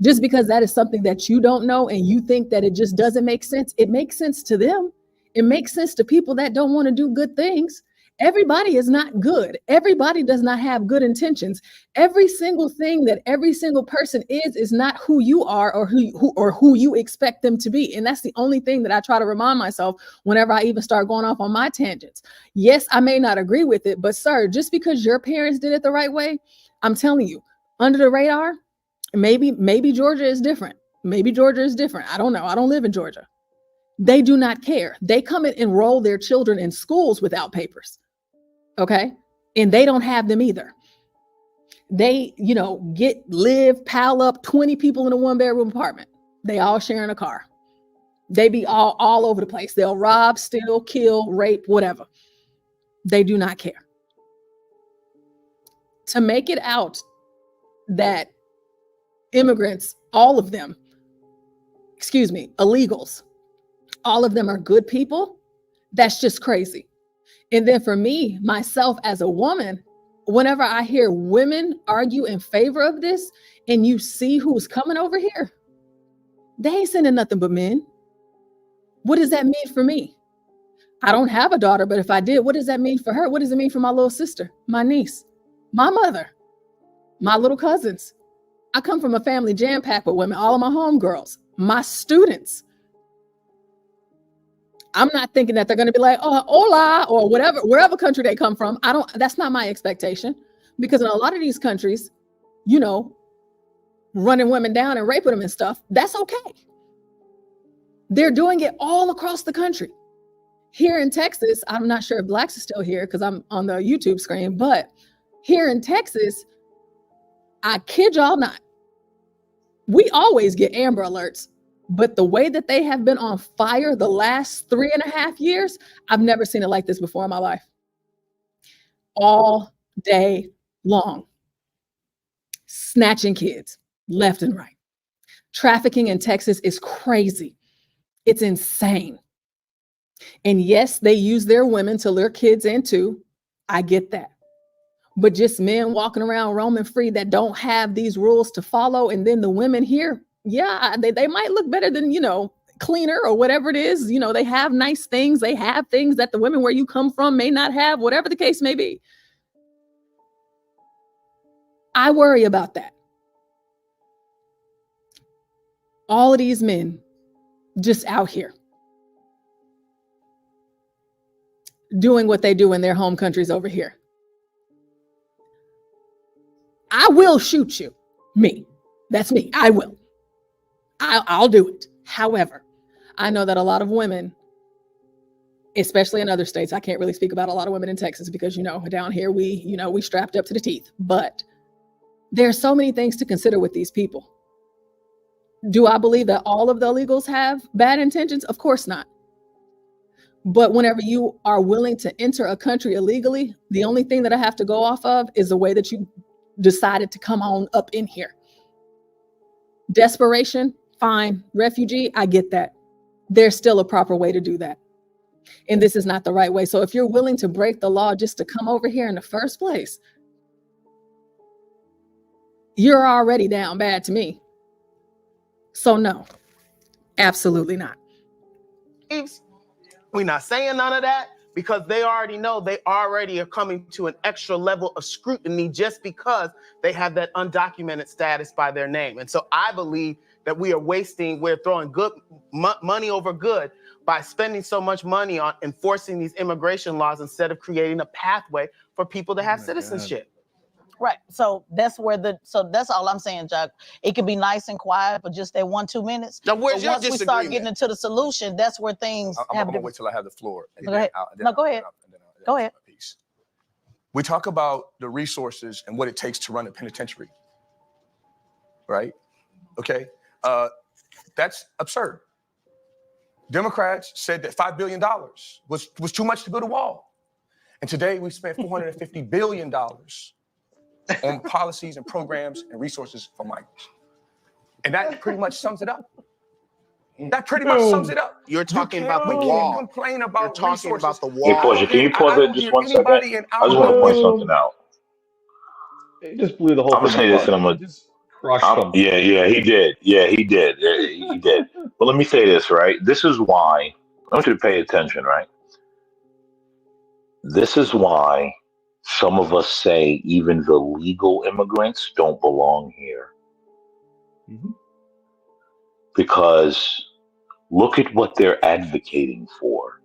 Just because that is something that you don't know and you think that it just doesn't make sense, it makes sense to them. It makes sense to people that don't want to do good things. Everybody is not good. Everybody does not have good intentions. Every single thing that every single person is not who you are or who you expect them to be. And that's the only thing that I try to remind myself whenever I even start going off on my tangents. Yes, I may not agree with it, but sir, just because your parents did it the right way, I'm telling you, under the radar, maybe Georgia is different. Maybe Georgia is different. I don't know. I don't live in Georgia. They do not care. They come and enroll their children in schools without papers. Okay. And they don't have them either. They, pile up 20 people in a 1-bedroom apartment. They all sharing a car. They be all over the place. They'll rob, steal, kill, rape, whatever. They do not care. To make it out that immigrants, all of them, illegals, all of them are good people, that's just crazy. And then for me, myself as a woman, whenever I hear women argue in favor of this and you see who's coming over here, they ain't sending nothing but men. What does that mean for me? I don't have a daughter, but if I did, what does that mean for her? What does it mean for my little sister, my niece, my mother, my little cousins? I come from a family jam-packed with women, all of my homegirls, my students. I'm not thinking that they're going to be like, oh, hola, or wherever country they come from. That's not my expectation, because in a lot of these countries, running women down and raping them and stuff, that's okay. They're doing it all across the country. Here in Texas, I'm not sure if Blacks is still here because I'm on the YouTube screen, but here in Texas, I kid y'all not, we always get Amber Alerts. But the way that they have been on fire the last 3.5 years, I've never seen it like this before in my life. All day long. Snatching kids left and right. Trafficking in Texas is crazy. It's insane. And yes, they use their women to lure kids in too. I get that. But just men walking around roaming free that don't have these rules to follow. And then the women here, yeah, they might look better than, cleaner or whatever it is. They have nice things. They have things that the women where you come from may not have, whatever the case may be. I worry about that. All of these men just out here doing what they do in their home countries over here. I will shoot you. Me. That's me. I will. I'll do it. However, I know that a lot of women, especially in other states, I can't really speak about a lot of women in Texas because, down here we strapped up to the teeth. But there's so many things to consider with these people. Do I believe that all of the illegals have bad intentions? Of course not. But whenever you are willing to enter a country illegally, the only thing that I have to go off of is the way that you decided to come on up in here. Desperation, fine. Refugee, I get that. There's still a proper way to do that. And this is not the right way. So if you're willing to break the law just to come over here in the first place, you're already down bad to me. So no, absolutely not. We're not saying none of that because they already know they already are coming to an extra level of scrutiny just because they have that undocumented status by their name. And so I believe that we're throwing good money over good by spending so much money on enforcing these immigration laws instead of creating a pathway for people to have citizenship. Right. So that's all I'm saying, Jack. It can be nice and quiet for just that 1-2 minutes. Now, where's your once we start getting into the solution, that's where things I'm gonna wait till I have the floor. Go ahead. Go ahead. Go ahead. We talk about the resources and what it takes to run a penitentiary, right? Okay, that's absurd. Democrats said that $5 billion was too much to build a wall. And today we spent $450 billion on policies and programs and resources for migrants. And that pretty much sums it up. That pretty much sums it up. You're talking about the we wall. can't complain about You're talking resources. about the Hey, wall. Portia, can you pause I it don't just hear 1 second? anybody in I just want to point something out. He just blew the whole I'm gonna thing say this, apart. and I'm gonna. He just crushed them. Yeah, he did. Yeah, he did. He did. But let me say this, right? This is why I want you to pay attention, right? This is why some of us say even the legal immigrants don't belong here. Because look at what they're advocating for.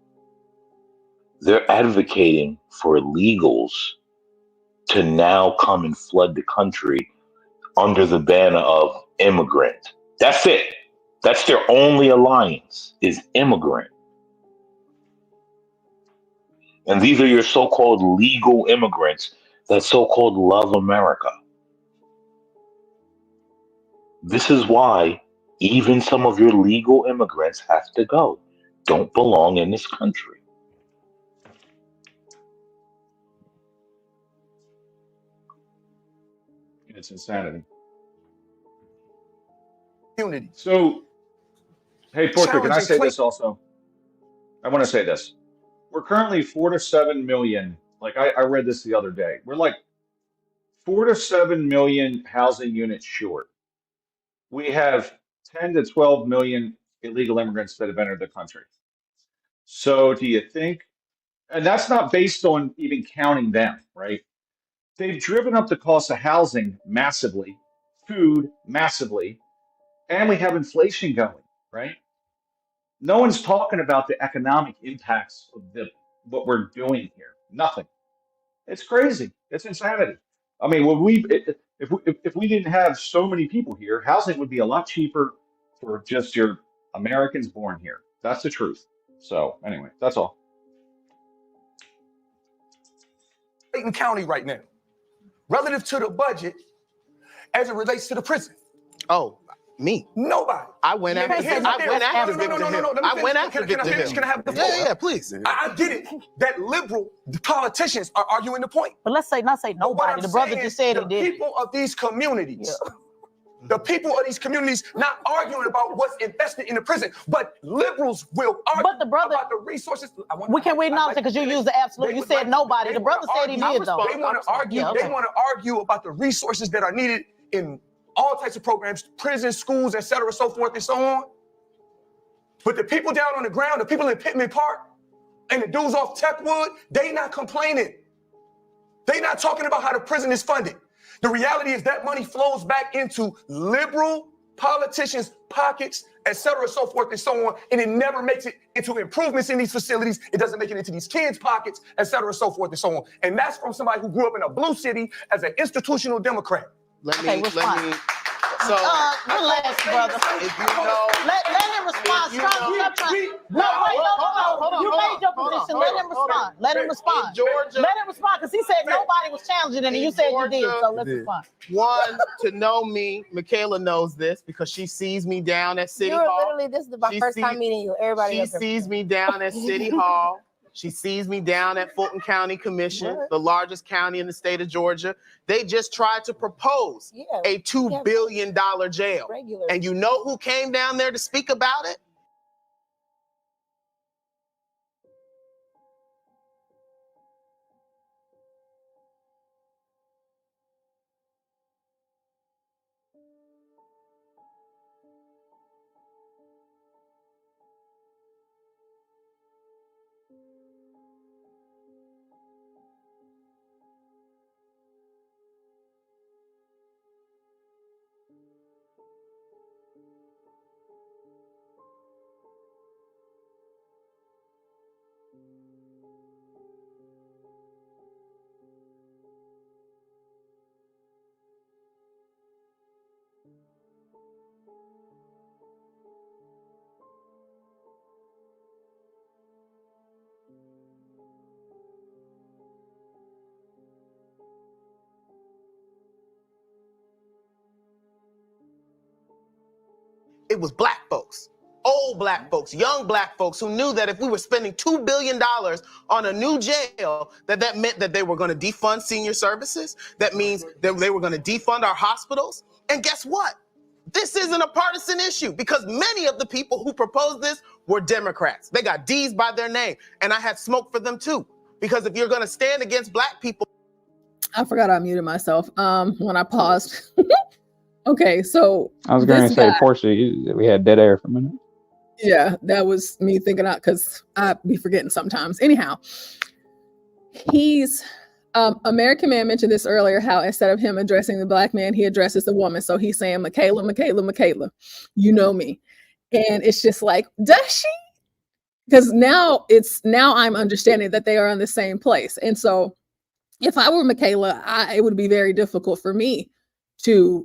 They're advocating for illegals to now come and flood the country under the banner of immigrant. That's it. That's their only alliance is immigrant. And these are your so-called legal immigrants that so-called love America. This is why even some of your legal immigrants have to go. Don't belong in this country. It's insanity. Unity. So, hey, Portia, can I say Challenging this also? I want to say this. We're currently 4 to 7 million. Like I read this the other day. We're like 4 to 7 million housing units short. We have 10 to 12 million illegal immigrants that have entered the country. So do you think, and that's not based on even counting them, right? They've driven up the cost of housing massively, food massively, and we have inflation going, right? No one's talking about the economic impacts of what we're doing here. Nothing. It's crazy. It's insanity. I mean, if we didn't have so many people here, housing would be a lot cheaper for just your Americans born here. That's the truth. So anyway, that's all. Clayton County right now, relative to the budget as it relates to the prison. Oh, me. Nobody. I went after Victor Hill. I went after Victor Hill. Can I have the floor? Yeah, please. I get it that liberal politicians are arguing the point. But let's not say nobody. The brother just said he did. The people of these communities. The people of these communities not arguing about what's invested in the prison, but liberals will argue about the resources. We can't wait now because you used the absolute. You said nobody. The brother said he did though. They want to argue. They want to argue about the resources that are needed in all types of programs, prisons, schools, et cetera, so forth and so on. But the people down on the ground, the people in Pittman Park, and the dudes off Techwood, they not complaining. They not talking about how the prison is funded. The reality is that money flows back into liberal politicians' pockets, et cetera, so forth and so on, and it never makes it into improvements in these facilities. It doesn't make it into these kids' pockets, et cetera, so forth and so on. And that's from somebody who grew up in a blue city as an institutional Democrat. Let me. So, relax, brother. If you know, let him respond. Stop trying. No, hold on. You made your position. Let him respond. Let him respond. Georgia, let him respond because he said nobody was challenging it, and you said you did. So let's respond. One, to know me, Michaela knows this because she sees me down at City Hall. Literally, this is my first time meeting you. Everybody. She sees me down at City Hall. She sees me down at Fulton County Commission, the largest county in the state of Georgia. They just tried to propose a $2 billion jail. And you know who came down there to speak about it? It was black folks old black folks, young black folks who knew that if we were spending $2 billion on a new jail, that meant that they were going to defund senior services. That means that they were going to defund our hospitals. And guess what? This isn't a partisan issue because many of the people who proposed this were Democrats. They got D's by their name. And I had smoke for them too. Because if you're going to stand against black people. I forgot I muted myself when I paused. Okay, so I was going to say, Portia, we had dead air for a minute. Yeah, that was me thinking out because I be forgetting sometimes. Anyhow, he's American Man mentioned this earlier, how instead of him addressing the black man, he addresses the woman. So he's saying, Michaela, Michaela, Michaela, you know me. And it's just like, does she? Because now I'm understanding that they are in the same place. And so if I were Michaela, it would be very difficult for me to,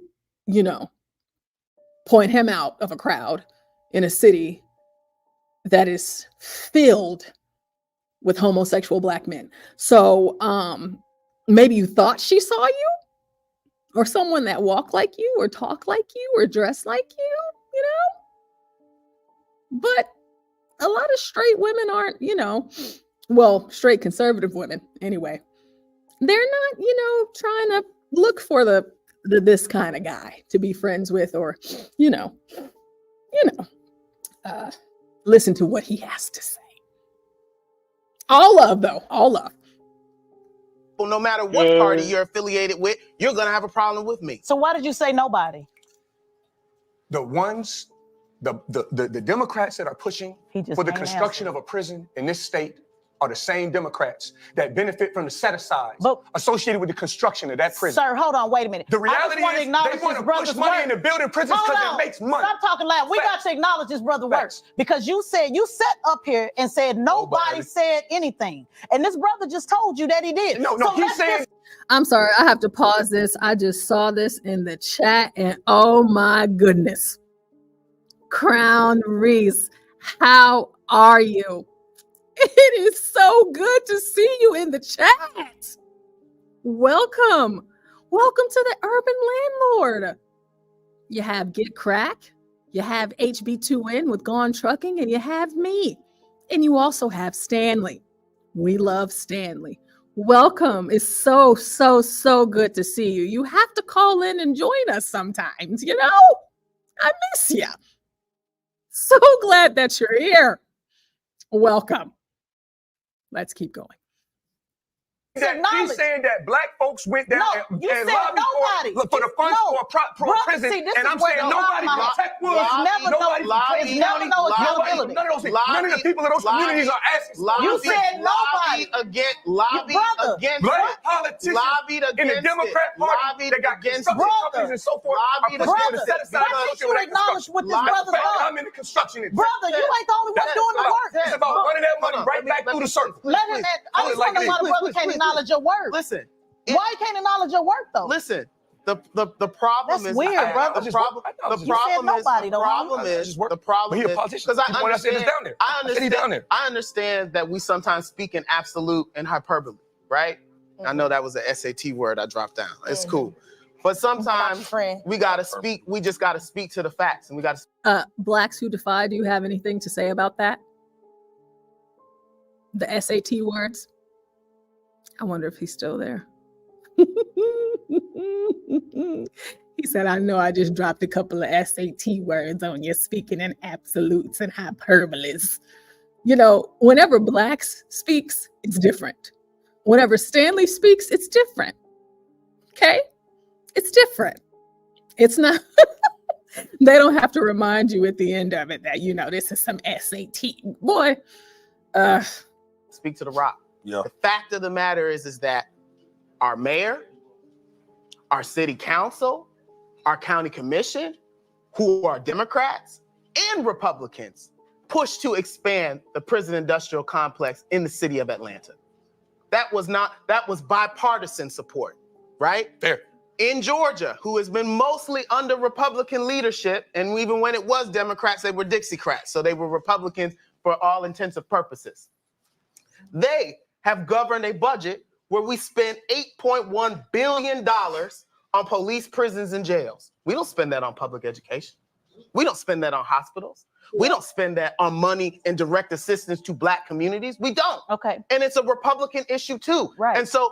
point him out of a crowd in a city that is filled with homosexual black men. So maybe you thought she saw you, or someone that walked like you, or talked like you, or dressed like you, But a lot of straight women aren't, straight conservative women anyway. They're not, trying to look for this kind of guy to be friends with, or, listen to what he has to say. All love. Well, no matter what party you're affiliated with, you're going to have a problem with me. So why did you say nobody? The ones, the Democrats that are pushing for the construction of a prison in this state are the same Democrats that benefit from the set-asides associated with the construction of that prison. Sir, hold on, wait a minute. The reality is they want to push money into building prisons because it makes money. Stop talking loud. We got to acknowledge this brother work, because you sat up here and said nobody said anything. And this brother just told you that he did. No, he's saying... I'm sorry, I have to pause this. I just saw this in the chat and oh my goodness. Crown Reese, how are you? It is so good to see you in the chat. Welcome. Welcome to the Urban Landlord. You have Get Crack, you have HB2N with Gone Trucking, and you have me. And you also have Stanley. We love Stanley. Welcome. It's so good to see you. You have to call in and join us sometimes, I miss you. So glad that you're here. Welcome. Let's keep going. He's saying that black folks went down and lobbied for the funds for a prison, and I'm saying nobody protect Woods, nobody Clayton County, none of the people in those communities are asking. You said nobody lobbied against black politicians in the Democrat Party that got construction companies and so forth. Why did you acknowledge what this brother's done? I'm in the construction industry. Brother, you ain't the only one doing the work. It's about running that money right back through the circle. I just want to know why the brother can't acknowledge your work. Listen. Why you can't acknowledge your work though? Listen. The problem is weird, brother. The problem is because I understand that we sometimes speak in absolute and hyperbole, right? Mm-hmm. I know that was an SAT word I dropped down. It's cool. But sometimes we just gotta speak to the facts, and we gotta Blacks Who Defy, do you have anything to say about that? The SAT words? I wonder if he's still there. He said, I know I just dropped a couple of SAT words on you, speaking in absolutes and hyperboles. Whenever Blacks speaks, it's different. Whenever Stanley speaks, it's different. Okay? It's different. It's not, they don't have to remind you at the end of it that, this is some SAT. Boy, speak to the rock. Yeah. The fact of the matter is that our mayor, our city council, our county commission, who are Democrats and Republicans, pushed to expand the prison industrial complex in the city of Atlanta. That was bipartisan support, right? Fair. In Georgia, who has been mostly under Republican leadership, and even when it was Democrats, they were Dixiecrats, so they were Republicans for all intents and purposes. They have governed a budget where we spend $8.1 billion on police, prisons, and jails. We don't spend that on public education. We don't spend that on hospitals. We don't spend that on money and direct assistance to Black communities. We don't. Okay. And it's a Republican issue too. Right. And so,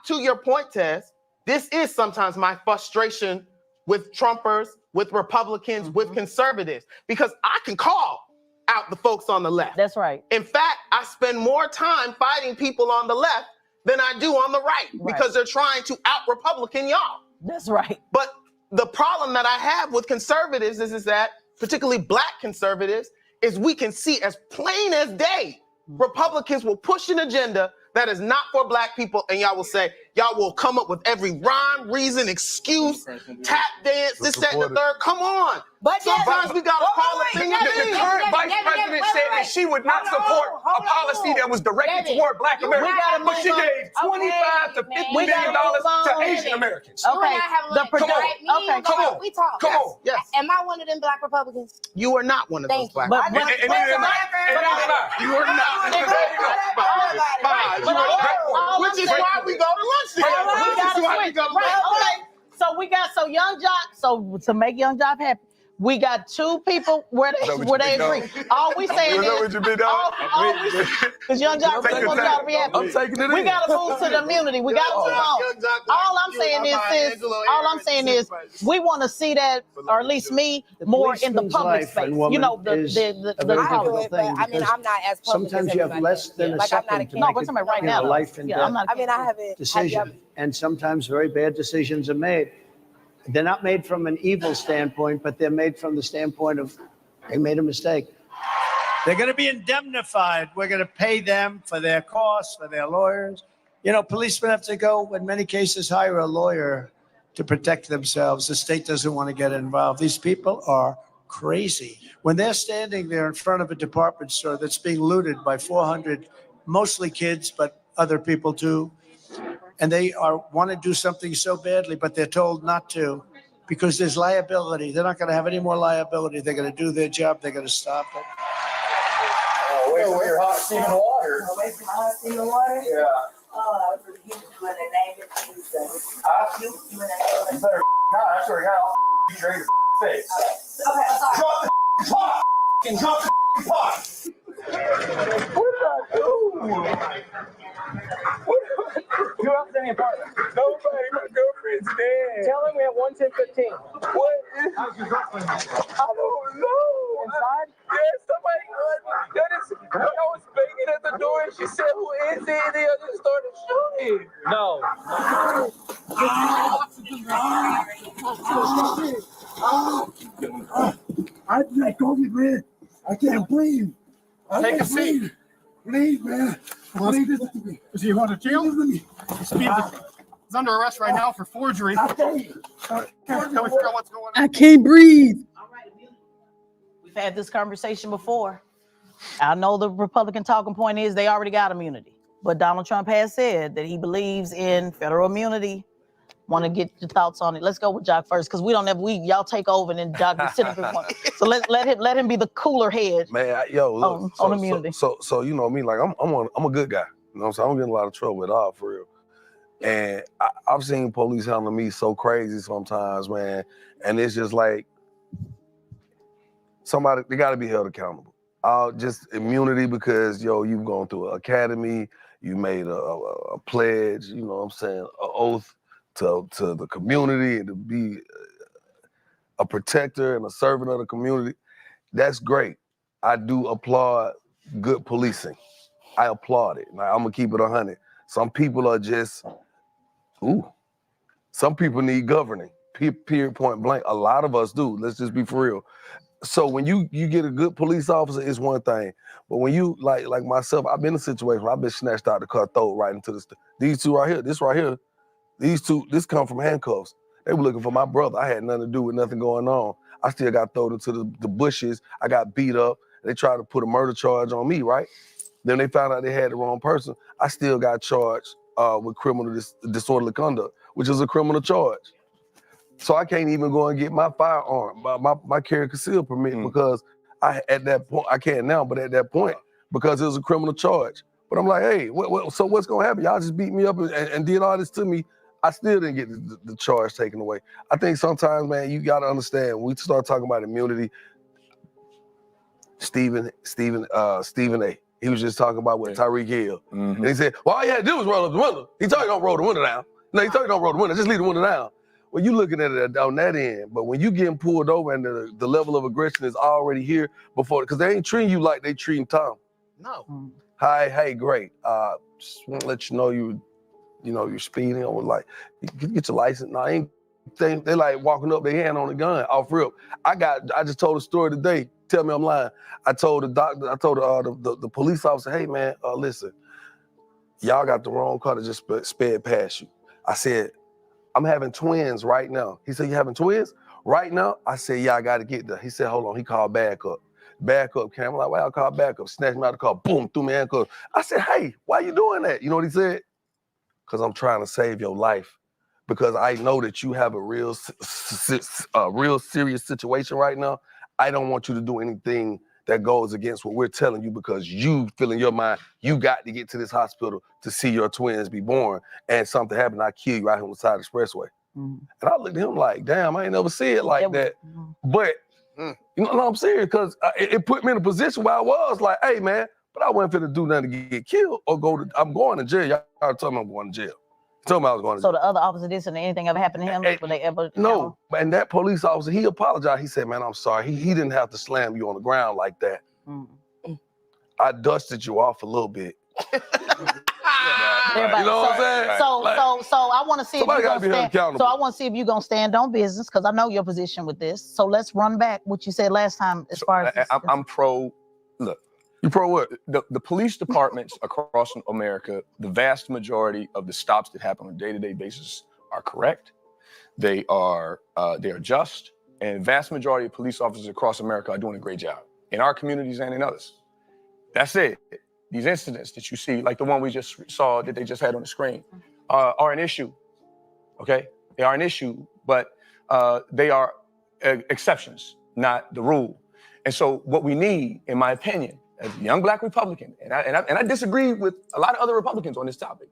to your point, Tess, this is sometimes my frustration with Trumpers, with Republicans, with conservatives, because I can call out the folks on the left. That's right. In fact, I spend more time fighting people on the left than I do on the right, because they're trying to out-Republican y'all. That's right. But the problem that I have with conservatives is that, particularly Black conservatives, is we can see as plain as day, Republicans will push an agenda that is not for Black people, and y'all will say, y'all will come up with every rhyme, reason, excuse, tap dance, this, that, and the third. Come on. But sometimes we gotta call a thing a The thing. current vice president said that she would not support a policy that was directed toward Black Americans, but she gave $25 to $50 million to Asian Americans. Okay. Come on. We talk. Come on. Yes. Am I one of them Black Republicans? You are not one of those Black But- Republicans. but- And you are not. There you go. Fine. Which is why we go to lunch together. Which is why we go to lunch. So Young Jock, so to make Young Jock happy, we got two people where they agree. All we saying is, because Young Jock really wants y'all to be happy. I'm taking it We in. gotta move to the immunity. We gotta move on. All I'm saying is, we want to see that, or at least me, more in the public space. You know, the difficult thing. I mean, I'm not as public Sometimes as you have everybody less else. than a Like, I'm not second a to kid. make we're talking about right now, a though. life and Yeah, I'm death not. I mean, I haven't. decision. And sometimes very bad decisions are made. They're not made from an evil standpoint, but they're made from the standpoint of they made a mistake. They're going to be indemnified. We're going to pay them for their costs, for their lawyers. You know, policemen have to go, in many cases, hire a lawyer to protect themselves. The state doesn't want to get involved. These people are crazy. When they're standing there in front of a department store that's being looted by 400, mostly kids, but other people too, and they want to do something so badly, but they're told not to because there's liability. They're not going to have any more liability. They're going to do their job. They're going to stop it. Away from your hot steaming water. Away from hot steaming water? Yeah. Oh, I was used to when they named it. You better not. I swear to God, I'll beat your face. Okay, I'm sorry. Drop the pot. And drop the pot. Who else in the apartment? Nobody. My girlfriend's dead. Tell him we have 11015. What? How's your girlfriend? I don't know. Inside? Yeah, somebody. I was banging at the door and she said, "Who is it?" And they just started shooting. No. I can't go with man. I can't breathe. Take a seat. Please, man. Please listen to me. Is he going to jail? He's under arrest right now for forgery. I tell you. Can we figure out what's going on? I can't breathe. We've had this conversation before. I know the Republican talking point is they already got immunity, but Donald Trump has said that he believes in federal immunity. Want to get your thoughts on it? Let's go with Jock first, because we don't have y'all take over and then Jock be sitting up. So let him be the cooler head. Man, look, on immunity. So you know me, like I'm a good guy. You know what I'm saying? I don't get in a lot of trouble at all, for real. And I've seen police handle me so crazy sometimes, man. And it's just like they got to be held accountable. Just immunity because you've gone through an academy, you made a pledge, you know what I'm saying, an oath to the community and to be a protector and a servant of the community. That's great. I do applaud good policing. I applaud it. I'm gonna keep it 100. Some people are just, some people need governing. Period, point blank. A lot of us do. Let's just be for real. So when you get a good police officer, it's one thing. But when you like myself, I've been in a situation where I've been snatched out the car, thrown right into these two right here. This right here. These two, this come from handcuffs. They were looking for my brother. I had nothing to do with nothing going on. I still got thrown into the bushes. I got beat up. They tried to put a murder charge on me, right? Then they found out they had the wrong person. I still got charged with criminal disorderly conduct, which is a criminal charge. So I can't even go and get my firearm, my carry concealed permit because at that point, I can't now, but at that point, because it was a criminal charge. But I'm like, hey, so what's gonna happen? Y'all just beat me up and did all this to me. I still didn't get the charge taken away. I think sometimes, man, you gotta understand, when we start talking about immunity, Stephen A. He was just talking about what Tyreek Hill. And he said, well, all you had to do was roll up the window. He told you don't roll the window down. No, he told you don't roll the window, just leave the window down. Well, you looking at it on that end, but when you getting pulled over and the level of aggression is already here before, because they ain't treating you like they treating Tom. No. Hi, hey, great. Just want to let you know you're speeding. I was like, you get your license. No, I ain't. They like walking up, their hand on the gun, off rip. I just told a story today. Tell me I'm lying. I told the doctor, I told the police officer, hey man, listen, y'all got the wrong car that just sped past you. I said, I'm having twins right now. He said, you having twins? Right now? I said, yeah, I got to get there. He said, hold on. He called backup. Backup came. I'm like, why I call backup? Snatched me out of the car. Boom, threw me in handcuffs. I said, hey, why you doing that? You know what he said? Because I'm trying to save your life. Because I know that you have a real serious situation right now. I don't want you to do anything that goes against what we're telling you because you feel in your mind, you got to get to this hospital to see your twins be born and something happened, I kill you right here on the side of the expressway. And I looked at him like, damn, I ain't never see it like that. But, you know what I'm saying? Because it put me in a position where I was like, hey man, but I wasn't finna do nothing to get killed or I'm going to jail. Y'all told me I'm going to jail. Told me I was going to jail. So the other officer did something, anything ever happened to him? Were they ever? No, and that police officer, he apologized. He said, man, I'm sorry. He didn't have to slam you on the ground like that. I dusted you off a little bit. Everybody, you know what I'm saying? So I want to see if somebody you're gotta be held gonna stand. accountable. So I want to see if you're gonna stand on business because I know your position with this. So let's run back what you said last time as far as I'm pro. Look, you pro what? The police departments across America, the vast majority of the stops that happen on a day-to-day basis are correct. They are just, and vast majority of police officers across America are doing a great job in our communities and in others. That's it. These incidents that you see, like the one we just saw that they just had on the screen, are an issue. Okay, they are an issue, but they are exceptions, not the rule. And so, what we need, in my opinion, as a young Black Republican, and I disagree with a lot of other Republicans on this topic,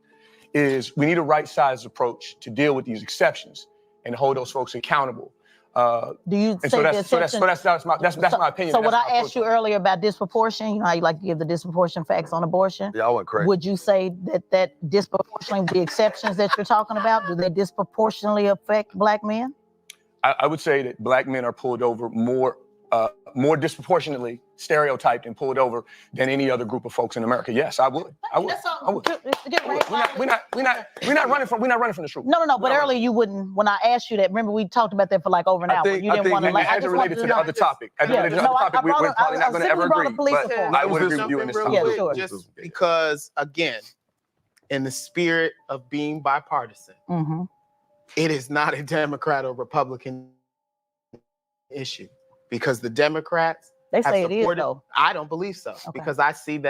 is we need a right-sized approach to deal with these exceptions and hold those folks accountable. Do you say that's my opinion. So what I asked you earlier about disproportion, you know how you like to give the disproportion facts on abortion? Yeah, I went crazy. Would you say that disproportionately, the exceptions that you're talking about, do they disproportionately affect Black men? I would say that Black men are pulled over more disproportionately stereotyped and pulled over than any other group of folks in America. Yes, I would. I would. We're not running from the truth. No. But earlier you wouldn't. When I asked you that, remember we talked about that for like over an hour. You didn't want to like. As it related to the other topic. We're probably not going to ever agree. But I would agree with you in this topic. Just because, again, in the spirit of being bipartisan, it is not a Democrat or Republican issue. Because the Democrats they say have it is though. I don't believe so. Okay. Because I see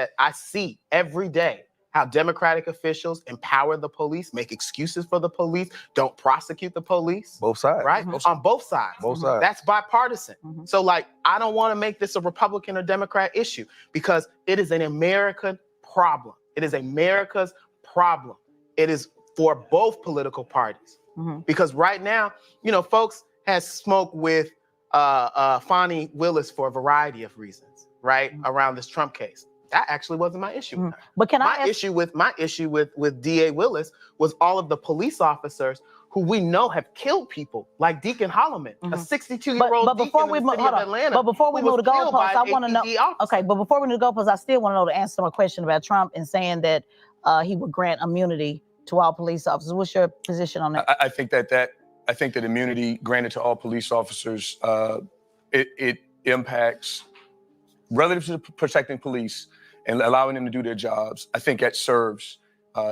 every day how Democratic officials empower the police, make excuses for the police, don't prosecute the police. Both sides. Right? On both sides. Both sides. That's bipartisan. So like, I don't want to make this a Republican or Democrat issue because it is an American problem. It is America's problem. It is for both political parties. Because right now, folks has smoked with Fani Willis for a variety of reasons, right? Around this Trump case. That actually wasn't my issue with her. But my issue with DA Willis was all of the police officers who we know have killed people, like Deacon Holloman, a 62-year-old deacon in the city of Atlanta. But before we move to goalposts, I want to know. Officer. Okay, but before we move to goalposts, I still want to know the answer to my question about Trump and saying that he would grant immunity to all police officers. What's your position on that? I think that immunity granted to all police officers, it impacts, relative to protecting police and allowing them to do their jobs, I think that serves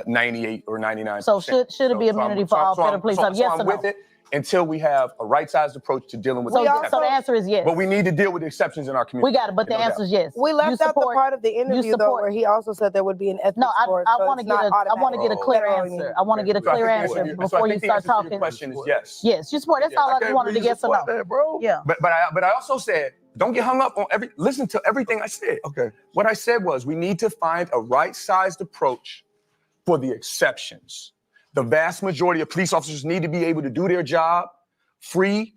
98 or 99%. So should it be immunity for all federal police officers? Yes or no? With it until we have a right-sized approach to dealing with so the answer is yes. But we need to deal with the exceptions in our community. We got it, but the answer is yes. We left out the part of the interview though where he also said there would be an ethics board. I want to get a clear answer. I want to get a clear answer before you start talking. The question is yes. Yes, you support. That's all I wanted to get to know. That, bro. Yeah. But I also said, don't get hung up on listen to everything I said. Okay. What I said was we need to find a right-sized approach for the exceptions. The vast majority of police officers need to be able to do their job free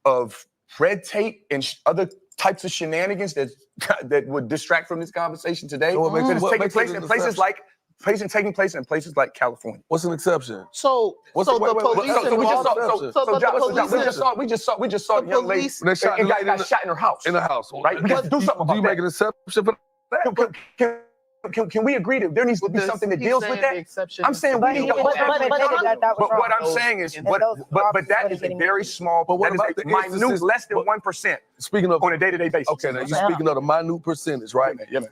of red tape and other types of shenanigans that would distract from this conversation today. So what Because it's taking makes place it in an places exception? taking place in places like California. What's an exception? So we just saw the young lady They shot and the lady got shot in her house. In the house, right? We got to do something Do about you that. make an exception for that? Can we agree that there needs to be something that deals with that? I'm saying we need to. But what I'm saying is, but that is a very small. But what that about is the a minute, instances- less than 1%. Speaking of on a day-to-day basis. Okay, now you're speaking of the minute percentage, right? Yeah, man.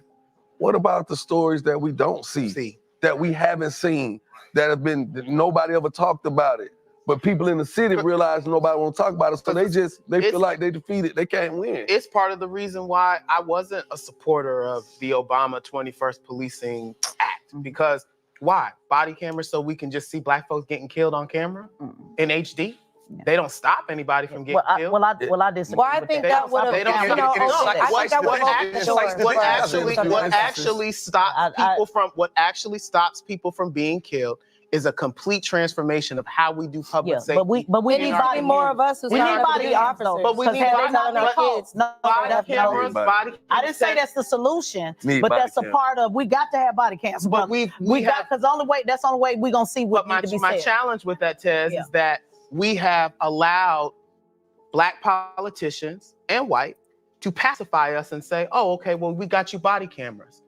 What about the stories that we don't see, that we haven't seen, that have been that nobody ever talked about it, but people in the city realize nobody want to talk about it, so they feel like they defeated, they can't win. It's part of the reason why I wasn't a supporter of the Obama 21st Policing Act, because why? Body cameras so we can just see black folks getting killed on camera in HD? They don't stop anybody from getting killed. Well, I disagree. Well, I think that would have, what actually stops people from being killed is a complete transformation of how we do public safety. But we need body more of us who's not body officers. But we need body cameras. I didn't say that's the solution, Need but body that's a cams. part of. We got to have body cams. But we got, because that's the only way we're gonna see what But needs to be my said. challenge with that, Tez, is that we have allowed black politicians and white to pacify us and say, "Oh, okay, well, we got you body cameras."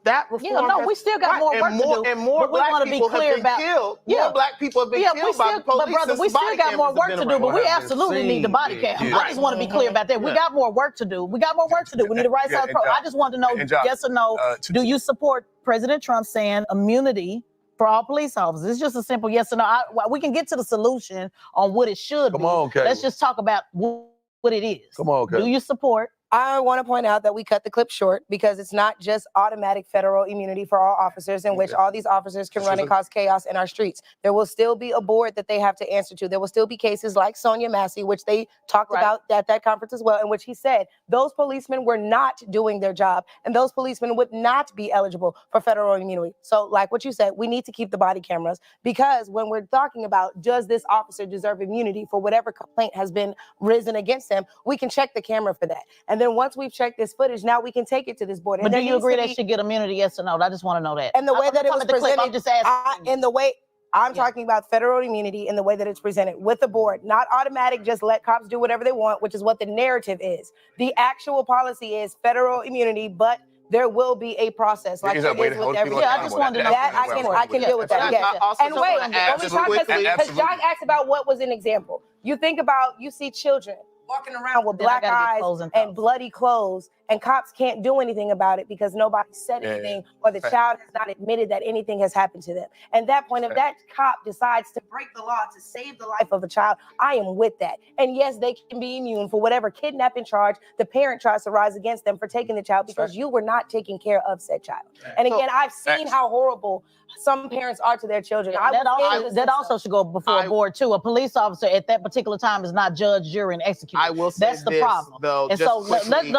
That reform we still got more work to do. And more but we black want to be people clear have been about killed. More black people have been killed by the police. But brother, since we still body got more cameras work have to been do. But we around. absolutely need the body cam. I just want to be clear about that. We got more work to do. We got more work to do. We need the right side. I just want to know, yes or no, do you support President Trump saying immunity for all police officers? It's just a simple yes or no. We can get to the solution on what it should be. Come on, Kay. Let's just talk about what it is. Come on, Kay. Do you support? I want to point out that we cut the clip short because it's not just automatic federal immunity for all officers in which all these officers can run and cause chaos in our streets. There will still be a board that they have to answer to. There will still be cases like Sonia Massey, which they talked about at that conference as well, in which he said those policemen were not doing their job and those policemen would not be eligible for federal immunity. So like what you said, we need to keep the body cameras because when we're talking about does this officer deserve immunity for whatever complaint has been risen against him, we can check the camera for that. And then once we've checked this footage, now we can take it to this board. But do you agree they should get immunity, yes or no? I just want to know that. And the way that it was presented, I'm just asking. in the way I'm talking about federal immunity in the way that it's presented with the board, not automatic, just let cops do whatever they want, which is what the narrative is. The actual policy is federal immunity, but there will be a process like there is with every. I just wanted to know that I can deal with that. Yes. And wait, when we talk, because Josh asked about what was an example. You think about, you see children walking around with black eyes and bloody clothes, and cops can't do anything about it because nobody said anything, or the child has not admitted that anything has happened to them. And that point, if that cop decides to break the law to save the life of a child, I am with that. And yes, they can be immune for whatever kidnapping charge the parent tries to rise against them for taking the child because you were not taking care of said child. And again, I've seen how horrible some parents are to their children. That also should go before a board too. A police officer at that particular time is not judge, jury, and executor. I will say that's the this, problem. though, and just so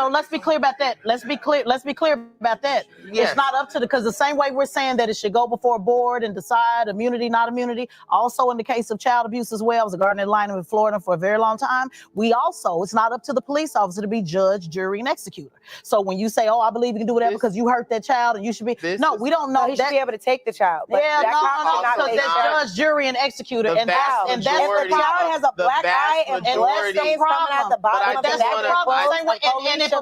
let's be clear about that. Let's be clear about that. Yes. It's not up to because the same way we're saying that it should go before a board and decide immunity, not immunity. Also, in the case of child abuse as well, I was a guardian ad litem in Florida for a very long time. It's not up to the police officer to be judge, jury, and executor. So when you say, "Oh, I believe you can do whatever because you hurt that child and you should be," we don't know. He should be able to take the child. But because that's judge, jury, and executor, and that's if the child has a black eye and blood stains coming at the bottom of the back, and if a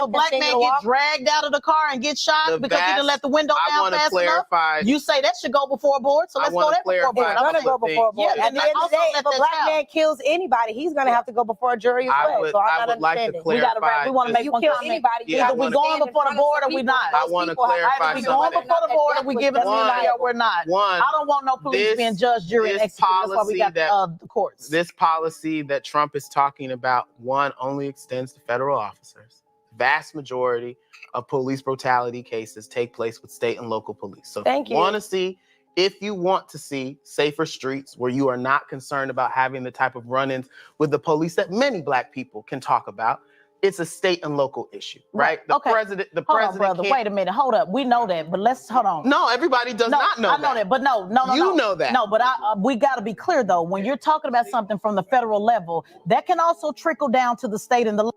black man gets dragged out of the car and gets shot because he didn't let the window down fast enough, you say that should go before a board. So let's go there before a board. It's gonna go before a board. At the end of the day, if a black man kills anybody, he's gonna have to go before a jury as well. So I'm not understanding. We got to wrap. We want to make one comment. Either we're going before the board or we're not. I want to clarify. Either we're going before the board or we're giving immunity or we're not. I don't want no police being judge, jury, and executor. That's why we got the courts. This policy that Trump is talking about, one, only extends to federal officers. Vast majority of police brutality cases take place with state and local police. So if you want to see safer streets where you are not concerned about having the type of run-ins with the police that many black people can talk about, it's a state and local issue, right? The president brother, wait a minute, hold up. We know that, but let's hold on. No, everybody does not know that. I know that, but no. You know that. No, but we got to be clear though. When you're talking about something from the federal level, that can also trickle down to the state and the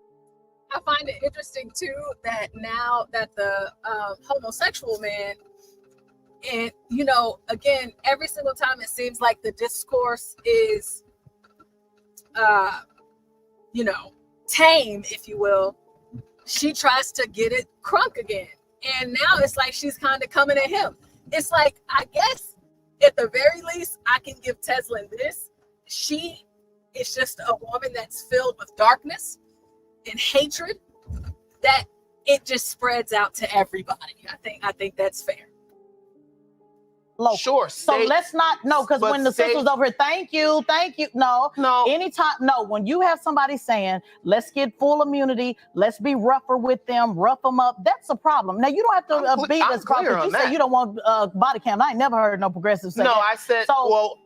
I find it interesting too that now that the homosexual man, and you know, again, every single time it seems like the discourse is, you know, tame, if you will. She tries to get it crunk again, and now it's like she's kind of coming at him. It's like, I guess at the very least, I can give Teslyn this. She is just a woman that's filled with darkness and hatred, that it just spreads out to everybody. I think that's fair. Local. Sure. So let's not, no, because when the sister's over here, thank you. No. Anytime, no, when you have somebody saying, let's get full immunity, let's be rougher with them, rough them up, that's a problem. Now, you don't have to be this problem. You say you don't want body cam. I ain't never heard no progressive say that. I said, hold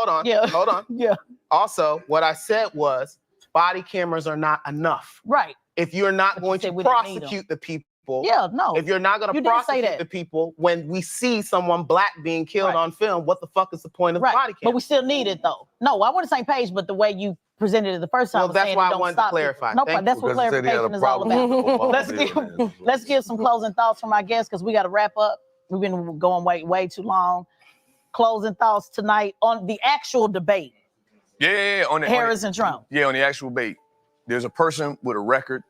on. Yeah. Hold on. Yeah. Also, what I said was body cameras are not enough. Right. If you're not going to prosecute the people, if you're not going to prosecute the people when we see someone black being killed on film, what the fuck is the point of the body camera? But we still need it though. No, I want the same page, but the way you presented it the first time. Well, that's why I wanted to clarify. No problem. That's what clarification is all about. Let's give some closing thoughts from our guests because we got to wrap up. We've been going way too long. Closing thoughts tonight on the actual debate. On Harris and Trump. Yeah, on the actual debate. There's a person with a record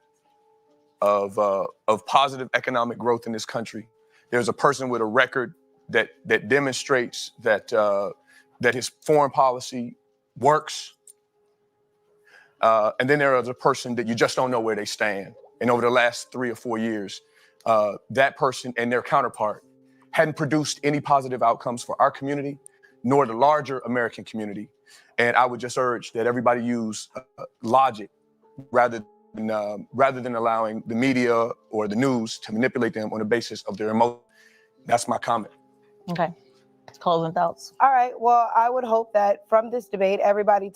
of positive economic growth in this country. There's a person with a record that demonstrates that his foreign policy works. And then there is a person that you just don't know where they stand. And over the last 3 or 4 years, that person and their counterpart hadn't produced any positive outcomes for our community, nor the larger American community. And I would just urge that everybody use logic rather than allowing the media or the news to manipulate them on the basis of their emotion. That's my comment. Okay. Closing thoughts. All right. Well, I would hope that from this debate, everybody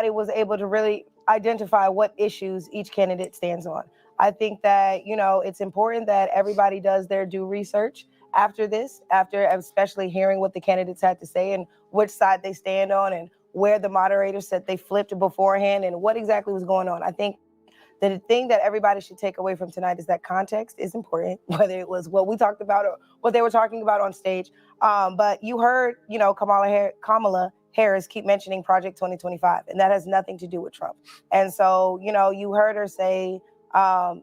was able to really identify what issues each candidate stands on. I think that, it's important that everybody does their due research after this, after especially hearing what the candidates had to say and which side they stand on and where the moderators said they flipped beforehand and what exactly was going on. I think the thing that everybody should take away from tonight is that context is important, whether it was what we talked about or what they were talking about on stage. But you heard, Kamala Harris keep mentioning Project 2025, and that has nothing to do with Trump. And so, you heard her say,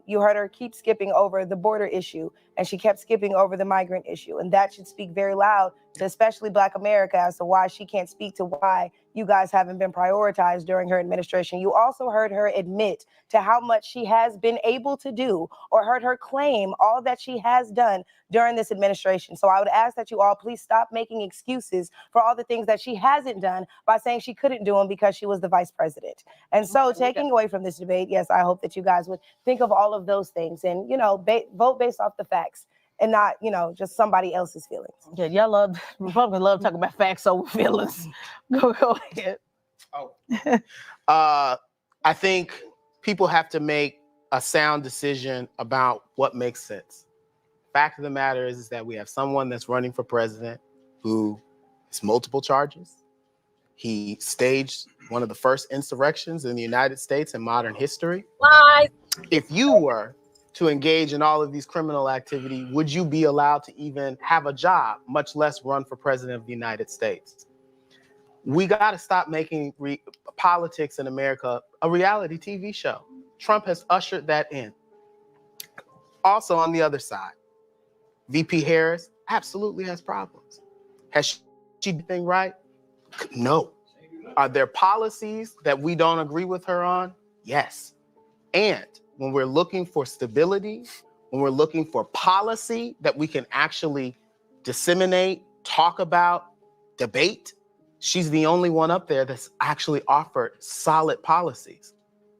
you heard her keep skipping over the border issue, and she kept skipping over the migrant issue. And that should speak very loud to especially Black America as to why she can't speak to why you guys haven't been prioritized during her administration. You also heard her admit to how much she has been able to do, or heard her claim all that she has done during this administration. So I would ask that you all please stop making excuses for all the things that she hasn't done by saying she couldn't do them because she was the vice president. And so taking away from this debate, yes, I hope that you guys would think of all of those things and, vote based off the facts and not, just somebody else's feelings. Yeah, Republicans love talking about facts over feelings. Go ahead. I think people have to make a sound decision about what makes sense. Fact of the matter is that we have someone that's running for president who has multiple charges. He staged one of the first insurrections in the United States in modern history. Lies. If you were to engage in all of these criminal activity, would you be allowed to even have a job, much less run for president of the United States? We got to stop making politics in America a reality TV show. Trump has ushered that in. Also on the other side, VP Harris absolutely has problems. Has she done anything right? No. Are there policies that we don't agree with her on? Yes. And when we're looking for stability, when we're looking for policy that we can actually disseminate, talk about, debate, she's the only one up there that's actually offered solid policies.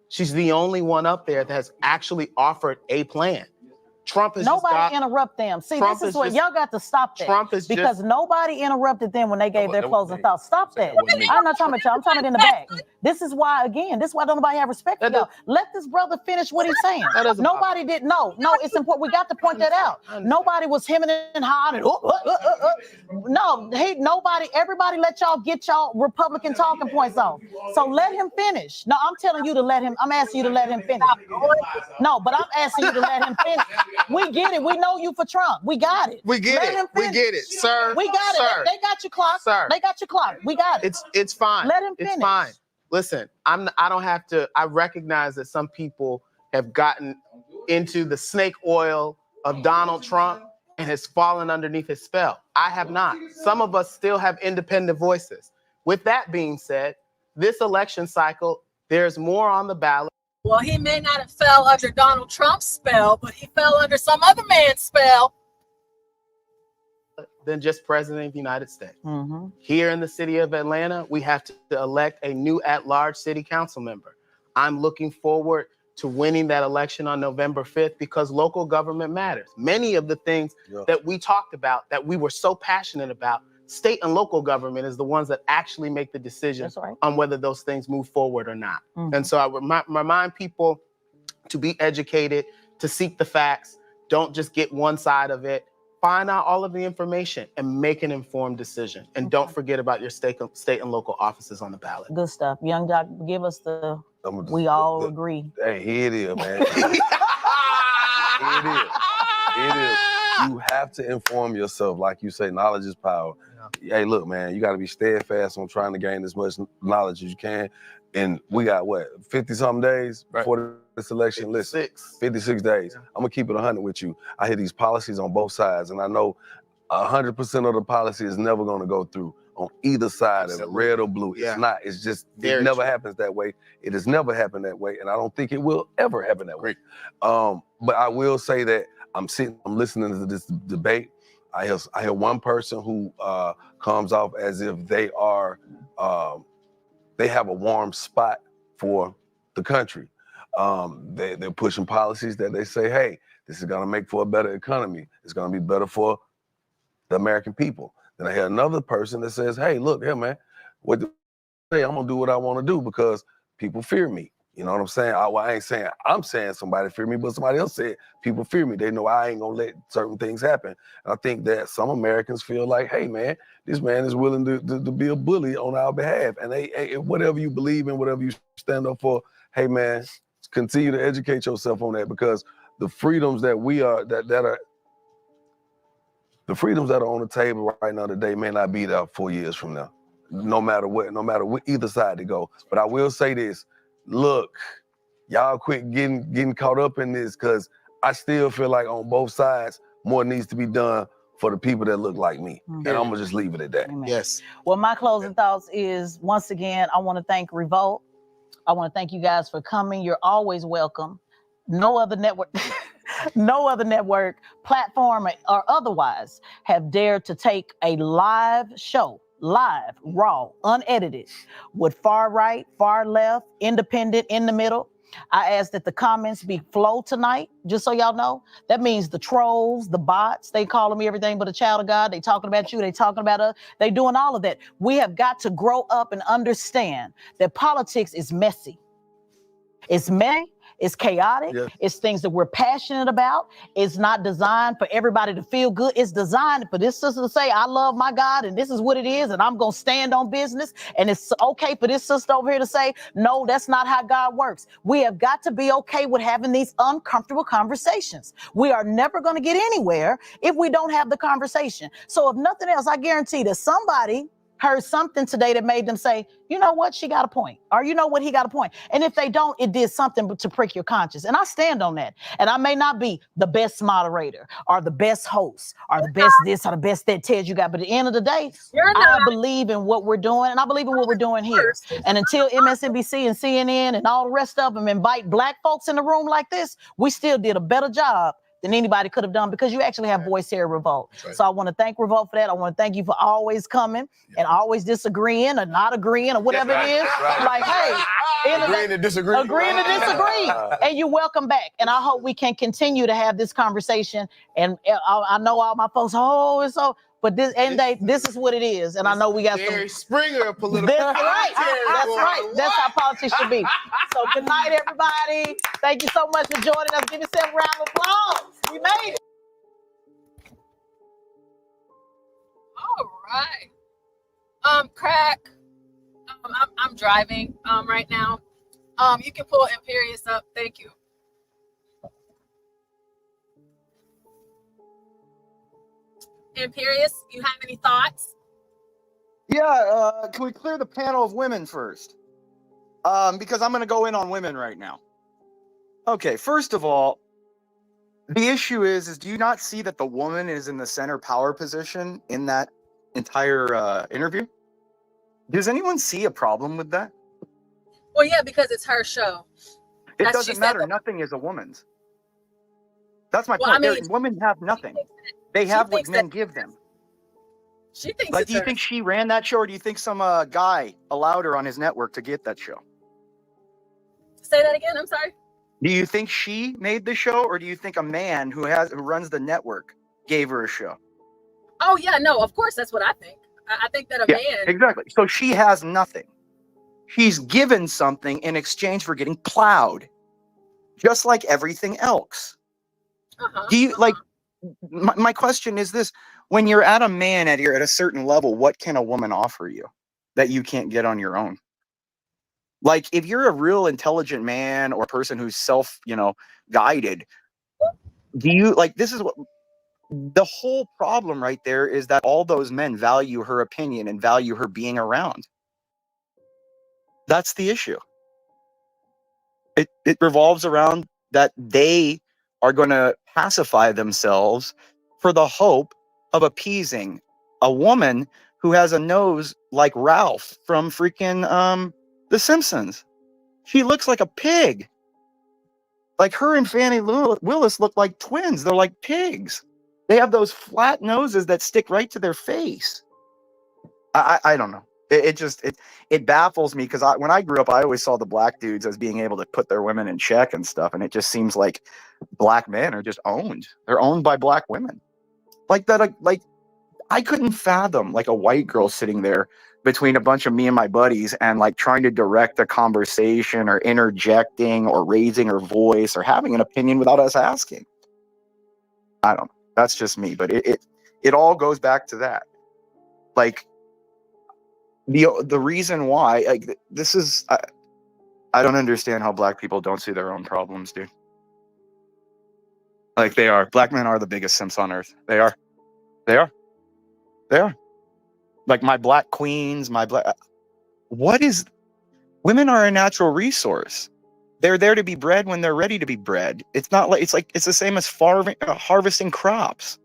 She's the only one up there that has actually offered a plan. Trump is nobody interrupt them. See, Trump this is is what just- y'all got to stop that. Trump is because just- nobody interrupted them when they gave their that wasn't closing me. thoughts. Stop that. wasn't me. I'm not talking about y'all. I'm talking about in the back. This is why, again, this is why don't nobody have respect for y'all. Let this brother finish what he's saying. Nobody did. No, it's important. We got to point that out. Nobody was hemming and hawing. No, nobody. Everybody let y'all get y'all Republican talking points on. So let him finish. No, I'm telling you to let him. I'm asking you to let him finish. No, but I'm asking you to let him finish. We get it. We know you for Trump. We got it. We get Let it. him We finish. get it, sir. We got Sir. it. They got your clock. Sir. They got your clock. We got it. It's fine. Let him It's finish. fine. Listen, I don't have to. I recognize that some people have gotten into the snake oil of Donald Trump and has fallen underneath his spell. I have not. Some of us still have independent voices. With that being said, this election cycle, there's more on the ballot. Well, he may not have fell under Donald Trump's spell, but he fell under some other man's spell. Than just President of the United States. Here in the city of Atlanta, we have to elect a new at-large city council member. I'm looking forward to winning that election on November 5th because local government matters. Many of the things that we talked about, that we were so passionate about, state and local government is the ones that actually make the decision on whether those things move forward or not. And so I remind people to be educated, to seek the facts, don't just get one side of it. Find out all of the information and make an informed decision. And don't forget about your state and local offices on the ballot. Good stuff. Young Doc, give us the, we all agree. Hey, here it is, man. It is. You have to inform yourself. Like you say, knowledge is power. Hey, look, man, you got to be steadfast on trying to gain as much knowledge as you can. And we got, 50-something days before this election? Listen, 56 days. I'm going to keep it 100 with you. I hear these policies on both sides, and I know 100% of the policy is never going to go through on either side, of red or blue. It's not. It's just, it never happens that way. It has never happened that way, and I don't think it will ever happen that way. But I will say that I'm listening to this debate. I hear one person who comes off as if they are, they have a warm spot for the country. They're pushing policies that they say, hey, this is gonna make for a better economy. It's gonna be better for the American people. Then I hear another person that says, hey, look, here, man, I'm gonna do what I wanna do because people fear me. You know what I'm saying? I ain't saying I'm saying somebody fear me, but somebody else said people fear me. They know I ain't gonna let certain things happen. And I think that some Americans feel like, hey, man, this man is willing to be a bully on our behalf. And hey, whatever you believe in, whatever you stand up for, hey, man, continue to educate yourself on that because the freedoms that we are, the freedoms that are on the table right now today may not be there 4 years from now, no matter what either side to go. But I will say this. Look, y'all quit getting caught up in this because I still feel like on both sides, more needs to be done for the people that look like me. And I'm gonna just leave it at that. Amen. Yes. Well, my closing thoughts is, once again, I want to thank Revolt. I want to thank you guys for coming. You're always welcome. No other network, platform or otherwise have dared to take a live show, live, raw, unedited, with far right, far left, independent, in the middle. I ask that the comments be flow tonight, just so y'all know. That means the trolls, the bots, they calling me everything but a child of God. They talking about you, they talking about us, they doing all of that. We have got to grow up and understand that politics is messy. It's messy. It's chaotic. It's things that we're passionate about. It's not designed for everybody to feel good. It's designed for this sister to say, I love my God and this is what it is and I'm going to stand on business. And it's okay for this sister over here to say, no, that's not how God works. We have got to be okay with having these uncomfortable conversations. We are never going to get anywhere if we don't have the conversation. So if nothing else, I guarantee that somebody heard something today that made them say, you know what, she got a point. Or you know what, he got a point. And if they don't, it did something to prick your conscience. And I stand on that. And I may not be the best moderator or the best host or the best this or the best that Ted you got. But at the end of the day, I believe in what we're doing. And I believe in what we're doing here. And until MSNBC and CNN and all the rest of them invite black folks in the room like this, we still did a better job than anybody could have done because you actually have voice here at Revolt. So I want to thank Revolt for that. I want to thank you for always coming and always disagreeing or not agreeing or whatever it is. Like, hey, Agreeing to disagree. agreeing to disagree, and you're welcome back. And I hope we can continue to have this conversation. And I know all my folks, oh, it's so, but this is what it is. And I know we got Jerry some. Springer political. That's right. That's right. That's how politics should be. So good night, everybody. Thank you so much for joining us. Give yourself a round of applause. We made it. All right. Crack. I'm driving right now. You can pull Imperious up. Thank you. Imperious, you have any thoughts? Yeah, can we clear the panel of women first? Because I'm going to go in on women right now. Okay, first of all, the issue is do you not see that the woman is in the center power position in that entire interview? Does anyone see a problem with that? Well, yeah, because it's her show. It doesn't matter. Nothing is a woman's. That's my point. Women have nothing. They have what men give them. She thinks like, do you think she ran that show, or do you think some guy allowed her on his network to get that show? Say that again. I'm sorry. Do you think she made the show, or do you think a man who runs the network gave her a show? Oh yeah, no, of course that's what I think. I think that a man. Exactly. So she has nothing. She's given something in exchange for getting plowed, just like everything else. Do you like? My question is this: when you're at a man at a certain level, what can a woman offer you that you can't get on your own? Like, if you're a real intelligent man or person who's guided, do you like? This is what the whole problem right there is, that all those men value her opinion and value her being around. That's the issue. It revolves around that they are going to pacify themselves for the hope of appeasing a woman who has a nose like Ralph from freaking The Simpsons. She looks like a pig. Like, her and Fannie Willis look like twins. They're like pigs. They have those flat noses that stick right to their face. I don't know. It baffles me, because when I grew up, I always saw the black dudes as being able to put their women in check and stuff, and it just seems like black men are just owned. They're owned by black women. Like that. Like, I couldn't fathom like a white girl sitting there between a bunch of me and my buddies and like trying to direct a conversation or interjecting or raising her voice or having an opinion without us asking. I don't know. That's just me, but it all goes back to that. Like, the reason why, like, this is, I don't understand how black people don't see their own problems, dude. Like, they are. Black men are the biggest simps on earth. They are. They are. They are. Like, my black queens, women are a natural resource. They're there to be bred when they're ready to be bred. It's not like, it's the same as harvesting crops.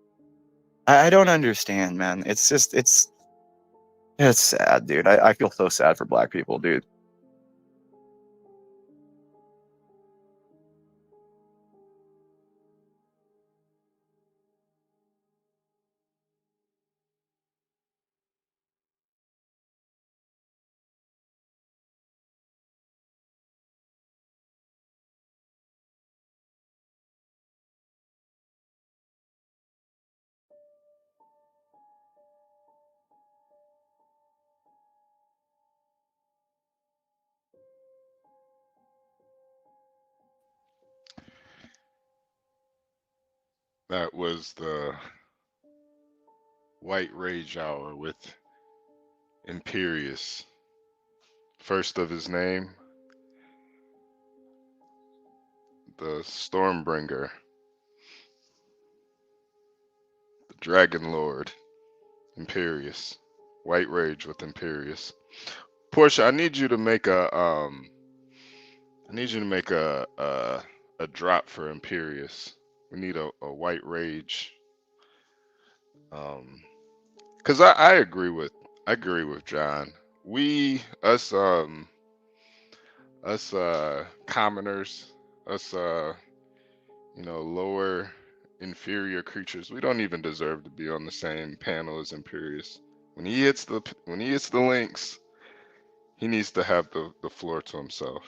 I don't understand, man. It's just, it's sad, dude. I feel so sad for black people, dude. That was the White Rage Hour with Imperious. First of his name, the Stormbringer, the Dragon Lord, Imperious. White Rage with Imperious. Portia, I need you to make a drop for Imperious. We need a White Rage. Cause I agree with John. Us commoners, us lower inferior creatures. We don't even deserve to be on the same panel as Imperius. When he hits the links, he needs to have the floor to himself.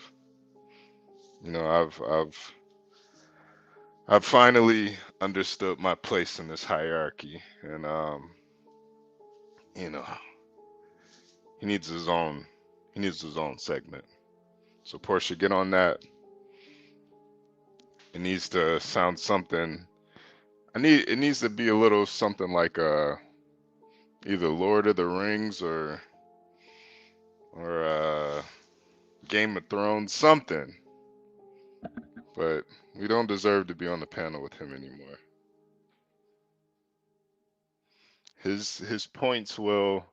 You know, I've finally understood my place in this hierarchy, and you know, he needs his own segment. So Portia, get on that. It needs to sound something. It needs to be a little something like either Lord of the Rings or Game of Thrones, something. But we don't deserve to be on the panel with him anymore. His points will,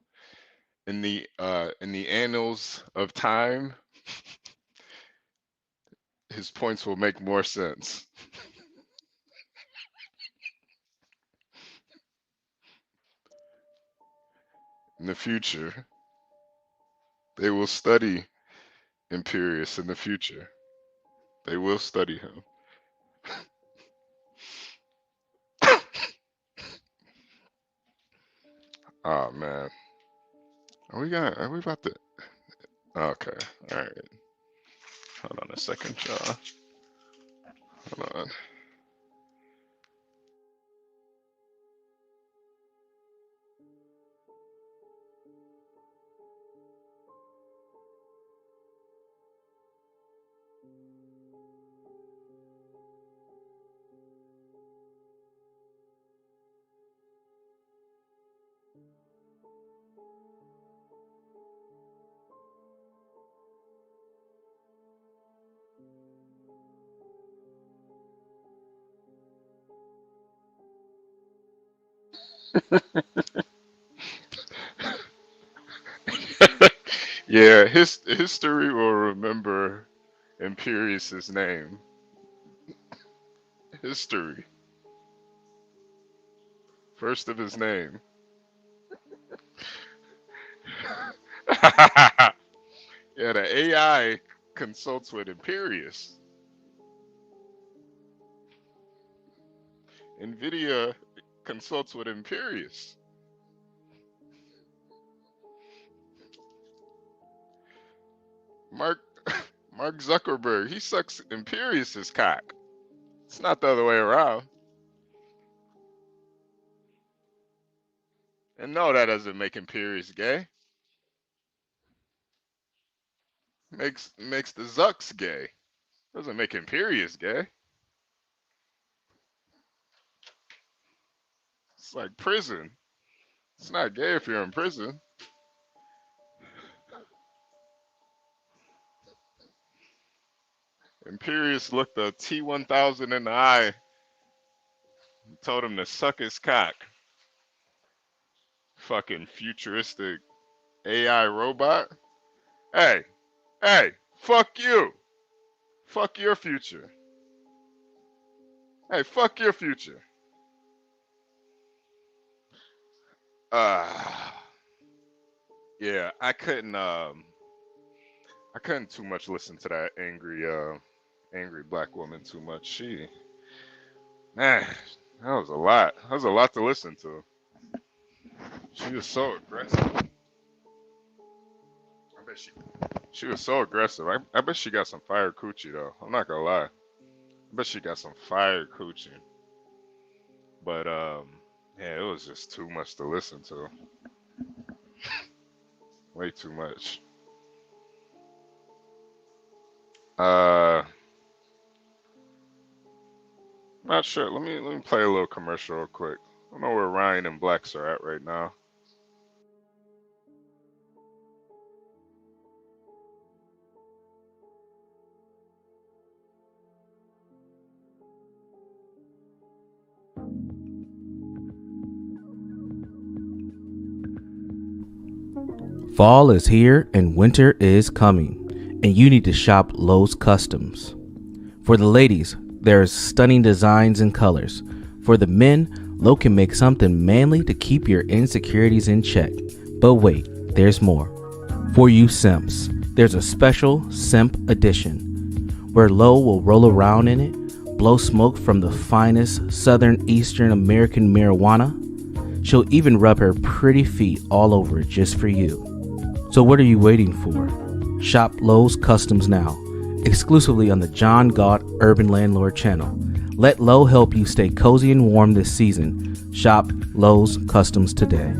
in the annals of time, his points will make more sense. In the future, they will study Imperius in the future. They will study him. Oh man. Are we about to? Okay. All right. Hold on a second, y'all. Hold on. Yeah, history will remember Imperius's name. History. First of his name. Yeah, the AI consults with Imperius. NVIDIA consults with Imperius. Mark Zuckerberg, he sucks Imperius's cock. It's not the other way around. And no, that doesn't make Imperius gay. Makes the Zucks gay. Doesn't make Imperius gay. It's like prison. It's not gay if you're in prison. Imperius looked a T-1000 in the eye and told him to suck his cock. Fucking futuristic AI robot. Hey, fuck you. Fuck your future. Hey, fuck your future. Yeah, I couldn't too much listen to that angry black woman too much. Man, that was a lot. That was a lot to listen to. She was so aggressive. I bet she was so aggressive. I bet she got some fire coochie though. I'm not gonna lie. I bet she got some fire coochie. But yeah, it was just too much to listen to. Way too much. Not sure. Let me play a little commercial real quick. I don't know where Ryan and Blacks are at right now. Fall is here and winter is coming, and you need to shop Lowe's Customs. For the ladies, there's stunning designs and colors. For the men, Lowe can make something manly to keep your insecurities in check. But wait, there's more. For you simps, there's a special simp edition where Lowe will roll around in it, blow smoke from the finest Southern Eastern American marijuana. She'll even rub her pretty feet all over it just for you. So what are you waiting for? Shop Lowe's Customs now, exclusively on the John Galt Urban Landlord channel. Let Lowe help you stay cozy and warm this season. Shop Lowe's Customs today.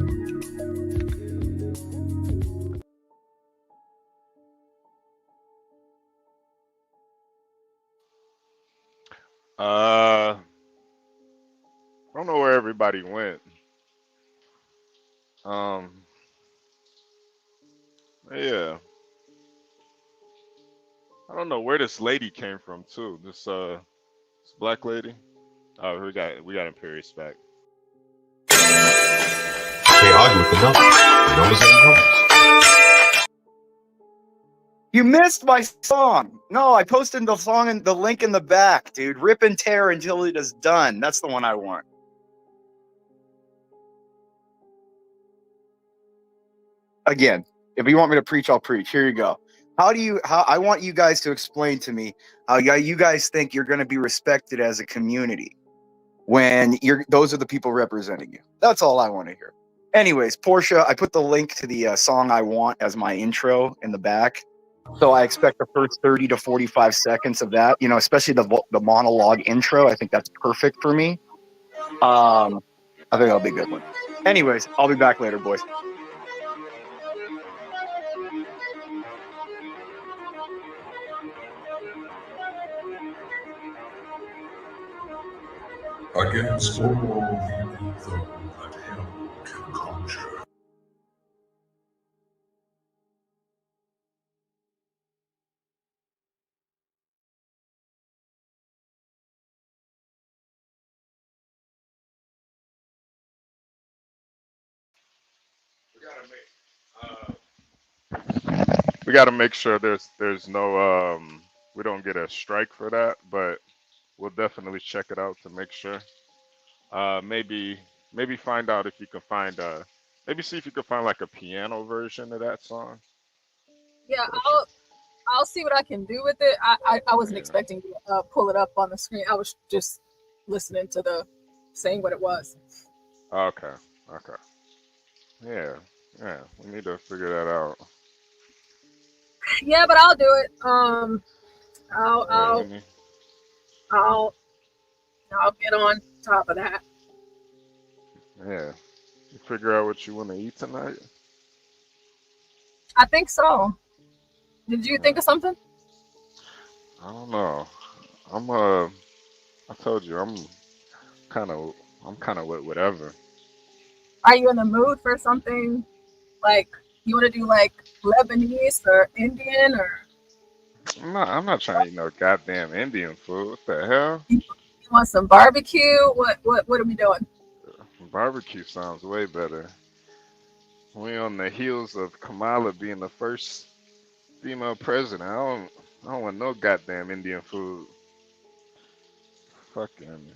I don't know where everybody went. Yeah, I don't know where this lady came from too. This black lady. Oh, we got Imperius back. They argue with the numbers. The numbers are the numbers. You missed my song. No, I posted the song and the link in the back, dude. Rip and tear until it is done. That's the one I want. Again, if you want me to preach, I'll preach. Here you go. How I want you guys to explain to me how you guys think you're going to be respected as a community when those are the people representing you. That's all I want to hear. Anyways, Portia, I put the link to the song I want as my intro in the back. So I expect the first 30 to 45 seconds of that, especially the monologue intro. I think that's perfect for me. I think that'll be a good one. Anyways, I'll be back later, boys. Against all the evil that hell can conjure. We gotta make sure there's no we don't get a strike for that, but we'll definitely check it out to make sure. Maybe find out if you can find maybe see if you can find like a piano version of that song. Yeah, I'll see what I can do with it. I wasn't expecting to pull it up on the screen. I was just listening to saying what it was. Okay. Yeah, we need to figure that out. Yeah, but I'll do it. I'll get on top of that. Yeah. You figure out what you want to eat tonight? I think so. Did you think of something? I don't know. I told you I'm kind of with whatever. Are you in the mood for something like you want to do like Lebanese or Indian or? I'm not trying to eat no goddamn Indian food. What the hell? You want some barbecue? What are we doing? Barbecue sounds way better. We on the heels of Kamala being the first female president. I don't want no goddamn Indian food. Fucking.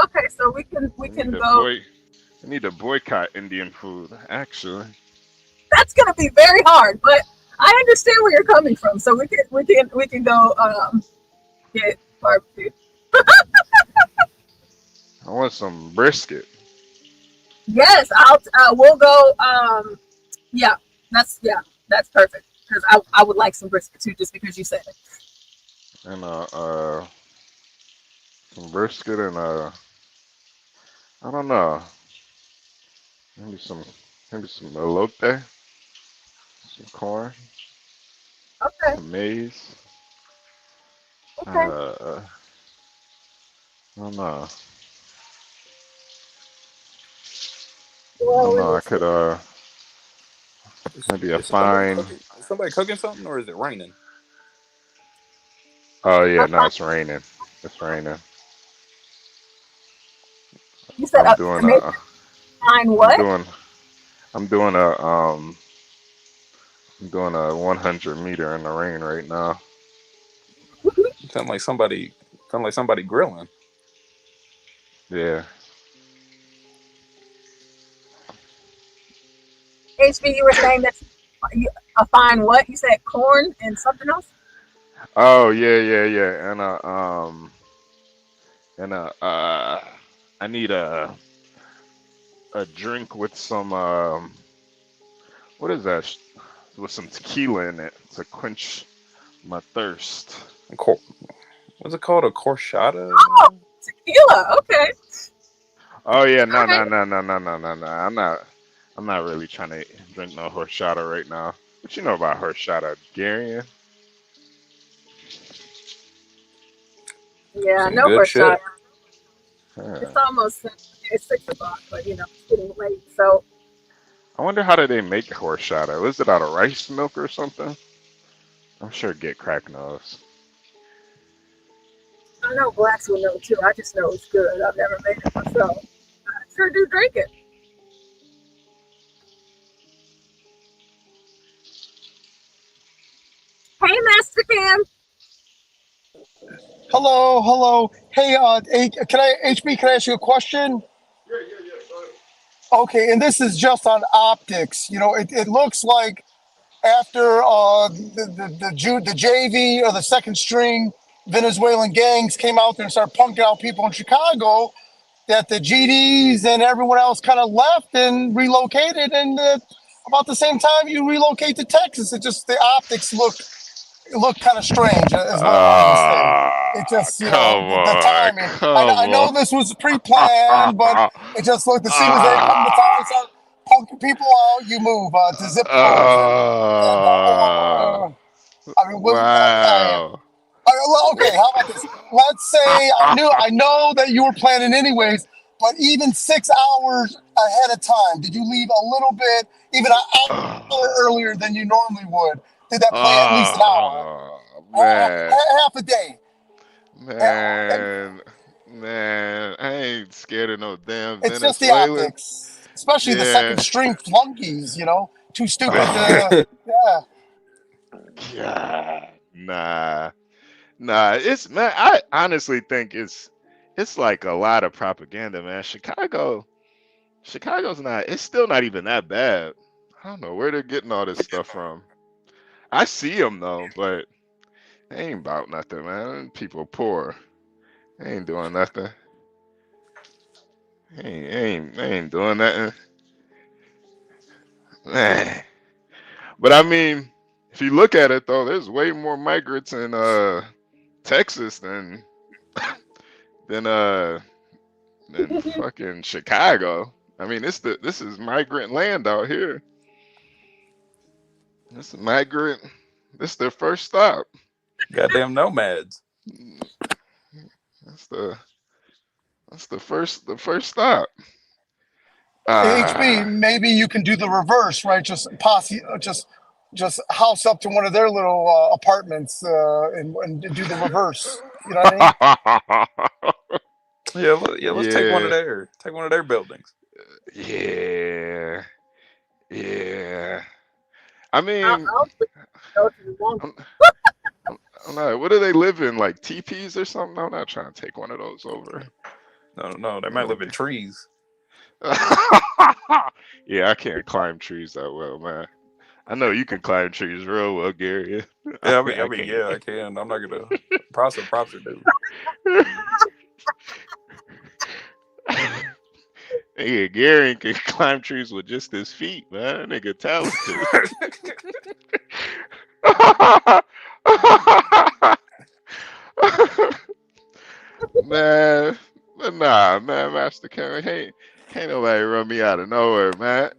Okay, so we can go. We need to boycott Indian food. Actually, that's gonna be very hard, but I understand where you're coming from. So we can go get barbecue. I want some brisket. Yes, we'll go. That's perfect because I would like some brisket too, just because you said it. And some brisket and I don't know, maybe some elote, some corn, okay, some maize. Okay. I don't know. I could maybe a fine. Is somebody cooking something or is it raining? Oh yeah, no, it's raining. It's raining. You said I'm doing fine what? I'm doing a 100 meter in the rain right now. Sound like somebody grilling. Yeah. HB, you were saying that a fine what? You said corn and something else? Oh yeah. And and I need a drink with some what is that? With some tequila in it to quench my thirst. What's it called? A corchata? Oh, tequila. Okay. Oh yeah, All no, right. no, no, no, no, no, no, no. I'm not really trying to drink no horchata right now. What you know about horchata, Garion? Yeah, Some no good horchata. shit. It's almost it's 6 o'clock, but it's getting late. So I wonder how do they make horchata? Was it out of rice milk or something? I'm sure Get Crack knows. I know blacks will know too. I just know it's good. I've never made it myself. I sure do drink it. Hey, Master Cam. Hello, hello. Hey, can I, HB, can I ask you a question? Okay, and this is just on optics. You know, it looks like after the JV or the second string Venezuelan gangs came out there and started punking out people in Chicago, that the GDs and everyone else kind of left and relocated, and about the same time you relocate to Texas, it just the optics look kind of strange as well on this thing. It just, you Come know, the on, timing. I come know this was pre-planned, but on. it just looked as soon as they come to town and start punking people out, you move to zip codes and I mean, Wow. well, okay, how about this? Let's say I know that you were planning anyways, but even 6 hours ahead of time, did you leave a little bit, even an hour earlier than you normally would? Did that play at least an hour? Oh man, Half a day? man, I ain't scared of no damn It's just the Venezuelan. optics, especially the second Yeah. string flunkies, you know, too stupid to, yeah. God, nah. It's man. I honestly think it's like a lot of propaganda, man. Chicago's not. It's still not even that bad. I don't know where they're getting all this stuff from. I see them though, but they ain't about nothing, man. People poor. They ain't doing nothing. They ain't doing nothing. Man. But I mean, if you look at it though, there's way more migrants in Texas than fucking Chicago. I mean, this is migrant land out here. This is migrant. This is their first stop. Goddamn nomads. That's the first stop. HB, maybe you can do the reverse, right? Just just house up to one of their little apartments and do the reverse. You know what I mean? Yeah, let's take one of Yeah, their buildings. yeah. I mean, I'll go to the one. I'm not. What do they live in? Like teepees or something? I'm not trying to take one of those over. No, they might live in trees. Yeah, I can't climb trees that well, man. I know you can climb trees real well, Gary. Yeah, I can't. yeah, I can. I'm not gonna. Props are due. Nigga, Gary can climb trees with just his feet, man. That nigga talented. Man, but nah, man, Master Kevin, can't nobody run me out of nowhere, man.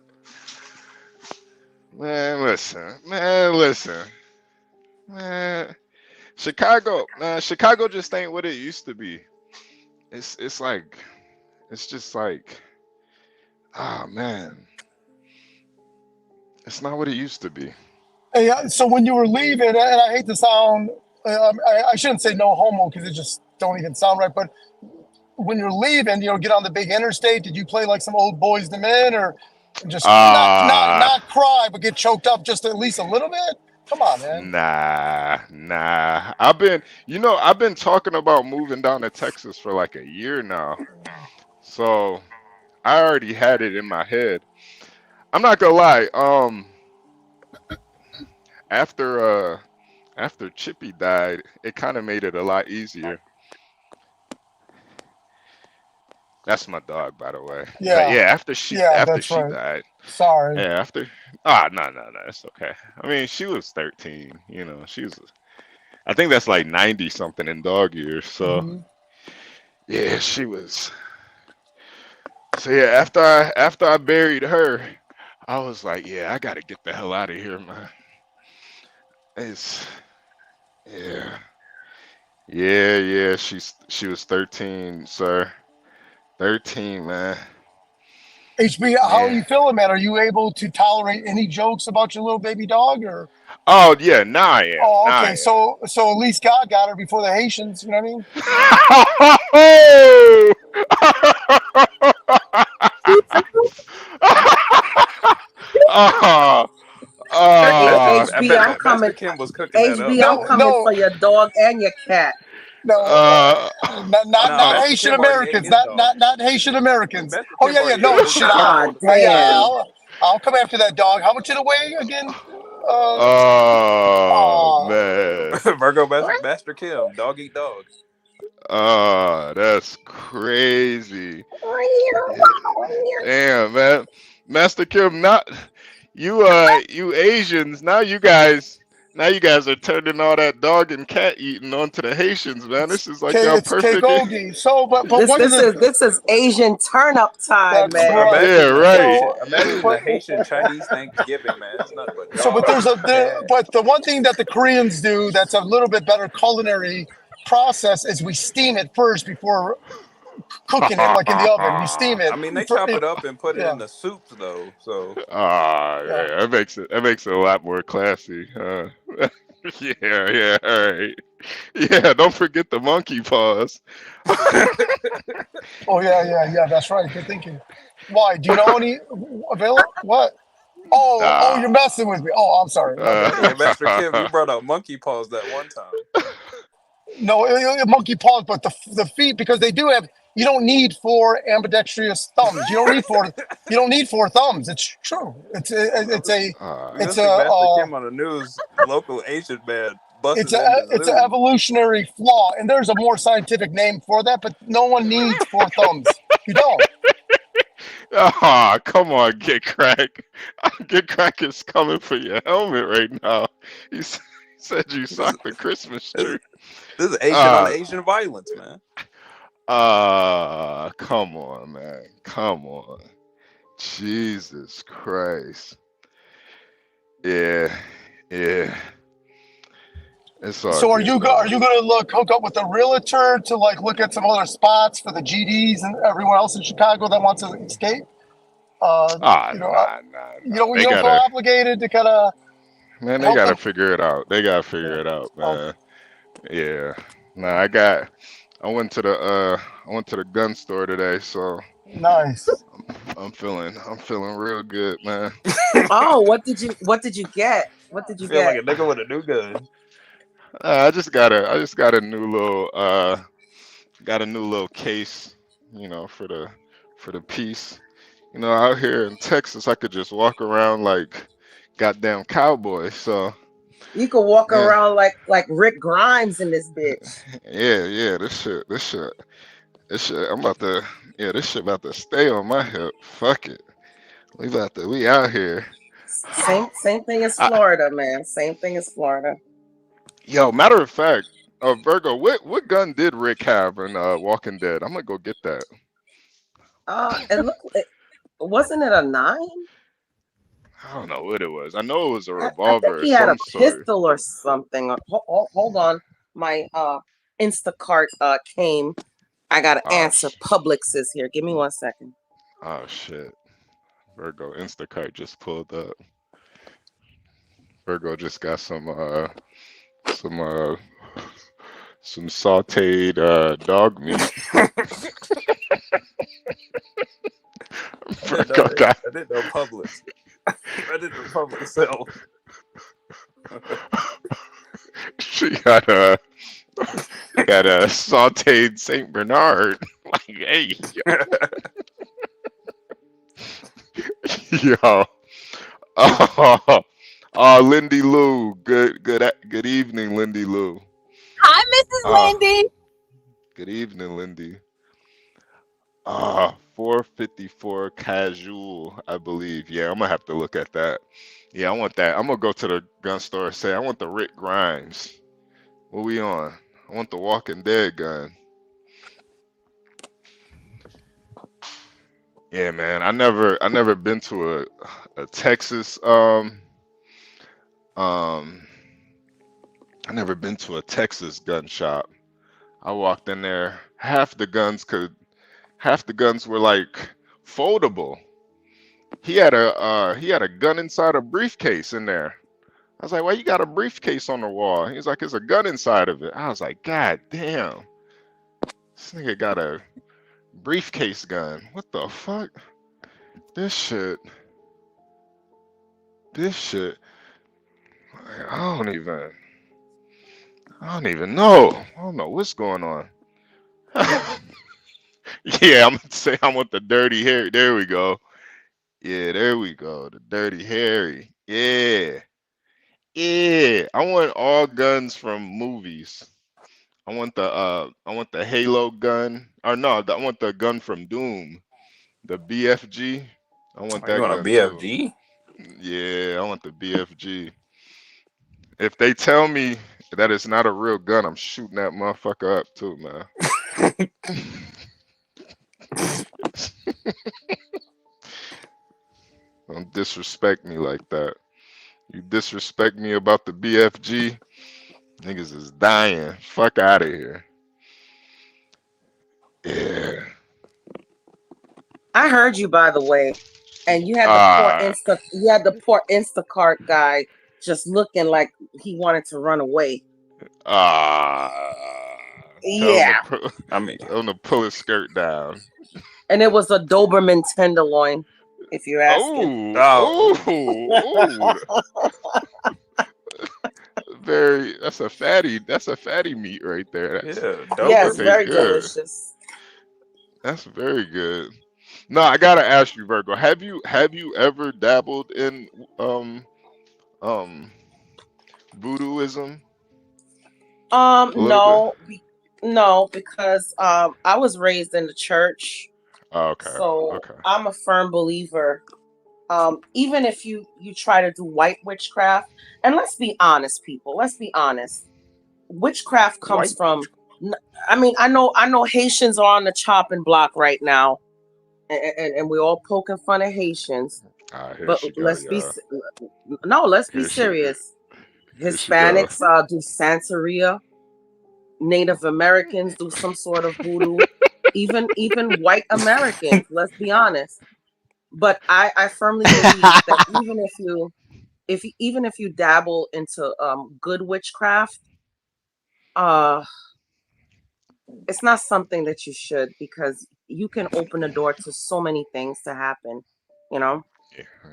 Man, listen. Man, Chicago just ain't what it used to be. It's like, it's just like, ah, man. It's not what it used to be. Hey, so when you were leaving, and I hate to sound, I shouldn't say no homo because it just don't even sound right. But when you're leaving, you know, get on the big interstate. Did you play like some old Boys to Men, or just not cry, but get choked up just at least a little bit? Come on, man. Nah. I've been talking about moving down to Texas for like a year now. So I already had it in my head. I'm not gonna lie. After Chippy died, it kind of made it a lot easier. That's my dog, by the way. But Yeah. yeah, Yeah, after that's she right. died. Sorry. Yeah, after no, it's okay. I mean, she was 13, you know, I think that's like 90 something in dog years. So Mhm. yeah, she was. So yeah, after I buried her, I was like, yeah, I gotta get the hell out of here, man. It's yeah. Yeah, she was 13, sir. 13, man. HB, how are Yeah. you feeling, man? Are you able to tolerate any jokes about your little baby dog, or? Oh yeah, now I am. Oh, Now okay. I So at least God got her before the Haitians. You know what I mean? am. Oh, I bet Master Kim was cooking that up. No, your dog and your cat. no, not Master Haitian Kim already ate Americans, his dog. not Haitian Americans. Master Oh Kim yeah, already no ate his shit. dog. I'll come after that dog. How much did it weigh again? Oh man. Virgo Master Kim, dog eat dog. Oh, that's crazy. Damn, man. Master Kim, not you you Asians, now you guys are turning all that dog and cat eating onto the Haitians, man. This is like y'all It's perfect. Kegogi. So, but one of the This is Asian turn up time, That's man. right. Yeah, right. Imagine the Haitian Chinese Thanksgiving, man. It's nothing but So, but dog, but the one thing that the Koreans do that's a little bit better culinary process is we steam it first before cooking it, like in the oven. We steam it. I mean, they chop it up and put it in the soups, though. So. Yeah, that makes it a lot more classy. Yeah, all right. Yeah, don't forget the monkey paws. Oh yeah. That's right. Good thinking. Why? Do you know any available? What? Oh, you're messing with me. Oh, I'm sorry. Hey, Master Kim, you brought up monkey paws that one time. No, monkey paws, but the feet, because they do have. You don't need 4 ambidextrous thumbs. You don't need 4 thumbs. It's true. It's a Master Kim on the news. Local Asian man busts it's an evolutionary flaw, and there's a more scientific name for that. But no one needs 4 thumbs. You don't. Oh, come on, Get Crack. Get Crack is coming for your helmet right now. He said you socked the Christmas tree. This is Asian on Asian violence, man. Come on, man. Come on. Jesus Christ. Yeah. It's all So are good, you though. going to hook up with a realtor to look at some other spots for the GDs and everyone else in Chicago that wants to escape? Nah. You don't feel obligated to kind of. Man, they gotta figure it out. They gotta figure it out, man. Yeah. Nah, I went to the gun store today, so nice. I'm feeling real good, man. Oh, what did you get? What did you Feel get? like a nigga with a new gun. I just got a new little case, you know, for the piece. You know, out here in Texas, I could just walk around like goddamn cowboy. So You could walk around like Rick Grimes in this bitch. yeah, this shit. This shit about to stay on my hip. Fuck it. We out here. Same thing as Florida, man. Same thing as Florida. Yo, matter of fact, Virgo, what gun did Rick have in Walking Dead? I'm gonna go get that. Wasn't it a 9? I don't know what it was. I know it was a I revolver. think he had a of some sort. pistol or something. Hold on, my Instacart came. I gotta answer Publix is here. Give me 1 second. Oh shit. Virgo Instacart just pulled up. Virgo just got some sauteed dog meat. Virgo got. I didn't know Publix. I didn't know Publix sell. She got a sauteed Saint Bernard. Like, hey, yo. Oh, Lindy Lou. Good evening, Lindy Lou. Hi, Mrs. Lindy. Good evening, Lindy. 454 casual, I believe. Yeah, I'm gonna have to look at that. Yeah, I want that. I'm gonna go to the gun store and say I want the Rick Grimes. What we on? I want the Walking Dead gun. Yeah, man. I never been to a Texas I never been to a Texas gun shop. I walked in there, half the guns were like foldable. He had a gun inside a briefcase in there. I was like, why you got a briefcase on the wall? He's like, it's a gun inside of it. I was like, God damn. This nigga got a briefcase gun. What the fuck? This shit. I don't even know. I don't know what's going on. Yeah, I'm gonna say I want the Dirty Harry. There we go. Yeah, there we go. The Dirty Harry. Yeah. Yeah. I want all guns from movies. I want the Halo gun. Or no, I want the gun from Doom. The BFG. I want that You want a gun BFG? too. Yeah, I want the BFG. If they tell me that it's not a real gun, I'm shooting that motherfucker up too, man. Don't disrespect me like that. You disrespect me about the BFG, niggas is dying. Fuck out of here. Yeah. I heard you, by the way, and you had the poor Instacart guy just looking like he wanted to run away. Yeah. I'm gonna pull his skirt down. And it was a Doberman tenderloin, if you're asking. That's a fatty meat right there. Yes, very delicious. That's very good. No, I gotta ask you, Virgo. Have you ever dabbled in voodooism? No, because I was raised in the church. Oh, okay. So I'm a firm believer. Even if you try to do white witchcraft, and let's be honest, people. Let's be honest. Witchcraft comes from. I mean, I know Haitians are on the chopping block right now, and we're all poking fun of Haitians. But let's be serious. Hispanics do Santeria. Native Americans do some sort of voodoo. even white Americans. Let's be honest. But I firmly believe that even if you dabble into good witchcraft, it's not something that you should, because you can open the door to so many things to happen, you know?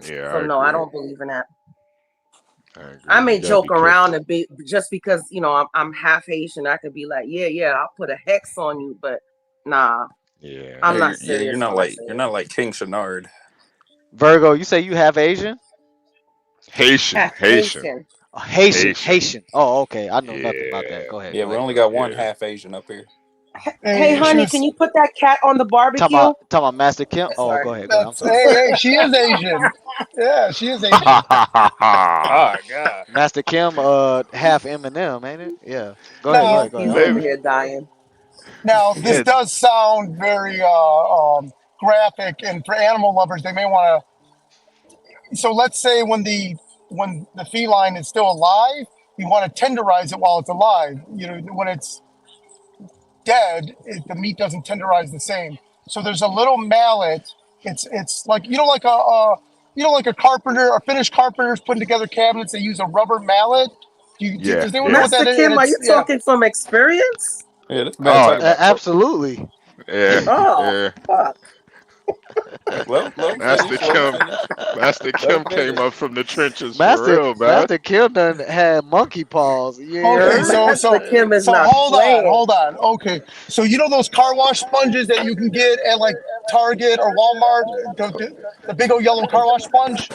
Yeah. So no, I don't believe in that. I may joke around and be just because, you know, I'm half Haitian. I could be like, yeah, I'll put a hex on you, but nah. Yeah. I'm not serious. You're not like King Shenard. Virgo, you say you have Asian? Haitian. Haitian. Oh, okay. I know nothing about that. Go ahead. Yeah, we only got one half Asian up here. Hey, honey, can you put that cat on the barbecue? Talking about Master Kim. Oh, go ahead. I'm sorry. Hey, she is Asian. Yeah, she is Asian. Oh God. Master Kim, half Eminem, ain't it? Yeah. Go ahead. He's over here dying. Now, this does sound very graphic, and for animal lovers, they may want to. So let's say when the feline is still alive, you want to tenderize it while it's alive. You know, when it's dead, the meat doesn't tenderize the same. So there's a little mallet. It's like like a carpenter, a Finnish carpenter's putting together cabinets. They use a rubber mallet. Does anyone know what that is? Kim, are you talking from experience? Yeah, that's absolutely. Yeah. Oh, fuck. Master Kim came up from the trenches for real, man. Master Kim done had monkey paws. Yeah. Okay, so Kim is not hold on. Okay, so you know those car wash sponges that you can get at like Target or Walmart, the big old yellow car wash sponge?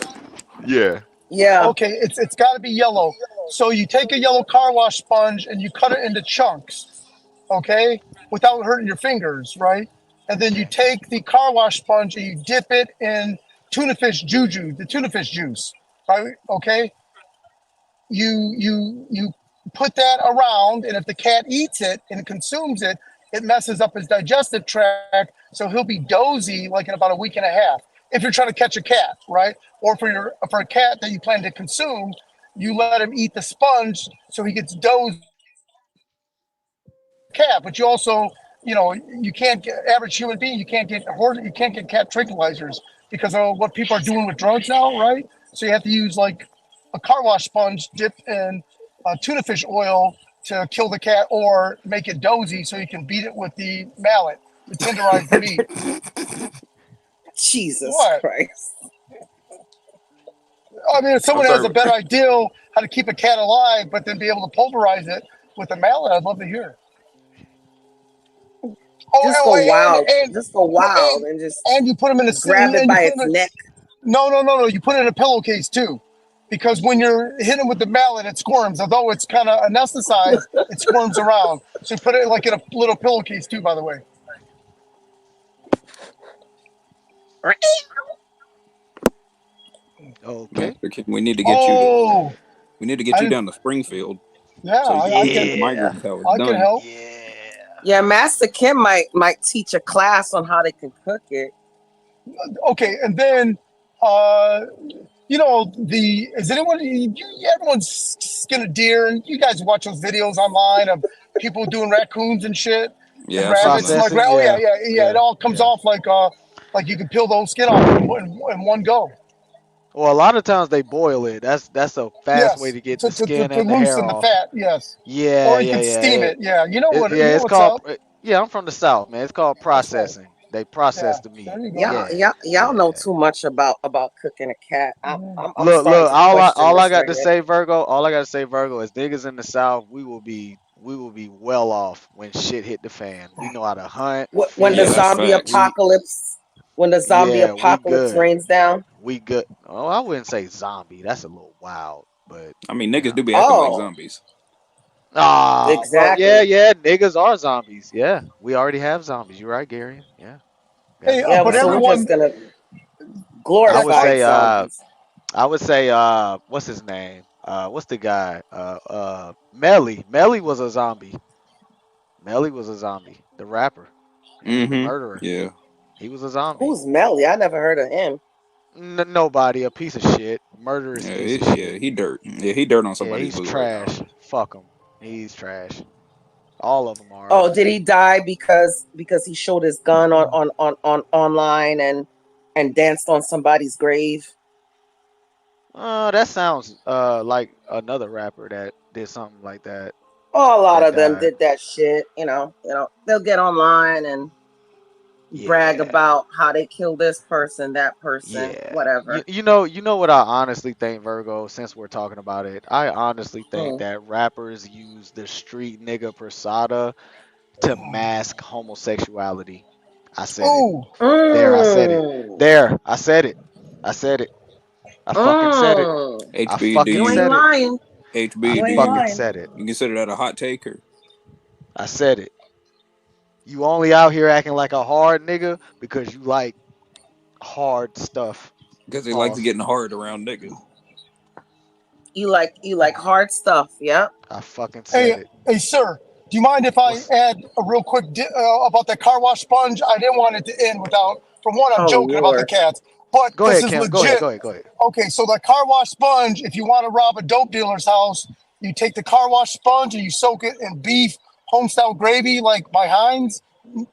Yeah. Yeah. Okay, it's got to be yellow. So you take a yellow car wash sponge and you cut it into chunks, okay, without hurting your fingers, right? and then you take the car wash sponge and you dip it in tuna fish juju, the tuna fish juice, right? Okay. You put that around, and if the cat eats it and consumes it, it messes up his digestive tract, so he'll be dozy like in about a week and a half. If you're trying to catch a cat, right? Or for a cat that you plan to consume, you let him eat the sponge so he gets dozed. Cat, but you also, you can't get average human being. You can't get cat tranquilizers because of what people are doing with drugs now, right? So you have to use like a car wash sponge dipped in tuna fish oil to kill the cat or make it dozy so you can beat it with the mallet to tenderize the meat. Jesus What? Christ. I mean, if someone has a better idea how to keep a cat alive, but then be able to pulverize it with a mallet, I'd love to hear. Just go wild. Just go wild and just you put them in a grab it by its neck. No. You put it in a pillowcase too, because when you're hitting with the mallet, it squirms. Although it's kind of anesthetized, it squirms around. So you put it like in a little pillowcase too. By the way. Okay. We need to get you. We need to get you down to Springfield. Yeah, so I can help. Yeah, Master Kim might teach a class on how they can cook it. Okay, and then is anyone everyone's skin a deer, and you guys watch those videos online of people doing raccoons and shit. Yeah, and rabbits. Like, it all comes off like you can peel the whole skin off in one go. Well, a lot of times they boil it. That's a fast way to get the skin and the hair loosen off. the fat. Yes. Yeah, or you can steam it. Yeah, it's what's called. up. Yeah, I'm from the South, man. It's called processing. They process the meat. Y'all know too much about cooking a cat. I'm Look. All I got to right say, Virgo. All I got to say, Virgo, is niggas in the South, we will be well off when shit hit the fan. We know how to hunt. When the zombie apocalypse. When the zombie apocalypse rains down. We good. Oh, I wouldn't say zombie. That's a little wild, but I mean, niggas do be acting like zombies. Exactly. Well, yeah, niggas are zombies. Yeah, we already have zombies. You're right, Gary. Yeah. Hey, but everyone's gonna glorify zombies. I would say, what's his name? What's the guy? Melly. Melly was a zombie. Melly was a zombie. The rapper. The murderer. Yeah. He was a zombie. Who's Melly? I never heard of him. Nobody. A piece of shit. Murderous piece of shit. He dirt. Yeah, he dirt on somebody. He's trash. Fuck him. He's trash. All of them are. Oh, did he die because he showed his gun on online and danced on somebody's grave? That sounds like another rapper that did something like that. Oh, a lot of them did that shit. You know, they'll get online and brag about how they killed this person, that person, whatever. You know what I honestly think, Virgo, since we're talking about it, I honestly think that rappers use the street nigga persona to mask homosexuality. I said it. There, I said it. There, I said it. I said it. I fucking said it. HB, I fucking said it. Lying. HB, I fucking said it. You consider that a hot taker? I said it. You only out here acting like a hard nigga because you like hard stuff. Because he likes getting hard around niggas. You like hard stuff, yeah? I fucking said it. Hey, sir, do you mind if I add a real quick about that car wash sponge? I didn't want it to end without, from one, I'm joking about the cats, but Go this ahead, is Kim. legit. Go ahead. Okay, so the car wash sponge, if you want to rob a dope dealer's house, you take the car wash sponge and you soak it in beef homestyle gravy, like by Heinz,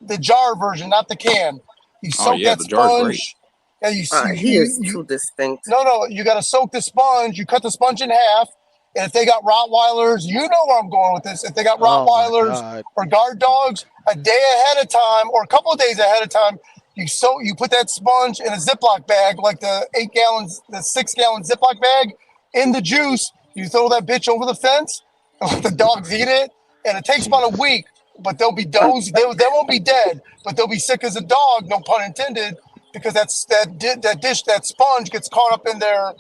the jar version, not the can. You soak that sponge. Yeah, he is too distinct. No, you got to soak the sponge. You cut the sponge in half. And if they got Rottweilers, you know where I'm going with this. If they got Rottweilers or guard dogs, a day ahead of time or a couple of days ahead of time, you put that sponge in a Ziploc bag, like the 6-gallon Ziploc bag, in the juice. You throw that bitch over the fence and let the dogs eat it. And it takes about a week, but they'll be dozed. They won't be dead, but they'll be sick as a dog, no pun intended, because that sponge gets caught up in their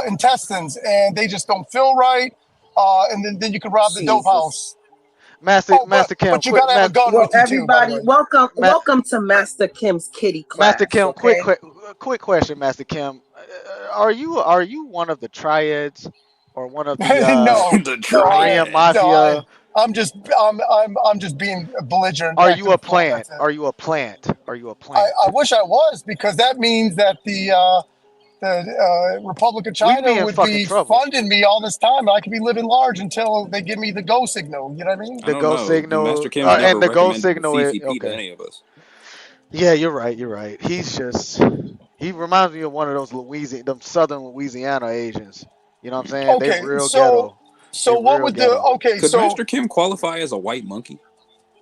intestines and they just don't feel right. And then you can rob the dope house. Master Kim, but you gotta have a gun Well, with you too, by the everybody, way. welcome to Master Kim's kitty class. Master Kim, Okay. quick question, Master Kim. Are you one of the triads or one of the no, The Korean triad. mafia? I'm just being belligerent, Are acting you a a fool. plant? That's it. Are you a plant? Are you a I plant? wish I was, because that means that the Republic of We'd China be in would fucking be trouble. funding me all this time, and I could be living large until they give me the go signal. You know what I mean? I The don't go know. signal Master Kim's never and the go recommended the signal is CCP to okay. any of us. Yeah, you're right. You're right. He reminds me of one of those them Southern Louisiana Asians. You know what I'm saying? They Okay, real so ghetto. They what real would the ghetto. okay? Could So Master Kim qualify as a white monkey?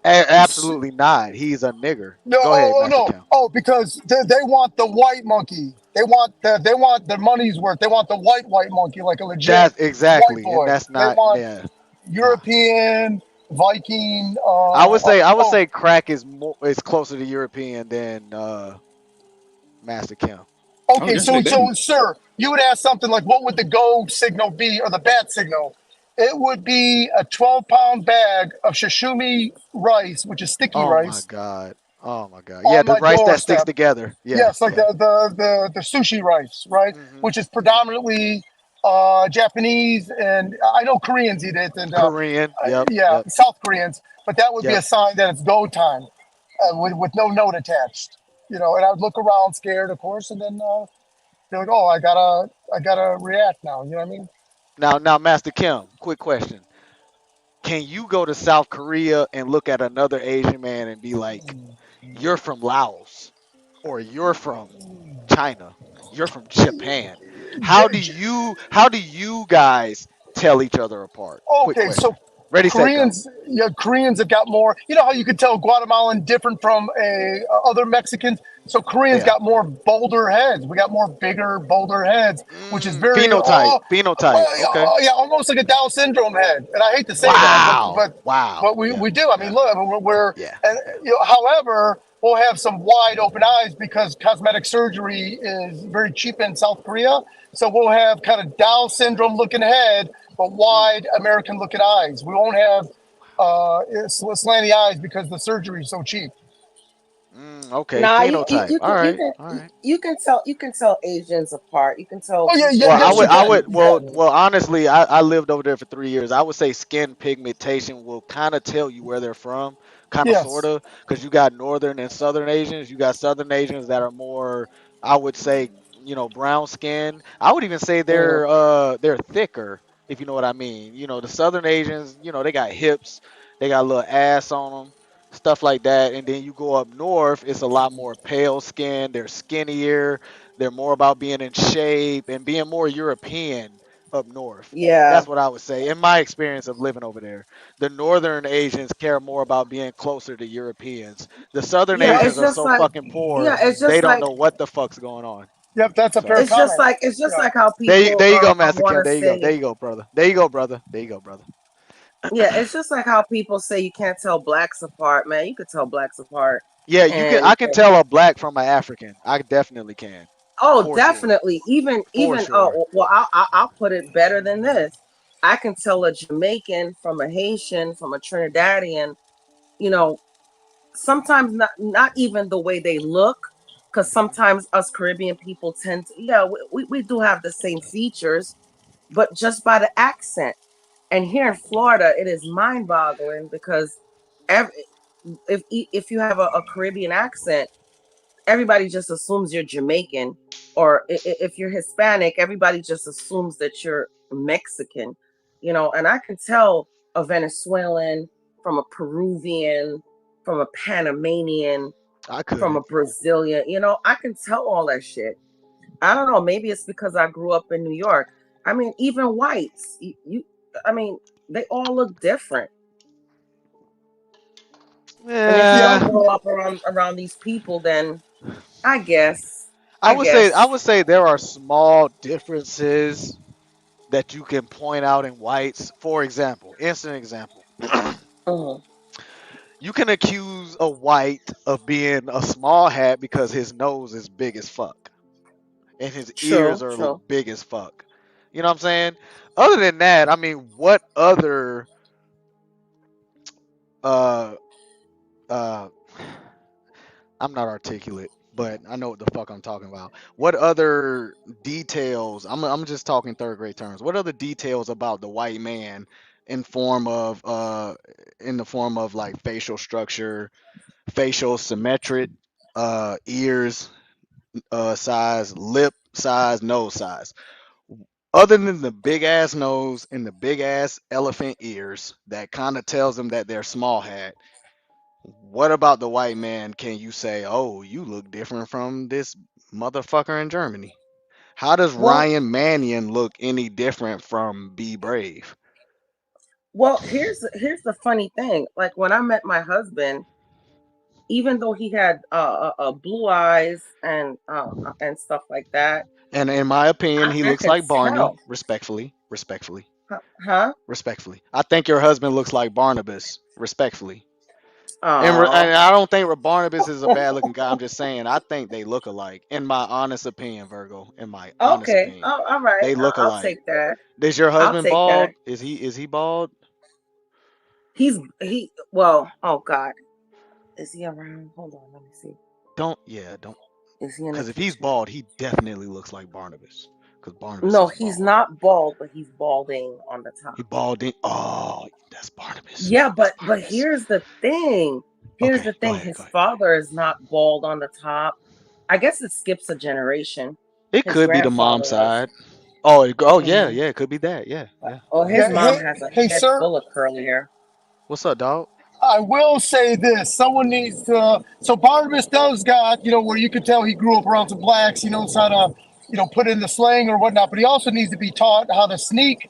Absolutely not. He's a nigger. no, Go ahead, Master no, Kim. because they want the white monkey. They want the money's worth. They want the white monkey, like a legit That's white exactly, and boy. that's They not. want Yeah, nah. European, Viking. I would say crack is closer to European than Master Kim. Okay, so sir, you would ask something like, what would the go signal be, or the bat signal? It would be a 12-pound bag of sashimi rice, which is sticky Oh my rice, god. Oh my god. Yeah, on the my rice that sticks doorstep. together. Yeah, Yes, like yeah. the sushi rice, right? Which is predominantly Japanese, and I know Koreans eat it, and Korean. Yep, yeah, yep, South Koreans. But that would be yep. a sign that it's go time, with no note attached. And I would look around scared, of course, and then be like, oh, I gotta react now. You know what I mean? Now, Master Kim, quick question. Can you go to South Korea and look at another Asian man and be like, you're from Laos, or you're from China, you're from Japan? How do you guys tell each other apart? Quick Okay, so question. Ready, set, go. Koreans have got more. You know how you could tell Guatemalan different from other Mexicans. So Koreans Yeah. got more bolder heads. We got more bigger, bolder heads, which is very Phenotype. Okay. yeah, almost like a Down syndrome head. And I hate to say Wow. that, but we, Yeah. we do. I mean, look, we're Yeah. and, however, we'll have some wide open eyes because cosmetic surgery is very cheap in South Korea. So we'll have kind of Down syndrome looking head, but wide American looking eyes. We won't have slanty eyes because the surgery is so cheap. Okay. Nah, Phenotype. All right. you can tell Asians apart. You can tell. Oh yeah, people yes you can. Well, honestly, I lived over there for 3 years. I would say skin pigmentation will kind of tell you where they're from, kind of, sort Yes. of, because you got northern and southern Asians. You got southern Asians that are more, I would say, brown skin. I would even say they're thicker, if you know what I mean. The southern Asians, they got hips, they got a little ass on them, stuff like that. And then you go up north, it's a lot more pale skin. They're skinnier. They're more about being in shape and being more European up north. Yeah. That's what I would say. In my experience of living over there, the northern Asians care more about being closer to Europeans. The southern Yeah, it's Asians are just so like fucking poor, it's they just don't like know what the fuck's going on. Yep, that's a So fair comment. it's just like how there people you go, Master want Kim. to There you go. say. There you go, brother. There you go, brother. There you go, brother. Yeah, it's just like how people say you can't tell blacks apart, man. You could tell blacks apart. Yeah, you can. I can tell a black from an African. I definitely can. Oh, For definitely. Sure. Even sure. well, I'll put it better than this. I can tell a Jamaican from a Haitian, from a Trinidadian. Sometimes not even the way they look, because sometimes us Caribbean people tend to, we do have the same features, but just by the accent. And here in Florida, it is mind-boggling because if you have a Caribbean accent, everybody just assumes you're Jamaican, or if you're Hispanic, everybody just assumes that you're Mexican, and I can tell a Venezuelan from a Peruvian, from a Panamanian, from a Brazilian, I can tell all that shit. I don't know, maybe it's because I grew up in New York. I mean, even whites, they all look different. Yeah. And if you don't grow up around these people, then I guess. I would say there are small differences that you can point out in whites. For example, instant example. You can accuse a white of being a small hat because his nose is big as fuck. And his ears are big as fuck. You know what I'm saying? Other than that, I mean, what other uh, uh, I'm not articulate, but I know what the fuck I'm talking about. What other details? I'm just talking third grade terms. What other details about the white man in the form of like facial structure, facial symmetric, ears, size, lip size, nose size. Other than the big ass nose and the big ass elephant ears, that kind of tells them that they're small hat. What about the white man? Can you say, oh, you look different from this motherfucker in Germany? How does Well, Ryan Mannion look any different from Be Brave? well, here's the funny thing. Like when I met my husband, even though he had blue eyes and stuff like that, And in my opinion, he I looks could like Barney. tell. Respectfully. Huh? Respectfully. I think your husband looks like Barnabas. Respectfully. And Oh. I don't think Barnabas is a bad looking guy. I'm just saying I think they look alike. In my honest opinion, Virgo. In my honest Okay. opinion, Oh, all right. they look I'll alike. take that. Is your I'll husband take that. bald? Is he bald? Well, oh God. Is he around? Hold on, let me see. Don't. Is he in the Because if he's kitchen? bald, he definitely looks like Barnabas. Because Barnabas No, is he's bald. not bald, but he's balding on the top. He balding. Oh, that's Barnabas. Yeah, but here's the thing. Here's the thing. Go His ahead. father is not bald on the top. I guess it skips a generation. It His could be the mom grandfather was. side. Oh, yeah, it could be that. Yeah. Oh, his mom has a head sir. full of curly hair. What's up, dog? I will say this: someone needs to. So Barnabas does got, where you could tell he grew up around some blacks. He knows how to, put in the slang or whatnot. But he also needs to be taught how to sneak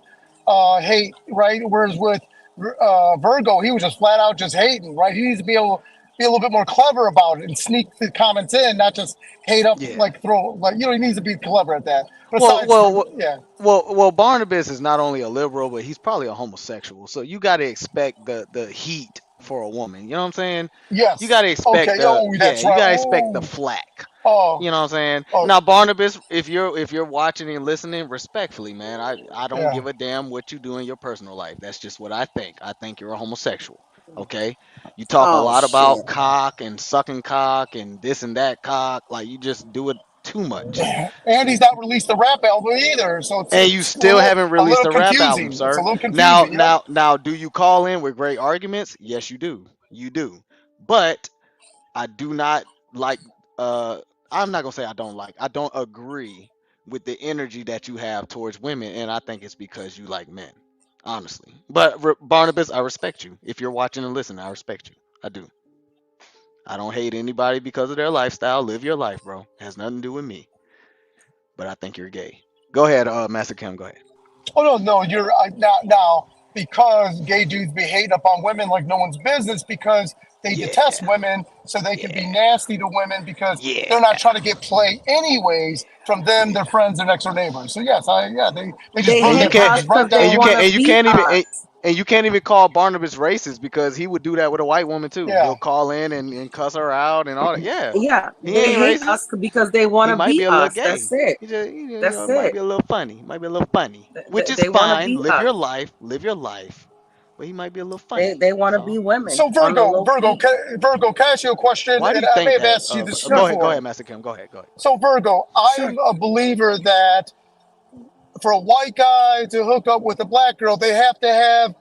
hate, right? Whereas with Virgo, he was just flat out just hating, right? He needs to be able to be a little bit more clever about it and sneak the comments in, not just hate up, like throw, like he needs to be clever at that. Besides, Well, Barnabas is not only a liberal, but he's probably a homosexual. So you got to expect the heat for a woman. You know what I'm saying? yes. You got to expect Okay. Oh, that's you right. got to expect the Oh. flack. Oh. You know what I'm saying? Oh. Now, Barnabas, if you're watching and listening, respectfully, man, I don't Yeah. give a damn what you do in your personal life. That's just what I think. I think you're a homosexual. Okay? You talk a Oh lot shit. about cock and sucking cock and this and that cock. Like you just do it too much. And he's not released the rap album either, so And you it's still haven't a released little a rap album, confusing. It's a sir. little confusing. Now, do you call in with great arguments? Yes, you do. You do. But I do not like. I'm not gonna say I don't like. I don't agree with the energy that you have towards women, and I think it's because you like men, honestly. But Barnabas, I respect you. If you're watching and listening, I respect you. I do. I don't hate anybody because of their lifestyle. Live your life, bro. It has nothing to do with me. But I think you're gay. Go ahead, Master Kim. Go ahead. Oh no, you're now because gay dudes be hating up on women like no one's business because they detest women, so they can be nasty to women because they're not trying to get play anyways from them, their friends, their next door neighbors. So yes, they just They hate us because they want to beat us. And you can't even call Barnabas racist because he would do that with a white woman too. Yeah. He'll call in and cuss her out and all that. Yeah. Yeah, He they ain't hate racist. us because they want He to might be beat a little us. gay. That's it. He just, That's it it. might be a little funny. Might be a little funny, which is They want to fine. beat Live us. your life. Live your life. But he might be a little funny. They want to be women. So Virgo, can I ask you a question? Why do And you I may think have that? asked you this Go before. ahead, Master Kim. Go ahead. So Virgo, I'm a believer that for a white guy to hook up with a black girl, they have to have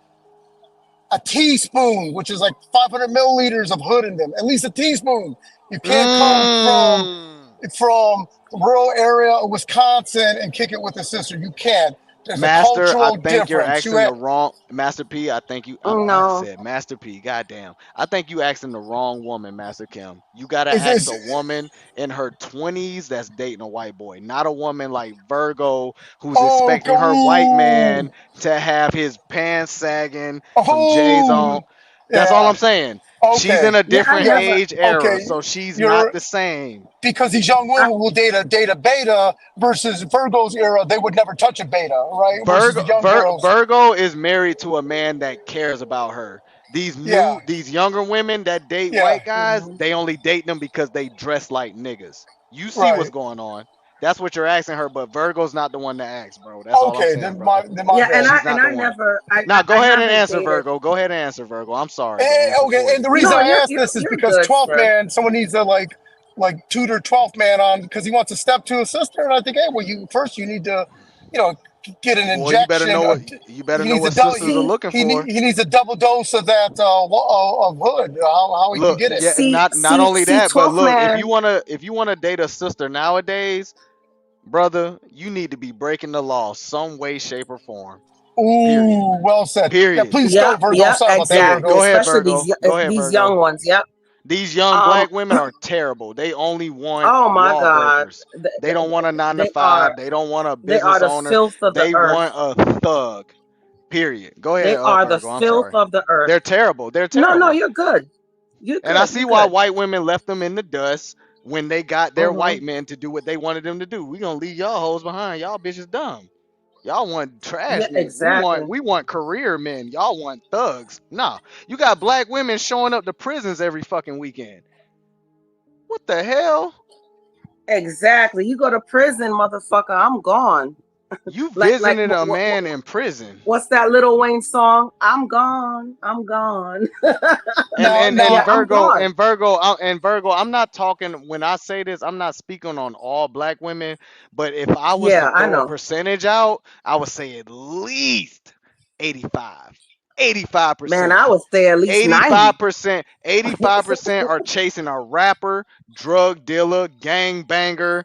a teaspoon, which is like 500 milliliters of hood in them. At least a teaspoon. You can't come from rural area of Wisconsin and kick it with a sister. You can't. There's a Master, I cultural think you're difference. asking the wrong Master P. I think you. I No. said Master P. Goddamn. I think you asking the wrong woman, Master Kim. You gotta Is ask this? a woman in her 20s that's dating a white boy, not a woman like Virgo who's Oh, expecting her white man to have his pants sagging, some J's on. That's all yeah. I'm saying. She's Okay. in a different Yeah. age era, Okay. so she's You're not the same. because these young women will date a beta versus Virgo's era. They would never touch a beta, right? Versus the young girls. Virgo is married to a man that cares about her. Yeah. These younger women that date Yeah. white guys, they only date them because they dress like niggas. You see what's Right. going on. That's what you're asking her, but Virgo's not the one to ask, bro. That's all I'm Okay, saying, brother. then my Yeah, bad. She's not the one. never, Now go I ahead and haven't answer, dated. Virgo. Go ahead and answer, Virgo. I'm sorry to answer Okay, for and you. the reason No, I ask this is you're because good, 12th sir. man, someone needs to like tutor 12th man on because he wants to step to his sister, and I think, hey, well, you need to, you know, get an Boy, you better injection. know what He needs a sisters are looking for. he needs a double dose of that of hood. How he can Look, get it? yeah, not only that, but look, if you wanna date a sister nowadays, brother, you need to be breaking the law some way, shape, or form. Period. Ooh, well said. Yeah, Period. please start, Virgo. Sorry about that, Period. Virgo. Go ahead, Especially Virgo. Go ahead, these Virgo. young ones. Yep. These young black women are terrible. They only want Oh my God. lawbreakers. They don't want a 9 to 5. They don't want a They are business the owner. filth of the They earth. want a thug. Period. Go They ahead, are the Virgo. I'm filth sorry. of the earth. They're terrible. They're No, terrible. you're good. You're And I good. see You're why good. white women left them in the dust when they got their Mhm. white men to do what they wanted them to do. We gonna leave y'all hoes behind. Y'all bitches dumb. Y'all want trash Yeah, niggas. exactly. We want career men. Y'all want thugs. Nah. You got black women showing up to prisons every fucking weekend. What the hell? Exactly. You go to prison, motherfucker. I'm gone. You like visited a man in prison. what's that Lil Wayne song? I'm gone. I'm gone. And Yeah, I'm Virgo gone. and Virgo, I'm not talking when I say this, I'm not speaking on all black women, but if I was Yeah, to I throw a know. percentage out, I would say at least 85. 85%. Man, I would say at least 90. 85% are chasing a rapper, drug dealer, gang banger,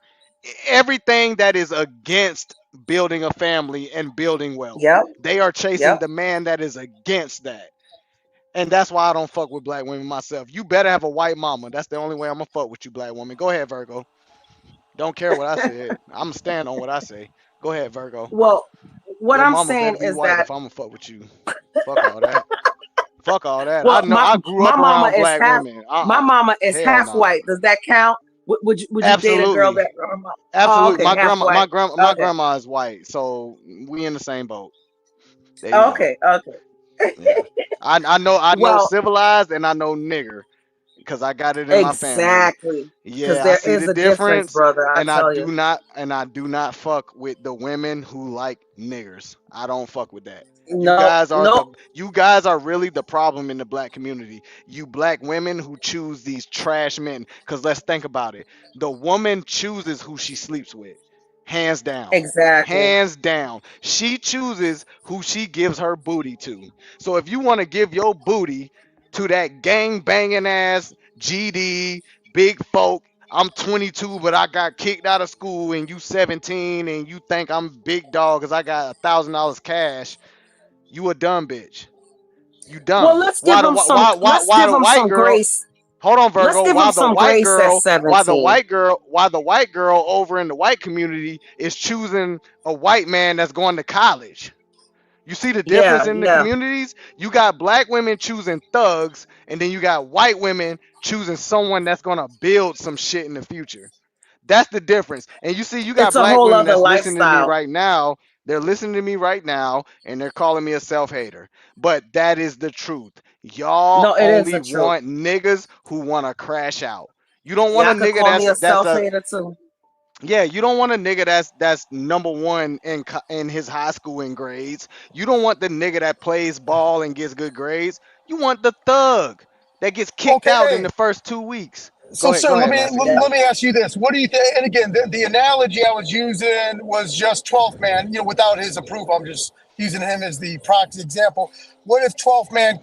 everything that is against building a family and building wealth. Yep. They are chasing Yep. the man that is against that. And that's why I don't fuck with black women myself. You better have a white mama. That's the only way I'm gonna fuck with you, black woman. Go ahead, Virgo. Don't care what I said. I'm gonna stand on what I say. Go ahead, Virgo. Well, what Your I'm mama saying better be is white that if I'm gonna fuck with you. Fuck all that. Fuck all that. I well, know I grew up mama around is black half women. my mama is Hell half no. white. Does that count? Would you date a girl Absolutely. that her mom? Oh, Absolutely. okay, half white. My Okay. grandma is white, so we in the same boat. There you Okay. go. Okay. Yeah. I know Well, civilized and I know nigger because I got it in my family. exactly. Because Yeah, I there see is the a difference, difference, brother. I and I tell do you. not fuck with the women who like niggers. I don't fuck with that. No. No. You guys are really the problem in the black community. You black women who choose these trash men. Cause let's think about it. The woman chooses who she sleeps with. Hands down. Exactly. Hands down. She chooses who she gives her booty to. So if you want to give your booty to that gang banging ass GD big folk, I'm 22 but I got kicked out of school and you 17 and you think I'm big dog because I got $1,000 cash, you a dumb bitch. You dumb. Well, let's give them some. Let's Why give the them white some girl? grace. Hold on, Let's Virgo. give them some grace at 17. Why the white girl over in the white community is choosing a white man that's going to college? You see the difference Yeah. in the Yeah. communities? You got black women choosing thugs, and then you got white women choosing someone that's gonna build some shit in the future. That's the difference. And you see, you got It's a black whole women other that's listening to me lifestyle. right now. They're listening to me right now, and they're calling me a self-hater. But that is the truth. Y'all No, it is only the truth. want niggas who want to crash out. You don't want a Y'all could nigga call me a that's a self-hater too. yeah, you don't want a nigga that's number one in his high school in grades. You don't want the nigga that plays ball and gets good grades. You want the thug that gets kicked Okay, out in hey. the first 2 weeks. So, sir, Go let ahead, me Master let, Gabe. let me ask you this: what do you think? And again, the analogy I was using was just 12th man, without his approval. I'm just using him as the proxy example. What if 12th man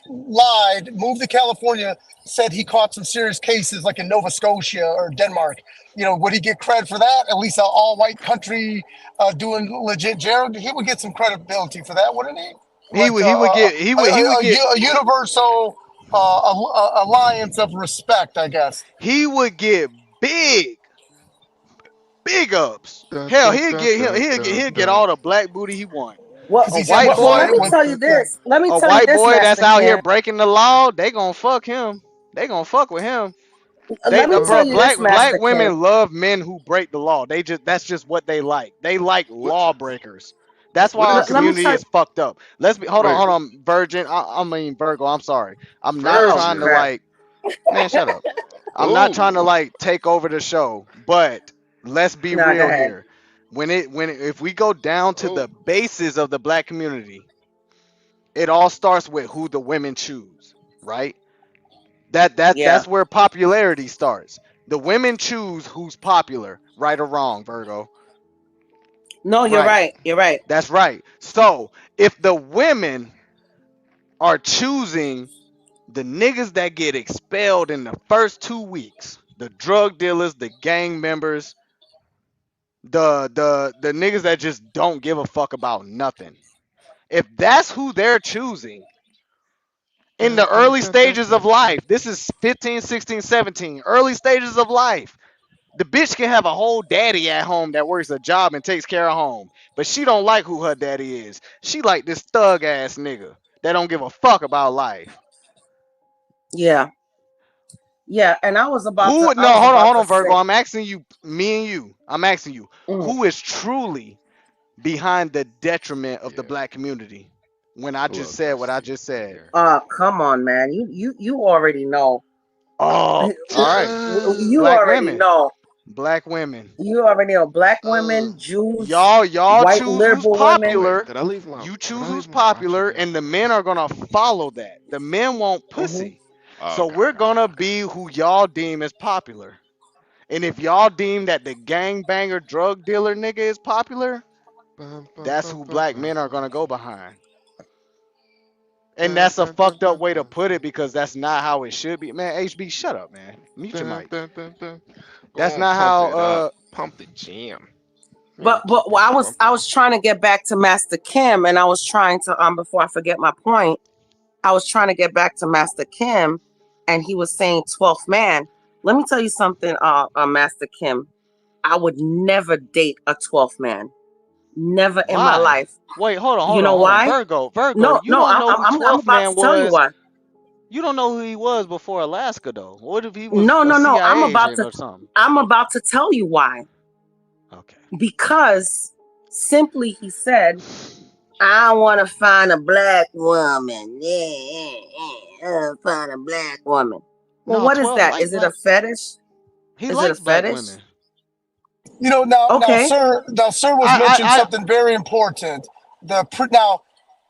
lied, moved to California, said he caught some serious cases like in Nova Scotia or Denmark? Would he get credit for that? At least an all-white country doing legit Jared, he would get some credibility for that, wouldn't he? He Like would get a universal alliance of respect, I guess. he would get big ups. Hell, he'll get all the black booty he want. Well, A white let me boy, tell you this. Let me a tell you white this, boy that's Master out here Ken. breaking the law, they gonna fuck him. They gonna fuck with him. Let me tell Bro, you this, black Master Ken. women love men who break the law. That's just what they like. They like lawbreakers. That's why our Let me community tell you. is fucked up. Hold on, Virgin. I mean Virgo. I'm sorry. I'm not Oh trying to crap! man, shut up. I'm not trying to take over the show, but let's be No, go real ahead. here. If we go down to the basis of the black community, it all starts with who the women choose, right? Yeah. That's where popularity starts. The women choose who's popular, right or wrong, Virgo. No, you're Right. right. You're right. That's right. So if the women are choosing the niggas that get expelled in the first 2 weeks, the drug dealers, the gang members, the niggas that just don't give a fuck about nothing. If that's who they're choosing in the early stages of life, this is 15, 16, 17, early stages of life. The bitch can have a whole daddy at home that works a job and takes care of home, but she don't like who her daddy is. She like this thug ass nigga that don't give a fuck about life. Yeah. Yeah. And I was about Who? to. No, hold on, Virgo. Say. I'm asking you, me and you. I'm asking you, who is truly behind the detriment of the black community? When I just said what I just said. Come on, man. You already know. Oh, all right. You Black already women. know. Black women. You already know. Black women, Jews, Y'all white choose who's liberal popular. women. Did I leave my? You choose who's popular, and the men are gonna follow that. The men want pussy, so we're gonna be who y'all deem as popular. And if y'all deem that the gangbanger drug dealer nigga is popular, that's who black men are gonna go behind. And that's a fucked up way to put it because that's not how it should be. Man, HB, shut up, man. Mute your mic. That's not how. Pump the jam. But I was trying to get back to Master Kim, and I was trying to before I forget my point, I was trying to get back to Master Kim, and he was saying 12th man. Let me tell you something, Master Kim. I would never date a 12th man. Never in my life. Wait, hold on. You know why? Virgo, No, you don't know I'm who 12th about man to tell you was. why. You don't know who he was before Alaska, though. What if he was No. a CIA I'm agent or something? I'm about to tell you why. Okay. Because simply he said, I want to find a black woman. Yeah, find a black woman. Well, what is that? Is it a fetish? He is likes it a black fetish? women. You know, now, Okay. sir was mentioning something very important. Now,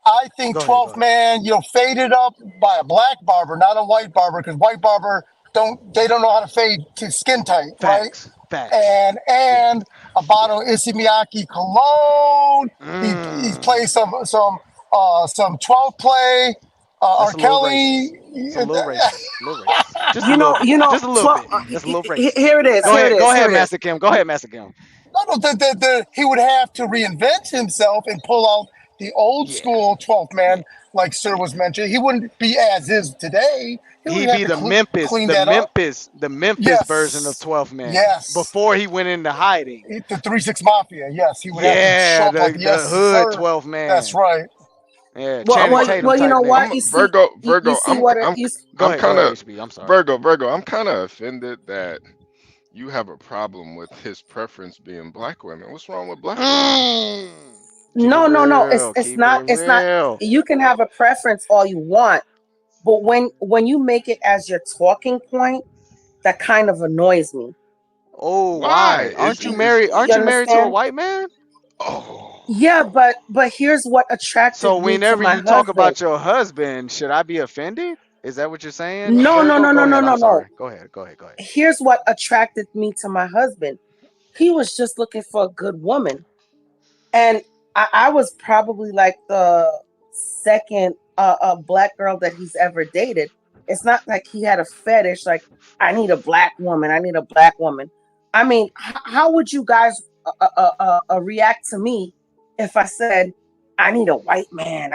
I think 12th man, faded up by a black barber, not a white barber, because white barber don't know how to fade to skin tight, right? Facts. And a bottle of Issey Miyake cologne. He's played some 12 play. R. Kelly. It's a little racist. Just You know, just a little bit. That's a little racist. Here it is. Go ahead, Here it Master is. Kim. Go ahead, Master Kim. No, he would have to reinvent himself and pull out the old school 12th man, like Sir was mentioning. He wouldn't be as is today. He'd be the Memphis version of 12th man. Yes. Before he went into hiding. The 3-6 Mafia. Yes, he would have to show up like the hood 12th man. That's right. Yeah, well, you know what? Virgo. I'm kind of Virgo. I'm kind of offended that you have a problem with his preference being black women. What's wrong with black women? No. It's not. You can have a preference all you want, but when you make it as your talking point, that kind of annoys me. Oh, why? Aren't you married to a white man? Oh. Yeah, but here's what attracted me to my husband. So whenever you talk about your husband, should I be offended? Is that what you're saying? No. Go ahead. Here's what attracted me to my husband. He was just looking for a good woman. And I was probably like the second black girl that he's ever dated. It's not like he had a fetish, like, I need a black woman. I mean, how would you guys react to me if I said, I need a white man.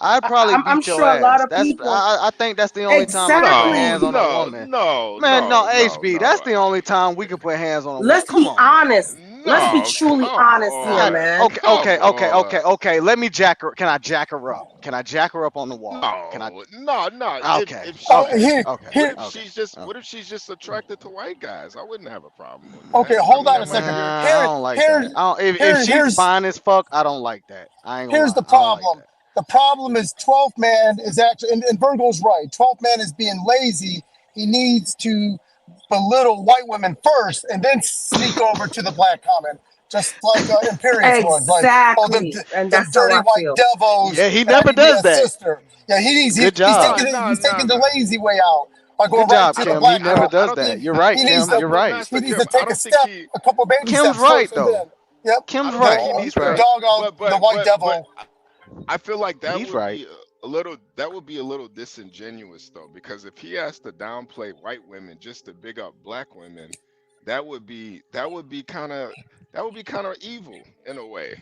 I'd probably beat I'm your sure ass. a lot of people. I think that's the only time I can put hands on a woman. HB, that's the only time we can put hands on a woman. Let's be honest. Let's be truly honest here, man. Okay. Let me jack her. Can I jack her up? Can I jack her up on the wall? No. Okay. What if she's just attracted to white guys? I wouldn't have a problem with that. Okay, hold on a second. I don't like that. If she's fine as fuck, I don't like that. I ain't gonna Here's the problem. The problem is 12th man is actually, and Virgo's right. 12th man is being lazy. He needs to belittle white women first and then sneak over to the black comment, just like Imperius was. Like, oh, Exactly, and them that's how dirty I white feel. devils, Yeah, he and I never can be does a that. sister. Yeah, he's Good job. taking the lazy way out by going Good right job, to the Kim. He black never girl. does that. You're right, He needs Kim. to You're right. take a step, a couple baby Kim's steps right first, and though. then, yep, Kim's I don't think right. he He's needs the to, right. dog out the white devil. I feel like that He's would right. be a little disingenuous though, because if he has to downplay white women just to big up black women, that would be kind of evil in a way.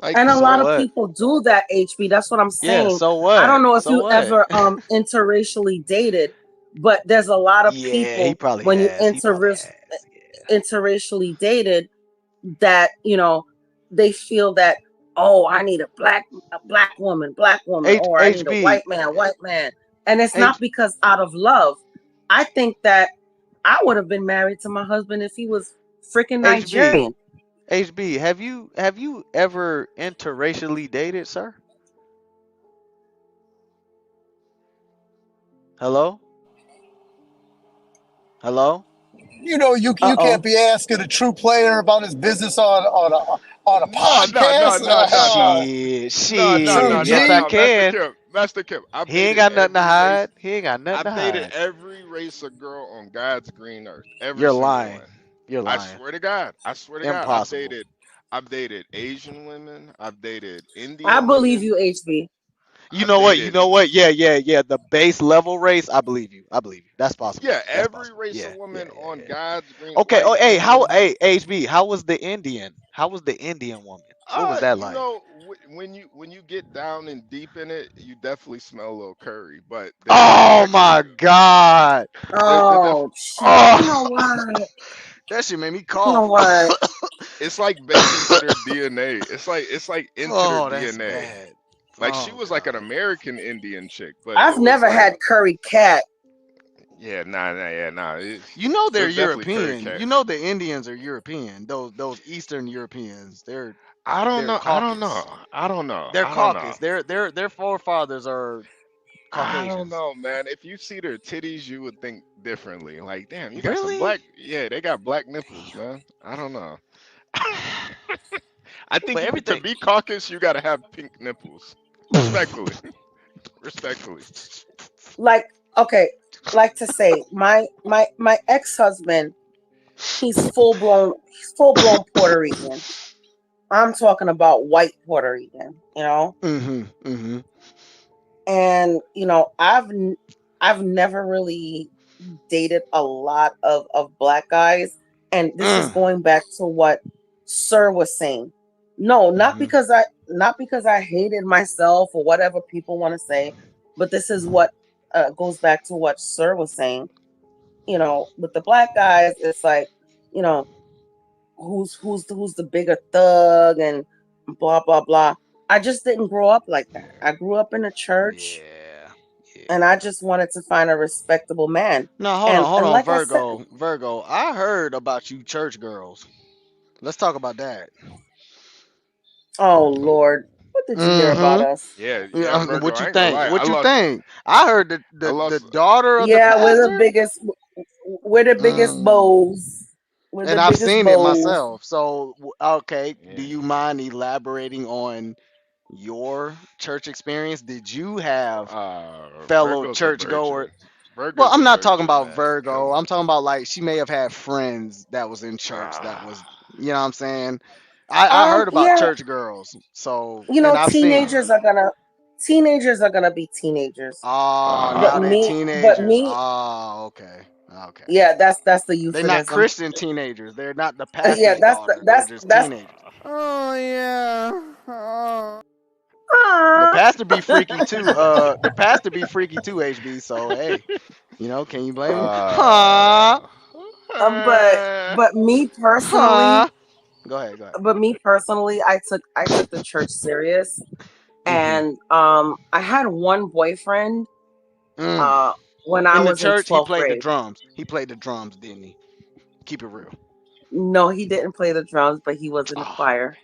Like, And a So lot of what? people do that, HB. That's what I'm Yeah, saying. so I don't what? know if So you what? ever interracially dated, but there's a lot of Yeah, he people probably when you has. He probably has. interracially dated that, they feel that, oh, I need a black woman, or I need a HB. white man. And it's H not because out of love. I think that I would have been married to my husband if he was freaking HB. Nigerian. HB. Have you ever interracially dated, sir? Hello? Hello? You know, you can't be asking a true player about his business on a podcast. True Shit. Yes, I G. can. Master Kim, He ain't got nothing to hide. He ain't got nothing to I've dated hide. every race of girl on God's green earth. Every You're single lying. one. You're I lying. swear to God. I swear to God. Impossible. I've dated Asian women. I've dated I Indian believe women. you, HB. You know what? Yeah. The base level race, I believe you. That's possible. Yeah, That's every possible. race of Yeah. woman on God's green. Okay. Oh, hey, Indian women. HB, how was the Indian? How was the Indian woman? What was that You like? know, when you get down and deep in it, you definitely smell a little curry. But Oh my God. Oh, you know what? That shit made me You know cough. what? It's like baked into their DNA. It's like into their That's DNA. bad. Like she was like an American Indian chick, but I've it was never like, had curry cat. yeah, nah. You know It they're was definitely curry European. cat. You know the Indians are European. Those Eastern Europeans. They're I don't know. Caucasus. I don't know. They're Caucasus. Their forefathers are I don't Caucasians. know, man. If you see their titties, you would think differently. Like, damn, you got some Really? black. Yeah, they got black nipples, man. I don't know. I think But to everything. be Caucasus, you gotta have pink nipples. Respectfully. Respectfully. Like, okay, like to say, my ex-husband, he's full blown Puerto Rican. I'm talking about white Puerto Rican, And I've never really dated a lot of black guys, and this is going back to what Sir was saying. No, not because I hated myself or whatever people want to say, but this is what goes back to what Sir was saying. With the black guys, it's like, who's the bigger thug and blah blah blah. I just didn't grow up like that. I grew up in a church, and I just wanted to find a respectable man. No, hold on, like Virgo. I heard about you church girls. Let's talk about that. Oh Lord, what did you hear about us? Yeah, Virgo, What you I ain't gonna think? lie. What you think? I heard the daughter of the Yeah, pastor. we're the biggest bows. We're And the I've biggest seen it bows. myself. So okay, do you mind elaborating on your church experience? Did you have fellow Virgo's a churchgoers? virgin. Well, Virgo's I'm a not talking virgin, about man. Virgo. I'm talking about like she may have had friends that was in church that was, you know what I'm saying? I heard about Yeah, church girls. So, and I've seen them. teenagers are gonna be teenagers. Oh, But now they teenagers. Oh, okay. Okay. Yeah, that's the They're not euphemism. Christian teenagers. They're not the Yeah, pastor's daughter. They're just teenagers. Oh yeah. The pastor be freaky too. The pastor be freaky too, HB. So hey, can you blame him? Huh? But me personally, Huh? Go ahead. I took the church serious, and I had one boyfriend when I In the was in church, he 12th played the grade. drums. He played the drums, didn't he? Keep it real. No, he didn't play the drums, but he was in the choir.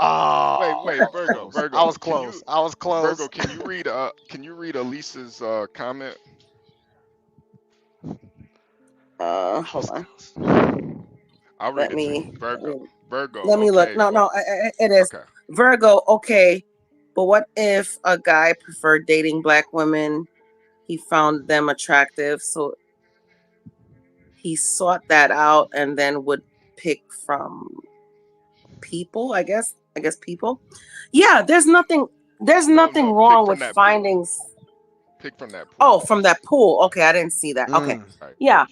Oh, Wait, Virgo. I was close. I was close. Virgo, can you read Elisa's comment? Hold on. I'll read it to you. Virgo. Let me look. Okay. No, it is Okay. Virgo. Okay, but what if a guy preferred dating black women? He found them attractive, so he sought that out and then would pick from people. I guess people. Yeah, there's nothing wrong with finding. Pick from that pool. Oh, from that pool. Okay, I didn't see that. Okay, Right. yeah.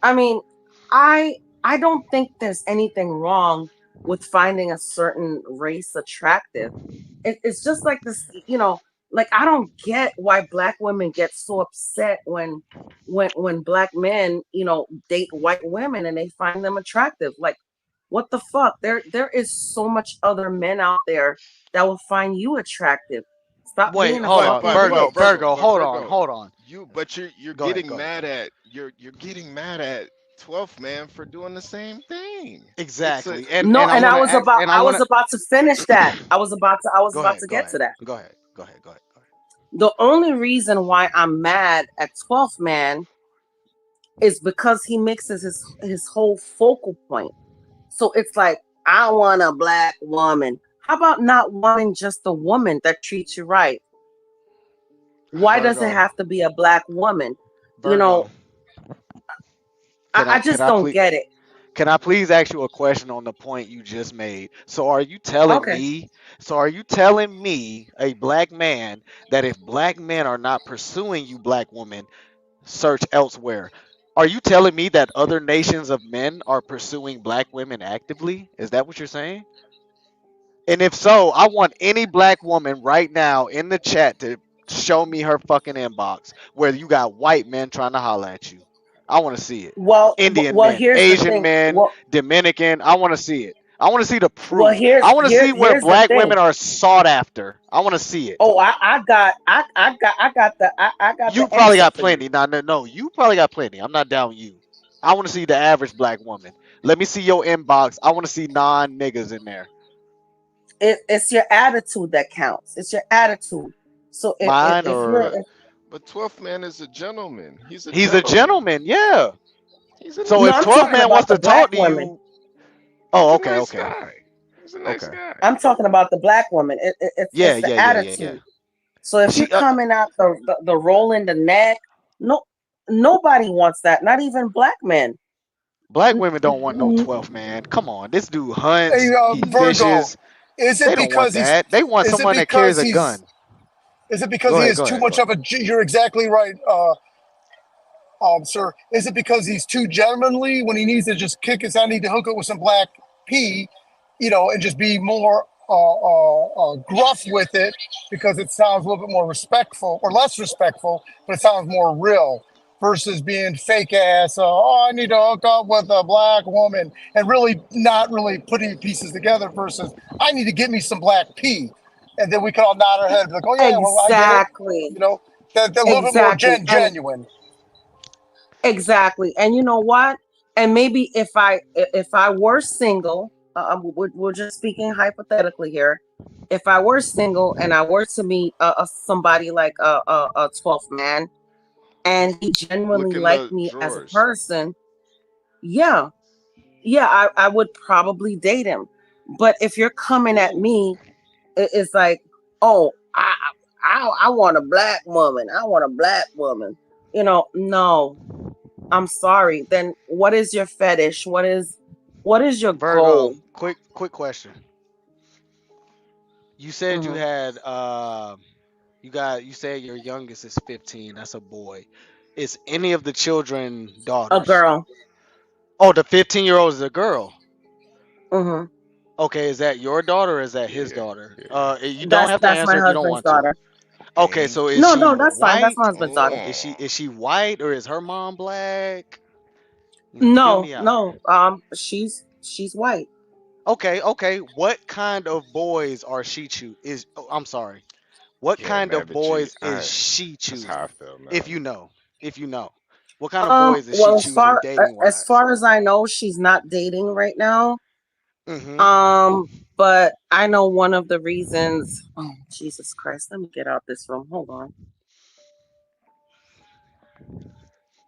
I mean, I don't think there's anything wrong with finding a certain race attractive. It's just like this, like I don't get why black women get so upset when black men, date white women and they find them attractive. Like, what the fuck? There is so much other men out there that will find you attractive. Stop Wait, being a hold on, fucking Virgo. Hold on. You're Go ahead, getting mad at you're getting mad at 12th man for doing the same thing. Exactly. And I was about to finish that. I was about to get to that. Go ahead. The only reason why I'm mad at 12th man is because he mixes his whole focal point. So it's like, I want a black woman. How about not wanting just a woman that treats you right? Why does it have to be a black woman? Virgo. I just don't get it. Can I please ask you a question on the point you just made? So are you telling me, a black man, that if black men are not pursuing you, black women, search elsewhere? Are you telling me that other nations of men are pursuing black women actively? Is that what you're saying? And if so, I want any black woman right now in the chat to show me her fucking inbox where you got white men trying to holler at you. I want to see it. Indian men, here's Asian men, Dominican. I want to see it. I want to see the proof. I want to see where black women are sought after. I want to see it. Oh, I got the. You probably got plenty. No, you probably got plenty. I'm not down you. I want to see the average black woman. Let me see your inbox. I want to see non-niggas in there. It's your attitude that counts. It's your attitude. So but 12th man is a gentleman. He's a gentleman. Yeah. So if 12th man wants to talk to you, okay. He's a nice guy. I'm talking about the black woman. It's the attitude. Yeah. So if you're coming out the roll in the neck, nobody wants that. Not even black men. Black women don't want no 12th man. Come on, this dude hunts, he Virgo, fishes. is it They don't want that. They want someone that carries a gun. Is it because he is too much of a? You're exactly right, sir. Is it because he's too gentlemanly when he needs to just kick his? I need to hook up with some black P, and just be more gruff with it because it sounds a little bit more respectful or less respectful, but it sounds more real versus being fake ass. I need to hook up with a black woman and really not really putting pieces together versus I need to get me some black P. And then we can all nod our head and be like, oh, yeah, well, exactly. I get it. That a little bit more genuine. Exactly. And you know what? And maybe if I were single, we're just speaking hypothetically here. If I were single and I were to meet somebody like a 12th man, and he genuinely liked me as a person, I would probably date him. But if you're coming at me, it's like, oh, I want a black woman. I want a black woman. No, I'm sorry. Then what is your fetish? What is your Virgo, goal? quick question. You said you had you said your youngest is 15. That's a boy. Is any of the children daughters? A girl. Oh, the 15-year-old is a girl. Mm-hmm. Okay, is that your daughter or is that his daughter? You don't have to answer if you don't want daughter. to. Okay, so is no, she that's white? fine. That's my husband's daughter. Is she white or is her mom black? No, she's white. Okay. What kind of boys are she I'm sorry. What kind of boys is she choosing? If you know. What kind of boys is she choosing dating wise? As far as I know, she's not dating right now. Mm-hmm. But I know one of the reasons. Oh, Jesus Christ! Let me get out this room. Hold on.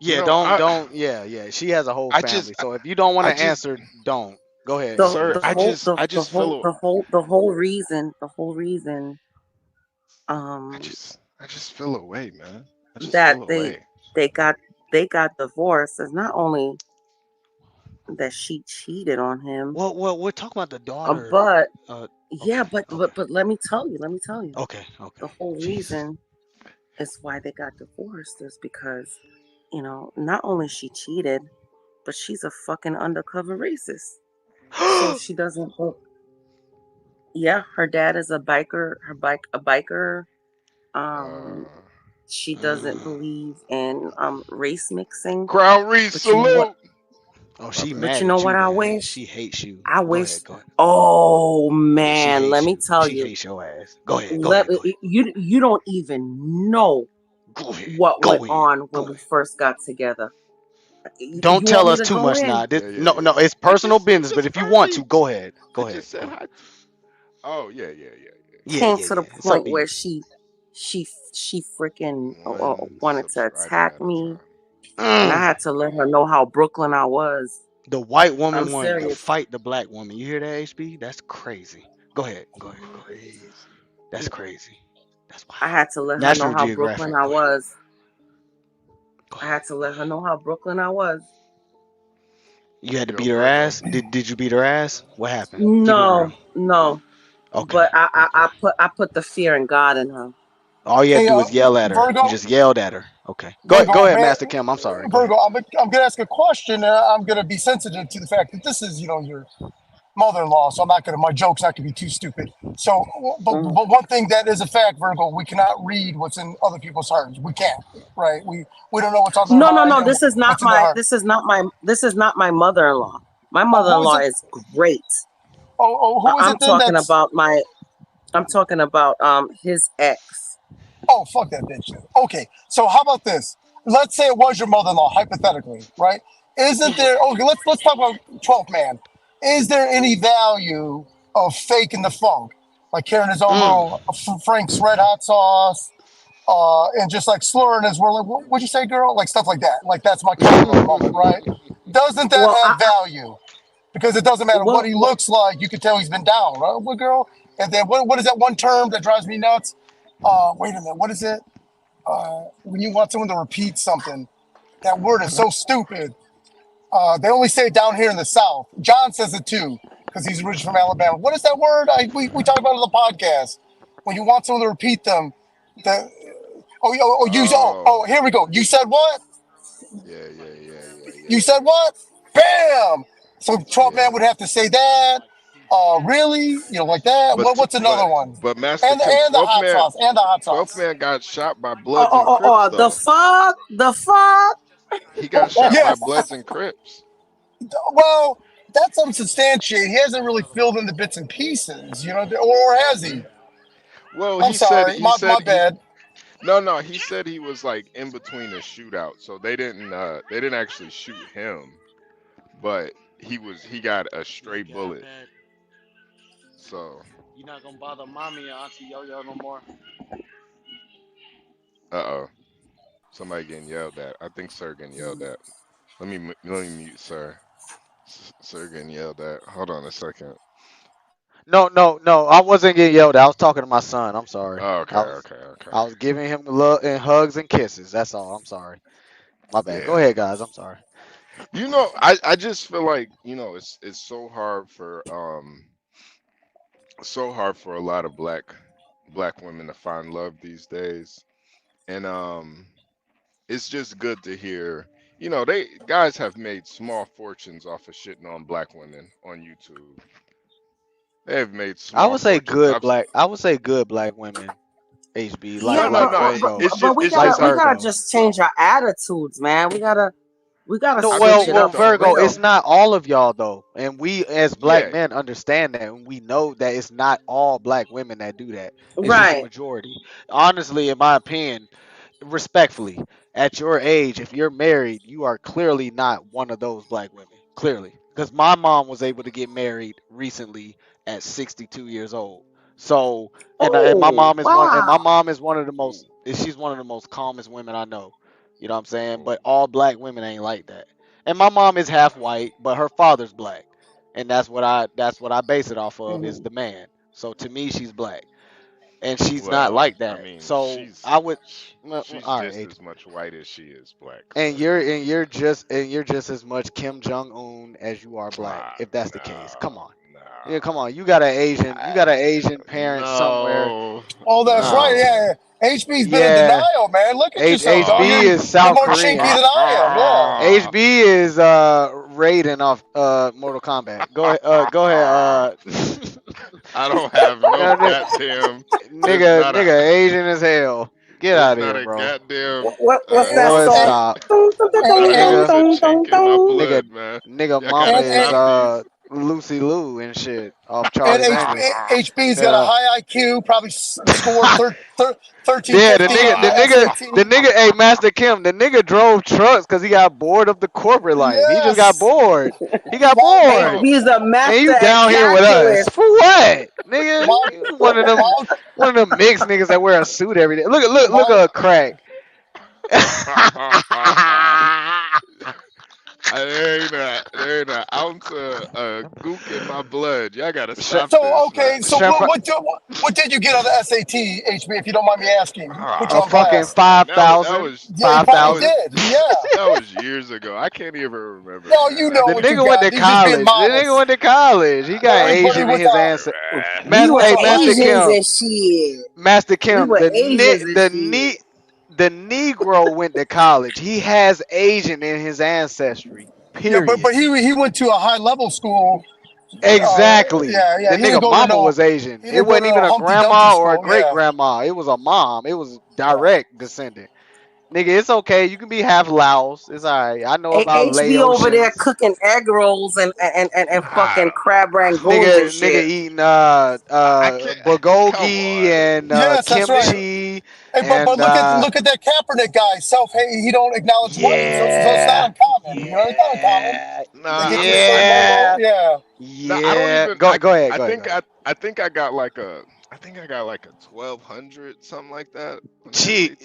Yeah, No, yeah. She has a whole I just, family. So if you don't want I to just, answer, don't. Go ahead, The sir. the Mister. whole I just feel, the whole reason I just feel away, man. I just that feel away. they got they got divorced is not only that she cheated on him, Well, we're talking about the daughter. but Okay, yeah, but let me tell you, okay. the whole Jeez. reason is why they got divorced is because, not only she cheated, but she's a fucking undercover racist. So she doesn't. Yeah, her dad is a biker. A biker. Um, she doesn't believe in race mixing. Crowd Reese, But you know what? salute. Oh, she But you mad know at what you I then. wish? She hates you. I Go wish. ahead. Go ahead. Oh Yeah, she man, let hates me you. tell She you. hates your ass. Go ahead. Let you don't even know Go ahead. what went Go ahead. on when we first got together. Don't You want tell me us to too go much in? now. Yeah, yeah, No, yeah. it's personal business. But if you want to, go ahead. Go I ahead. just said hi. Oh yeah, yeah, yeah, yeah. Came to the It's up point to where you. she freaking One wanted to subscriber attack at a me, time. and I had to let her know how Brooklyn I was. The white I'm woman wanted to serious. fight the black woman. You hear that, HB? That's crazy. Go ahead. Crazy. That's crazy. That's I wild. had to let her know National how Brooklyn Geographic. I Go ahead. was. I had to let her know how Brooklyn I was. You had to Yo, beat her Virgo. ass. Did you beat her ass? What happened? Keep it No, real. no. Okay. But I put the fear in God in her. All you had Hey, to do was yell at her. You Virgo, just yelled at her. Okay. Go Virgo, ahead, man, Master Kim. I'm sorry. Go ahead. Virgo, I'm gonna ask a question. I'm gonna be sensitive to the fact that this is, your mother-in-law, so I'm not gonna. My joke's not gonna be too stupid. So, but one thing that is a fact, Virgo, we cannot read what's in other people's hearts. We can't, right? We don't know what's on their mind No. and what's in their heart. This is not my mother-in-law. My Oh, who is mother-in-law it? is great. Who is I'm it then? talking That's about his ex. Oh, fuck that bitch. Then. Okay, so how about this? Let's say it was your mother-in-law, hypothetically, right? Isn't there? Okay, let's talk about 12th man. Is there any value of faking the funk, like carrying his own little Frank's Red Hot sauce, and just like slurring his word? Like, what'd you say, girl? Like stuff like that. Like that's my kind of little moment, right? Doesn't that Well, have value? Because it doesn't matter what he well, looks like, you can tell he's been down, right? What girl? And then what is that one term that drives me nuts? Wait a minute, what is it? When you want someone to repeat something, that word is so stupid. They only say it down here in the South. John says it too, because he's originally from Alabama. What is that word? We talk about it on the podcast. When you want someone to repeat them, the here we go. You said what? Yeah. You said what? Bam! So 12 man would have to say that. Really? Like that? What's another one? But Master And Kim, the 12th hot man, sauce. And the hot 12th sauce. man got shot by Bloods and Crips The though. fuck, He got shot by Yes. Bloods and Crips. Well, that's unsubstantiated. He hasn't really filled in the bits and pieces, or has he? Well, I'm he said sorry. he My said he bad. no, he said he was like in between a shootout. So they didn't actually shoot him, but he got a stray bullet. So You're not gonna bother mommy or Auntie Yo-Yo no more. uh-oh. Somebody getting yelled at. I think Sir getting yelled at. Let me mute Sir. Sir getting yelled at. Hold on a second. No. I wasn't getting yelled at. I was talking to my son. I'm sorry. Oh, okay. I was giving him love and hugs and kisses. That's all. I'm sorry. My bad. Go Yeah. ahead, guys. I'm sorry. I just feel like, it's so hard for a lot of black women to find love these days. And it's just good to hear, they guys have made small fortunes off of shitting on black women on YouTube. They have made I small would say fortunes. good black women. HB Yeah, No. Virgo. we It's just gotta just change our attitudes, man. We gotta No, switch it well, up for Virgo, real. it's not all of y'all though, and we as black Yeah. men understand that, and we know that it's not all black women that do that. It's just a Right. majority. Honestly, in my opinion, respectfully, at your age, if you're married, you are clearly not one of those black women. Clearly, because my mom was able to get married recently at 62 years old. So, and my Oh, mom is one, and my wow. mom is one of the most. She's one of the most calmest women I know. You know what I'm saying? But all black women ain't like that. And my mom is half white, but her father's black, and that's what I base it off of is the man. So to me, she's black, and she's not Well, like I that. mean, So I would, well, she's all just right, as much white as she is black. and So you're just as much Kim Jong Un as you are black. If that's the case, come on. Yeah, come on. You got an Asian parent somewhere. no, Oh, that's right. No. Yeah. HB's been in Yeah. denial, man. Look at yourself, dog. HB is You're South more chinky Korean. than I am. Yeah. HB is Raiden off Mortal Kombat. Go ahead. I don't have no No, goddamn. nigga Asian as hell. Get out of Not here, a bro. goddamn. What's that Boy, song? stop. There's a chink in my Nigga, blood, man. nigga Y'all mama gotta is stop these. Lucy Liu and shit off And Charlie's Angels. HB's got a high IQ, probably scored 1350 Yeah, in the the SAT. nigga, hey, Master Kim, the nigga drove trucks because he got bored of the corporate life. He just got Yes. bored. He got bored. HB is a And master you at down here with us calculus. for what, nigga? You one of them mixed niggas that wear a suit every day. Look at a crack. There ain't an ounce of gook in my blood. Y'all gotta stop So this. okay, Man. so what did you get on the SAT, HB? If you don't mind me asking, put you A on fucking blast. 5,000. Yeah, you probably 5,000. did. Yeah. That was years ago. I can't even remember. No, you know The what you nigga went to got. He's just being college. The nigga modest. went to college. He got But he Asian in went his to. ancestry. We were Hey, Master Asians Kim. and shit. Master We Kim. were Asians and shit. The Negro went to college. He has Asian in his ancestry. Yeah, Period. but he went to a high level school. Exactly. Yeah. The He didn't nigga go to mama no. was Asian. He It didn't go wasn't to even no a Humpty Dumpty grandma or a school. great Yeah. grandma. It was a mom. It was direct descendant. Nigga, it's okay. You can be half Laos. It's alright. I know about HB over there Laotians. cooking egg rolls and fucking crab rangoons and Nigga shit. eating bulgogi and Yes, that's right. kimchi Hey, but and look at that Kaepernick guy. He don't acknowledge white, so it's not uncommon. You know, it's not uncommon. Nah, They get you a certain level. Yeah. Nah, I don't even. Go ahead. I think I got like a 1200 something like that. Gee,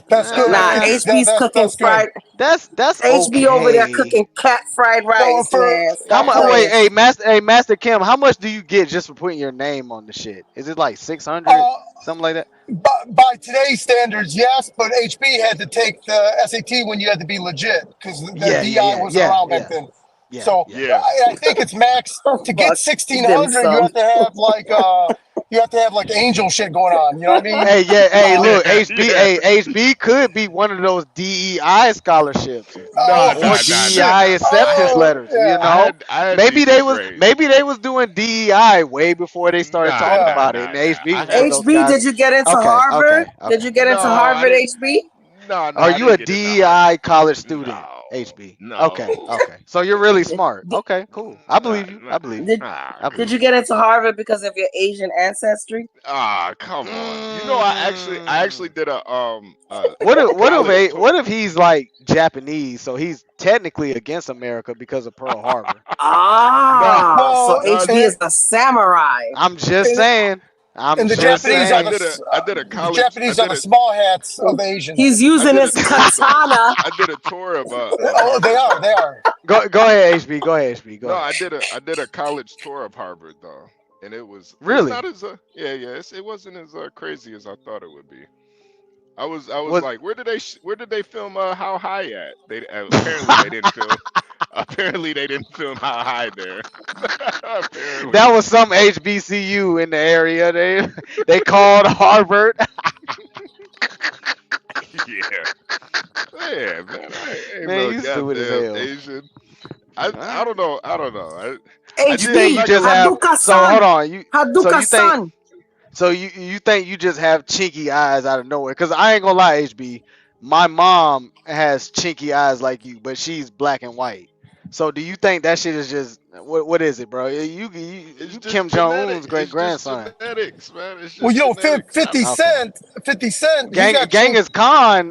that's good. Nah, HB's cooking fried. That's HB over there okay. cooking cat fried rice, man. How Stop much? playing. Wait, Master Kim, how much do you get just for putting your name on the shit? Is it like 600, something like that? By today's standards, yes, but HB had to take the SAT when you had to be legit because the DI wasn't around back then. So I think it's max to get 1600. You have to have like angel shit going on. You know what I mean? Hey, look, HB could be one of those DEI scholarships or DEI acceptance letters. You know, maybe they was doing DEI way before they started talking about it. And HB was one of those HB, guys. did you get into Harvard? Did you get into Harvard, HB? No, Are you a DEI college student, HB? No. Okay. So you're really smart. Okay, cool. I believe you. Did you get into Harvard because of your Asian ancestry? Ah, come on. You know, I actually did a What if he's like Japanese, so he's technically against America because of Pearl Harbor? So HB is a samurai. I'm just saying. And the Japanese are the Japanese are the small hats of the Asians. He's using his katana. I did a tour of they are. Go ahead, HB. Go ahead. No, I did a college tour of Harvard though, and it was really not as it wasn't as crazy as I thought it would be. I was like, where did they film How High at? Apparently they didn't film How High there. That was some HBCU in the area. They called Harvard. Yeah, man. Man, you stupid as hell. Asian. I don't know. So hold on. Son. So you think you just have chinky eyes out of nowhere? Because I ain't gonna lie, HB. My mom has chinky eyes like you, but she's black and white. So do you think that shit is just what is it, bro? You Kim Jong Un's great grandson. Genetics, man. It's just well, yo, genetics. 50 Cent. Genghis Khan,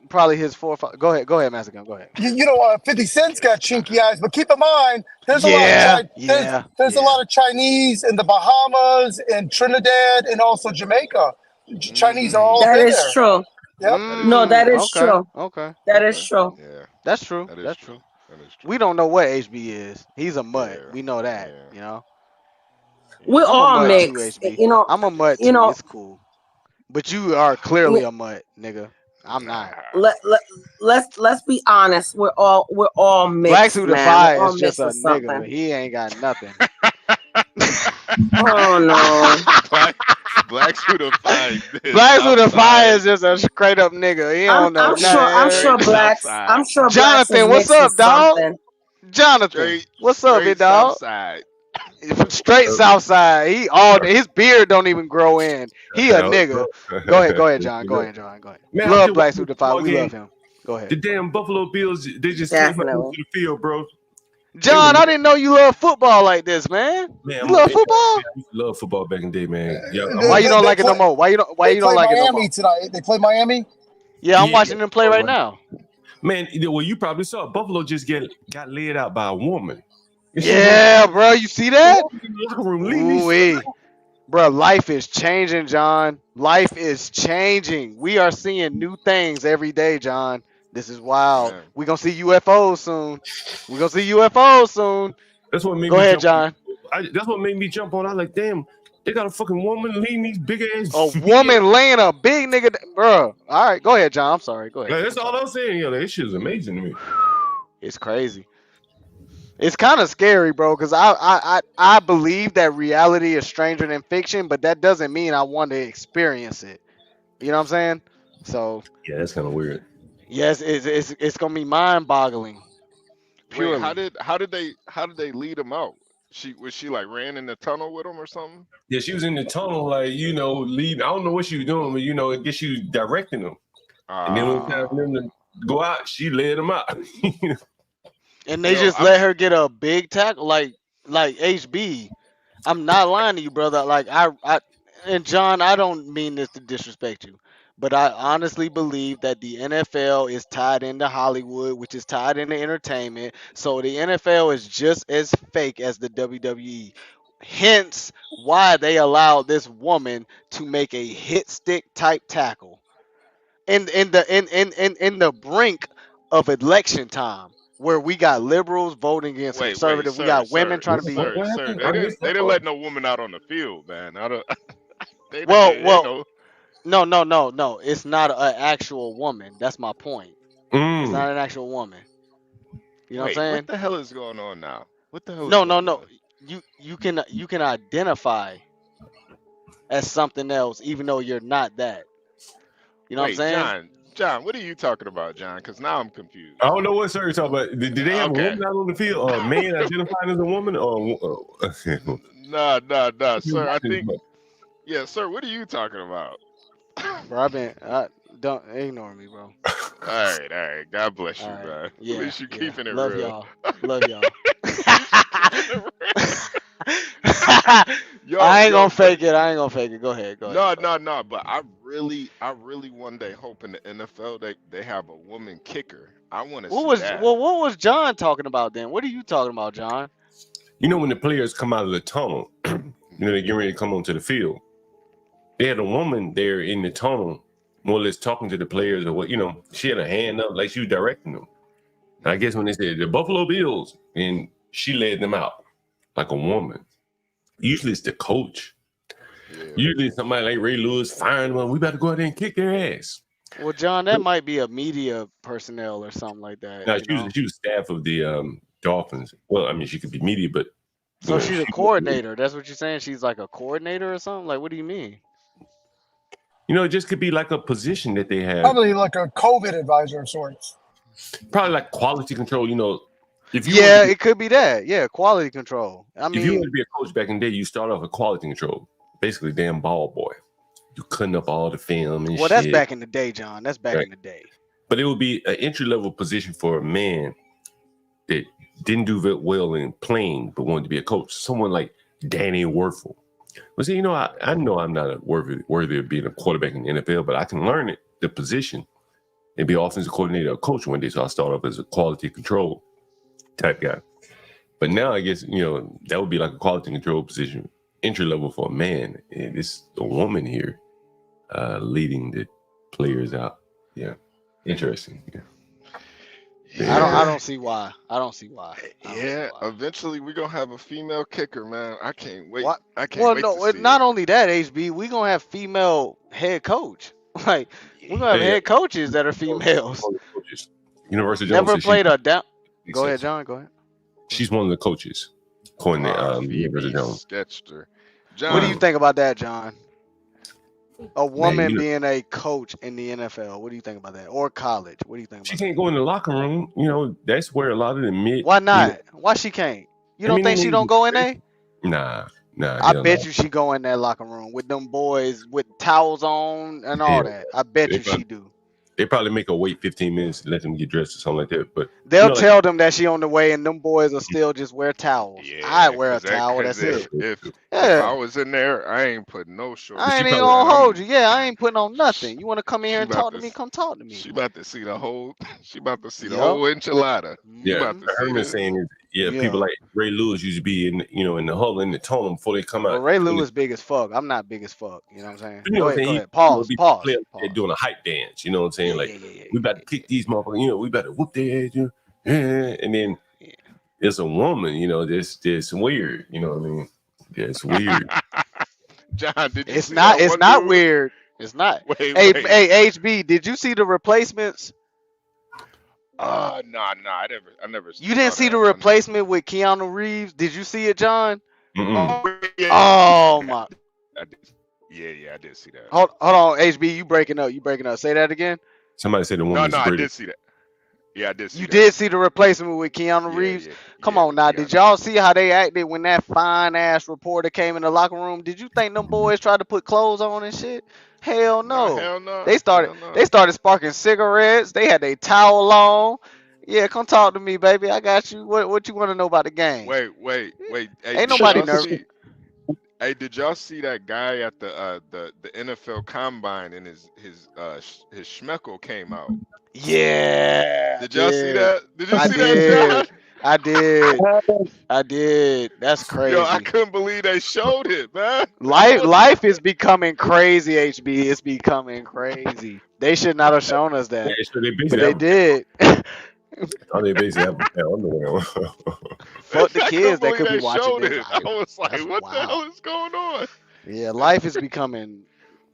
probably his 4 or 5. Go ahead, Master Gun. Go ahead. You know, 50 Cent's got chinky eyes, but keep in mind, there's a lot of Chinese in the Bahamas and Trinidad and also Jamaica. Chinese are all That in is there. true. Yep. No, that is okay, true. okay, That okay. is true. Yeah, That's true. that is That's true. true. That is true. We don't know what HB is. He's a mutt. Yeah, We know that. yeah, You know. We're I'm a all mutt too, mixed. HB. You know. I'm a mutt You too. know. It's cool. But you are clearly a mutt, nigga. I'm not. Let's be honest. We're all Blacks mixed, Who man. Defy We're all is just mixed a with nigga. something. He ain't got nothing. Oh no. Blacks Who Defy. Blacks Who Defy is just a straight up nigga. He don't know I'm sure nothing. blacks is Jonathan, what's mixed with up, dog? something. Jonathan, what's up, big Straight dog? South Side. Straight South Side. He all his beard don't even grow in. He a nigga. Go ahead, John. Go ahead. Man, I'm Love just Blacks Who watching the Defy. football We game. love him. Go ahead. The damn Buffalo Bills, they just came out into the field, bro. John, I didn't know you love football like this, man. Man, You love football? I used to love football back in the day, man. Yeah, Why you don't like it no more? Why you don't like it no Miami more? tonight. They play Miami. Yeah, I'm watching them play right now. Man, well, you probably saw Buffalo just got laid out by a woman. Yeah, bro, you see that? Locker room, bro, life is changing, John. Life is changing. We are seeing new things every day, John. This is wild. Man. We're gonna see UFOs soon. That's what made Go me ahead, jump John. that's what made me jump on. I was like, damn, they got a fucking woman leading these big ass. A woman laying a big nigga, bro. All right, go ahead, John. I'm sorry. Go ahead. Like, that's all I'm saying. Yo, that shit is amazing to me. It's crazy. It's kind of scary, bro, because I believe that reality is stranger than fiction, but that doesn't mean I want to experience it. You know what I'm saying? So yeah, that's kind of weird. Yes, it's gonna be mind boggling. Wait, how did they lead him out? Was she like ran in the tunnel with him or something? Yeah, she was in the tunnel, like, leading. I don't know what she was doing, but I guess she was directing them. And then when it was time for them to go out, she led them out. And they just let her get a big tackle, like HB. I'm not lying to you, brother. Like and John, I don't mean this to disrespect you, but I honestly believe that the NFL is tied into Hollywood, which is tied into entertainment. So the NFL is just as fake as the WWE. Hence, why they allowed this woman to make a hit stick type tackle in the brink of election time, where we got liberals voting against conservative. We got women trying to be. Sir, they didn't let no woman out on the field, man. I don't. No. It's not an actual woman. That's my point. It's not an actual woman. You know what I'm saying? What the hell is going on now? What the hell? No. You can identify as something else, even though you're not that. You know what I'm saying? John, what are you talking about, John? Because now I'm confused. I don't know what sir you're talking about. Did they have a woman out on the field, or a man identified as a woman, or? Nah, sir. I think. Yeah, sir. What are you talking about? Bro, don't ignore me, bro. All right. God bless you, man. Yeah, At least you're keeping it Love real. Love y'all. I ain't gonna fake it. Go ahead. No. But I really one day hope in the NFL they have a woman kicker. I want to see that. What was John talking about then? What are you talking about, John? When the players come out of the tunnel, they get ready to come onto the field. They had a woman there in the tunnel, more or less talking to the players, or what, she had a hand up like she was directing them. And I guess when they said the Buffalo Bills, and she led them out like a woman. Usually it's the coach. Yeah. Usually somebody like Ray Lewis firing them. We better go out there and kick their ass. Well, John, that might be a media personnel or something like that. No, she was staff of the Dolphins. Well, I mean, she could be media, but so she's a coordinator. That's what you're saying? She's like a coordinator or something? Like, what do you mean? It just could be like a position that they have. Probably like a COVID advisor of sorts. Probably like quality control, it could be that. Yeah, quality control. I mean, if you want to be a coach back in the day, you start off with quality control. Basically, damn ball boy. You cutting up all the film and shit. Well, that's back in the day, John. That's back in the day. But it would be an entry-level position for a man that didn't do well in playing, but wanted to be a coach. Someone like Danny Werfel. Well, see, I know I'm not worthy of being a quarterback in the NFL, but I can learn it, the position, and be offensive coordinator or coach one day. So I'll start off as a quality control type guy. But now I guess, that would be like a quality control position, entry level for a man. And it's a woman here leading the players out. Yeah, interesting. Yeah. I don't see why. I don't see why. Yeah, eventually we're gonna have a female kicker, man. I can't wait. What? I can't Well, wait no, to see not it. only that, HB, we gonna have female head coach. Like we're gonna have Hey, head coaches that are females. Universal Jones Never says played a down. Go ahead, says John. Go ahead. she's one of the coaches, according to Universal Phoebe Jones. Sketcher. What do you John, think about that, John? A woman you know, being a coach in the NFL. What do you think about that? Or college? What do you think she about can't go in the locker room. You know, that's where a lot of the mid. that? Why not? Why she can't? You don't think she don't go in there? Nah. I hell bet no. you she go in that locker room with them boys with towels on and all Hell that. I bet They you probably- she do. They probably make her wait 15 minutes to let them get dressed or something like that. But They'll you know, like, tell them that she on the way, and them boys will still just wear towels. I wear a towel. Cause That's it. if Yeah. I was in there, I ain't putting no shorts. I ain't even on. gonna hold you. Yeah, I ain't putting on nothing. You want to come in here and talk to me? Come talk to me. She about to see the whole. She about to see the Yup. whole enchilada. She yeah, about to see Herman's this. saying is, people like Ray Lewis used to be in, in the huddle in the tunnel before they come out. Well, Ray Lewis big as fuck. I'm not big as fuck. You know what I'm saying? You know Go what I'm ahead. Go saying? ahead. Pause. Be Pause. playing up there doing a hype dance. You know what I'm saying? We about to kick these motherfuckers. We about to whoop their ass. And then there's a woman. That's weird. You know what I mean? That's weird. John, did you It's see not. that It's one not dude? weird. It's not. Wait, Hey, wait. hey, HB. Did you see the replacements? No, I never. You didn't see the replacement with Keanu Reeves? Did you see it, John? Oh, yeah. Oh my. I did. Yeah, I did see that. Hold on, HB. You breaking up? You breaking up? Say that again. Somebody said the No, woman's I pretty. did see that. Yeah, I did see You that. did see the replacement with Keanu Reeves? Come on now. Did y'all see how they acted when that fine ass reporter came in the locker room? Did you think them boys tried to put clothes on and shit? Hell no. Hell no. They started sparking cigarettes. They had their towel on. Yeah, come talk to me, baby. I got you. What you want to know about the game? Wait. Hey, Ain't nobody nervous. Hey, did y'all see that guy at the NFL Combine and his schmeckle came out? Yeah. Did y'all see that? Did you see that, John? I did. That's crazy. Yo, I couldn't believe they showed it, man. Life is becoming crazy, HB. It's becoming crazy. They should not have shown us that. Yeah, so they But they did. Oh, they basically have underwear. Fuck the I kids couldn't that could believe be they watching showed this. it. I was like, That's what the wild. hell is going on? Yeah, life is becoming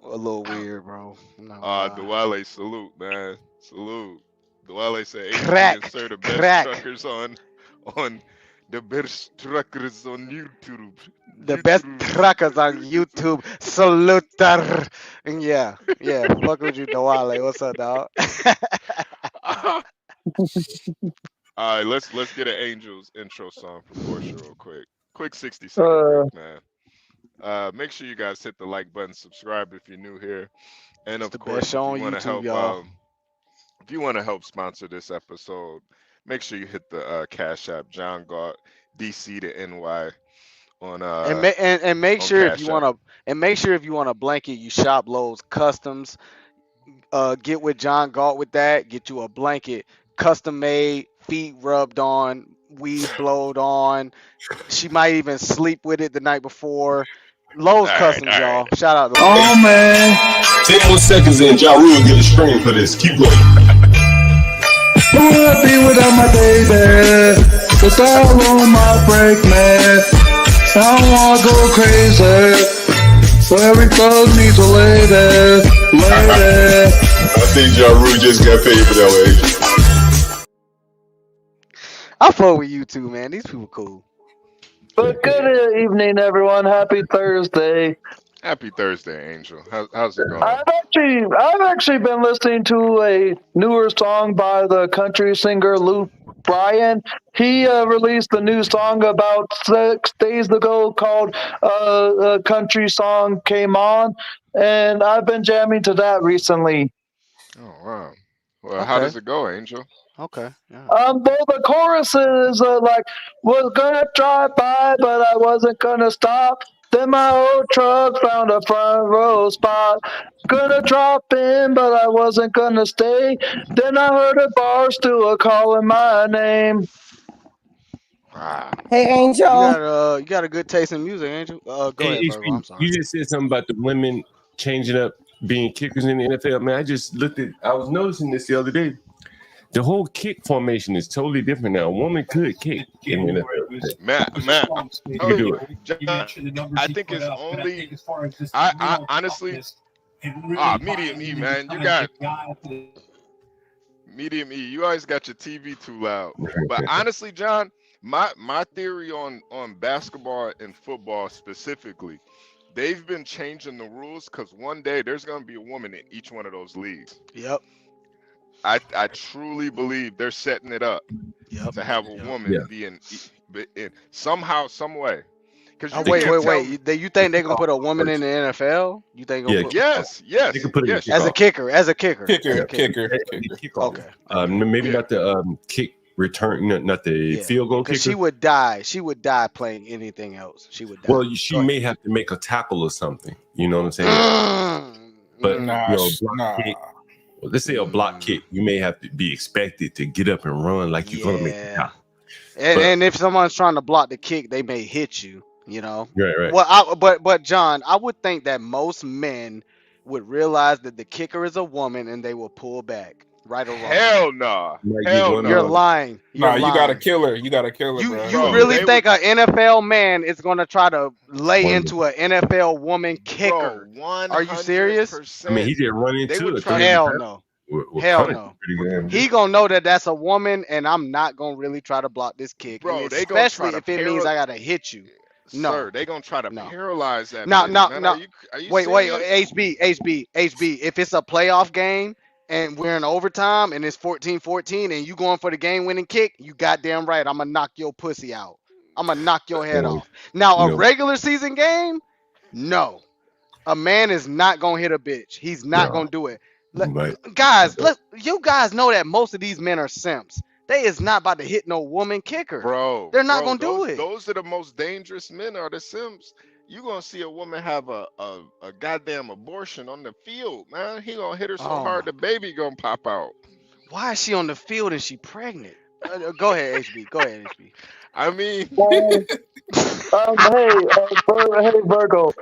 a little weird, bro. Dwale, salute, man. Salute. Dwale said Crack, insert the best crack. truckers on the best truckers on YouTube. The best truckers on YouTube. Salutar. Yeah. Fuck with you, Noale. What's up, dog? All right, let's get an Angels intro song for Portia real quick. Quick 60-second break, man. Make sure you guys hit the like button, subscribe if you're new here, and of course, best show if you on want to YouTube, help, y'all. if you want to help sponsor this episode, make sure you hit the Cash App John Galt DC to NY on And make on sure Cash if you App. want a blanket, you shop Lowe's Customs. Get with John Galt with that. Get you a blanket, custom made, feet rubbed on, weed blowed on. She might even sleep with it the night before. Lowe's Customs, y'all. Shout out to Lowe's. Oh man. 10 more seconds in, Ja Rule get a string for this. Keep going. Who would be without my baby? Cause I on my break, man. I don't wanna go crazy. So every club needs a lady. I think Ja Rule just got paid for that way. I fuck with you too, man. These people cool. But good evening, everyone. Happy Thursday. Happy Thursday, Angel. How's it going? I've actually been listening to a newer song by the country singer Luke Bryan. He released a new song about 6 days ago called "A Country Song Came On," and I've been jamming to that recently. Oh wow. Well, how does it go, Angel? Okay. Yeah. Well, the chorus is like, was gonna drive by, but I wasn't gonna stop. Then my old truck found a front row spot. Gonna drop in, but I wasn't gonna stay. Then I heard a bar stool calling my name. Wow. Hey, Angel. You got a good taste in music, Angel. Go Hey, ahead, Virgo. I'm sorry. you just said something about the women changing up being kickers in the NFL. Man, I was noticing this the other day. The whole kick formation is totally different now. A woman could kick in the NFL. Matt, You can do it. John, I think it's only. I honestly. Medium E, man. You got medium E. You always got your TV too loud. But honestly, John, my theory on basketball and football specifically, they've been changing the rules because one day there's going to be a woman in each one of those leagues. Yep. I truly believe they're setting it up to have a woman be in somehow, some way. Wait. You think they're gonna put a woman in the NFL? You think? Yes. They can put it As a kicker. Kicker. Okay. Maybe not the kick return, not the field goal kicker. Because she would die. She would die playing anything else. She would die. Well, she may have to make a tackle or something. You know what I'm saying? But block kick. Well, let's say a block kick, you may have to be expected to get up and run like you're gonna make the tackle. And if someone's trying to block the kick, they may hit you. You know. Right. Well, but John, I would think that most men would realize that the kicker is a woman and they will pull back. Right or wrong? Hell no. You're lying. You gotta kill her. You gotta kill her, bro. You really think an NFL man is gonna try to lay into an NFL woman kicker? Are you serious? I mean, he did run into it. Hell no. Hell no. He gonna know that that's a woman, and I'm not gonna really try to block this kick, bro. Especially if it means I gotta hit you. No, sir, they gonna try to paralyze that. No. Are you Wait, serious? HB. If it's a playoff game and we're in overtime and it's 14-14 and you going for the game-winning kick, you goddamn right. I'm gonna knock your pussy out. I'm gonna knock your head off. Now, a regular season game, no. A man is not gonna hit a bitch. He's not gonna do it. Guys, you guys know that most of these men are simps. They is not about to hit no woman kicker. Bro, they're not gonna do it. Those are the most dangerous men are the Sims. You gonna see a woman have a goddamn abortion on the field, man. He gonna hit her so hard the baby gonna pop out. Why is she on the field and she pregnant? Go ahead, HB. I mean, hey Virgo.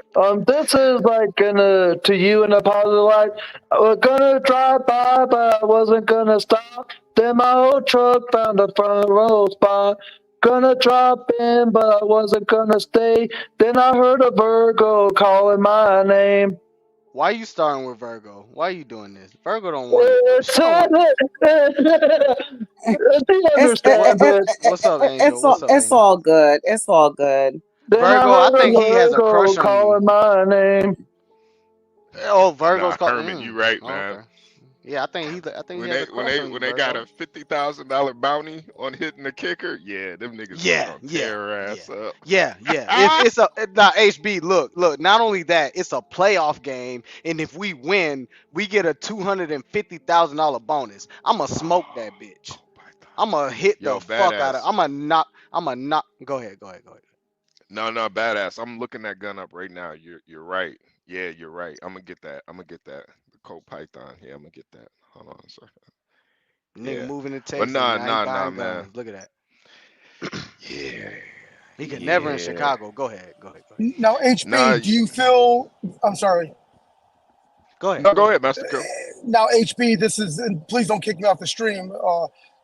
This is like to you in a positive light. I was gonna drive by, but I wasn't gonna stop. Then my old truck found a front row spot. Gonna drop in, but I wasn't gonna stay. Then I heard a Virgo calling my name. Why are you starting with Virgo? Why are you doing this? Virgo don't want What's up, Angel? It's all good. It's all good. Virgo, I think he has a crush on you. Calling my name. Oh, Virgo's calling Herman, you right, man. Okay. Yeah, I think he has a crush on you, when they got a $50,000 bounty on hitting the kicker, them niggas gonna tear her ass up. Yeah. It's now HB. Look. Not only that, it's a playoff game, and if we win, we get a $250,000 bonus. I'ma smoke that bitch. I'ma hit the fuck out of. I'ma knock. Go ahead. No, badass. I'm looking that gun up right now. You're right. Yeah, you're right. I'm gonna get that. The Colt Python. Yeah, I'm gonna get that. Hold on a second. Nigga moving to Texas. But nah, man. Look at that. Yeah. He could never in Chicago. Go ahead. Now, HB, do you feel? I'm sorry. Go ahead. No, go ahead, Master Kill. Now, HB, this is, and please don't kick me off the stream.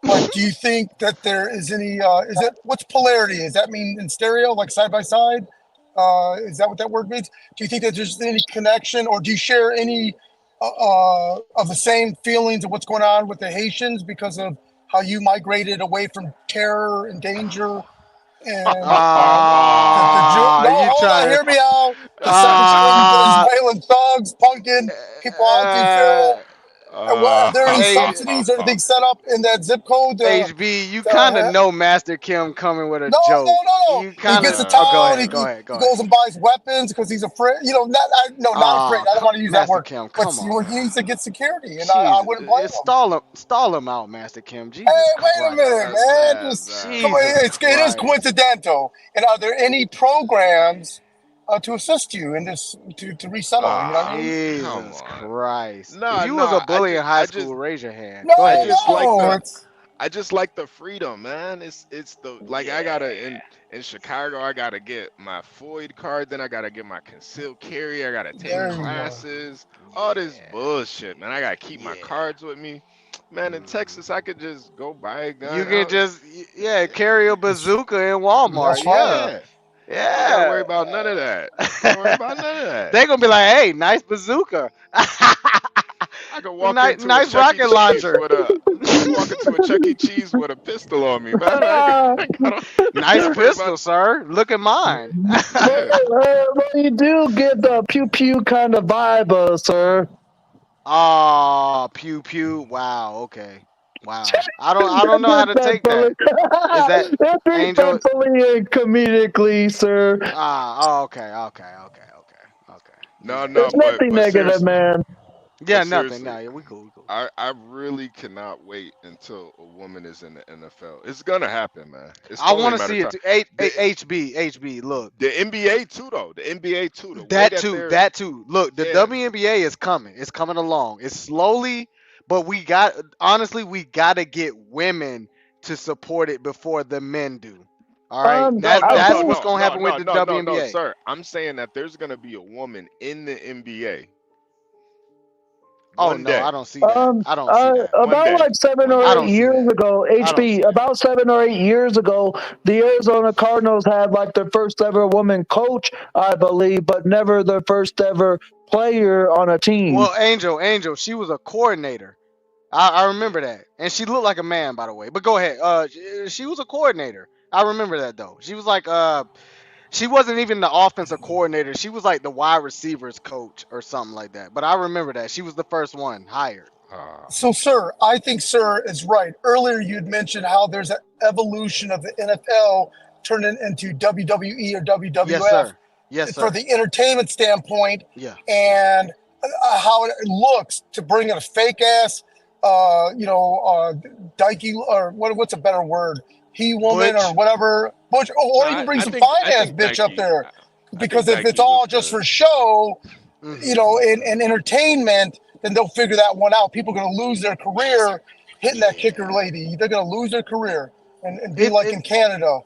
But do you think that there is any? What's polarity? Does that mean in stereo, like side by side? Is that what that word means? Do you think that there's any connection, or do you share any of the same feelings of what's going on with the Haitians because of how you migrated away from terror and danger? And hear me out. The second string Venezuelan thugs, punking people out to are there any subsidies or anything set up in that zip code? HB, you kind of know Master Kim coming with a joke. No. He gets a town. He goes and buys weapons because he's afraid. You know, not afraid. I don't want to use that word. Kim, but he needs to get security, and I wouldn't blame him. Stall him out, Master Kim. Jesus wait a minute, man. It is coincidental. And are there any programs to assist you in this to resettle? You know what I mean? Jesus Christ! If you was a bully in high school, raise your hand. No, I I just like the freedom, man. It's the like I gotta in Chicago I gotta get my FOID card, then I gotta get my concealed carry, I gotta take There you go. classes, all this bullshit, man. I gotta keep my cards with me. Man, in Texas I could just go buy a You gun. can just carry a bazooka in Walmart. That's right. Yeah. I don't gotta worry about none of that. Don't worry about none of that. They gonna be like, hey, nice bazooka. I could walk nice, into a nice Chuck E. rocket Cheese launcher. with a I could walk into a Chuck E. Cheese with a pistol on me, man. I don't Nice worry pistol, about sir. Look at mine. But you do get the pew pew kind of vibe, sir. Oh, pew pew. Wow. Okay. Wow. I don't know how to take that. Is that That's Angel? respectfully and comedically, sir. Oh, okay. No, There's nothing but negative, seriously, man. Yeah, but nothing. seriously, No, yeah, we cool. I really cannot wait until a woman is in the NFL. It's gonna happen, man. It's I totally want a to matter see of it. time. HB. Look. The NBA too, though. The NBA too. The way That that too. they're That too. Look, the yeah. WNBA is coming. It's coming along. It's slowly, but we got to get women to support it before the men do. All right. No, no, That's no, what's no, gonna no, happen with no, the no, no, no, WNBA. sir. I'm saying that there's gonna be a woman in the NBA Oh one no, day. I don't see that. I don't see that. One About day. like 7 One or I day. 8 don't see years that. ago, I don't see HB, about 7 or 8 years ago, the Arizona Cardinals had like their first ever woman coach, I believe, but never their first ever player on a team. Well, Angel, she was a coordinator. I remember that, and she looked like a man, by the way. But go ahead. She was a coordinator. I remember that though. She was like she wasn't even the offensive coordinator. She was like the wide receivers coach or something like that. But I remember that she was the first one hired. So, sir, I think sir is right. Earlier, you'd mentioned how there's an evolution of the NFL turning into WWE or WWF Yes, sir. Yes, for sir. the entertainment standpoint, Yeah. and how it looks to bring in a fake ass, dykey or what's a better word? He woman Butch. or whatever, butch, or even bring some fine ass bitch up there. Because if it's all just for show, and entertainment, then they'll figure that one out. People are going to lose their career hitting that kicker lady. They're going to lose their career and be like in Canada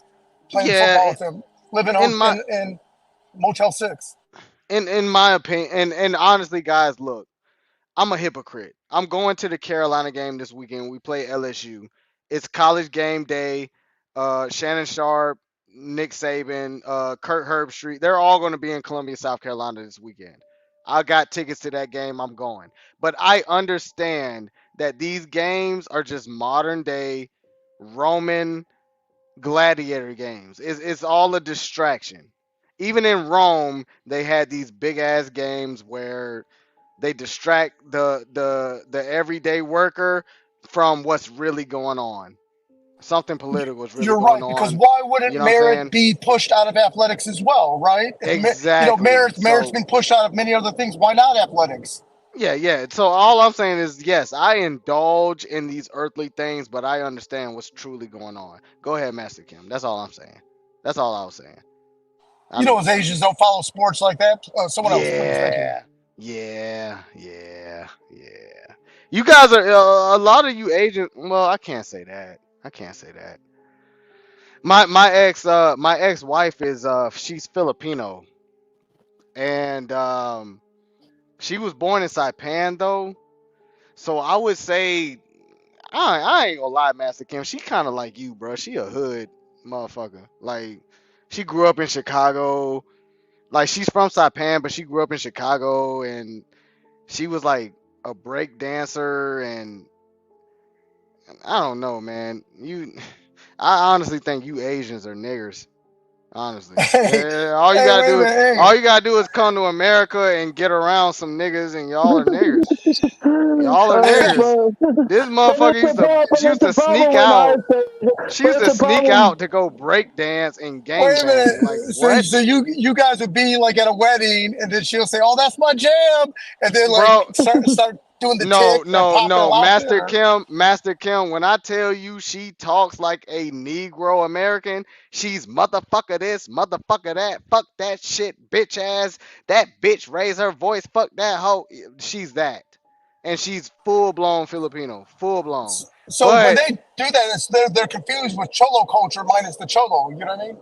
playing football with them, living in Motel 6. In my opinion, and honestly, guys, look, I'm a hypocrite. I'm going to the Carolina game this weekend. We play LSU. It's college game day. Shannon Sharp, Nick Saban, Kurt Herbstreit, they're all going to be in Columbia, South Carolina this weekend. I got tickets to that game. I'm going. But I understand that these games are just modern day Roman gladiator games. It's all a distraction. Even in Rome, they had these big ass games where they distract the everyday worker from what's really going on. Something political is really You're going right, because on. why wouldn't You know what I'm merit saying? be pushed out of athletics as well, right? Exactly. Merit's been pushed out of many other things. Why not athletics? Yeah. So all I'm saying is, yes, I indulge in these earthly things, but I understand what's truly going on. Go ahead, Master Kim. That's all I'm saying. That's all I was saying. As Asians don't follow sports like that. Someone else, please. Thank you. Yeah. You guys are a lot of you Asian. Well, I can't say that. My ex-wife is she's Filipino, and she was born in Saipan though. So I would say I ain't gonna lie, Master Kim. She kind of like you, bro. She a hood motherfucker. Like she grew up in Chicago. Like she's from Saipan, but she grew up in Chicago, and she was like a break dancer, and I don't know, man. I honestly think you Asians are niggers. Honestly, all you gotta do is come to America and get around some niggas, and y'all are niggers. Y'all are niggers. This motherfucker used to sneak out. She used to sneak out to go break dance and Wait a minute. gangbang. Like what? So you guys would be like at a wedding, and then she'll say, "Oh, that's my jam," and then like Bro, start doing the tick and pop them out there. Master Kim, when I tell you she talks like a Negro American, she's motherfucker this, motherfucker that, fuck that shit, bitch ass, that bitch raise her voice, fuck that hoe. She's that. and she's full blown Filipino, full blown. So when they do that, they're confused with cholo culture minus the cholo. You know what I mean?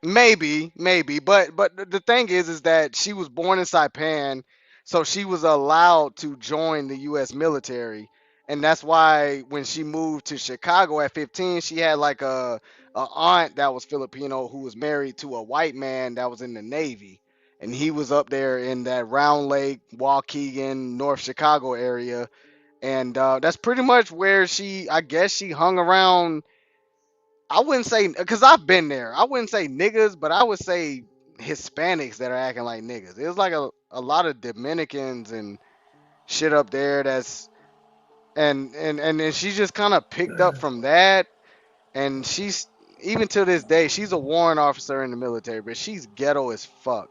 Maybe, but the thing is that she was born in Saipan, so she was allowed to join the U.S. military, and that's why when she moved to Chicago at 15, she had like a aunt that was Filipino who was married to a white man that was in the Navy, and he was up there in that Round Lake, Waukegan, North Chicago area, and that's pretty much where I guess she hung around. I wouldn't say, because I've been there. I wouldn't say niggas, but I would say Hispanics that are acting like niggas. There's like a lot of Dominicans and shit up there and then she just kind of picked up from that. And she's, even to this day, she's a warrant officer in the military, but she's ghetto as fuck.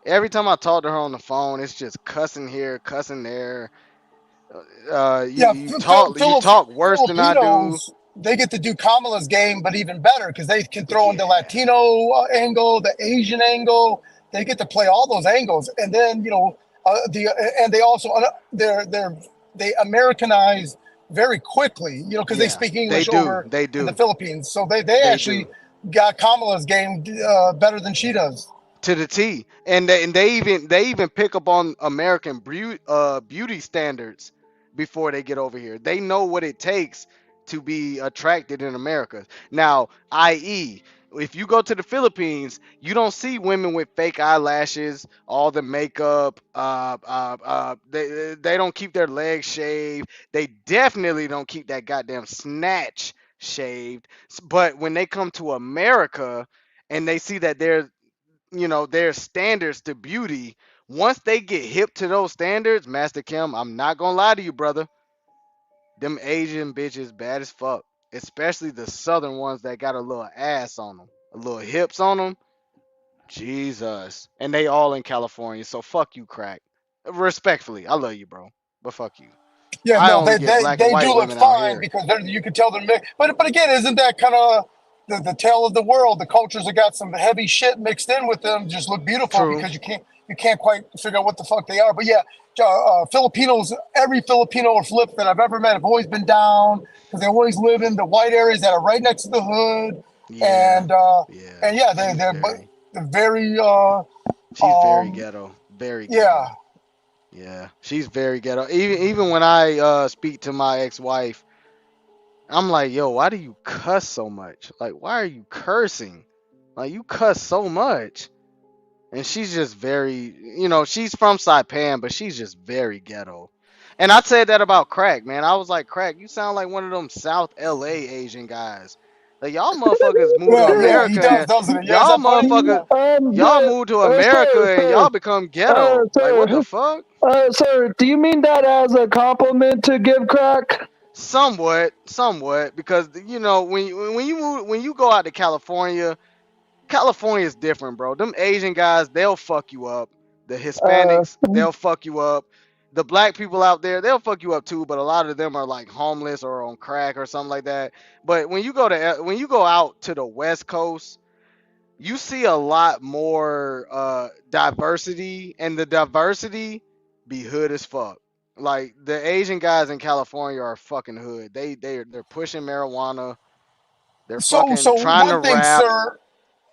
Every time I talk to her on the phone, it's just cussing here, cussing there. You talk worse than I do. Filipinos, they get to do Kamala's game, but even better because they can throw in the Latino angle, the Asian angle. They get to play all those angles, and then and they also they Americanize very quickly, because they speak English over in the Philippines. So they actually got Kamala's game better than she does. To the T, and they even pick up on American beauty standards before they get over here. They know what it takes to be attracted in America. Now, i.e., if you go to the Philippines, you don't see women with fake eyelashes, all the makeup. They don't keep their legs shaved. They definitely don't keep that goddamn snatch shaved. But when they come to America and they see that there's standards to beauty, once they get hip to those standards, Master Kim, I'm not gonna lie to you, brother. Them Asian bitches bad as fuck. Especially the southern ones that got a little ass on them, a little hips on them. Jesus. And they all in California, so fuck you, crack. Respectfully, I love you, bro, but fuck you. Yeah, I no, only they get black and do white look women out fine here. because you can tell they're mixed. But again, isn't that kind of the tale of the world? The cultures that got some heavy shit mixed in with them just look beautiful because you can't quite figure out what the fuck they are. But yeah, Filipinos, every Filipino or flip that I've ever met have always been down because they always live in the white areas that are right next to the hood. And yeah, they're very she's very ghetto. Very ghetto. Yeah, she's very ghetto. Even when I speak to my ex-wife, I'm like, yo, why do you cuss so much? Like, why are you cursing? Like, you cuss so much. And she's just very, she's from Saipan, but she's just very ghetto. And I said that about Crack, man. I was like, Crack, you sound like one of them South LA Asian guys. Like, y'all motherfuckers move to America. He does, doesn't it? Y'all motherfuckers, y'all move to America and y'all become ghetto. Like, what the fuck? Sir, do you mean that as a compliment to give Crack? Somewhat, because when you go out to California is different, bro. Them Asian guys, they'll fuck you up. The Hispanics, they'll fuck you up. The black people out there, they'll fuck you up too, but a lot of them are like homeless or on crack or something like that. But when you go out to the West Coast, you see a lot more diversity, and the diversity be hood as fuck. Like, the Asian guys in California are fucking hood. They're pushing marijuana. They're fucking trying to rap.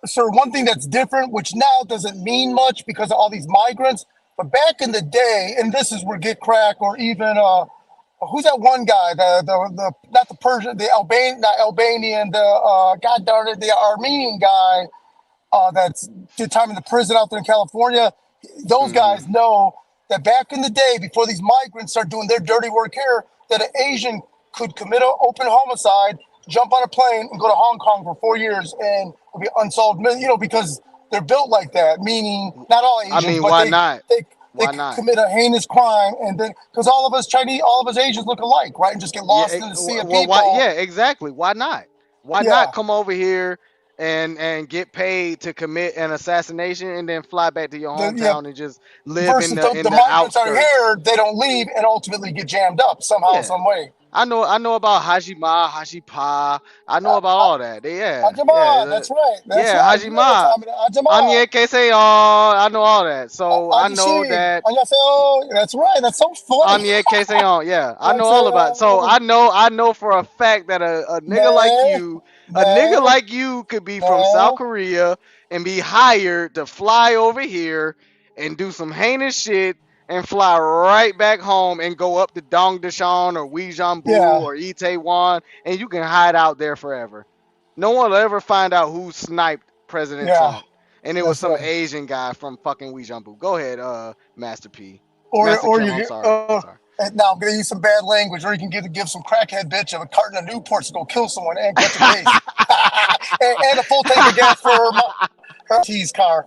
Sir, one thing that's different, which now doesn't mean much because of all these migrants, but back in the day, and this is where Get Crack or even who's that one guy, the not the Persian, the Albanian, God darn it, the Armenian guy that's did time in the prison out there in California. Those guys know that back in the day, before these migrants start doing their dirty work here, that an Asian could commit an open homicide, jump on a plane, and go to Hong Kong for 4 years and be unsolved, because they're built like that. Meaning, not all Asians, but why not? They commit a heinous crime, and then because all of us Asians look alike, right, and just get lost in the sea of people. Exactly. Why not? Why not come over here and get paid to commit an assassination and then fly back to your hometown and just live in the migrants outskirts? are here, they don't leave and ultimately get jammed up somehow, some way. I know about Hajima, Hajipa. I know about all that. Ajima, that's right. That's right. You know what Hajima. time it is. Ajima. Anye Keseyo. I know all that. So I know Ajishi. that Annyeonghaseyo. That's right. That's so funny. Anye Keseyo. Yeah, I know all about it. So Annyeonghaseyo. I know for a fact that a nigga like you, could be from South Korea and be hired to fly over here and do some heinous shit and fly right back home and go up to Dongdaesan or Uijeonbu Yeah. or Itaewon, and you can hide out there forever. No one will ever find out who sniped President Yeah. Trump. And it was That's some right. Asian guy from fucking Uijeonbu. Go ahead, Master P. Or Master Kim, you I'm get, sorry. and now I'm gonna use some bad language, or you can give some crackhead bitch a carton of Newports to go kill someone and catch a case, and a full tank of gas for her T's car.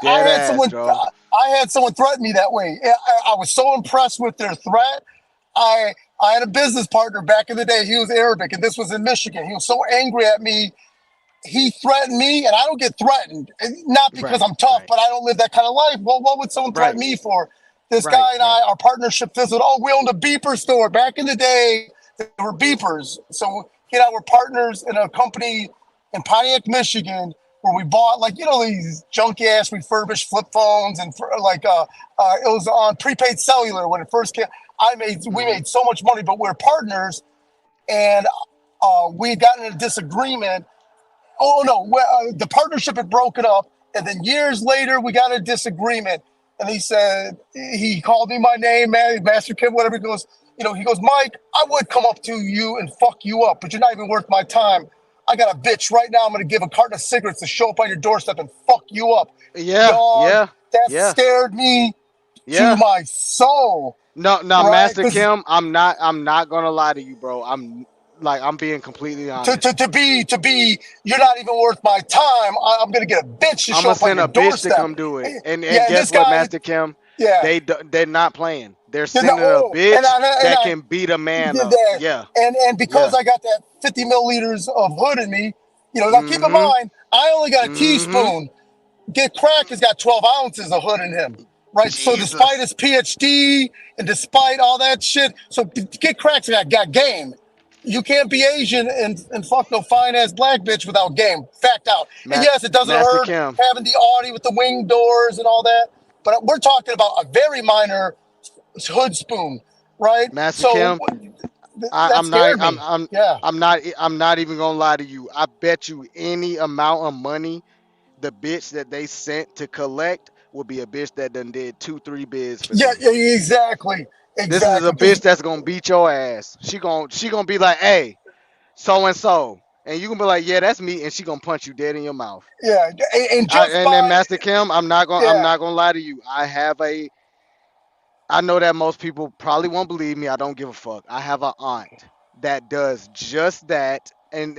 I had someone threaten me that way. I was so impressed with their threat. I had a business partner back in the day. He was Arabic, and this was in Michigan. He was so angry at me. He threatened me, and I don't get threatened. Not because I'm tough, but I don't live that kind of life. Well, what would someone threaten me for? This guy and I, our partnership fizzled. Oh, we owned a beeper store. Back in the day, there were beepers. So he and I were partners in a company in Pontiac, Michigan, where we bought these junky ass refurbished flip phones, and it was on prepaid cellular when it first came. We made so much money, but we're partners, and we had gotten in a disagreement. Oh no, the partnership had broken up, and then years later we got a disagreement, and he called me my name, man, Master Kim, whatever. He goes, Mike, I would come up to you and fuck you up, but you're not even worth my time. I got a bitch right now. I'm gonna give a carton of cigarettes to show up on your doorstep and fuck you up. That scared me to my soul. No, right? Master Kim, I'm not gonna lie to you, bro. I'm being completely honest. To be, you're not even worth my time. I'm gonna get a bitch to show up on your doorstep. I'm gonna send a bitch to come do it. And guess what, Master Kim? Yeah. They're not playing. They're sending a bitch that can beat a man up. Yeah. And because I got that 50 milliliters of hood in me, now keep in mind, I only got a teaspoon. Get Crack has got 12 ounces of hood in him. Right. Jesus. So despite his PhD and despite all that shit, so Get Crack's got game. You can't be Asian and fuck no fine ass black bitch without game. Fact out. And yes, it doesn't hurt having the Audi with the wing doors and all that. But we're talking about a very minor hood spoon, right? Master Kim, I'm not even gonna lie to you. I bet you any amount of money, the bitch that they sent to collect will be a bitch that done did 2-3 bids for them. Yeah, exactly. This is a bitch that's gonna beat your ass. She gonna be like, hey, so and so, and you gonna be like, yeah, that's me, and she gonna punch you dead in your mouth. Yeah, and then Master Kim, I'm not gonna lie to you. I know that most people probably won't believe me. I don't give a fuck. I have an aunt that does just that, and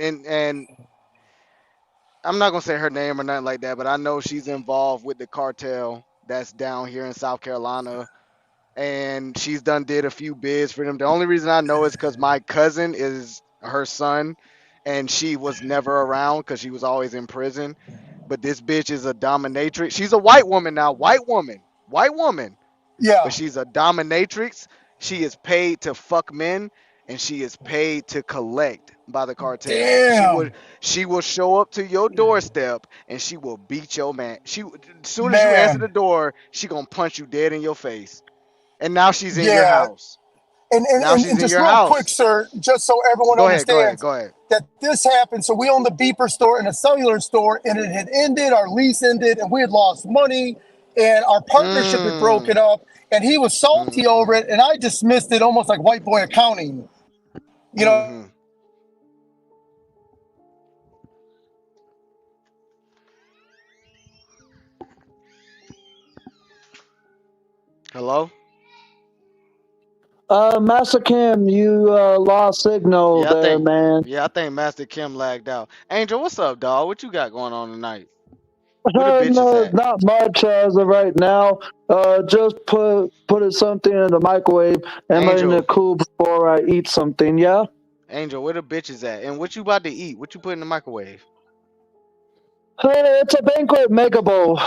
I'm not gonna say her name or nothing like that, but I know she's involved with the cartel that's down here in South Carolina. And she's did a few bids for them. The only reason I know is because my cousin is her son, and she was never around because she was always in prison. But this bitch is a dominatrix. She's a white woman now. White woman. Yeah. But she's a dominatrix. She is paid to fuck men, and she is paid to collect by the cartel. Damn. She will show up to your doorstep, and she will beat your man. As soon as you answer the door, she gonna punch you dead in your face. And now she's in your house. And just real quick, sir, just so everyone understands that this happened. So we owned the beeper store and a cellular store, and it had ended, our lease ended, and we had lost money, and our partnership had broken up, and he was salty over it, and I dismissed it almost like white boy accounting. You know? Hello? Master Kim, you lost signal man. Yeah, I think Master Kim lagged out. Angel, what's up, dog? What you got going on tonight? Where the bitches at? Not much as of right now. Just put something in the microwave and letting it cool before I eat something. Yeah. Angel, where the bitches at? And what you about to eat? What you put in the microwave? It's a banquet mega bowl.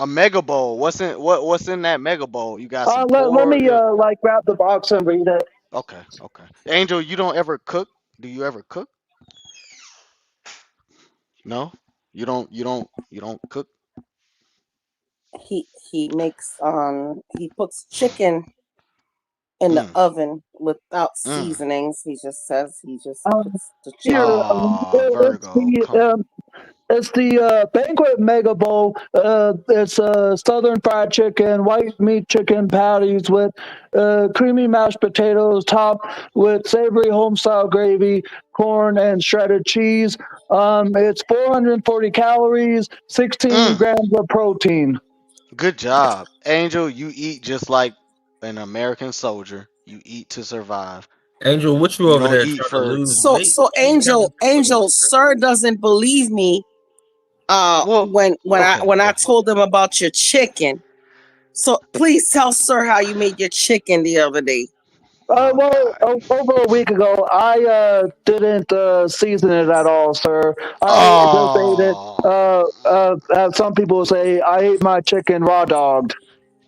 A mega bowl. What's in that mega bowl? You got some Let pork. me like grab the box and read it. Okay, okay. Angel, you don't ever cook? Do you ever cook? No, you don't cook. He makes he puts chicken in the Mm, oven without mm. seasonings. He just says he just Um, puts the here, chicken. it's Virgo, come. the banquet mega bowl. It's southern fried chicken, white meat chicken patties with creamy mashed potatoes, topped with savory home style gravy, corn, and shredded cheese. It's 440 calories, 16 Mm, grams of protein. good job, Angel. You eat just like an American soldier. You eat to survive. Angel, what you You over don't there eat trying to for lose So weight? so What you got to Angel, do with me, sir? Sir doesn't believe me well. Okay, when I okay. told him about your chicken. So please tell Sir how you made your chicken the other day. Oh Well, God. over a week ago, I didn't season it at all, sir. I just ate it. Oh As some people say, I ate my chicken raw dogged.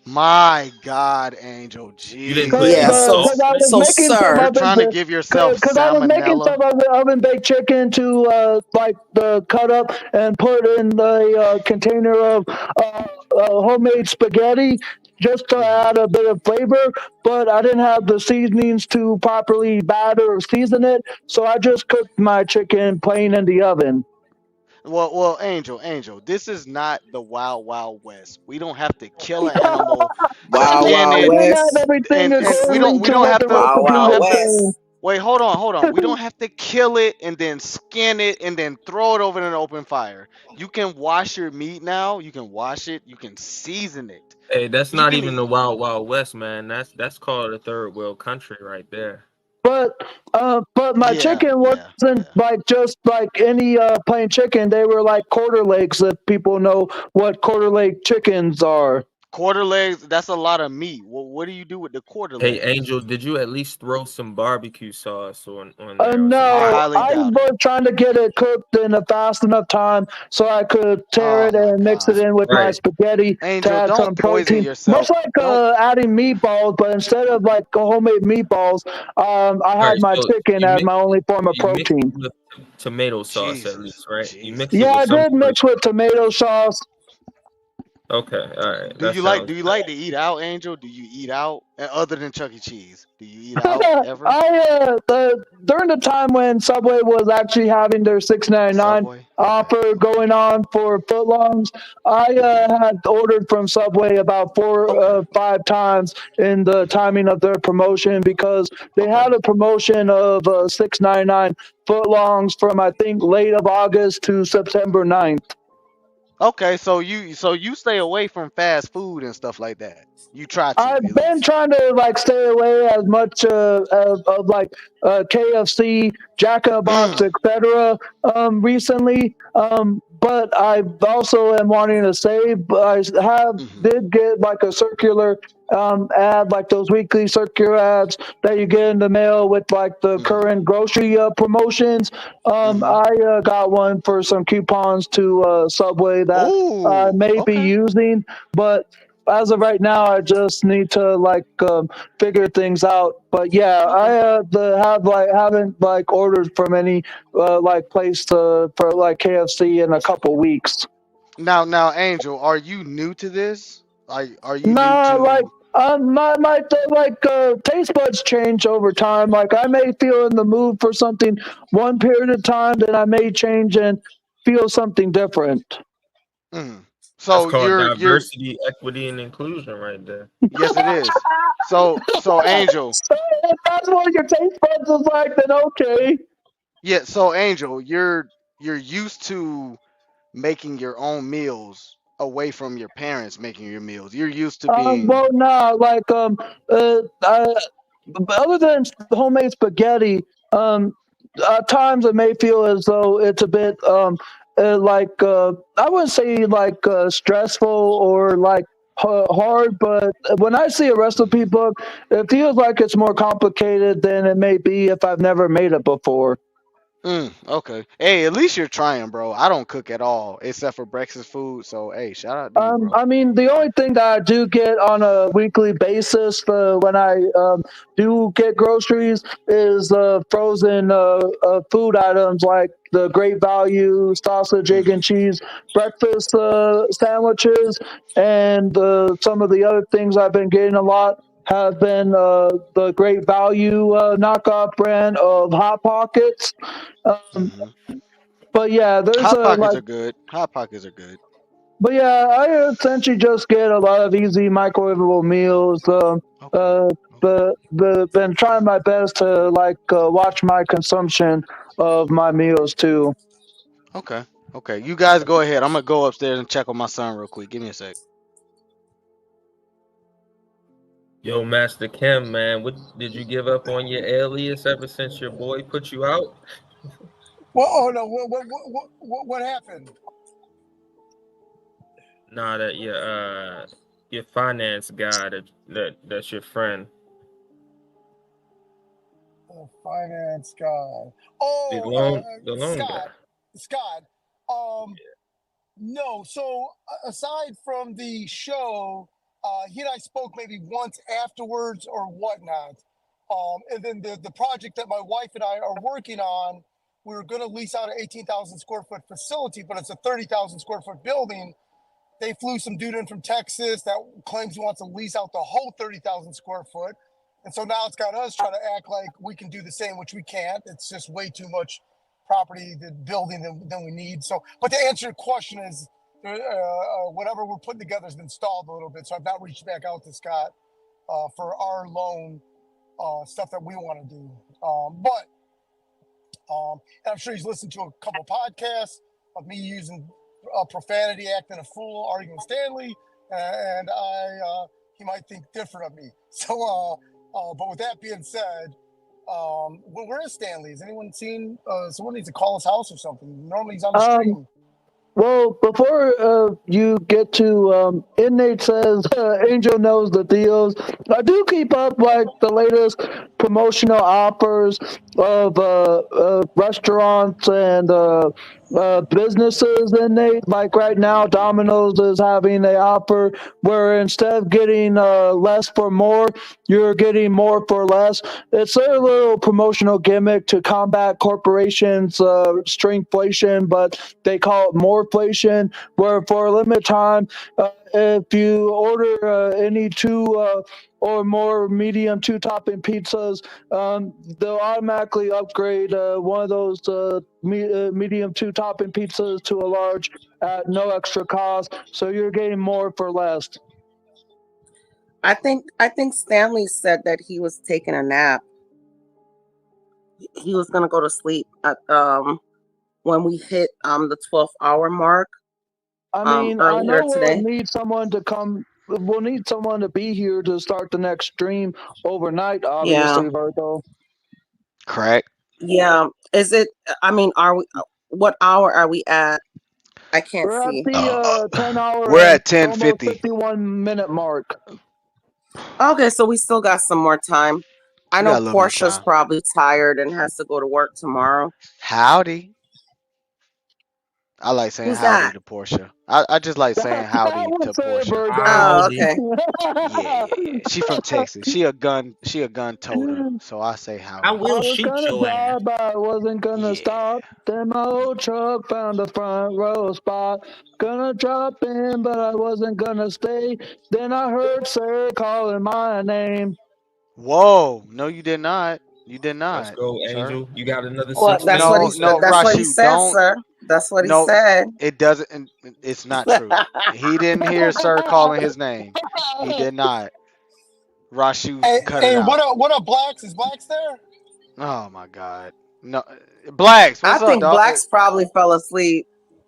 my God, Angel. You didn't put any Yeah, Jesus. so Because I was so making some sir, You're oven, trying to give yourself because I was making salmonella. some oven baked chicken to like cut up and put in the container of homemade spaghetti just to Mhm. add a bit of flavor. But I didn't have the seasonings to properly batter or season it, so I just cooked my chicken plain in the oven. Well, Angel, this is not the Wild Wild West. We don't have to kill an animal, Wild skin Wild I it, didn't have West. everything and we according don't we to don't what have the to Wild recipe we don't Wild was have to West. saying. wait, hold on. We don't have to kill it and then skin it and then throw it over in an open fire. You can wash your meat now. You can wash it. You can season it. Hey, that's You not can even the Wild Wild West, man. That's called a third world country right there. But my yeah, chicken yeah, wasn't yeah. like just like any plain chicken. They were like quarter legs. If people know what quarter leg chickens are. Quarter legs, that's a lot of meat. What do you do with the quarter Hey, legs? Angel, did you at least throw some barbecue sauce on there or some I No, barbecue? highly I doubt it. was trying to get it cooked in a fast enough time so I could tear Oh it my and mix it God. in with my Right. spaghetti to Angel, add don't some poison protein. Much yourself. like Don't. adding meatballs, but instead of like homemade meatballs, I All had right. my So chicken as my only form of you mix it protein. with tomato sauce at Jesus, least, right? You mix it Yeah, Jesus. with I some did sort of mix with tomato sauce. Okay, all right. Do That you like sounds do you good. like to eat out, Angel? Do you eat out? And other than Chuck E. Cheese, do you eat out ever? During the time when Subway was actually having their 6.99 Subway? Okay. offer going on for footlongs, I had ordered from Subway about Okay. 5 times in the timing of their promotion because they Okay. had a promotion of 6.99 footlongs from I think late of August to September 9th. Okay, so you stay away from fast food and stuff like that. You try to I've at been least. trying to like stay away as much of like KFC, Jack in the Box, Mm. etc. Recently, but I also am wanting to save. But I have Hmm. did get like a circular ad, like those weekly circular ads that you get in the mail with like the Hmm. current grocery promotions. Hmm. I got one for some coupons to Subway that I Ooh. may be Okay. using, but as of right now, I just need to like figure things out. But yeah, Okay. haven't like ordered from any like place for like KFC in a couple weeks. Now, Angel, are you new to this? Are you new Nah, like to? my taste buds change over time. Like I may feel in the mood for something one period of time, then I may change and feel something different. Mm. That's So called you're diversity, equity, and inclusion right there. yes, it is. So Angel, So if that's what your taste buds is like, then okay. yeah. So Angel, you're used to making your own meals away from your parents making your meals. You're used to being. Well, no, like other than homemade spaghetti, at times it may feel as though it's a bit I wouldn't say like stressful or like hard, but when I see a recipe book, it feels like it's more complicated than it may be if I've never made it before. Okay. Hey, at least you're trying, bro. I don't cook at all except for breakfast food. So hey, shout out to you, bro. I mean, the only thing that I do get on a weekly basis when I do get groceries is frozen food items like the Great Value sausage, egg, and cheese breakfast sandwiches, and some of the other things I've been getting a lot have been the Great Value knockoff brand of Hot Pockets. But yeah, there's Hot Pockets like. are good. Hot Pockets are good. But yeah, I essentially just get a lot of easy microwavable meals. Been trying my best to watch my consumption of my meals too. Okay. Okay. You guys go ahead. I'm gonna go upstairs and check on my son real quick. Give me a sec. Yo, Master Kim, man, what did you give up on your alias ever since your boy put you out? Well, oh no, what happened? Nah, that your finance guy that's your friend. The finance guy. The Oh, loan guy. Scott. No. So aside from the show, he and I spoke maybe once afterwards or whatnot. And then the project that my wife and I are working on, we were going to lease out an 18,000 square foot facility, but it's a 30,000 square foot building. They flew some dude in from Texas that claims he wants to lease out the whole 30,000 square foot. And so now it's got us trying to act like we can do the same, which we can't. It's just way too much property, the building than we need. So, but to answer your question is, whatever we're putting together has been stalled a little bit. So I've not reached back out to Scott for our loan stuff that we want to do. And I'm sure he's listened to a couple podcasts of me using profanity, acting a fool, arguing with Stanley, and he might think different of me. So, but with that being said, where is Stanley? Has anyone seen? Someone needs to call his house or something. Normally he's on the stream. Well, before you get to Inmate says Angel knows the deals. I do keep up like the latest promotional offers of restaurants and businesses. Inmate, like right now, Domino's is having an offer where instead of getting less for more, you're getting more for less. It's a little promotional gimmick to combat corporations' stringflation, but they call it moreflation, where for a limited time, if you order any two or more medium two-topping pizzas, they'll automatically upgrade one of those medium two-topping pizzas to a large at no extra cost. So you're getting more for less. I think Stanley said that he was taking a nap. He was gonna go to sleep at when we hit the 12th hour mark. I mean, I earlier know today. we'll need someone to come. We'll need someone to be here to start the next stream overnight. Obviously, Virgo. Correct. Yeah. Is it? I mean, are we? What hour are we at? I can't We're see. at the 10 hour. We're at and almost 10:50. 51-minute mark. Okay, so we still got some more time. I We know got a little bit of Portia's time. probably tired and has to go to work tomorrow. Howdy. I like saying Who's howdy that? to Portia. I just like saying howdy to Portia. Oh, okay. Yeah. She from Texas. She a gun toter. So I say howdy. I was gonna drive, but I wasn't gonna stop. Then my old truck found a front row spot. Gonna drop in, but I wasn't gonna stay. Then I heard Sarah calling my name. Whoa. No, you did not. You did not. Let's go, Angel. You got another Well, 6 that's what he minutes? said. That's what he said, sir. That's what he said. It doesn't. It's not true. He didn't hear Sir calling his name. He did not. Rashu, cut it out. What up, Blacks? Is Blacks there? Oh my God. No, Blacks. What's I think up, dog? Blacks probably fell asleep.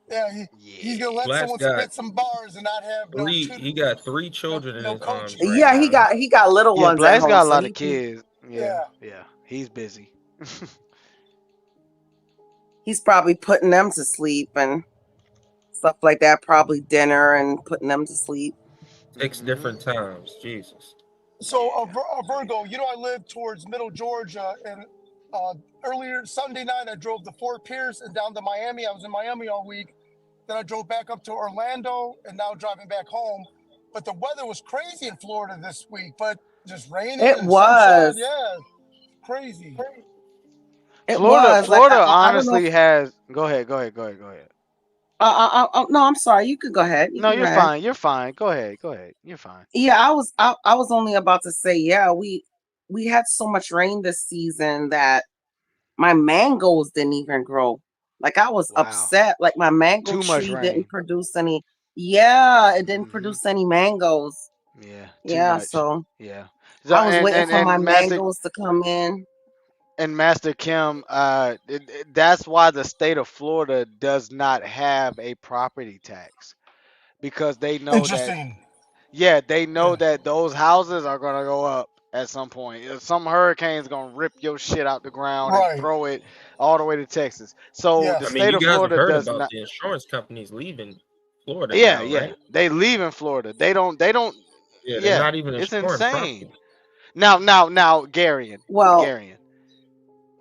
Yeah, he's gonna let Blacks someone got spit some bars and not have He got 3 children in his arms. Right Yeah, now. he got little Yeah, ones Blacks at home. got a so lot he of can- kids. Yeah. He's busy. He's probably putting them to sleep and stuff like that. Probably dinner and putting them to sleep. 6 different times. Jesus. So, Virgo, I live towards Middle Georgia, and Earlier Sunday night, I drove to Fort Pierce and down to Miami. I was in Miami all week. Then I drove back up to Orlando and now driving back home. But the weather was crazy in Florida this week, but just raining It and sunshine. was. Yeah, crazy. It Florida, was like Florida I don't know. honestly has. Go ahead. No, I'm sorry. You could go ahead. You No, can go you're ahead. fine. You're fine. Go ahead. You're fine. Yeah, I was only about to say, yeah, we had so much rain this season that my mangoes didn't even grow. Like I was upset. Like my mango Too much tree rain. didn't produce any. Yeah, it didn't Mm-hmm. produce any mangoes. Yeah, too Yeah, much. so Yeah. I was waiting for my And Master mangoes to come in. and Master Kim, that's why the state of Florida does not have a property tax because they know that. Interesting. Yeah, they know that those houses are gonna go up at some point. Some hurricane's gonna rip your shit out the ground and Right. throw it all the way to Texas. So the I mean, state you of guys have Florida heard does about not. the insurance companies leaving Florida Yeah, now, yeah, right? they leave in Florida. They don't. Yeah, they're Yeah, not even it's insuring insane. property. Now, Garion. Well,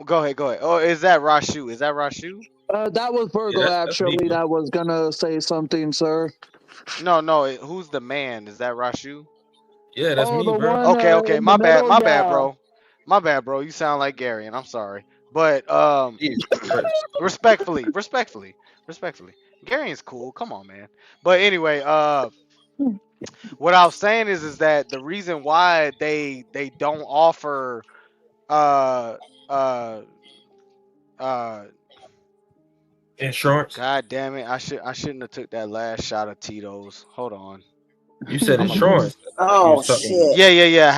Go ahead. Oh, is that Rashu? That was Virgo, That's me, actually, bro. that was gonna say something, sir. No. Who's the man? Is that Rashu? Yeah, that's Oh, me, the bro. one Okay. in the My bad. middle, My bad, yeah. bro. My bad, bro. You sound like Gary, and I'm sorry. But Jesus Christ. respectfully. Gary's cool. Come on, man. But anyway, what I was saying is that the reason why they don't offer uh uh uh Insurance? God damn it, I shouldn't have took that last shot of Tito's. Hold on. You said I'm a insurance. You Oh was talking shit. Yeah.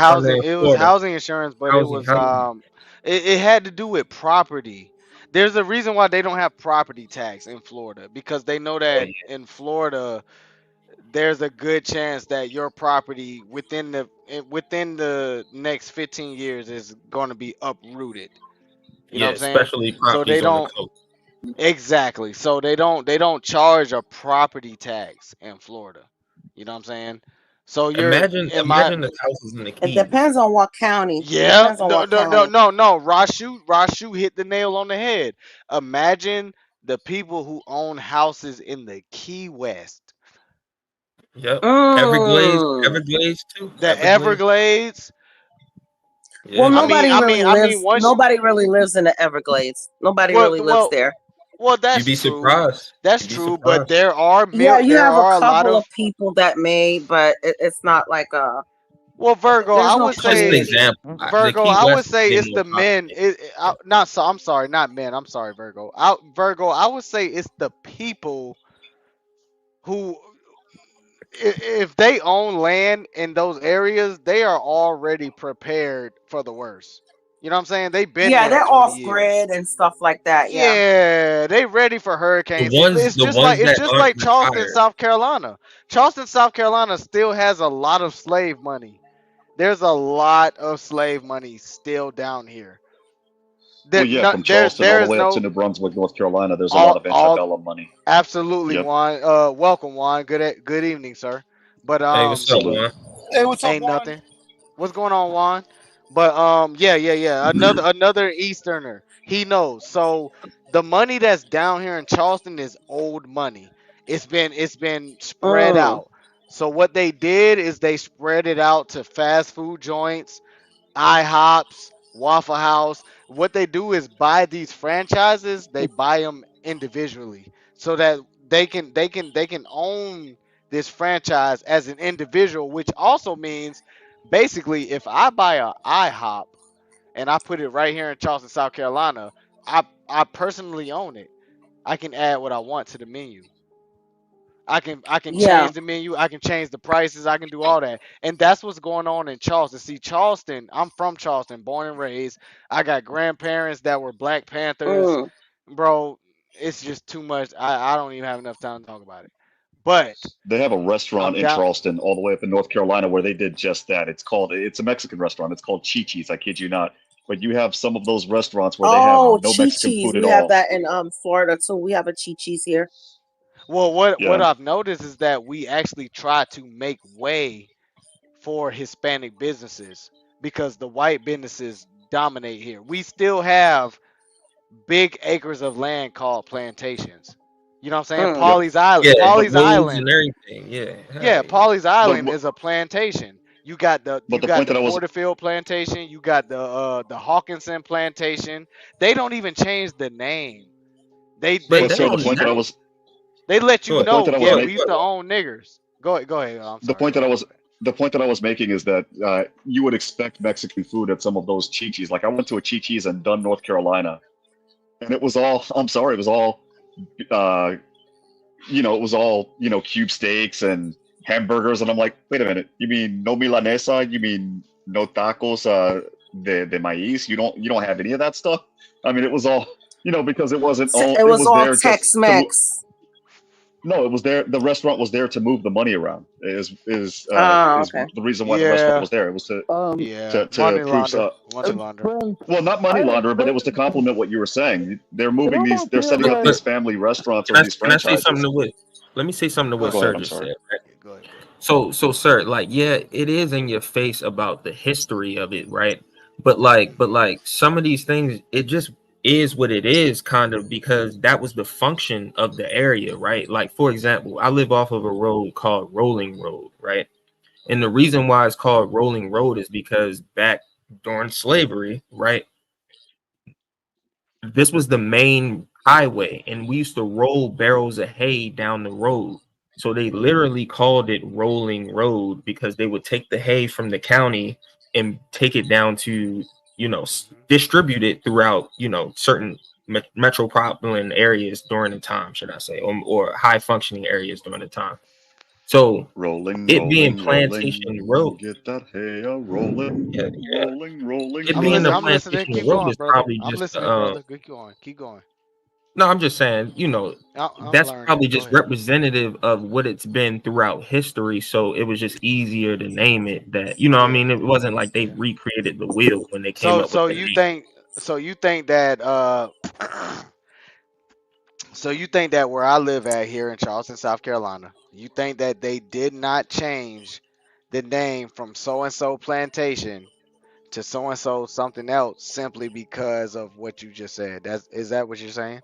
down there Housing. in It was Florida. housing insurance, but it Housing. was it had to do with property. There's a reason why they don't have property tax in Florida because they know that in Florida there's a good chance that your property within the next 15 years is going to be uprooted. You know Yeah, what I'm saying? especially So they properties on the don't coast. exactly. So they don't charge a property tax in Florida. You know what I'm saying? So you're Imagine in my the houses in the It Keys. depends on what county. It yeah, depends on what county. no. Rashu hit the nail on the head. Imagine the people who own houses in the Key West. Yep. Mm. Everglades too. The Everglades. Well, Yeah, I man. mean, once nobody really lives in the Everglades. Nobody well really lives well there. well You'd that's be true. surprised. That's You'd be true, but surprised. Yeah, you there have a are a lot couple of of people that may, but it's not like well, Virgo, there's I no would It's just an say community. example. The Virgo, Key I would West say is it's more the men. populated. Not so. I'm sorry, not men. I'm sorry, Virgo. Virgo, I would say it's the people who, if they own land in those areas, they are already prepared for the worst. You know what I'm saying? They've been Yeah, there they're 20 off years. grid and stuff like that. Yeah. Yeah, they ready for hurricanes. The ones It's that just aren't like Charleston, retired. South Carolina. Charleston, South Carolina still has a lot of slave money. There's a lot of slave money still down here. Well, yeah, from Charleston all There the is way up to no New Brunswick, North Carolina, there's a lot of all antebellum money. absolutely Yep. Juan. Welcome Juan. Good evening, sir. But Hey, what's up, Salute. Juan? Hey, what's up, ain't Juan? nothing. What's going on, Juan? But yeah. Another Easterner. He knows. So the money that's down here in Charleston is old money. It's been spread Mm. out. So what they did is they spread it out to fast food joints, IHOPs, Waffle House. What they do is buy these franchises. They buy them individually so that they can own this franchise as an individual, which also means basically if I buy a IHOP and I put it right here in Charleston, South Carolina, I personally own it. I can add what I want to the menu. I can Yeah. change the menu, I can change the prices, I can do all that. And that's what's going on in Charleston. See, Charleston, I'm from Charleston, born and raised. I got grandparents that were Black Panthers. Mm. Bro, it's just too much. I don't even have enough time to talk about it. But They have a restaurant I'm in down. Charleston, all the way up in North Carolina, where they did just that. It's a Mexican restaurant. It's called Chi-Chi's. I kid you not. But you have some of those restaurants where they have Oh, no Mexican Chi-Chi's. food at We have all. that in Florida too. We have a Chi-Chi's here. Well, what Yeah. I've noticed is that we actually try to make way for Hispanic businesses because the white businesses dominate here. We still have big acres of land called plantations. You know what I'm saying? Yep. Pawleys Island. Yeah, the Pawleys woods and Island. everything. Yeah. Yeah, Hell yeah. Pawleys Island But is a plantation. You got the point that I was Porterfield plantation. You got the Hawkinson plantation. They don't even change the name. They But they but that sir, they the don't point that keep I that, was they let go you the ahead. point know. that I was Go Yeah, ahead. we making used Go to ahead. own niggers. Go ahead. Go ahead. I'm the sorry. point Go that I ahead. was the point that I was making is that you would expect Mexican food at some of those Chi-Chis. Like I went to a Chi-Chi's in Dunn, North Carolina, and it was all I'm sorry, it was all uh, it was all, cube steaks and hamburgers, and I'm like, wait a minute, you mean no milanesa? You mean no tacos de maíz? You don't have any of that stuff? I mean, it was all, because it wasn't all, It it was was all there just to. Tex-Mex. No, it was there. The restaurant was there to move the money around. Is Okay. the reason why the restaurant Yeah. was there. It was to Yeah. to Money prove. launder. Money launder. Well, not money launderer, but it was to complement what you were saying. They're It moving these. almost They're feels setting up like these But family restaurants or can I these can I say something franchises. to what? Let me say something to Go what Go ahead. ahead. Sir I'm just sorry. said. Right? Go ahead. So sir, like, yeah, it is in your face about the history of it, right? But some of these things, it just is what it is, kind of, because that was the function of the area, right? Like, for example, I live off of a road called Rolling Road, right? And the reason why it's called Rolling Road is because back during slavery, right, this was the main highway, and we used to roll barrels of hay down the road. So they literally called it Rolling Road because they would take the hay from the county and take it down to, distribute it throughout, certain metropolitan areas during the time, should I say, or high functioning areas during the time. So Rolling, it being rolling, Plantation rolling. Road, Get that hay a rolling, yeah, rolling, rolling, it being the I'm rolling. listening. Plantation Keep Road going, is brother. probably I'm just listening, brother. Keep going. Keep going. no, I'm just saying, I'm that's learning. probably Go just ahead. representative of what it's been throughout history. So it was just easier to name it that, I Yeah. mean, it wasn't like they recreated the wheel when they came So up with so the you name. think so you think that so you think that where I live at here in Charleston, South Carolina, you think that they did not change the name from so and so plantation to so and so something else simply because of what you just said? Is that what you're saying?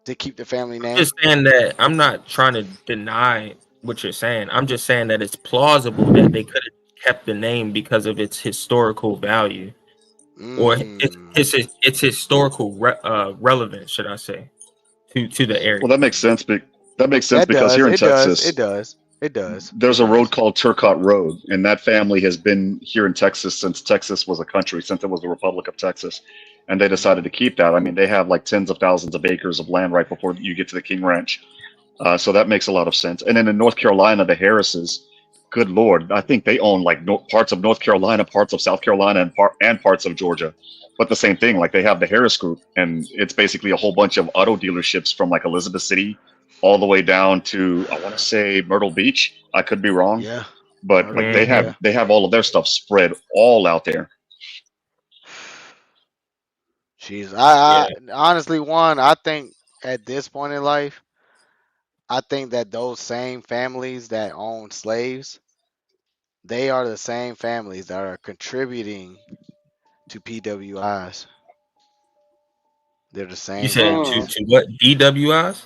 To keep the family I'm name? just saying that I'm not trying to deny what you're saying. I'm just saying that it's plausible that they could have kept the name because of its historical value, or Mm. its historical relevance, should I say, to the area. Well, that makes sense. That makes sense That because does. here in It does. It Texas, does. It does. It there's a road does. called Turcotte Road, and that family has been here in Texas since Texas was a country, since it was the Republic of Texas, and they decided to keep that. I mean, they have like tens of thousands of acres of land right before you get to the King Ranch, so that makes a lot of sense. And then in North Carolina, the Harrises, good lord, I think they own like parts of North Carolina, parts of South Carolina, and parts of Georgia. But the same thing, like they have the Harris Group, and it's basically a whole bunch of auto dealerships from like Elizabeth City all the way down to I want to say Myrtle Beach. I could be wrong, Yeah. but Myrtle like Beach. Yeah. they have all of their stuff spread all out there. Jeez. Yeah. I honestly, I think at this point in life, I think that those same families that own slaves, they are the same families that are contributing to PWIs. They're the You same said families. to what, DWIs?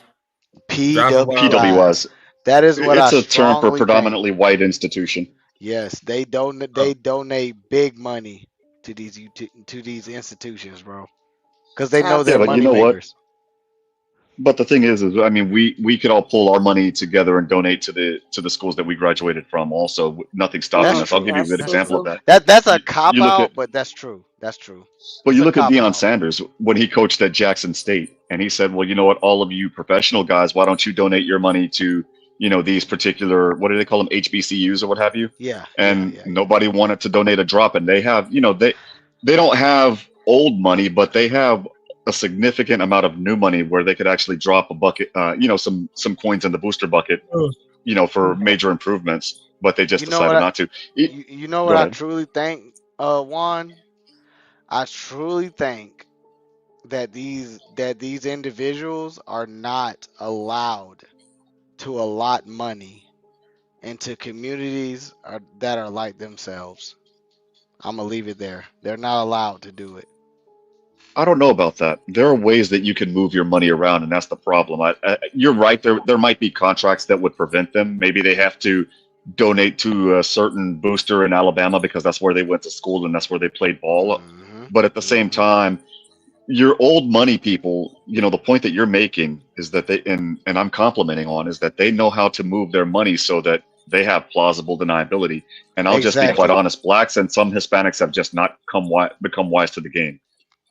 Driving while PWIs. PWIs. That is what I It's a term for strongly think. predominantly white institution. Yes, they donate. They donate big money to to these institutions, bro, because they know Yeah, they're but you money know what? makers. But the thing is I mean, we could all pull our money together and donate to the schools that we graduated from. Also, nothing's stopping That's us. I'll true. give you a good That's example of true. that. That's a You, cop you look at out, but that's true. That's true. Well, It's you a look at cop Deion out. Sanders when he coached at Jackson State, and he said, "Well, you know what? All of you professional guys, why don't you donate your money to these particular what do they call them HBCUs or what have you?" Yeah, yeah, And yeah, yeah. nobody wanted to donate a drop, and they have they don't have old money, but they have a significant amount of new money where they could actually drop a bucket, some coins in the booster bucket, for major improvements, but they just You know what decided I not to. you know Go what I ahead. truly think, Juan? I truly think that these individuals are not allowed to allot money into communities that are like themselves. I'm gonna leave it there. They're not allowed to do it. I don't know about that. There are ways that you can move your money around, and that's the problem. You're right. There might be contracts that would prevent them. Maybe they have to donate to a certain booster in Alabama because that's where they went to school and that's where they played ball. But at the same time, your old money people, the point that you're making is that and I'm complimenting on, is that they know how to move their money so that they have plausible deniability. And I'll just be quite honest, blacks and some Hispanics have just not become wise to the game.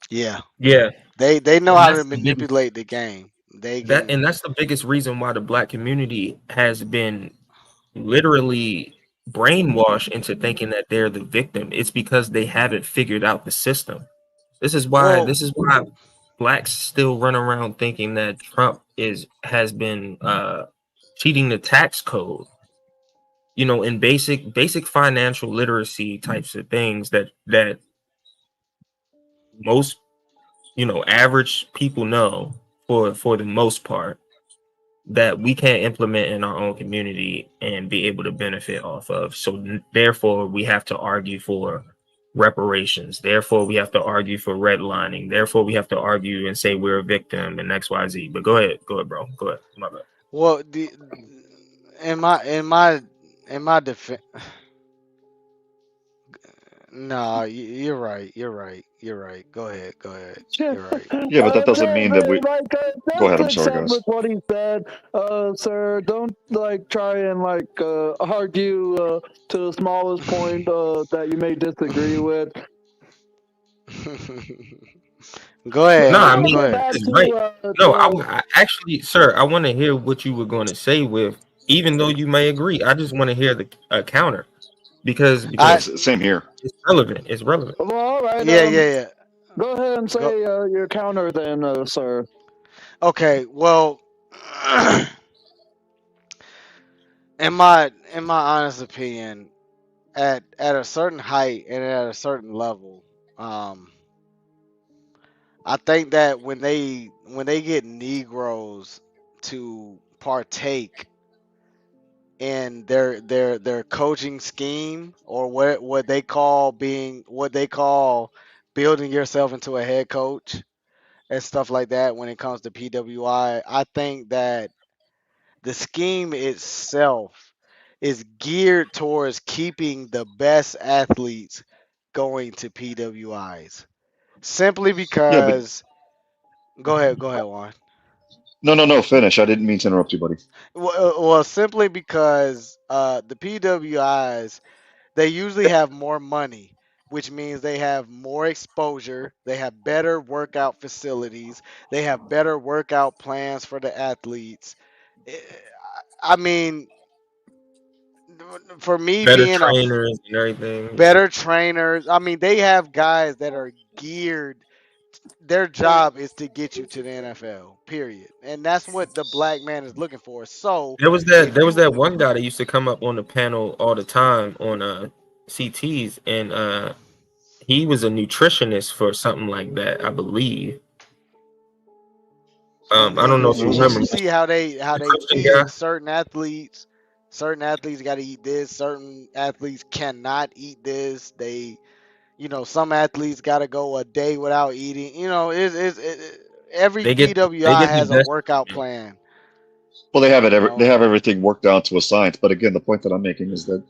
Yeah. Yeah. They know And how that's to the manipulate the game. And that's the biggest reason why the black community has been literally brainwashed into thinking that they're the victim. It's because they haven't figured out the system. This is why blacks still run around thinking that Trump has been cheating the tax code. In basic financial literacy types of things that most average people know for the most part, that we can't implement in our own community and be able to benefit off of. So therefore we have to argue for reparations. Therefore we have to argue for redlining. Therefore we have to argue and say we're a victim and XYZ. But go ahead, bro. Go ahead. My bad. Well, in my defense, no, you're right. Go ahead. You're right. Yeah, but that doesn't mean that we. Go ahead. I'm That's sorry, up guys. with what he said, sir. Don't try and argue to the smallest point that you may disagree with. Go ahead. No, I mean, go ahead. it's right. No, I actually, sir, I want to hear what you were going to say even though you may agree. I just want to hear the counter because same here. It's relevant. It's relevant. Well, all right. Yeah. Go ahead and say your counter then, sir. Okay. Well, in my honest opinion, at a certain height and at a certain level, I think that when they get Negroes to partake in their coaching scheme, or what they call building yourself into a head coach and stuff like that, when it comes to PWI, I think that the scheme itself is geared towards keeping the best athletes going to PWIs. Simply because go ahead, Juan. No, finish. I didn't mean to interrupt you, buddy. Well, simply because the PWIs, they usually have more money, which means they have more exposure, they have better workout facilities, they have better workout plans for the athletes. I mean, for me, better being trainers and everything. Better trainers. I mean, they have guys that are geared. Their job is to get you to the NFL. Period. And that's what the black man is looking for. So There was that one guy that used to come up on the panel all the time on CTs, and he was a nutritionist for something like that, I believe. I don't know if you remember. You see how they feed certain athletes. Certain athletes got to eat this. Certain athletes cannot eat this. Some athletes got to go a day without eating. Every PWI has a workout plan. Well, they have it. They have everything worked down to a science. But again, the point that I'm making is that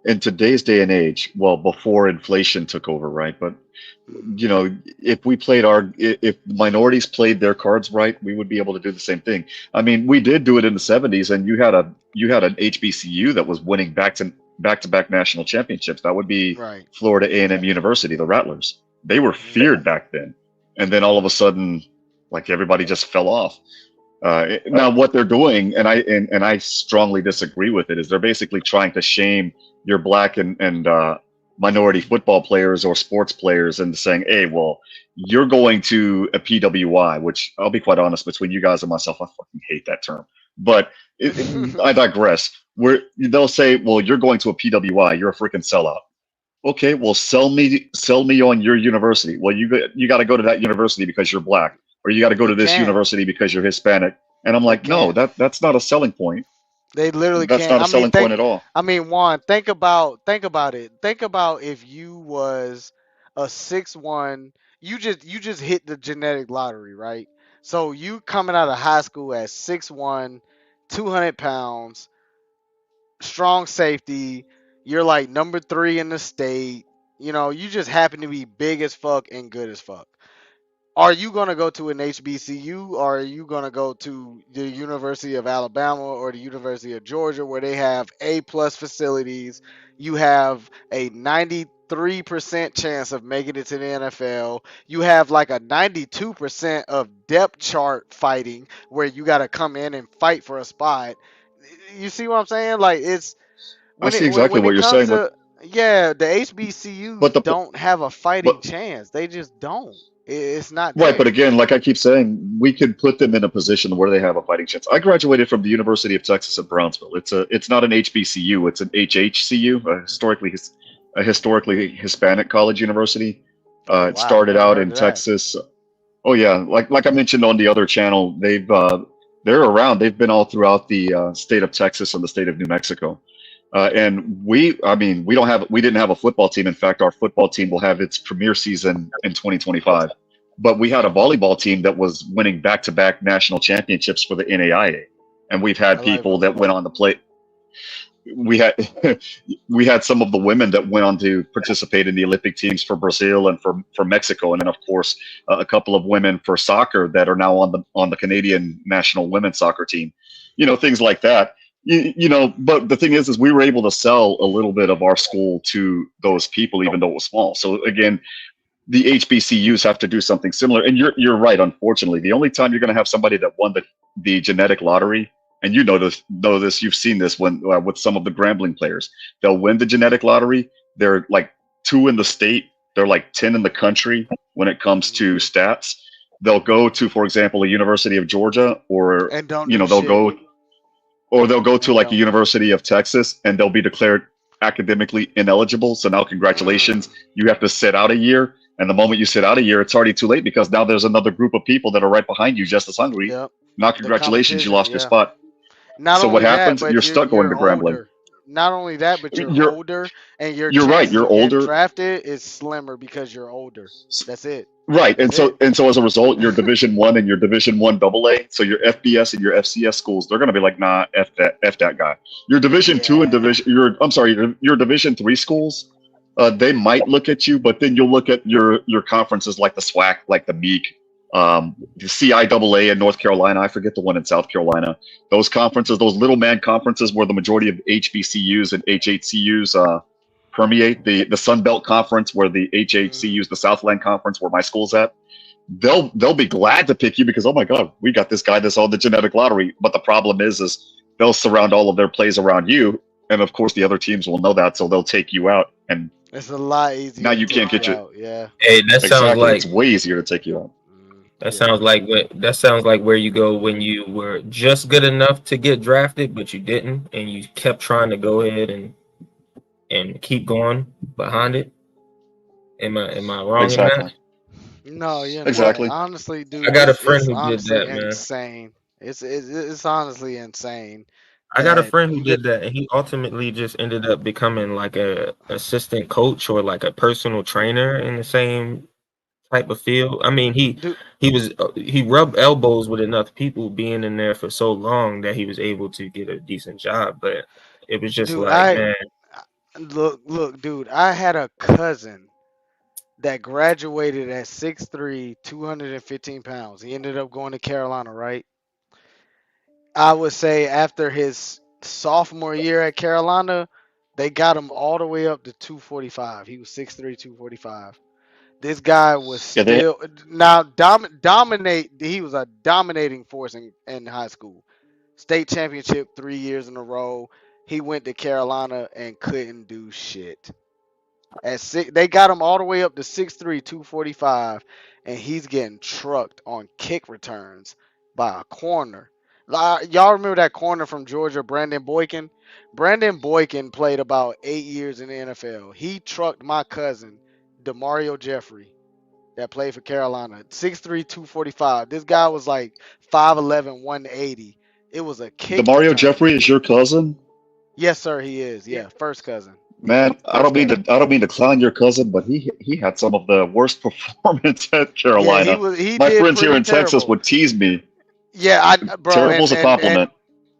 in today's day and age, well, before inflation took over, right? But if minorities played their cards right, we would be able to do the same thing. I mean, we did do it in the '70s, and you had an HBCU that was winning back-to-back national championships. That would be Florida A&M University, the Rattlers. They were feared back then, and then all of a sudden, everybody just fell off. Now, what they're doing, and I strongly disagree with it, is they're basically trying to shame your black and minority football players or sports players into saying, hey, well, you're going to a PWI, which I'll be quite honest, between you guys and myself, I fucking hate that term. But I digress. They'll say, well, you're going to a PWI, you're a freaking sellout. Okay, well, sell me on your university. Well, you got to go to that university because you're black, or you got to go to this university because you're Hispanic. And I'm like, no, that's not a selling point. They literally That's can't. not a selling point at all. I mean, Juan, think about it. Think about if you was a 6'1", you just hit the genetic lottery, right? So you coming out of high school at 6'1", 200 pounds, strong safety. You're like number 3 in the state. You just happen to be big as fuck and good as fuck. Are you going to go to an HBCU, or are you going to go to the University of Alabama or the University of Georgia, where they have A-plus facilities? You have a 93% chance of making it to the NFL. You have like a 92% of depth chart fighting, where you got to come in and fight for a spot. You see what I'm saying? Like, it's I when see it when, exactly when what it you're comes saying, to, yeah, the but HBCUs the don't have a fighting but chance. They just don't. It's not right, but there. again, like I keep saying, we could put them in a position where they have a fighting chance. I graduated from the University of Texas at Brownsville. It's not an HBCU, it's an HHCU, a historically Hispanic college university. Oh It wow, started never out heard in of that. Texas. Oh yeah, like I mentioned on the other channel, they're around. They've been all throughout the state of Texas and the state of New Mexico. And I mean, we didn't have a football team. In fact, our football team will have its premiere season in 2025. But we had a volleyball team that was winning back-to-back national championships for the NAIA, and we've I had like people that went volleyball. on to play. We had we had some of the women that went on to participate in the Olympic teams for Brazil and for Mexico, and then of course a couple of women for soccer that are now on the Canadian national women's soccer team. Things like that. But the thing is we were able to sell a little bit of our school to those people, even though it was small. So again, the HBCUs have to do something similar. And you're right. Unfortunately, the only time you're going to have somebody that won the genetic lottery, and know this, you've seen this when with some of the Grambling players, they'll win the genetic lottery. They're like 2 in the state. They're like 10 in the country when it comes to stats. They'll go to, for example, a University of Georgia, or And don't do they'll shit. go to And like a don't. University of Texas, and they'll be declared academically ineligible. So now, congratulations, you have to sit out a year. And the moment you sit out a year, it's already too late, because now there's another group of people that are right behind you just as hungry. Yep. Now, The congratulations, you competition, lost your yeah. spot. Not So what only that, happens? You're but stuck going you're to Grambling. older. Not only that, but you're You're older, and your you're right. chances You're of getting older. drafted is slimmer because you're older. That's it. Right, That's it. and so as a result, your Division One and your Division One AA, so your FBS and your FCS schools, they're going to be like, nah, f that guy. Your Division Two and Yeah. your Division Three schools, they might look at you, but then you'll look at your conferences like the SWAC, like the MEEK, the CIAA in North Carolina. I forget the one in South Carolina. Those conferences, those little man conferences, where the majority of HBCUs and HHCUs permeate, the Sun Belt Conference, where the HHCUs, the Southland Conference, where my school's at, they'll be glad to pick you, because, oh my God, we got this guy that's on the genetic lottery. But the problem is they'll surround all of their plays around you, and of course the other teams will know that, so they'll take you out, and It's a lot easier now to you can't take get you your out. Yeah. Hey, that sounds exactly. like It's way easier to take you out. that sounds like where you go when you were just good enough to get drafted, but you didn't, and you kept trying to go ahead and keep going behind it. Am I wrong in that? Exactly. No, you're not. Exactly. Honestly, dude, I got a friend it's who did honestly that, man. insane. It's honestly insane I got a that friend who did that, and he ultimately just ended up becoming like a assistant coach or like a personal trainer in the same type of field. I mean, he rubbed elbows with enough people being in there for so long that he was able to get a decent job. But it was just dude, like, man, look, dude, I had a cousin that graduated at 6'3", 215 pounds. He ended up going to Carolina, right? I would say after his sophomore year at Carolina, they got him all the way up to 245. He was 6'3", 245. This guy was Yeah, they still now dominate. He was a dominating force in high school. State championship 3 years in a row. He went to Carolina and couldn't do shit. They got him all the way up to 6'3", 245, and he's getting trucked on kick returns by a corner. Y'all remember that corner from Georgia, Brandon Boykin? Brandon Boykin played about 8 years in the NFL. He trucked my cousin, Demario Jeffrey, that played for Carolina, 6'3", 245. This guy was like 5'11", 180. It was a kick Demario return. Jeffrey is your cousin? Yes, sir, he is. Yeah, first cousin. Man, I don't mean to clown your cousin, but he had some of the worst performance at Yeah, Carolina. he My did friends here pretty in Texas terrible. would tease me. Yeah, bro, Terrible's a compliment.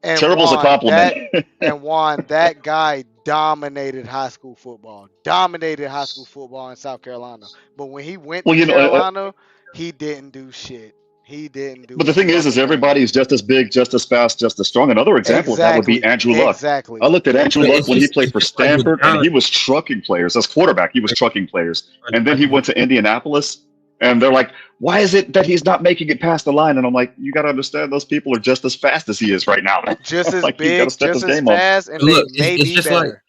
and Terrible's a Juan, compliment. that guy dominated high school football. Dominated high school football in South Carolina. But when he went Well, to you know, Carolina, he didn't do shit. He didn't do but the a thing is fucking thing. everybody's just as big, just as fast, just as strong. Another example of that would be Exactly. Andrew Luck. Exactly. I looked at Andrew But Luck when he played for it's just like with Stanford, and John. he was trucking players. As quarterback, he was trucking players. And then he went to Indianapolis, and they're like, why is it that he's not making it past the line? And I'm like, you got to understand, those people are just as fast as he is right now, man. Just as Like, you got to big, step just his as game up. fast, and But they look, may it's be just like better.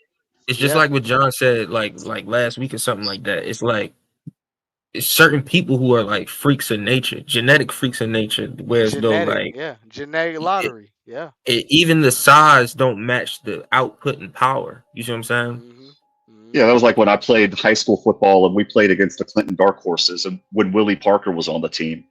it's just Yeah. like what John said, like last week or something like that. It's like it's certain people who are like freaks of nature, genetic freaks of nature, whereas though like Genetic lottery. Yeah. even the size don't match the output and power. You see what I'm saying? Yeah, that was like when I played high school football and we played against the Clinton Dark Horses and when Willie Parker was on the team.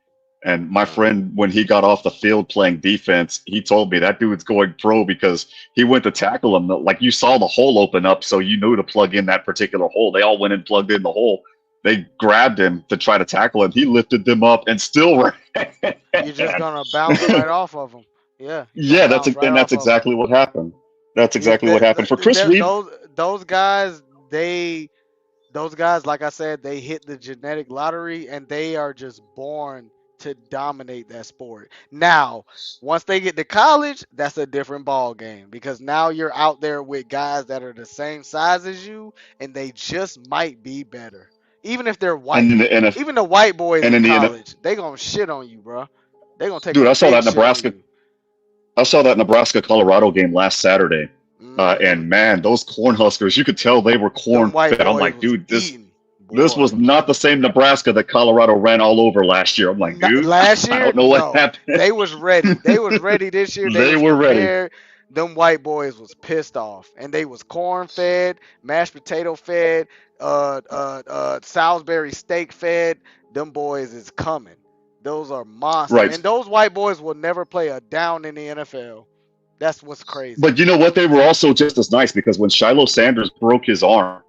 And my friend, when he got off the field playing defense, he told me that dude's going pro because he went to tackle him. Like you saw the hole open up, so you knew to plug in that particular hole. They all went and plugged in the hole. They grabbed him to try to tackle him. He lifted them up and still ran. You're just gonna bounce right off of them. Yeah. Yeah, that's exactly what happened. That's exactly what happened for Chris Reed. Those guys, like I said, they hit the genetic lottery and they are just born to dominate that sport. Now, once they get to college, that's a different ball game because now you're out there with guys that are the same size as you and they just might be better. Even if they're white. Even the white boys in college, they gonna shit on you, bro. They gonna take Dude, a I saw big that shit on you. I saw that Nebraska Colorado game last Saturday. And man, those Cornhuskers, you could tell they were corn fed. I'm like, dude, this was not the same Nebraska that Colorado ran all over last year. I'm like, dude, last year, I don't know what happened. They was ready. They was ready this year. They were ready. Prepared. Them white boys was pissed off, and they was corn fed, mashed potato fed, Salisbury steak fed. Them boys is coming. Those are monsters, Right. and those white boys will never play a down in the NFL. That's what's crazy. But you know what? They were also just as nice because when Shiloh Sanders broke his arm,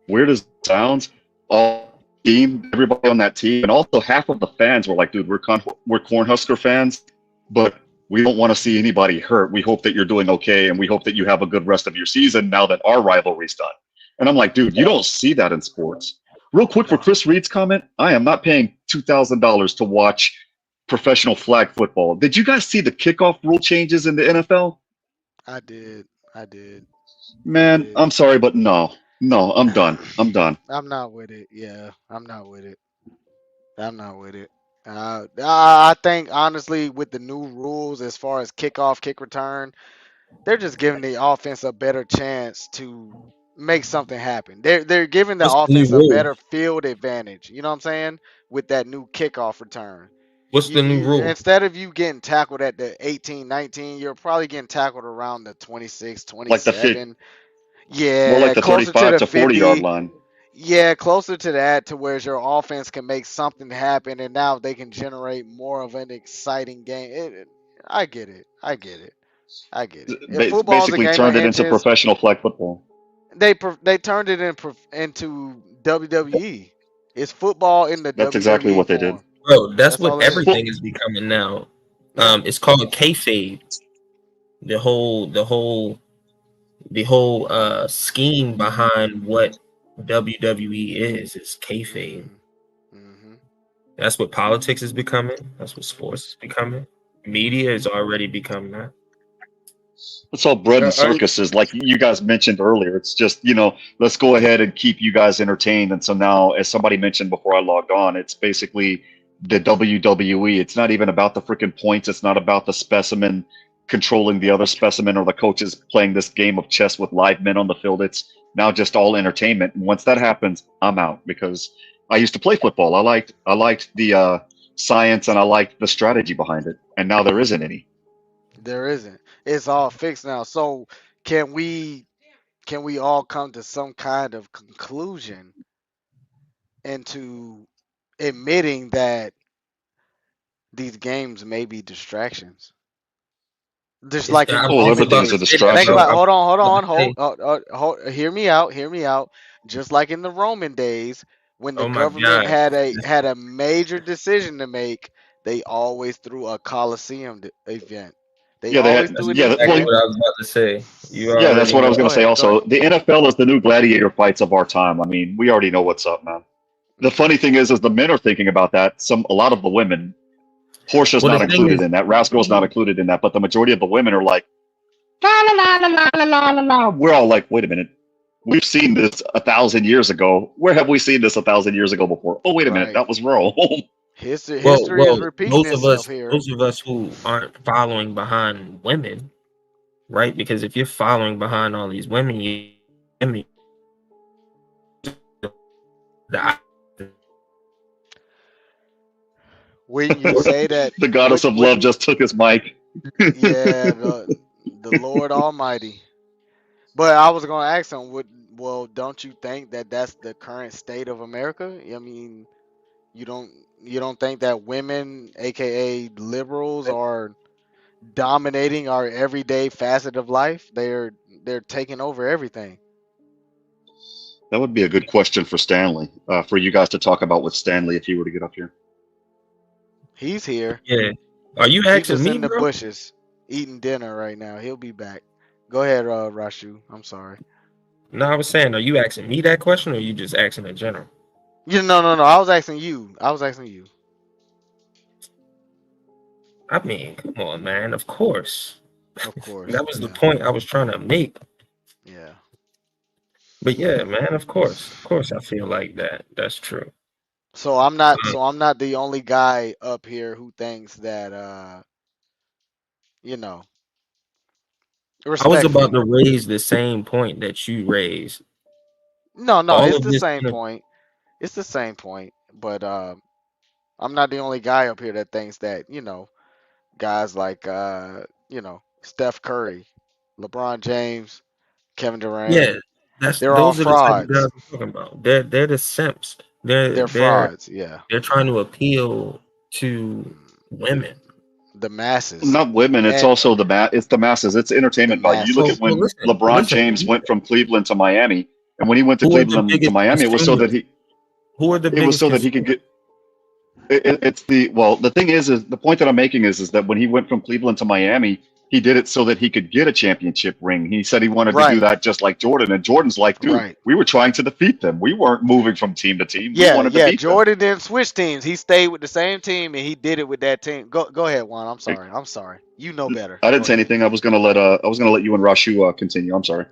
weird as it sounds, all team, everybody on that team, and also half of the fans were like, dude, we're Cornhusker fans, but we don't want to see anybody hurt. We hope that you're doing okay, and we hope that you have a good rest of your season now that our rivalry's done. And I'm like, dude, you don't see that in sports. Real quick for Chris Reed's comment, I am not paying $2,000 to watch professional flag football. Did you guys see the kickoff rule changes in the NFL? I did. Man, I'm sorry, but no, I'm done. I'm done. I'm not with it. Yeah, I'm not with it. I think honestly, with the new rules as far as kickoff, kick return, they're just giving the offense a better chance to make something happen. They're giving the What's the new offense a rule? better field advantage. You know what I'm saying? With that new kickoff return. What's the new rule? Instead of you getting tackled at the 18, 19, you're probably getting tackled around the 26, 27. Yeah, more like the closer 35 to to 40-yard 50. line. Yeah, closer to that, to where your offense can make something happen, and now they can generate more of an exciting game. I get it. If football's a Basically game turned of it into inches, professional flag football. they turned it into WWE. It's football in the That's WWE exactly what they did. form. Bro, that's all what it is. everything is becoming now. It's called kayfabe. The whole scheme behind what WWE is kayfabe. That's what politics is becoming. That's what sports is becoming. Media is already becoming that. It's all bread and circuses, like you guys mentioned earlier. It's just, let's go ahead and keep you guys entertained. And so now, as somebody mentioned before I logged on, it's basically the WWE. It's not even about the freaking points. It's not about the specimen controlling the other specimen or the coaches playing this game of chess with live men on the field. It's now just all entertainment. And once that happens, I'm out because I used to play football. I liked the science and I liked the strategy behind it. And now there isn't any. There isn't. It's all fixed now. So can we all come to some kind of conclusion into admitting that these games may be distractions? Just like in the Oh, Roman everything's a days. Think distraction. about. Hold on. Hear me out. Just like in the Roman days, when the Oh my government God. had a major decision to make, they always threw a Coliseum event. They Yeah, always That's threw an exactly event. what I was about to say. You yeah, that's already what I was know. going to say. Go Also, ahead. the NFL is the new gladiator fights of our time. I mean, we already know what's up, man. The funny thing is the men are thinking about that. A lot of the women, Portia's Well, not the thing included is, in that. Rascal's not included in that. But the majority of the women are like, la la la la la la la la. We're all like, wait a minute. We've seen this 1,000 years ago. Where have we seen this 1,000 years ago before? Oh, wait a minute. Right. That was Rome. History is repeating those itself here. of us who aren't following behind women, right? Because if you're following behind all these women, the When you say that, The goddess of love just took his mic. yeah, the Lord Almighty. But I was gonna ask him, well, don't you think that that's the current state of America? I mean, you don't think that women, aka liberals, are dominating our everyday facet of life? They're taking over everything. That would be a good question for Stanley, for you guys to talk about with Stanley if he were to get up here. He's here. Yeah. Are you He's asking just me, in the bro? bushes eating dinner right now. He'll be back. Go ahead, Rashu. I'm sorry. No, I was saying, are you asking me that question, or are you just asking in general? No. I was asking you. I mean, come on, man. Of course. Of course. That was the Yeah. point I was trying to make. Yeah. But yeah, man, of course. Of course I feel like that. That's true. So I'm not the only guy up here who thinks that you know, I was about respectfully. to raise the same point that you raised. No, All it's of the this same point. It's the same point. But I'm not the only guy up here that thinks that, guys like Steph Curry, LeBron James, Kevin yeah, Durant, that's they're all those are the type of guys frauds. I'm talking about. They're the simps. They're frauds, yeah. They're trying to appeal to women. The masses. Not women. It's And also it's the masses. It's entertainment value. You look at when LeBron James went from Cleveland to Miami, and when he went to Who are the Cleveland to biggest Miami, it was so that consumers? Who are the it was biggest so that he could consumers? get. It's the thing is the point that I'm making is that when he went from Cleveland to Miami, he did it so that he could get a championship ring. He said he wanted to do that just like Jordan, and Jordan's like, dude, Right. we were trying to defeat them. We weren't moving from team to team. We Yeah, wanted to beat Jordan didn't switch teams. He stayed with the same team and he did it with that team. Go ahead, Juan. I'm sorry. You know better. I didn't Go say ahead. anything. I was gonna let you and Rashu continue. I'm sorry.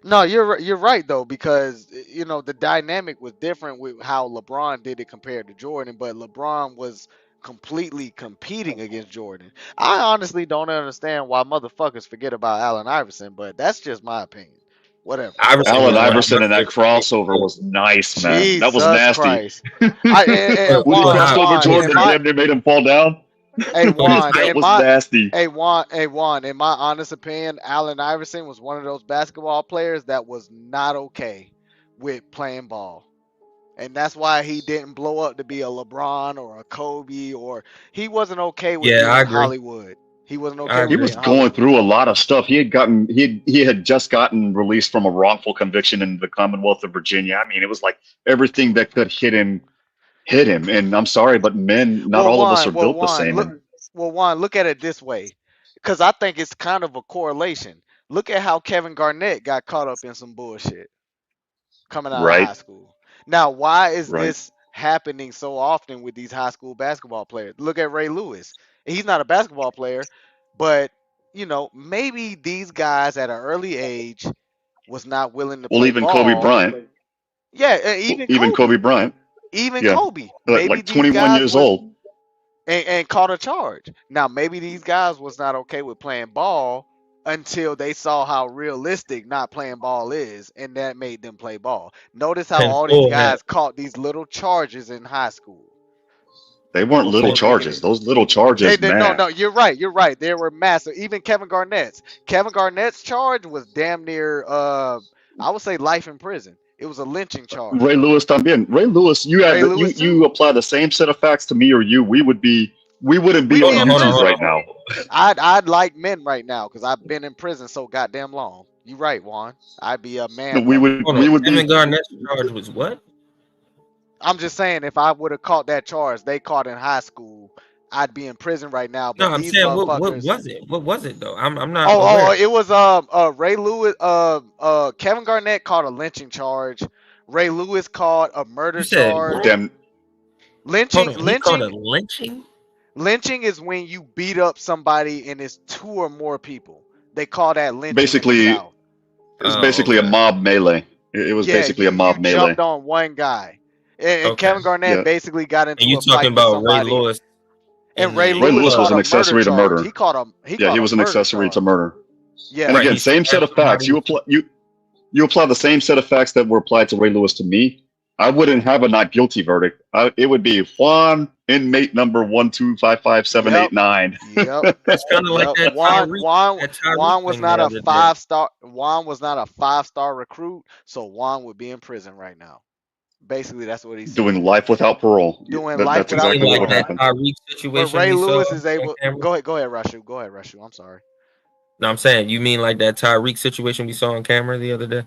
No, you're right though, because the dynamic was different with how LeBron did it compared to Jordan, but LeBron was completely competing against Jordan. I honestly don't understand why motherfuckers forget about Allen Iverson, but that's just my opinion. Whatever. Allen Iverson and that crossover was nice, man. That was Jesus nasty. Christ. When he crossed over Jordan and damn near made him fall down. Hey Juan, that was nasty. Hey Juan, in my honest opinion, Allen Iverson was one of those basketball players that was not okay with playing ball. And that's why he didn't blow up to be a LeBron or a Kobe, or he wasn't okay with Yeah, being I in agree. Hollywood. He wasn't okay He with was being in going Hollywood. through a lot of stuff. He had just gotten released from a wrongful conviction in the Commonwealth of Virginia. I mean, it was like everything that could hit him. And I'm sorry, but men, not all of us are built the same. Juan, look at it this way, because I think it's kind of a correlation. Look at how Kevin Garnett got caught up in some bullshit coming out of high school. Now, why is this happening so often with these high school basketball players? Look at Ray Lewis. He's not a basketball player, but maybe these guys at an early age was not willing to play Even ball. Kobe Bryant. Yeah, even Kobe Bryant. Even Yeah. Kobe. Maybe Like these 21 guys years was, old. and caught a charge. Now, maybe these guys was not okay with playing ball until they saw how realistic not playing ball is, and that made them play ball. Notice how all these guys caught these little charges in high school. They weren't little charges. Those little charges, man. No, you're right. They were massive. Even Kevin Garnett's charge was damn near, I would say, life in prison. It was a lynching charge. Ray Lewis también. Ray Lewis, you apply the same set of facts to me or you, we would be We wouldn't be We'd on be in YouTube prison. right now. I'd like men right now because I've been in prison so goddamn long. You right, Juan. I'd be a man. We lover. would be. Kevin Garnett's charge was what? I'm just saying, if I would have caught that charge they caught in high school, I'd be in prison right now. But No, I'm these saying what motherfuckers. was it? What was it though? I'm not Oh, aware. it was Ray Lewis. Kevin Garnett caught a lynching charge. Ray Lewis caught a murder You said charge. what? Damn. Lynching. Hold on, he called a Lynching. lynching? Lynching is when you beat up somebody and it's 2 or more people. They call that lynching in the Basically, South. it's basically a mob melee. It was Yeah, basically a mob you melee. jumped on one guy, and Okay. Kevin Garnett Yeah. basically got into And you a talking fight with about Ray somebody. Lewis? And Ray Ray Lewis Lewis was caught an a accessory murder to charge. murder. He caught He a was an murder accessory to charge. murder. Yeah. And Right, again, he same set of facts. somebody. You apply the same set of facts that were applied to Ray Lewis to me. I wouldn't have a not guilty verdict. It would be Juan, inmate number 1255789. Yep. It's kind of like that Juan was thing not the a other day. 5-star. Juan was not a 5-star recruit, so Juan would be in prison right now. Basically, that's what he said. Doing life without parole. Doing That- life that's without exactly what would parole. happen. Tyreek But situation Ray we Lewis saw is able. on camera? Go ahead, Rushu. Go ahead, Rushu. I'm sorry. No, I'm saying you mean like that Tyreek situation we saw on camera the other day?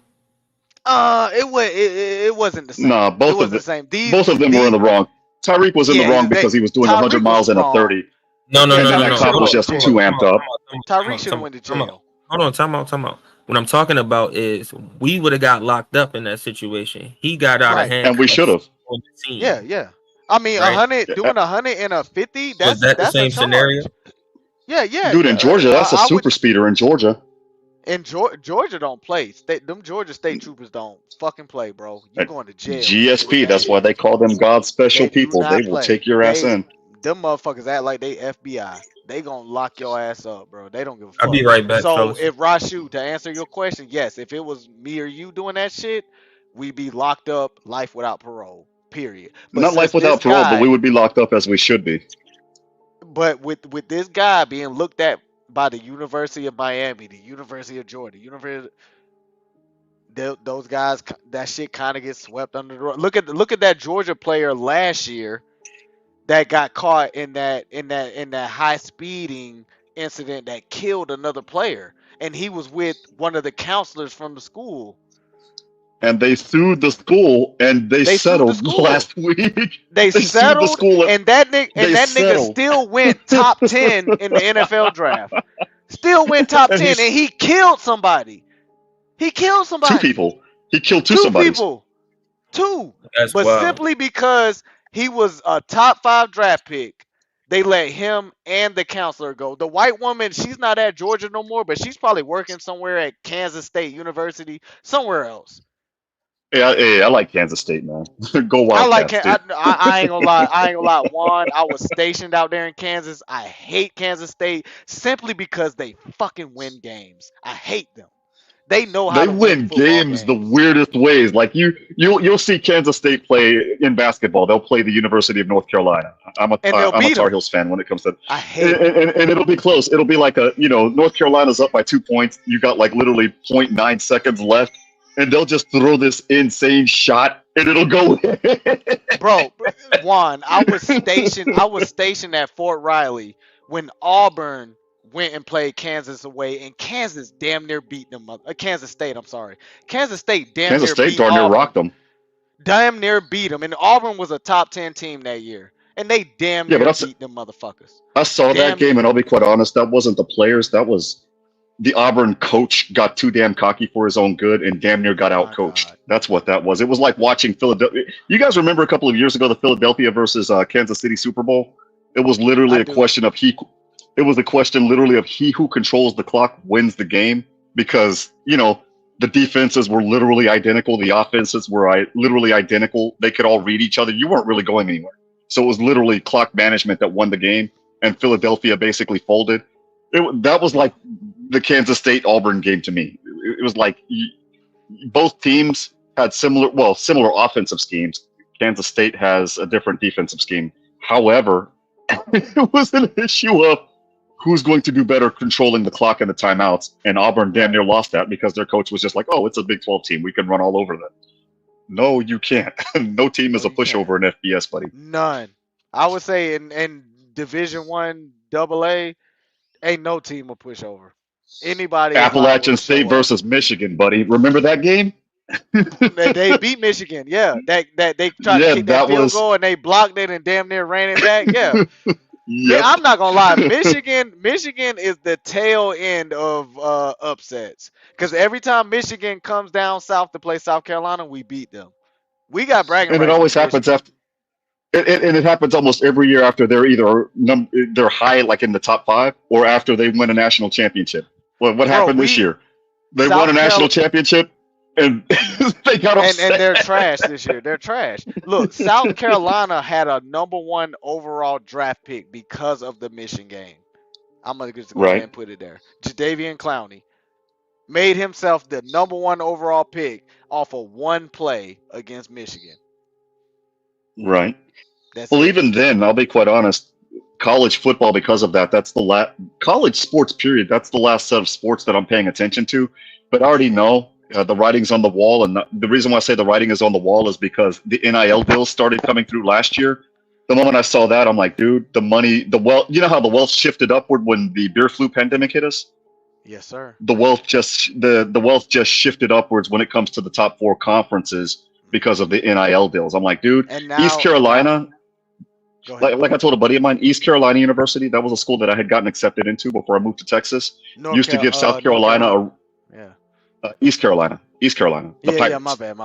It wasn't the same. Nah, It both of wasn't them. the same. Both of them were in the wrong. Tyreek was in the wrong because he was doing 100 Tyreek miles was in a wrong. 30. No. And then that cop was just too amped up. Tyreek should have went to jail. Hold on, time out. What I'm talking about is we would have got locked up in that situation. He got out of Right. hand. And we should have. on the scene. Yeah. I mean, Right. 100 doing 100 and a 50. Was that the that's same a charge. scenario? Yeah. Dude, in Georgia, that's a I would- super speeder in Georgia. And Georgia don't play. Them Georgia state troopers don't fucking play, bro. You going to jail. GSP, that's why they call them God's special people. not They will play. take your ass in. Them motherfuckers act like they FBI. They gonna lock your ass up, bro. They don't give a fuck. I'll be right back, So fellas. if Rashu, to answer your question, yes, if it was me or you doing that shit, we'd be locked up, life without parole. Period. But Not life since without this parole, guy- but we would be locked up as we should be. But with this guy being looked at by the University of Miami, the University of Georgia, those guys, that shit kind of gets swept under the rug. Look at that Georgia player last year that got caught in that high speeding incident that killed another player, and he was with one of the counselors from the school. And they sued the school, and they They sued settled the school. last week. They sued the settled, school, and that nigga they settled. still went top 10 in the NFL draft. Still went top And 10, and he killed somebody. He killed somebody. Two people. He killed two Two somebodies. people. Two. That's But wild. simply because he was a top 5 draft pick, they let him and the counselor go. The white woman, she's not at Georgia no more, but she's probably working somewhere at Kansas State University, somewhere else. Yeah, I like Kansas State, man. Go Wildcats, I like. dude. I ain't gonna lie. Juan, I was stationed out there in Kansas. I hate Kansas State simply because they fucking win games. I hate them. They know how They to win football games the weirdest ways. Like you'll see Kansas State play in basketball. They'll play the University of North Carolina. I'm a And they'll Tar beat 'em. Heels fan when it comes to. I hate and it'll be close. It'll be like North Carolina's up by 2 points. You got like literally 0.9 seconds left, and they'll just throw this insane shot, and it'll go in. Bro, Juan, I was stationed at Fort Riley when Auburn went and played Kansas away, and Kansas damn near beat them. Kansas State, I'm sorry. Kansas State damn Kansas near State beat darn near Auburn. rocked them. Damn near beat them, and Auburn was a top 10 team that year, and they damn Yeah, near but beat them motherfuckers. I saw Damn that game, and I'll be quite honest, that wasn't the players. That was the Auburn coach got too damn cocky for his own good and damn near got out coached. That's what that was. It was like watching Philadelphia. You guys remember a couple of years ago the Philadelphia versus Kansas City Super Bowl? It was literally question of It was a question literally of he who controls the clock wins the game because the defenses were literally identical. The offenses were literally identical. They could all read each other. You weren't really going anywhere. So it was literally clock management that won the game, and Philadelphia basically folded. That was like the Kansas State Auburn game to me. It was like both teams had similar offensive schemes. Kansas State has a different defensive scheme. However, it was an issue of who's going to do better controlling the clock and the timeouts. And Auburn damn near lost that because their coach was just like, oh, it's a Big 12 team. We can run all over them. No, you can't. No team is a pushover in FBS, buddy. None. I would say, and Division One AA, ain't no team will push over. Anybody is liable Appalachian to State show up. versus Michigan, buddy. Remember that game? They beat Michigan, yeah. That they tried to Yeah, kick that that field was. goal and they blocked it and damn near ran it back. Yeah. Yep. I'm not gonna lie. Michigan is the tail end of upsets. Because every time Michigan comes down south to play South Carolina, we beat them. We got bragging And it rights always with happens Michigan. after. And it happens almost every year after they're either they're high like in the top 5 or after they win a national championship. What happened this year? They won a national championship and they got upset. And they're trash this year. They're trash. Look, South Carolina had a #1 overall draft pick because of the Michigan game. I'm gonna just go ahead and put it there. Jadeveon Clowney made himself the #1 overall pick off of one play against Michigan. Right. That's well, it. Even then, I'll be quite honest. College football, because of that, that's the college sports period. That's the last set of sports that I'm paying attention to. But I already know the writing's on the wall, and the reason why I say the writing is on the wall is because the NIL deals started coming through last year. The moment I saw that, I'm like, dude, the money, the wealth. You know how the wealth shifted upward when the beer flu pandemic hit us? Yes, sir. The wealth just shifted upwards when it comes to the top 4 conferences because of the NIL deals. I'm like, dude, East Carolina. Like I told a buddy of mine, East Carolina University, that was a school that I had gotten accepted into before I moved to Texas. Used to give South Carolina East Carolina. Yeah, my bad.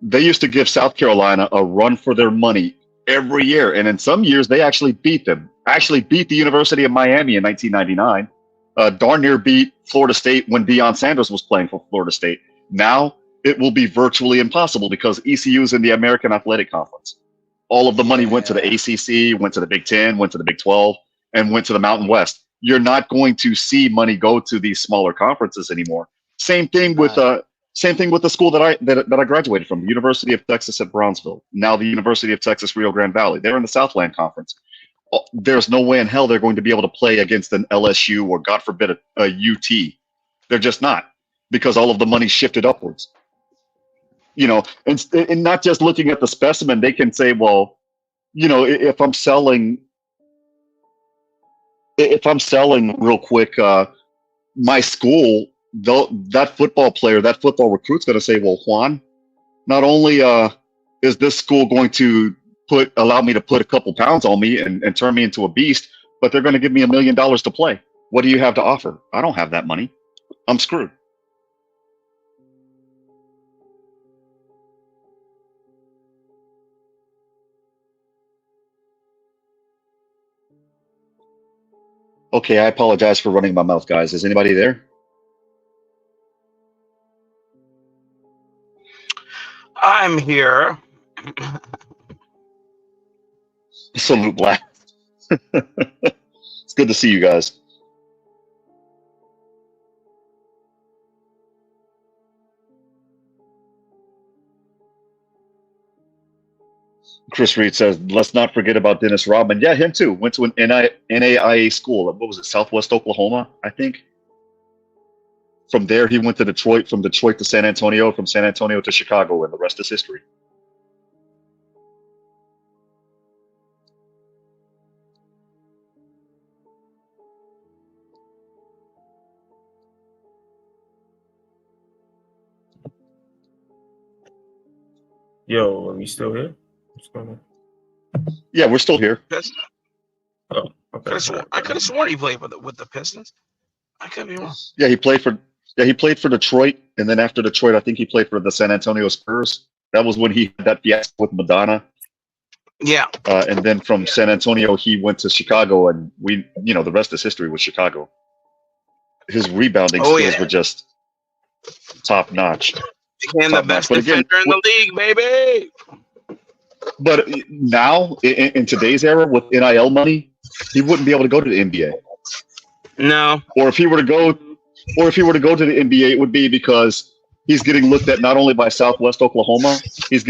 They used to give South Carolina a run for their money every year. And in some years, they actually beat them. Actually beat the University of Miami in 1999. Darn near beat Florida State when Deion Sanders was playing for Florida State. Now, it will be virtually impossible because ECU is in the American Athletic Conference. All of the money went to the ACC, went to the Big 10, went to the Big 12, and went to the Mountain West. You're not going to see money go to these smaller conferences anymore. Same thing with the school that I graduated from, the University of Texas at Brownsville. Now the University of Texas Rio Grande Valley. They're in the Southland Conference. There's no way in hell they're going to be able to play against an LSU or, God forbid, a UT. They're just not, because all of the money shifted upwards. You know, and not just looking at the specimen, they can say, well, you know, if I'm selling real quick, my school, that football recruit's going to say, well, Juan, not only is this school going to allow me to put a couple pounds on me and turn me into a beast, but they're going to give me $1 million to play. What do you have to offer? I don't have that money. I'm screwed. Okay, I apologize for running my mouth, guys. Is anybody there? I'm here. Salute, Black. It's good to see you guys. Chris Reed says, let's not forget about Dennis Rodman. Yeah, him too. Went to an NAIA school. What was it? Southwest Oklahoma, I think. From there, he went to Detroit, from Detroit to San Antonio, from San Antonio to Chicago, and the rest is history. Yo, are we still here? What's going on? Yeah, we're still here. Oh, okay. I could have sworn he played with the Pistons. I could be wrong. Yeah, he played for Detroit, and then after Detroit, I think he played for the San Antonio Spurs. That was when he had that fiasco with Madonna. Yeah. And then from San Antonio, he went to Chicago, and the rest is history with Chicago. His rebounding skills were just top notch. Became the best defender in the league, baby. But now, in today's era, with NIL money, he wouldn't be able to go to the NBA. No. Or if he were to go to the NBA, it would be because he's getting looked at not only by Southwest Oklahoma, he's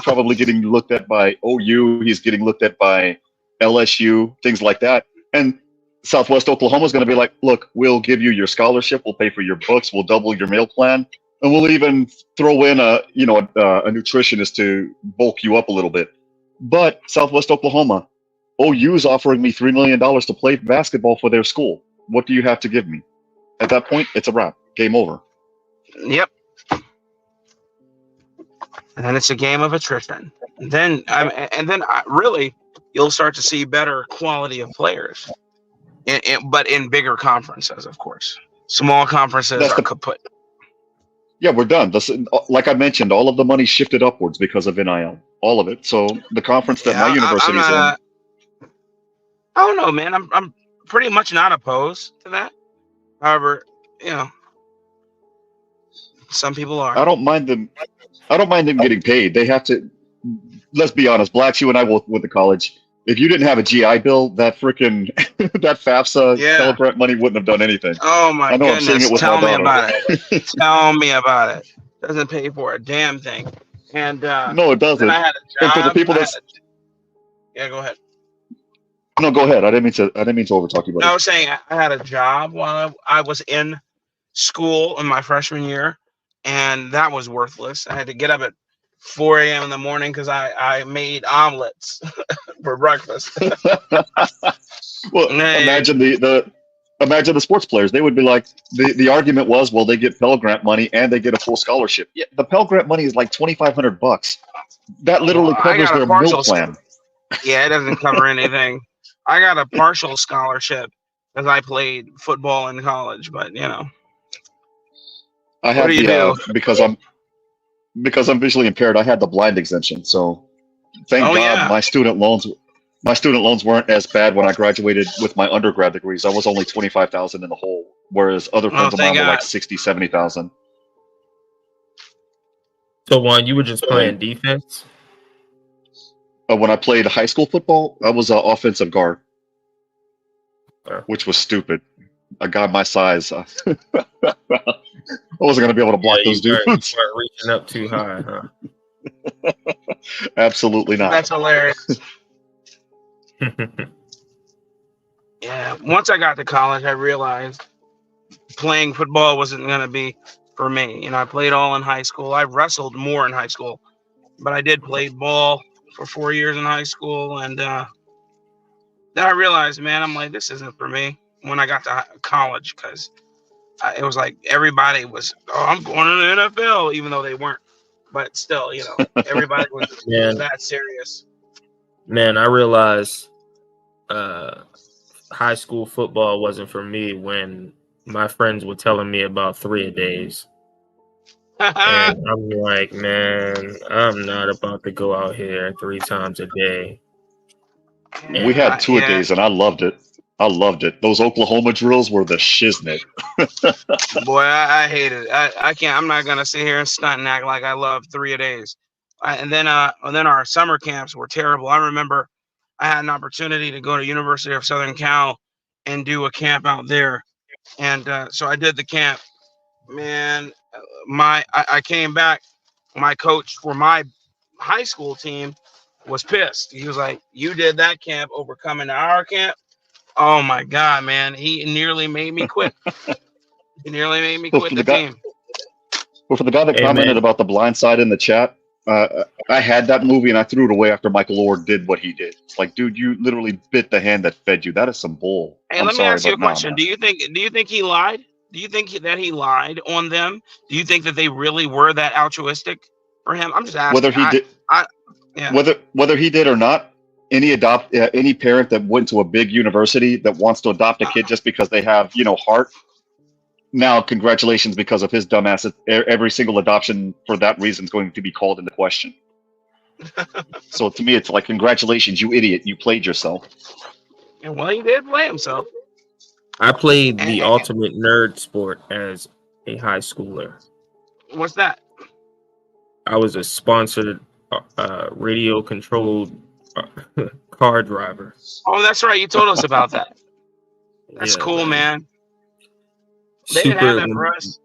probably getting looked at by OU, he's getting looked at by LSU, things like that. And Southwest Oklahoma is going to be like, look, we'll give you your scholarship, we'll pay for your books, we'll double your meal plan, and we'll even throw in a nutritionist to bulk you up a little bit. But Southwest Oklahoma OU's offering me $3 million to play basketball for their school. What do you have to give me? At that point, it's a wrap. Game over. Yep. And then it's a game of attrition. And then really, you'll start to see better quality of players, but in bigger conferences, of course. Small conferences are kaput. Yeah, we're done. Like I mentioned, all of the money shifted upwards because of NIL. All of it. So the conference that my university's in. I don't know, man. I'm pretty much not opposed to that. However, some people are. I don't mind them getting paid. They have to. Let's be honest, blacks. You and I both went to college. If you didn't have a GI Bill, that freaking that FAFSA Pell Grant money wouldn't have done anything. Oh my goodness! I'm seeing it with Tell my me about it. Tell me about it. Doesn't pay for a damn thing. And no, it doesn't. Then I had a job. And for the people yeah, go ahead. No, go ahead. I didn't mean to overtalk you, buddy. I was saying I had a job while I was in school in my freshman year, and that was worthless. I had to get up at 4 a.m. in the morning because I made omelets for breakfast. Well, imagine imagine the sports players. They would be like, the argument was, well, they get Pell Grant money and they get a full scholarship. Yeah, the Pell Grant money is like $2,500. That literally covers their meal plan. Yeah, it doesn't cover anything. I got a partial scholarship because I played football in college, but I had because I'm visually impaired. I had the blind exemption, so thank God my student loans weren't as bad when I graduated with my undergrad degrees. I was only 25,000 in the hole, whereas other friends of mine were like 60, 70,000. So Juan, you were just playing defense? When I played high school football, I was an offensive guard, which was stupid. A guy my size, I wasn't going to be able to block those dudes. You weren't reaching up too high, huh? Absolutely not. That's hilarious. Yeah, once I got to college, I realized playing football wasn't going to be for me. I played all in high school. I wrestled more in high school, but I did play ball for 4 years in high school, and then I realized, man, I'm like, this isn't for me when I got to college, because it was like everybody was, I'm going to the NFL, even though they weren't, but still, everybody was that serious. Man, I realized high school football wasn't for me when my friends were telling me about 3-a-days. And I'm like, man, I'm not about to go out here 3 times a day. We had 2-a-days, and I loved it. Those Oklahoma drills were the shiznit. Boy, I hated it. I can't. I'm not gonna sit here and stunt and act like I love 3-a-days. And then our summer camps were terrible. I remember I had an opportunity to go to University of Southern Cal and do a camp out there, and so I did the camp. Man, I came back. My coach for my high school team was pissed. He was like, "You did that camp over coming to our camp." Oh my God, man! He nearly made me quit. He nearly made me quit the team. Well, for the guy that commented about The Blind Side in the chat, I had that movie and I threw it away after Michael Lord did what he did. It's like, dude, you literally bit the hand that fed you. That is some bull. Hey, let me ask you a question. Do you think he lied? Do you think that he lied on them? Do you think that they really were that altruistic for him? I'm just asking. Whether he did, whether he did or not, any parent that went to a big university that wants to adopt a kid just because they have, heart. Now, congratulations, because of his dumbass. Every single adoption for that reason is going to be called into question. So to me, it's like, congratulations, you idiot. You played yourself. And well, he did play himself. I played the ultimate nerd sport as a high schooler. What's that? I was a sponsored radio controlled car driver. Oh, that's right. You told us about that. That's cool, man. They didn't have that for us.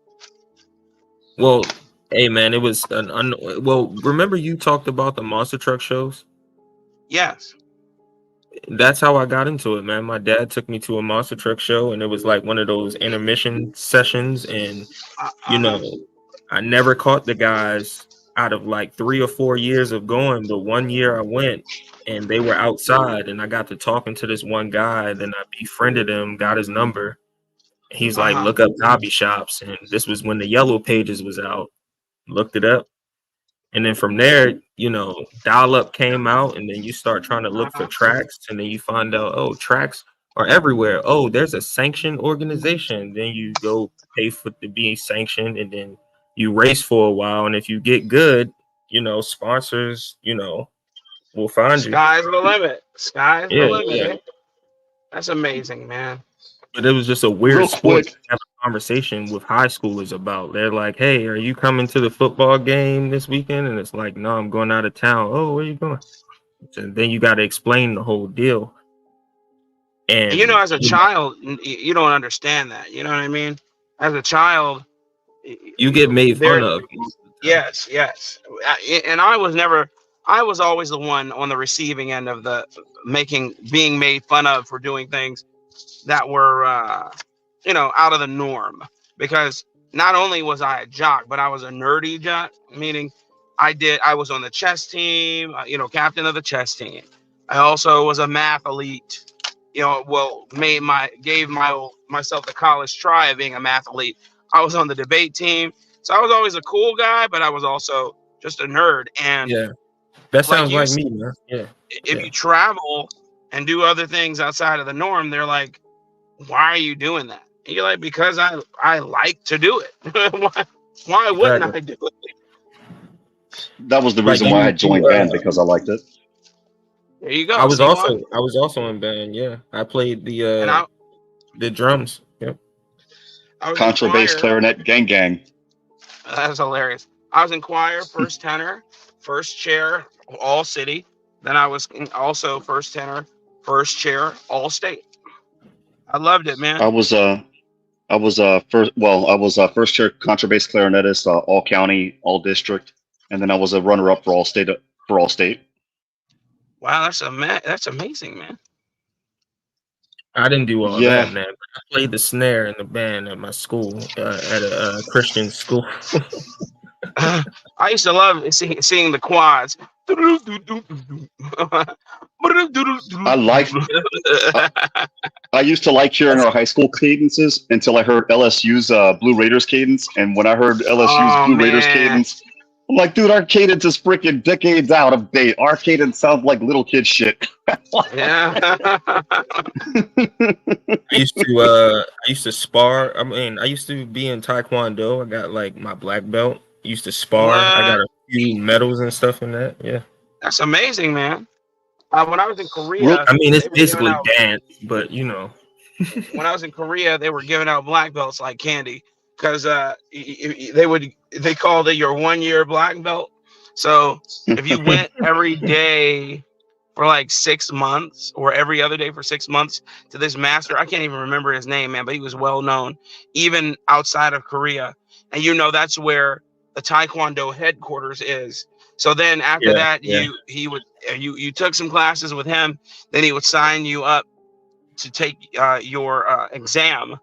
Well, hey, man, it was well, remember you talked about the monster truck shows? Yes. That's how I got into it, man. My dad took me to a monster truck show, and it was like one of those intermission sessions, and I never caught the guys out of like 3 or 4 years of going, the one year I went and they were outside and I got to talking to this one guy, then I befriended him, got his number. He's like, look up hobby shops. And this was when the Yellow Pages was out. Looked it up. And then from there, you know, dial up came out, and then you start trying to look for tracks, and then you find out, oh, tracks are everywhere. Oh, there's a sanctioned organization. Then you go pay for to be sanctioned, and then you race for a while. And if you get good, you know, sponsors, you know, will find you. Sky's the limit. Sky's the Yeah, limit. yeah. Eh? That's amazing, man. But it was just a weird Real sport quick. to have a conversation with high schoolers about. They're like, hey, are you coming to the football game this weekend? And it's like, no, I'm going out of town. Oh, where you going? And then you got to explain the whole deal. And You know, as a child, you don't understand that. You know what I mean? As a child, you get made fun there. of. Yes, yes. And I was always the one on the receiving end of the being made fun of for doing things that were, you know, out of the norm. Because not only was I a jock, but I was a nerdy jock, meaning I was on the chess team, you know, captain of the chess team. I also was a math elite, you know, well, gave myself the college try of being a math elite. I was on the debate team. So I was always a cool guy, but I was also just a nerd. And yeah, that sounds like me, man. Yeah. If you travel and do other things outside of the norm, they're like, why are you doing that? And you're like, because I like to do it. why wouldn't I do it? That was the reason why I joined band, because I liked it. There you go. I was also in band. Yeah, I played the drums. Yep. Contrabass, clarinet, gang. That's hilarious. I was in choir, first tenor, first chair, all city. Then I was also first tenor, first chair, all state. I loved it, man. I was first chair contrabass clarinetist, all county, all district, and then I was a runner up for all state. Wow, that's amazing, man. I didn't do all that, man. I played the snare in the band at my school, at a Christian school. I used to love seeing the quads. I used to like hearing our high school cadences until I heard LSU's Blue Raiders cadence, and when I heard LSU's Blue Raiders cadence, I'm like, dude, our cadence is freaking decades out of date. Our cadence sounds like little kid shit. Yeah. I used to spar. I mean, I used to be in Taekwondo. I got like my black belt. I used to spar. I got a few medals and stuff in that. Yeah. That's amazing, man. When I was in Korea, I mean, it's basically dance, but you know. When I was in Korea, they were giving out black belts like candy because they called it your 1 year black belt. So if you went every day for like 6 months or every other day for 6 months to this master, I can't even remember his name, man, but he was well known even outside of Korea. And you know, that's where the Taekwondo headquarters is. So then after that, you took some classes with him, then he would sign you up to take your exam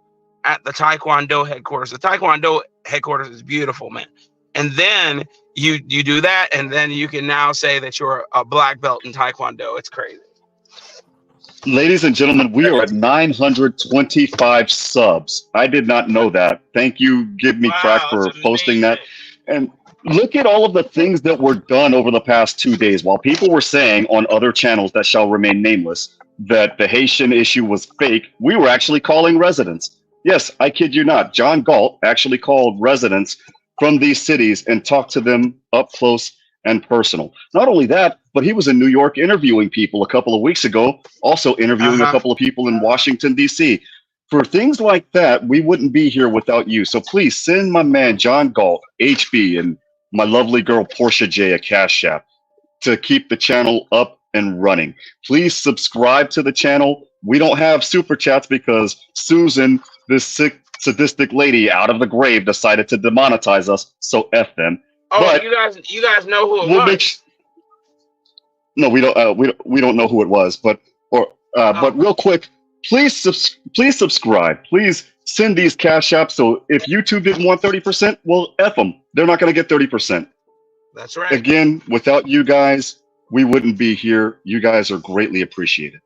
at the Taekwondo headquarters. The Taekwondo headquarters is beautiful, man. And then you do that, and then you can now say that you're a black belt in Taekwondo. It's crazy. Ladies and gentlemen, we are at 925 subs. I did not know that. Thank you, Give Me Crack, for posting that. And look at all of the things that were done over the past 2 days. While people were saying on other channels that shall remain nameless that the Haitian issue was fake, we were actually calling residents. Yes, I kid you not. John Galt actually called residents from these cities and talked to them up close and personal. Not only that, but he was in New York interviewing people a couple of weeks ago, also interviewing a couple of people in Washington, D.C. For things like that, we wouldn't be here without you. So please send my man John Galt, HB, and my lovely girl Portia J a Cash App to keep the channel up and running. Please subscribe to the channel. We don't have super chats because Susan, this sick, sadistic lady out of the grave, decided to demonetize us. So F them. Oh, but you guys know who it was. No, we don't know who it was. But real quick, please subscribe. Please send these Cash Apps. So if YouTube didn't want 30%, well, F them. They're not going to get 30%. That's right. Again, without you guys, we wouldn't be here. You guys are greatly appreciated.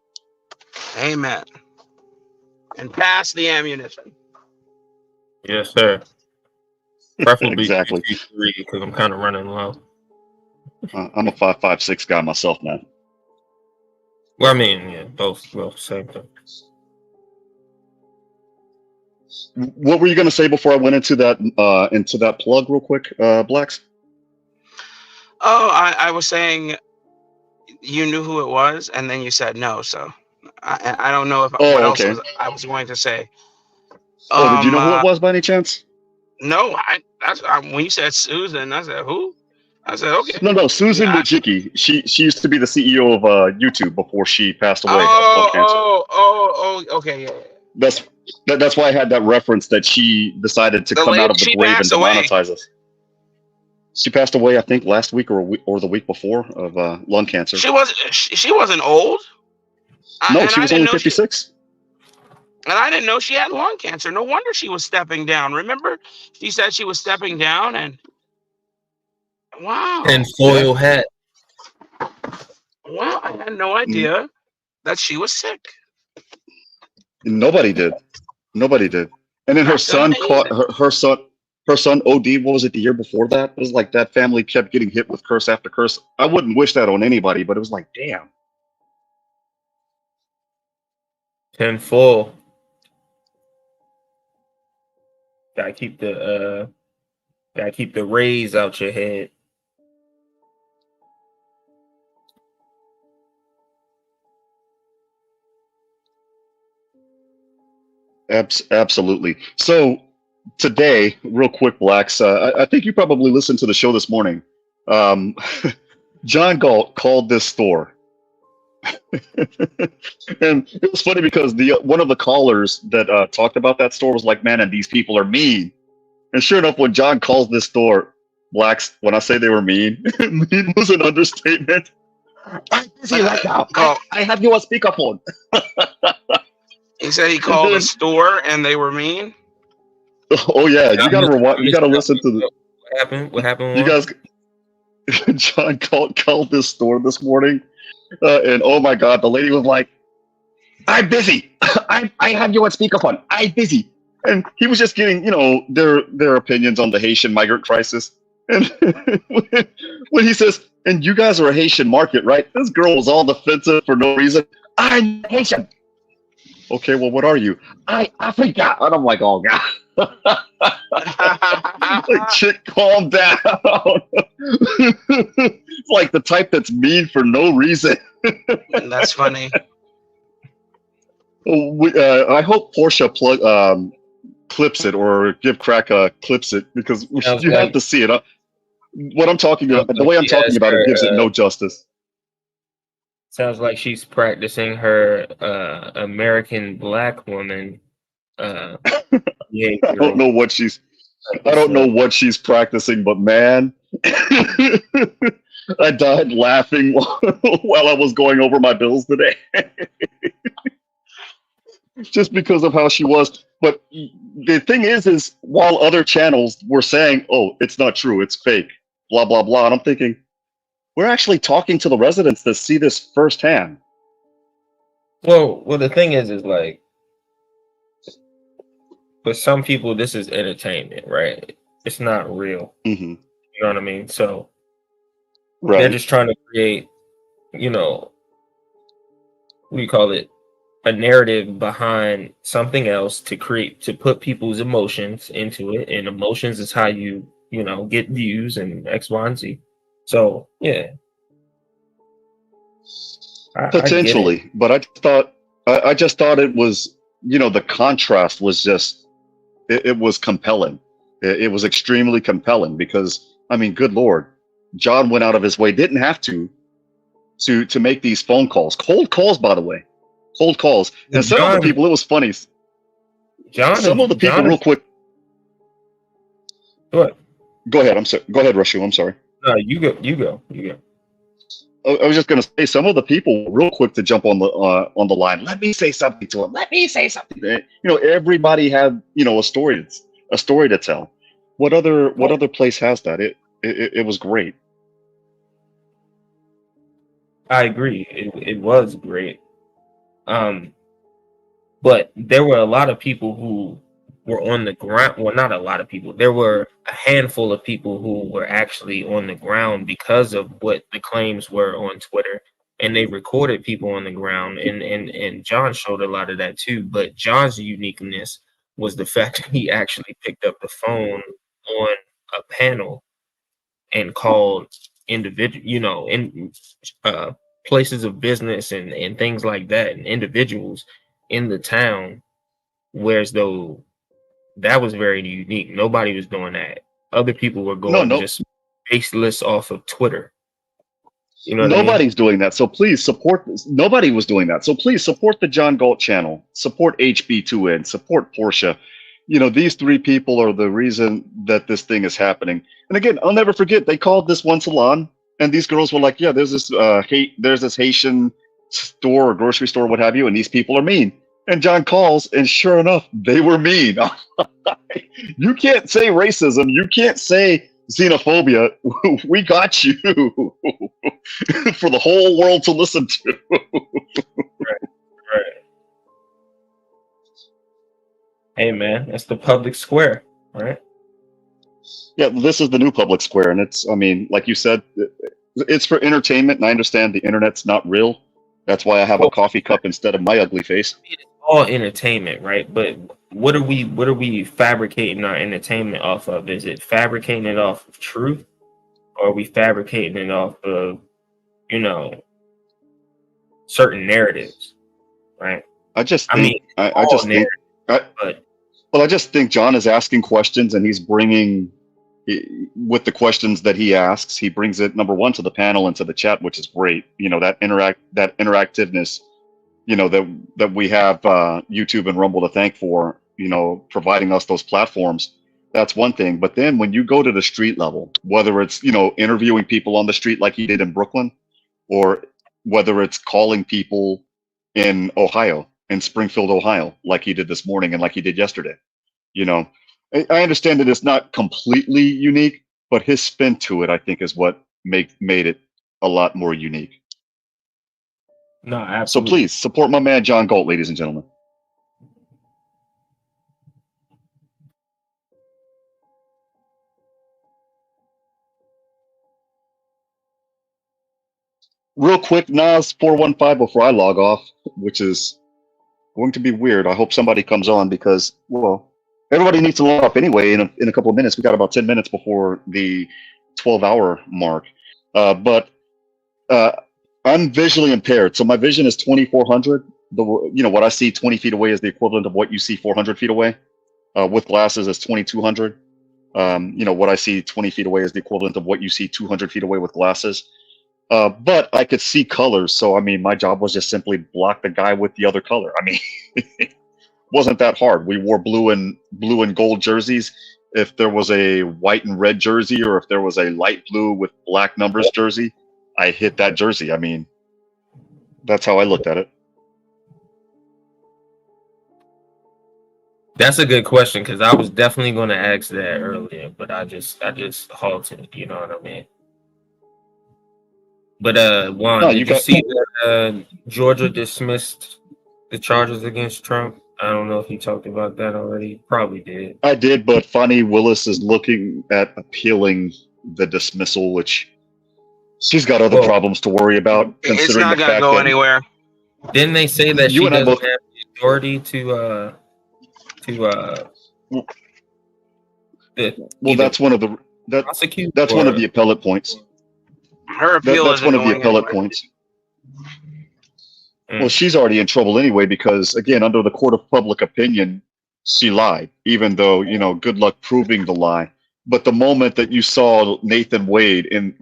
Amen. And pass the ammunition. Yes, sir. Preferably Exactly. 3 because I'm kind of running low. I'm a 5.56 guy myself, man. Well, I mean, yeah, both same thing. What were you going to say before I went into that plug real quick, Blacks? Oh, I was saying you knew who it was, and then you said no. So I don't know if what else I was going to say. Did you know who it was by any chance? No, when you said Susan, I said who? I said okay. No, Susan Wojcicki. She used to be the CEO of YouTube before she passed away of lung cancer. Oh, okay, yeah. That's why I had that reference that she decided to come out of the grave and demonetize us. She passed away, I think, last week or the week before of lung cancer. She wasn't old. No, she was only 56. And I didn't know she had lung cancer. No wonder she was stepping down. Remember, she said she was stepping down, and wow. And foil hat. Wow, I had no idea that she was sick. Nobody did. And then her son caught her son. Her son OD. What was it, the year before that? It was like that family kept getting hit with curse after curse. I wouldn't wish that on anybody, but it was like, damn. 10-4. Gotta keep the rays out your head. Absolutely. So today, real quick, Blacks, I think you probably listened to the show this morning. John Galt called this store. And it was funny because one of the callers that talked about that store was like, man, and these people are mean. And sure enough, when John calls this store, Blacks, when I say they were mean, mean was an understatement. I'm busy right now. I have you on speakerphone. He said he called the store and they were mean. Oh yeah, you gotta rewind. You gotta listen to the. What happened? You guys, John called this store this morning, and oh my God, the lady was like, "I'm busy. I have you on speakerphone. I'm busy," and he was just getting their opinions on the Haitian migrant crisis. And when he says, "And you guys are a Haitian market, right?" This girl was all defensive for no reason. I'm Haitian. Okay, well, what are you? Africa. And I'm like, oh God. Like, chick, calm down. It's like the type that's mean for no reason. That's funny. I hope Portia clips it, or give Crack clips it, because you have to see it. What I'm talking about, the way I'm talking about it, gives it no justice. Sounds like she's practicing her American black woman. I don't know what she's practicing, but man, I died laughing while I was going over my bills today. Just because of how she was. But the thing is while other channels were saying, oh, it's not true, it's fake, blah, blah, blah, and I'm thinking, we're actually talking to the residents that see this firsthand. Well, the thing is like, for some people, this is entertainment, right? It's not real. Mm-hmm. You know what I mean? So right. They're just trying to create, what do you call it? A narrative behind something else to put people's emotions into it. And emotions is how you get views and X, Y, and Z. So yeah, potentially, but I just thought it was, the contrast was just, it was compelling. It was extremely compelling because, I mean, good Lord, John went out of his way, didn't have to make these phone calls, cold calls, by the way, cold calls. And some of the people, it was funny. Real quick. What? Go ahead. I'm sorry. Go ahead, Rashu. I'm sorry. No, you go. I was just going to say, some of the people real quick to jump on the line. Let me say something to him. Let me say something. Everybody had a story to tell. What other place has that? It was great. I agree. It was great. Um, but there were a lot of people who were on the ground. Well, not a lot of people. There were a handful of people who were actually on the ground because of what the claims were on Twitter, and they recorded people on the ground. And John showed a lot of that too. But John's uniqueness was the fact that he actually picked up the phone on a panel and called individual, in places of business and things like that, and individuals in the town. Whereas though that was very unique. Nobody was doing that. Other people were going No, just baseless off of Twitter. You know what I mean? nobody's doing that. So please support this. Nobody was doing that. So please support the John Galt channel. Support HB2N. Support Portia. These three people are the reason that this thing is happening. And again, I'll never forget. They called this one salon, and these girls were like, "Yeah, there's this Haitian store or grocery store, what have you, and these people are mean." And John calls, and sure enough, they were mean. You can't say racism. You can't say xenophobia. We got you for the whole world to listen to. Right. Hey man, that's the public square, right? Yeah, this is the new public square, and it's, like you said, it's for entertainment, and I understand the internet's not real. That's why I have a coffee cup instead of my ugly face. All entertainment, right? But what are we fabricating our entertainment off of? Is it fabricating it off of truth, or are we fabricating it off of, certain narratives, right? I just think, I just think John is asking questions, and he's bringing, with the questions that he asks, he brings it, number one, to the panel and to the chat, which is great. That interactiveness, that we have YouTube and Rumble to thank for, providing us those platforms. That's one thing. But then when you go to the street level, whether it's, interviewing people on the street like he did in Brooklyn, or whether it's calling people in Ohio, in Springfield, Ohio, like he did this morning and like he did yesterday. I understand that it's not completely unique, but his spin to it, I think, is what made it a lot more unique. No, absolutely. So please support my man John Galt, ladies and gentlemen. Real quick, Nas 415 before I log off, which is going to be weird. I hope somebody comes on because, well, everybody needs to log off anyway in a couple of minutes. We got about 10 minutes before the 12-hour mark. But I'm visually impaired, so my vision is 2400. What I see 20 feet away is the equivalent of what you see 400 feet away. With glasses, is 2200. What I see 20 feet away is the equivalent of what you see 200 feet away with glasses. But I could see colors, so my job was just simply block the guy with the other color. It wasn't that hard. We wore blue and gold jerseys. If there was a white and red jersey, or if there was a light blue with black numbers jersey, I hit that jersey. That's how I looked at it. That's a good question, because I was definitely going to ask that earlier, but I just halted. You know what I mean? But Juan, did you see that Georgia dismissed the charges against Trump? I don't know if he talked about that already. Probably did. I did, but Fani Willis is looking at appealing the dismissal, which she's got other problems to worry about. It's not going to go anywhere. Didn't they say that she doesn't have the authority to that's one of the that's one of the appellate points. Her appeal that's one of the appellate points. Well, she's already in trouble anyway because, again, under the court of public opinion, she lied, even though, good luck proving the lie. But the moment that you saw Nathan Wade and,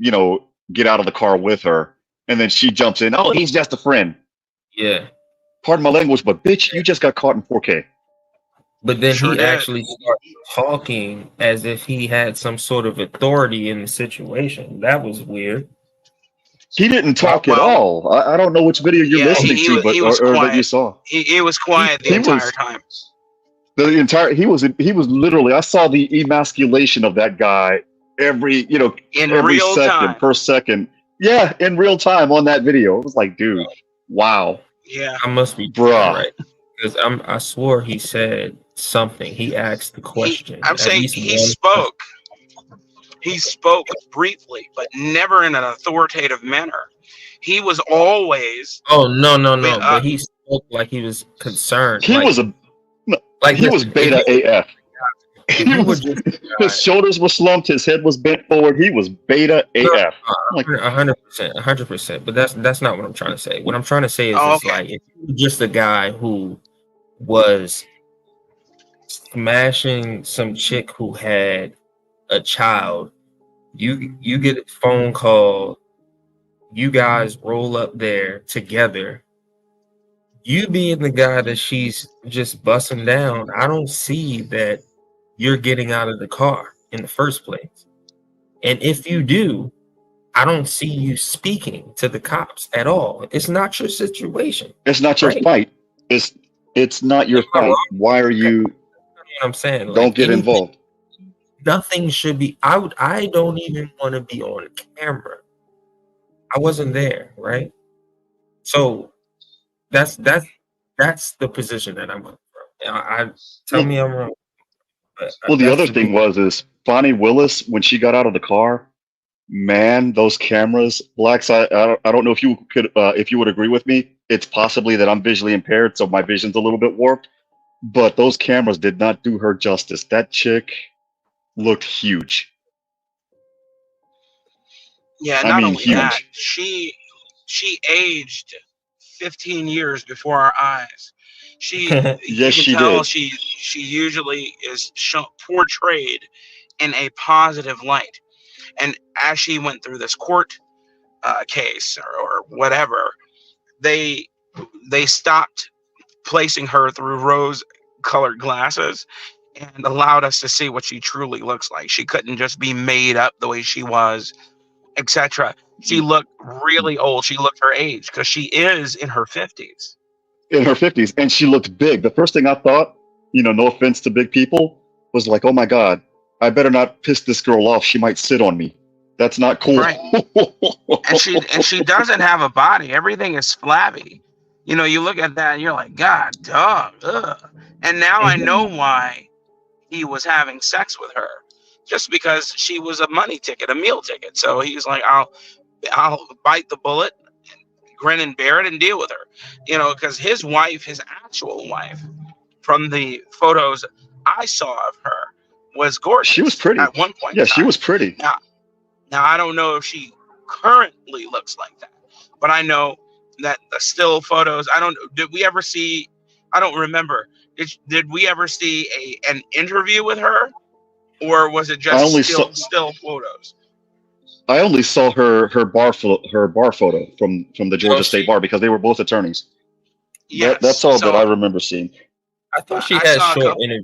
get out of the car with her, and then she jumps in, oh, he's just a friend. Yeah. Pardon my language, but bitch, you just got caught in 4K. But then he actually started talking as if he had some sort of authority in the situation. That was weird. He didn't talk at all. I don't know which video you're listening to, but or that you saw. He was quiet the entire time. He was literally. I saw the emasculation of that guy every in every real second time. per second. Yeah, in real time on that video. It was like, dude, wow. Yeah, I must be Bruh. right because I swore he said something. He asked the question. I'm at saying least he one spoke. He spoke briefly, but never in an authoritative manner. He was always. Oh no! But he spoke like he was concerned. He like, was he was beta AF. His shoulders were slumped, his head was bent forward. He was beta AF. 100%. But that's not what I'm trying to say. What I'm trying to say is it's like if you're just a guy who was smashing some chick who had a child, you get a phone call, you guys roll up there together. You being the guy that she's just busting down, I don't see that you're getting out of the car in the first place. And if you do, I don't see you speaking to the cops at all. It's not your situation. It's not your fight. It's not your fight. Why are you? What I'm saying, like, don't get involved. Nothing should be. I don't even want to be on camera. I wasn't there, right? So that's the position that I'm coming from. Tell me I'm wrong. Well, the other thing is Bonnie Willis, when she got out of the car, man, those cameras, Blacks. I don't know if you could if you would agree with me. It's possibly that I'm visually impaired, so my vision's a little bit warped. But those cameras did not do her justice. That chick looked huge. Yeah, not only that, she aged 15 years before our eyes. Yes, she tell did. She usually is portrayed in a positive light, and as she went through this court case or whatever, they stopped placing her through rose-colored glasses and allowed us to see what she truly looks like. She couldn't just be made up the way she was, etc. She looked really old. She looked her age because she is in her 50s. In her 50s, and she looked big. The first thing I thought, no offense to big people, was like, oh my God, I better not piss this girl off. She might sit on me. That's not cool. Right. and she doesn't have a body. Everything is flabby. You look at that and you're like, God, dog. Ugh. And now I know why he was having sex with her. Just because she was a money ticket, a meal ticket. So he's like, I'll bite the bullet, grin and bear it, and deal with her. Because his actual wife, from the photos I saw of her, was gorgeous. She was pretty at one point. Yeah, she was pretty. Now I don't know if she currently looks like that, but I know that the still photos. Did we ever see? I don't remember. Did we ever see an interview with her, or was it just still photos? I only saw her bar photo from the Georgia State Bar because they were both attorneys. Yes, that's all that I remember seeing. I thought she had short interviews